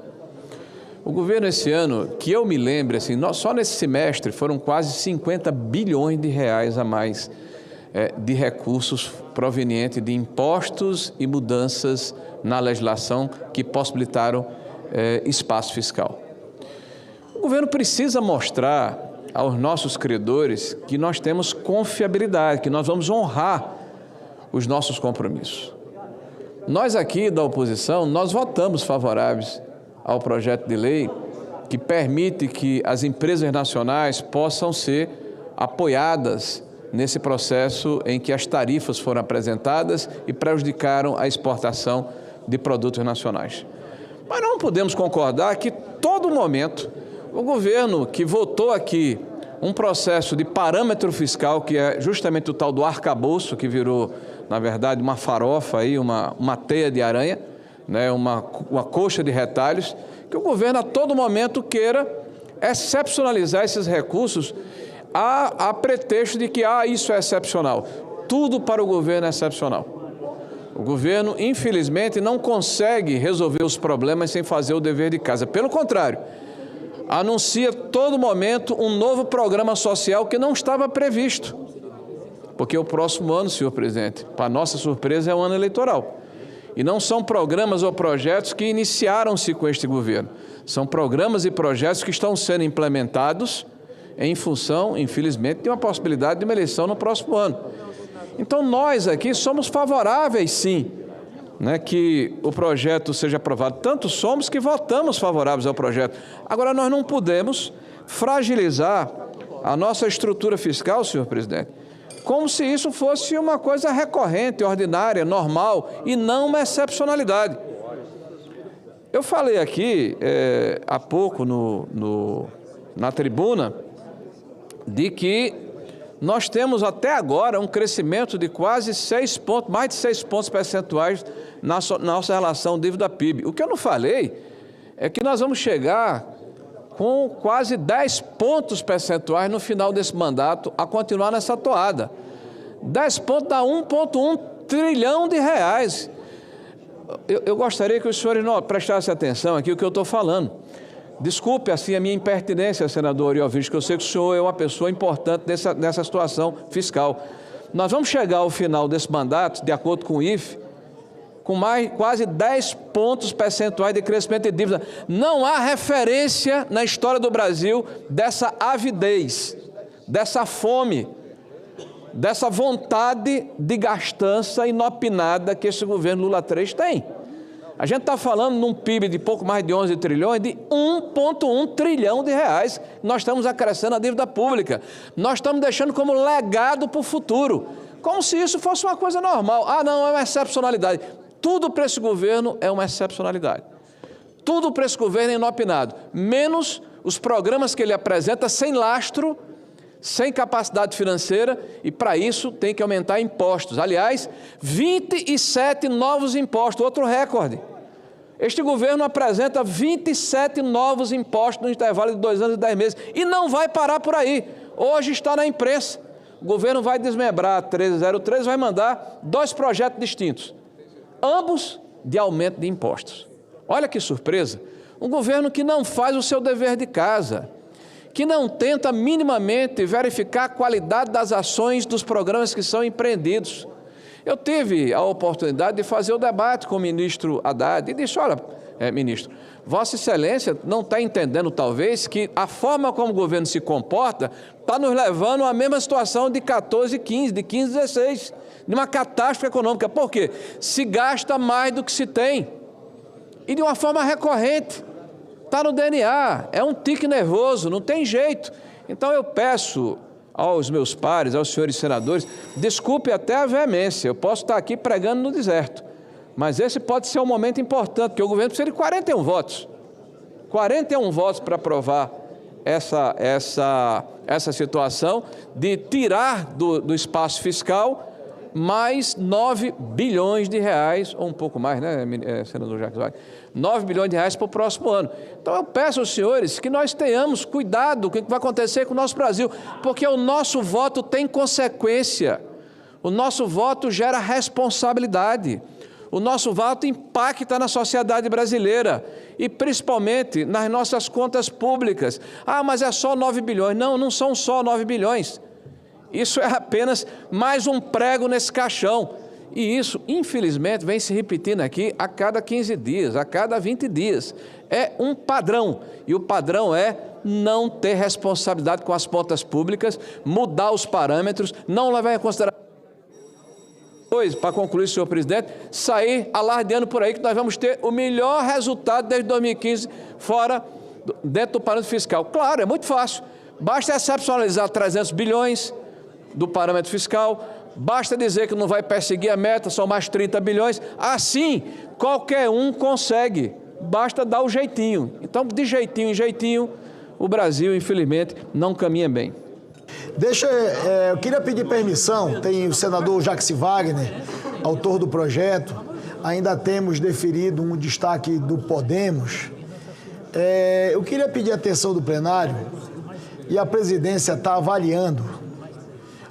O governo esse ano, que eu me lembre, assim, só nesse semestre foram quase 50 bilhões de reais a mais de recursos provenientes de impostos e mudanças na legislação que possibilitaram espaço fiscal. O governo precisa mostrar aos nossos credores que nós temos confiabilidade, que nós vamos honrar os nossos compromissos. Nós aqui da oposição, nós votamos favoráveis ao projeto de lei que permite que as empresas nacionais possam ser apoiadas nesse processo em que as tarifas foram apresentadas e prejudicaram a exportação de produtos nacionais. Mas não podemos concordar que, todo momento, o governo que votou aqui um processo de parâmetro fiscal, que é justamente o tal do arcabouço, que virou, na verdade, uma farofa, aí, uma teia de aranha, né, uma coxa de retalhos, que o governo a todo momento queira excepcionalizar esses recursos a pretexto de que isso é excepcional. Tudo para o governo é excepcional. O governo, infelizmente, não consegue resolver os problemas sem fazer o dever de casa. Pelo contrário, anuncia todo momento um novo programa social que não estava previsto. Porque o próximo ano, senhor presidente, para nossa surpresa, é um ano eleitoral. E não são programas ou projetos que iniciaram-se com este governo. São programas e projetos que estão sendo implementados em função, infelizmente, de uma possibilidade de uma eleição no próximo ano. Então, nós aqui somos favoráveis, sim, né, que o projeto seja aprovado. Tanto somos que votamos favoráveis ao projeto. Agora, nós não podemos fragilizar a nossa estrutura fiscal, senhor presidente, como se isso fosse uma coisa recorrente, ordinária, normal, e não uma excepcionalidade. Eu falei aqui, há pouco, na tribuna, de que nós temos até agora um crescimento de quase 6 pontos, mais de 6 pontos percentuais na nossa relação dívida-PIB. O que eu não falei é que nós vamos chegar com quase 10 pontos percentuais no final desse mandato a continuar nessa toada. 10 pontos dá 1,1 trilhão de reais. Eu gostaria que os senhores não prestassem atenção aqui no que eu estou falando. Desculpe, assim, a minha impertinência, senador Iovich, que eu sei que o senhor é uma pessoa importante nessa situação fiscal. Nós vamos chegar ao final desse mandato, de acordo com o IFE, com quase 10 pontos percentuais de crescimento de dívida. Não há referência na história do Brasil dessa avidez, dessa fome, dessa vontade de gastança inopinada que esse governo Lula III tem. A gente está falando num PIB de pouco mais de 11 trilhões, de 1,1 trilhão de reais. Nós estamos acrescentando a dívida pública. Nós estamos deixando como legado para o futuro. Como se isso fosse uma coisa normal. Não, é uma excepcionalidade. Tudo para esse governo é uma excepcionalidade. Tudo para esse governo é inopinado. Menos os programas que ele apresenta sem lastro, sem capacidade financeira, e para isso tem que aumentar impostos. Aliás, 27 novos impostos, outro recorde. Este governo apresenta 27 novos impostos no intervalo de 2 anos e 10 meses. E não vai parar por aí. Hoje está na imprensa. O governo vai desmembrar a 1303, vai mandar 2 projetos distintos, ambos de aumento de impostos. Olha que surpresa. Um governo que não faz o seu dever de casa, que não tenta minimamente verificar a qualidade das ações dos programas que são empreendidos. Eu tive a oportunidade de fazer o debate com o ministro Haddad e disse, olha, ministro, Vossa Excelência não está entendendo, talvez, que a forma como o governo se comporta está nos levando à mesma situação de 14 e 15, de 15 e 16, de uma catástrofe econômica. Por quê? Se gasta mais do que se tem e de uma forma recorrente. Está no DNA, é um tique nervoso, não tem jeito. Então eu peço aos meus pares, aos senhores senadores, desculpe até a veemência, eu posso estar aqui pregando no deserto, mas esse pode ser um momento importante, porque o governo precisa de 41 votos. 41 votos para aprovar essa situação de tirar do espaço fiscal mais 9 bilhões de reais, ou um pouco mais, né, senador Jacques Wagner? 9 bilhões de reais para o próximo ano. Então eu peço aos senhores que nós tenhamos cuidado com o que vai acontecer com o nosso Brasil, porque o nosso voto tem consequência, o nosso voto gera responsabilidade, o nosso voto impacta na sociedade brasileira e principalmente nas nossas contas públicas. Ah, mas é só 9 bilhões. Não, não são só 9 bilhões. Isso é apenas mais um prego nesse caixão. E isso, infelizmente, vem se repetindo aqui a cada 15 dias, a cada 20 dias. É um padrão, e o padrão é não ter responsabilidade com as contas públicas, mudar os parâmetros, não levar em consideração. Para concluir, senhor presidente, sair alardeando por aí que nós vamos ter o melhor resultado desde 2015 dentro do parâmetro fiscal. Claro, é muito fácil. Basta excepcionalizar 300 bilhões do parâmetro fiscal, basta dizer que não vai perseguir a meta, são mais 30 bilhões. Assim, qualquer um consegue, basta dar o jeitinho. Então, de jeitinho em jeitinho, o Brasil, infelizmente, não caminha bem. Eu queria pedir permissão, tem o senador Jacques Wagner, autor do projeto, ainda temos deferido um destaque do Podemos. Eu queria pedir a atenção do plenário, e a presidência está avaliando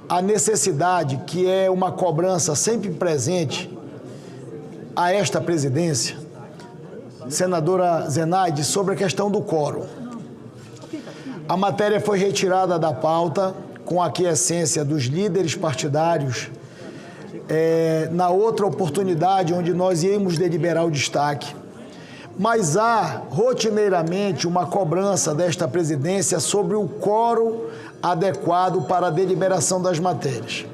a necessidade, que é uma cobrança sempre presente a esta presidência, senadora Zenaide, sobre a questão do quórum. A matéria foi retirada da pauta com a aquiescência dos líderes partidários na outra oportunidade onde nós íamos deliberar o destaque. Mas há rotineiramente uma cobrança desta presidência sobre o quórum adequado para a deliberação das matérias.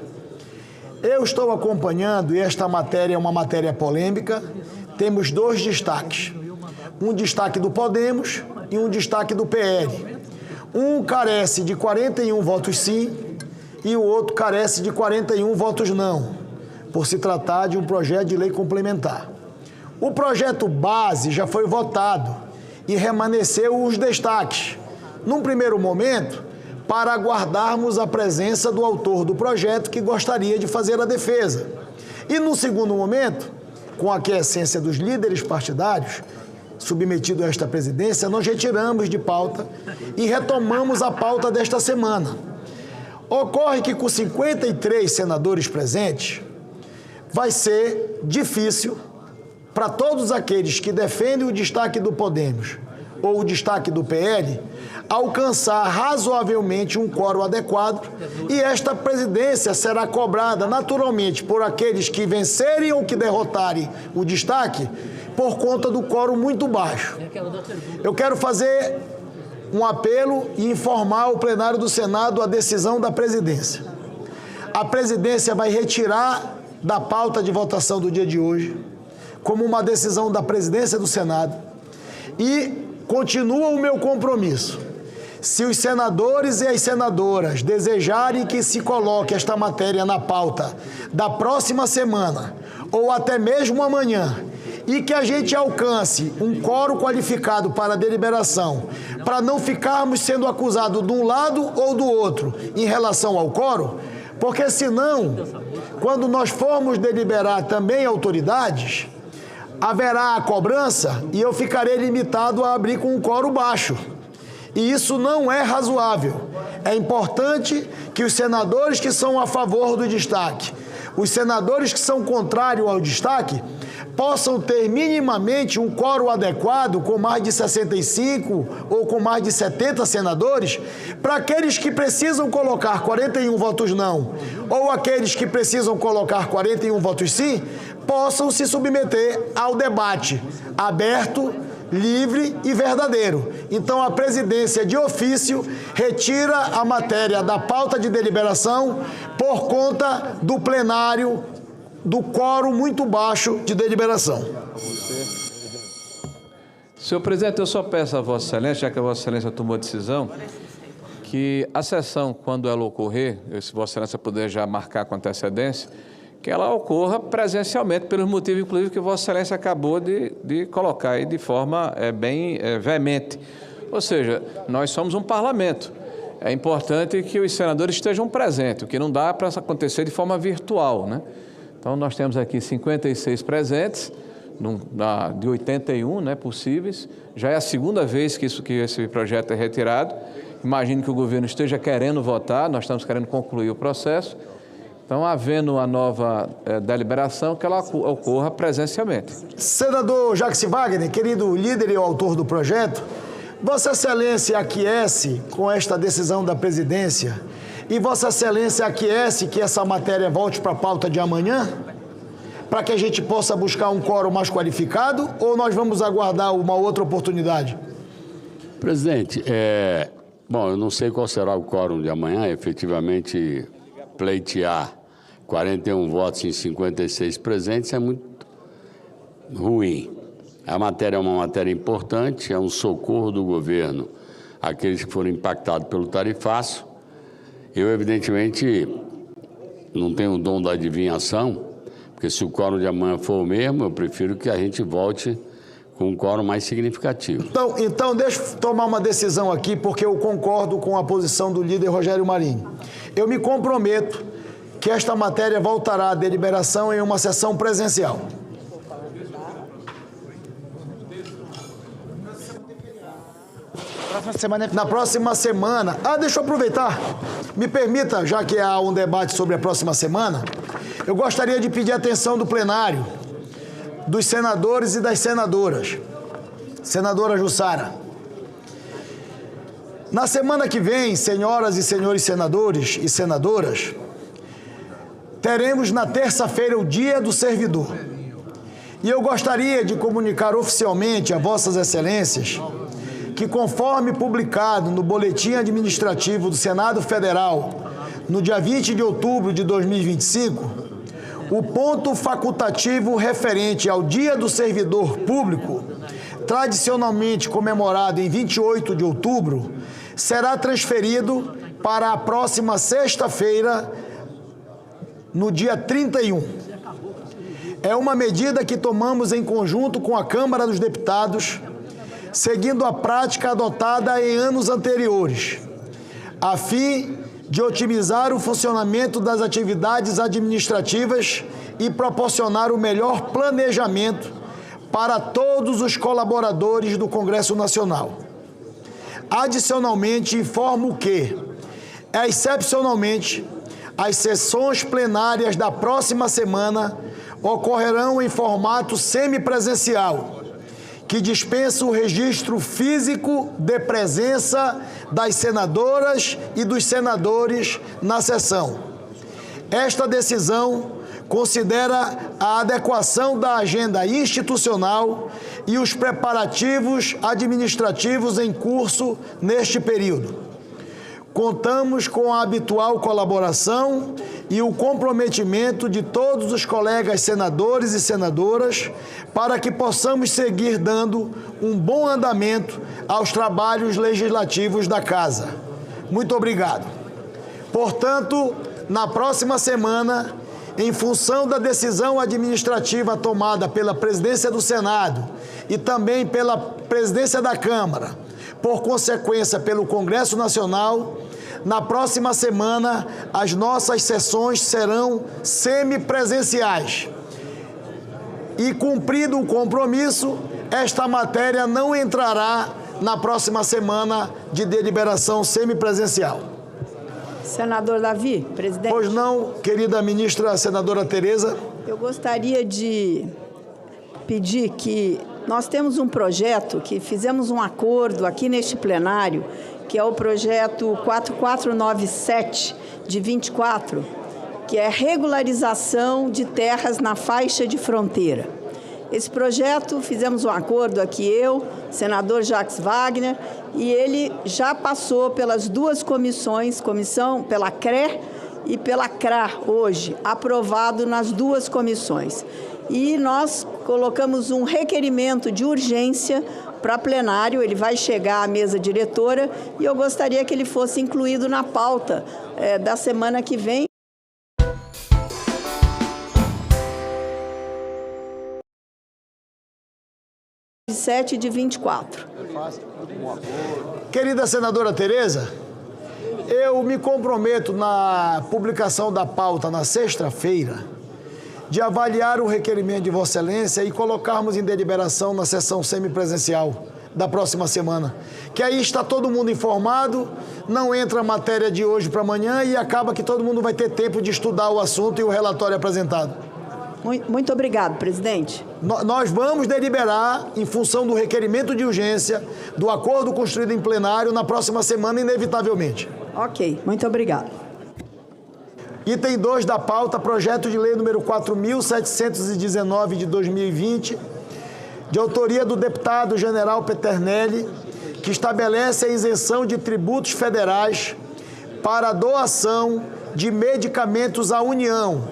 Eu estou acompanhando, e esta matéria é uma matéria polêmica, temos dois destaques. Um destaque do Podemos e um destaque do PL. Um carece de 41 votos sim e o outro carece de 41 votos não, por se tratar de um projeto de lei complementar. O projeto base já foi votado e remanesceu os destaques. Num primeiro momento, para aguardarmos a presença do autor do projeto que gostaria de fazer a defesa. E no segundo momento, com a aquiescência dos líderes partidários, submetido a esta presidência, nós retiramos de pauta e retomamos a pauta desta semana. Ocorre que com 53 senadores presentes, vai ser difícil para todos aqueles que defendem o destaque do Podemos ou o destaque do PL, alcançar razoavelmente um quórum adequado, e esta presidência será cobrada naturalmente por aqueles que vencerem ou que derrotarem o destaque por conta do quórum muito baixo. Eu quero fazer um apelo e informar o plenário do Senado a decisão da presidência. A presidência vai retirar da pauta de votação do dia de hoje, como uma decisão da presidência do Senado, e continua o meu compromisso. Se os senadores e as senadoras desejarem que se coloque esta matéria na pauta da próxima semana, ou até mesmo amanhã, e que a gente alcance um quórum qualificado para a deliberação, para não ficarmos sendo acusados de um lado ou do outro em relação ao quórum, porque senão, quando nós formos deliberar também autoridades, haverá a cobrança e eu ficarei limitado a abrir com um quórum baixo. E isso não é razoável. É importante que os senadores que são a favor do destaque, os senadores que são contrários ao destaque, possam ter minimamente um quórum adequado com mais de 65 ou com mais de 70 senadores, para aqueles que precisam colocar 41 votos não, ou aqueles que precisam colocar 41 votos sim, possam se submeter ao debate aberto, livre e verdadeiro. Então, a presidência, de ofício, retira a matéria da pauta de deliberação por conta do plenário, do quórum muito baixo de deliberação. Senhor presidente, eu só peço a Vossa Excelência, já que a Vossa Excelência tomou a decisão, que a sessão, quando ela ocorrer, se Vossa Excelência puder já marcar com antecedência, que ela ocorra presencialmente, pelos motivos, inclusive, que Vossa Excelência acabou de colocar aí de forma bem veemente. Ou seja, nós somos um parlamento. É importante que os senadores estejam presentes, o que não dá para acontecer de forma virtual, né? Então, nós temos aqui 56 presentes, de 81, né, possíveis. Já é a segunda vez que esse projeto é retirado. Imagino que o governo esteja querendo votar, nós estamos querendo concluir o processo. Então, havendo a nova deliberação, que ela ocorra presencialmente. Senador Jacques Wagner, querido líder e autor do projeto, Vossa Excelência aquece com esta decisão da presidência e Vossa Excelência aquece que essa matéria volte para a pauta de amanhã, para que a gente possa buscar um quórum mais qualificado, ou nós vamos aguardar uma outra oportunidade? Presidente, bom, eu não sei qual será o quórum de amanhã, efetivamente pleitear 41 votos em 56 presentes é muito ruim. A matéria é uma matéria importante, é um socorro do governo àqueles que foram impactados pelo tarifaço. Eu, evidentemente, não tenho o dom da adivinhação, porque se o quórum de amanhã for o mesmo, eu prefiro que a gente volte com um quórum mais significativo. Então, deixa eu tomar uma decisão aqui, porque eu concordo com a posição do líder Rogério Marinho. Eu me comprometo que esta matéria voltará à deliberação em uma sessão presencial. Na próxima semana... deixa eu aproveitar. Me permita, já que há um debate sobre a próxima semana, eu gostaria de pedir a atenção do plenário, dos senadores e das senadoras. Senadora Jussara. Na semana que vem, senhoras e senhores senadores e senadoras, teremos na terça-feira o Dia do Servidor. E eu gostaria de comunicar oficialmente a Vossas Excelências que, conforme publicado no Boletim Administrativo do Senado Federal, no dia 20 de outubro de 2025, o ponto facultativo referente ao Dia do Servidor Público, tradicionalmente comemorado em 28 de outubro, será transferido para a próxima sexta-feira, no dia 31. É uma medida que tomamos em conjunto com a Câmara dos Deputados, seguindo a prática adotada em anos anteriores, a fim de otimizar o funcionamento das atividades administrativas e proporcionar o melhor planejamento para todos os colaboradores do Congresso Nacional. Adicionalmente, informo que, excepcionalmente, as sessões plenárias da próxima semana ocorrerão em formato semipresencial, que dispensa o registro físico de presença das senadoras e dos senadores na sessão. Esta decisão considera a adequação da agenda institucional e os preparativos administrativos em curso neste período. Contamos com a habitual colaboração e o comprometimento de todos os colegas senadores e senadoras para que possamos seguir dando um bom andamento aos trabalhos legislativos da Casa. Muito obrigado. Portanto, na próxima semana, em função da decisão administrativa tomada pela Presidência do Senado e também pela Presidência da Câmara, por consequência pelo Congresso Nacional, na próxima semana as nossas sessões serão semipresenciais. E cumprido o compromisso, esta matéria não entrará na próxima semana de deliberação semipresencial. Senador Davi, presidente. Pois não, querida ministra senadora Tereza. Eu gostaria de pedir que nós temos um projeto que fizemos um acordo aqui neste plenário, que é o projeto 4497 de 24, que é regularização de terras na faixa de fronteira. Esse projeto, fizemos um acordo aqui, eu, senador Jacques Wagner, e ele já passou pelas duas comissões, pela CRE e pela CRA hoje, aprovado nas duas comissões. E nós colocamos um requerimento de urgência para plenário, ele vai chegar à mesa diretora e eu gostaria que ele fosse incluído na pauta da semana que vem. 7 de 24. Querida senadora Tereza, eu me comprometo na publicação da pauta na sexta-feira de avaliar o requerimento de Vossa Excelência e colocarmos em deliberação na sessão semipresencial da próxima semana. Que aí está todo mundo informado, não entra a matéria de hoje para amanhã e acaba que todo mundo vai ter tempo de estudar o assunto e o relatório apresentado. Muito obrigado, presidente. Nós vamos deliberar em função do requerimento de urgência do acordo construído em plenário na próxima semana, inevitavelmente. Ok, muito obrigado. Item 2 da pauta, projeto de lei número 4.719 de 2020, de autoria do deputado general Peternelli, que estabelece a isenção de tributos federais para a doação de medicamentos à União,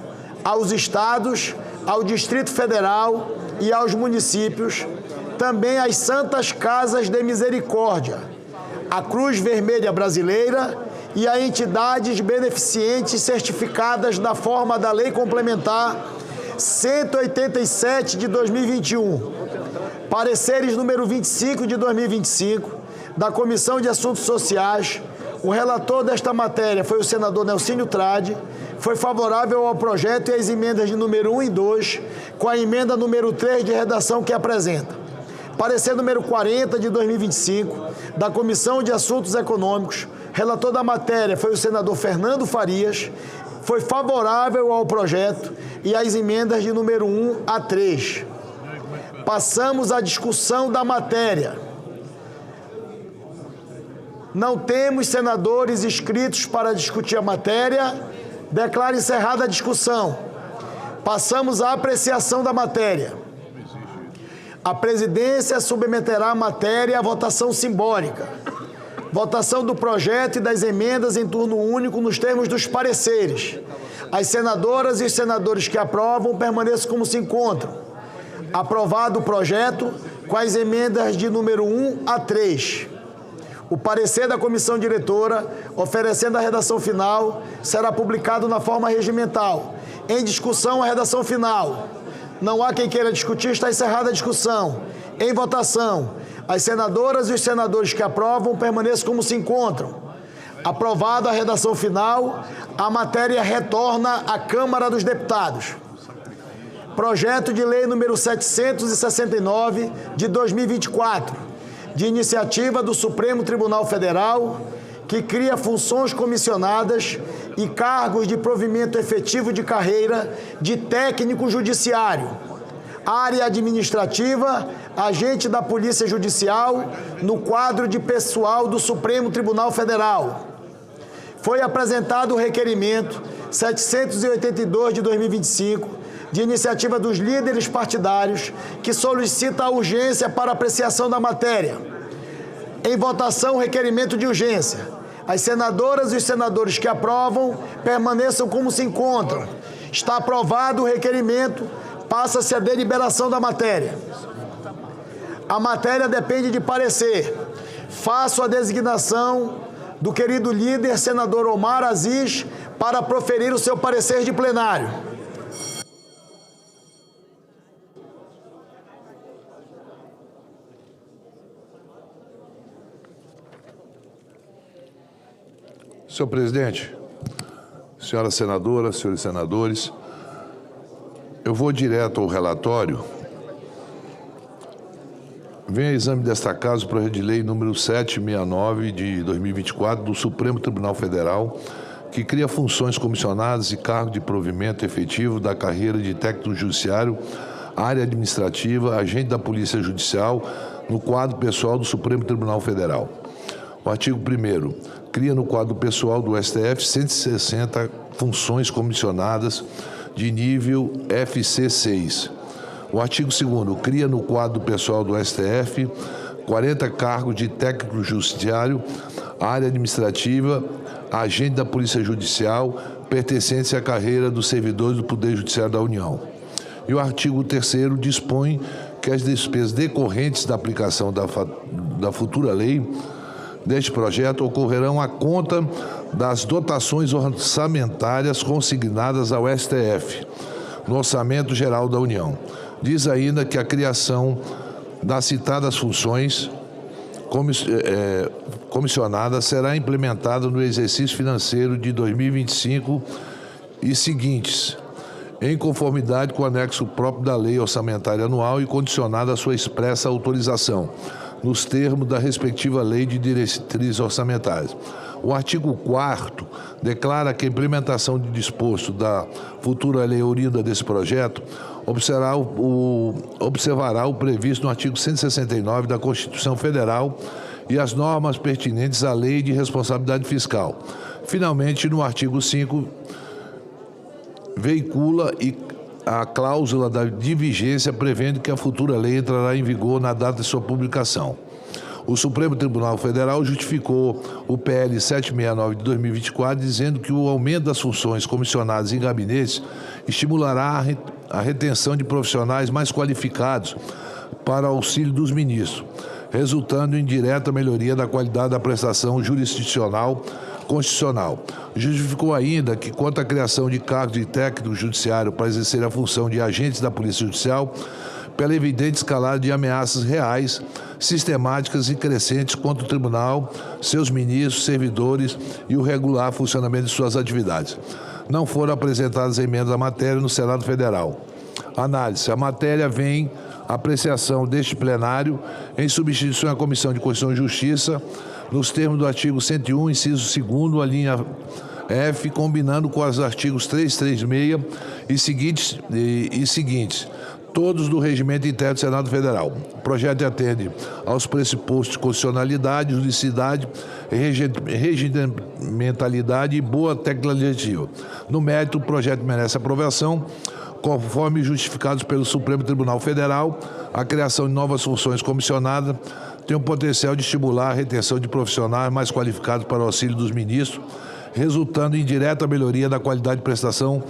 aos estados, ao Distrito Federal e aos municípios, também às Santas Casas de Misericórdia, à Cruz Vermelha Brasileira e a entidades beneficentes certificadas da forma da Lei Complementar 187 de 2021. Pareceres número 25 de 2025 da Comissão de Assuntos Sociais. O relator desta matéria foi o senador Nelcínio Trade. Foi favorável ao projeto e às emendas de número 1 e 2, com a emenda número 3 de redação que apresenta. Parecer número 40 de 2025 da Comissão de Assuntos Econômicos. Relator da matéria foi o senador Fernando Farias. Foi favorável ao projeto e às emendas de número 1 a 3. Passamos à discussão da matéria. Não temos senadores inscritos para discutir a matéria. Declaro encerrada a discussão. Passamos à apreciação da matéria. A presidência submeterá a matéria à votação simbólica. Votação do projeto e das emendas em turno único nos termos dos pareceres. As senadoras e os senadores que aprovam permaneçam como se encontram. Aprovado o projeto com as emendas de número 1 a 3. O parecer da comissão diretora, oferecendo a redação final, será publicado na forma regimental. Em discussão, a redação final. Não há quem queira discutir, está encerrada a discussão. Em votação, as senadoras e os senadores que aprovam permaneçam como se encontram. Aprovada a redação final, a matéria retorna à Câmara dos Deputados. Projeto de lei número 769 de 2024, de iniciativa do Supremo Tribunal Federal, que cria funções comissionadas e cargos de provimento efetivo de carreira de técnico judiciário, área administrativa, agente da Polícia Judicial, no quadro de pessoal do Supremo Tribunal Federal. Foi apresentado o requerimento 782 de 2025, de iniciativa dos líderes partidários, que solicita a urgência para apreciação da matéria. Em votação, o requerimento de urgência. As senadoras e os senadores que aprovam permaneçam como se encontram. Está aprovado o requerimento, passa-se a deliberação da matéria. A matéria depende de parecer. Faço a designação do querido líder, senador Omar Aziz, para proferir o seu parecer de plenário. Senhor presidente, senhoras senadoras, senhores senadores, eu vou direto ao relatório. Vem a exame desta casa o projeto de lei número 769 de 2024 do Supremo Tribunal Federal, que cria funções comissionadas e cargo de provimento efetivo da carreira de técnico judiciário, área administrativa, agente da Polícia Judicial, no quadro pessoal do Supremo Tribunal Federal. O artigo 1º, cria no quadro pessoal do STF 160 funções comissionadas de nível FC6. O artigo 2º, cria no quadro pessoal do STF 40 cargos de técnico judiciário, área administrativa, agente da Polícia Judicial, pertencentes à carreira dos servidores do Poder Judiciário da União. E o artigo 3º dispõe que as despesas decorrentes da aplicação da futura lei deste projeto ocorrerão à conta das dotações orçamentárias consignadas ao STF, no Orçamento Geral da União. Diz ainda que a criação das citadas funções comissionadas será implementada no exercício financeiro de 2025 e seguintes, em conformidade com o anexo próprio da Lei Orçamentária Anual e condicionada à sua expressa autorização, nos termos da respectiva Lei de Diretrizes Orçamentárias. O artigo 4º declara que a implementação de disposto da futura lei oriunda desse projeto observará o previsto no artigo 169 da Constituição Federal e as normas pertinentes à Lei de Responsabilidade Fiscal. Finalmente, no artigo 5, veicula a cláusula de vigência, prevendo que a futura lei entrará em vigor na data de sua publicação. O Supremo Tribunal Federal justificou o PL 769 de 2024, dizendo que o aumento das funções comissionadas em gabinetes estimulará a retenção de profissionais mais qualificados para auxílio dos ministros, resultando em direta melhoria da qualidade da prestação jurisdicional constitucional. Justificou ainda que, quanto à criação de cargos de técnico judiciário para exercer a função de agentes da Polícia Judicial, pela evidente escalada de ameaças reais, sistemáticas e crescentes contra o tribunal, seus ministros, servidores e o regular funcionamento de suas atividades. Não foram apresentadas emendas à matéria no Senado Federal. Análise. A matéria vem à apreciação deste plenário em substituição à Comissão de Constituição e Justiça, nos termos do artigo 101, inciso 2º, a linha F, combinando com os artigos 336 e seguintes, todos do Regimento Interno do Senado Federal. O projeto atende aos pressupostos de constitucionalidade, juridicidade, regimentalidade e boa técnica legislativa. No mérito, o projeto merece aprovação, conforme justificados pelo Supremo Tribunal Federal. A criação de novas funções comissionadas tem o potencial de estimular a retenção de profissionais mais qualificados para o auxílio dos ministros, resultando em direta melhoria da qualidade de prestação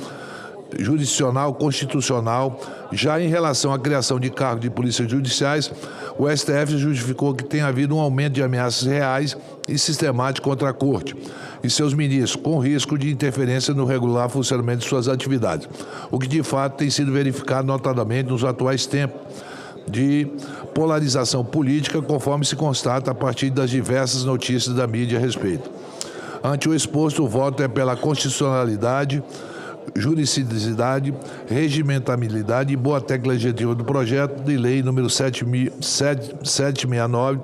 jurisdicional constitucional. Já em relação à criação de cargos de polícias judiciais, o STF justificou que tem havido um aumento de ameaças reais e sistemáticas contra a Corte e seus ministros, com risco de interferência no regular funcionamento de suas atividades, o que de fato tem sido verificado notadamente nos atuais tempos de polarização política, conforme se constata a partir das diversas notícias da mídia a respeito. Ante o exposto, o voto é pela constitucionalidade, juridicidade, regimentabilidade e boa técnica legislativa do projeto de lei número 769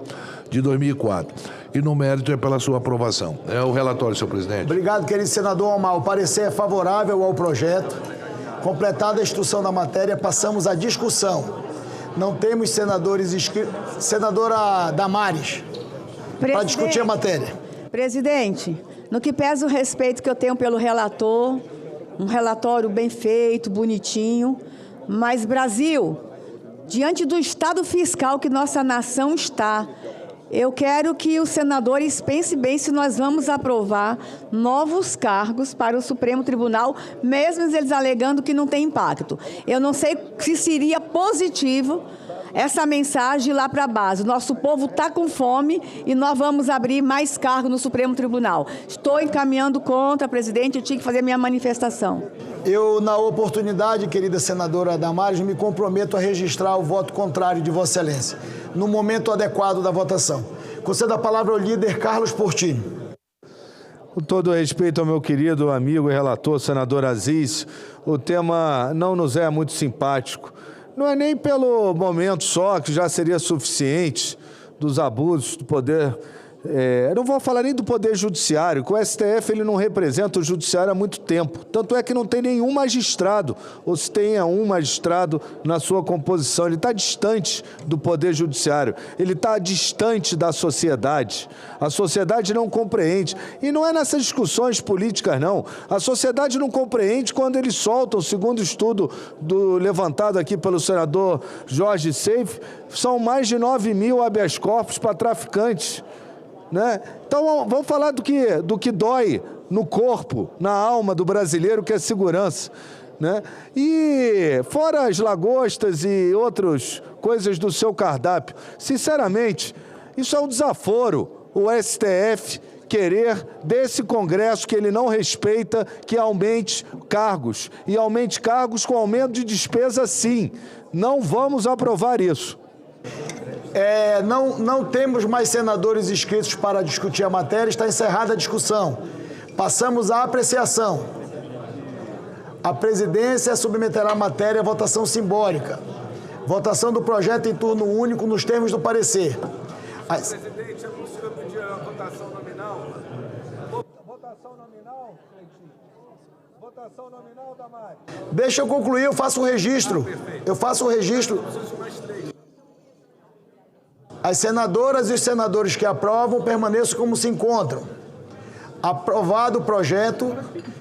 de 2004. E no mérito é pela sua aprovação. É o relatório, senhor presidente. Obrigado, querido senador Omar. O parecer é favorável ao projeto. Completada a instrução da matéria, passamos à discussão. Não temos senadores inscritos. Senadora Damares, para discutir a matéria. Presidente, no que pesa o respeito que eu tenho pelo relator, um relatório bem feito, bonitinho, mas, Brasil, diante do estado fiscal que nossa nação está, eu quero que os senadores pensem bem se nós vamos aprovar novos cargos para o Supremo Tribunal, mesmo eles alegando que não tem impacto. Eu não sei se seria positivo essa mensagem lá para a base. Nosso povo está com fome e nós vamos abrir mais cargos no Supremo Tribunal. Estou encaminhando contra, presidente, eu tinha que fazer minha manifestação. Eu, na oportunidade, querida senadora Damares, me comprometo a registrar o voto contrário de Vossa Excelência, no momento adequado da votação. Concedo a palavra ao líder Carlos Portinho. Com todo respeito ao meu querido amigo e relator, senador Aziz, o tema não nos é muito simpático. Não é nem pelo momento só, que já seria suficiente, dos abusos do poder. Eu não vou falar nem do poder judiciário, que o STF ele não representa o judiciário há muito tempo. Tanto é que não tem nenhum magistrado, ou se tenha um magistrado na sua composição. Ele está distante do poder judiciário, ele está distante da sociedade. A sociedade não compreende. E não é nessas discussões políticas, não. A sociedade não compreende quando eles soltam, segundo o estudo levantado aqui pelo senador Jorge Seif, são mais de 9 mil habeas corpus para traficantes. Né? Então, vamos falar do que dói no corpo, na alma do brasileiro, que é segurança. Né? E fora as lagostas e outras coisas do seu cardápio, sinceramente, isso é um desaforo, o STF querer desse Congresso que ele não respeita, que aumente cargos. E aumente cargos com aumento de despesa, sim. Não vamos aprovar isso. Não temos mais senadores inscritos para discutir a matéria, está encerrada a discussão. Passamos à apreciação. A presidência submeterá a matéria à votação simbólica. Votação do projeto em turno único nos termos do parecer. Presidente, é possível pedir a votação nominal? Votação nominal, Cleitinho. Votação nominal, Damares. Deixa eu concluir, eu faço o registro. Eu faço o registro. As senadoras e os senadores que aprovam permaneçam como se encontram. Aprovado o projeto,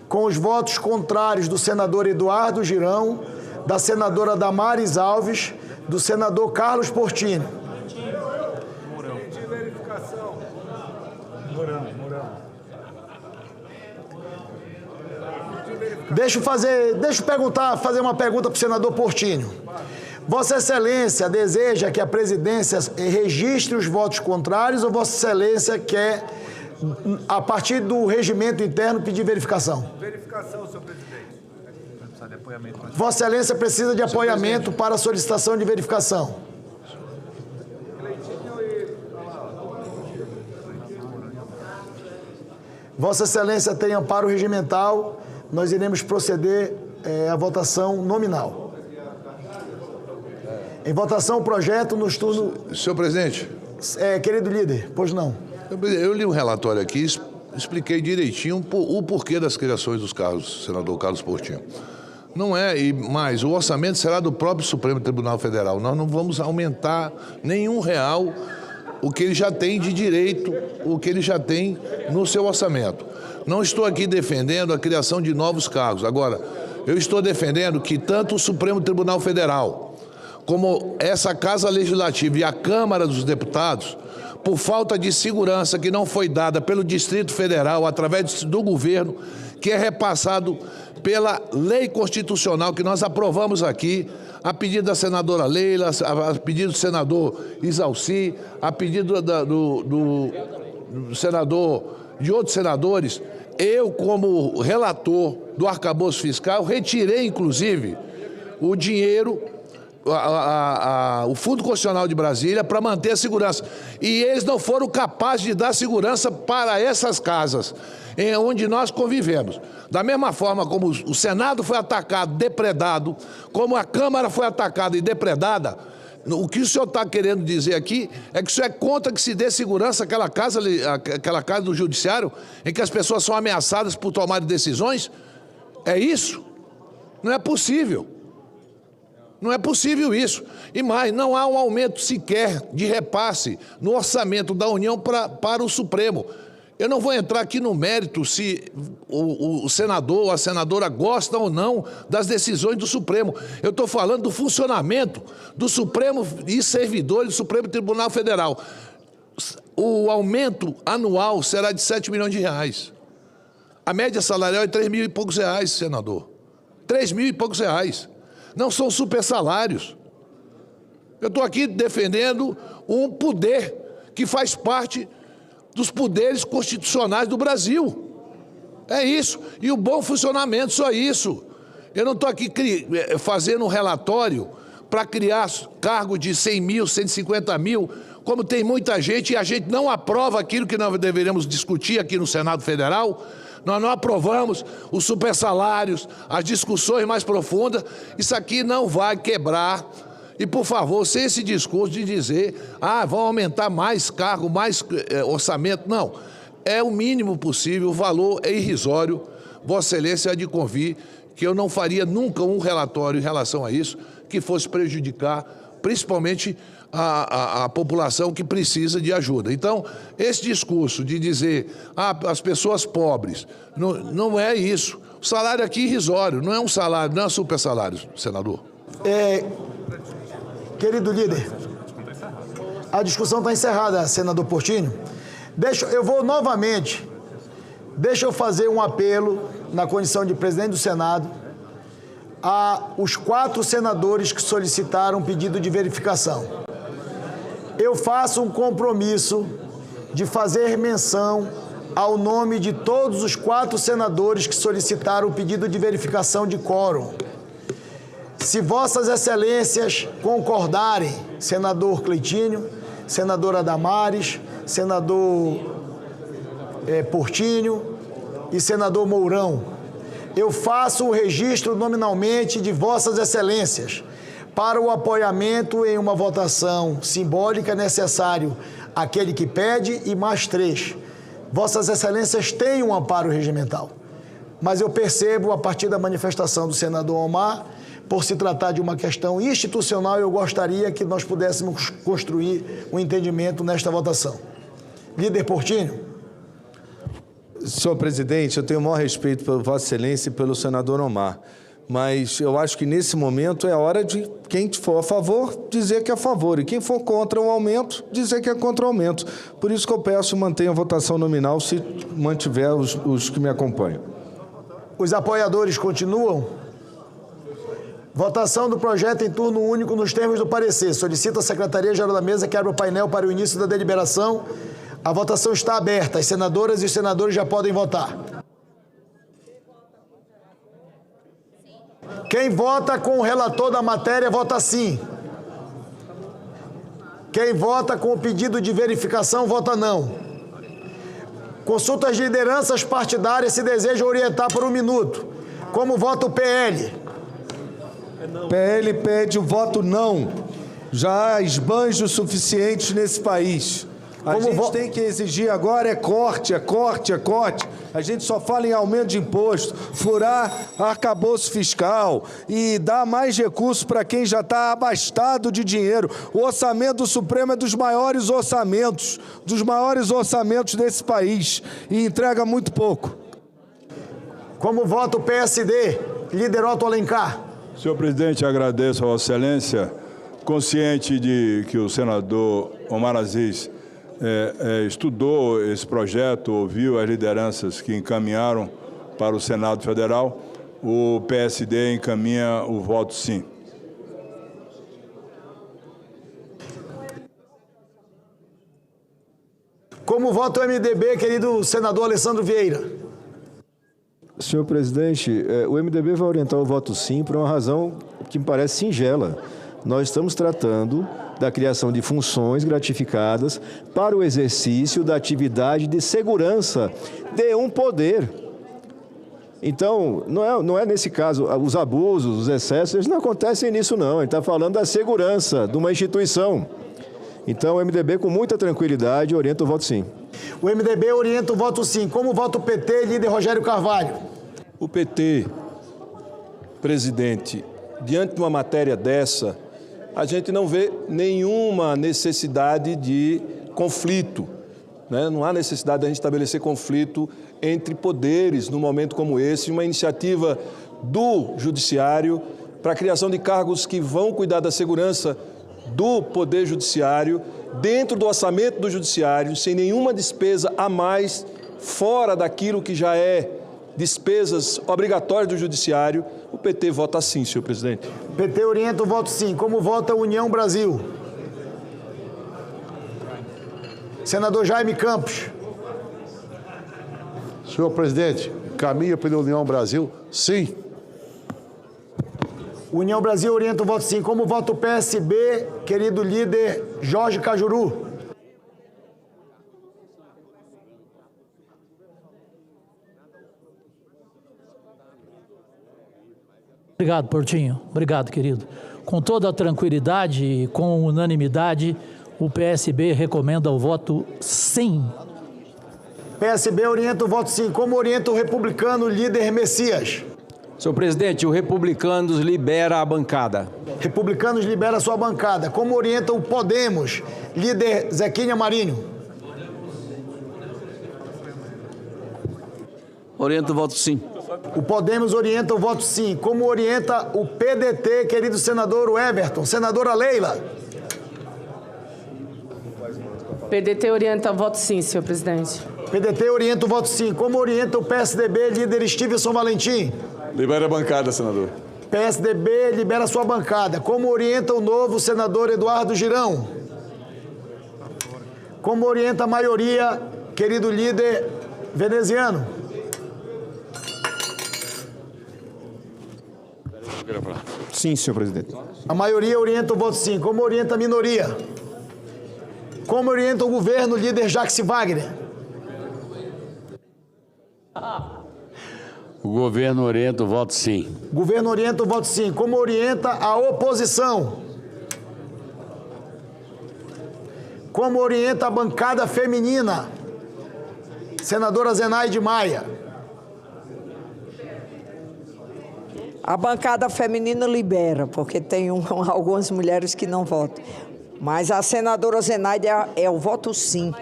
com os votos contrários do senador Eduardo Girão, da senadora Damares Alves, do senador Carlos Portinho. De verificação. Mourão. Deixa eu fazer uma pergunta para o senador Portinho. Vossa Excelência deseja que a presidência registre os votos contrários ou Vossa Excelência quer, a partir do regimento interno, pedir verificação? Verificação, senhor presidente. Vossa Excelência precisa de apoiamento para a solicitação de verificação. Vossa Excelência tem amparo regimental, nós iremos proceder à votação nominal. Em votação, o projeto nos turnos... Senhor presidente. Querido líder, pois não. Eu li um relatório aqui, expliquei direitinho o porquê das criações dos cargos, senador Carlos Portinho. Não é, e mais, o orçamento será do próprio Supremo Tribunal Federal. Nós não vamos aumentar nenhum real o que ele já tem de direito, o que ele já tem no seu orçamento. Não estou aqui defendendo a criação de novos cargos. Agora, eu estou defendendo que tanto o Supremo Tribunal Federal como essa Casa Legislativa e a Câmara dos Deputados, por falta de segurança que não foi dada pelo Distrito Federal, através do governo, que é repassado pela lei constitucional que nós aprovamos aqui, a pedido da senadora Leila, a pedido do senador Isalci, a pedido do senador, de outros senadores, eu, como relator do arcabouço fiscal, retirei, inclusive, o dinheiro, o Fundo Constitucional de Brasília, para manter a segurança. E eles não foram capazes de dar segurança para essas casas, onde nós convivemos. Da mesma forma como o Senado foi atacado, depredado, como a Câmara foi atacada e depredada, o que o senhor está querendo dizer aqui é que o senhor é contra que se dê segurança àquela casa do Judiciário, em que as pessoas são ameaçadas por tomar decisões? É isso? Não é possível. Não é possível isso. E mais, não há um aumento sequer de repasse no orçamento da União para o Supremo. Eu não vou entrar aqui no mérito se o senador ou a senadora gostam ou não das decisões do Supremo. Eu estou falando do funcionamento do Supremo e servidores do Supremo Tribunal Federal. O aumento anual será de 7 milhões de reais. A média salarial é 3 mil e poucos reais, senador. 3 mil e poucos reais. Não são super salários. Eu estou aqui defendendo um poder que faz parte dos poderes constitucionais do Brasil. É isso. E o bom funcionamento, só isso. Eu não estou aqui fazendo um relatório para criar cargo de 100 mil, 150 mil, como tem muita gente, e a gente não aprova aquilo que nós deveríamos discutir aqui no Senado Federal. Nós não aprovamos os supersalários, as discussões mais profundas. Isso aqui não vai quebrar. E, por favor, sem esse discurso de dizer, vão aumentar mais cargo, mais orçamento. Não, é o mínimo possível, o valor é irrisório. Vossa Excelência há de convir que eu não faria nunca um relatório em relação a isso que fosse prejudicar, principalmente, a população que precisa de ajuda. Então, esse discurso de dizer, as pessoas pobres, não é isso. O salário aqui é irrisório, não é um salário, não é um super salário, senador. Querido líder, a discussão está encerrada, senador Portinho. Eu vou novamente, deixa eu fazer um apelo na condição de presidente do Senado aos 4 senadores que solicitaram pedido de verificação. Eu faço um compromisso de fazer menção ao nome de todos os 4 senadores que solicitaram o pedido de verificação de quórum. Se Vossas Excelências concordarem, senador Cleitinho, senadora Damares, senador Portinho e senador Mourão. Eu faço o registro nominalmente de Vossas Excelências para o apoiamento em uma votação simbólica necessário aquele que pede e mais 3. Vossas Excelências têm um amparo regimental, mas eu percebo, a partir da manifestação do senador Omar, por se tratar de uma questão institucional, eu gostaria que nós pudéssemos construir um entendimento nesta votação. Líder Portinho. Senhor presidente, eu tenho o maior respeito pelo Vossa Excelência e pelo senador Omar, mas eu acho que nesse momento é hora de quem for a favor dizer que é a favor e quem for contra o aumento dizer que é contra o aumento. Por isso que eu peço mantenha a votação nominal se mantiver os que me acompanham. Os apoiadores continuam? Votação do projeto em turno único nos termos do parecer. Solicito à Secretaria-Geral da Mesa que abra o painel para o início da deliberação. A votação está aberta. As senadoras e os senadores já podem votar. Quem vota com o relator da matéria, vota sim. Quem vota com o pedido de verificação, vota não. Consulto as lideranças partidárias se desejam orientar por 1 minuto. Como vota o PL? PL pede o voto não. Já há esbanjos suficientes nesse país. A gente tem que exigir agora é corte, é corte, é corte. A gente só fala em aumento de imposto, furar arcabouço fiscal e dar mais recursos para quem já está abastado de dinheiro. O orçamento do Supremo é dos maiores orçamentos desse país e entrega muito pouco. Como vota o PSD? Líder Otto Alencar. Senhor presidente, agradeço a Vossa Excelência, consciente de que o senador Omar Aziz estudou esse projeto, ouviu as lideranças que encaminharam para o Senado Federal, o PSD encaminha o voto sim. Como vota o MDB, querido senador Alessandro Vieira? Senhor presidente, o MDB vai orientar o voto sim por uma razão que me parece singela. Nós estamos tratando da criação de funções gratificadas para o exercício da atividade de segurança de um poder. Então, não é nesse caso, os abusos, os excessos, eles não acontecem nisso não. Ele está falando da segurança de uma instituição. Então, o MDB, com muita tranquilidade, orienta o voto sim. O MDB orienta o voto sim. Como vota o PT, líder Rogério Carvalho? O PT, presidente, diante de uma matéria dessa, a gente não vê nenhuma necessidade de conflito, né? Não há necessidade de a gente estabelecer conflito entre poderes num momento como esse, uma iniciativa do Judiciário para a criação de cargos que vão cuidar da segurança do Poder Judiciário, dentro do orçamento do Judiciário, sem nenhuma despesa a mais, fora daquilo que já é despesas obrigatórias do Judiciário. O PT vota sim, senhor presidente. O PT orienta o voto sim. Como vota a União Brasil? Senador Jaime Campos. Senhor presidente, caminha pela União Brasil, sim. União Brasil orienta o voto sim. Como vota o PSB, querido líder Jorge Cajuru? Obrigado, Portinho. Obrigado, querido. Com toda a tranquilidade e com unanimidade, o PSB recomenda o voto sim. PSB orienta o voto sim. Como orienta o republicano líder Messias? Senhor presidente, o Republicanos libera a bancada. Republicanos libera a sua bancada. Como orienta o Podemos, líder Zequinha Marinho? Orienta o voto sim. O Podemos orienta o voto sim. Como orienta o PDT, querido senador Everton? Senadora Leila? PDT orienta o voto sim, senhor presidente. PDT orienta o voto sim. Como orienta o PSDB, líder Stevenson Valentim? Libera a bancada, senador. PSDB libera sua bancada. Como orienta o novo senador Eduardo Girão? Como orienta a maioria, querido líder veneziano? Sim, senhor presidente. A maioria orienta o voto sim. Como orienta a minoria? Como orienta o governo, líder Jacques Wagner? O governo orienta o voto sim. O governo orienta o voto sim. Como orienta a oposição? Como orienta a bancada feminina? Senadora Zenaide Maia. A bancada feminina libera, porque tem algumas mulheres que não votam. Mas a senadora Zenaide é o voto sim.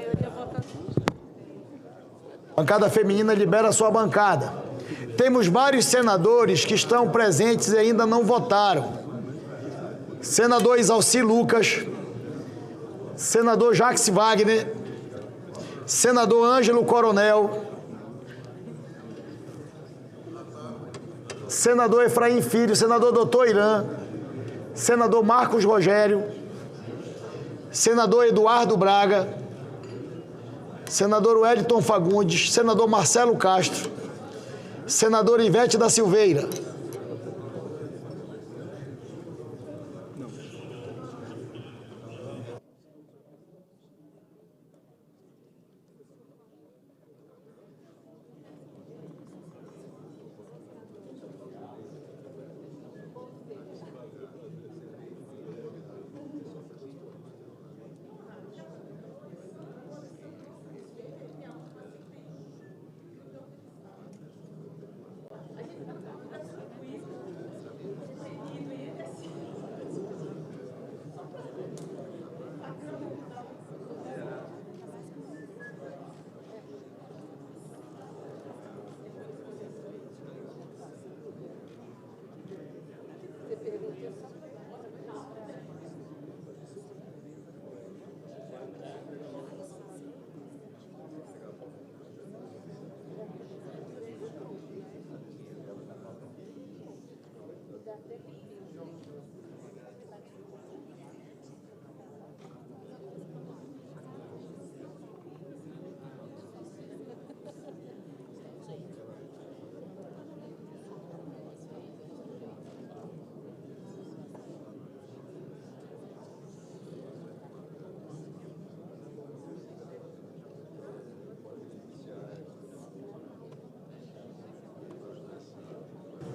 Bancada feminina libera a sua bancada. Temos vários senadores que estão presentes e ainda não votaram. Senador Isalci Lucas, senador Jacques Wagner, senador Ângelo Coronel, senador Efraim Filho, senador Doutor Irã, senador Marcos Rogério, senador Eduardo Braga, senador Wellington Fagundes, senador Marcelo Castro, senadora Ivete da Silveira.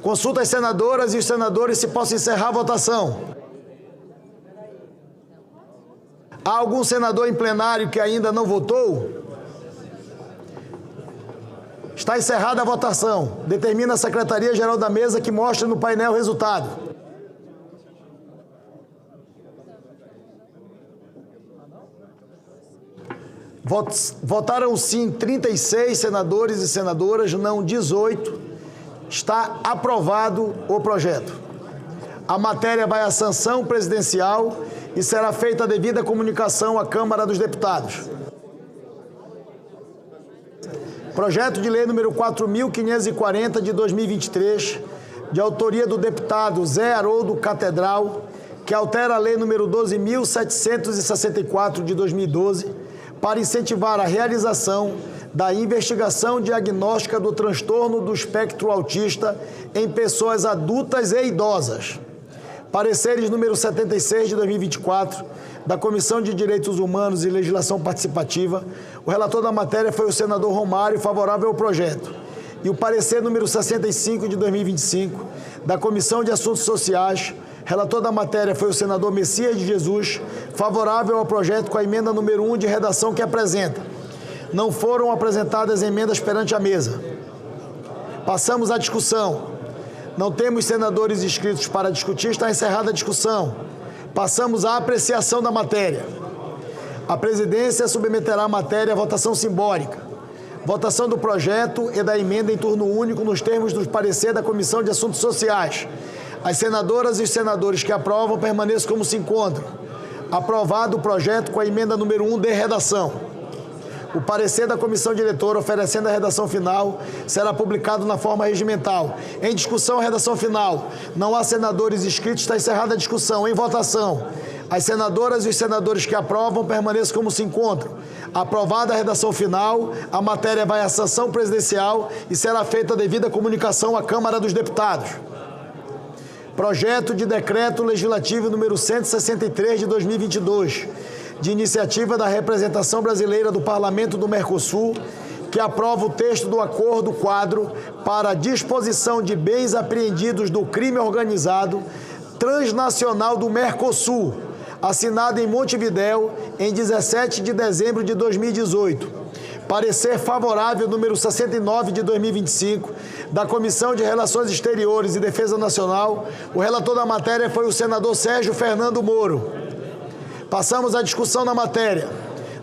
Consulta as senadoras e os senadores se possa encerrar a votação. Há algum senador em plenário que ainda não votou? Está encerrada a votação. Determina a Secretaria-Geral da Mesa que mostre no painel o resultado. Votaram sim 36 senadores e senadoras, não 18. Está aprovado o projeto. A matéria vai à sanção presidencial e será feita a devida comunicação à Câmara dos Deputados. Projeto de lei número 4.540 de 2023, de autoria do deputado Zé Haroldo Catedral, que altera a lei número 12.764 de 2012, para incentivar a realização da investigação diagnóstica do transtorno do espectro autista em pessoas adultas e idosas. Pareceres número 76 de 2024, da Comissão de Direitos Humanos e Legislação Participativa. O relator da matéria foi o senador Romário, favorável ao projeto. E o parecer número 65 de 2025, da Comissão de Assuntos Sociais. Relator da matéria foi o senador Messias de Jesus, favorável ao projeto com a emenda número 1 de redação que apresenta. Não foram apresentadas emendas perante a mesa. Passamos à discussão. Não temos senadores inscritos para discutir, está encerrada a discussão. Passamos à apreciação da matéria. A presidência submeterá a matéria à votação simbólica. Votação do projeto e da emenda em turno único nos termos do parecer da Comissão de Assuntos Sociais. As senadoras e os senadores que aprovam permaneçam como se encontram. Aprovado o projeto com a emenda número 1 de redação. O parecer da comissão diretora oferecendo a redação final será publicado na forma regimental. Em discussão, a redação final. Não há senadores inscritos, está encerrada a discussão. Em votação, as senadoras e os senadores que aprovam permaneçam como se encontram. Aprovada a redação final, a matéria vai à sanção presidencial e será feita a devida comunicação à Câmara dos Deputados. Projeto de Decreto Legislativo número 163 de 2022, de iniciativa da representação brasileira do Parlamento do Mercosul, que aprova o texto do acordo quadro para a disposição de bens apreendidos do crime organizado transnacional do Mercosul, assinado em Montevidéu em 17 de dezembro de 2018. Parecer favorável número 69 de 2025 da Comissão de Relações Exteriores e Defesa Nacional. O relator da matéria foi o senador Sérgio Fernando Moro. Passamos à discussão na matéria.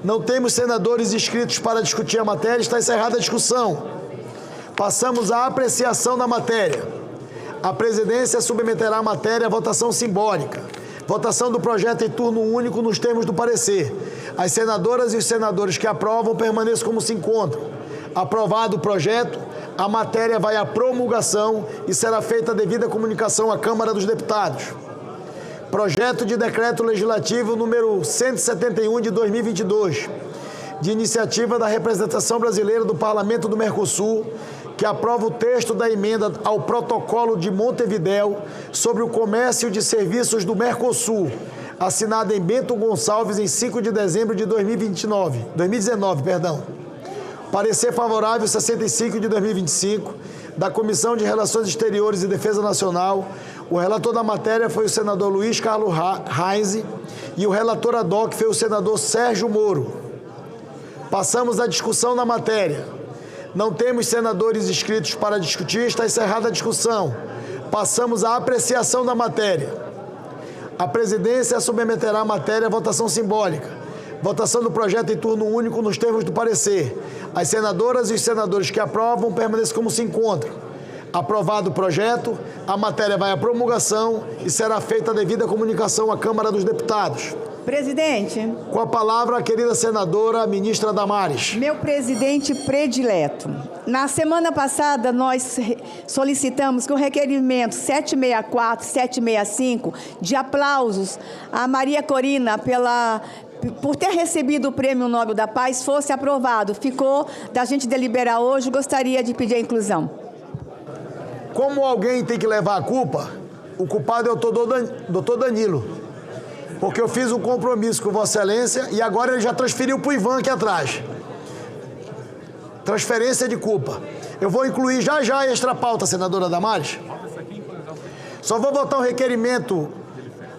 Não temos senadores inscritos para discutir a matéria. Está encerrada a discussão. Passamos à apreciação da matéria. A presidência submeterá a matéria à votação simbólica. Votação do projeto em turno único nos termos do parecer. As senadoras e os senadores que aprovam permaneçam como se encontram. Aprovado o projeto, a matéria vai à promulgação e será feita a devida comunicação à Câmara dos Deputados. Projeto de Decreto Legislativo número 171 de 2022, de iniciativa da representação brasileira do Parlamento do Mercosul, que aprova o texto da emenda ao Protocolo de Montevidéu sobre o comércio de serviços do Mercosul, assinado em Bento Gonçalves em 5 de dezembro de 2019. Parecer favorável 65 de 2025 da Comissão de Relações Exteriores e Defesa Nacional. O relator da matéria foi o senador Luiz Carlos Reis e o relator ad hoc foi o senador Sérgio Moro. Passamos à discussão da matéria. Não temos senadores inscritos para discutir, está encerrada a discussão. Passamos à apreciação da matéria. A presidência submeterá a matéria à votação simbólica. Votação do projeto em turno único nos termos do parecer. As senadoras e os senadores que aprovam permanecem como se encontram. Aprovado o projeto, a matéria vai à promulgação e será feita a devida comunicação à Câmara dos Deputados. Presidente. Com a palavra, a querida senadora, ministra Damares. Meu presidente predileto. Na semana passada, nós solicitamos que o requerimento 764, 765, de aplausos a Maria Corina por ter recebido o Prêmio Nobel da Paz, fosse aprovado. Ficou da gente deliberar hoje, gostaria de pedir a inclusão. Como alguém tem que levar a culpa, o culpado é o doutor Danilo. Porque eu fiz um compromisso com Vossa Excelência e agora ele já transferiu para o Ivan aqui atrás. Transferência de culpa. Eu vou incluir já a extra pauta, senadora Damares. Só vou votar um requerimento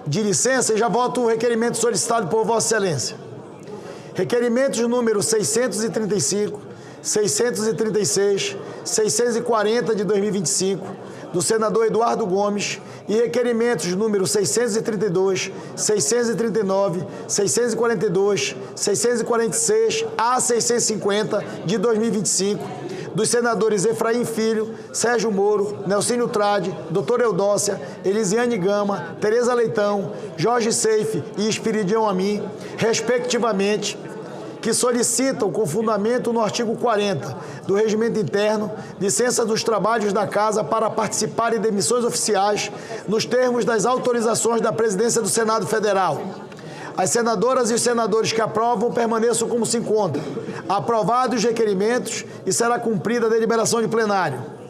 de licença e já voto o requerimento solicitado por Vossa Excelência. Requerimentos número 635, 636, 640 de 2025, do senador Eduardo Gomes, e requerimentos número 632, 639, 642, 646 a 650 de 2025, dos senadores Efraim Filho, Sérgio Moro, Nelcínio Trade, doutora Eudócia, Elisiane Gama, Tereza Leitão, Jorge Seife e Espiridião Amin, respectivamente, que solicitam, com fundamento no artigo 40 do Regimento Interno, licença dos trabalhos da Casa para participarem de missões oficiais nos termos das autorizações da Presidência do Senado Federal. As senadoras e os senadores que aprovam permaneçam como se encontram. Aprovados os requerimentos e será cumprida a deliberação de plenário.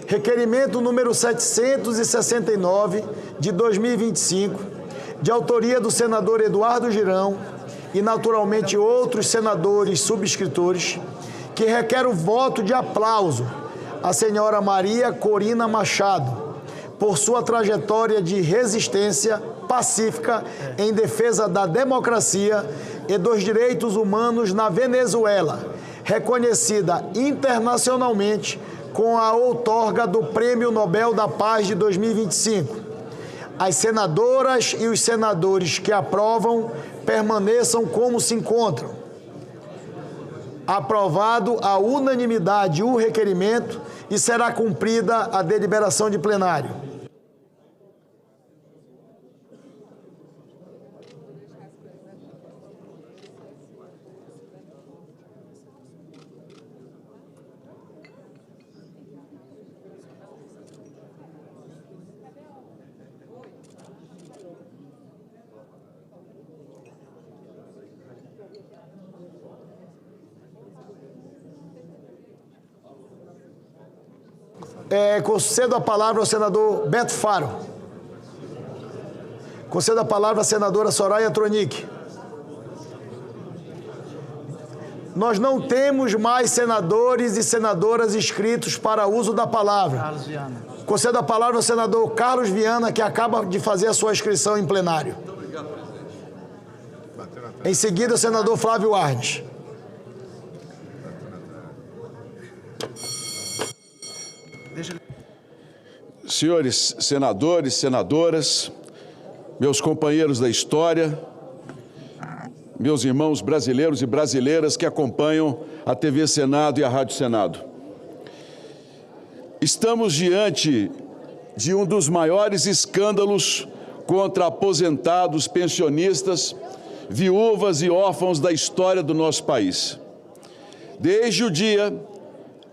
Requerimento número 769, de 2025, de autoria do senador Eduardo Girão e, naturalmente, outros senadores subscritores, que requer o voto de aplauso à senhora Maria Corina Machado, por sua trajetória de resistência pacífica em defesa da democracia e dos direitos humanos na Venezuela, reconhecida internacionalmente com a outorga do Prêmio Nobel da Paz de 2025. As senadoras e os senadores que aprovam permaneçam como se encontram. Aprovado à unanimidade o requerimento e será cumprida a deliberação de plenário. Concedo a palavra ao senador Beto Faro. Concedo a palavra à senadora Soraya Tronic. Nós não temos mais senadores e senadoras inscritos para uso da palavra. Carlos Viana. Concedo a palavra ao senador Carlos Viana, que acaba de fazer a sua inscrição em plenário. Em seguida, o senador Flávio Arnes. Senhores senadores, senadoras, meus companheiros da história, meus irmãos brasileiros e brasileiras que acompanham a TV Senado e a Rádio Senado. Estamos diante de um dos maiores escândalos contra aposentados, pensionistas, viúvas e órfãos da história do nosso país. Desde o dia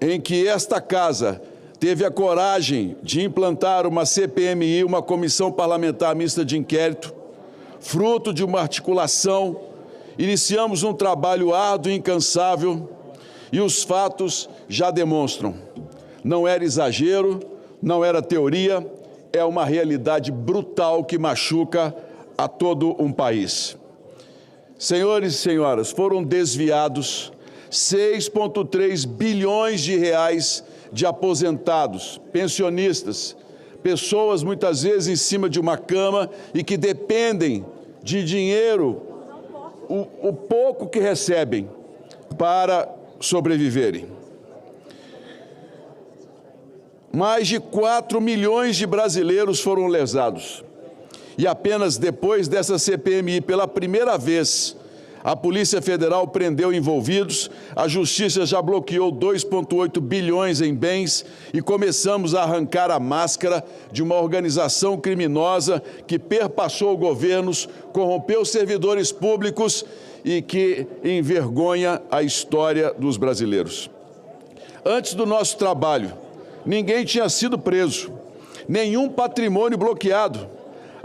em que esta casa teve a coragem de implantar uma CPMI, uma Comissão Parlamentar Mista de Inquérito, fruto de uma articulação, iniciamos um trabalho árduo e incansável e os fatos já demonstram. Não era exagero, não era teoria, é uma realidade brutal que machuca a todo um país. Senhores e senhoras, foram desviados 6,3 bilhões de reais de aposentados, pensionistas, pessoas muitas vezes em cima de uma cama e que dependem de dinheiro, o pouco que recebem para sobreviverem. Mais de 4 milhões de brasileiros foram lesados. E apenas depois dessa CPMI, pela primeira vez, a Polícia Federal prendeu envolvidos, a Justiça já bloqueou 2,8 bilhões em bens e começamos a arrancar a máscara de uma organização criminosa que perpassou governos, corrompeu servidores públicos e que envergonha a história dos brasileiros. Antes do nosso trabalho, ninguém tinha sido preso, nenhum patrimônio bloqueado.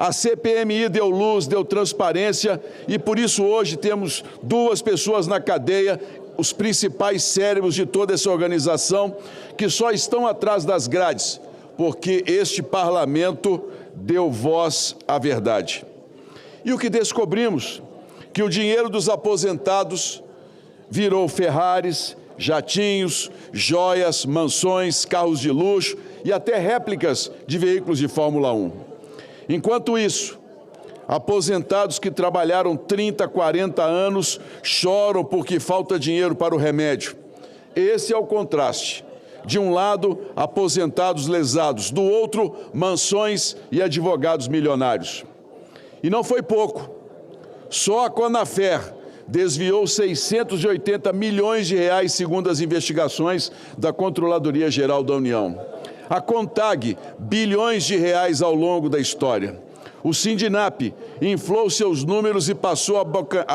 A CPMI deu luz, deu transparência e por isso hoje temos 2 pessoas na cadeia, os principais cérebros de toda essa organização, que só estão atrás das grades, porque este parlamento deu voz à verdade. E o que descobrimos? Que o dinheiro dos aposentados virou Ferraris, jatinhos, joias, mansões, carros de luxo e até réplicas de veículos de Fórmula 1. Enquanto isso, aposentados que trabalharam 30, 40 anos choram porque falta dinheiro para o remédio. Esse é o contraste. De um lado, aposentados lesados, do outro, mansões e advogados milionários. E não foi pouco. Só a Conafer desviou 680 milhões de reais, segundo as investigações da Controladoria Geral da União. A Contag, bilhões de reais ao longo da história. O Sindinap inflou seus números e passou a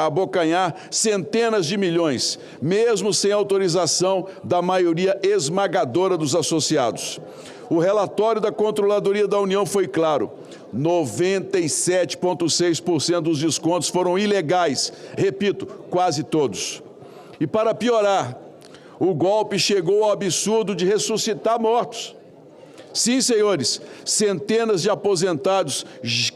abocanhar centenas de milhões, mesmo sem autorização da maioria esmagadora dos associados. O relatório da Controladoria da União foi claro: 97,6% dos descontos foram ilegais. Repito, quase todos. E para piorar, o golpe chegou ao absurdo de ressuscitar mortos. Sim, senhores, centenas de aposentados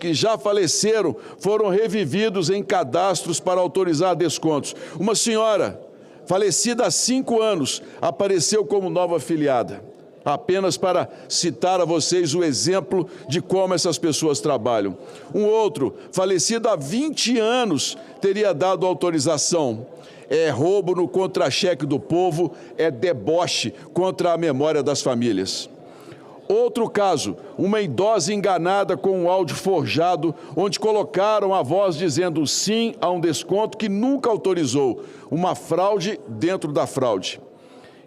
que já faleceram foram revividos em cadastros para autorizar descontos. Uma senhora, falecida há 5 anos, apareceu como nova afiliada. Apenas para citar a vocês o exemplo de como essas pessoas trabalham. Um outro, falecido há 20 anos, teria dado autorização. É roubo no contra-cheque do povo, é deboche contra a memória das famílias. Outro caso, uma idosa enganada com um áudio forjado, onde colocaram a voz dizendo sim a um desconto que nunca autorizou. Uma fraude dentro da fraude.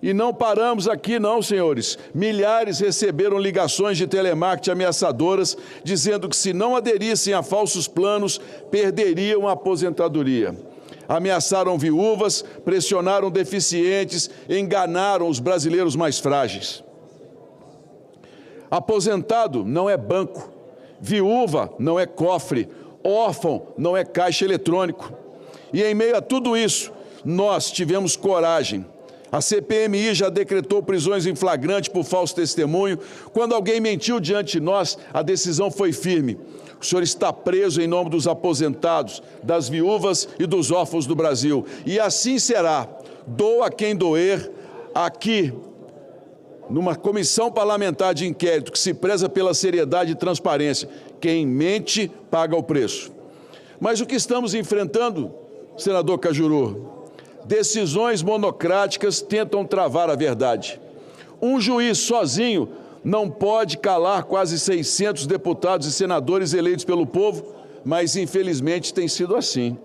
E não paramos aqui não, senhores. Milhares receberam ligações de telemarketing ameaçadoras, dizendo que se não aderissem a falsos planos, perderiam a aposentadoria. Ameaçaram viúvas, pressionaram deficientes, enganaram os brasileiros mais frágeis. Aposentado não é banco, viúva não é cofre, órfão não é caixa eletrônico. E em meio a tudo isso, nós tivemos coragem, A CPMI já decretou prisões em flagrante por falso testemunho. Quando alguém mentiu diante de nós, a decisão foi firme. O senhor está preso em nome dos aposentados, das viúvas e dos órfãos do Brasil. E assim será. Doa quem doer. Aqui, numa comissão parlamentar de inquérito que se preza pela seriedade e transparência, quem mente paga o preço. Mas o que estamos enfrentando, senador Cajuru? Decisões monocráticas tentam travar a verdade. Um juiz sozinho não pode calar quase 600 deputados e senadores eleitos pelo povo, mas infelizmente tem sido assim.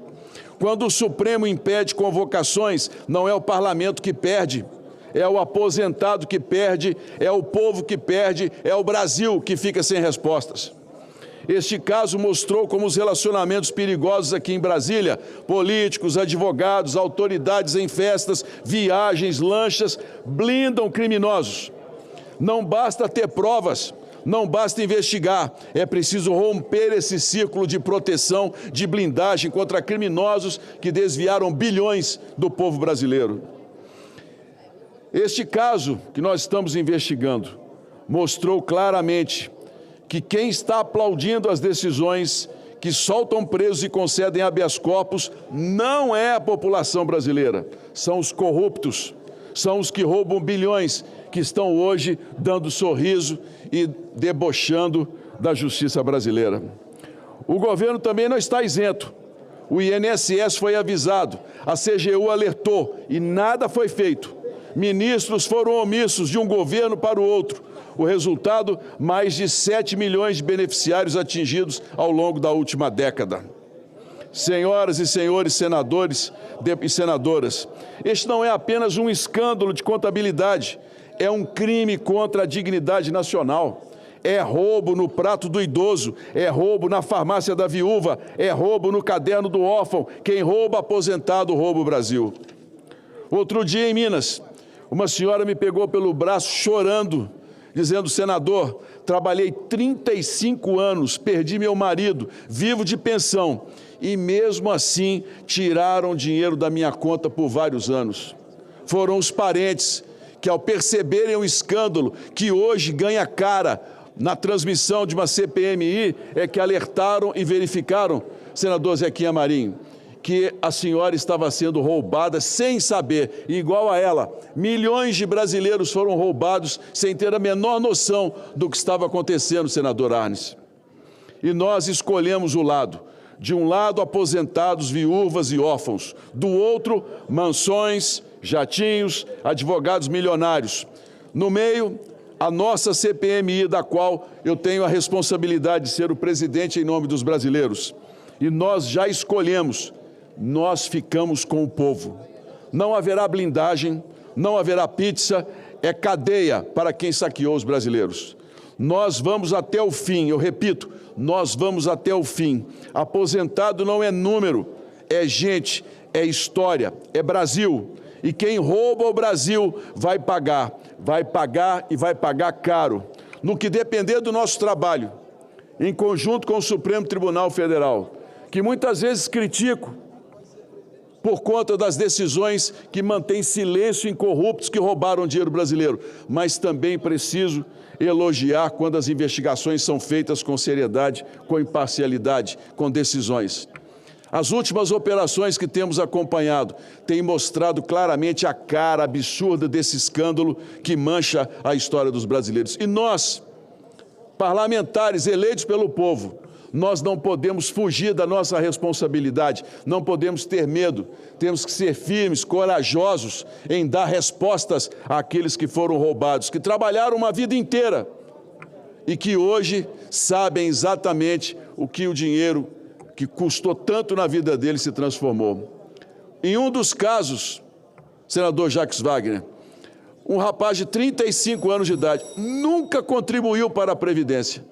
Quando o Supremo impede convocações, não é o parlamento que perde, é o aposentado que perde, é o povo que perde, é o Brasil que fica sem respostas. Este caso mostrou como os relacionamentos perigosos aqui em Brasília, políticos, advogados, autoridades em festas, viagens, lanchas, blindam criminosos. Não basta ter provas, não basta investigar, é preciso romper esse círculo de proteção, de blindagem contra criminosos que desviaram bilhões do povo brasileiro. Este caso que nós estamos investigando mostrou claramente que quem está aplaudindo as decisões que soltam presos e concedem habeas corpus não é a população brasileira, são os corruptos, são os que roubam bilhões, que estão hoje dando sorriso e debochando da justiça brasileira. O governo também não está isento. O INSS foi avisado, a CGU alertou e nada foi feito. Ministros foram omissos de um governo para o outro. O resultado, mais de 7 milhões de beneficiários atingidos ao longo da última década. Senhoras e senhores senadores e senadoras, este não é apenas um escândalo de contabilidade, é um crime contra a dignidade nacional. É roubo no prato do idoso, é roubo na farmácia da viúva, é roubo no caderno do órfão. Quem rouba aposentado rouba o Brasil. Outro dia em Minas, uma senhora me pegou pelo braço chorando, dizendo: senador, trabalhei 35 anos, perdi meu marido, vivo de pensão e mesmo assim tiraram dinheiro da minha conta por vários anos. Foram os parentes que, ao perceberem o escândalo que hoje ganha cara na transmissão de uma CPMI, é que alertaram e verificaram, senador Zequinha Marinho, que a senhora estava sendo roubada sem saber. E, igual a ela, milhões de brasileiros foram roubados sem ter a menor noção do que estava acontecendo, senador Arnes. E nós escolhemos o lado. De um lado, aposentados, viúvas e órfãos. Do outro, mansões, jatinhos, advogados milionários. No meio, a nossa CPMI, da qual eu tenho a responsabilidade de ser o presidente em nome dos brasileiros. E nós já escolhemos. Nós ficamos com o povo. Não haverá blindagem, não haverá pizza, é cadeia para quem saqueou os brasileiros. Nós vamos até o fim, eu repito, nós vamos até o fim. Aposentado não é número, é gente, é história, é Brasil. E quem rouba o Brasil vai pagar e vai pagar caro. No que depender do nosso trabalho, em conjunto com o Supremo Tribunal Federal, que muitas vezes critico, por conta das decisões que mantêm silêncio em corruptos que roubaram dinheiro brasileiro, mas também preciso elogiar quando as investigações são feitas com seriedade, com imparcialidade, com decisões. As últimas operações que temos acompanhado têm mostrado claramente a cara absurda desse escândalo que mancha a história dos brasileiros. E nós, parlamentares eleitos pelo povo, nós não podemos fugir da nossa responsabilidade, não podemos ter medo, temos que ser firmes, corajosos em dar respostas àqueles que foram roubados, que trabalharam uma vida inteira e que hoje sabem exatamente o que o dinheiro que custou tanto na vida deles se transformou. Em um dos casos, senador Jacques Wagner, um rapaz de 35 anos de idade, nunca contribuiu para a Previdência.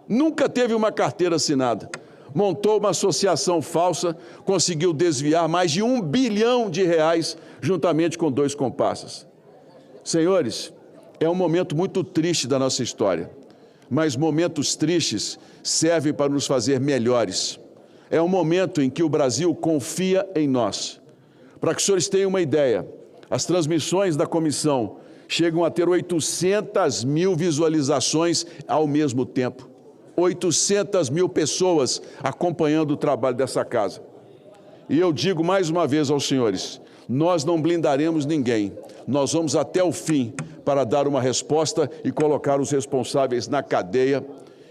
Nunca teve uma carteira assinada, montou uma associação falsa, conseguiu desviar mais de R$1 bilhão juntamente com 2 comparsas. Senhores, é um momento muito triste da nossa história, mas momentos tristes servem para nos fazer melhores. É um momento em que o Brasil confia em nós. Para que os senhores tenham uma ideia, As transmissões da comissão chegam a ter 800 mil visualizações ao mesmo tempo. 800 mil pessoas acompanhando o trabalho dessa casa. E eu digo mais uma vez aos senhores, nós não blindaremos ninguém, nós vamos até o fim para dar uma resposta e colocar os responsáveis na cadeia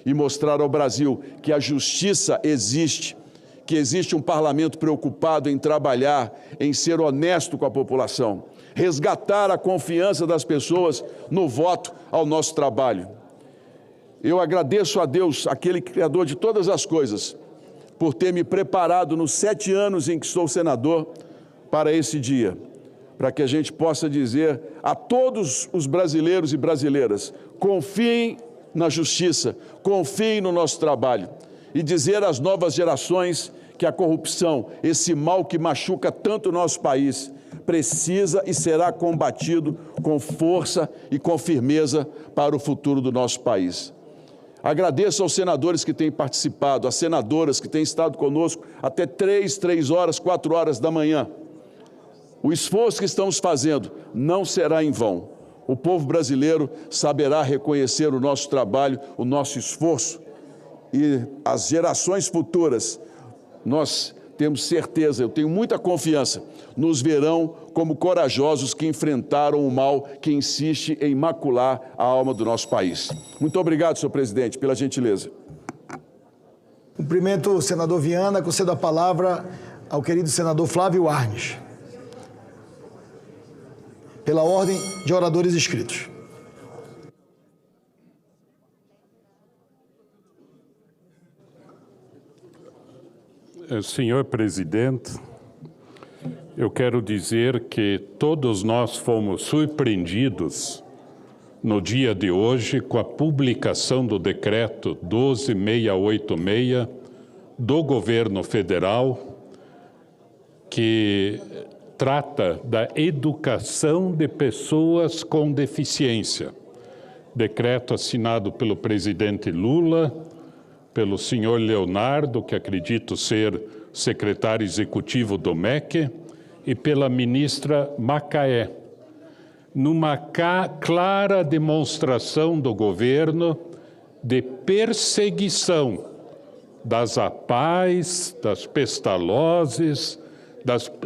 e mostrar ao Brasil que a justiça existe, que existe um parlamento preocupado em trabalhar, em ser honesto com a população, resgatar a confiança das pessoas no voto ao nosso trabalho. Eu agradeço a Deus, aquele Criador de todas as coisas, por ter me preparado nos 7 anos em que sou senador para esse dia, para que a gente possa dizer a todos os brasileiros e brasileiras, confiem na justiça, confiem no nosso trabalho e dizer às novas gerações que a corrupção, esse mal que machuca tanto o nosso país, precisa e será combatido com força e com firmeza para o futuro do nosso país. Agradeço aos senadores que têm participado, às senadoras que têm estado conosco até 3 horas, 4 horas da manhã. O esforço que estamos fazendo não será em vão. O povo brasileiro saberá reconhecer o nosso trabalho, o nosso esforço. E as gerações futuras, nós temos certeza, eu tenho muita confiança, nos verão como corajosos que enfrentaram o mal que insiste em macular a alma do nosso país. Muito obrigado, senhor presidente, pela gentileza. Cumprimento o senador Viana, concedo a palavra ao querido senador Flávio Arnes. Pela ordem de oradores inscritos. Senhor presidente, eu quero dizer que todos nós fomos surpreendidos no dia de hoje com a publicação do decreto 12686 do governo federal, que trata da educação de pessoas com deficiência. Decreto assinado pelo presidente Lula, pelo senhor Leonardo, que acredito ser secretário executivo do MEC, e pela ministra Macaé, numa clara demonstração do governo de perseguição das APAES, das Pestalozes,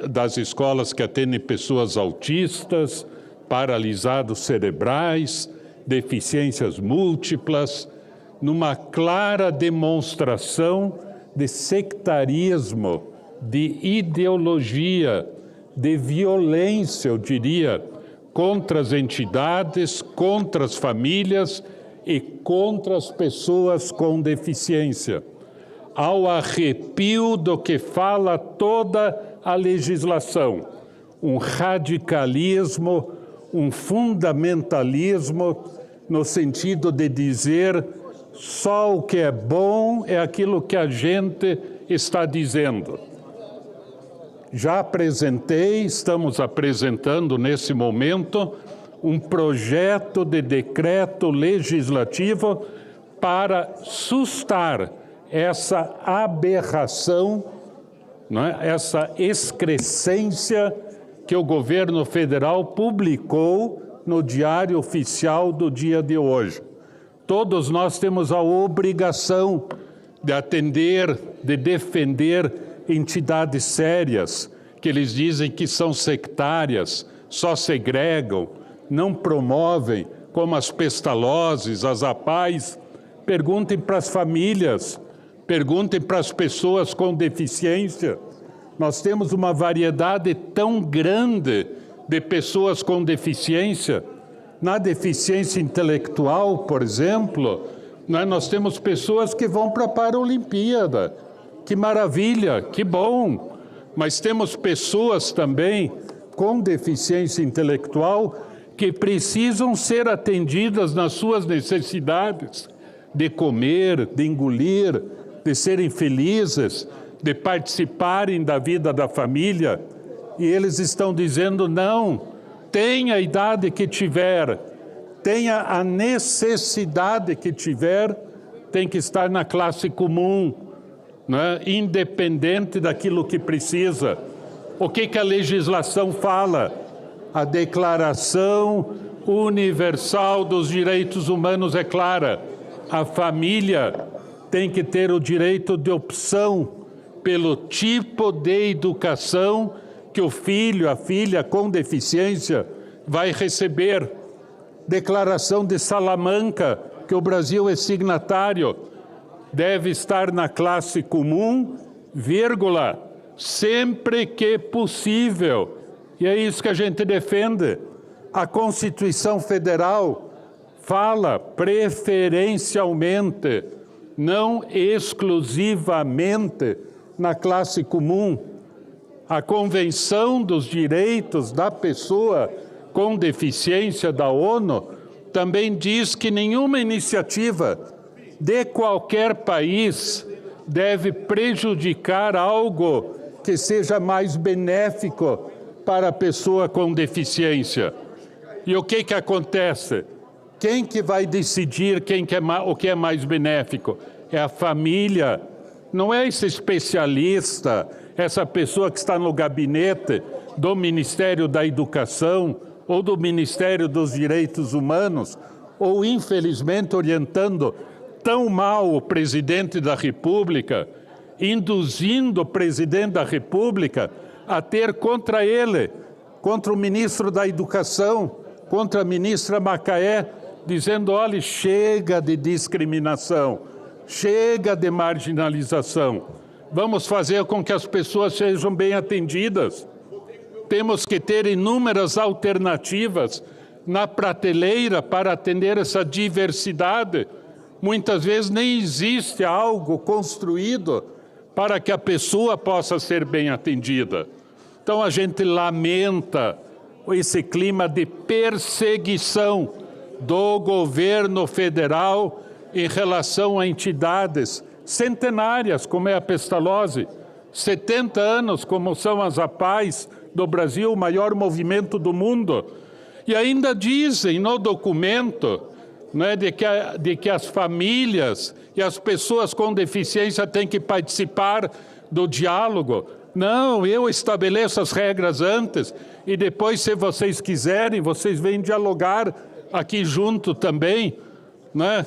das escolas que atendem pessoas autistas, paralisados cerebrais, deficiências múltiplas, numa clara demonstração de sectarismo, de ideologia, de violência, eu diria, contra as entidades, contra as famílias e contra as pessoas com deficiência. Ao arrepio do que fala toda a legislação, um radicalismo, um fundamentalismo no sentido de dizer só o que é bom é aquilo que a gente está dizendo. Já apresentei, estamos apresentando nesse momento, um projeto de decreto legislativo para sustar essa aberração, não é? Essa excrescência que o governo federal publicou no Diário Oficial do dia de hoje. Todos nós temos a obrigação de atender, de defender entidades sérias, que eles dizem que são sectárias, só segregam, não promovem, como as Pestalozes, as APAES. Perguntem para as famílias, perguntem para as pessoas com deficiência. Nós temos uma variedade tão grande de pessoas com deficiência. Na deficiência intelectual, por exemplo, nós temos pessoas que vão para a Paralimpíada. Que maravilha, que bom! Mas temos pessoas também com deficiência intelectual que precisam ser atendidas nas suas necessidades de comer, de engolir, de serem felizes, de participarem da vida da família. E eles estão dizendo, não, tenha a idade que tiver, tenha a necessidade que tiver, tem que estar na classe comum, né? Independente daquilo que precisa. O que a legislação fala? A Declaração Universal dos Direitos Humanos é clara. A família tem que ter o direito de opção pelo tipo de educação que o filho, a filha com deficiência vai receber. Declaração de Salamanca, que o Brasil é signatário, deve estar na classe comum, vírgula, sempre que possível. E é isso que a gente defende. A Constituição Federal fala preferencialmente, não exclusivamente, na classe comum. A Convenção dos Direitos da Pessoa com Deficiência da ONU também diz que nenhuma iniciativa de qualquer país deve prejudicar algo que seja mais benéfico para a pessoa com deficiência. E o que acontece? Quem que vai decidir o que é mais benéfico? É a família, não é esse especialista, essa pessoa que está no gabinete do Ministério da Educação ou do Ministério dos Direitos Humanos, ou infelizmente orientando tão mal o presidente da República, induzindo o presidente da República a ter contra ele, contra o ministro da Educação, contra a ministra Macaé, dizendo, olha, chega de discriminação, chega de marginalização, vamos fazer com que as pessoas sejam bem atendidas. Temos que ter inúmeras alternativas na prateleira para atender essa diversidade. Muitas vezes nem existe algo construído para que a pessoa possa ser bem atendida. Então a gente lamenta esse clima de perseguição do governo federal em relação a entidades centenárias, como é a Pestalozzi, 70 anos, como são as APAES do Brasil, o maior movimento do mundo. E ainda dizem no documento, né, de que as famílias e as pessoas com deficiência têm que participar do diálogo. Não, eu estabeleço as regras antes e depois, se vocês quiserem, vocês vêm dialogar aqui junto também, né,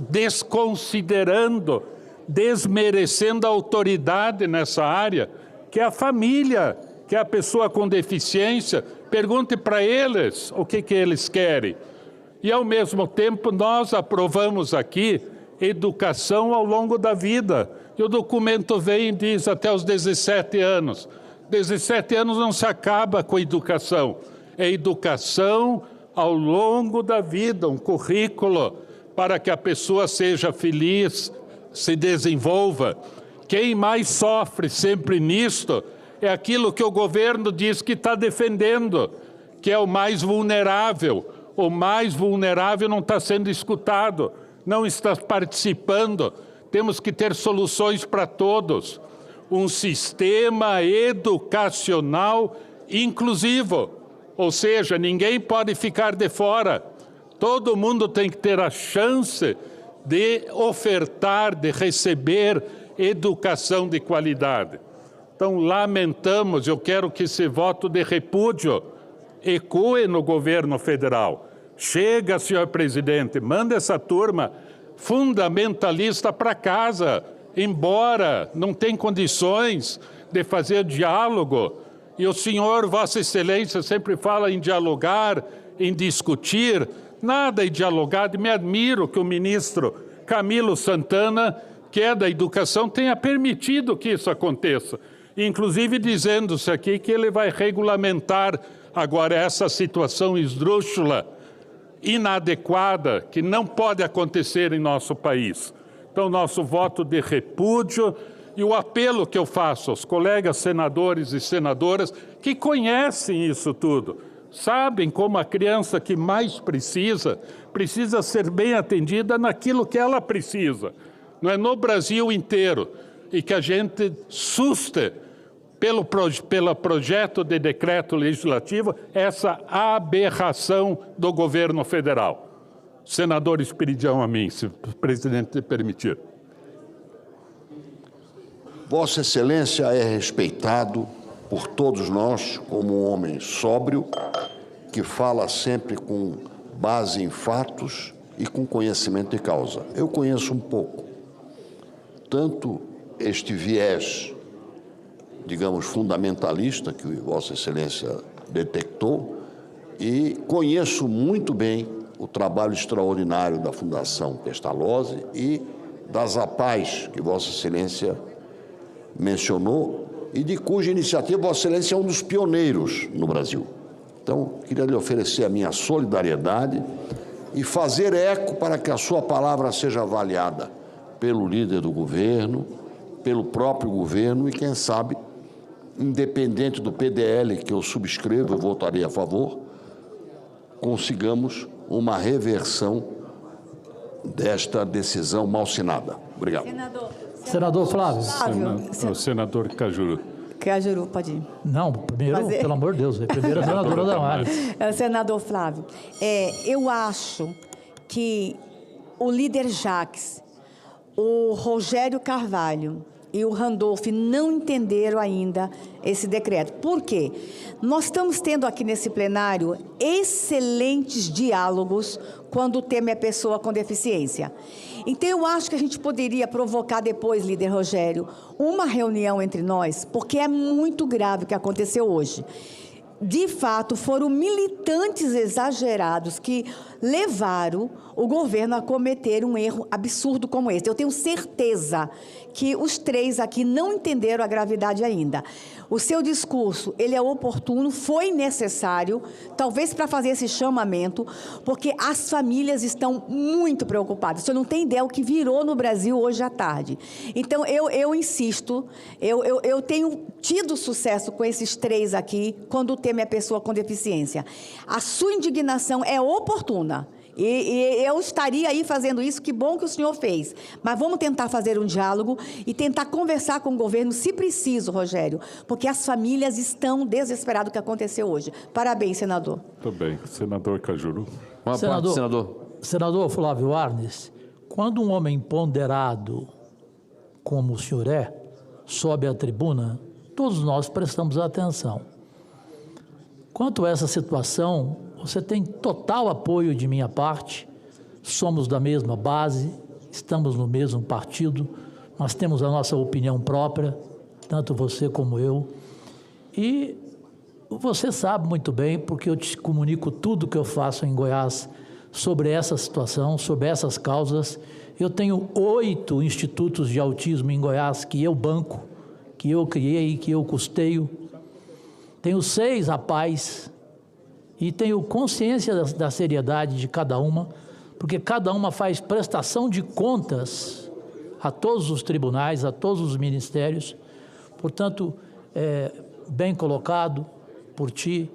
desconsiderando, desmerecendo a autoridade nessa área, que é a família, que é a pessoa com deficiência. Pergunte para eles o que eles querem. E, ao mesmo tempo, nós aprovamos aqui educação ao longo da vida. E o documento vem e diz até os 17 anos. 17 anos não se acaba com a educação. É educação ao longo da vida, um currículo para que a pessoa seja feliz, se desenvolva. Quem mais sofre sempre nisto é aquilo que o governo diz que está defendendo, que é o mais vulnerável. O mais vulnerável não está sendo escutado, não está participando. Temos que ter soluções para todos. Um sistema educacional inclusivo, ou seja, ninguém pode ficar de fora. Todo mundo tem que ter a chance de ofertar, de receber educação de qualidade. Então, lamentamos, eu quero que esse voto de repúdio ecoe no governo federal. Chega, senhor presidente, manda essa turma fundamentalista para casa, embora não tenha condições de fazer diálogo. E o senhor, Vossa Excelência, sempre fala em dialogar, em discutir. Nada em dialogar. Me admiro que o ministro Camilo Santana, que é da Educação, tenha permitido que isso aconteça. Inclusive dizendo-se aqui que ele vai regulamentar agora essa situação esdrúxula, inadequada, que não pode acontecer em nosso país. Então, nosso voto de repúdio e o apelo que eu faço aos colegas senadores e senadoras que conhecem isso tudo, sabem como a criança que mais precisa ser bem atendida naquilo que ela precisa, não é no Brasil inteiro, e que a gente suste pelo projeto de decreto legislativo essa aberração do governo federal. Senador Esperidião Amin, se o presidente permitir. Vossa Excelência é respeitado por todos nós como um homem sóbrio que fala sempre com base em fatos e com conhecimento de causa. Eu conheço um pouco, tanto este viés, digamos, fundamentalista que Vossa Excelência detectou, e conheço muito bem o trabalho extraordinário da Fundação Pestalozzi e das APAES, que Vossa Excelência mencionou, e de cuja iniciativa Vossa Excelência é um dos pioneiros no Brasil. Então, queria lhe oferecer a minha solidariedade e fazer eco para que a sua palavra seja avaliada pelo líder do governo, pelo próprio governo e, quem sabe, independente do PDL que eu subscrevo, eu votarei a favor, consigamos uma reversão desta decisão malsinada. Obrigado. Senador Flávio. Senador Cajuru. Cajuru, pode ir. Não, primeiro, pelo amor de Deus, a primeira senadora Damares. Senador Flávio, eu acho que o líder Jacques, o Rogério Carvalho e o Randolph não entenderam ainda esse decreto. Por quê? Nós estamos tendo aqui nesse plenário excelentes diálogos quando o tema é pessoa com deficiência. Então, eu acho que a gente poderia provocar depois, líder Rogério, uma reunião entre nós, porque é muito grave o que aconteceu hoje. De fato, foram militantes exagerados que levaram o governo a cometer um erro absurdo como esse. Eu tenho certeza que os três aqui não entenderam a gravidade ainda. O seu discurso, ele é oportuno, foi necessário, talvez para fazer esse chamamento, porque as famílias estão muito preocupadas. Você não tem ideia o que virou no Brasil hoje à tarde. Então, eu insisto, eu tenho tido sucesso com esses três aqui, quando o tema é pessoa com deficiência. A sua indignação é oportuna. E eu estaria aí fazendo isso, que bom que o senhor fez. Mas vamos tentar fazer um diálogo e tentar conversar com o governo, se preciso, Rogério, porque as famílias estão desesperadas do que aconteceu hoje. Parabéns, senador. Muito bem. Senador Cajuru. Senador Flávio Arnes, quando um homem ponderado, como o senhor sobe à tribuna, todos nós prestamos atenção. Quanto a essa situação, você tem total apoio de minha parte, somos da mesma base, estamos no mesmo partido, nós temos a nossa opinião própria, tanto você como eu, e você sabe muito bem, porque eu te comunico tudo que eu faço em Goiás sobre essa situação, sobre essas causas. Eu tenho 8 institutos de autismo em Goiás que eu banco, que eu criei, que eu custeio, tenho 6 APAES, e tenho consciência da seriedade de cada uma, porque cada uma faz prestação de contas a todos os tribunais, a todos os ministérios. Portanto, bem colocado por ti,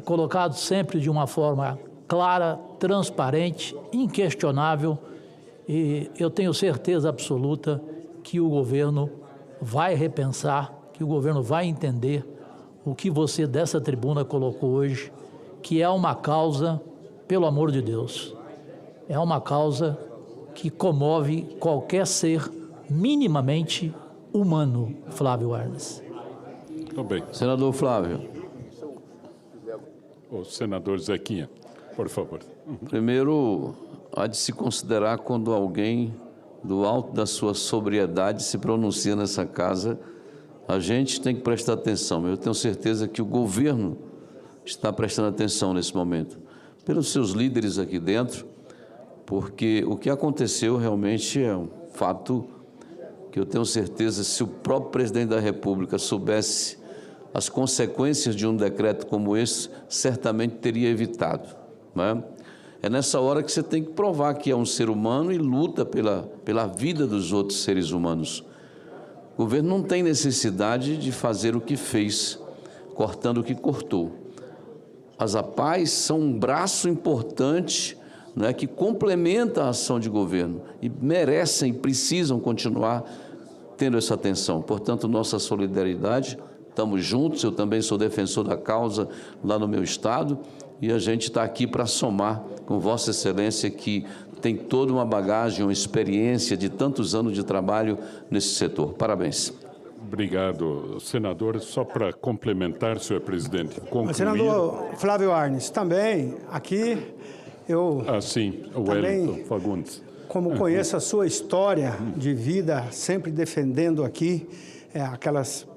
colocado sempre de uma forma clara, transparente, inquestionável, e eu tenho certeza absoluta que o governo vai repensar, que o governo vai entender o que você dessa tribuna colocou hoje, que é uma causa, pelo amor de Deus, é uma causa que comove qualquer ser minimamente humano, Flávio Arnes. Muito bem. Senador Flávio. O senador Zequinha, por favor. Primeiro, há de se considerar quando alguém, do alto da sua sobriedade, se pronuncia nessa casa, a gente tem que prestar atenção. Eu tenho certeza que o governo está prestando atenção nesse momento, pelos seus líderes aqui dentro, porque o que aconteceu realmente é um fato que eu tenho certeza, se o próprio presidente da República soubesse as consequências de um decreto como esse, certamente teria evitado, né? É nessa hora que você tem que provar que é um ser humano e luta pela vida dos outros seres humanos. O governo não tem necessidade de fazer o que fez, cortando o que cortou. As APAES são um braço importante, né, que complementa a ação de governo e merecem, precisam continuar tendo essa atenção. Portanto, nossa solidariedade, estamos juntos, eu também sou defensor da causa lá no meu estado e a gente está aqui para somar com Vossa Excelência, que tem toda uma bagagem, uma experiência de tantos anos de trabalho nesse setor. Parabéns. Obrigado, senador. Só para complementar, senhor presidente, concluir... Senador Flávio Arnes, também aqui eu... sim, o Wellington Fagundes. Como conheço a sua história de vida, sempre defendendo aqui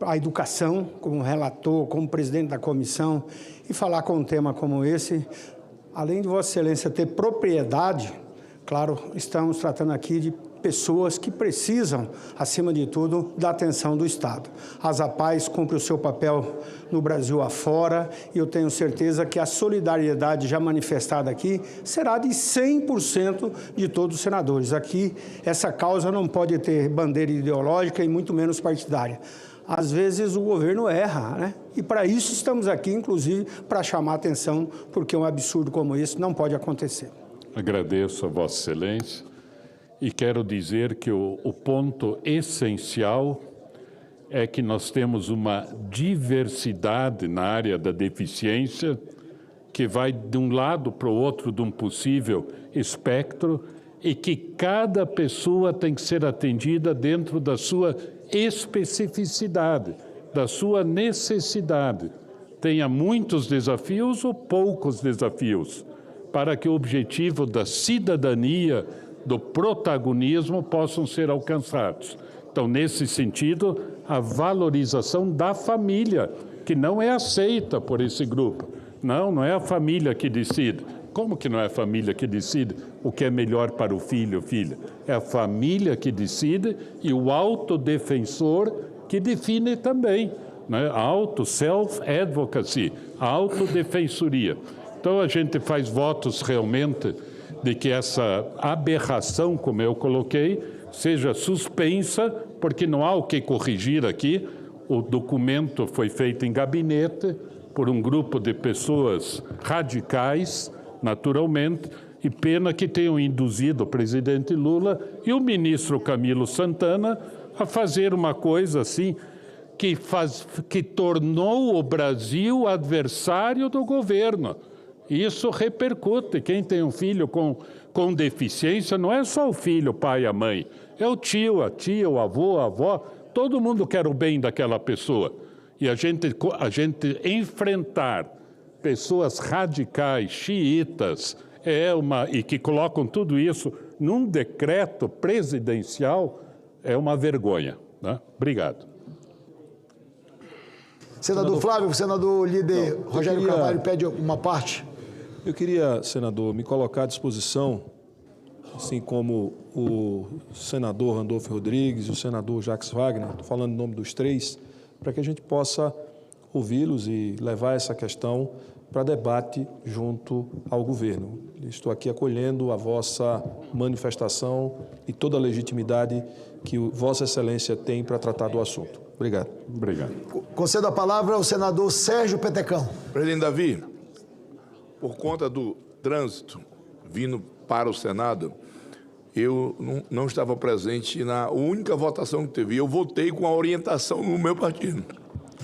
a educação, como relator, como presidente da comissão, e falar com um tema como esse, além de Vossa Excelência ter propriedade, claro, estamos tratando aqui de pessoas que precisam, acima de tudo, da atenção do Estado. A ASAPAES cumpre o seu papel no Brasil afora e eu tenho certeza que a solidariedade já manifestada aqui será de 100% de todos os senadores. Aqui, essa causa não pode ter bandeira ideológica e muito menos partidária. Às vezes o governo erra, né? E para isso estamos aqui, inclusive, para chamar a atenção, porque um absurdo como esse não pode acontecer. Agradeço a Vossa Excelência. E quero dizer que o ponto essencial é que nós temos uma diversidade na área da deficiência que vai de um lado para o outro de um possível espectro e que cada pessoa tem que ser atendida dentro da sua especificidade, da sua necessidade. Tenha muitos desafios ou poucos desafios, para que o objetivo da cidadania, do protagonismo possam ser alcançados. Então, nesse sentido, a valorização da família, que não é aceita por esse grupo. Não é a família que decide. Como que não é a família que decide o que é melhor para o filho ou filha? É a família que decide e o autodefensor que define também, né? Self-advocacy, a autodefensoria. Então, a gente faz votos realmente de que essa aberração, como eu coloquei, seja suspensa, porque não há o que corrigir aqui. O documento foi feito em gabinete por um grupo de pessoas radicais, naturalmente, e pena que tenham induzido o presidente Lula e o ministro Camilo Santana a fazer uma coisa assim, que tornou o Brasil adversário do governo. Isso repercute. Quem tem um filho com deficiência não é só o filho, o pai e a mãe. É o tio, a tia, o avô, a avó. Todo mundo quer o bem daquela pessoa. E a gente enfrentar pessoas radicais, xiitas, e que colocam tudo isso num decreto presidencial, é uma vergonha, né? Obrigado. Senador Flávio, o senador líder Rogério Carvalho pede uma parte. Eu queria, senador, me colocar à disposição, assim como o senador Randolfo Rodrigues e o senador Jacques Wagner, estou falando em nome dos três, para que a gente possa ouvi-los e levar essa questão para debate junto ao governo. Estou aqui acolhendo a vossa manifestação e toda a legitimidade que Vossa Excelência tem para tratar do assunto. Obrigado. Obrigado. Concedo a palavra ao senador Sérgio Petecão. Presidente Davi, por conta do trânsito vindo para o Senado, eu não estava presente na única votação que teve. Eu votei com a orientação do meu partido.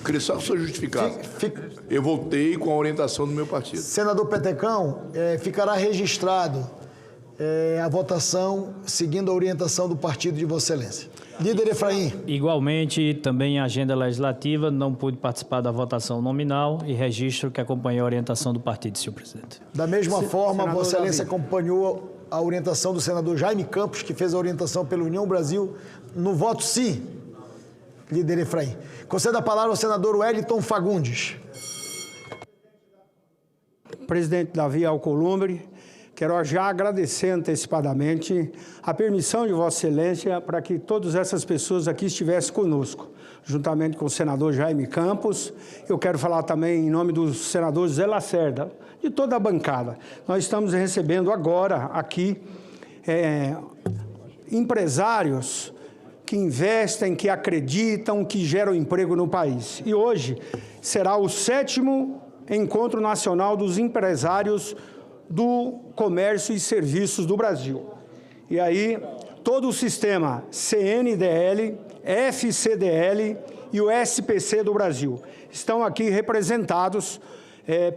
Queria só justificar. Eu votei com a orientação do meu partido. Senador Petecão, ficará registrado a votação seguindo a orientação do partido de Vossa Excelência. Líder Efraim. Igualmente, também a agenda legislativa, não pude participar da votação nominal e registro que acompanhou a orientação do partido, senhor presidente. Da mesma forma, senador Vossa Excelência Davi. acompanhou a orientação do senador Jaime Campos, que fez a orientação pela União Brasil, no voto sim. Líder Efraim. Conceda a palavra ao senador Wellington Fagundes. Presidente Davi Alcolumbre, quero já agradecer antecipadamente a permissão de Vossa Excelência para que todas essas pessoas aqui estivessem conosco, juntamente com o senador Jaime Campos. Eu quero falar também em nome do senador Zé Lacerda, de toda a bancada. Nós estamos recebendo agora aqui empresários que investem, que acreditam, que geram emprego no país. E hoje será o 7º Encontro Nacional dos Empresários do Comércio e Serviços do Brasil. E aí, todo o sistema CNDL, FCDL e o SPC do Brasil estão aqui representados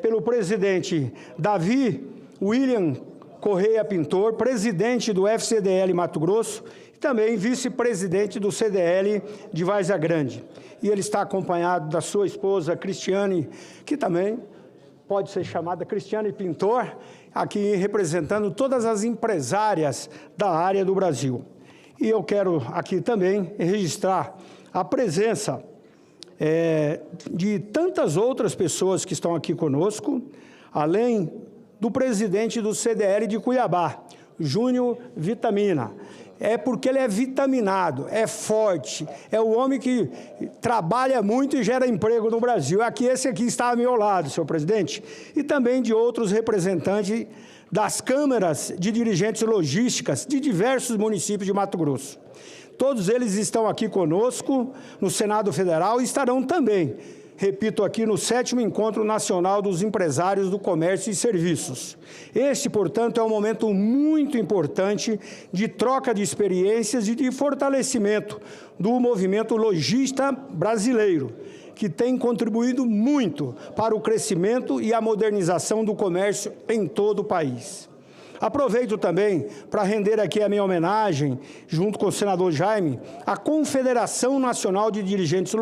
pelo presidente Davi William Correia Pintor, presidente do FCDL Mato Grosso e também vice-presidente do CDL de Várzea Grande. E ele está acompanhado da sua esposa, Cristiane, que também pode ser chamada Cristiane Pintor, aqui representando todas as empresárias da área do Brasil. E eu quero aqui também registrar a presença de tantas outras pessoas que estão aqui conosco, além do presidente do CDL de Cuiabá, Júnior Vitamina. É porque ele é vitaminado, é forte, é o homem que trabalha muito e gera emprego no Brasil. Aqui, esse aqui está ao meu lado, senhor presidente, e também de outros representantes das câmaras de dirigentes logísticas de diversos municípios de Mato Grosso. Todos eles estão aqui conosco no Senado Federal e estarão também, repito aqui, no 7º Encontro Nacional dos Empresários do Comércio e Serviços. Este, portanto, é um momento muito importante de troca de experiências e de fortalecimento do movimento logista brasileiro, que tem contribuído muito para o crescimento e a modernização do comércio em todo o país. Aproveito também para render aqui a minha homenagem, junto com o senador Jaime, à Confederação Nacional de Dirigentes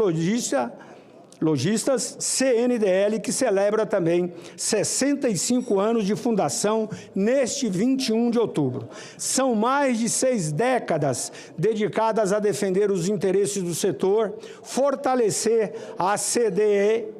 Logistas, CNDL, que celebra também 65 anos de fundação neste 21 de outubro. São mais de 6 décadas dedicadas a defender os interesses do setor, fortalecer a CDE,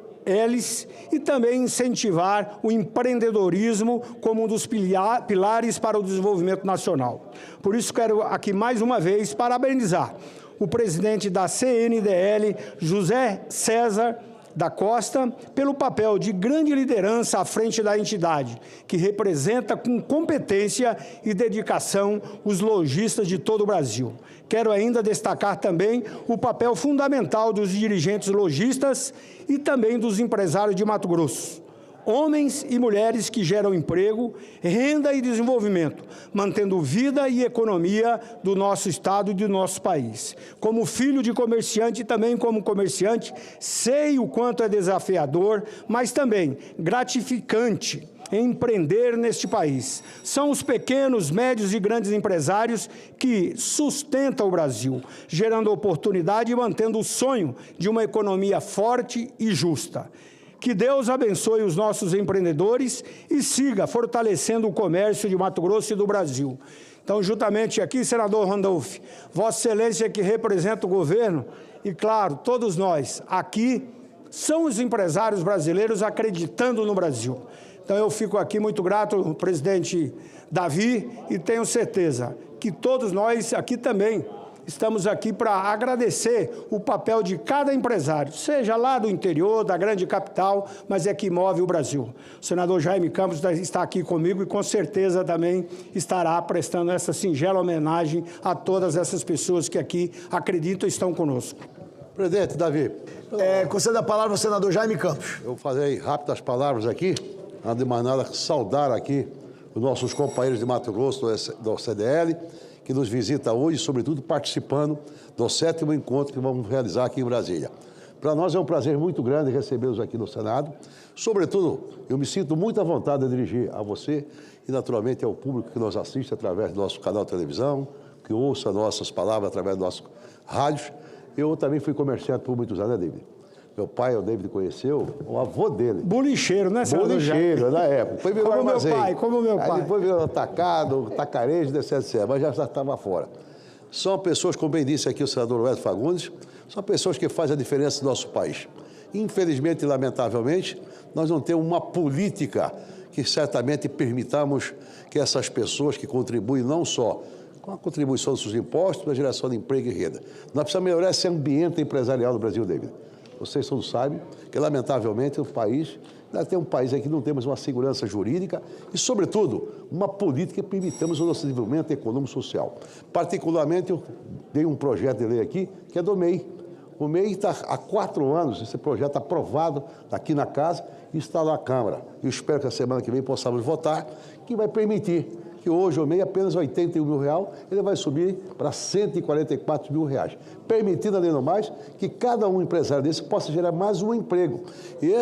e também incentivar o empreendedorismo como um dos pilares para o desenvolvimento nacional. Por isso, quero aqui mais uma vez parabenizar o presidente da CNDL, José César da Costa, pelo papel de grande liderança à frente da entidade, que representa com competência e dedicação os lojistas de todo o Brasil. Quero ainda destacar também o papel fundamental dos dirigentes lojistas e também dos empresários de Mato Grosso. Homens e mulheres que geram emprego, renda e desenvolvimento, mantendo vida e economia do nosso estado e do nosso país. Como filho de comerciante e também como comerciante, sei o quanto é desafiador, mas também gratificante empreender neste país. São os pequenos, médios e grandes empresários que sustentam o Brasil, gerando oportunidade e mantendo o sonho de uma economia forte e justa. Que Deus abençoe os nossos empreendedores e siga fortalecendo o comércio de Mato Grosso e do Brasil. Então, juntamente aqui, senador Randolph, Vossa Excelência que representa o governo e, claro, todos nós aqui são os empresários brasileiros acreditando no Brasil. Então, eu fico aqui muito grato ao presidente Davi e tenho certeza que todos nós aqui também estamos aqui para agradecer o papel de cada empresário, seja lá do interior, da grande capital, mas é que move o Brasil. O senador Jaime Campos está aqui comigo e com certeza também estará prestando essa singela homenagem a todas essas pessoas que aqui acreditam e estão conosco. Presidente Davi. Conceda a palavra ao senador Jaime Campos. Eu vou fazer rápidas palavras aqui, antes de mais nada, saudar aqui os nossos companheiros de Mato Grosso do CDL, que nos visita hoje, sobretudo participando do 7º encontro que vamos realizar aqui em Brasília. Para nós é um prazer muito grande recebê-los aqui no Senado. Sobretudo, eu me sinto muito à vontade de dirigir a você e, naturalmente, ao público que nos assiste através do nosso canal de televisão, que ouça nossas palavras através dos nossos rádios. Eu também fui comerciante por muitos anos, né, David? Meu pai, o David, conheceu o avô dele. Bolicheiro, né, senador? Bolicheiro, na época. Foi como armazém. Meu pai, como meu pai. Aí depois virou atacado, tacarejo, etc, mas já estava fora. São pessoas, como bem disse aqui o senador Wellington Fagundes, são pessoas que fazem a diferença no nosso país. Infelizmente e lamentavelmente, nós não temos uma política que certamente permitamos que essas pessoas que contribuem não só com a contribuição dos seus impostos, mas a geração de emprego e renda. Nós precisamos melhorar esse ambiente empresarial do Brasil, David. Vocês todos sabem que, lamentavelmente, o país, nós temos um país aqui que não temos uma segurança jurídica e, sobretudo, uma política que permitamos o nosso desenvolvimento econômico e social. Particularmente, eu dei um projeto de lei aqui, que é do MEI. O MEI está há 4 anos, esse projeto aprovado aqui na Casa e está na Câmara. Eu espero que a semana que vem possamos votar, que vai permitir que hoje o MEI apenas R$ 81 mil, ele vai subir para R$ 144 mil, permitindo, além do mais, que cada um empresário desse possa gerar mais um emprego. E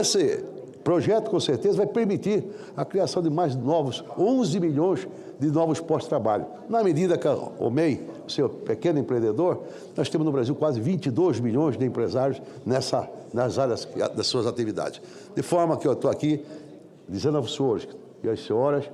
projeto, com certeza, vai permitir a criação de mais 11 milhões de novos postos de trabalho. Na medida que o MEI, o seu pequeno empreendedor, nós temos no Brasil quase 22 milhões de empresários nas áreas das suas atividades. De forma que eu estou aqui dizendo aos senhores e às senhoras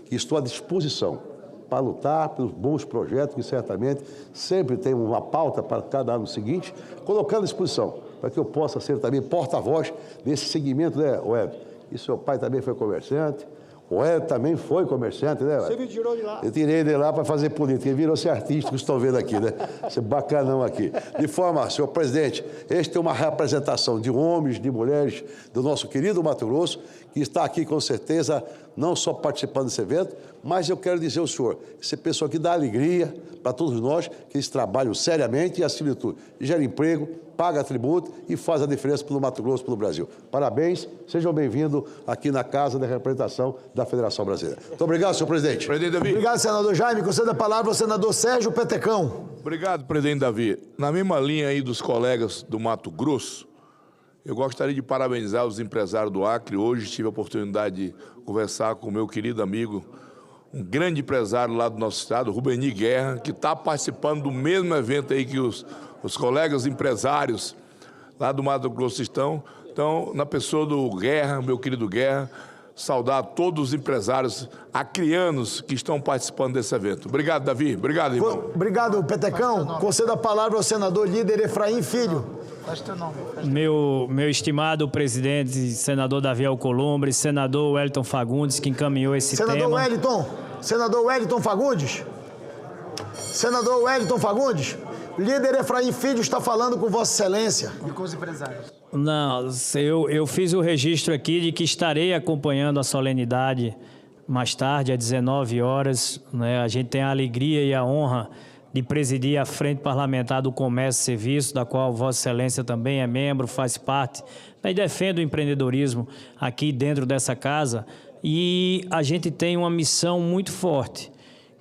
que estou à disposição para lutar pelos bons projetos que certamente sempre tem uma pauta para cada ano seguinte, colocando à disposição para que eu possa ser também porta-voz desse segmento, né, Web? E seu pai também foi comerciante, o Web também foi comerciante, né, Web? Você me tirou de lá. Eu tirei de lá para fazer política, ele virou-se artístico, estão vendo aqui, né? Esse bacanão aqui. De forma, senhor presidente, este é uma representação de homens, de mulheres do nosso querido Mato Grosso, que está aqui com certeza, não só participando desse evento, mas eu quero dizer ao senhor, esse pessoal aqui dá alegria para todos nós, que eles trabalham seriamente e, acima de tudo, gera emprego, paga tributo e faz a diferença pelo Mato Grosso, pelo Brasil. Parabéns, sejam bem-vindos aqui na Casa da Representação da Federação Brasileira. Muito obrigado, senhor presidente. Presidente Davi. Obrigado, senador Jaime. Conceda a palavra ao senador Sérgio Petecão. Obrigado, presidente Davi. Na mesma linha aí dos colegas do Mato Grosso, eu gostaria de parabenizar os empresários do Acre. Hoje tive a oportunidade de conversar com o meu querido amigo, um grande empresário lá do nosso estado, Rubeni Guerra, que está participando do mesmo evento aí que os colegas empresários lá do Mato Grosso estão. Então, na pessoa do Guerra, meu querido Guerra, saudar todos os empresários acreanos que estão participando desse evento. Obrigado, Davi. Obrigado, irmão. Obrigado, Petecão. Conceda a palavra ao senador líder Efraim Filho. Meu estimado presidente, senador Davi Alcolumbre, senador Wellington Fagundes, que encaminhou esse tema. Senador Wellington Fagundes. Senador Wellington Fagundes. Líder Efraim Filho está falando com Vossa Excelência. E com os empresários. Não, eu fiz o registro aqui de que estarei acompanhando a solenidade mais tarde, às 19 horas. Né? A gente tem a alegria e a honra de presidir a Frente Parlamentar do Comércio e Serviços, da qual Vossa Excelência também é membro, faz parte, né, e defende o empreendedorismo aqui dentro dessa casa. E a gente tem uma missão muito forte,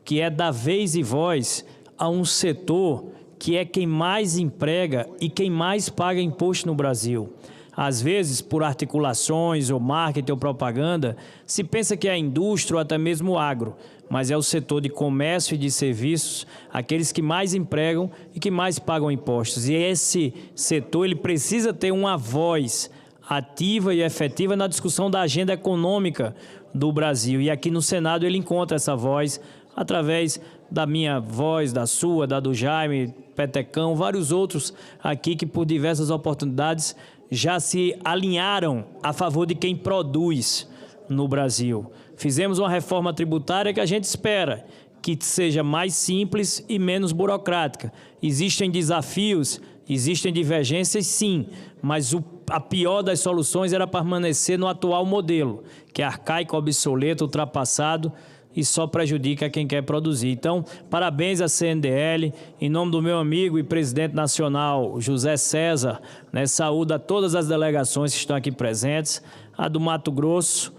que é dar vez e voz a um setor que é quem mais emprega e quem mais paga imposto no Brasil. Às vezes, por articulações ou marketing ou propaganda, se pensa que é a indústria ou até mesmo o agro, mas é o setor de comércio e de serviços, aqueles que mais empregam e que mais pagam impostos. E esse setor ele precisa ter uma voz ativa e efetiva na discussão da agenda econômica do Brasil. E aqui no Senado ele encontra essa voz através da minha voz, da sua, da do Jaime, Petecão, vários outros aqui que por diversas oportunidades já se alinharam a favor de quem produz no Brasil. Fizemos uma reforma tributária que a gente espera que seja mais simples e menos burocrática. Existem desafios, existem divergências, sim, mas a pior das soluções era permanecer no atual modelo, que é arcaico, obsoleto, ultrapassado e só prejudica quem quer produzir. Então, parabéns à CNDL, em nome do meu amigo e presidente nacional, José César, né, saúdo a todas as delegações que estão aqui presentes, a do Mato Grosso,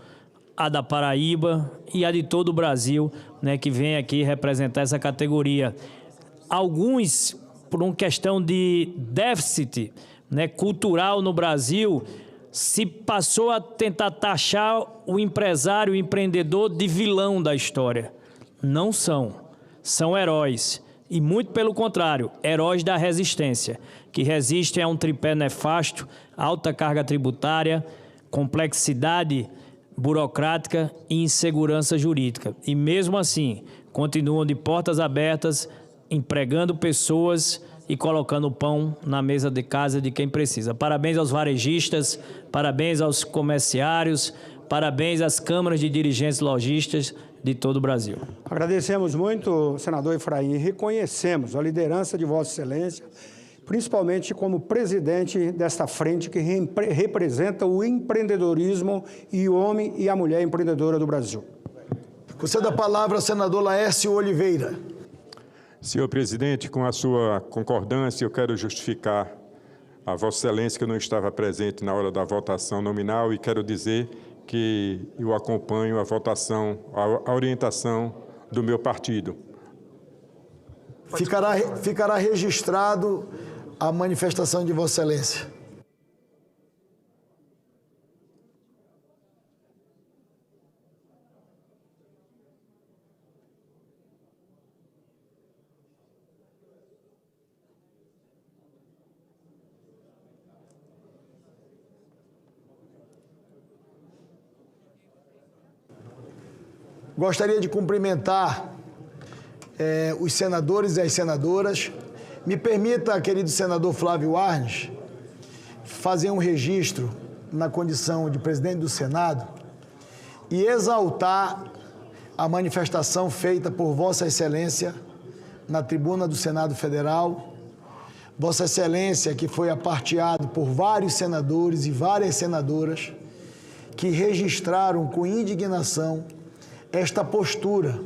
a da Paraíba e a de todo o Brasil, né, que vem aqui representar essa categoria. Alguns, por uma questão de déficit, né, cultural no Brasil, se passou a tentar taxar o empresário, o empreendedor de vilão da história. Não são. São heróis. E muito pelo contrário, heróis da resistência, que resistem a um tripé nefasto, alta carga tributária, complexidade burocrática e insegurança jurídica. E mesmo assim, continuam de portas abertas, empregando pessoas e colocando pão na mesa de casa de quem precisa. Parabéns aos varejistas, parabéns aos comerciários, parabéns às câmaras de dirigentes lojistas de todo o Brasil. Agradecemos muito, senador Efraim, e reconhecemos a liderança de Vossa Excelência, principalmente como presidente desta frente que representa o empreendedorismo e o homem e a mulher empreendedora do Brasil. Conceda a palavra ao senador Laércio Oliveira. Senhor presidente, com a sua concordância, eu quero justificar a Vossa Excelência que eu não estava presente na hora da votação nominal e quero dizer que eu acompanho a votação, a orientação do meu partido. Ficará registrado a manifestação de Vossa Excelência. Gostaria de cumprimentar os senadores e as senadoras. Me permita, querido senador Flávio Arnes, fazer um registro na condição de presidente do Senado e exaltar a manifestação feita por Vossa Excelência na tribuna do Senado Federal. Vossa Excelência, que foi aparteado por vários senadores e várias senadoras que registraram com indignação esta postura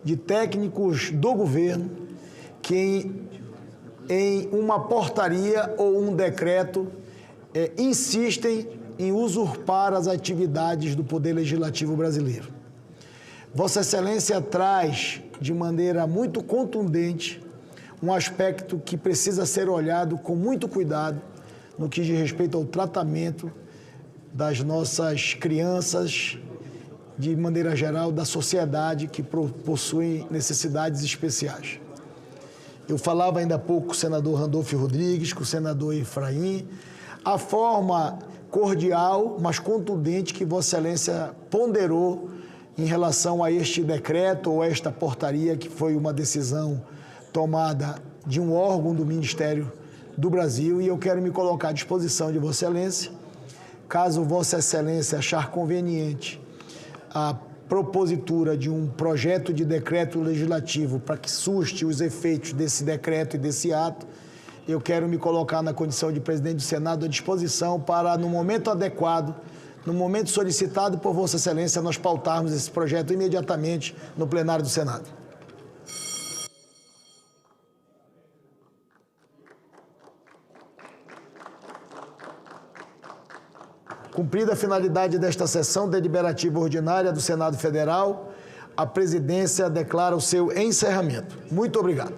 de técnicos do governo que em uma portaria ou um decreto insistem em usurpar as atividades do Poder Legislativo brasileiro. Vossa Excelência traz de maneira muito contundente um aspecto que precisa ser olhado com muito cuidado no que diz respeito ao tratamento das nossas crianças, de maneira geral, da sociedade que possuem necessidades especiais. Eu falava ainda há pouco com o senador Randolfo Rodrigues, com o senador Efraim, a forma cordial, mas contundente que Vossa Excelência ponderou em relação a este decreto ou esta portaria, que foi uma decisão tomada de um órgão do Ministério do Brasil, e eu quero me colocar à disposição de Vossa Excelência, caso Vossa Excelência achar conveniente a propositura de um projeto de decreto legislativo para que suste os efeitos desse decreto e desse ato, eu quero me colocar na condição de presidente do Senado à disposição para, no momento adequado, no momento solicitado por Vossa Excelência, nós pautarmos esse projeto imediatamente no plenário do Senado. Cumprida a finalidade desta sessão deliberativa ordinária do Senado Federal, a presidência declara o seu encerramento. Muito obrigado.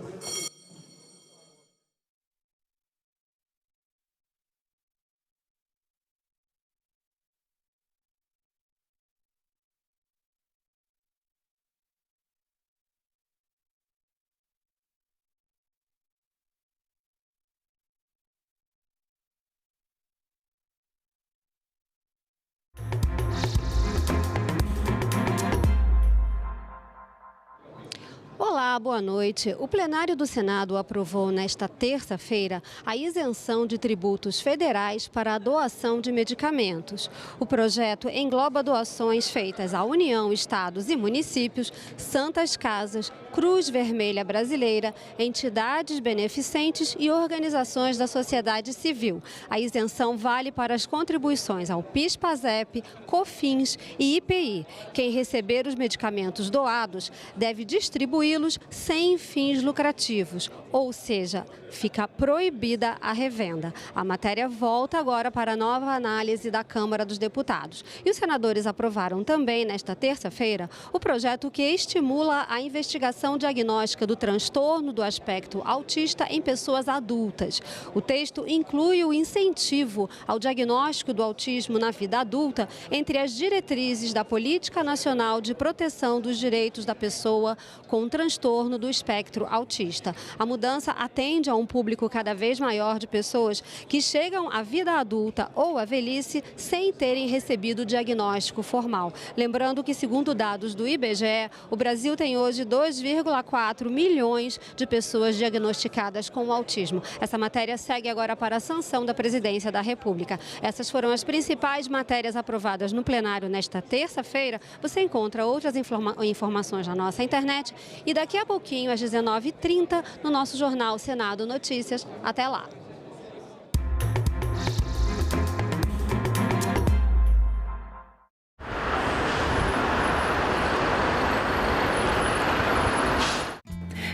Olá, boa noite. O plenário do Senado aprovou nesta terça-feira a isenção de tributos federais para a doação de medicamentos. O projeto engloba doações feitas à União, estados e municípios, Santas Casas, Cruz Vermelha Brasileira, entidades beneficentes e organizações da sociedade civil. A isenção vale para as contribuições ao PIS/PASEP, COFINS e IPI. Quem receber os medicamentos doados deve distribuí-los sem fins lucrativos, ou seja, fica proibida a revenda. A matéria volta agora para a nova análise da Câmara dos Deputados. E os senadores aprovaram também, nesta terça-feira, o projeto que estimula a investigação diagnóstica do transtorno do aspecto autista em pessoas adultas. O texto inclui o incentivo ao diagnóstico do autismo na vida adulta entre as diretrizes da Política Nacional de Proteção dos Direitos da Pessoa com transtorno do espectro autista. A mudança atende a um público cada vez maior de pessoas que chegam à vida adulta ou à velhice sem terem recebido o diagnóstico formal. Lembrando que, segundo dados do IBGE, o Brasil tem hoje 2,4 milhões de pessoas diagnosticadas com autismo. Essa matéria segue agora para a sanção da Presidência da República. Essas foram as principais matérias aprovadas no plenário nesta terça-feira. Você encontra outras informações na nossa internet e daqui a pouquinho, às 19h30, no nosso jornal Senado Notícias. Até lá!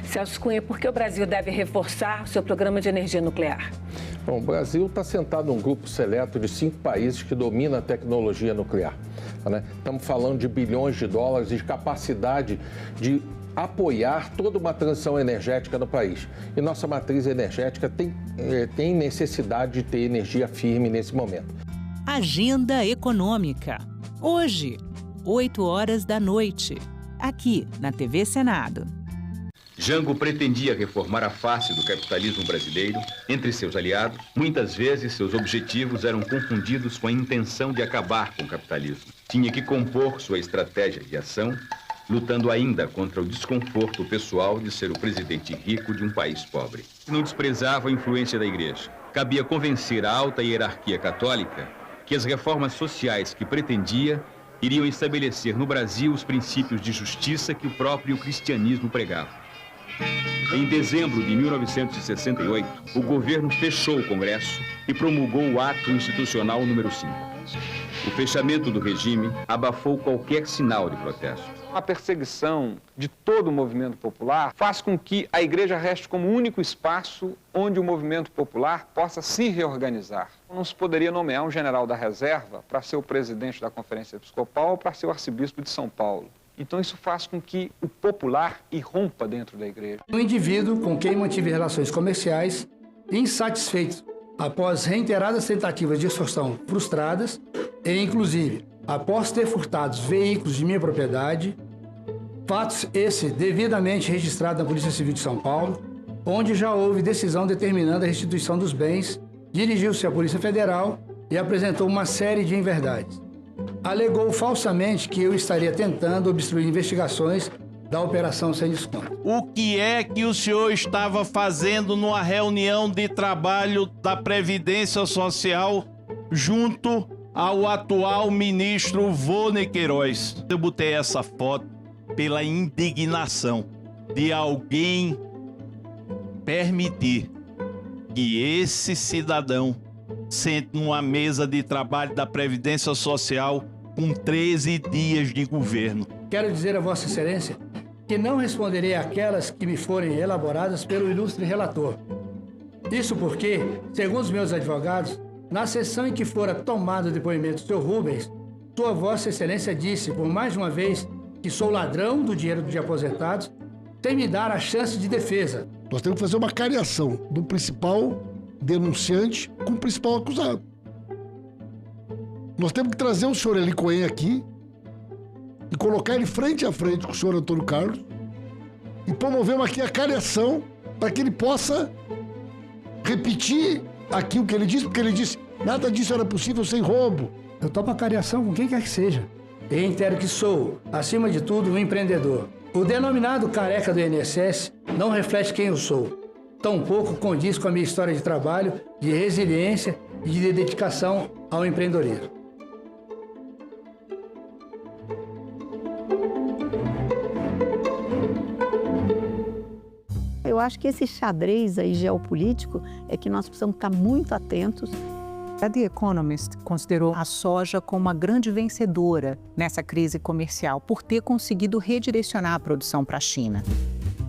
Celso Cunha, por que o Brasil deve reforçar o seu programa de energia nuclear? Bom, o Brasil está sentado num grupo seleto de 5 países que dominam a tecnologia nuclear. Né? Estamos falando de bilhões de dólares e de capacidade de apoiar toda uma transição energética no país. E nossa matriz energética tem necessidade de ter energia firme nesse momento. Agenda Econômica. Hoje, 20h, aqui na TV Senado. Jango pretendia reformar a face do capitalismo brasileiro. Entre seus aliados, muitas vezes seus objetivos eram confundidos com a intenção de acabar com o capitalismo. Tinha que compor sua estratégia de ação lutando ainda contra o desconforto pessoal de ser o presidente rico de um país pobre. Não desprezava a influência da igreja. Cabia convencer a alta hierarquia católica que as reformas sociais que pretendia iriam estabelecer no Brasil os princípios de justiça que o próprio cristianismo pregava. Em dezembro de 1968, o governo fechou o Congresso e promulgou o Ato Institucional número 5. O fechamento do regime abafou qualquer sinal de protesto. A perseguição de todo o movimento popular faz com que a igreja reste como único espaço onde o movimento popular possa se reorganizar. Não se poderia nomear um general da reserva para ser o presidente da Conferência Episcopal ou para ser o arcebispo de São Paulo. Então isso faz com que o popular irrompa dentro da igreja. Um indivíduo com quem mantive relações comerciais, insatisfeito após reiteradas tentativas de extorsão frustradas, e inclusive após ter furtado veículos de minha propriedade, fatos esse devidamente registrado na Polícia Civil de São Paulo, onde já houve decisão determinando a restituição dos bens, dirigiu-se à Polícia Federal e apresentou uma série de inverdades. Alegou falsamente que eu estaria tentando obstruir investigações da Operação Sem Desconto. O que é que o senhor estava fazendo numa reunião de trabalho da Previdência Social junto ao atual ministro Vô Queiroz? Eu botei essa foto pela indignação de alguém permitir que esse cidadão sente numa mesa de trabalho da Previdência Social com 13 dias de governo. Quero dizer a Vossa Excelência que não responderei àquelas que me forem elaboradas pelo ilustre relator. Isso porque, segundo os meus advogados, na sessão em que fora tomado o depoimento do Sr. Rubens, Sua Vossa Excelência disse, por mais uma vez, que sou ladrão do dinheiro de aposentados, sem me dar a chance de defesa. Nós temos que fazer uma cariação do principal denunciante com o principal acusado. Nós temos que trazer o senhor Eli Cohen aqui e colocar ele frente a frente com o senhor Antônio Carlos e promovemos aqui a cariação para que ele possa repetir aqui o que ele disse, porque ele disse nada disso era possível sem roubo. Eu topo a cariação com quem quer que seja. E reitero que sou, acima de tudo, um empreendedor. O denominado careca do INSS não reflete quem eu sou. Tampouco condiz com a minha história de trabalho, de resiliência e de dedicação ao empreendedorismo. Eu acho que esse xadrez aí geopolítico é que nós precisamos estar muito atentos. A The Economist considerou a soja como uma grande vencedora nessa crise comercial por ter conseguido redirecionar a produção para a China.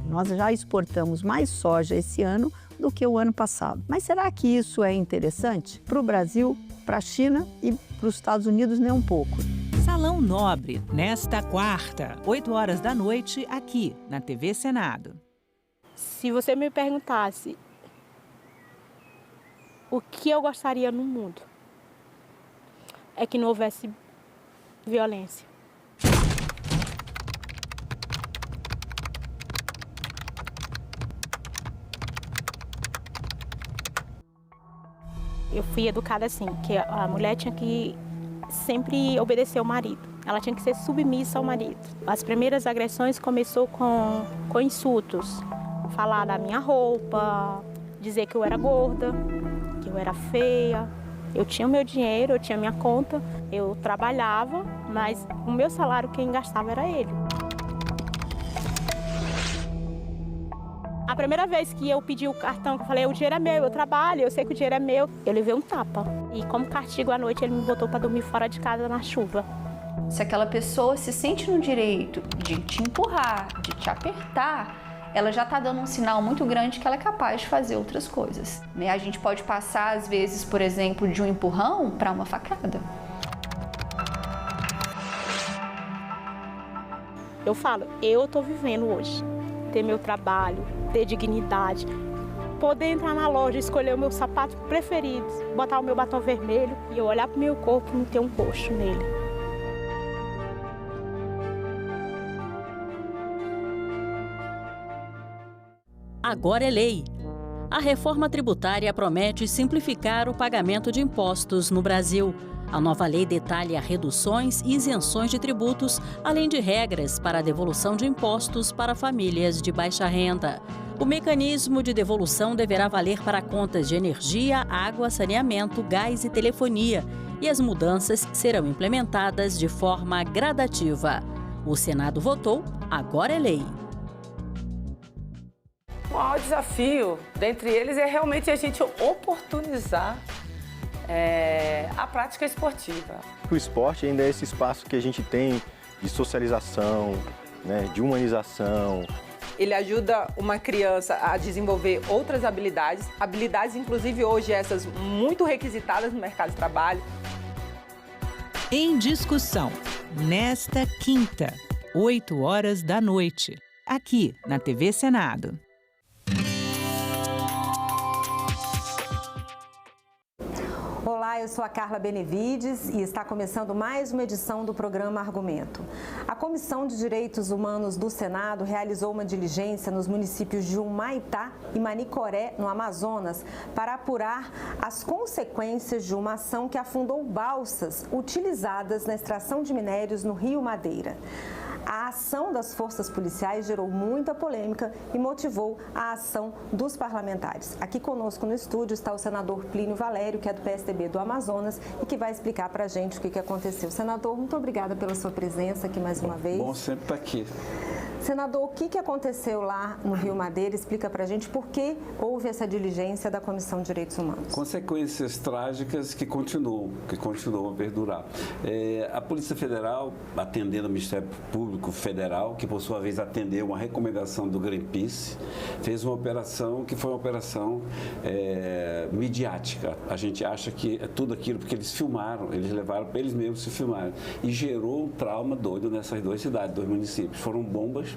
Nós já exportamos mais soja esse ano do que o ano passado. Mas será que isso é interessante para o Brasil, para a China e para os Estados Unidos nem um pouco? Salão Nobre, nesta quarta, 20h, aqui na TV Senado. Se você me perguntasse o que eu gostaria no mundo, é que não houvesse violência. Eu fui educada assim, que a mulher tinha que sempre obedecer ao marido. Ela tinha que ser submissa ao marido. As primeiras agressões começou com insultos. Falar da minha roupa, dizer que eu era gorda, que eu era feia. Eu tinha o meu dinheiro, eu tinha a minha conta, eu trabalhava, mas o meu salário quem gastava era ele. A primeira vez que eu pedi o cartão, que eu falei, o dinheiro é meu, eu trabalho, eu sei que o dinheiro é meu, eu levei um tapa. E como castigo à noite, ele me botou para dormir fora de casa na chuva. Se aquela pessoa se sente no direito de te empurrar, de te apertar, ela já está dando um sinal muito grande que ela é capaz de fazer outras coisas. A gente pode passar, às vezes, por exemplo, de um empurrão para uma facada. Eu falo, eu estou vivendo hoje. Ter meu trabalho, ter dignidade, poder entrar na loja, escolher o meu sapato preferido, botar o meu batom vermelho e eu olhar para o meu corpo e não ter um roxo nele. Agora é lei. A reforma tributária promete simplificar o pagamento de impostos no Brasil. A nova lei detalha reduções e isenções de tributos, além de regras para a devolução de impostos para famílias de baixa renda. O mecanismo de devolução deverá valer para contas de energia, água, saneamento, gás e telefonia, e as mudanças serão implementadas de forma gradativa. O Senado votou, agora é lei. O maior desafio dentre eles é realmente a gente oportunizar a prática esportiva. O esporte ainda é esse espaço que a gente tem de socialização, né, de humanização. Ele ajuda uma criança a desenvolver outras habilidades, inclusive hoje essas muito requisitadas no mercado de trabalho. Em discussão, nesta quinta, 20h, aqui na TV Senado. Olá, eu sou a Carla Benevides e está começando mais uma edição do programa Argumento. A Comissão de Direitos Humanos do Senado realizou uma diligência nos municípios de Humaitá e Manicoré, no Amazonas, para apurar as consequências de uma ação que afundou balsas utilizadas na extração de minérios no Rio Madeira. A ação das forças policiais gerou muita polêmica e motivou a ação dos parlamentares. Aqui conosco no estúdio está o senador Plínio Valério, que é do PSDB do Amazonas e que vai explicar para a gente o que aconteceu. Senador, muito obrigada pela sua presença aqui mais uma vez. Bom sempre estar aqui. Senador, o que aconteceu lá no Rio Madeira? Explica para a gente por que houve essa diligência da Comissão de Direitos Humanos. Consequências trágicas que continuam a perdurar. A Polícia Federal, atendendo ao Ministério Público Federal, que por sua vez atendeu uma recomendação do Greenpeace, fez uma operação que foi uma operação midiática. A gente acha que é tudo aquilo porque eles filmaram, eles levaram para eles mesmos se filmarem. E gerou um trauma doido nessas duas cidades, dois municípios. Foram bombas,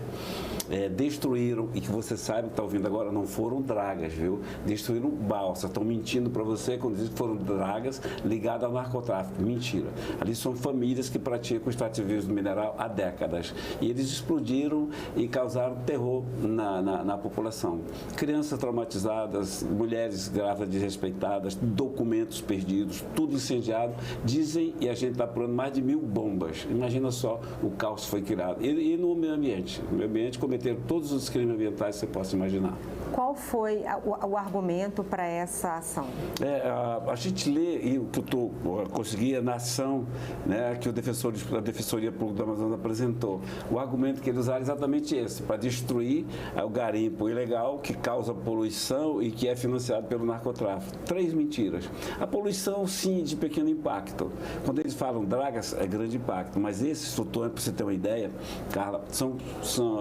destruíram, e que você sabe que está ouvindo agora, não foram dragas, viu? Destruíram balsa. Estão mentindo para você quando dizem que foram dragas ligadas ao narcotráfico. Mentira. Ali são famílias que praticam o extrativismo mineral há décadas. E eles explodiram e causaram terror na população. Crianças traumatizadas, mulheres grávidas desrespeitadas, documentos perdidos, tudo incendiado. Dizem, e a gente está apurando, mais de 1000 bombas. Imagina só o caos que foi criado. E no meio ambiente. No meio ambiente cometeram todos os crimes ambientais que você possa imaginar. Qual foi o argumento para essa ação? A gente lê, e o que eu consegui na ação, né, que a Defensoria Pública do Amazonas apresentou. O argumento que eles usaram é exatamente esse, para destruir o garimpo ilegal que causa poluição e que é financiado pelo narcotráfico. 3 mentiras. A poluição, sim, de pequeno impacto. Quando eles falam dragas, é grande impacto, mas esses flutuantes, para você ter uma ideia, Carla, são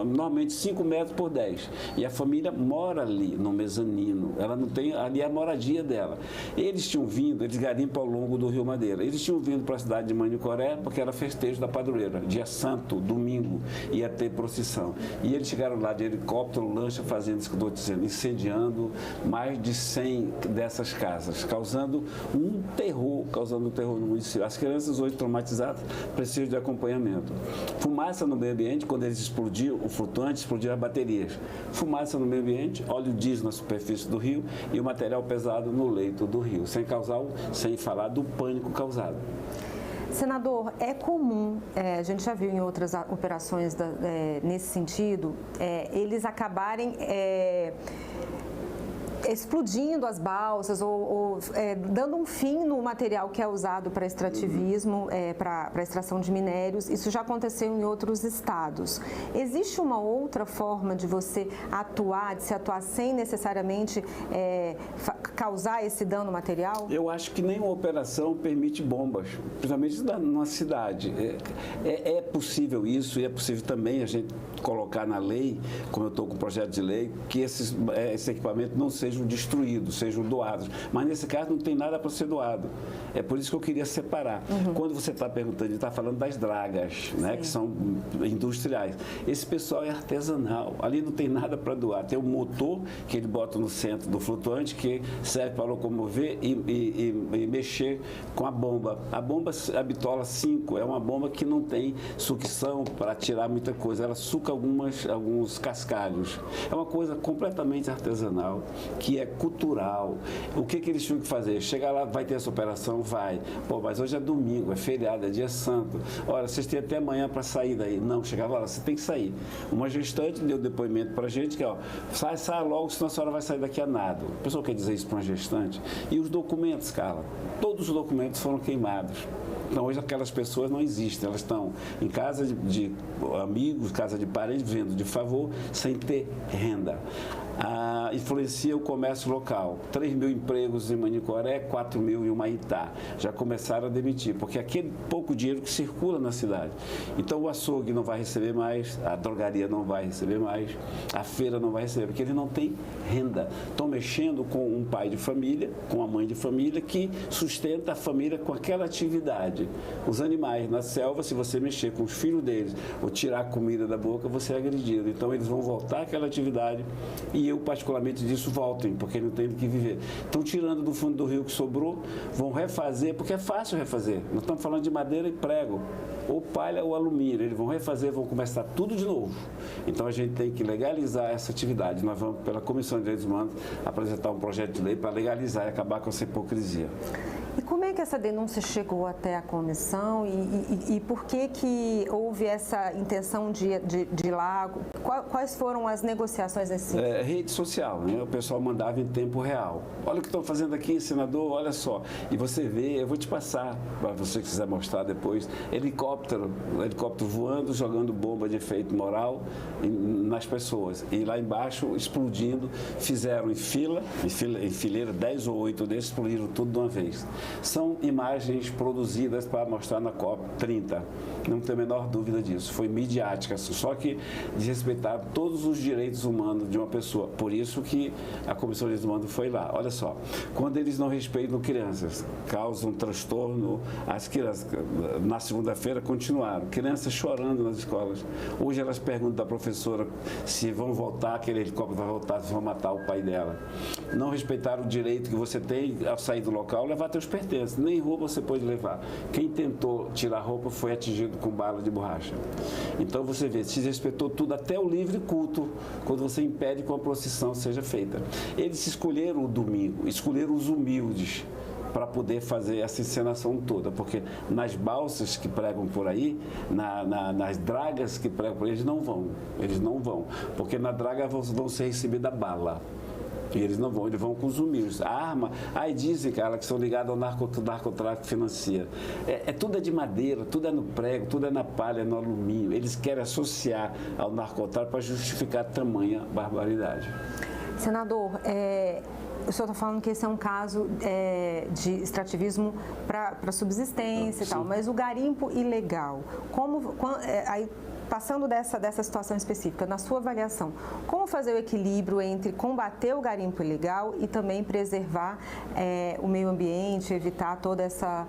normalmente 5 metros por 10. E a família mora ali no mezanino, ela não tem, ali é a moradia dela. Eles tinham vindo, eles garimpam ao longo do Rio Madeira, eles tinham vindo para a cidade de Manicoré porque era festejo da padroeira, dia santo, domingo, ia ter procissão. E eles chegaram lá de helicóptero, lancha, fazendo isso que eu estou dizendo, incendiando mais de 100 dessas casas, causando um terror no município. As crianças hoje traumatizadas precisam de acompanhamento. Fumaça no meio ambiente, quando eles explodiram, o flutuante explodiu as baterias. Fumaça no meio ambiente, óleo diesel na superfície do rio e o material pesado no leito do rio, sem falar do pânico causado. Senador, é comum, a gente já viu em outras operações nesse sentido, eles acabarem explodindo as balsas ou dando um fim no material que é usado para extrativismo, para extração de minérios. Isso já aconteceu em outros estados. Existe uma outra forma de você atuar, de se atuar sem necessariamente causar esse dano material? Eu acho que nenhuma operação permite bombas, principalmente numa cidade. É possível isso e é possível também a gente colocar na lei, como eu estou com o projeto de lei, que esses equipamentos não sejam destruídos, sejam doados. Mas nesse caso não tem nada para ser doado. É por isso que eu queria separar. Quando você está perguntando, ele está falando das dragas, né, que são industriais. Esse pessoal é artesanal. Ali não tem nada para doar. Tem um motor que ele bota no centro do flutuante, que serve para locomover e mexer com a bomba. A bomba, a bitola 5, é uma bomba que não tem sucção para tirar muita coisa, ela suca alguns cascalhos. É uma coisa completamente artesanal, que é cultural. O que eles tinham que fazer? Chegar lá, vai ter essa operação? Vai. Pô, mas hoje é domingo, é feriado, é dia santo. Olha, vocês têm até amanhã para sair daí. Não, chegava lá, você tem que sair. Uma gestante deu depoimento para a gente que, ó, sai logo, senão a senhora vai sair daqui a nada. A pessoa quer dizer isso para uma gestante? E os documentos, Carla? Todos os documentos foram queimados. Então, hoje aquelas pessoas não existem, elas estão em casa de amigos, casa de parentes, vivendo de favor, sem ter renda. Influencia o comércio local. 3 mil empregos em Manicoré, 4 mil em Humaitá. Já começaram a demitir, porque aquele pouco dinheiro que circula na cidade. Então o açougue não vai receber mais, a drogaria não vai receber mais, a feira não vai receber, porque ele não tem renda. Estão mexendo com um pai de família, com uma mãe de família, que sustenta a família com aquela atividade. Os animais na selva, se você mexer com os filhos deles ou tirar a comida da boca, você é agredido. Então eles vão voltar àquela atividade e eu, particularmente, disso voltem, porque não tem do que viver. Estão tirando do fundo do rio que sobrou, vão refazer, porque é fácil refazer. Nós estamos falando de madeira e prego, ou palha ou alumínio. Eles vão refazer, vão começar tudo de novo. Então a gente tem que legalizar essa atividade. Nós vamos, pela Comissão de Direitos Humanos, apresentar um projeto de lei para legalizar e acabar com essa hipocrisia. E como é que essa denúncia chegou até a comissão e por que houve essa intenção de ir lá? Quais foram as negociações nesse sentido? Rede social, né? O pessoal mandava em tempo real. Olha o que estão fazendo aqui, senador, olha só. E você vê, eu vou te passar, para você que quiser mostrar depois, helicóptero voando, jogando bomba de efeito moral nas pessoas. E lá embaixo, explodindo, fizeram em fileira, 10 ou 8 desses, explodiram tudo de uma vez. São imagens produzidas para mostrar na COP30. Não tem a menor dúvida disso. Foi midiática, só que desrespeitaram todos os direitos humanos de uma pessoa. Por isso que a Comissão de Direitos Humanos foi lá. Olha só, quando eles não respeitam crianças, causam transtorno às crianças. Na segunda-feira continuaram, crianças chorando nas escolas. Hoje elas perguntam da professora se vão voltar, aquele helicóptero vai voltar, se vão matar o pai dela. Não respeitaram o direito que você tem ao sair do local, levar teus pertences. Nem roupa você pode levar. Quem tentou tirar roupa foi atingido com bala de borracha. Então você vê, se respeitou tudo, até o livre culto, quando você impede que uma procissão seja feita. Eles escolheram o domingo, escolheram os humildes para poder fazer essa encenação toda, porque nas balsas que pregam por aí, nas dragas que pregam por aí, eles não vão, porque na draga vão ser recebidas bala. E eles não vão, eles vão com os humildes. A arma, aí dizem, cara, que são ligados ao narcotráfico financeiro. Tudo é de madeira, tudo é no prego, tudo é na palha, no alumínio. Eles querem associar ao narcotráfico para justificar tamanha barbaridade. Senador, o senhor está falando que esse é um caso de extrativismo para subsistência e tal, mas o garimpo ilegal, aí, passando dessa situação específica, na sua avaliação, como fazer o equilíbrio entre combater o garimpo ilegal e também preservar o meio ambiente, evitar toda essa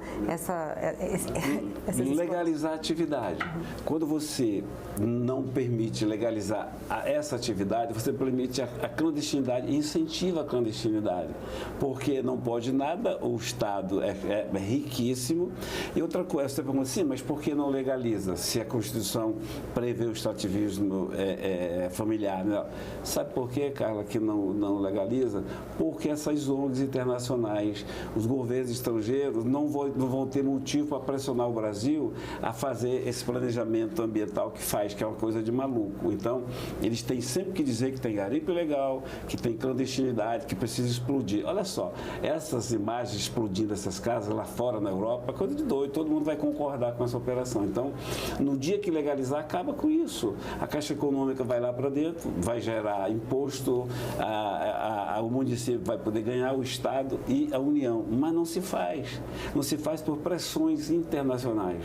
legalizar a atividade. Quando você não permite legalizar essa atividade, você permite a clandestinidade e incentiva a clandestinidade, porque não pode nada, o Estado é riquíssimo. E outra coisa, você pergunta assim, mas por que não legaliza, se a Constituição prevê o extrativismo familiar? Né? Sabe por que, Carla, que não legaliza? Porque essas ONGs internacionais, os governos estrangeiros não vão ter motivo para pressionar o Brasil a fazer esse planejamento ambiental que faz, que é uma coisa de maluco. Então, eles têm sempre que dizer que tem garimpo ilegal, que tem clandestinidade, que precisa explodir. Olha só, essas imagens explodindo essas casas lá fora na Europa, é coisa de doido, todo mundo vai concordar com essa operação. Então, no dia que legalizar, acaba com isso. A Caixa Econômica vai lá para dentro, vai gerar imposto, o município vai poder ganhar, o Estado e a União. Mas não se faz. Não se faz por pressões internacionais.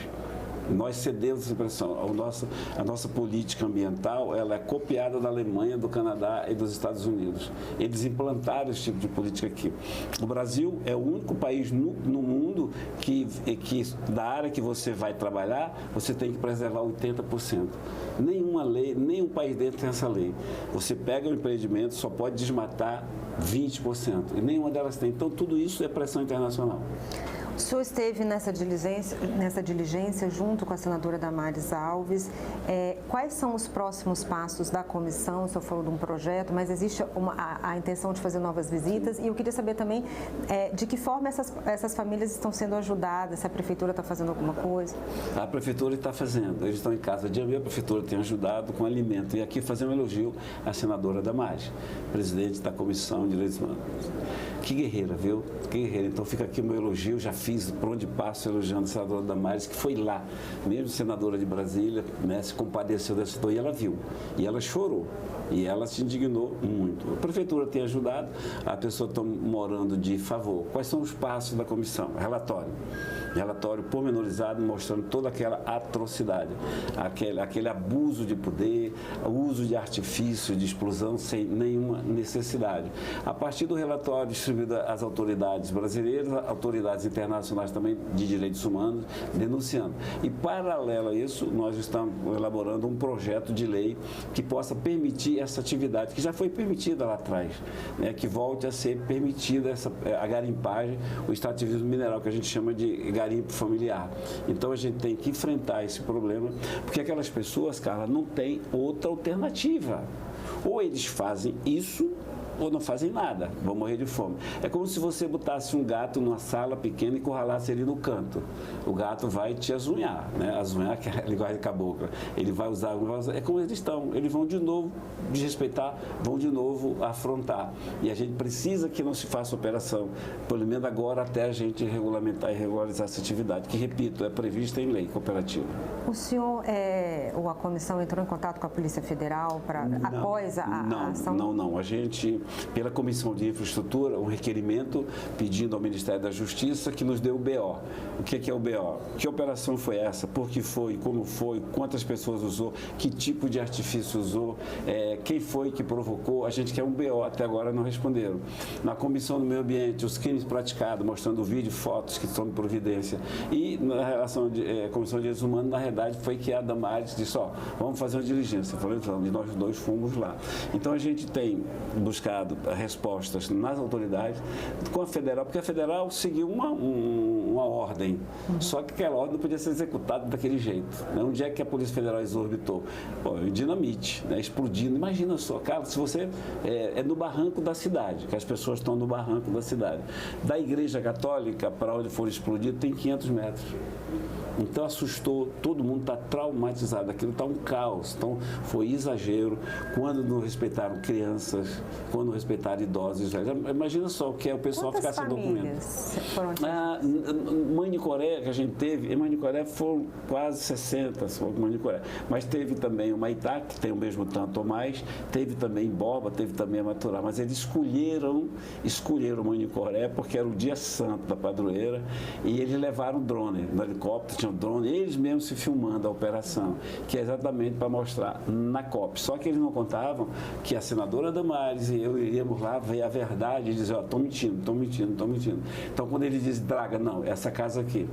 Nós cedemos essa pressão. A nossa política ambiental, ela é copiada da Alemanha, do Canadá e dos Estados Unidos. Eles implantaram esse tipo de política aqui. O Brasil é o único país no mundo que da área que você vai trabalhar, você tem que preservar 80%. Nenhuma lei, nenhum país dentro tem essa lei. Você pega um empreendimento, só pode desmatar 20%. E nenhuma delas tem. Então, tudo isso é pressão internacional. O senhor esteve nessa diligência junto com a senadora Damares Alves. Quais são os próximos passos da comissão? O senhor falou de um projeto, mas existe a intenção de fazer novas visitas. E eu queria saber também de que forma essas famílias estão sendo ajudadas, se a prefeitura está fazendo alguma coisa. A prefeitura está fazendo. Eles estão em casa de a prefeitura tem ajudado com alimento. E aqui fazer um elogio à senadora Damares, presidente da Comissão de Direitos Humanos. Que guerreira, viu? Que guerreira. Então fica aqui o meu elogio, já fiz por onde passo elogiando a senadora Damares, que foi lá, mesmo senadora de Brasília, né, se compadeceu dessa situação e ela viu, e ela chorou. E ela se indignou muito. A prefeitura tem ajudado, a pessoa está morando de favor. Quais são os passos da comissão? Relatório pormenorizado mostrando toda aquela atrocidade, aquele abuso de poder, o uso de artifício, de explosão sem nenhuma necessidade. A partir do relatório distribuído às autoridades brasileiras, autoridades internacionais também de direitos humanos, denunciando. E paralelo a isso, nós estamos elaborando um projeto de lei que possa permitir essa atividade, que já foi permitida lá atrás, né, que volte a ser permitida a garimpagem, o extrativismo mineral, que a gente chama de garimpo familiar. Então a gente tem que enfrentar esse problema, porque aquelas pessoas, Carla, não têm outra alternativa. Ou eles fazem isso, ou não fazem nada, vão morrer de fome. É como se você botasse um gato numa sala pequena e encurralasse ele no canto. O gato vai te azunhar, né? Azunhar, que é a linguagem de cabocla. Ele vai usar, é como eles estão. Eles vão de novo desrespeitar, vão de novo afrontar. E a gente precisa que não se faça operação, pelo menos agora, até a gente regulamentar e regularizar essa atividade, que, repito, é prevista em lei cooperativa. O senhor, ou a comissão, entrou em contato com a Polícia Federal após a ação? Não. A gente, pela Comissão de Infraestrutura, um requerimento pedindo ao Ministério da Justiça que nos dê o BO. O que é o BO? Que operação foi essa? Por que foi? Como foi? Quantas pessoas usou? Que tipo de artifício usou? Quem foi que provocou? A gente quer um BO, até agora não responderam. Na Comissão do Meio Ambiente, os crimes praticados, mostrando vídeo, fotos que estão em providência. E na relação de Comissão de Direitos Humanos, na realidade, foi que a Damares disse, vamos fazer uma diligência. Eu falei, vamos, e nós dois fomos lá. Então a gente tem buscado respostas nas autoridades com a federal, porque a federal seguiu uma ordem, só que aquela ordem não podia ser executada daquele jeito, né? Onde é que a Polícia Federal exorbitou? Em dinamite, né? Explodindo. Imagina só, cara, se você é no barranco da cidade, que as pessoas estão no barranco da cidade. Da Igreja Católica para onde for explodido tem 500 metros. Então assustou, todo mundo está traumatizado, aquilo está um caos, então foi exagero, quando não respeitaram crianças, quando não respeitaram idosos, imagina só o que é o pessoal ficar sem documento. Manicoré, que a gente teve, em Manicoré foram quase 60, mas teve também o Maitá, que tem o mesmo tanto ou mais, teve também Borba, teve também a Maturá, mas eles escolheram Manicoré porque era o dia santo da padroeira e eles levaram drone no helicóptero, tinha um drone, eles mesmos se filmando a operação, que é exatamente para mostrar na COP. Só que eles não contavam que a senadora Damares e eu iríamos lá ver a verdade e dizer, estão mentindo. Então, quando ele diz draga, não, essa casa aqui.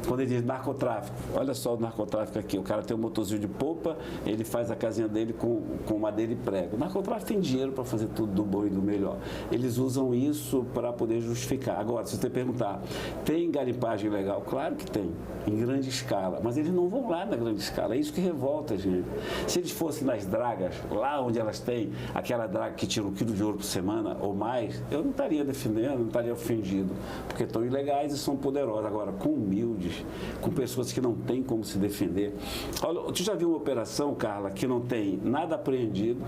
Quando ele diz narcotráfico, olha só o narcotráfico aqui, o cara tem um motorzinho de polpa, ele faz a casinha dele com madeira e prego. O narcotráfico tem dinheiro para fazer tudo do bom e do melhor. Eles usam isso para poder justificar. Agora, se você perguntar, tem garimpagem legal? Claro que tem, em grande escala, mas eles não vão lá na grande escala, é isso que revolta, gente. Se eles fossem nas dragas, lá onde elas têm, aquela draga que tira 1 quilo de ouro por semana ou mais, eu não estaria defendendo, não estaria ofendido, porque estão ilegais e são poderosos. Agora, com humildes, com pessoas que não têm como se defender. Olha, tu já viu uma operação, Carla, que não tem nada apreendido,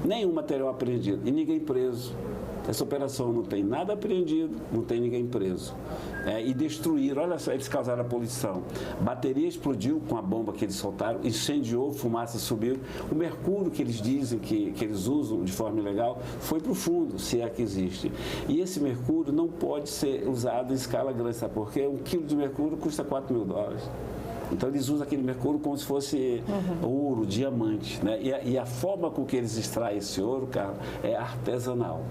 nenhum material apreendido e ninguém preso. Essa operação não tem nada apreendido, não tem ninguém preso. E destruíram, olha só, eles causaram a poluição. Bateria explodiu com a bomba que eles soltaram, incendiou, fumaça subiu. O mercúrio que eles dizem que eles usam de forma ilegal foi para o fundo, se é que existe. E esse mercúrio não pode ser usado em escala grande, sabe por quê? 1 quilo de mercúrio custa $4.000. Então eles usam aquele mercúrio como se fosse ouro, diamante, né? E a forma com que eles extraem esse ouro, cara, é artesanal.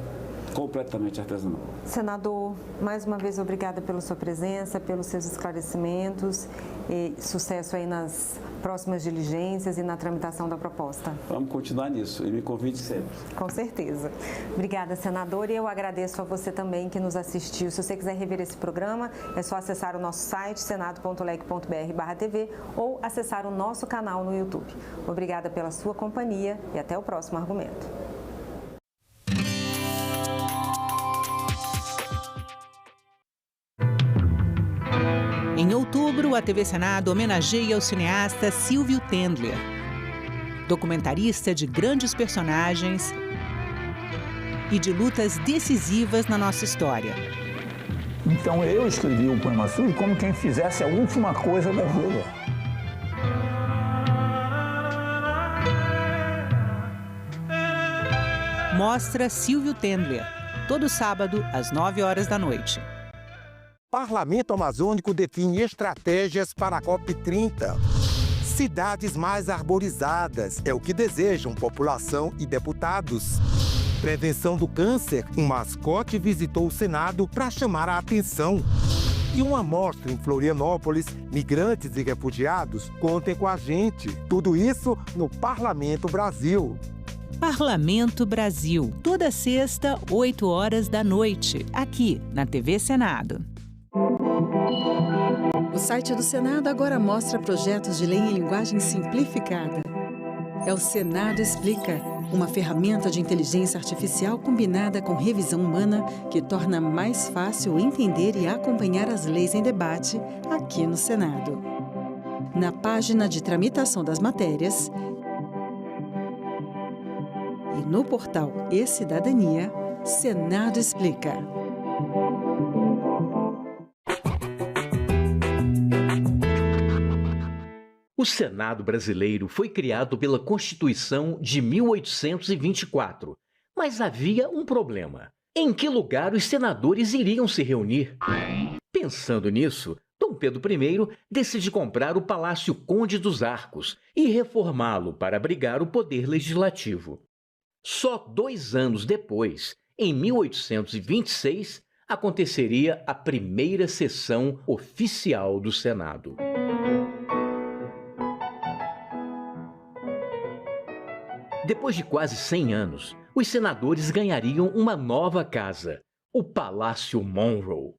Completamente artesanal. Senador, mais uma vez obrigada pela sua presença, pelos seus esclarecimentos e sucesso aí nas próximas diligências e na tramitação da proposta. Vamos continuar nisso e me convide sempre. Com certeza. Obrigada, senador, e eu agradeço a você também que nos assistiu. Se você quiser rever esse programa, é só acessar o nosso site senado.leg.br/tv ou acessar o nosso canal no YouTube. Obrigada pela sua companhia e até o próximo argumento. Em outubro, a TV Senado homenageia o cineasta Silvio Tendler, documentarista de grandes personagens e de lutas decisivas na nossa história. Então eu escrevi o Poema Sujo como quem fizesse a última coisa da vida. Mostra Silvio Tendler, todo sábado às 9h. Parlamento Amazônico define estratégias para a COP30. Cidades mais arborizadas é o que desejam população e deputados. Prevenção do câncer, um mascote visitou o Senado para chamar a atenção. E uma mostra em Florianópolis, migrantes e refugiados, contem com a gente. Tudo isso no Parlamento Brasil. Parlamento Brasil, toda sexta, 8h, aqui na TV Senado. O site do Senado agora mostra projetos de lei em linguagem simplificada. É o Senado Explica, uma ferramenta de inteligência artificial combinada com revisão humana que torna mais fácil entender e acompanhar as leis em debate aqui no Senado. Na página de tramitação das matérias e no portal E-Cidadania, Senado Explica. O Senado brasileiro foi criado pela Constituição de 1824, mas havia um problema. Em que lugar os senadores iriam se reunir? Pensando nisso, Dom Pedro I decide comprar o Palácio Conde dos Arcos e reformá-lo para abrigar o poder legislativo. Só 2 anos depois, em 1826, aconteceria a primeira sessão oficial do Senado. Depois de quase 100 anos, os senadores ganhariam uma nova casa, o Palácio Monroe.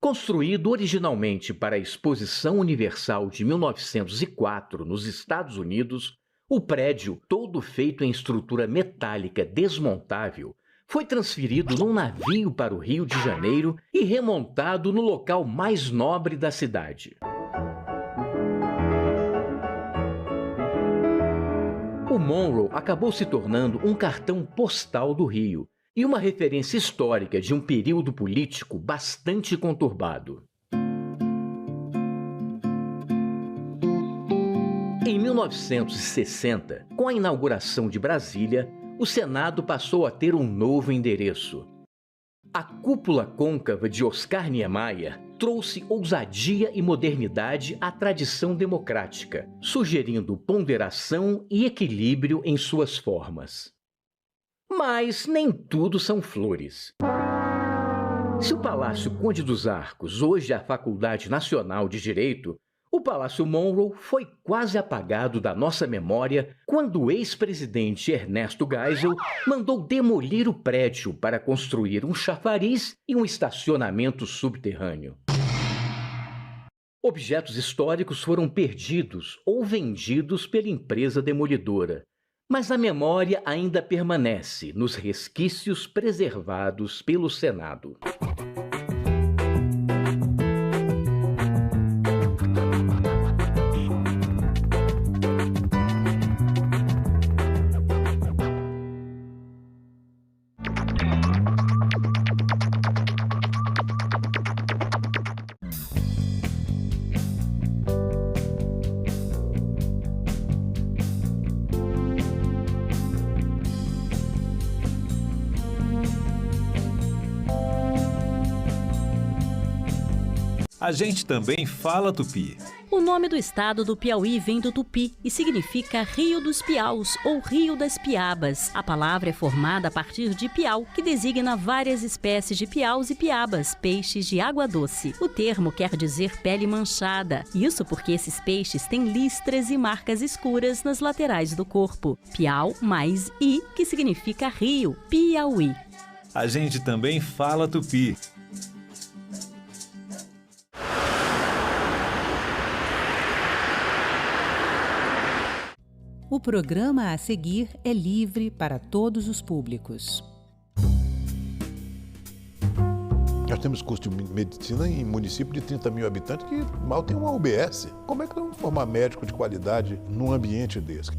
Construído originalmente para a Exposição Universal de 1904 nos Estados Unidos, o prédio, todo feito em estrutura metálica desmontável, foi transferido num navio para o Rio de Janeiro e remontado no local mais nobre da cidade. O Monroe acabou se tornando um cartão postal do Rio e uma referência histórica de um período político bastante conturbado. Em 1960, com a inauguração de Brasília, o Senado passou a ter um novo endereço. A cúpula côncava de Oscar Niemeyer trouxe ousadia e modernidade à tradição democrática, sugerindo ponderação e equilíbrio em suas formas. Mas nem tudo são flores. Se o Palácio Conde dos Arcos hoje é a Faculdade Nacional de Direito, o Palácio Monroe foi quase apagado da nossa memória quando o ex-presidente Ernesto Geisel mandou demolir o prédio para construir um chafariz e um estacionamento subterrâneo. Objetos históricos foram perdidos ou vendidos pela empresa demolidora, mas a memória ainda permanece nos resquícios preservados pelo Senado. A gente também fala tupi. O nome do estado do Piauí vem do tupi e significa Rio dos Piaus ou Rio das Piabas. A palavra é formada a partir de piau, que designa várias espécies de piaus e piabas, peixes de água doce. O termo quer dizer pele manchada. Isso porque esses peixes têm listras e marcas escuras nas laterais do corpo. Piau mais I, que significa rio, Piauí. A gente também fala tupi. O programa a seguir é livre para todos os públicos. Nós temos curso de medicina em município de 30 mil habitantes que mal tem uma UBS. Como é que nós vamos formar médico de qualidade num ambiente desse?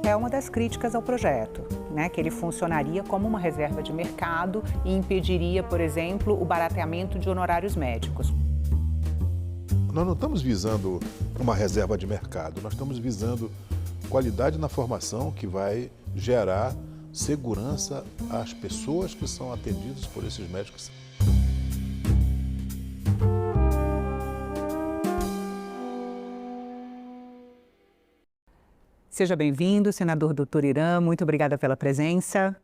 É uma das críticas ao projeto, né, que ele funcionaria como uma reserva de mercado e impediria, por exemplo, o barateamento de honorários médicos. Nós não estamos visando uma reserva de mercado, nós estamos visando qualidade na formação que vai gerar segurança às pessoas que são atendidas por esses médicos. Seja bem-vindo, senador Dr. Irã, muito obrigada pela presença.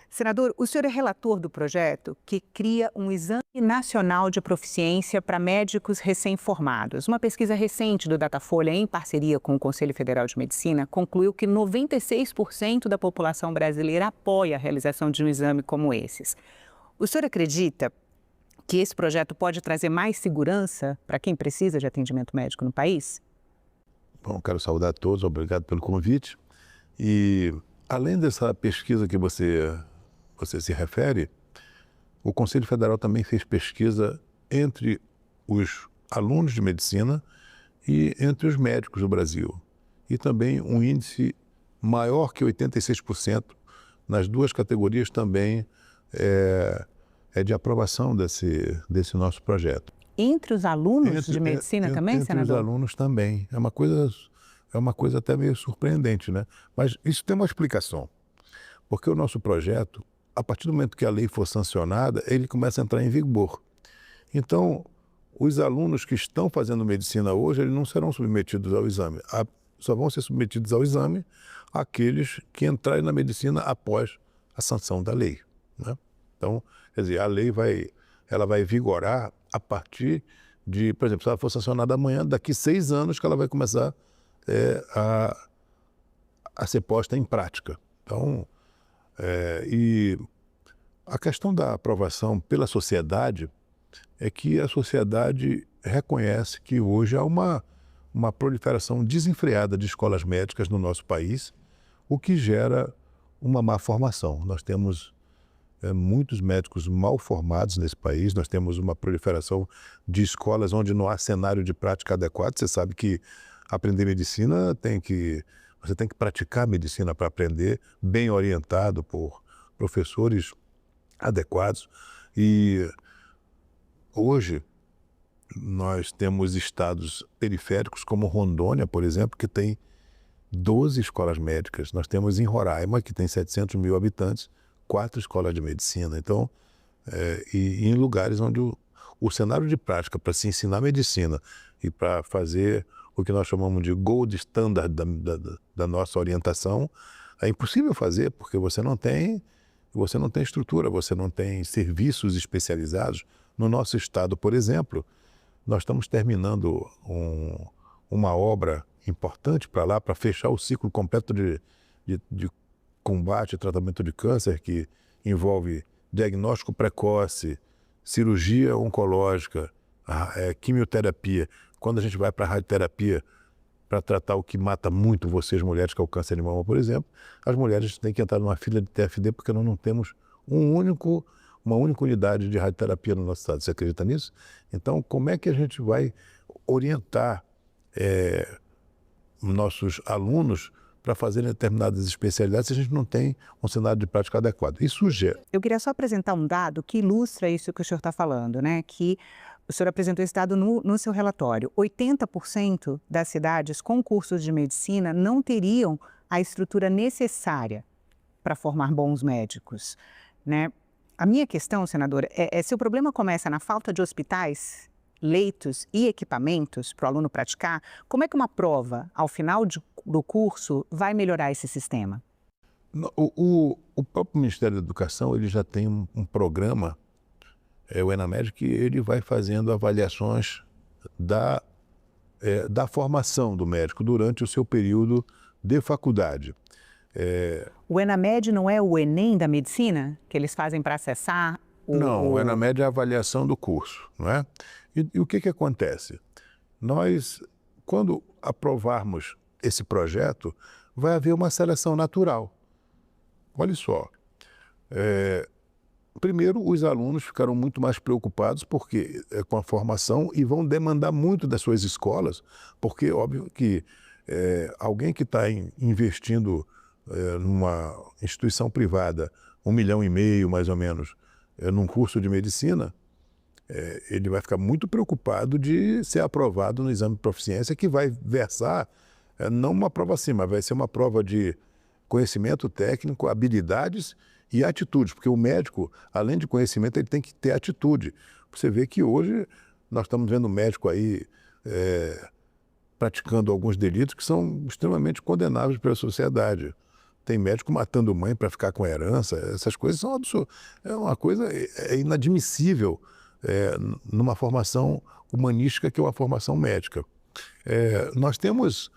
Senador, o senhor é relator do projeto que cria um exame nacional de proficiência para médicos recém-formados. Uma pesquisa recente do Datafolha, em parceria com o Conselho Federal de Medicina, concluiu que 96% da população brasileira apoia a realização de um exame como esses. O senhor acredita que esse projeto pode trazer mais segurança para quem precisa de atendimento médico no país? Bom, quero saudar a todos, obrigado pelo convite. E além dessa pesquisa que você se refere, o Conselho Federal também fez pesquisa entre os alunos de medicina e entre os médicos do Brasil. E também um índice maior que 86% nas duas categorias também é de aprovação desse nosso projeto. Entre os alunos de medicina também, senador? Entre os alunos também. É uma coisa até meio surpreendente, né? Mas isso tem uma explicação. Porque o nosso projeto, a partir do momento que a lei for sancionada, ele começa a entrar em vigor. Então, os alunos que estão fazendo medicina hoje, eles não serão submetidos ao exame. Só vão ser submetidos ao exame aqueles que entrarem na medicina após a sanção da lei, né? Então, quer dizer, a lei vai vigorar a partir de, por exemplo, se ela for sancionada amanhã, daqui 6 anos que ela vai começar a ser posta em prática. Então, e a questão da aprovação pela sociedade é que a sociedade reconhece que hoje há uma proliferação desenfreada de escolas médicas no nosso país, o que gera uma má formação. Nós temos muitos médicos mal formados nesse país, nós temos uma proliferação de escolas onde não há cenário de prática adequado. Você sabe que aprender medicina você tem que praticar medicina para aprender, bem orientado por professores adequados. E hoje nós temos estados periféricos como Rondônia, por exemplo, que tem 12 escolas médicas. Nós temos em Roraima, que tem 700 mil habitantes, 4 escolas de medicina. Então, e em lugares onde o cenário de prática para se ensinar medicina e para fazer o que nós chamamos de gold standard da nossa orientação, é impossível fazer, porque você não tem estrutura, você não tem serviços especializados. No nosso estado, por exemplo, nós estamos terminando uma obra importante para fechar o ciclo completo de combate e tratamento de câncer, que envolve diagnóstico precoce, cirurgia oncológica, quimioterapia. Quando a gente vai para a radioterapia para tratar o que mata muito vocês, mulheres, que é o câncer de mama, por exemplo, as mulheres têm que entrar numa fila de TFD porque nós não temos uma única unidade de radioterapia no nosso estado. Você acredita nisso? Então, como é que a gente vai orientar nossos alunos para fazerem determinadas especialidades se a gente não tem um cenário de prática adequado? Isso gera. Eu queria só apresentar um dado que ilustra isso que o senhor está falando, né? Que o senhor apresentou esse dado no seu relatório. 80% das cidades com cursos de medicina não teriam a estrutura necessária para formar bons médicos, né? A minha questão, senadora, é se o problema começa na falta de hospitais leitos e equipamentos para o aluno praticar, como é que uma prova, ao final do curso, vai melhorar esse sistema? O próprio Ministério da Educação ele já tem um programa, o ENAMED, que ele vai fazendo avaliações da formação do médico durante o seu período de faculdade. O ENAMED não é o Enem da medicina, que eles fazem para acessar? Não, o ENAMED é a avaliação do curso, não é? E o que acontece? Nós, quando aprovarmos esse projeto, vai haver uma seleção natural. Olha só, primeiro os alunos ficaram muito mais preocupados com a formação e vão demandar muito das suas escolas, porque óbvio que alguém que está investindo numa instituição privada, 1,5 milhão mais ou menos, num curso de medicina, ele vai ficar muito preocupado de ser aprovado no exame de proficiência, que vai versar, não uma prova assim, mas vai ser uma prova de conhecimento técnico, habilidades e atitudes, porque o médico, além de conhecimento, ele tem que ter atitude. Você vê que hoje nós estamos vendo médico aí praticando alguns delitos que são extremamente condenáveis pela sociedade. Tem médico matando mãe para ficar com herança, essas coisas são absurdas. É uma coisa inadmissível numa formação humanística que é uma formação médica. Nós temos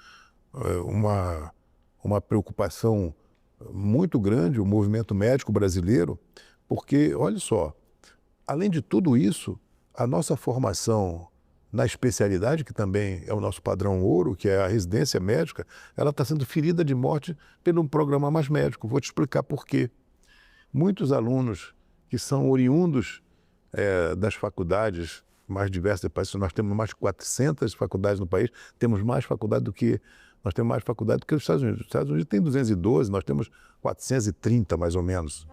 uma preocupação muito grande, o movimento médico brasileiro, porque, olha só, além de tudo isso, a nossa formação na especialidade, que também é o nosso padrão ouro, que é a residência médica, ela está sendo ferida de morte pelo programa Mais Médico. Vou te explicar por quê. Muitos alunos que são oriundos das faculdades mais diversas do país, nós temos mais de 400 faculdades no país, temos mais faculdade do que os Estados Unidos. Os Estados Unidos tem 212, nós temos 430 mais ou menos.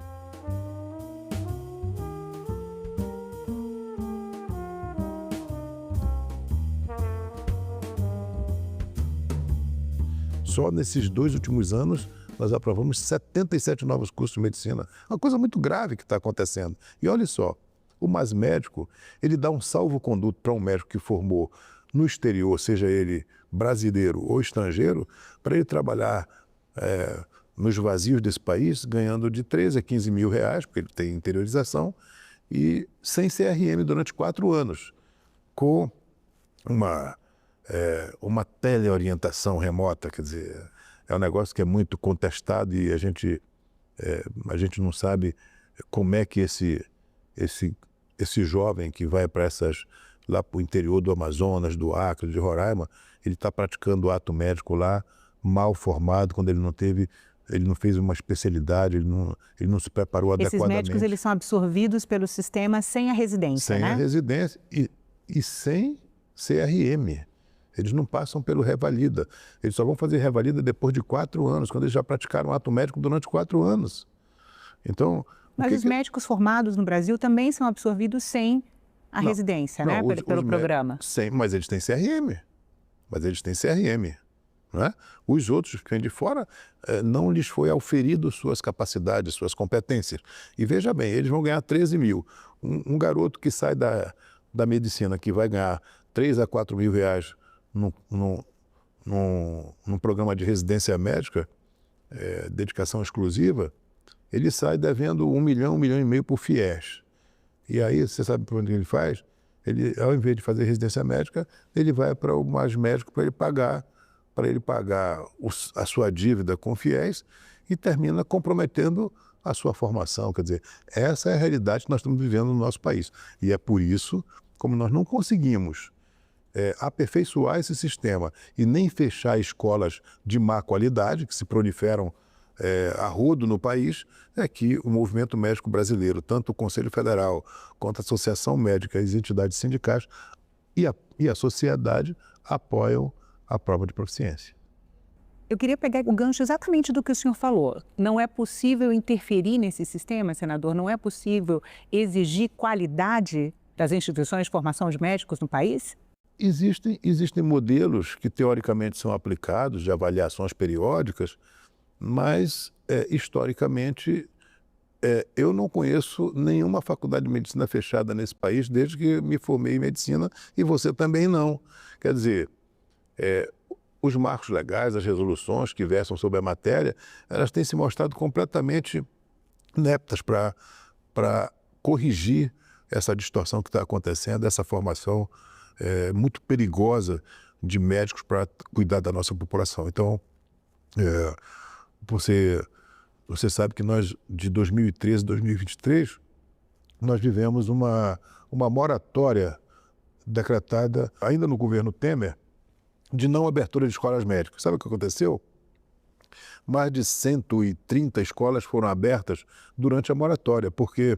Só nesses 2 últimos anos, nós aprovamos 77 novos cursos de medicina. Uma coisa muito grave que está acontecendo. E olha só, o Mais Médico, ele dá um salvo-conduto para um médico que formou no exterior, seja ele brasileiro ou estrangeiro, para ele trabalhar nos vazios desse país, ganhando de 13 a 15 mil reais, porque ele tem interiorização, e sem CRM durante 4 anos, com uma teleorientação remota. Quer dizer, é um negócio que é muito contestado e a gente não sabe como é que esse jovem que vai lá para o interior do Amazonas, do Acre, de Roraima, ele está praticando ato médico lá, mal formado, quando ele não fez uma especialidade, ele não se preparou adequadamente. Esses médicos, eles são absorvidos pelo sistema sem a residência, sem né? Sem a residência e sem CRM. Eles não passam pelo Revalida. Eles só vão fazer Revalida depois de 4 anos, quando eles já praticaram ato médico durante 4 anos. Então, mas os médicos formados no Brasil também são absorvidos sem a residência, né? Pelo programa. Sim, mas eles têm CRM. Não é? Os outros que vêm de fora, não lhes foi auferido suas capacidades, suas competências. E veja bem, eles vão ganhar 13 mil. Um garoto que sai da medicina, que vai ganhar 3 a 4 mil reais num programa de residência médica, dedicação exclusiva, ele sai devendo 1 milhão, 1,5 milhão por FIES. E aí, você sabe por onde ele faz? Ele, ao invés de fazer residência médica, ele vai para o Mais Médico para ele pagar a sua dívida com FIES e termina comprometendo a sua formação. Quer dizer, essa é a realidade que nós estamos vivendo no nosso país. E é por isso, como nós não conseguimos aperfeiçoar esse sistema e nem fechar escolas de má qualidade, que se proliferam a rodo no país, é que o movimento médico brasileiro, tanto o Conselho Federal quanto a Associação Médica e as entidades sindicais e a sociedade apoiam a prova de proficiência. Eu queria pegar o gancho exatamente do que o senhor falou. Não é possível interferir nesse sistema, senador? Não é possível exigir qualidade das instituições de formação de médicos no país? Existem modelos que teoricamente são aplicados de avaliações periódicas, mas historicamente eu não conheço nenhuma faculdade de medicina fechada nesse país desde que me formei em medicina, e você também não. Quer dizer, os marcos legais, as resoluções que versam sobre a matéria, elas têm se mostrado completamente ineptas para corrigir essa distorção que está acontecendo, essa formação muito perigosa de médicos para cuidar da nossa população. Então, você sabe que nós, de 2013 a 2023, nós vivemos uma moratória decretada ainda no governo Temer de não abertura de escolas médicas. Sabe o que aconteceu? Mais de 130 escolas foram abertas durante a moratória, porque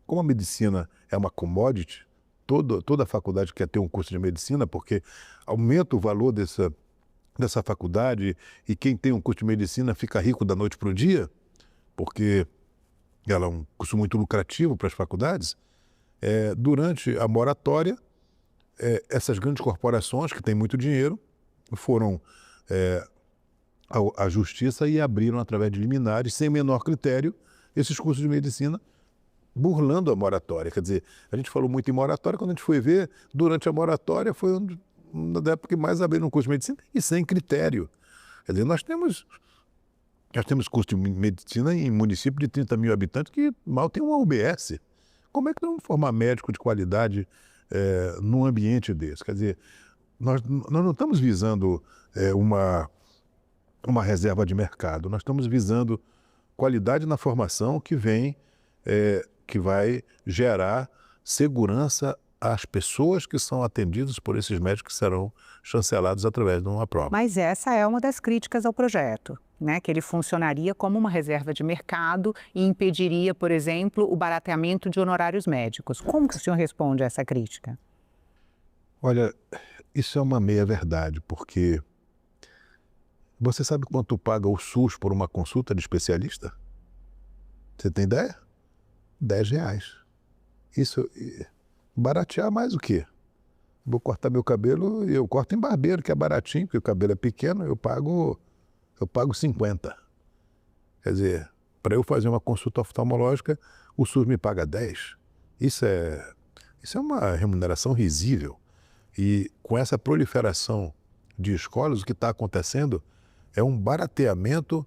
como a medicina é uma commodity, toda faculdade quer ter um curso de medicina, porque aumenta o valor dessa faculdade, e quem tem um curso de medicina fica rico da noite para o dia, porque ela é um curso muito lucrativo para as faculdades. Durante a moratória, essas grandes corporações que têm muito dinheiro foram à justiça e abriram, através de liminares, sem menor critério, esses cursos de medicina, burlando a moratória. Quer dizer, a gente falou muito em moratória, quando a gente foi ver, durante a moratória foi uma das épocas que mais abriram um curso de medicina, e sem critério. Quer dizer, nós temos curso de medicina em município de 30 mil habitantes que mal tem uma UBS. Como é que nós vamos formar médico de qualidade num ambiente desse? Quer dizer, nós não estamos visando uma reserva de mercado, nós estamos visando qualidade na formação que vai gerar segurança às pessoas que são atendidas por esses médicos, que serão chancelados através de uma prova. Mas essa é uma das críticas ao projeto, né? Que ele funcionaria como uma reserva de mercado e impediria, por exemplo, o barateamento de honorários médicos. Como que o senhor responde a essa crítica? Olha, isso é uma meia-verdade, porque você sabe quanto paga o SUS por uma consulta de especialista? Você tem ideia? R$10. Isso, baratear mais o quê? Vou cortar meu cabelo e eu corto em barbeiro, que é baratinho, porque o cabelo é pequeno, eu pago 50. Quer dizer, para eu fazer uma consulta oftalmológica, o SUS me paga 10. Isso é uma remuneração risível. E com essa proliferação de escolas, o que está acontecendo é um barateamento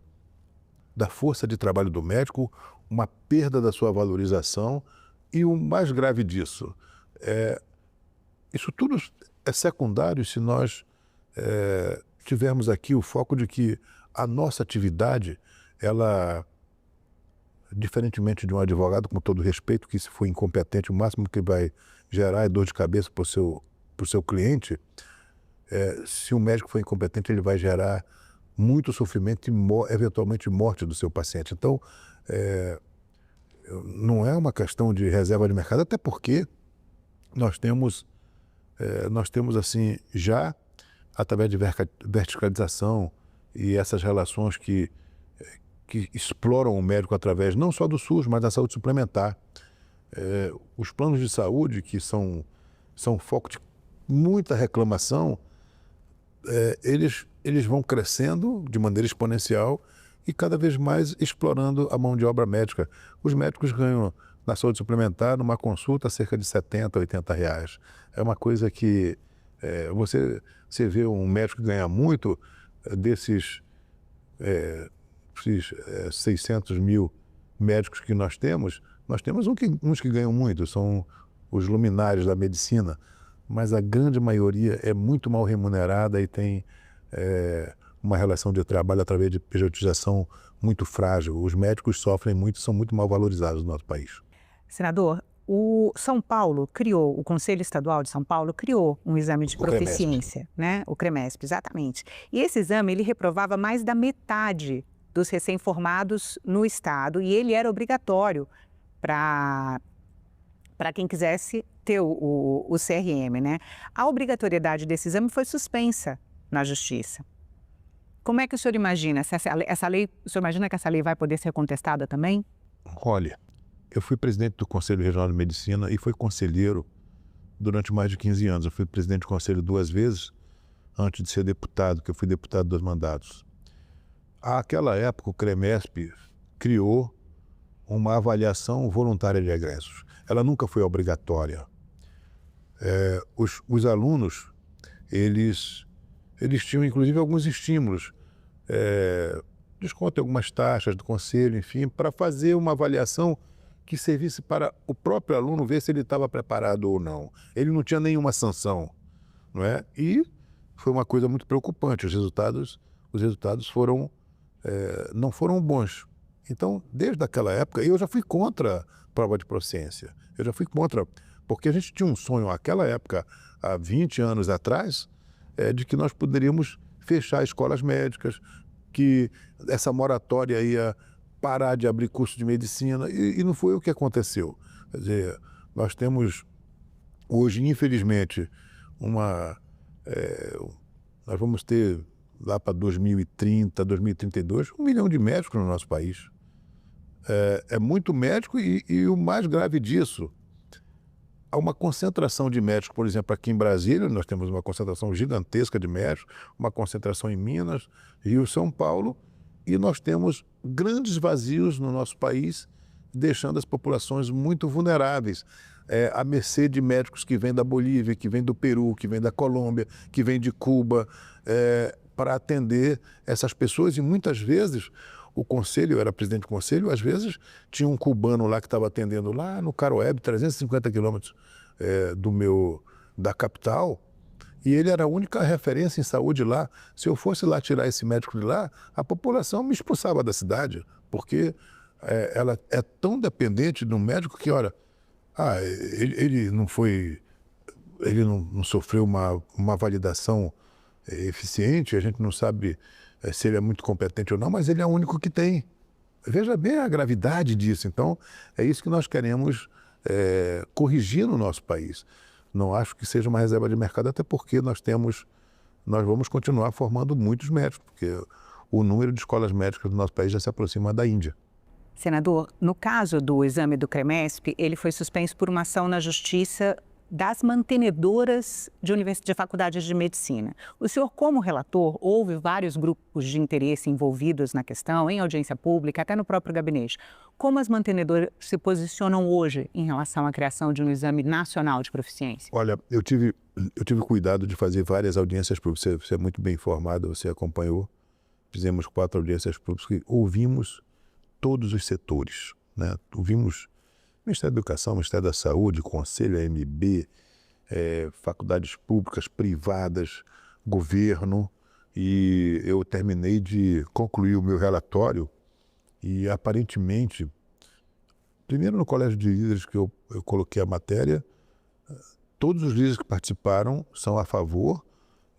da força de trabalho do médico, uma perda da sua valorização, e o mais grave disso, isso tudo é secundário se nós tivermos aqui o foco de que a nossa atividade, ela, diferentemente de um advogado, com todo respeito, que se for incompetente, o máximo que vai gerar é dor de cabeça para o seu cliente, se o médico for incompetente, ele vai gerar muito sofrimento e eventualmente morte do seu paciente. Então, não é uma questão de reserva de mercado, até porque nós temos assim, já através de verticalização e essas relações que exploram o médico através não só do SUS, mas da saúde suplementar. Os planos de saúde, que são foco de muita reclamação, eles vão crescendo de maneira exponencial e cada vez mais explorando a mão de obra médica. Os médicos ganham na saúde suplementar, numa consulta, cerca de R$70, R$80. É uma coisa que você vê um médico que ganha muito, desses 600 mil médicos que nós temos uns que ganham muito, são os luminares da medicina, mas a grande maioria é muito mal remunerada e tem uma relação de trabalho através de pejotização muito frágil. Os médicos sofrem muito, são muito mal valorizados no nosso país. Senador, o Conselho Estadual de São Paulo criou um exame de proficiência, né? O CREMESP, exatamente. E esse exame, ele reprovava mais da metade dos recém-formados no estado, e ele era obrigatório para quem quisesse ter o CRM, né? A obrigatoriedade desse exame foi suspensa na Justiça. Como é que o senhor imagina? O senhor imagina que essa lei vai poder ser contestada também? Olha, eu fui presidente do Conselho Regional de Medicina e fui conselheiro durante mais de 15 anos. Eu fui presidente do conselho 2 vezes antes de ser deputado, que eu fui deputado 2 mandatos. Àquela época, o CREMESP criou uma avaliação voluntária de egressos. Ela nunca foi obrigatória. Os alunos, eles tinham inclusive alguns estímulos, desconto em algumas taxas do conselho, enfim, para fazer uma avaliação que servisse para o próprio aluno ver se ele estava preparado ou não. Ele não tinha nenhuma sanção, não é? E foi uma coisa muito preocupante. Os resultados não foram bons. Então, desde aquela época, eu já fui contra a prova de proficiência. Eu já fui contra, porque a gente tinha um sonho naquela época, há 20 anos atrás, de que nós poderíamos fechar escolas médicas, que essa moratória ia parar de abrir curso de medicina, e não foi o que aconteceu. Quer dizer, nós temos hoje, infelizmente, nós vamos ter lá para 2030, 2032, 1 milhão de médicos no nosso país. É muito médico e o mais grave disso, há uma concentração de médicos, por exemplo, aqui em Brasília, nós temos uma concentração gigantesca de médicos, uma concentração em Minas, Rio, São Paulo, e nós temos grandes vazios no nosso país, deixando as populações muito vulneráveis, à mercê de médicos que vêm da Bolívia, que vêm do Peru, que vêm da Colômbia, que vêm de Cuba, para atender essas pessoas. E muitas vezes o conselho, eu era presidente do conselho, às vezes tinha um cubano lá que estava atendendo lá no Caroebe, 350 quilômetros da capital, e ele era a única referência em saúde lá. Se eu fosse lá tirar esse médico de lá, a população me expulsava da cidade, porque ela é tão dependente de um médico que, olha, ele não sofreu uma validação eficiente, a gente não sabe se ele é muito competente ou não, mas ele é o único que tem. Veja bem a gravidade disso. Então, é isso que nós queremos corrigir no nosso país. Não acho que seja uma reserva de mercado, até porque nós vamos continuar formando muitos médicos, porque o número de escolas médicas do nosso país já se aproxima da Índia. Senador, no caso do exame do CREMESP, ele foi suspenso por uma ação na Justiça das mantenedoras de faculdades de medicina. O senhor, como relator, houve vários grupos de interesse envolvidos na questão, em audiência pública, até no próprio gabinete. Como as mantenedoras se posicionam hoje em relação à criação de um exame nacional de proficiência? Olha, eu tive cuidado de fazer várias audiências públicas. Você é muito bem informado, você acompanhou. Fizemos 4 audiências públicas e ouvimos todos os setores, né? Ouvimos Ministério da Educação, Ministério da Saúde, Conselho, AMB, faculdades públicas, privadas, governo, e eu terminei de concluir o meu relatório e, aparentemente, primeiro no Colégio de Líderes que eu coloquei a matéria, todos os líderes que participaram são a favor,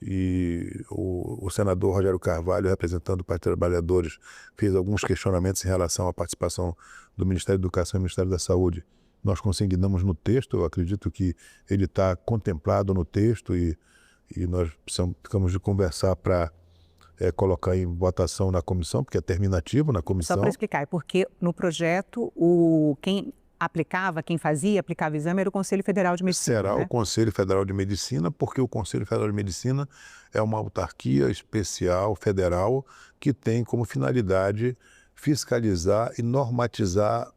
e o senador Rogério Carvalho, representando o Partido dos Trabalhadores, fez alguns questionamentos em relação à participação do Ministério da Educação e do Ministério da Saúde. Nós consignamos no texto, eu acredito que ele está contemplado no texto, e nós ficamos de conversar para colocar em votação na comissão, porque é terminativo na comissão. Só para explicar, é porque no projeto quem aplicava o exame era o Conselho Federal de Medicina. Será, né? O Conselho Federal de Medicina, porque o Conselho Federal de Medicina é uma autarquia especial, federal, que tem como finalidade fiscalizar e normatizar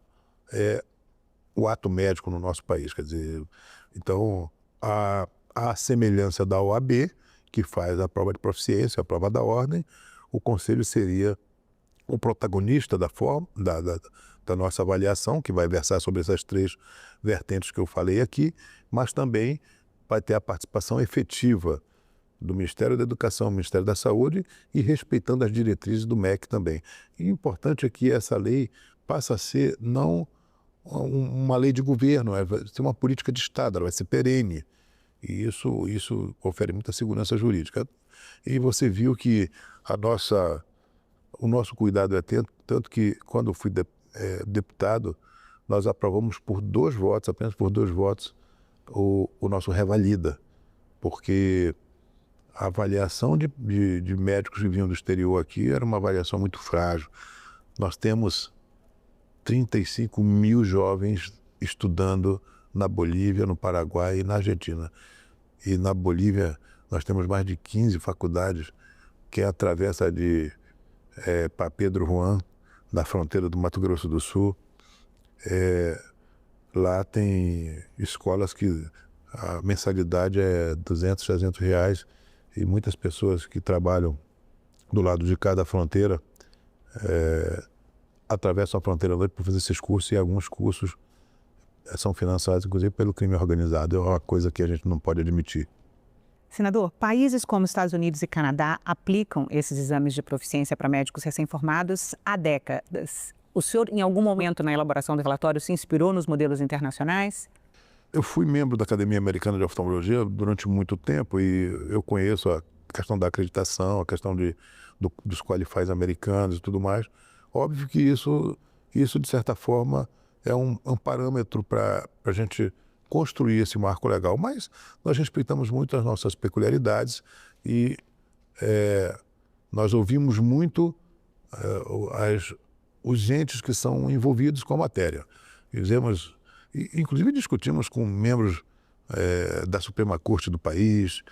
o ato médico no nosso país. Quer dizer, então, a semelhança da OAB, que faz a prova de proficiência, a prova da ordem, o Conselho seria o protagonista da nossa avaliação, que vai versar sobre essas 3 vertentes que eu falei aqui, mas também vai ter a participação efetiva do Ministério da Educação, do Ministério da Saúde, e respeitando as diretrizes do MEC também. E o importante é que essa lei passa a ser não uma lei de governo, vai ser uma política de Estado, ela vai ser perene. E isso confere muita segurança jurídica. E você viu que o nosso cuidado é tanto que, quando eu fui deputado, nós aprovamos por 2 votos, apenas por 2 votos, o nosso revalida, porque a avaliação de médicos que vinham do exterior aqui era uma avaliação muito frágil. Nós temos 35 mil jovens estudando na Bolívia, no Paraguai e na Argentina. E na Bolívia nós temos mais de 15 faculdades, que é a travessa de para Pedro Juan, na fronteira do Mato Grosso do Sul, Lá tem escolas que a mensalidade é R$200, R$300 e muitas pessoas que trabalham do lado de cada fronteira atravessam a fronteira lá para fazer esses cursos, e alguns cursos são financiados, inclusive, pelo crime organizado. É uma coisa que a gente não pode admitir. Senador, países como Estados Unidos e Canadá aplicam esses exames de proficiência para médicos recém-formados há décadas. O senhor, em algum momento na elaboração do relatório, se inspirou nos modelos internacionais? Eu fui membro da Academia Americana de Oftalmologia durante muito tempo e eu conheço a questão da acreditação, a questão dos qualifies americanos e tudo mais. Óbvio que isso de certa forma, é um parâmetro para a gente construir esse marco legal, mas nós respeitamos muito as nossas peculiaridades e nós ouvimos muito os entes que são envolvidos com a matéria. Inclusive discutimos com membros da Suprema Corte do país,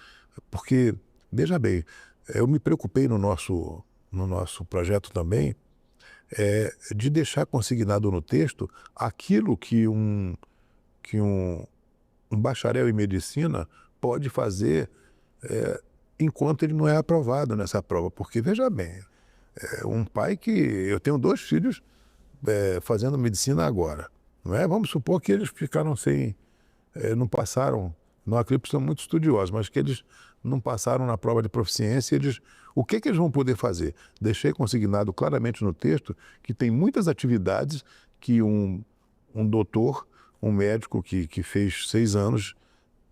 porque, veja bem, eu me preocupei no nosso projeto também de deixar consignado no texto aquilo que um bacharel em medicina pode fazer enquanto ele não é aprovado nessa prova. Porque, veja bem, um pai que... Eu tenho 2 filhos fazendo medicina agora, não é? Vamos supor que eles ficaram sem... não passaram, não acredito que são muito estudiosos, mas que eles não passaram na prova de proficiência, o que eles vão poder fazer? Deixei consignado claramente no texto que tem muitas atividades que um doutor, um médico que fez 6 anos,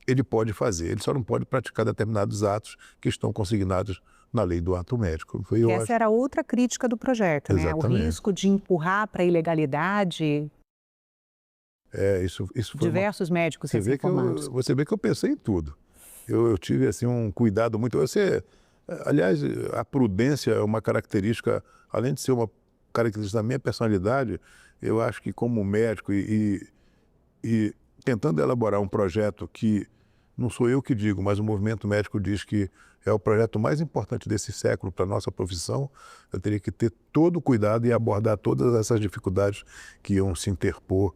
ele pode fazer. Ele só não pode praticar determinados atos que estão consignados na lei do ato médico. Essa era outra crítica do projeto, né? O risco de empurrar para a ilegalidade... Isso foi diversos médicos recém-formados. Você vê que eu pensei em tudo. Eu tive assim, um cuidado muito... Aliás, a prudência é uma característica, além de ser uma característica da minha personalidade, eu acho que como médico e tentando elaborar um projeto que não sou eu que digo, mas o movimento médico diz que é o projeto mais importante desse século para a nossa profissão, eu teria que ter todo o cuidado e abordar todas essas dificuldades que iam se interpor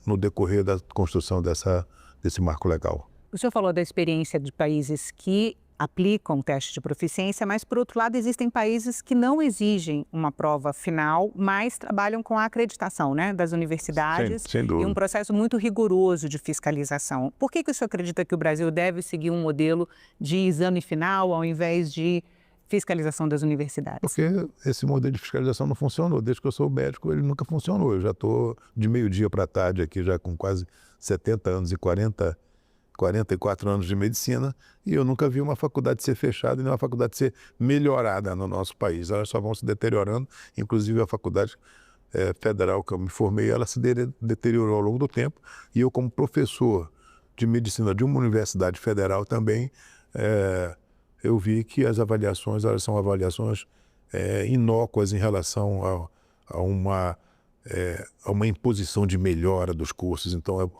no decorrer da construção desse marco legal. O senhor falou da experiência de países que aplicam teste de proficiência, mas, por outro lado, existem países que não exigem uma prova final, mas trabalham com a acreditação, né, das universidades sem dúvida. E um processo muito rigoroso de fiscalização. Por que o senhor acredita que o Brasil deve seguir um modelo de exame final ao invés de fiscalização das universidades? Porque esse modelo de fiscalização não funcionou. Desde que eu sou médico, ele nunca funcionou. Eu já estou de meio-dia para tarde aqui, já com quase 70 anos e 44 anos de medicina, e eu nunca vi uma faculdade ser fechada e nem uma faculdade ser melhorada no nosso país. Elas só vão se deteriorando, inclusive a faculdade federal que eu me formei, ela se deteriorou ao longo do tempo, e eu, como professor de medicina de uma universidade federal também, eu vi que as avaliações, elas são avaliações inócuas em relação a uma imposição de melhora dos cursos. Então,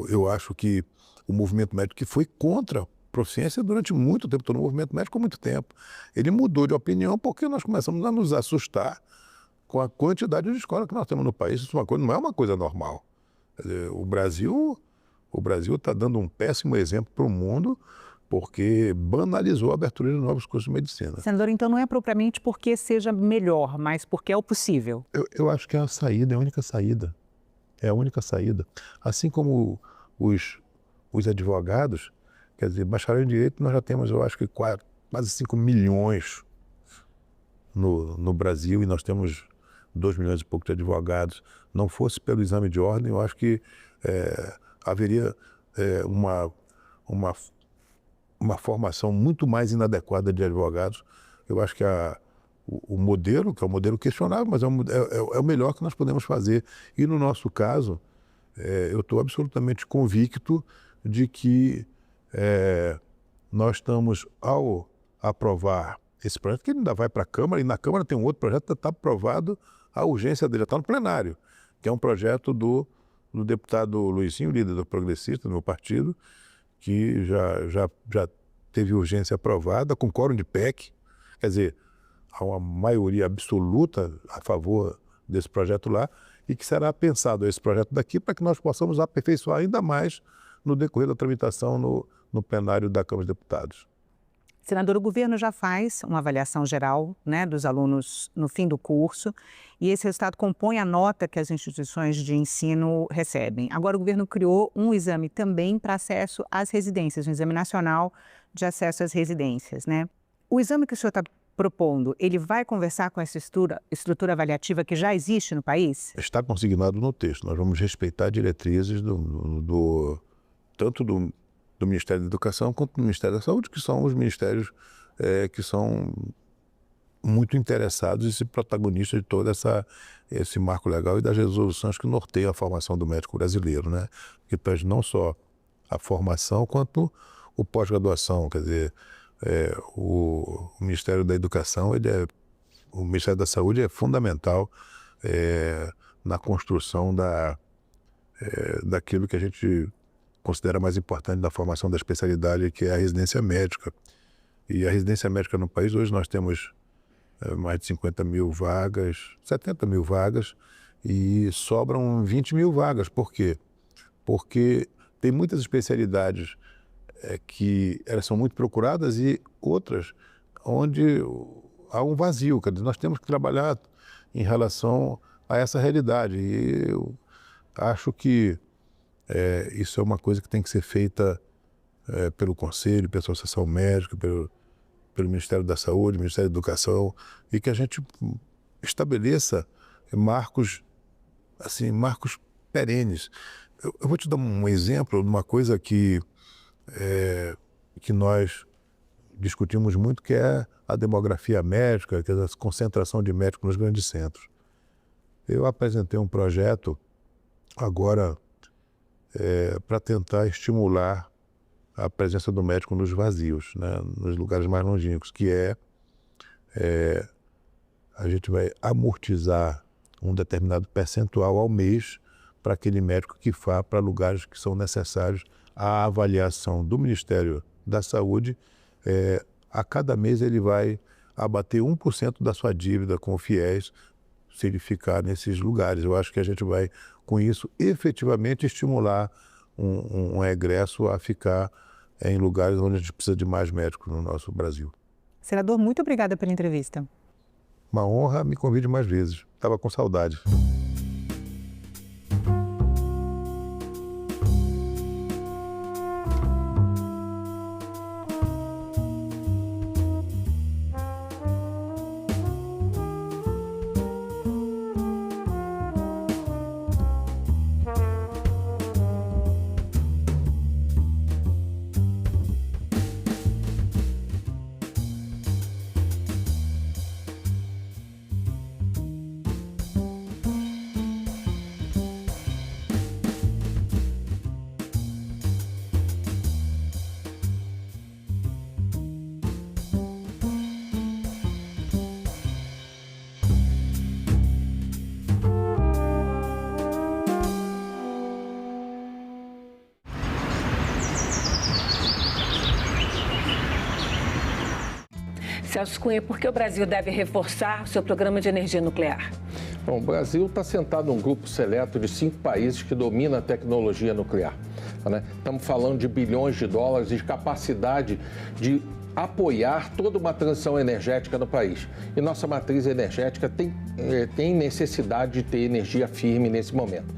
eu acho que o movimento médico, que foi contra a proficiência durante muito tempo, estou no movimento médico há muito tempo, ele mudou de opinião porque nós começamos a nos assustar com a quantidade de escolas que nós temos no país. Isso não é uma coisa normal. O Brasil está dando um péssimo exemplo para o mundo, porque banalizou a abertura de novos cursos de medicina. Senador, então não é propriamente porque seja melhor, mas porque é o possível. Eu acho que é a saída, é a única saída. É a única saída. Assim como os advogados, quer dizer, bacharel em Direito, nós já temos, eu acho que quase 5 milhões no Brasil, e nós temos 2 milhões e pouco de advogados. Não fosse pelo exame de ordem, eu acho que haveria uma formação muito mais inadequada de advogados. Eu acho que o modelo, que é um modelo questionável, mas é o melhor que nós podemos fazer. E no nosso caso, eu estou absolutamente convicto de que nós estamos, ao aprovar esse projeto, que ele ainda vai para a Câmara, e na Câmara tem um outro projeto que está aprovado, a urgência dele está no plenário, que é um projeto do deputado Luizinho, líder do Progressista, do meu partido, que já teve urgência aprovada, com quórum de PEC, quer dizer, há uma maioria absoluta a favor desse projeto lá, e que será pensado esse projeto daqui para que nós possamos aperfeiçoar ainda mais no decorrer da tramitação no plenário da Câmara dos Deputados. Senador, o governo já faz uma avaliação geral, né, dos alunos no fim do curso e esse resultado compõe a nota que as instituições de ensino recebem. Agora o governo criou um exame também para acesso às residências, um exame nacional de acesso às residências, né? O exame que o senhor está propondo, ele vai conversar com essa estrutura avaliativa que já existe no país? Está consignado no texto. Nós vamos respeitar diretrizes tanto do Ministério da Educação quanto do Ministério da Saúde, que são os ministérios que são muito interessados e protagonistas de todo esse marco legal e das resoluções que norteiam a formação do médico brasileiro, né? Que tange não só a formação quanto o pós-graduação. Quer dizer, o Ministério da Educação, o Ministério da Saúde é fundamental na construção daquilo que a gente considera mais importante da formação da especialidade, que é a residência médica. E a residência médica no país, hoje nós temos mais de 50 mil vagas, 70 mil vagas, e sobram 20 mil vagas. Por quê? Porque tem muitas especialidades que elas são muito procuradas e outras onde há um vazio. Quer dizer, nós temos que trabalhar em relação a essa realidade. E eu acho que isso é uma coisa que tem que ser feita pelo Conselho, pela Associação Médica, pelo Ministério da Saúde, Ministério da Educação, e que a gente estabeleça marcos, assim, marcos perenes. Eu vou te dar um exemplo de uma coisa que nós discutimos muito, que é a demografia médica, que é a concentração de médicos nos grandes centros. Eu apresentei um projeto agora para tentar estimular a presença do médico nos vazios, né, nos lugares mais longínquos, que a gente vai amortizar um determinado percentual ao mês para aquele médico que vá para lugares que são necessários à avaliação do Ministério da Saúde. A cada mês ele vai abater 1% da sua dívida com o FIES se ele ficar nesses lugares. Eu acho que a gente vai, com isso, efetivamente estimular um regresso a ficar em lugares onde a gente precisa de mais médicos no nosso Brasil. Senador, muito obrigada pela entrevista. Uma honra, me convide mais vezes. Estava com saudade. Celso Cunha, por que o Brasil deve reforçar o seu programa de energia nuclear? Bom, o Brasil está sentado num grupo seleto de 5 países que dominam a tecnologia nuclear. Né? Estamos falando de bilhões de dólares e de capacidade de apoiar toda uma transição energética no país. E nossa matriz energética tem necessidade de ter energia firme nesse momento.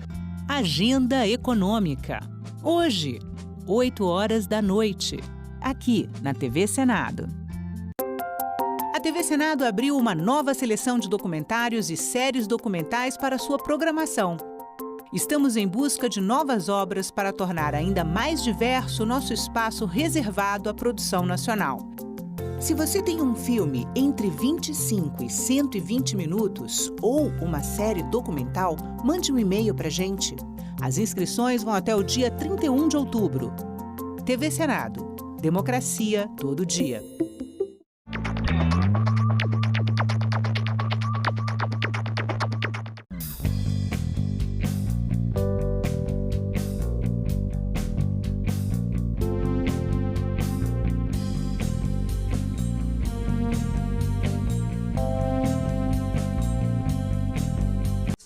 Agenda Econômica. Hoje, 20h, aqui na TV Senado. A TV Senado abriu uma nova seleção de documentários e séries documentais para sua programação. Estamos em busca de novas obras para tornar ainda mais diverso o nosso espaço reservado à produção nacional. Se você tem um filme entre 25 e 120 minutos ou uma série documental, mande um e-mail para a gente. As inscrições vão até o dia 31 de outubro. TV Senado. Democracia todo dia.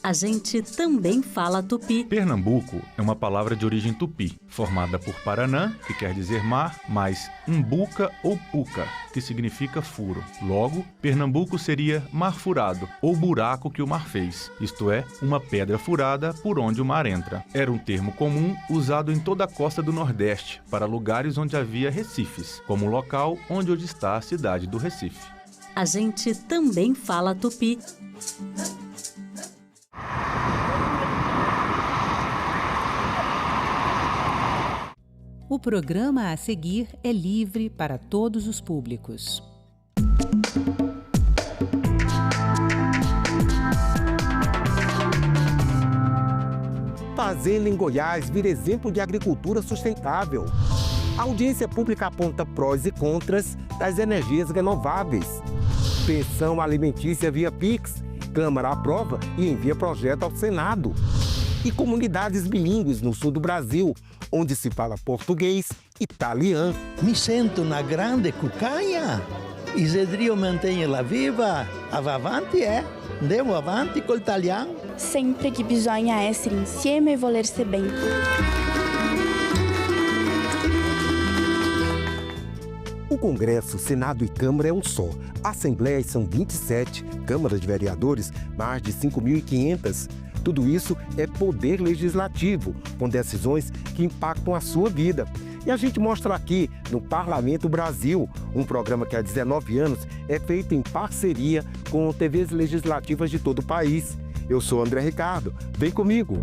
A A gente também fala tupi. Pernambuco é uma palavra de origem tupi, formada por Paranã, que quer dizer mar, mais umbuca ou puca, que significa furo. Logo, Pernambuco seria mar furado, ou buraco que o mar fez, isto é, uma pedra furada por onde o mar entra. Era um termo comum usado em toda a costa do Nordeste, para lugares onde havia recifes, como o local onde hoje está a cidade do Recife. A gente também fala tupi. O programa a seguir é livre para todos os públicos. Fazenda em Goiás vira exemplo de agricultura sustentável. A audiência pública aponta prós e contras das energias renováveis. Pensão alimentícia via Pix. Câmara aprova e envia projeto ao Senado. E comunidades bilíngues no sul do Brasil, onde se fala português, italiano. Mi sento una grande cucaia. Isidrio mantém-la viva. Avanti, andiamo avanti col italiano. Sempre che bisogna essere insieme e volersi bene. O Congresso, Senado e Câmara é um só. Assembleias são 27, câmaras de vereadores, mais de 5.500. Tudo isso é poder legislativo, com decisões que impactam a sua vida. E a gente mostra aqui no Parlamento Brasil, um programa que há 19 anos é feito em parceria com TVs legislativas de todo o país. Eu sou André Ricardo, vem comigo!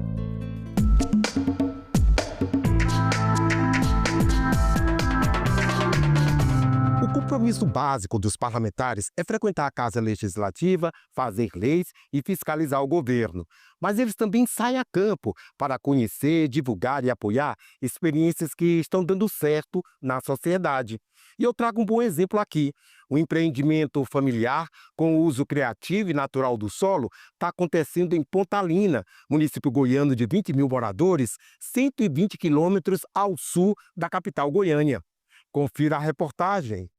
O compromisso básico dos parlamentares é frequentar a Casa Legislativa, fazer leis e fiscalizar o governo. Mas eles também saem a campo para conhecer, divulgar e apoiar experiências que estão dando certo na sociedade. E eu trago um bom exemplo aqui. O empreendimento familiar com o uso criativo e natural do solo está acontecendo em Pontalina, município goiano de 20 mil moradores, 120 quilômetros ao sul da capital Goiânia. Confira a reportagem.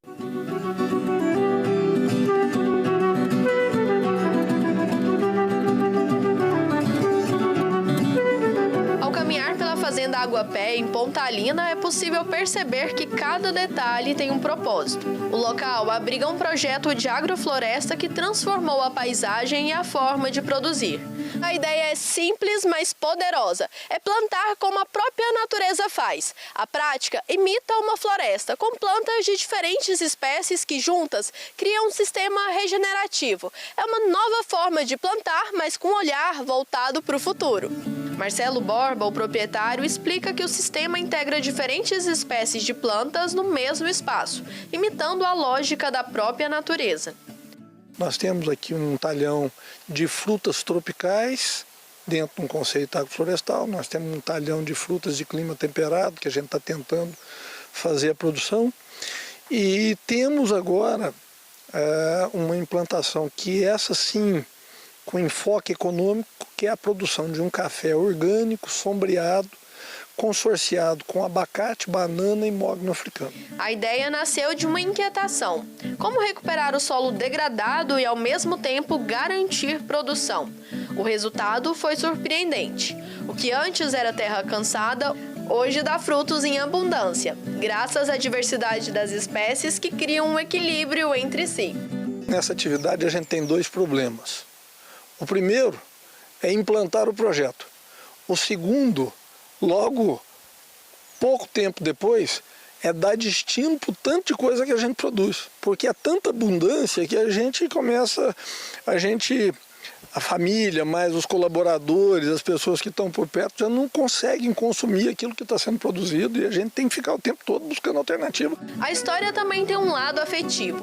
Ao caminhar pela Fazenda Aguapé, em Pontalina, é possível perceber que cada detalhe tem um propósito. O local abriga um projeto de agrofloresta que transformou a paisagem e a forma de produzir. A ideia é simples, mas poderosa. É plantar como a própria natureza faz. A prática imita uma floresta, com plantas de diferentes espécies que, juntas, criam um sistema regenerativo. É uma nova forma de plantar, mas com um olhar voltado para o futuro. Marcelo Borba, o proprietário, explica que o sistema integra diferentes espécies de plantas no mesmo espaço, imitando a lógica da própria natureza. Nós temos aqui um talhão de frutas tropicais, dentro de um conceito agroflorestal. Nós temos um talhão de frutas de clima temperado, que a gente está tentando fazer a produção. E temos agora uma implantação que essa sim, com enfoque econômico, que é a produção de um café orgânico, sombreado, consorciado com abacate, banana e mogno africano. A ideia nasceu de uma inquietação: como recuperar o solo degradado e ao mesmo tempo garantir produção? O resultado foi surpreendente. O que antes era terra cansada, hoje dá frutos em abundância, graças à diversidade das espécies que criam um equilíbrio entre si. Nessa atividade a gente tem dois problemas. O primeiro é implantar o projeto. O segundo, logo pouco tempo depois, é dar destino para o tanto de coisa que a gente produz. Porque é tanta abundância que a gente começa, a família, mais os colaboradores, as pessoas que estão por perto, já não conseguem consumir aquilo que está sendo produzido e a gente tem que ficar o tempo todo buscando alternativa. A história também tem um lado afetivo.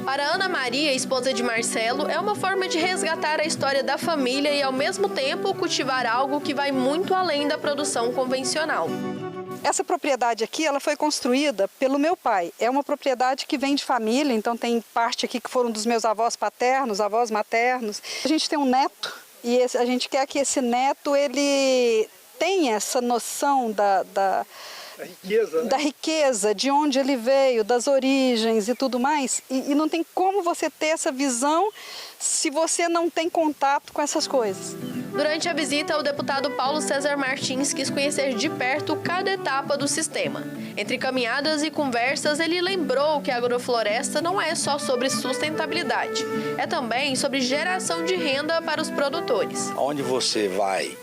Para Ana Maria, esposa de Marcelo, é uma forma de resgatar a história da família e, ao mesmo tempo, cultivar algo que vai muito além da produção convencional. Essa propriedade aqui, ela foi construída pelo meu pai. É uma propriedade que vem de família, então tem parte aqui que foram dos meus avós paternos, avós maternos. A gente tem um neto e a gente quer que esse neto ele tenha essa noção da riqueza, né? Da riqueza, de onde ele veio, das origens e tudo mais. E não tem como você ter essa visão se você não tem contato com essas coisas. Durante a visita, o deputado Paulo César Martins quis conhecer de perto cada etapa do sistema. Entre caminhadas e conversas, ele lembrou que a agrofloresta não é só sobre sustentabilidade, é também sobre geração de renda para os produtores. Onde você vai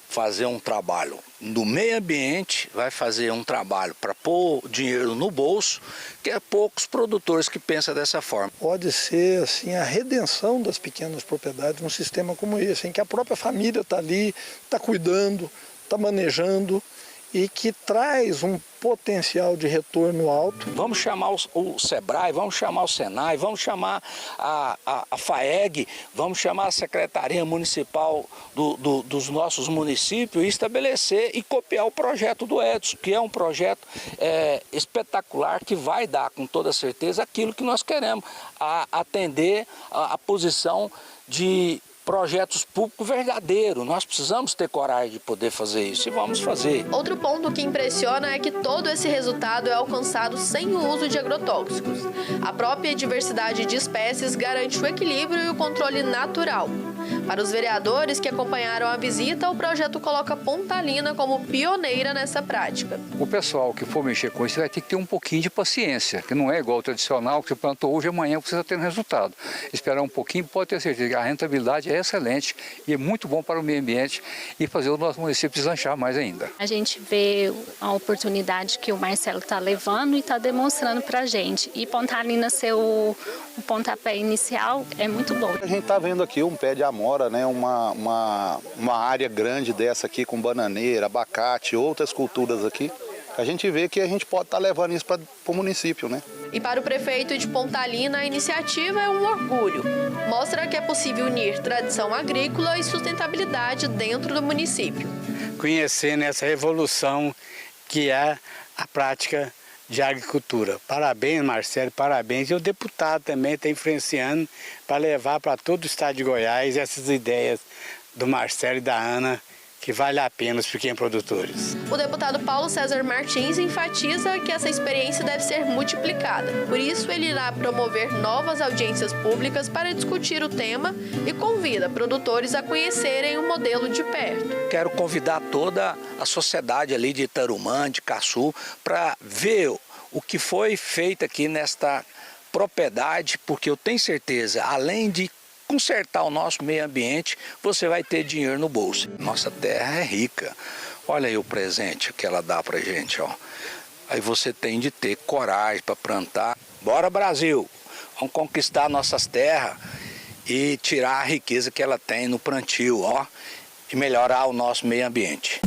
fazer um trabalho no meio ambiente, vai fazer um trabalho para pôr dinheiro no bolso, que é poucos produtores que pensam dessa forma. Pode ser assim a redenção das pequenas propriedades num sistema como esse, em que a própria família está ali, está cuidando, está manejando e que traz um potencial de retorno alto. Vamos chamar o SEBRAE, vamos chamar o SENAI, vamos chamar a FAEG, vamos chamar a Secretaria Municipal dos nossos municípios e estabelecer e copiar o projeto do Edson, que é um projeto espetacular, que vai dar com toda certeza aquilo que nós queremos, atender a posição de projetos públicos verdadeiros. Nós precisamos ter coragem de poder fazer isso e vamos fazer. Outro ponto que impressiona é que todo esse resultado é alcançado sem o uso de agrotóxicos. A própria diversidade de espécies garante o equilíbrio e o controle natural. Para os vereadores que acompanharam a visita, o projeto coloca Pontalina como pioneira nessa prática. O pessoal que for mexer com isso vai ter que ter um pouquinho de paciência, que não é igual ao tradicional, que você plantou hoje e amanhã você está tendo resultado. Esperar um pouquinho, pode ter certeza que a rentabilidade é excelente e é muito bom para o meio ambiente e fazer o nosso município deslanchar mais ainda. A gente vê a oportunidade que o Marcelo está levando e está demonstrando para a gente. E Pontalina ser o pontapé inicial é muito bom. A gente está vendo aqui um pé de amora, né? uma área grande dessa aqui com bananeira, abacate, outras culturas aqui. A gente vê que a gente pode estar levando isso para o município, né? E para o prefeito de Pontalina, a iniciativa é um orgulho. Mostra que é possível unir tradição agrícola e sustentabilidade dentro do município. Conhecendo essa revolução que é a prática de agricultura. Parabéns, Marcelo, parabéns. E o deputado também está influenciando para levar para todo o estado de Goiás essas ideias do Marcelo e da Ana, que vale a pena os pequenos produtores. O deputado Paulo César Martins enfatiza que essa experiência deve ser multiplicada. Por isso, ele irá promover novas audiências públicas para discutir o tema e convida produtores a conhecerem o modelo de perto. Quero convidar toda a sociedade ali de Tarumã, de Caçu, para ver o que foi feito aqui nesta propriedade, porque eu tenho certeza, além de consertar o nosso meio ambiente, você vai ter dinheiro no bolso. Nossa terra é rica. Olha aí o presente que ela dá pra gente, ó. Aí você tem de ter coragem para plantar. Bora, Brasil! Vamos conquistar nossas terras e tirar a riqueza que ela tem no plantio, ó, e melhorar o nosso meio ambiente.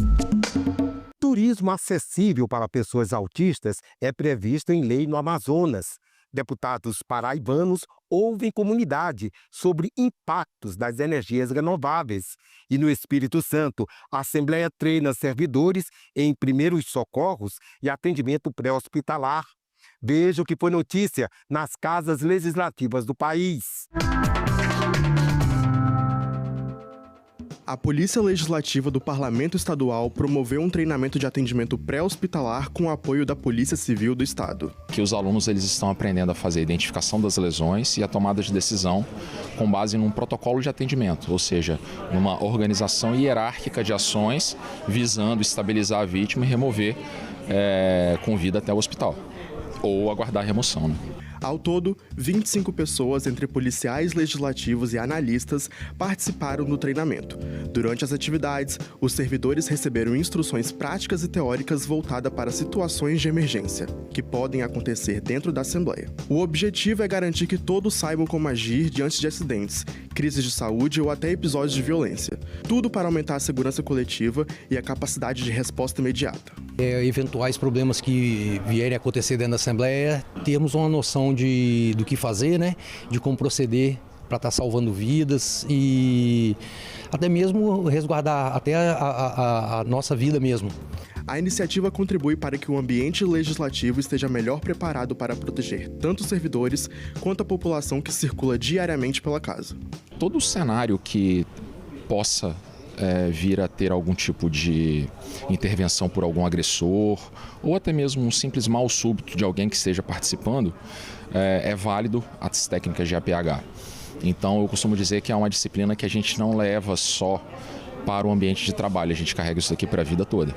Turismo acessível para pessoas autistas é previsto em lei no Amazonas. Deputados paraibanos ouvem comunidade sobre impactos das energias renováveis. E no Espírito Santo, a Assembleia treina servidores em primeiros socorros e atendimento pré-hospitalar. Veja o que foi notícia nas casas legislativas do país. A Polícia Legislativa do Parlamento Estadual promoveu um treinamento de atendimento pré-hospitalar com o apoio da Polícia Civil do Estado. Que os alunos eles estão aprendendo a fazer a identificação das lesões e a tomada de decisão com base num protocolo de atendimento, ou seja, numa organização hierárquica de ações visando estabilizar a vítima e remover com vida até o hospital, ou aguardar a remoção, né? Ao todo, 25 pessoas, entre policiais legislativos e analistas, participaram do treinamento. Durante as atividades, os servidores receberam instruções práticas e teóricas voltadas para situações de emergência, que podem acontecer dentro da Assembleia. O objetivo é garantir que todos saibam como agir diante de acidentes, crises de saúde ou até episódios de violência. Tudo para aumentar a segurança coletiva e a capacidade de resposta imediata. Eventuais problemas que vierem a acontecer dentro da Assembleia, termos uma noção do que fazer, né? De como proceder para estar salvando vidas e até mesmo resguardar até a nossa vida mesmo. A iniciativa contribui para que o ambiente legislativo esteja melhor preparado para proteger tanto os servidores quanto a população que circula diariamente pela casa. Todo o cenário que possa vir a ter algum tipo de intervenção por algum agressor ou até mesmo um simples mal súbito de alguém que esteja participando, é válido as técnicas de APH. Então eu costumo dizer que é uma disciplina que a gente não leva só para o ambiente de trabalho, a gente carrega isso aqui para a vida toda.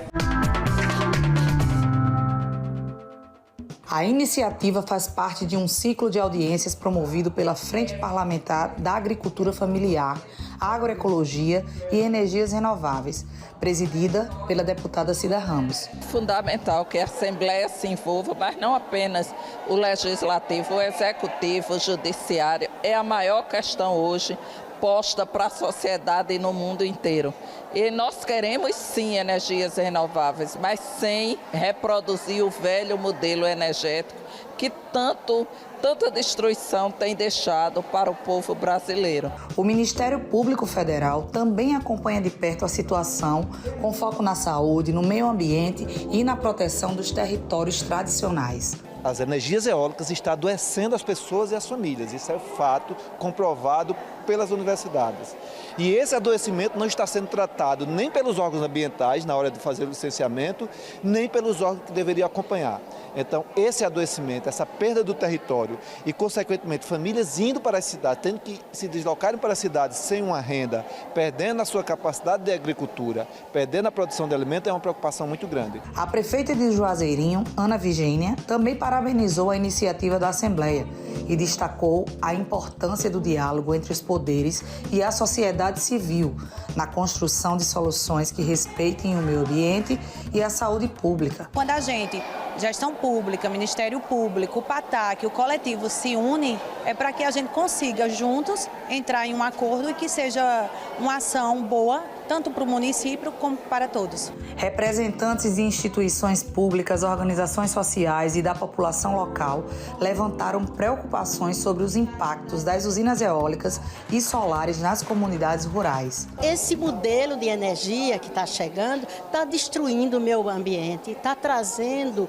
A iniciativa faz parte de um ciclo de audiências promovido pela Frente Parlamentar da Agricultura Familiar, Agroecologia e Energias Renováveis, presidida pela deputada Cida Ramos. Fundamental que a Assembleia se envolva, mas não apenas o Legislativo, o Executivo, o Judiciário. É a maior questão hoje posta para a sociedade e no mundo inteiro. E nós queremos sim energias renováveis, mas sem reproduzir o velho modelo energético que tanta destruição tem deixado para o povo brasileiro. O Ministério Público Federal também acompanha de perto a situação, com foco na saúde, no meio ambiente e na proteção dos territórios tradicionais. As energias eólicas estão adoecendo as pessoas e as famílias. Isso é fato comprovado pelas universidades. E esse adoecimento não está sendo tratado nem pelos órgãos ambientais na hora de fazer o licenciamento, nem pelos órgãos que deveriam acompanhar. Então, esse adoecimento, essa perda do território e, consequentemente, famílias indo para as cidades, tendo que se deslocarem para as cidades sem uma renda, perdendo a sua capacidade de agricultura, perdendo a produção de alimentos, é uma preocupação muito grande. A prefeita de Juazeirinho, Ana Vigênia, também parabenizou a iniciativa da Assembleia e destacou a importância do diálogo entre os poderes e a sociedade civil na construção de soluções que respeitem o meio ambiente e a saúde pública. Quando a gente, gestão pública, Ministério Público, o PATAC, o coletivo se une, é para que a gente consiga juntos entrar em um acordo e que seja uma ação boa, tanto para o município como para todos. Representantes de instituições públicas, organizações sociais e da população local levantaram preocupações sobre os impactos das usinas eólicas e solares nas comunidades rurais. Esse modelo de energia que está chegando está destruindo o meio ambiente, está trazendo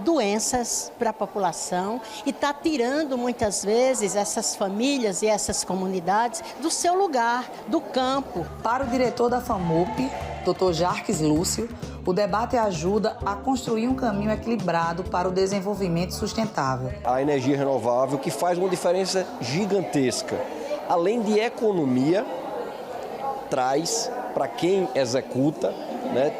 doenças para a população e está tirando muitas vezes essas famílias e essas comunidades do seu lugar, do campo. Para o diretor da FAMUP, Dr. Jarques Lúcio, o debate ajuda a construir um caminho equilibrado para o desenvolvimento sustentável. A energia renovável que faz uma diferença gigantesca. Além de economia, traz para quem executa,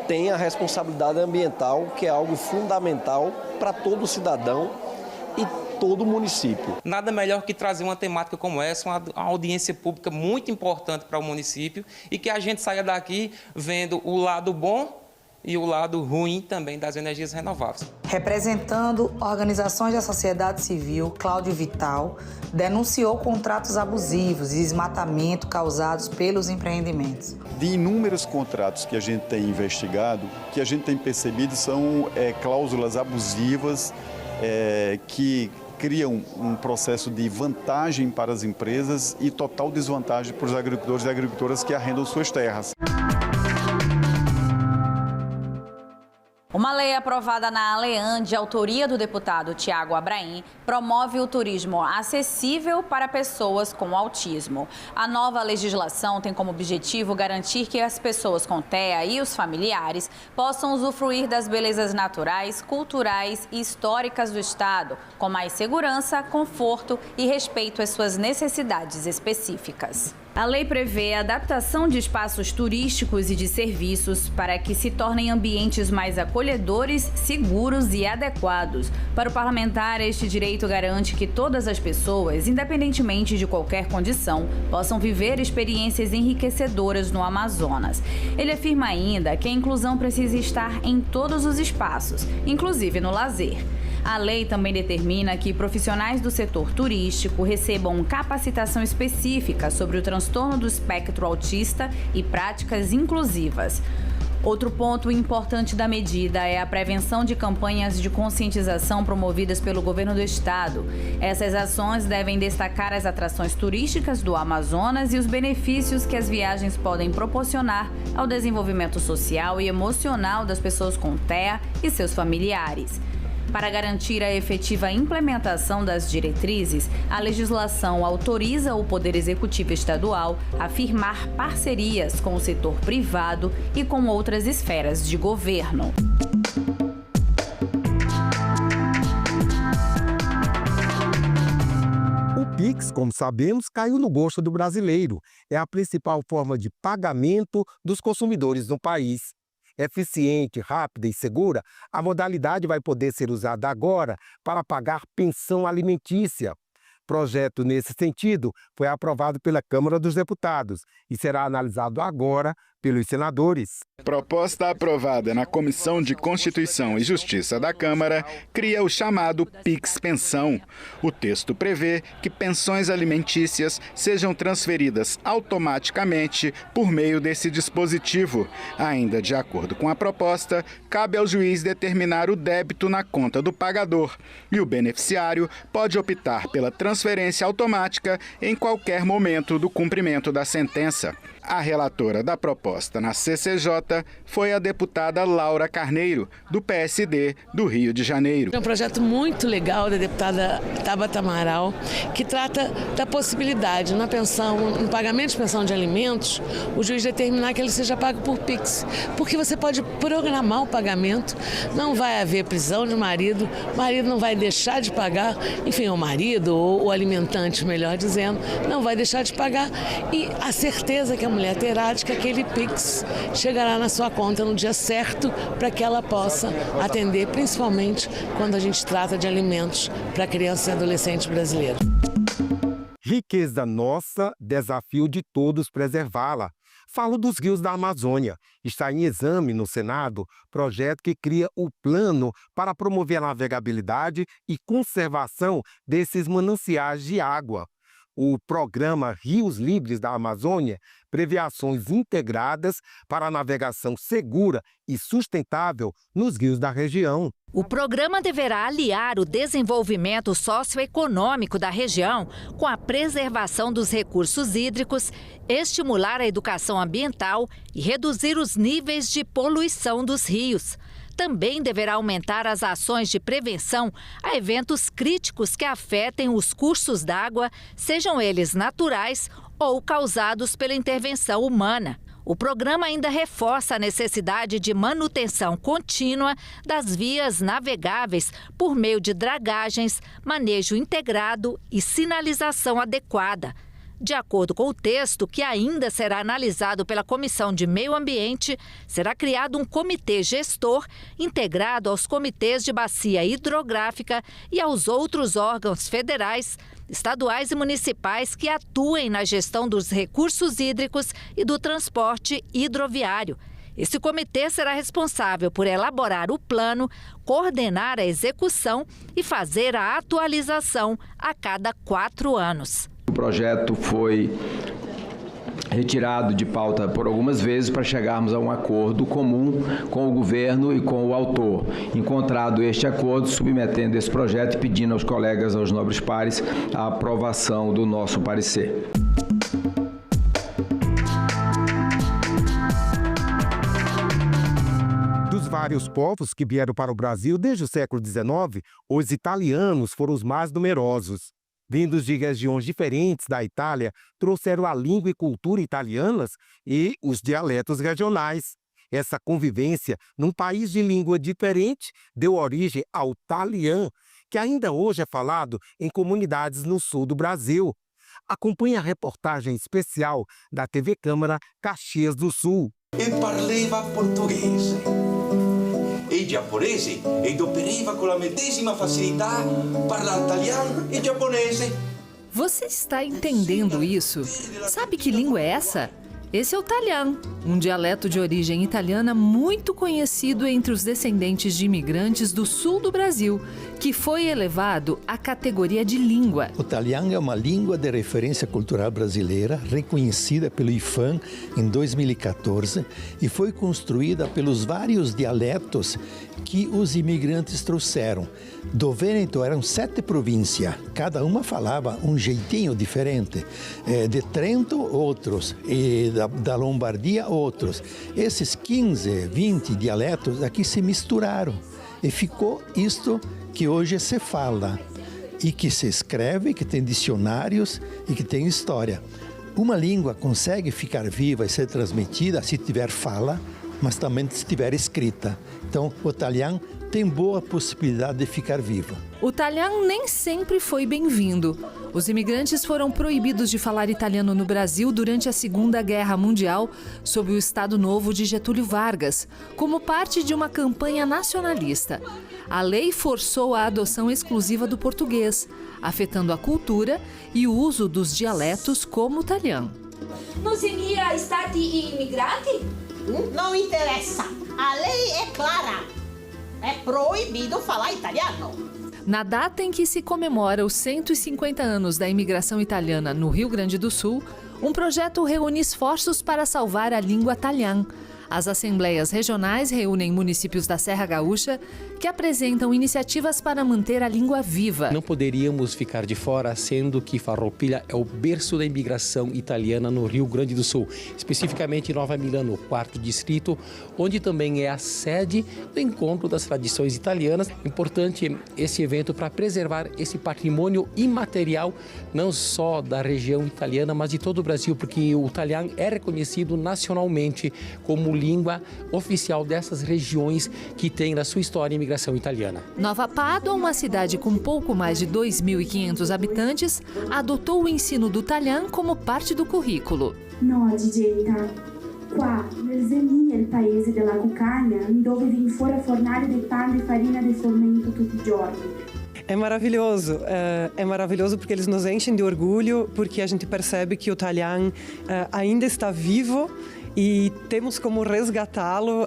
tem a responsabilidade ambiental, que é algo fundamental para todo cidadão e todo o município. Nada melhor que trazer uma temática como essa, uma audiência pública muito importante para o município e que a gente saia daqui vendo o lado bom e o lado ruim também das energias renováveis. Representando organizações da sociedade civil, Cláudio Vital denunciou contratos abusivos e desmatamento causados pelos empreendimentos. De inúmeros contratos que a gente tem investigado, que a gente tem percebido são cláusulas abusivas que criam um processo de vantagem para as empresas e total desvantagem para os agricultores e agricultoras que arrendam suas terras. Uma lei aprovada na Alean, de autoria do deputado Tiago Abraim, promove o turismo acessível para pessoas com autismo. A nova legislação tem como objetivo garantir que as pessoas com TEA e os familiares possam usufruir das belezas naturais, culturais e históricas do estado, com mais segurança, conforto e respeito às suas necessidades específicas. A lei prevê a adaptação de espaços turísticos e de serviços para que se tornem ambientes mais acolhedores, seguros e adequados. Para o parlamentar, este direito garante que todas as pessoas, independentemente de qualquer condição, possam viver experiências enriquecedoras no Amazonas. Ele afirma ainda que a inclusão precisa estar em todos os espaços, inclusive no lazer. A lei também determina que profissionais do setor turístico recebam capacitação específica sobre o transtorno do espectro autista e práticas inclusivas. Outro ponto importante da medida é a prevenção de campanhas de conscientização promovidas pelo governo do estado. Essas ações devem destacar as atrações turísticas do Amazonas e os benefícios que as viagens podem proporcionar ao desenvolvimento social e emocional das pessoas com TEA e seus familiares. Para garantir a efetiva implementação das diretrizes, a legislação autoriza o Poder Executivo Estadual a firmar parcerias com o setor privado e com outras esferas de governo. O Pix, como sabemos, caiu no gosto do brasileiro. É a principal forma de pagamento dos consumidores no país. Eficiente, rápida e segura, a modalidade vai poder ser usada agora para pagar pensão alimentícia. Projeto nesse sentido foi aprovado pela Câmara dos Deputados e será analisado agora pelos senadores. Proposta aprovada na Comissão de Constituição e Justiça da Câmara cria o chamado Pix Pensão. O texto prevê que pensões alimentícias sejam transferidas automaticamente por meio desse dispositivo. Ainda de acordo com a proposta, cabe ao juiz determinar o débito na conta do pagador e o beneficiário pode optar pela transferência automática em qualquer momento do cumprimento da sentença. A relatora da proposta na CCJ foi a deputada Laura Carneiro, do PSD do Rio de Janeiro. É um projeto muito legal da deputada Tabata Amaral, que trata da possibilidade na pensão, no pagamento de pensão de alimentos, o juiz determinar que ele seja pago por Pix. Porque você pode programar o pagamento, não vai haver prisão de marido, o marido não vai deixar de pagar, enfim, o marido ou o alimentante, melhor dizendo, não vai deixar de pagar. E a certeza que a mulher terá de que aquele Pix chegará na sua conta no dia certo para que ela possa atender, principalmente quando a gente trata de alimentos para criança e adolescente brasileiro. Riqueza nossa, desafio de todos preservá-la. Falo dos rios da Amazônia. Está em exame no Senado projeto que cria o plano para promover a navegabilidade e conservação desses mananciais de água. O programa Rios Livres da Amazônia prevê ações integradas para a navegação segura e sustentável nos rios da região. O programa deverá aliar o desenvolvimento socioeconômico da região com a preservação dos recursos hídricos, estimular a educação ambiental e reduzir os níveis de poluição dos rios. Também deverá aumentar as ações de prevenção a eventos críticos que afetem os cursos d'água, sejam eles naturais ou causados pela intervenção humana. O programa ainda reforça a necessidade de manutenção contínua das vias navegáveis por meio de dragagens, manejo integrado e sinalização adequada. De acordo com o texto, que ainda será analisado pela Comissão de Meio Ambiente, será criado um comitê gestor integrado aos comitês de bacia hidrográfica e aos outros órgãos federais, estaduais e municipais que atuem na gestão dos recursos hídricos e do transporte hidroviário. Esse comitê será responsável por elaborar o plano, coordenar a execução e fazer a atualização a cada 4 anos. O projeto foi retirado de pauta por algumas vezes para chegarmos a um acordo comum com o governo e com o autor. Encontrado este acordo, submetendo esse projeto e pedindo aos colegas, aos nobres pares, a aprovação do nosso parecer. Dos vários povos que vieram para o Brasil desde o século XIX, os italianos foram os mais numerosos. Vindos de regiões diferentes da Itália, trouxeram a língua e cultura italianas e os dialetos regionais. Essa convivência num país de língua diferente deu origem ao talian, que ainda hoje é falado em comunidades no sul do Brasil. Acompanhe a reportagem especial da TV Câmara Caxias do Sul. E parlava portoghese. E giapponese ed operiva con la medesima facilità parlare italiano e giapponese. Você está entendendo isso? Sabe que língua é essa? Esse é o talian, um dialeto de origem italiana muito conhecido entre os descendentes de imigrantes do sul do Brasil, que foi elevado à categoria de língua. O talian é uma língua de referência cultural brasileira, reconhecida pelo IFAM em 2014 e foi construída pelos vários dialetos que os imigrantes trouxeram. Do Vêneto eram 7 províncias, cada uma falava um jeitinho diferente. De Trento, outros, e da Lombardia, outros. Esses 15, 20 dialetos aqui se misturaram e ficou isto que hoje se fala e que se escreve, que tem dicionários e que tem história. Uma língua consegue ficar viva e ser transmitida se tiver fala, mas também se estiver escrita. Então, o italiano tem boa possibilidade de ficar vivo. O italiano nem sempre foi bem-vindo. Os imigrantes foram proibidos de falar italiano no Brasil durante a Segunda Guerra Mundial, sob o Estado Novo de Getúlio Vargas, como parte de uma campanha nacionalista. A lei forçou a adoção exclusiva do português, afetando a cultura e o uso dos dialetos como o italiano. Não seria stati immigrati? Não interessa. A lei é clara. É proibido falar italiano. Na data em que se comemora os 150 anos da imigração italiana no Rio Grande do Sul, um projeto reúne esforços para salvar a língua italiana. As assembleias regionais reúnem municípios da Serra Gaúcha que apresentam iniciativas para manter a língua viva. Não poderíamos ficar de fora, sendo que Farroupilha é o berço da imigração italiana no Rio Grande do Sul, especificamente em Nova Milano, 4º distrito, onde também é a sede do encontro das tradições italianas. Importante esse evento para preservar esse patrimônio imaterial, não só da região italiana, mas de todo o Brasil, porque o italiano é reconhecido nacionalmente como língua oficial dessas regiões que tem na sua história a imigração italiana. Nova Pádua, uma cidade com pouco mais de 2.500 habitantes, adotou o ensino do italiano como parte do currículo. No, Gigetta. Qua, nel Zenin, il paese della cucagna, dove vim fora fornare del pan e farina di frumento tutti i giorni. É maravilhoso porque eles nos enchem de orgulho, porque a gente percebe que o italiano ainda está vivo e temos como resgatá-lo,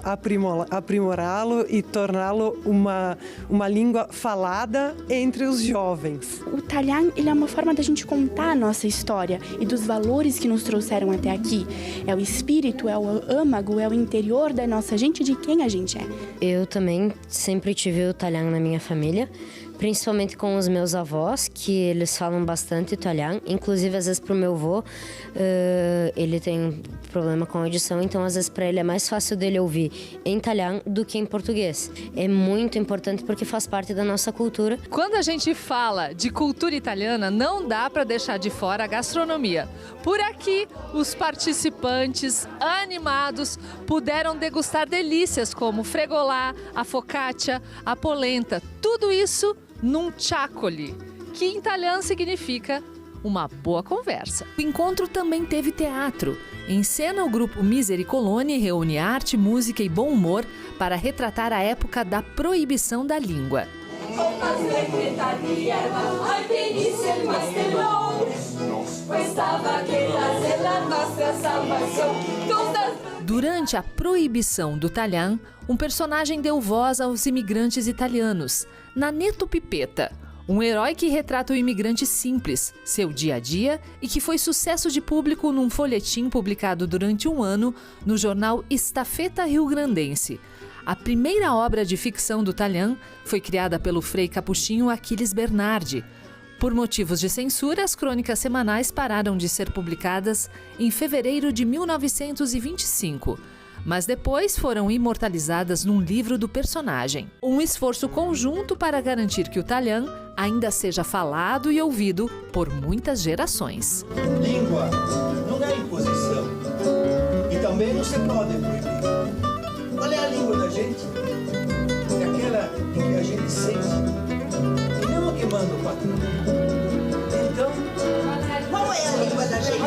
aprimorá-lo e torná-lo uma língua falada entre os jovens. O italiano, ele é uma forma da gente contar a nossa história e dos valores que nos trouxeram até aqui. É o espírito, é o âmago, é o interior da nossa gente, de quem a gente é. Eu também sempre tive o italiano na minha família, principalmente com os meus avós, que eles falam bastante italiano. Inclusive, às vezes, para o meu avô, ele tem problema com a audição, então, às vezes, para ele é mais fácil dele ouvir em italiano do que em português. É muito importante porque faz parte da nossa cultura. Quando a gente fala de cultura italiana, não dá para deixar de fora a gastronomia. Por aqui, os participantes animados puderam degustar delícias como fregolà, a focaccia, a polenta. Tudo isso num ciaccoli, que em italiano significa uma boa conversa. O encontro também teve teatro. Em cena, o grupo Misericolone reúne arte, música e bom humor para retratar a época da proibição da língua. Durante a proibição do italiano, um personagem deu voz aos imigrantes italianos, Nanetto Pipetta, um herói que retrata o imigrante simples, seu dia a dia e que foi sucesso de público num folhetim publicado durante um ano no jornal Estafeta Rio-Grandense. A primeira obra de ficção do italiano foi criada pelo frei capuchinho Achilles Bernardi. Por motivos de censura, as crônicas semanais pararam de ser publicadas em fevereiro de 1925. Mas depois foram imortalizadas num livro do personagem. Um esforço conjunto para garantir que o italiano ainda seja falado e ouvido por muitas gerações. Língua não é imposição e também não se pode proibir. Qual é a língua da gente? É aquela em que a gente sente e não a que manda o patrão. Então, qual é a língua da gente?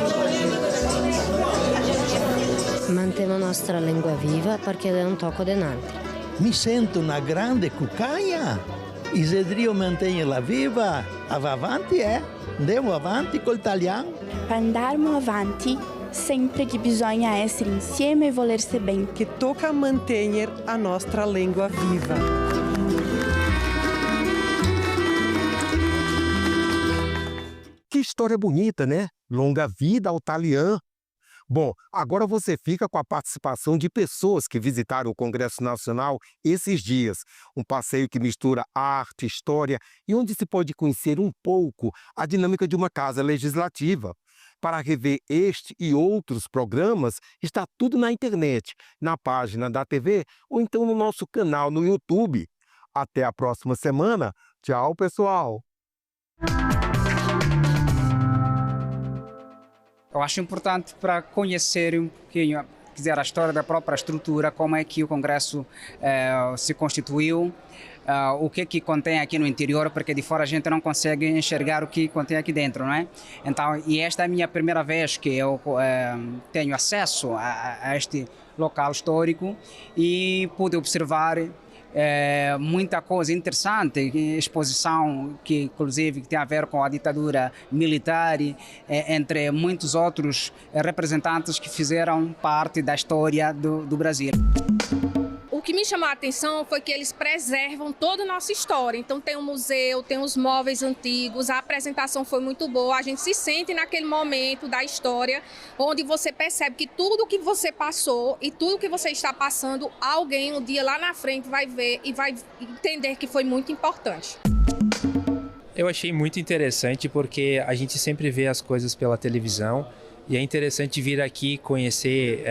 Mantiamo nostra lingua viva perché è un tocco di altri. Mi sento una grande cucaia. E se Dio mantenha-la viva, va avanti, Andiamo avanti col italiano. Andarmo avanti sempre que bisogna essere insieme e voler-se bem. Que toca manter a nossa língua viva. Que história bonita, né? Longa vida ao italiano. Bom, agora você fica com a participação de pessoas que visitaram o Congresso Nacional esses dias. Um passeio que mistura arte, história e onde se pode conhecer um pouco a dinâmica de uma casa legislativa. Para rever este e outros programas, está tudo na internet, na página da TV ou então no nosso canal no YouTube. Até a próxima semana. Tchau, pessoal! Eu acho importante para conhecer um pouquinho dizer, a história da própria estrutura, como é que o Congresso se constituiu, o que contém aqui no interior, porque de fora a gente não consegue enxergar o que contém aqui dentro, não é? Então, e esta é a minha primeira vez que eu tenho acesso a este local histórico e pude observar muita coisa interessante, exposição que inclusive tem a ver com a ditadura militar, entre muitos outros representantes que fizeram parte da história do Brasil. O que me chamou a atenção foi que eles preservam toda a nossa história. Então tem um museu, tem os móveis antigos, a apresentação foi muito boa, a gente se sente naquele momento da história, onde você percebe que tudo que você passou e tudo que você está passando, alguém um dia lá na frente vai ver e vai entender que foi muito importante. Eu achei muito interessante porque a gente sempre vê as coisas pela televisão e é interessante vir aqui conhecer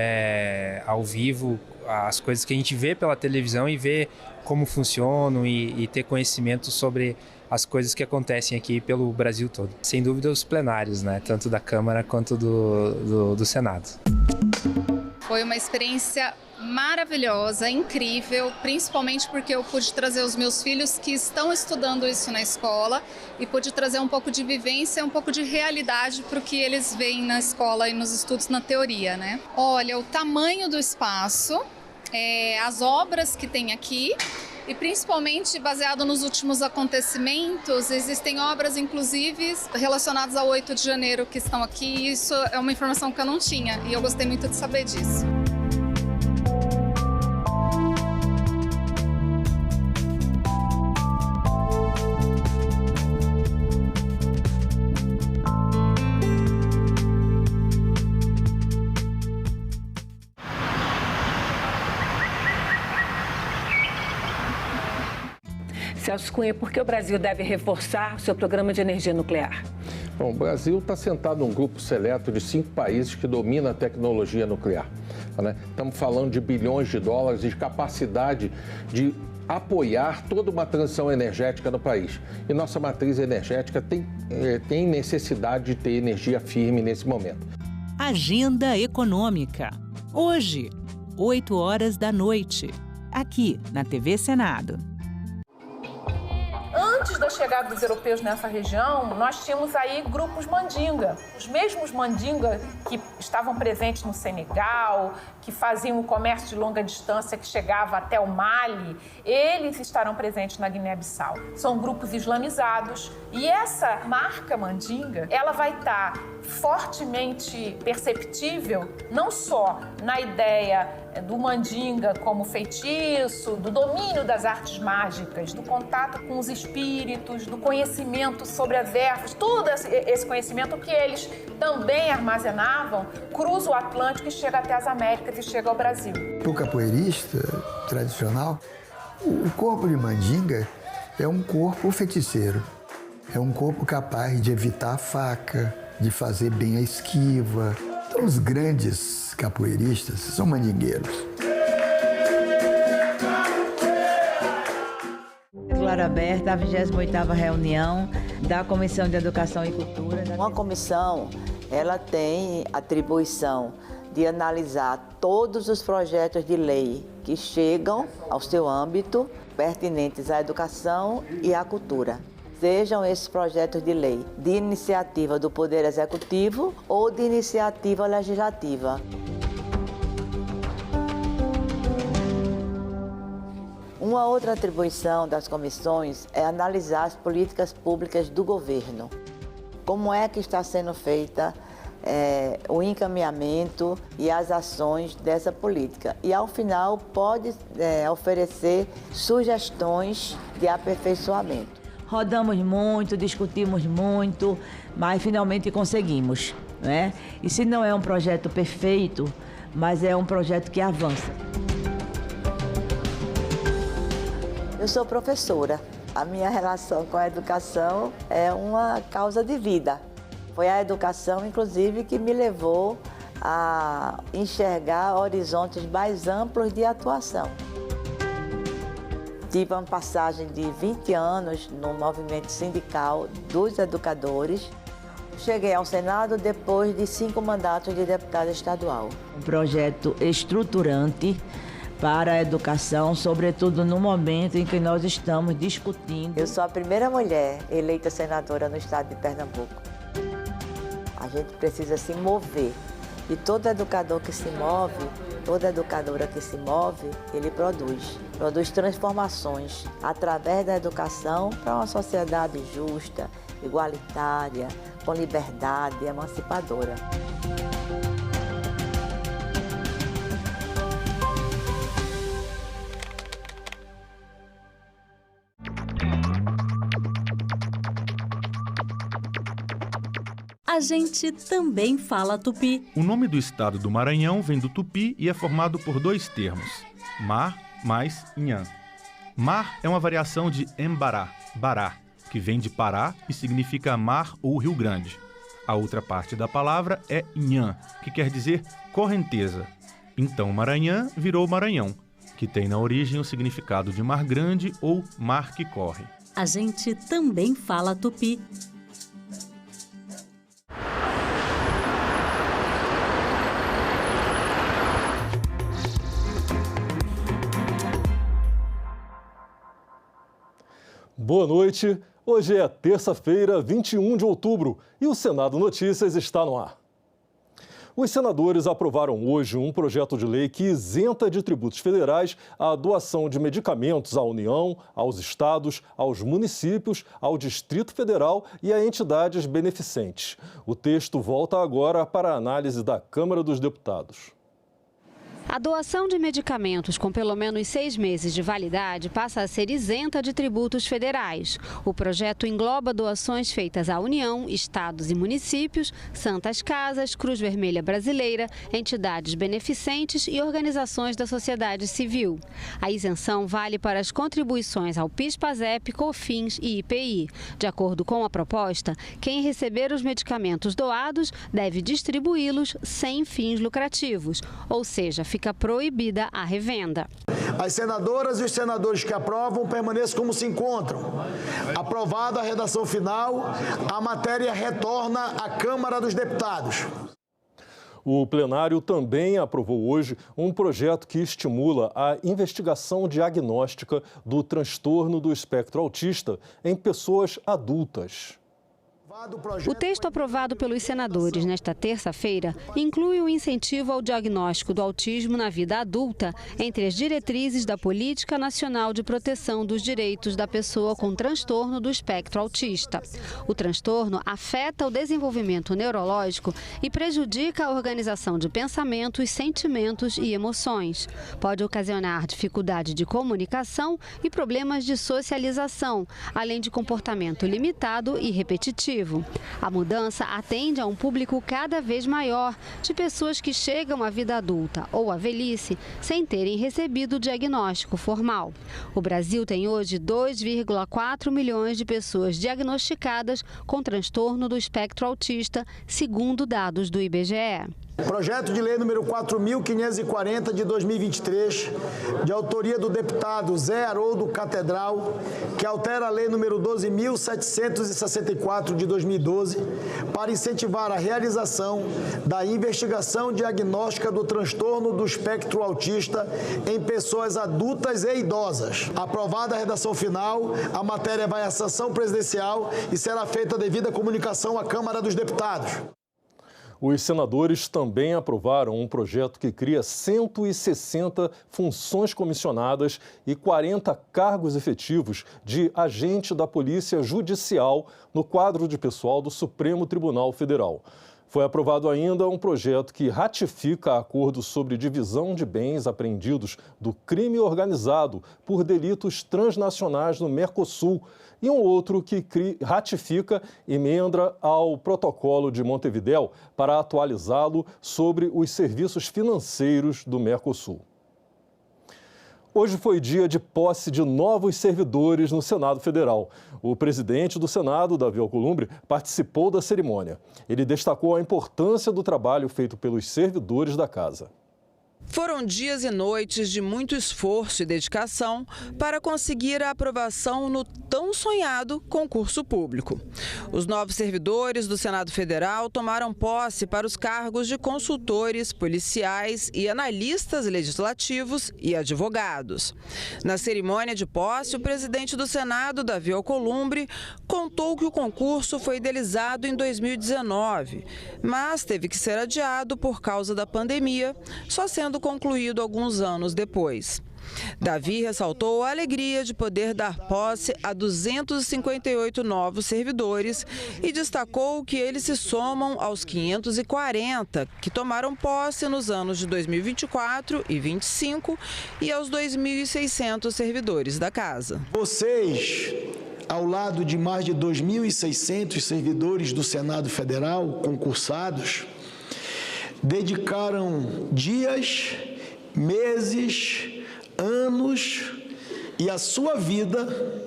ao vivo as coisas que a gente vê pela televisão e ver como funcionam e ter conhecimento sobre as coisas que acontecem aqui pelo Brasil todo. Sem dúvida os plenários, né? Tanto da Câmara quanto do Senado. Foi uma experiência maravilhosa, incrível, principalmente porque eu pude trazer os meus filhos que estão estudando isso na escola e pude trazer um pouco de vivência, um pouco de realidade para o que eles veem na escola e nos estudos na teoria, né? Olha, o tamanho do espaço, as obras que tem aqui e principalmente baseado nos últimos acontecimentos, existem obras inclusive relacionadas ao 8 de janeiro que estão aqui e isso é uma informação que eu não tinha e eu gostei muito de saber disso. Celso Cunha, por que o Brasil deve reforçar o seu programa de energia nuclear? Bom, o Brasil está sentado num grupo seleto de 5 países que domina a tecnologia nuclear. Né? Estamos falando de bilhões de dólares e de capacidade de apoiar toda uma transição energética no país. E nossa matriz energética tem necessidade de ter energia firme nesse momento. Agenda Econômica. Hoje, 20h, aqui na TV Senado. Antes da chegada dos europeus nessa região, nós tínhamos aí grupos mandinga. Os mesmos mandinga que estavam presentes no Senegal, que faziam o comércio de longa distância que chegava até o Mali, eles estarão presentes na Guiné-Bissau. São grupos islamizados e essa marca mandinga, ela vai estar fortemente perceptível não só na ideia do mandinga como feitiço, do domínio das artes mágicas, do contato com os espíritos, do conhecimento sobre as ervas, todo esse conhecimento que eles também armazenavam, cruza o Atlântico e chega até as Américas e chega ao Brasil. Para o capoeirista tradicional, o corpo de mandinga é um corpo feiticeiro, é um corpo capaz de evitar a faca, de fazer bem a esquiva. Então, os grandes capoeiristas são mandingueiros. Titular aberta, a 28ª reunião da Comissão de Educação e Cultura. Uma comissão, ela tem atribuição de analisar todos os projetos de lei que chegam ao seu âmbito, pertinentes à educação e à cultura. Sejam esses projetos de lei de iniciativa do Poder Executivo ou de iniciativa legislativa. Uma outra atribuição das comissões é analisar as políticas públicas do governo. Como é que está sendo feita o encaminhamento e as ações dessa política. E, ao final, pode oferecer sugestões de aperfeiçoamento. Rodamos muito, discutimos muito, mas finalmente conseguimos, né? E se não é um projeto perfeito, mas é um projeto que avança. Eu sou professora. A minha relação com a educação é uma causa de vida. Foi a educação, inclusive, que me levou a enxergar horizontes mais amplos de atuação. Tive uma passagem de 20 anos no movimento sindical dos educadores. Cheguei ao Senado depois de 5 mandatos de deputada estadual. Um projeto estruturante para a educação, sobretudo no momento em que nós estamos discutindo. Eu sou a primeira mulher eleita senadora no estado de Pernambuco. A gente precisa se mover. E todo educador que se move, toda educadora que se move, ele produz transformações através da educação para uma sociedade justa, igualitária, com liberdade, emancipadora. A gente também fala tupi. O nome do estado do Maranhão vem do tupi e é formado por 2 termos, mar mais nhan. Mar é uma variação de embará, bará, que vem de Pará e significa mar ou Rio Grande. A outra parte da palavra é nhan, que quer dizer correnteza. Então Maranhão virou Maranhão, que tem na origem o significado de mar grande ou mar que corre. A gente também fala tupi. Boa noite. Hoje é terça-feira, 21 de outubro, e o Senado Notícias está no ar. Os senadores aprovaram hoje um projeto de lei que isenta de tributos federais a doação de medicamentos à União, aos estados, aos municípios, ao Distrito Federal e a entidades beneficentes. O texto volta agora para a análise da Câmara dos Deputados. A doação de medicamentos com pelo menos 6 meses de validade passa a ser isenta de tributos federais. O projeto engloba doações feitas à União, estados e municípios, Santas Casas, Cruz Vermelha Brasileira, entidades beneficentes e organizações da sociedade civil. A isenção vale para as contribuições ao PIS/PASEP, COFINS e IPI. De acordo com a proposta, quem receber os medicamentos doados deve distribuí-los sem fins lucrativos, ou seja, fica proibida a revenda. As senadoras e os senadores que aprovam permaneçam como se encontram. Aprovada a redação final, a matéria retorna à Câmara dos Deputados. O plenário também aprovou hoje um projeto que estimula a investigação diagnóstica do transtorno do espectro autista em pessoas adultas. O texto aprovado pelos senadores nesta terça-feira inclui o incentivo ao diagnóstico do autismo na vida adulta entre as diretrizes da Política Nacional de Proteção dos Direitos da Pessoa com Transtorno do Espectro Autista. O transtorno afeta o desenvolvimento neurológico e prejudica a organização de pensamentos, sentimentos e emoções. Pode ocasionar dificuldade de comunicação e problemas de socialização, além de comportamento limitado e repetitivo. A mudança atende a um público cada vez maior de pessoas que chegam à vida adulta ou à velhice sem terem recebido o diagnóstico formal. O Brasil tem hoje 2,4 milhões de pessoas diagnosticadas com transtorno do espectro autista, segundo dados do IBGE. Projeto de lei número 4.540 de 2023, de autoria do deputado Zé Haroldo Catedral, que altera a lei número 12.764 de 2012, para incentivar a realização da investigação diagnóstica do transtorno do espectro autista em pessoas adultas e idosas. Aprovada a redação final, a matéria vai à sanção presidencial e será feita a devida comunicação à Câmara dos Deputados. Os senadores também aprovaram um projeto que cria 160 funções comissionadas e 40 cargos efetivos de agente da Polícia Judicial no quadro de pessoal do Supremo Tribunal Federal. Foi aprovado ainda um projeto que ratifica acordo sobre divisão de bens apreendidos do crime organizado por delitos transnacionais no Mercosul e um outro que ratifica emenda ao protocolo de Montevidéu para atualizá-lo sobre os serviços financeiros do Mercosul. Hoje foi dia de posse de novos servidores no Senado Federal. O presidente do Senado, Davi Alcolumbre, participou da cerimônia. Ele destacou a importância do trabalho feito pelos servidores da casa. Foram dias e noites de muito esforço e dedicação para conseguir a aprovação no tão sonhado concurso público. Os novos servidores do Senado Federal tomaram posse para os cargos de consultores, policiais e analistas legislativos e advogados. Na cerimônia de posse, o presidente do Senado, Davi Alcolumbre, contou que o concurso foi idealizado em 2019, mas teve que ser adiado por causa da pandemia, só sendo concluído alguns anos depois. Davi ressaltou a alegria de poder dar posse a 258 novos servidores e destacou que eles se somam aos 540 que tomaram posse nos anos de 2024 e 2025 e aos 2.600 servidores da casa. Vocês, ao lado de mais de 2.600 servidores do Senado Federal concursados, dedicaram dias, meses, anos e a sua vida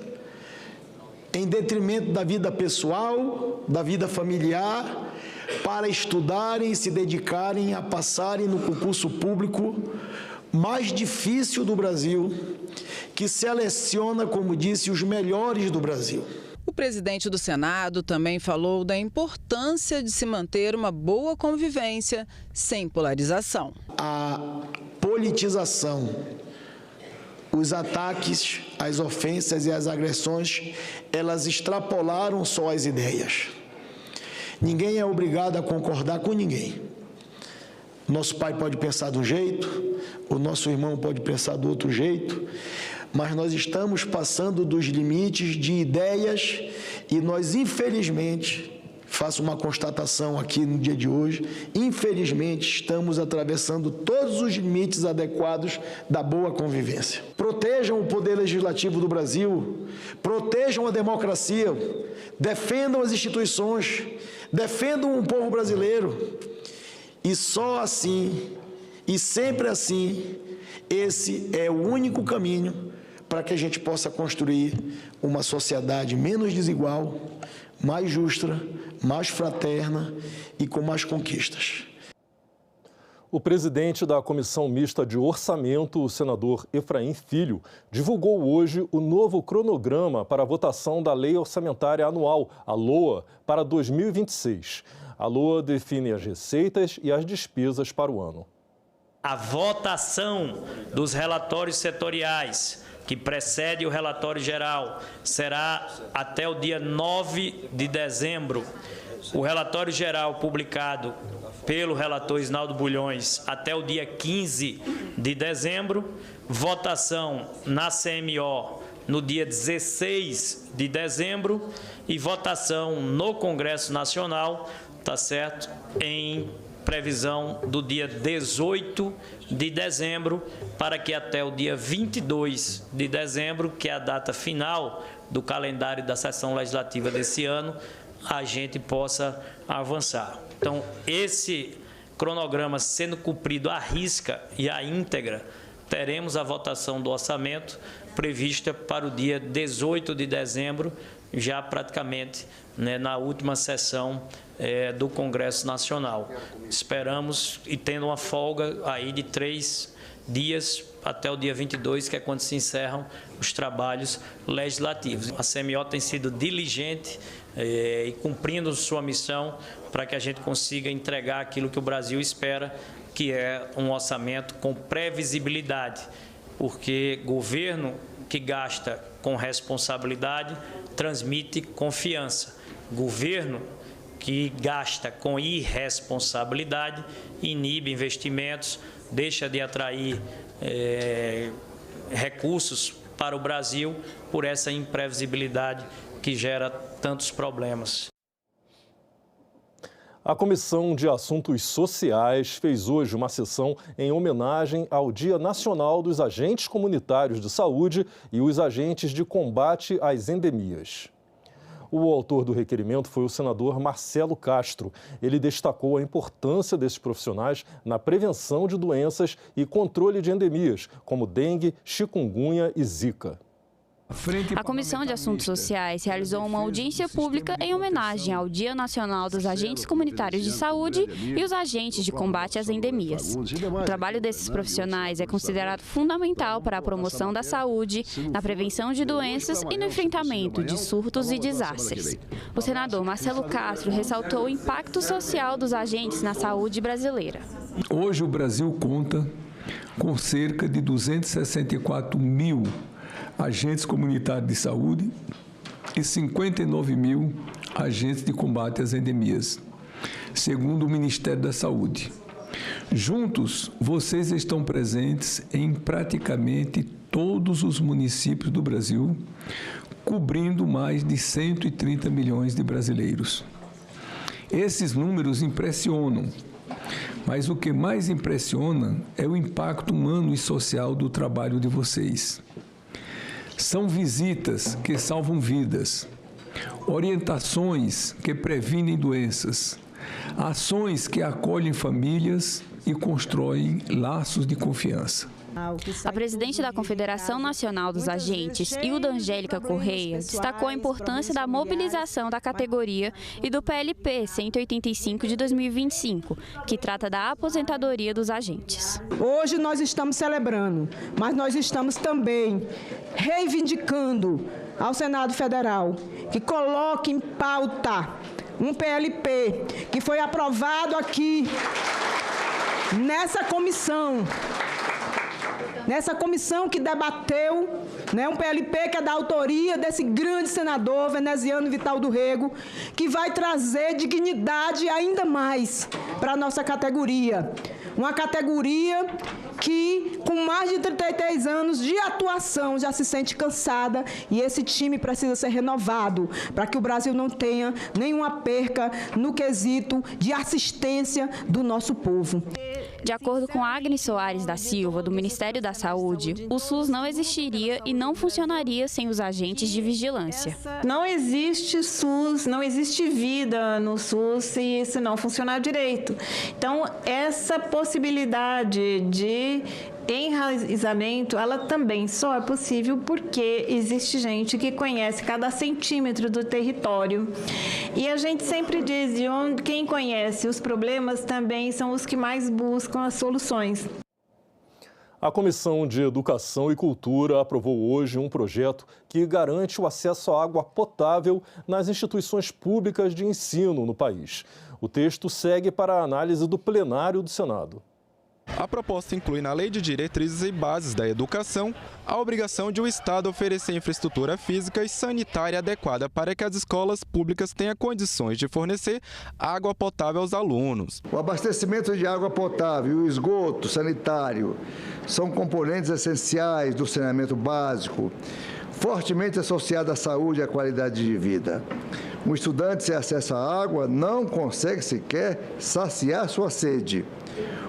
em detrimento da vida pessoal, da vida familiar, para estudarem e se dedicarem a passarem no concurso público mais difícil do Brasil, que seleciona, como disse, os melhores do Brasil. O presidente do Senado também falou da importância de se manter uma boa convivência sem polarização. A politização, os ataques, as ofensas e as agressões, elas extrapolaram só as ideias. Ninguém é obrigado a concordar com ninguém. Nosso pai pode pensar de um jeito, o nosso irmão pode pensar do outro jeito, mas nós estamos passando dos limites de ideias e nós, infelizmente, faço uma constatação aqui no dia de hoje, infelizmente estamos atravessando todos os limites adequados da boa convivência. Protejam o poder legislativo do Brasil, protejam a democracia, defendam as instituições, defendam o povo brasileiro. E só assim, e sempre assim, esse é o único caminho para que a gente possa construir uma sociedade menos desigual, mais justa, mais fraterna e com mais conquistas. O presidente da Comissão Mista de Orçamento, o senador Efraim Filho, divulgou hoje o novo cronograma para a votação da Lei Orçamentária Anual, a LOA, para 2026. A LOA define as receitas e as despesas para o ano. A votação dos relatórios setoriais, que precede o relatório geral, será até o dia 9 de dezembro. O relatório geral publicado pelo relator Isnaldo Bulhões até o dia 15 de dezembro. Votação na CMO no dia 16 de dezembro e votação no Congresso Nacional, tá certo, em previsão do dia 18 de dezembro, para que até o dia 22 de dezembro, que é a data final do calendário da sessão legislativa desse ano, a gente possa avançar. Então, esse cronograma sendo cumprido à risca e à íntegra, teremos a votação do orçamento prevista para o dia 18 de dezembro, já praticamente, né, na última sessão do Congresso Nacional. Esperamos, e tendo uma folga aí de 3 dias até o dia 22, que é quando se encerram os trabalhos legislativos. A CMO tem sido diligente e cumprindo sua missão para que a gente consiga entregar aquilo que o Brasil espera, que é um orçamento com previsibilidade, porque governo que gasta com responsabilidade transmite confiança. Governo que gasta com irresponsabilidade inibe investimentos, deixa de atrair recursos para o Brasil por essa imprevisibilidade que gera tantos problemas. A Comissão de Assuntos Sociais fez hoje uma sessão em homenagem ao Dia Nacional dos Agentes Comunitários de Saúde e os agentes de combate às endemias. O autor do requerimento foi o senador Marcelo Castro. Ele destacou a importância desses profissionais na prevenção de doenças e controle de endemias, como dengue, chikungunya e zika. A Comissão de Assuntos Sociais realizou uma audiência pública em homenagem ao Dia Nacional dos Agentes Comunitários de Saúde e os agentes de combate às endemias. O trabalho desses profissionais é considerado fundamental para a promoção da saúde, na prevenção de doenças e no enfrentamento de surtos e desastres. O senador Marcelo Castro ressaltou o impacto social dos agentes na saúde brasileira. Hoje o Brasil conta com cerca de 264 mil agentes comunitários de saúde e 59 mil agentes de combate às endemias, segundo o Ministério da Saúde. Juntos, vocês estão presentes em praticamente todos os municípios do Brasil, cobrindo mais de 130 milhões de brasileiros. Esses números impressionam, mas o que mais impressiona é o impacto humano e social do trabalho de vocês. São visitas que salvam vidas, orientações que previnem doenças, ações que acolhem famílias e constroem laços de confiança. A presidente da Confederação Nacional dos Agentes, Hilda Angélica Correia, destacou a importância da mobilização da categoria e do PLP 185 de 2025, que trata da aposentadoria dos agentes. Hoje nós estamos celebrando, mas nós estamos também reivindicando ao Senado Federal que coloque em pauta um PLP que foi aprovado aqui nessa comissão que debateu, um PLP que é da autoria desse grande senador veneziano Vital do Rego, que vai trazer dignidade ainda mais para a nossa categoria. Uma categoria que, com mais de 33 anos de atuação, já se sente cansada e esse time precisa ser renovado para que o Brasil não tenha nenhuma perca no quesito de assistência do nosso povo. De acordo com Agnes Soares da Silva, do Ministério da Saúde, o SUS não existiria e não funcionaria sem os agentes de vigilância. Não existe SUS, não existe vida no SUS se isso não funcionar direito. Então, essa possibilidade de enraizamento, ela também só é possível porque existe gente que conhece cada centímetro do território. E a gente sempre diz de onde quem conhece os problemas também são os que mais buscam as soluções. A Comissão de Educação e Cultura aprovou hoje um projeto que garante o acesso à água potável nas instituições públicas de ensino no país. O texto segue para a análise do plenário do Senado. A proposta inclui na Lei de Diretrizes e Bases da Educação a obrigação de o Estado oferecer infraestrutura física e sanitária adequada para que as escolas públicas tenham condições de fornecer água potável aos alunos. O abastecimento de água potável e o esgoto sanitário são componentes essenciais do saneamento básico, fortemente associado à saúde e à qualidade de vida. Um estudante sem acesso à água não consegue sequer saciar sua sede,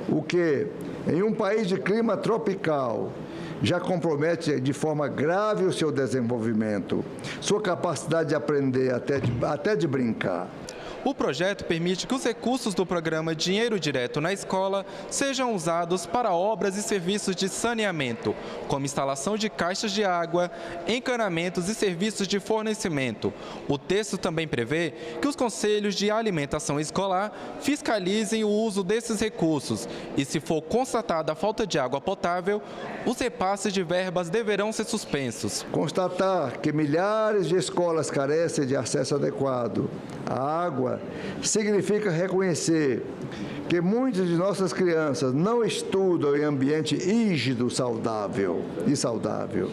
o que, em um país de clima tropical, já compromete de forma grave o seu desenvolvimento, sua capacidade de aprender, até de brincar. O projeto permite que os recursos do programa Dinheiro Direto na Escola sejam usados para obras e serviços de saneamento, como instalação de caixas de água, encanamentos e serviços de fornecimento. O texto também prevê que os conselhos de alimentação escolar fiscalizem o uso desses recursos e, se for constatada a falta de água potável, os repasses de verbas deverão ser suspensos. Constatar que milhares de escolas carecem de acesso adequado à água significa reconhecer que muitas de nossas crianças não estudam em ambiente rígido e saudável.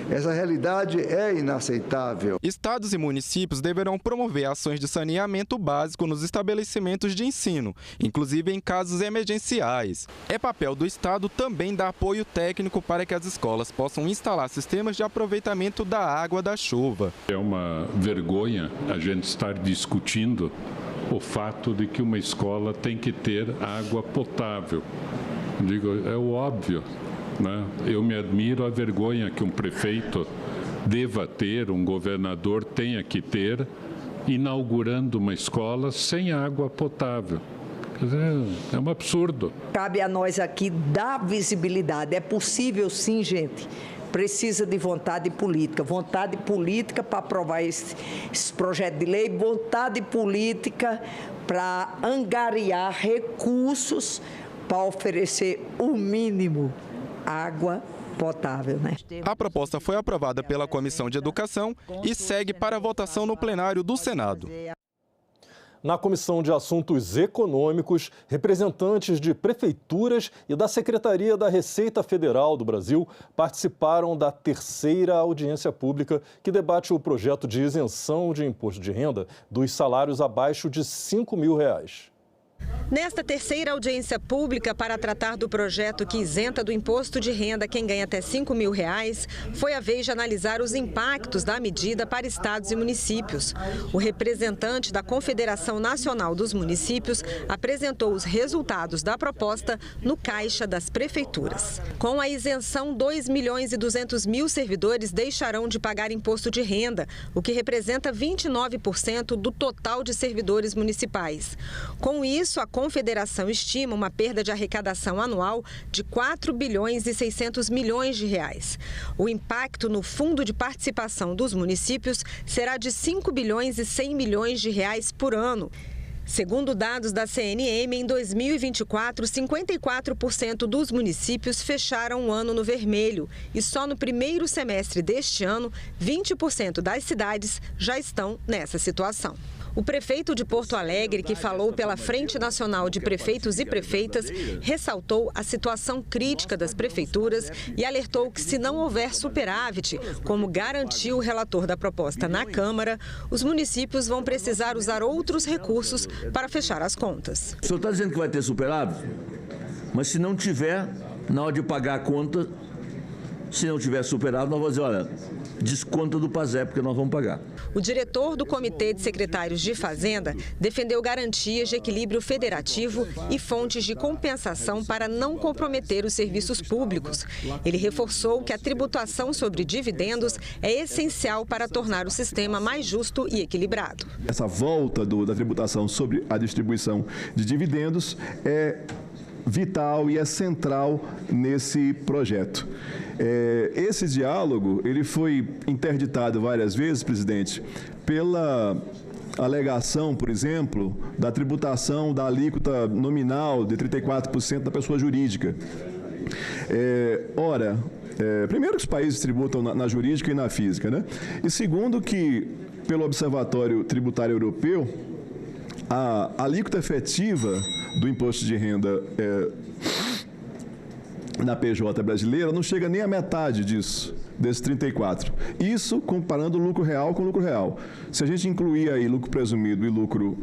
Essa realidade é inaceitável. Estados e municípios deverão promover ações de saneamento básico nos estabelecimentos de ensino, inclusive em casos emergenciais. É papel do Estado também dar apoio técnico para que as escolas possam instalar sistemas de aproveitamento da água da chuva. É uma vergonha a gente estar discutindo o fato de que uma escola tem que ter água potável. Digo, é o óbvio, né? Eu me admiro a vergonha que um prefeito deva ter, um governador tenha que ter, inaugurando uma escola sem água potável. Quer dizer, é um absurdo. Cabe a nós aqui dar visibilidade. É possível sim, gente, precisa de vontade política para aprovar esse projeto de lei, vontade política para angariar recursos para oferecer o mínimo água potável, né? A proposta foi aprovada pela Comissão de Educação e segue para votação no plenário do Senado. Na Comissão de Assuntos Econômicos, representantes de prefeituras e da Secretaria da Receita Federal do Brasil participaram da terceira audiência pública que debate o projeto de isenção de imposto de renda dos salários abaixo de R$ 5.000. Nesta terceira audiência pública para tratar do projeto que isenta do imposto de renda quem ganha até R$ 5.000, foi a vez de analisar os impactos da medida para estados e municípios. O representante da Confederação Nacional dos Municípios apresentou os resultados da proposta no caixa das prefeituras. Com a isenção, 2.200.000 servidores deixarão de pagar imposto de renda, o que representa 29% do total de servidores municipais. Com isso, a Confederação estima uma perda de arrecadação anual de 4 bilhões e 600 milhões de reais. O impacto no fundo de participação dos municípios será de 5 bilhões e 100 milhões de reais por ano. Segundo dados da CNM, em 2024, 54% dos municípios fecharam o ano no vermelho e só no primeiro semestre deste ano, 20% das cidades já estão nessa situação. O prefeito de Porto Alegre, que falou pela Frente Nacional de Prefeitos e Prefeitas, ressaltou a situação crítica das prefeituras e alertou que, se não houver superávit, como garantiu o relator da proposta na Câmara, os municípios vão precisar usar outros recursos para fechar as contas. O senhor está dizendo que vai ter superávit? Mas se não tiver, na hora de pagar a conta, se não tiver superávit, nós vamos dizer, olha, desconta do PASEP, porque nós vamos pagar. O diretor do Comitê de Secretários de Fazenda defendeu garantias de equilíbrio federativo e fontes de compensação para não comprometer os serviços públicos. Ele reforçou que a tributação sobre dividendos é essencial para tornar o sistema mais justo e equilibrado. Essa volta da tributação sobre a distribuição de dividendos é vital e é central nesse projeto. Esse diálogo ele foi interditado várias vezes, presidente, pela alegação, por exemplo, da tributação da alíquota nominal de 34% da pessoa jurídica. Primeiro que os países tributam na jurídica e na física, né? E segundo que, pelo Observatório Tributário Europeu, a alíquota efetiva do imposto de renda na PJ brasileira não chega nem à metade disso, desses 34. Isso comparando lucro real com lucro real. Se a gente incluir aí lucro presumido e lucro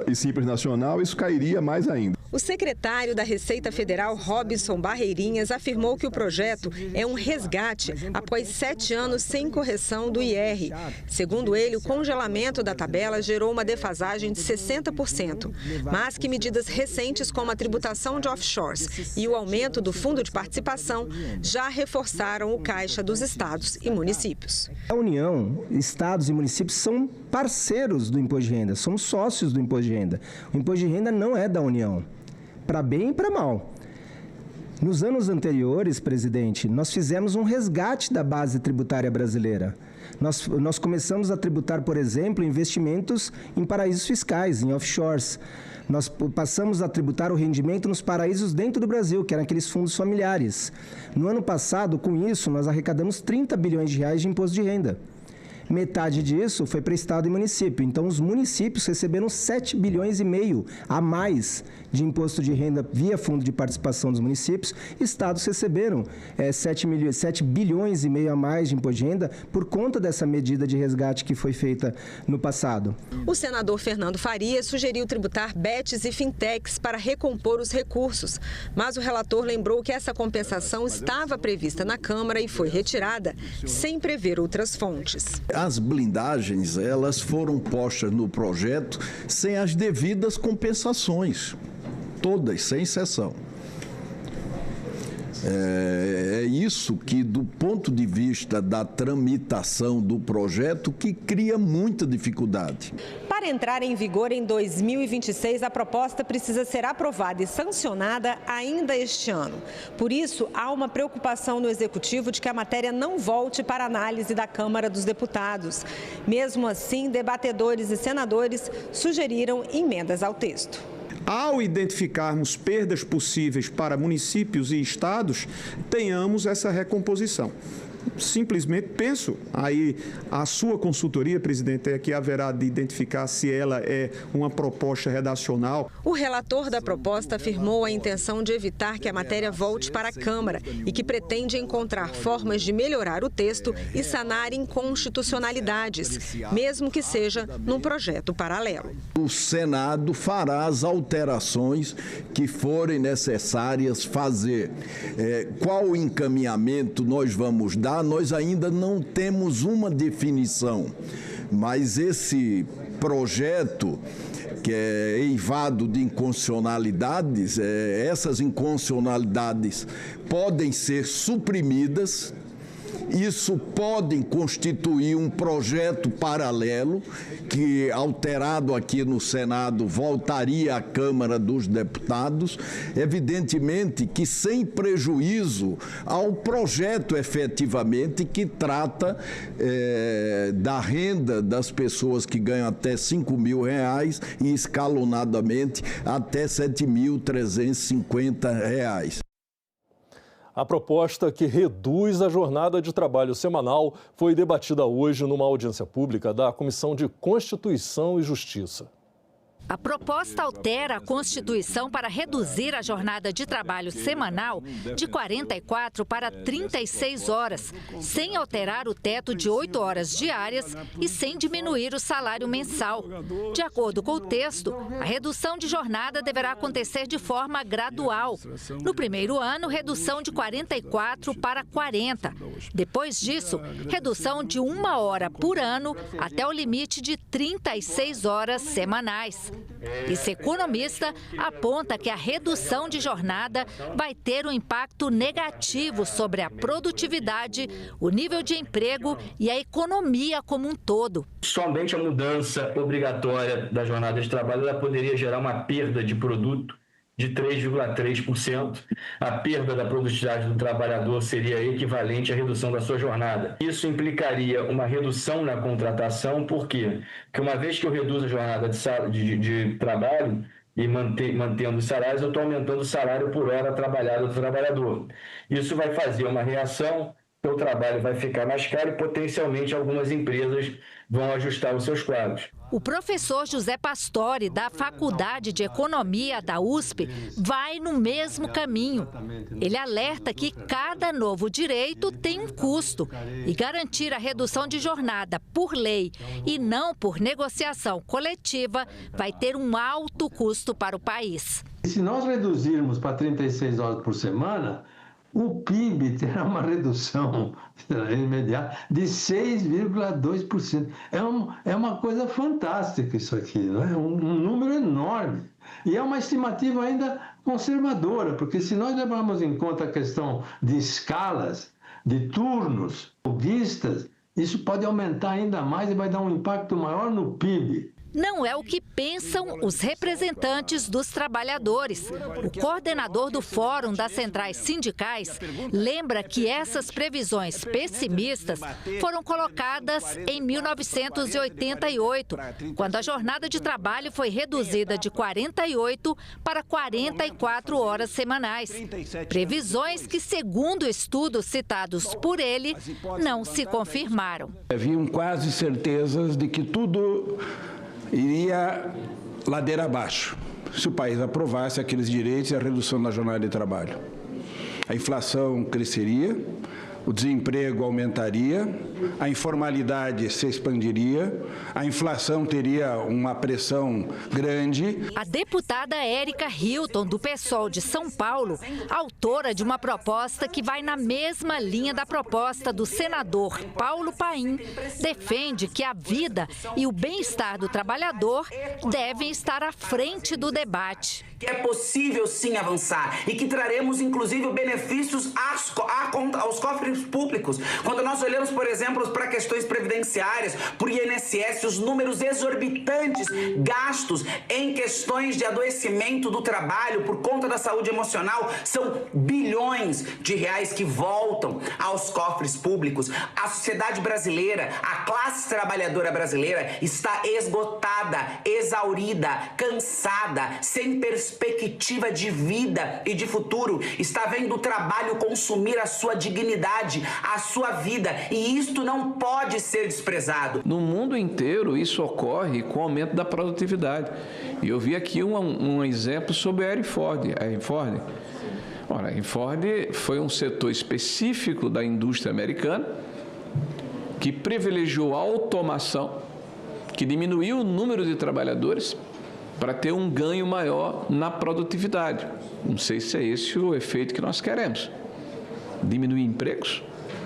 e simples nacional, isso cairia mais ainda. O secretário da Receita Federal, Robson Barreirinhas, afirmou que o projeto é um resgate após 7 anos sem correção do IR. Segundo ele, o congelamento da tabela gerou uma defasagem de 60%, mas que medidas recentes como a tributação de offshores e o aumento do fundo de participação já reforçaram o caixa dos estados e municípios. A União, estados e municípios são parceiros do imposto de renda, somos sócios do imposto de renda. O imposto de renda não é da União, para bem e para mal. Nos anos anteriores, presidente, nós fizemos um resgate da base tributária brasileira. Nós começamos a tributar, por exemplo, investimentos em paraísos fiscais, em offshores. Nós passamos a tributar o rendimento nos paraísos dentro do Brasil, que eram aqueles fundos familiares. No ano passado, com isso, nós arrecadamos 30 bilhões de reais de imposto de renda. Metade disso foi para estado e município. Então, os municípios receberam 7 bilhões e meio a mais de imposto de renda via fundo de participação dos municípios. Estados receberam 7 bilhões e meio a mais de imposto de renda por conta dessa medida de resgate que foi feita no passado. O senador Fernando Farias sugeriu tributar bets e fintechs para recompor os recursos. Mas o relator lembrou que essa compensação estava prevista na Câmara e foi retirada, sem prever outras fontes. As blindagens, elas foram postas no projeto sem as devidas compensações, todas, sem exceção. É isso que, do ponto de vista da tramitação do projeto, que cria muita dificuldade. Para entrar em vigor em 2026, a proposta precisa ser aprovada e sancionada ainda este ano. Por isso, há uma preocupação no Executivo de que a matéria não volte para análise da Câmara dos Deputados. Mesmo assim, debatedores e senadores sugeriram emendas ao texto. Ao identificarmos perdas possíveis para municípios e estados, tenhamos essa recomposição. Simplesmente penso, aí a sua consultoria, presidente, é que haverá de identificar se ela é uma proposta redacional. O relator da proposta afirmou a intenção de evitar que a matéria volte para a Câmara e que pretende encontrar formas de melhorar o texto e sanar inconstitucionalidades, mesmo que seja num projeto paralelo. O Senado fará as alterações que forem necessárias fazer. Qual o encaminhamento nós vamos dar? Nós ainda não temos uma definição, mas esse projeto que é eivado de inconstitucionalidades, essas inconstitucionalidades podem ser suprimidas. Isso pode constituir um projeto paralelo que, alterado aqui no Senado, voltaria à Câmara dos Deputados, evidentemente que sem prejuízo ao projeto efetivamente que trata da renda das pessoas que ganham até R$5.000 e escalonadamente até R$7.350. A proposta que reduz a jornada de trabalho semanal foi debatida hoje numa audiência pública da Comissão de Constituição e Justiça. A proposta altera a Constituição para reduzir a jornada de trabalho semanal de 44 para 36 horas, sem alterar o teto de 8 horas diárias e sem diminuir o salário mensal. De acordo com o texto, a redução de jornada deverá acontecer de forma gradual. No primeiro ano, redução de 44 para 40. Depois disso, redução de 1 hora por ano até o limite de 36 horas semanais. Esse economista aponta que a redução de jornada vai ter um impacto negativo sobre a produtividade, o nível de emprego e a economia como um todo. Somente a mudança obrigatória da jornada de trabalho ela poderia gerar uma perda de produto de 3,3%. A perda da produtividade do trabalhador seria equivalente à redução da sua jornada. Isso implicaria uma redução na contratação, por quê? Porque uma vez que eu reduzo a jornada de trabalho e mantendo os salários, eu estou aumentando o salário por hora trabalhada do trabalhador. Isso vai fazer uma reação, o trabalho vai ficar mais caro e potencialmente algumas empresas vão ajustar os seus quadros. O professor José Pastore, da Faculdade de Economia da USP, vai no mesmo caminho. Ele alerta que cada novo direito tem um custo e garantir a redução de jornada por lei e não por negociação coletiva vai ter um alto custo para o país. Se nós reduzirmos para 36 horas por semana, o PIB terá uma redução imediata de 6,2%. É uma coisa fantástica isso aqui, não é? Um número enorme. E é uma estimativa ainda conservadora, porque se nós levarmos em conta a questão de escalas, de turnos, vistas, isso pode aumentar ainda mais e vai dar um impacto maior no PIB. Não é o que pensam os representantes dos trabalhadores. O coordenador do Fórum das Centrais Sindicais lembra que essas previsões pessimistas foram colocadas em 1988, quando a jornada de trabalho foi reduzida de 48 para 44 horas semanais. Previsões que, segundo estudos citados por ele, não se confirmaram. Haviam quase certezas de que tudo iria ladeira abaixo se o país aprovasse aqueles direitos e a redução da jornada de trabalho. A inflação cresceria, o desemprego aumentaria, a informalidade se expandiria, a inflação teria uma pressão grande. A deputada Érica Hilton, do PSOL de São Paulo, autora de uma proposta que vai na mesma linha da proposta do senador Paulo Paim, defende que a vida e o bem-estar do trabalhador devem estar à frente do debate. Que é possível sim avançar e que traremos inclusive benefícios aos cofres públicos. Quando nós olhamos, por exemplo, para questões previdenciárias, por INSS, os números exorbitantes gastos em questões de adoecimento do trabalho por conta da saúde emocional são bilhões de reais que voltam aos cofres públicos. A sociedade brasileira, a classe trabalhadora brasileira está esgotada, exaurida, cansada, sem perspectiva de vida e de futuro. Está vendo o trabalho consumir a sua dignidade, a sua vida, e isto não pode ser desprezado. No mundo inteiro, isso ocorre com o aumento da produtividade. E eu vi aqui um exemplo sobre a Henry Ford. Ora, a Henry Ford foi um setor específico da indústria americana que privilegiou a automação, que diminuiu o número de trabalhadores para ter um ganho maior na produtividade. Não sei se é esse o efeito que nós queremos. Diminuir empregos,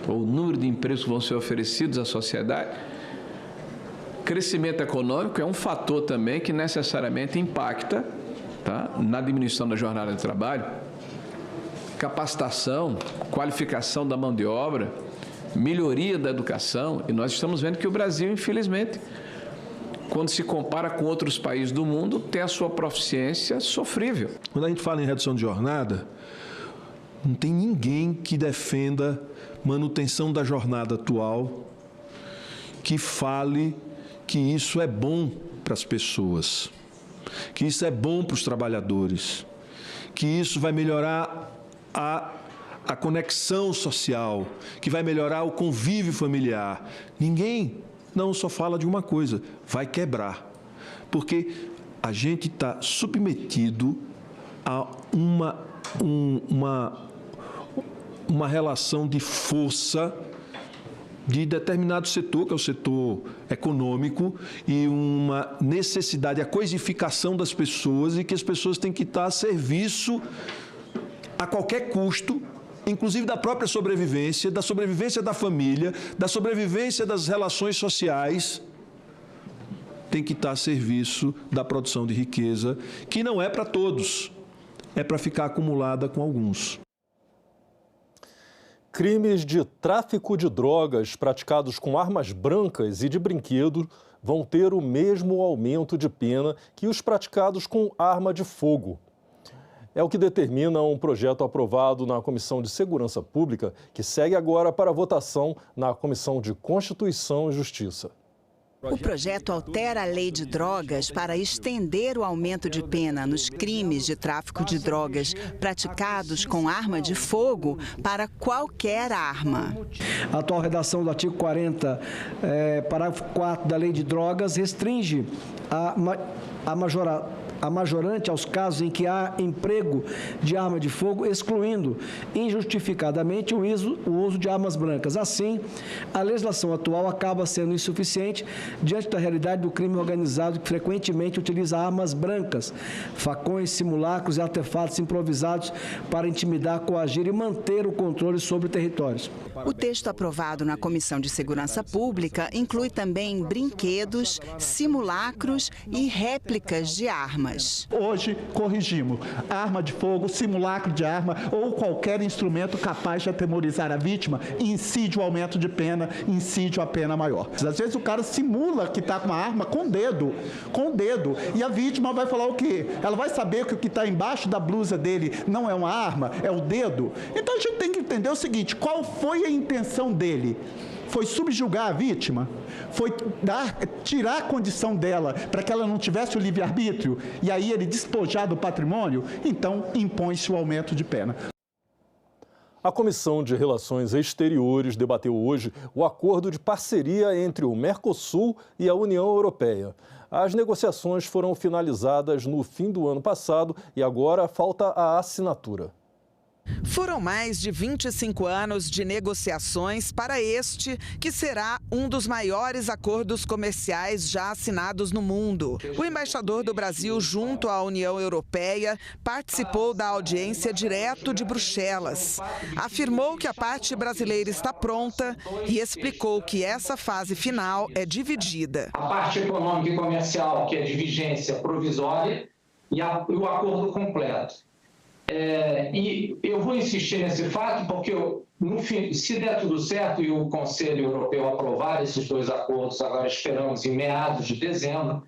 ou o número de empregos que vão ser oferecidos à sociedade. Crescimento econômico é um fator também que necessariamente impacta, tá, na diminuição da jornada de trabalho. Capacitação, qualificação da mão de obra, melhoria da educação, e nós estamos vendo que o Brasil, infelizmente, quando se compara com outros países do mundo, tem a sua proficiência sofrível. Quando a gente fala em redução de jornada, não tem ninguém que defenda manutenção da jornada atual, que fale que isso é bom para as pessoas, que isso é bom para os trabalhadores, que isso vai melhorar a conexão social, que vai melhorar o convívio familiar. Ninguém não só fala de uma coisa, vai quebrar. Porque a gente está submetido a uma relação de força de determinado setor, que é o setor econômico, e uma necessidade, a coisificação das pessoas, e que as pessoas têm que estar a serviço a qualquer custo, inclusive da própria sobrevivência, da sobrevivência da família, da sobrevivência das relações sociais, tem que estar a serviço da produção de riqueza, que não é para todos, é para ficar acumulada com alguns. Crimes de tráfico de drogas praticados com armas brancas e de brinquedo vão ter o mesmo aumento de pena que os praticados com arma de fogo. É o que determina um projeto aprovado na Comissão de Segurança Pública, que segue agora para votação na Comissão de Constituição e Justiça. O projeto altera a lei de drogas para estender o aumento de pena nos crimes de tráfico de drogas praticados com arma de fogo para qualquer arma. A atual redação do artigo 40, parágrafo 4 da lei de drogas, restringe a majorante aos casos em que há emprego de arma de fogo, excluindo injustificadamente o uso de armas brancas. Assim, a legislação atual acaba sendo insuficiente diante da realidade do crime organizado, que frequentemente utiliza armas brancas, facões, simulacros e artefatos improvisados para intimidar, coagir e manter o controle sobre territórios. O texto aprovado na Comissão de Segurança Pública inclui também brinquedos, simulacros e réplicas de armas. Hoje corrigimos arma de fogo, simulacro de arma ou qualquer instrumento capaz de atemorizar a vítima, incide o aumento de pena, incide a pena maior. Às vezes o cara simula que está com uma arma com o dedo, e a vítima vai falar o quê? Ela vai saber que o que está embaixo da blusa dele não é uma arma, é o dedo? Então a gente tem que entender o seguinte, qual foi a intenção dele? Foi subjugar a vítima? Foi tirar a condição dela para que ela não tivesse o livre-arbítrio e aí ele despojar do patrimônio? Então, impõe-se o aumento de pena. A Comissão de Relações Exteriores debateu hoje o acordo de parceria entre o Mercosul e a União Europeia. As negociações foram finalizadas no fim do ano passado e agora falta a assinatura. Foram mais de 25 anos de negociações para este, que será um dos maiores acordos comerciais já assinados no mundo. O embaixador do Brasil junto à União Europeia participou da audiência direto de Bruxelas. Afirmou que a parte brasileira está pronta e explicou que essa fase final é dividida. A parte econômica e comercial, que é de vigência provisória, e o acordo completo. E eu vou insistir nesse fato porque, no fim, se der tudo certo e o Conselho Europeu aprovar esses dois acordos, agora esperamos em meados de dezembro,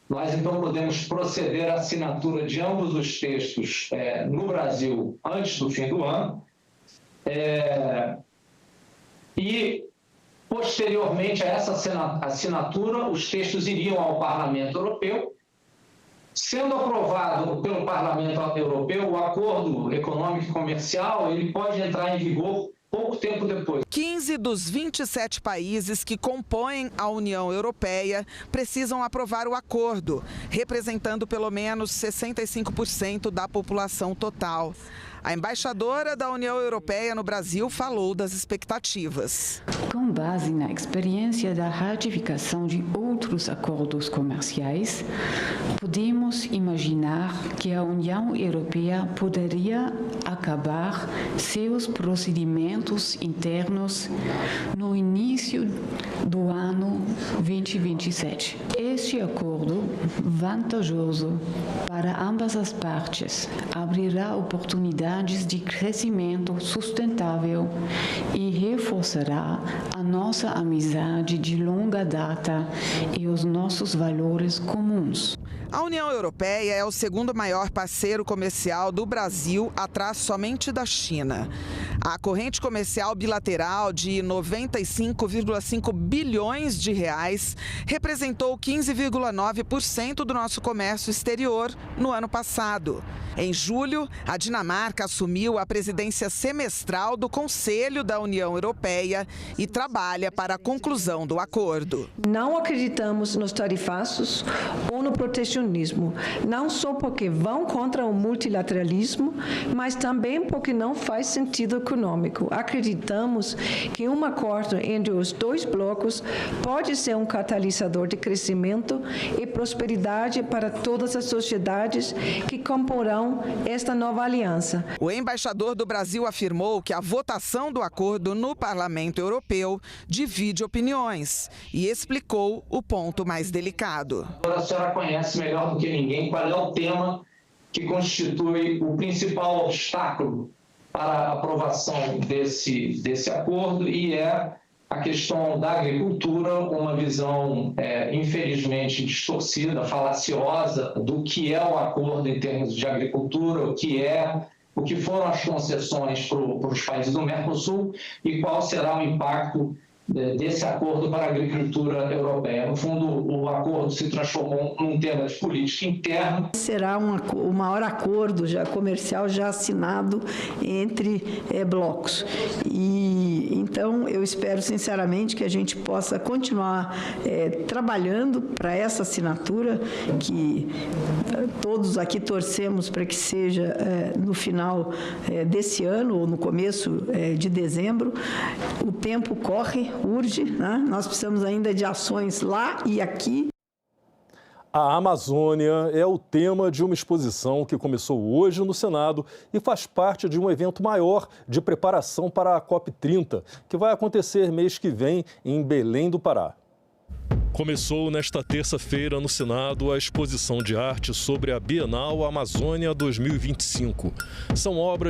nós então podemos proceder à assinatura de ambos os textos no Brasil antes do fim do ano e, posteriormente a essa assinatura, os textos iriam ao Parlamento Europeu. Sendo aprovado pelo Parlamento Europeu, o acordo econômico e comercial ele pode entrar em vigor pouco tempo depois. 15 dos 27 países que compõem a União Europeia precisam aprovar o acordo, representando pelo menos 65% da população total. A embaixadora da União Europeia no Brasil falou das expectativas. Com base na experiência da ratificação de outros acordos comerciais, podemos imaginar que a União Europeia poderia acabar seus procedimentos internos no início do ano 2027. Este acordo, vantajoso para ambas as partes, abrirá oportunidades de crescimento sustentável e reforçará a nossa amizade de longa data e os nossos valores comuns. A União Europeia é o segundo maior parceiro comercial do Brasil, atrás somente da China. A corrente comercial bilateral de 95,5 bilhões de reais representou 15,9% do nosso comércio exterior no ano passado. Em julho, a Dinamarca assumiu a presidência semestral do Conselho da União Europeia e trabalha para a conclusão do acordo. Não acreditamos nos tarifaços ou no protecionismo, não só porque vão contra o multilateralismo, mas também porque não faz sentido econômico. Acreditamos que um acordo entre os dois blocos pode ser um catalisador de crescimento e prosperidade para todas as sociedades que comporão esta nova aliança. O embaixador do Brasil afirmou que a votação do acordo no Parlamento Europeu divide opiniões e explicou o ponto mais delicado. A senhora conhece melhor do que ninguém qual é o tema que constitui o principal obstáculo para a aprovação desse acordo e é a questão da agricultura, uma visão, infelizmente, distorcida, falaciosa do que é o acordo em termos de agricultura, o que foram as concessões para os países do Mercosul e qual será o impacto desse acordo para a agricultura europeia. No fundo, o acordo se transformou num tema de política interna. Será o maior acordo comercial já assinado entre blocos. E então eu espero sinceramente que a gente possa continuar trabalhando para essa assinatura, que todos aqui torcemos para que seja no final desse ano ou no começo de dezembro. O tempo corre, urge, né? Nós precisamos ainda de ações lá e aqui. A Amazônia é o tema de uma exposição que começou hoje no Senado e faz parte de um evento maior de preparação para a COP30, que vai acontecer mês que vem em Belém do Pará. Começou nesta terça-feira no Senado a exposição de arte sobre a Bienal Amazônia 2025. São obras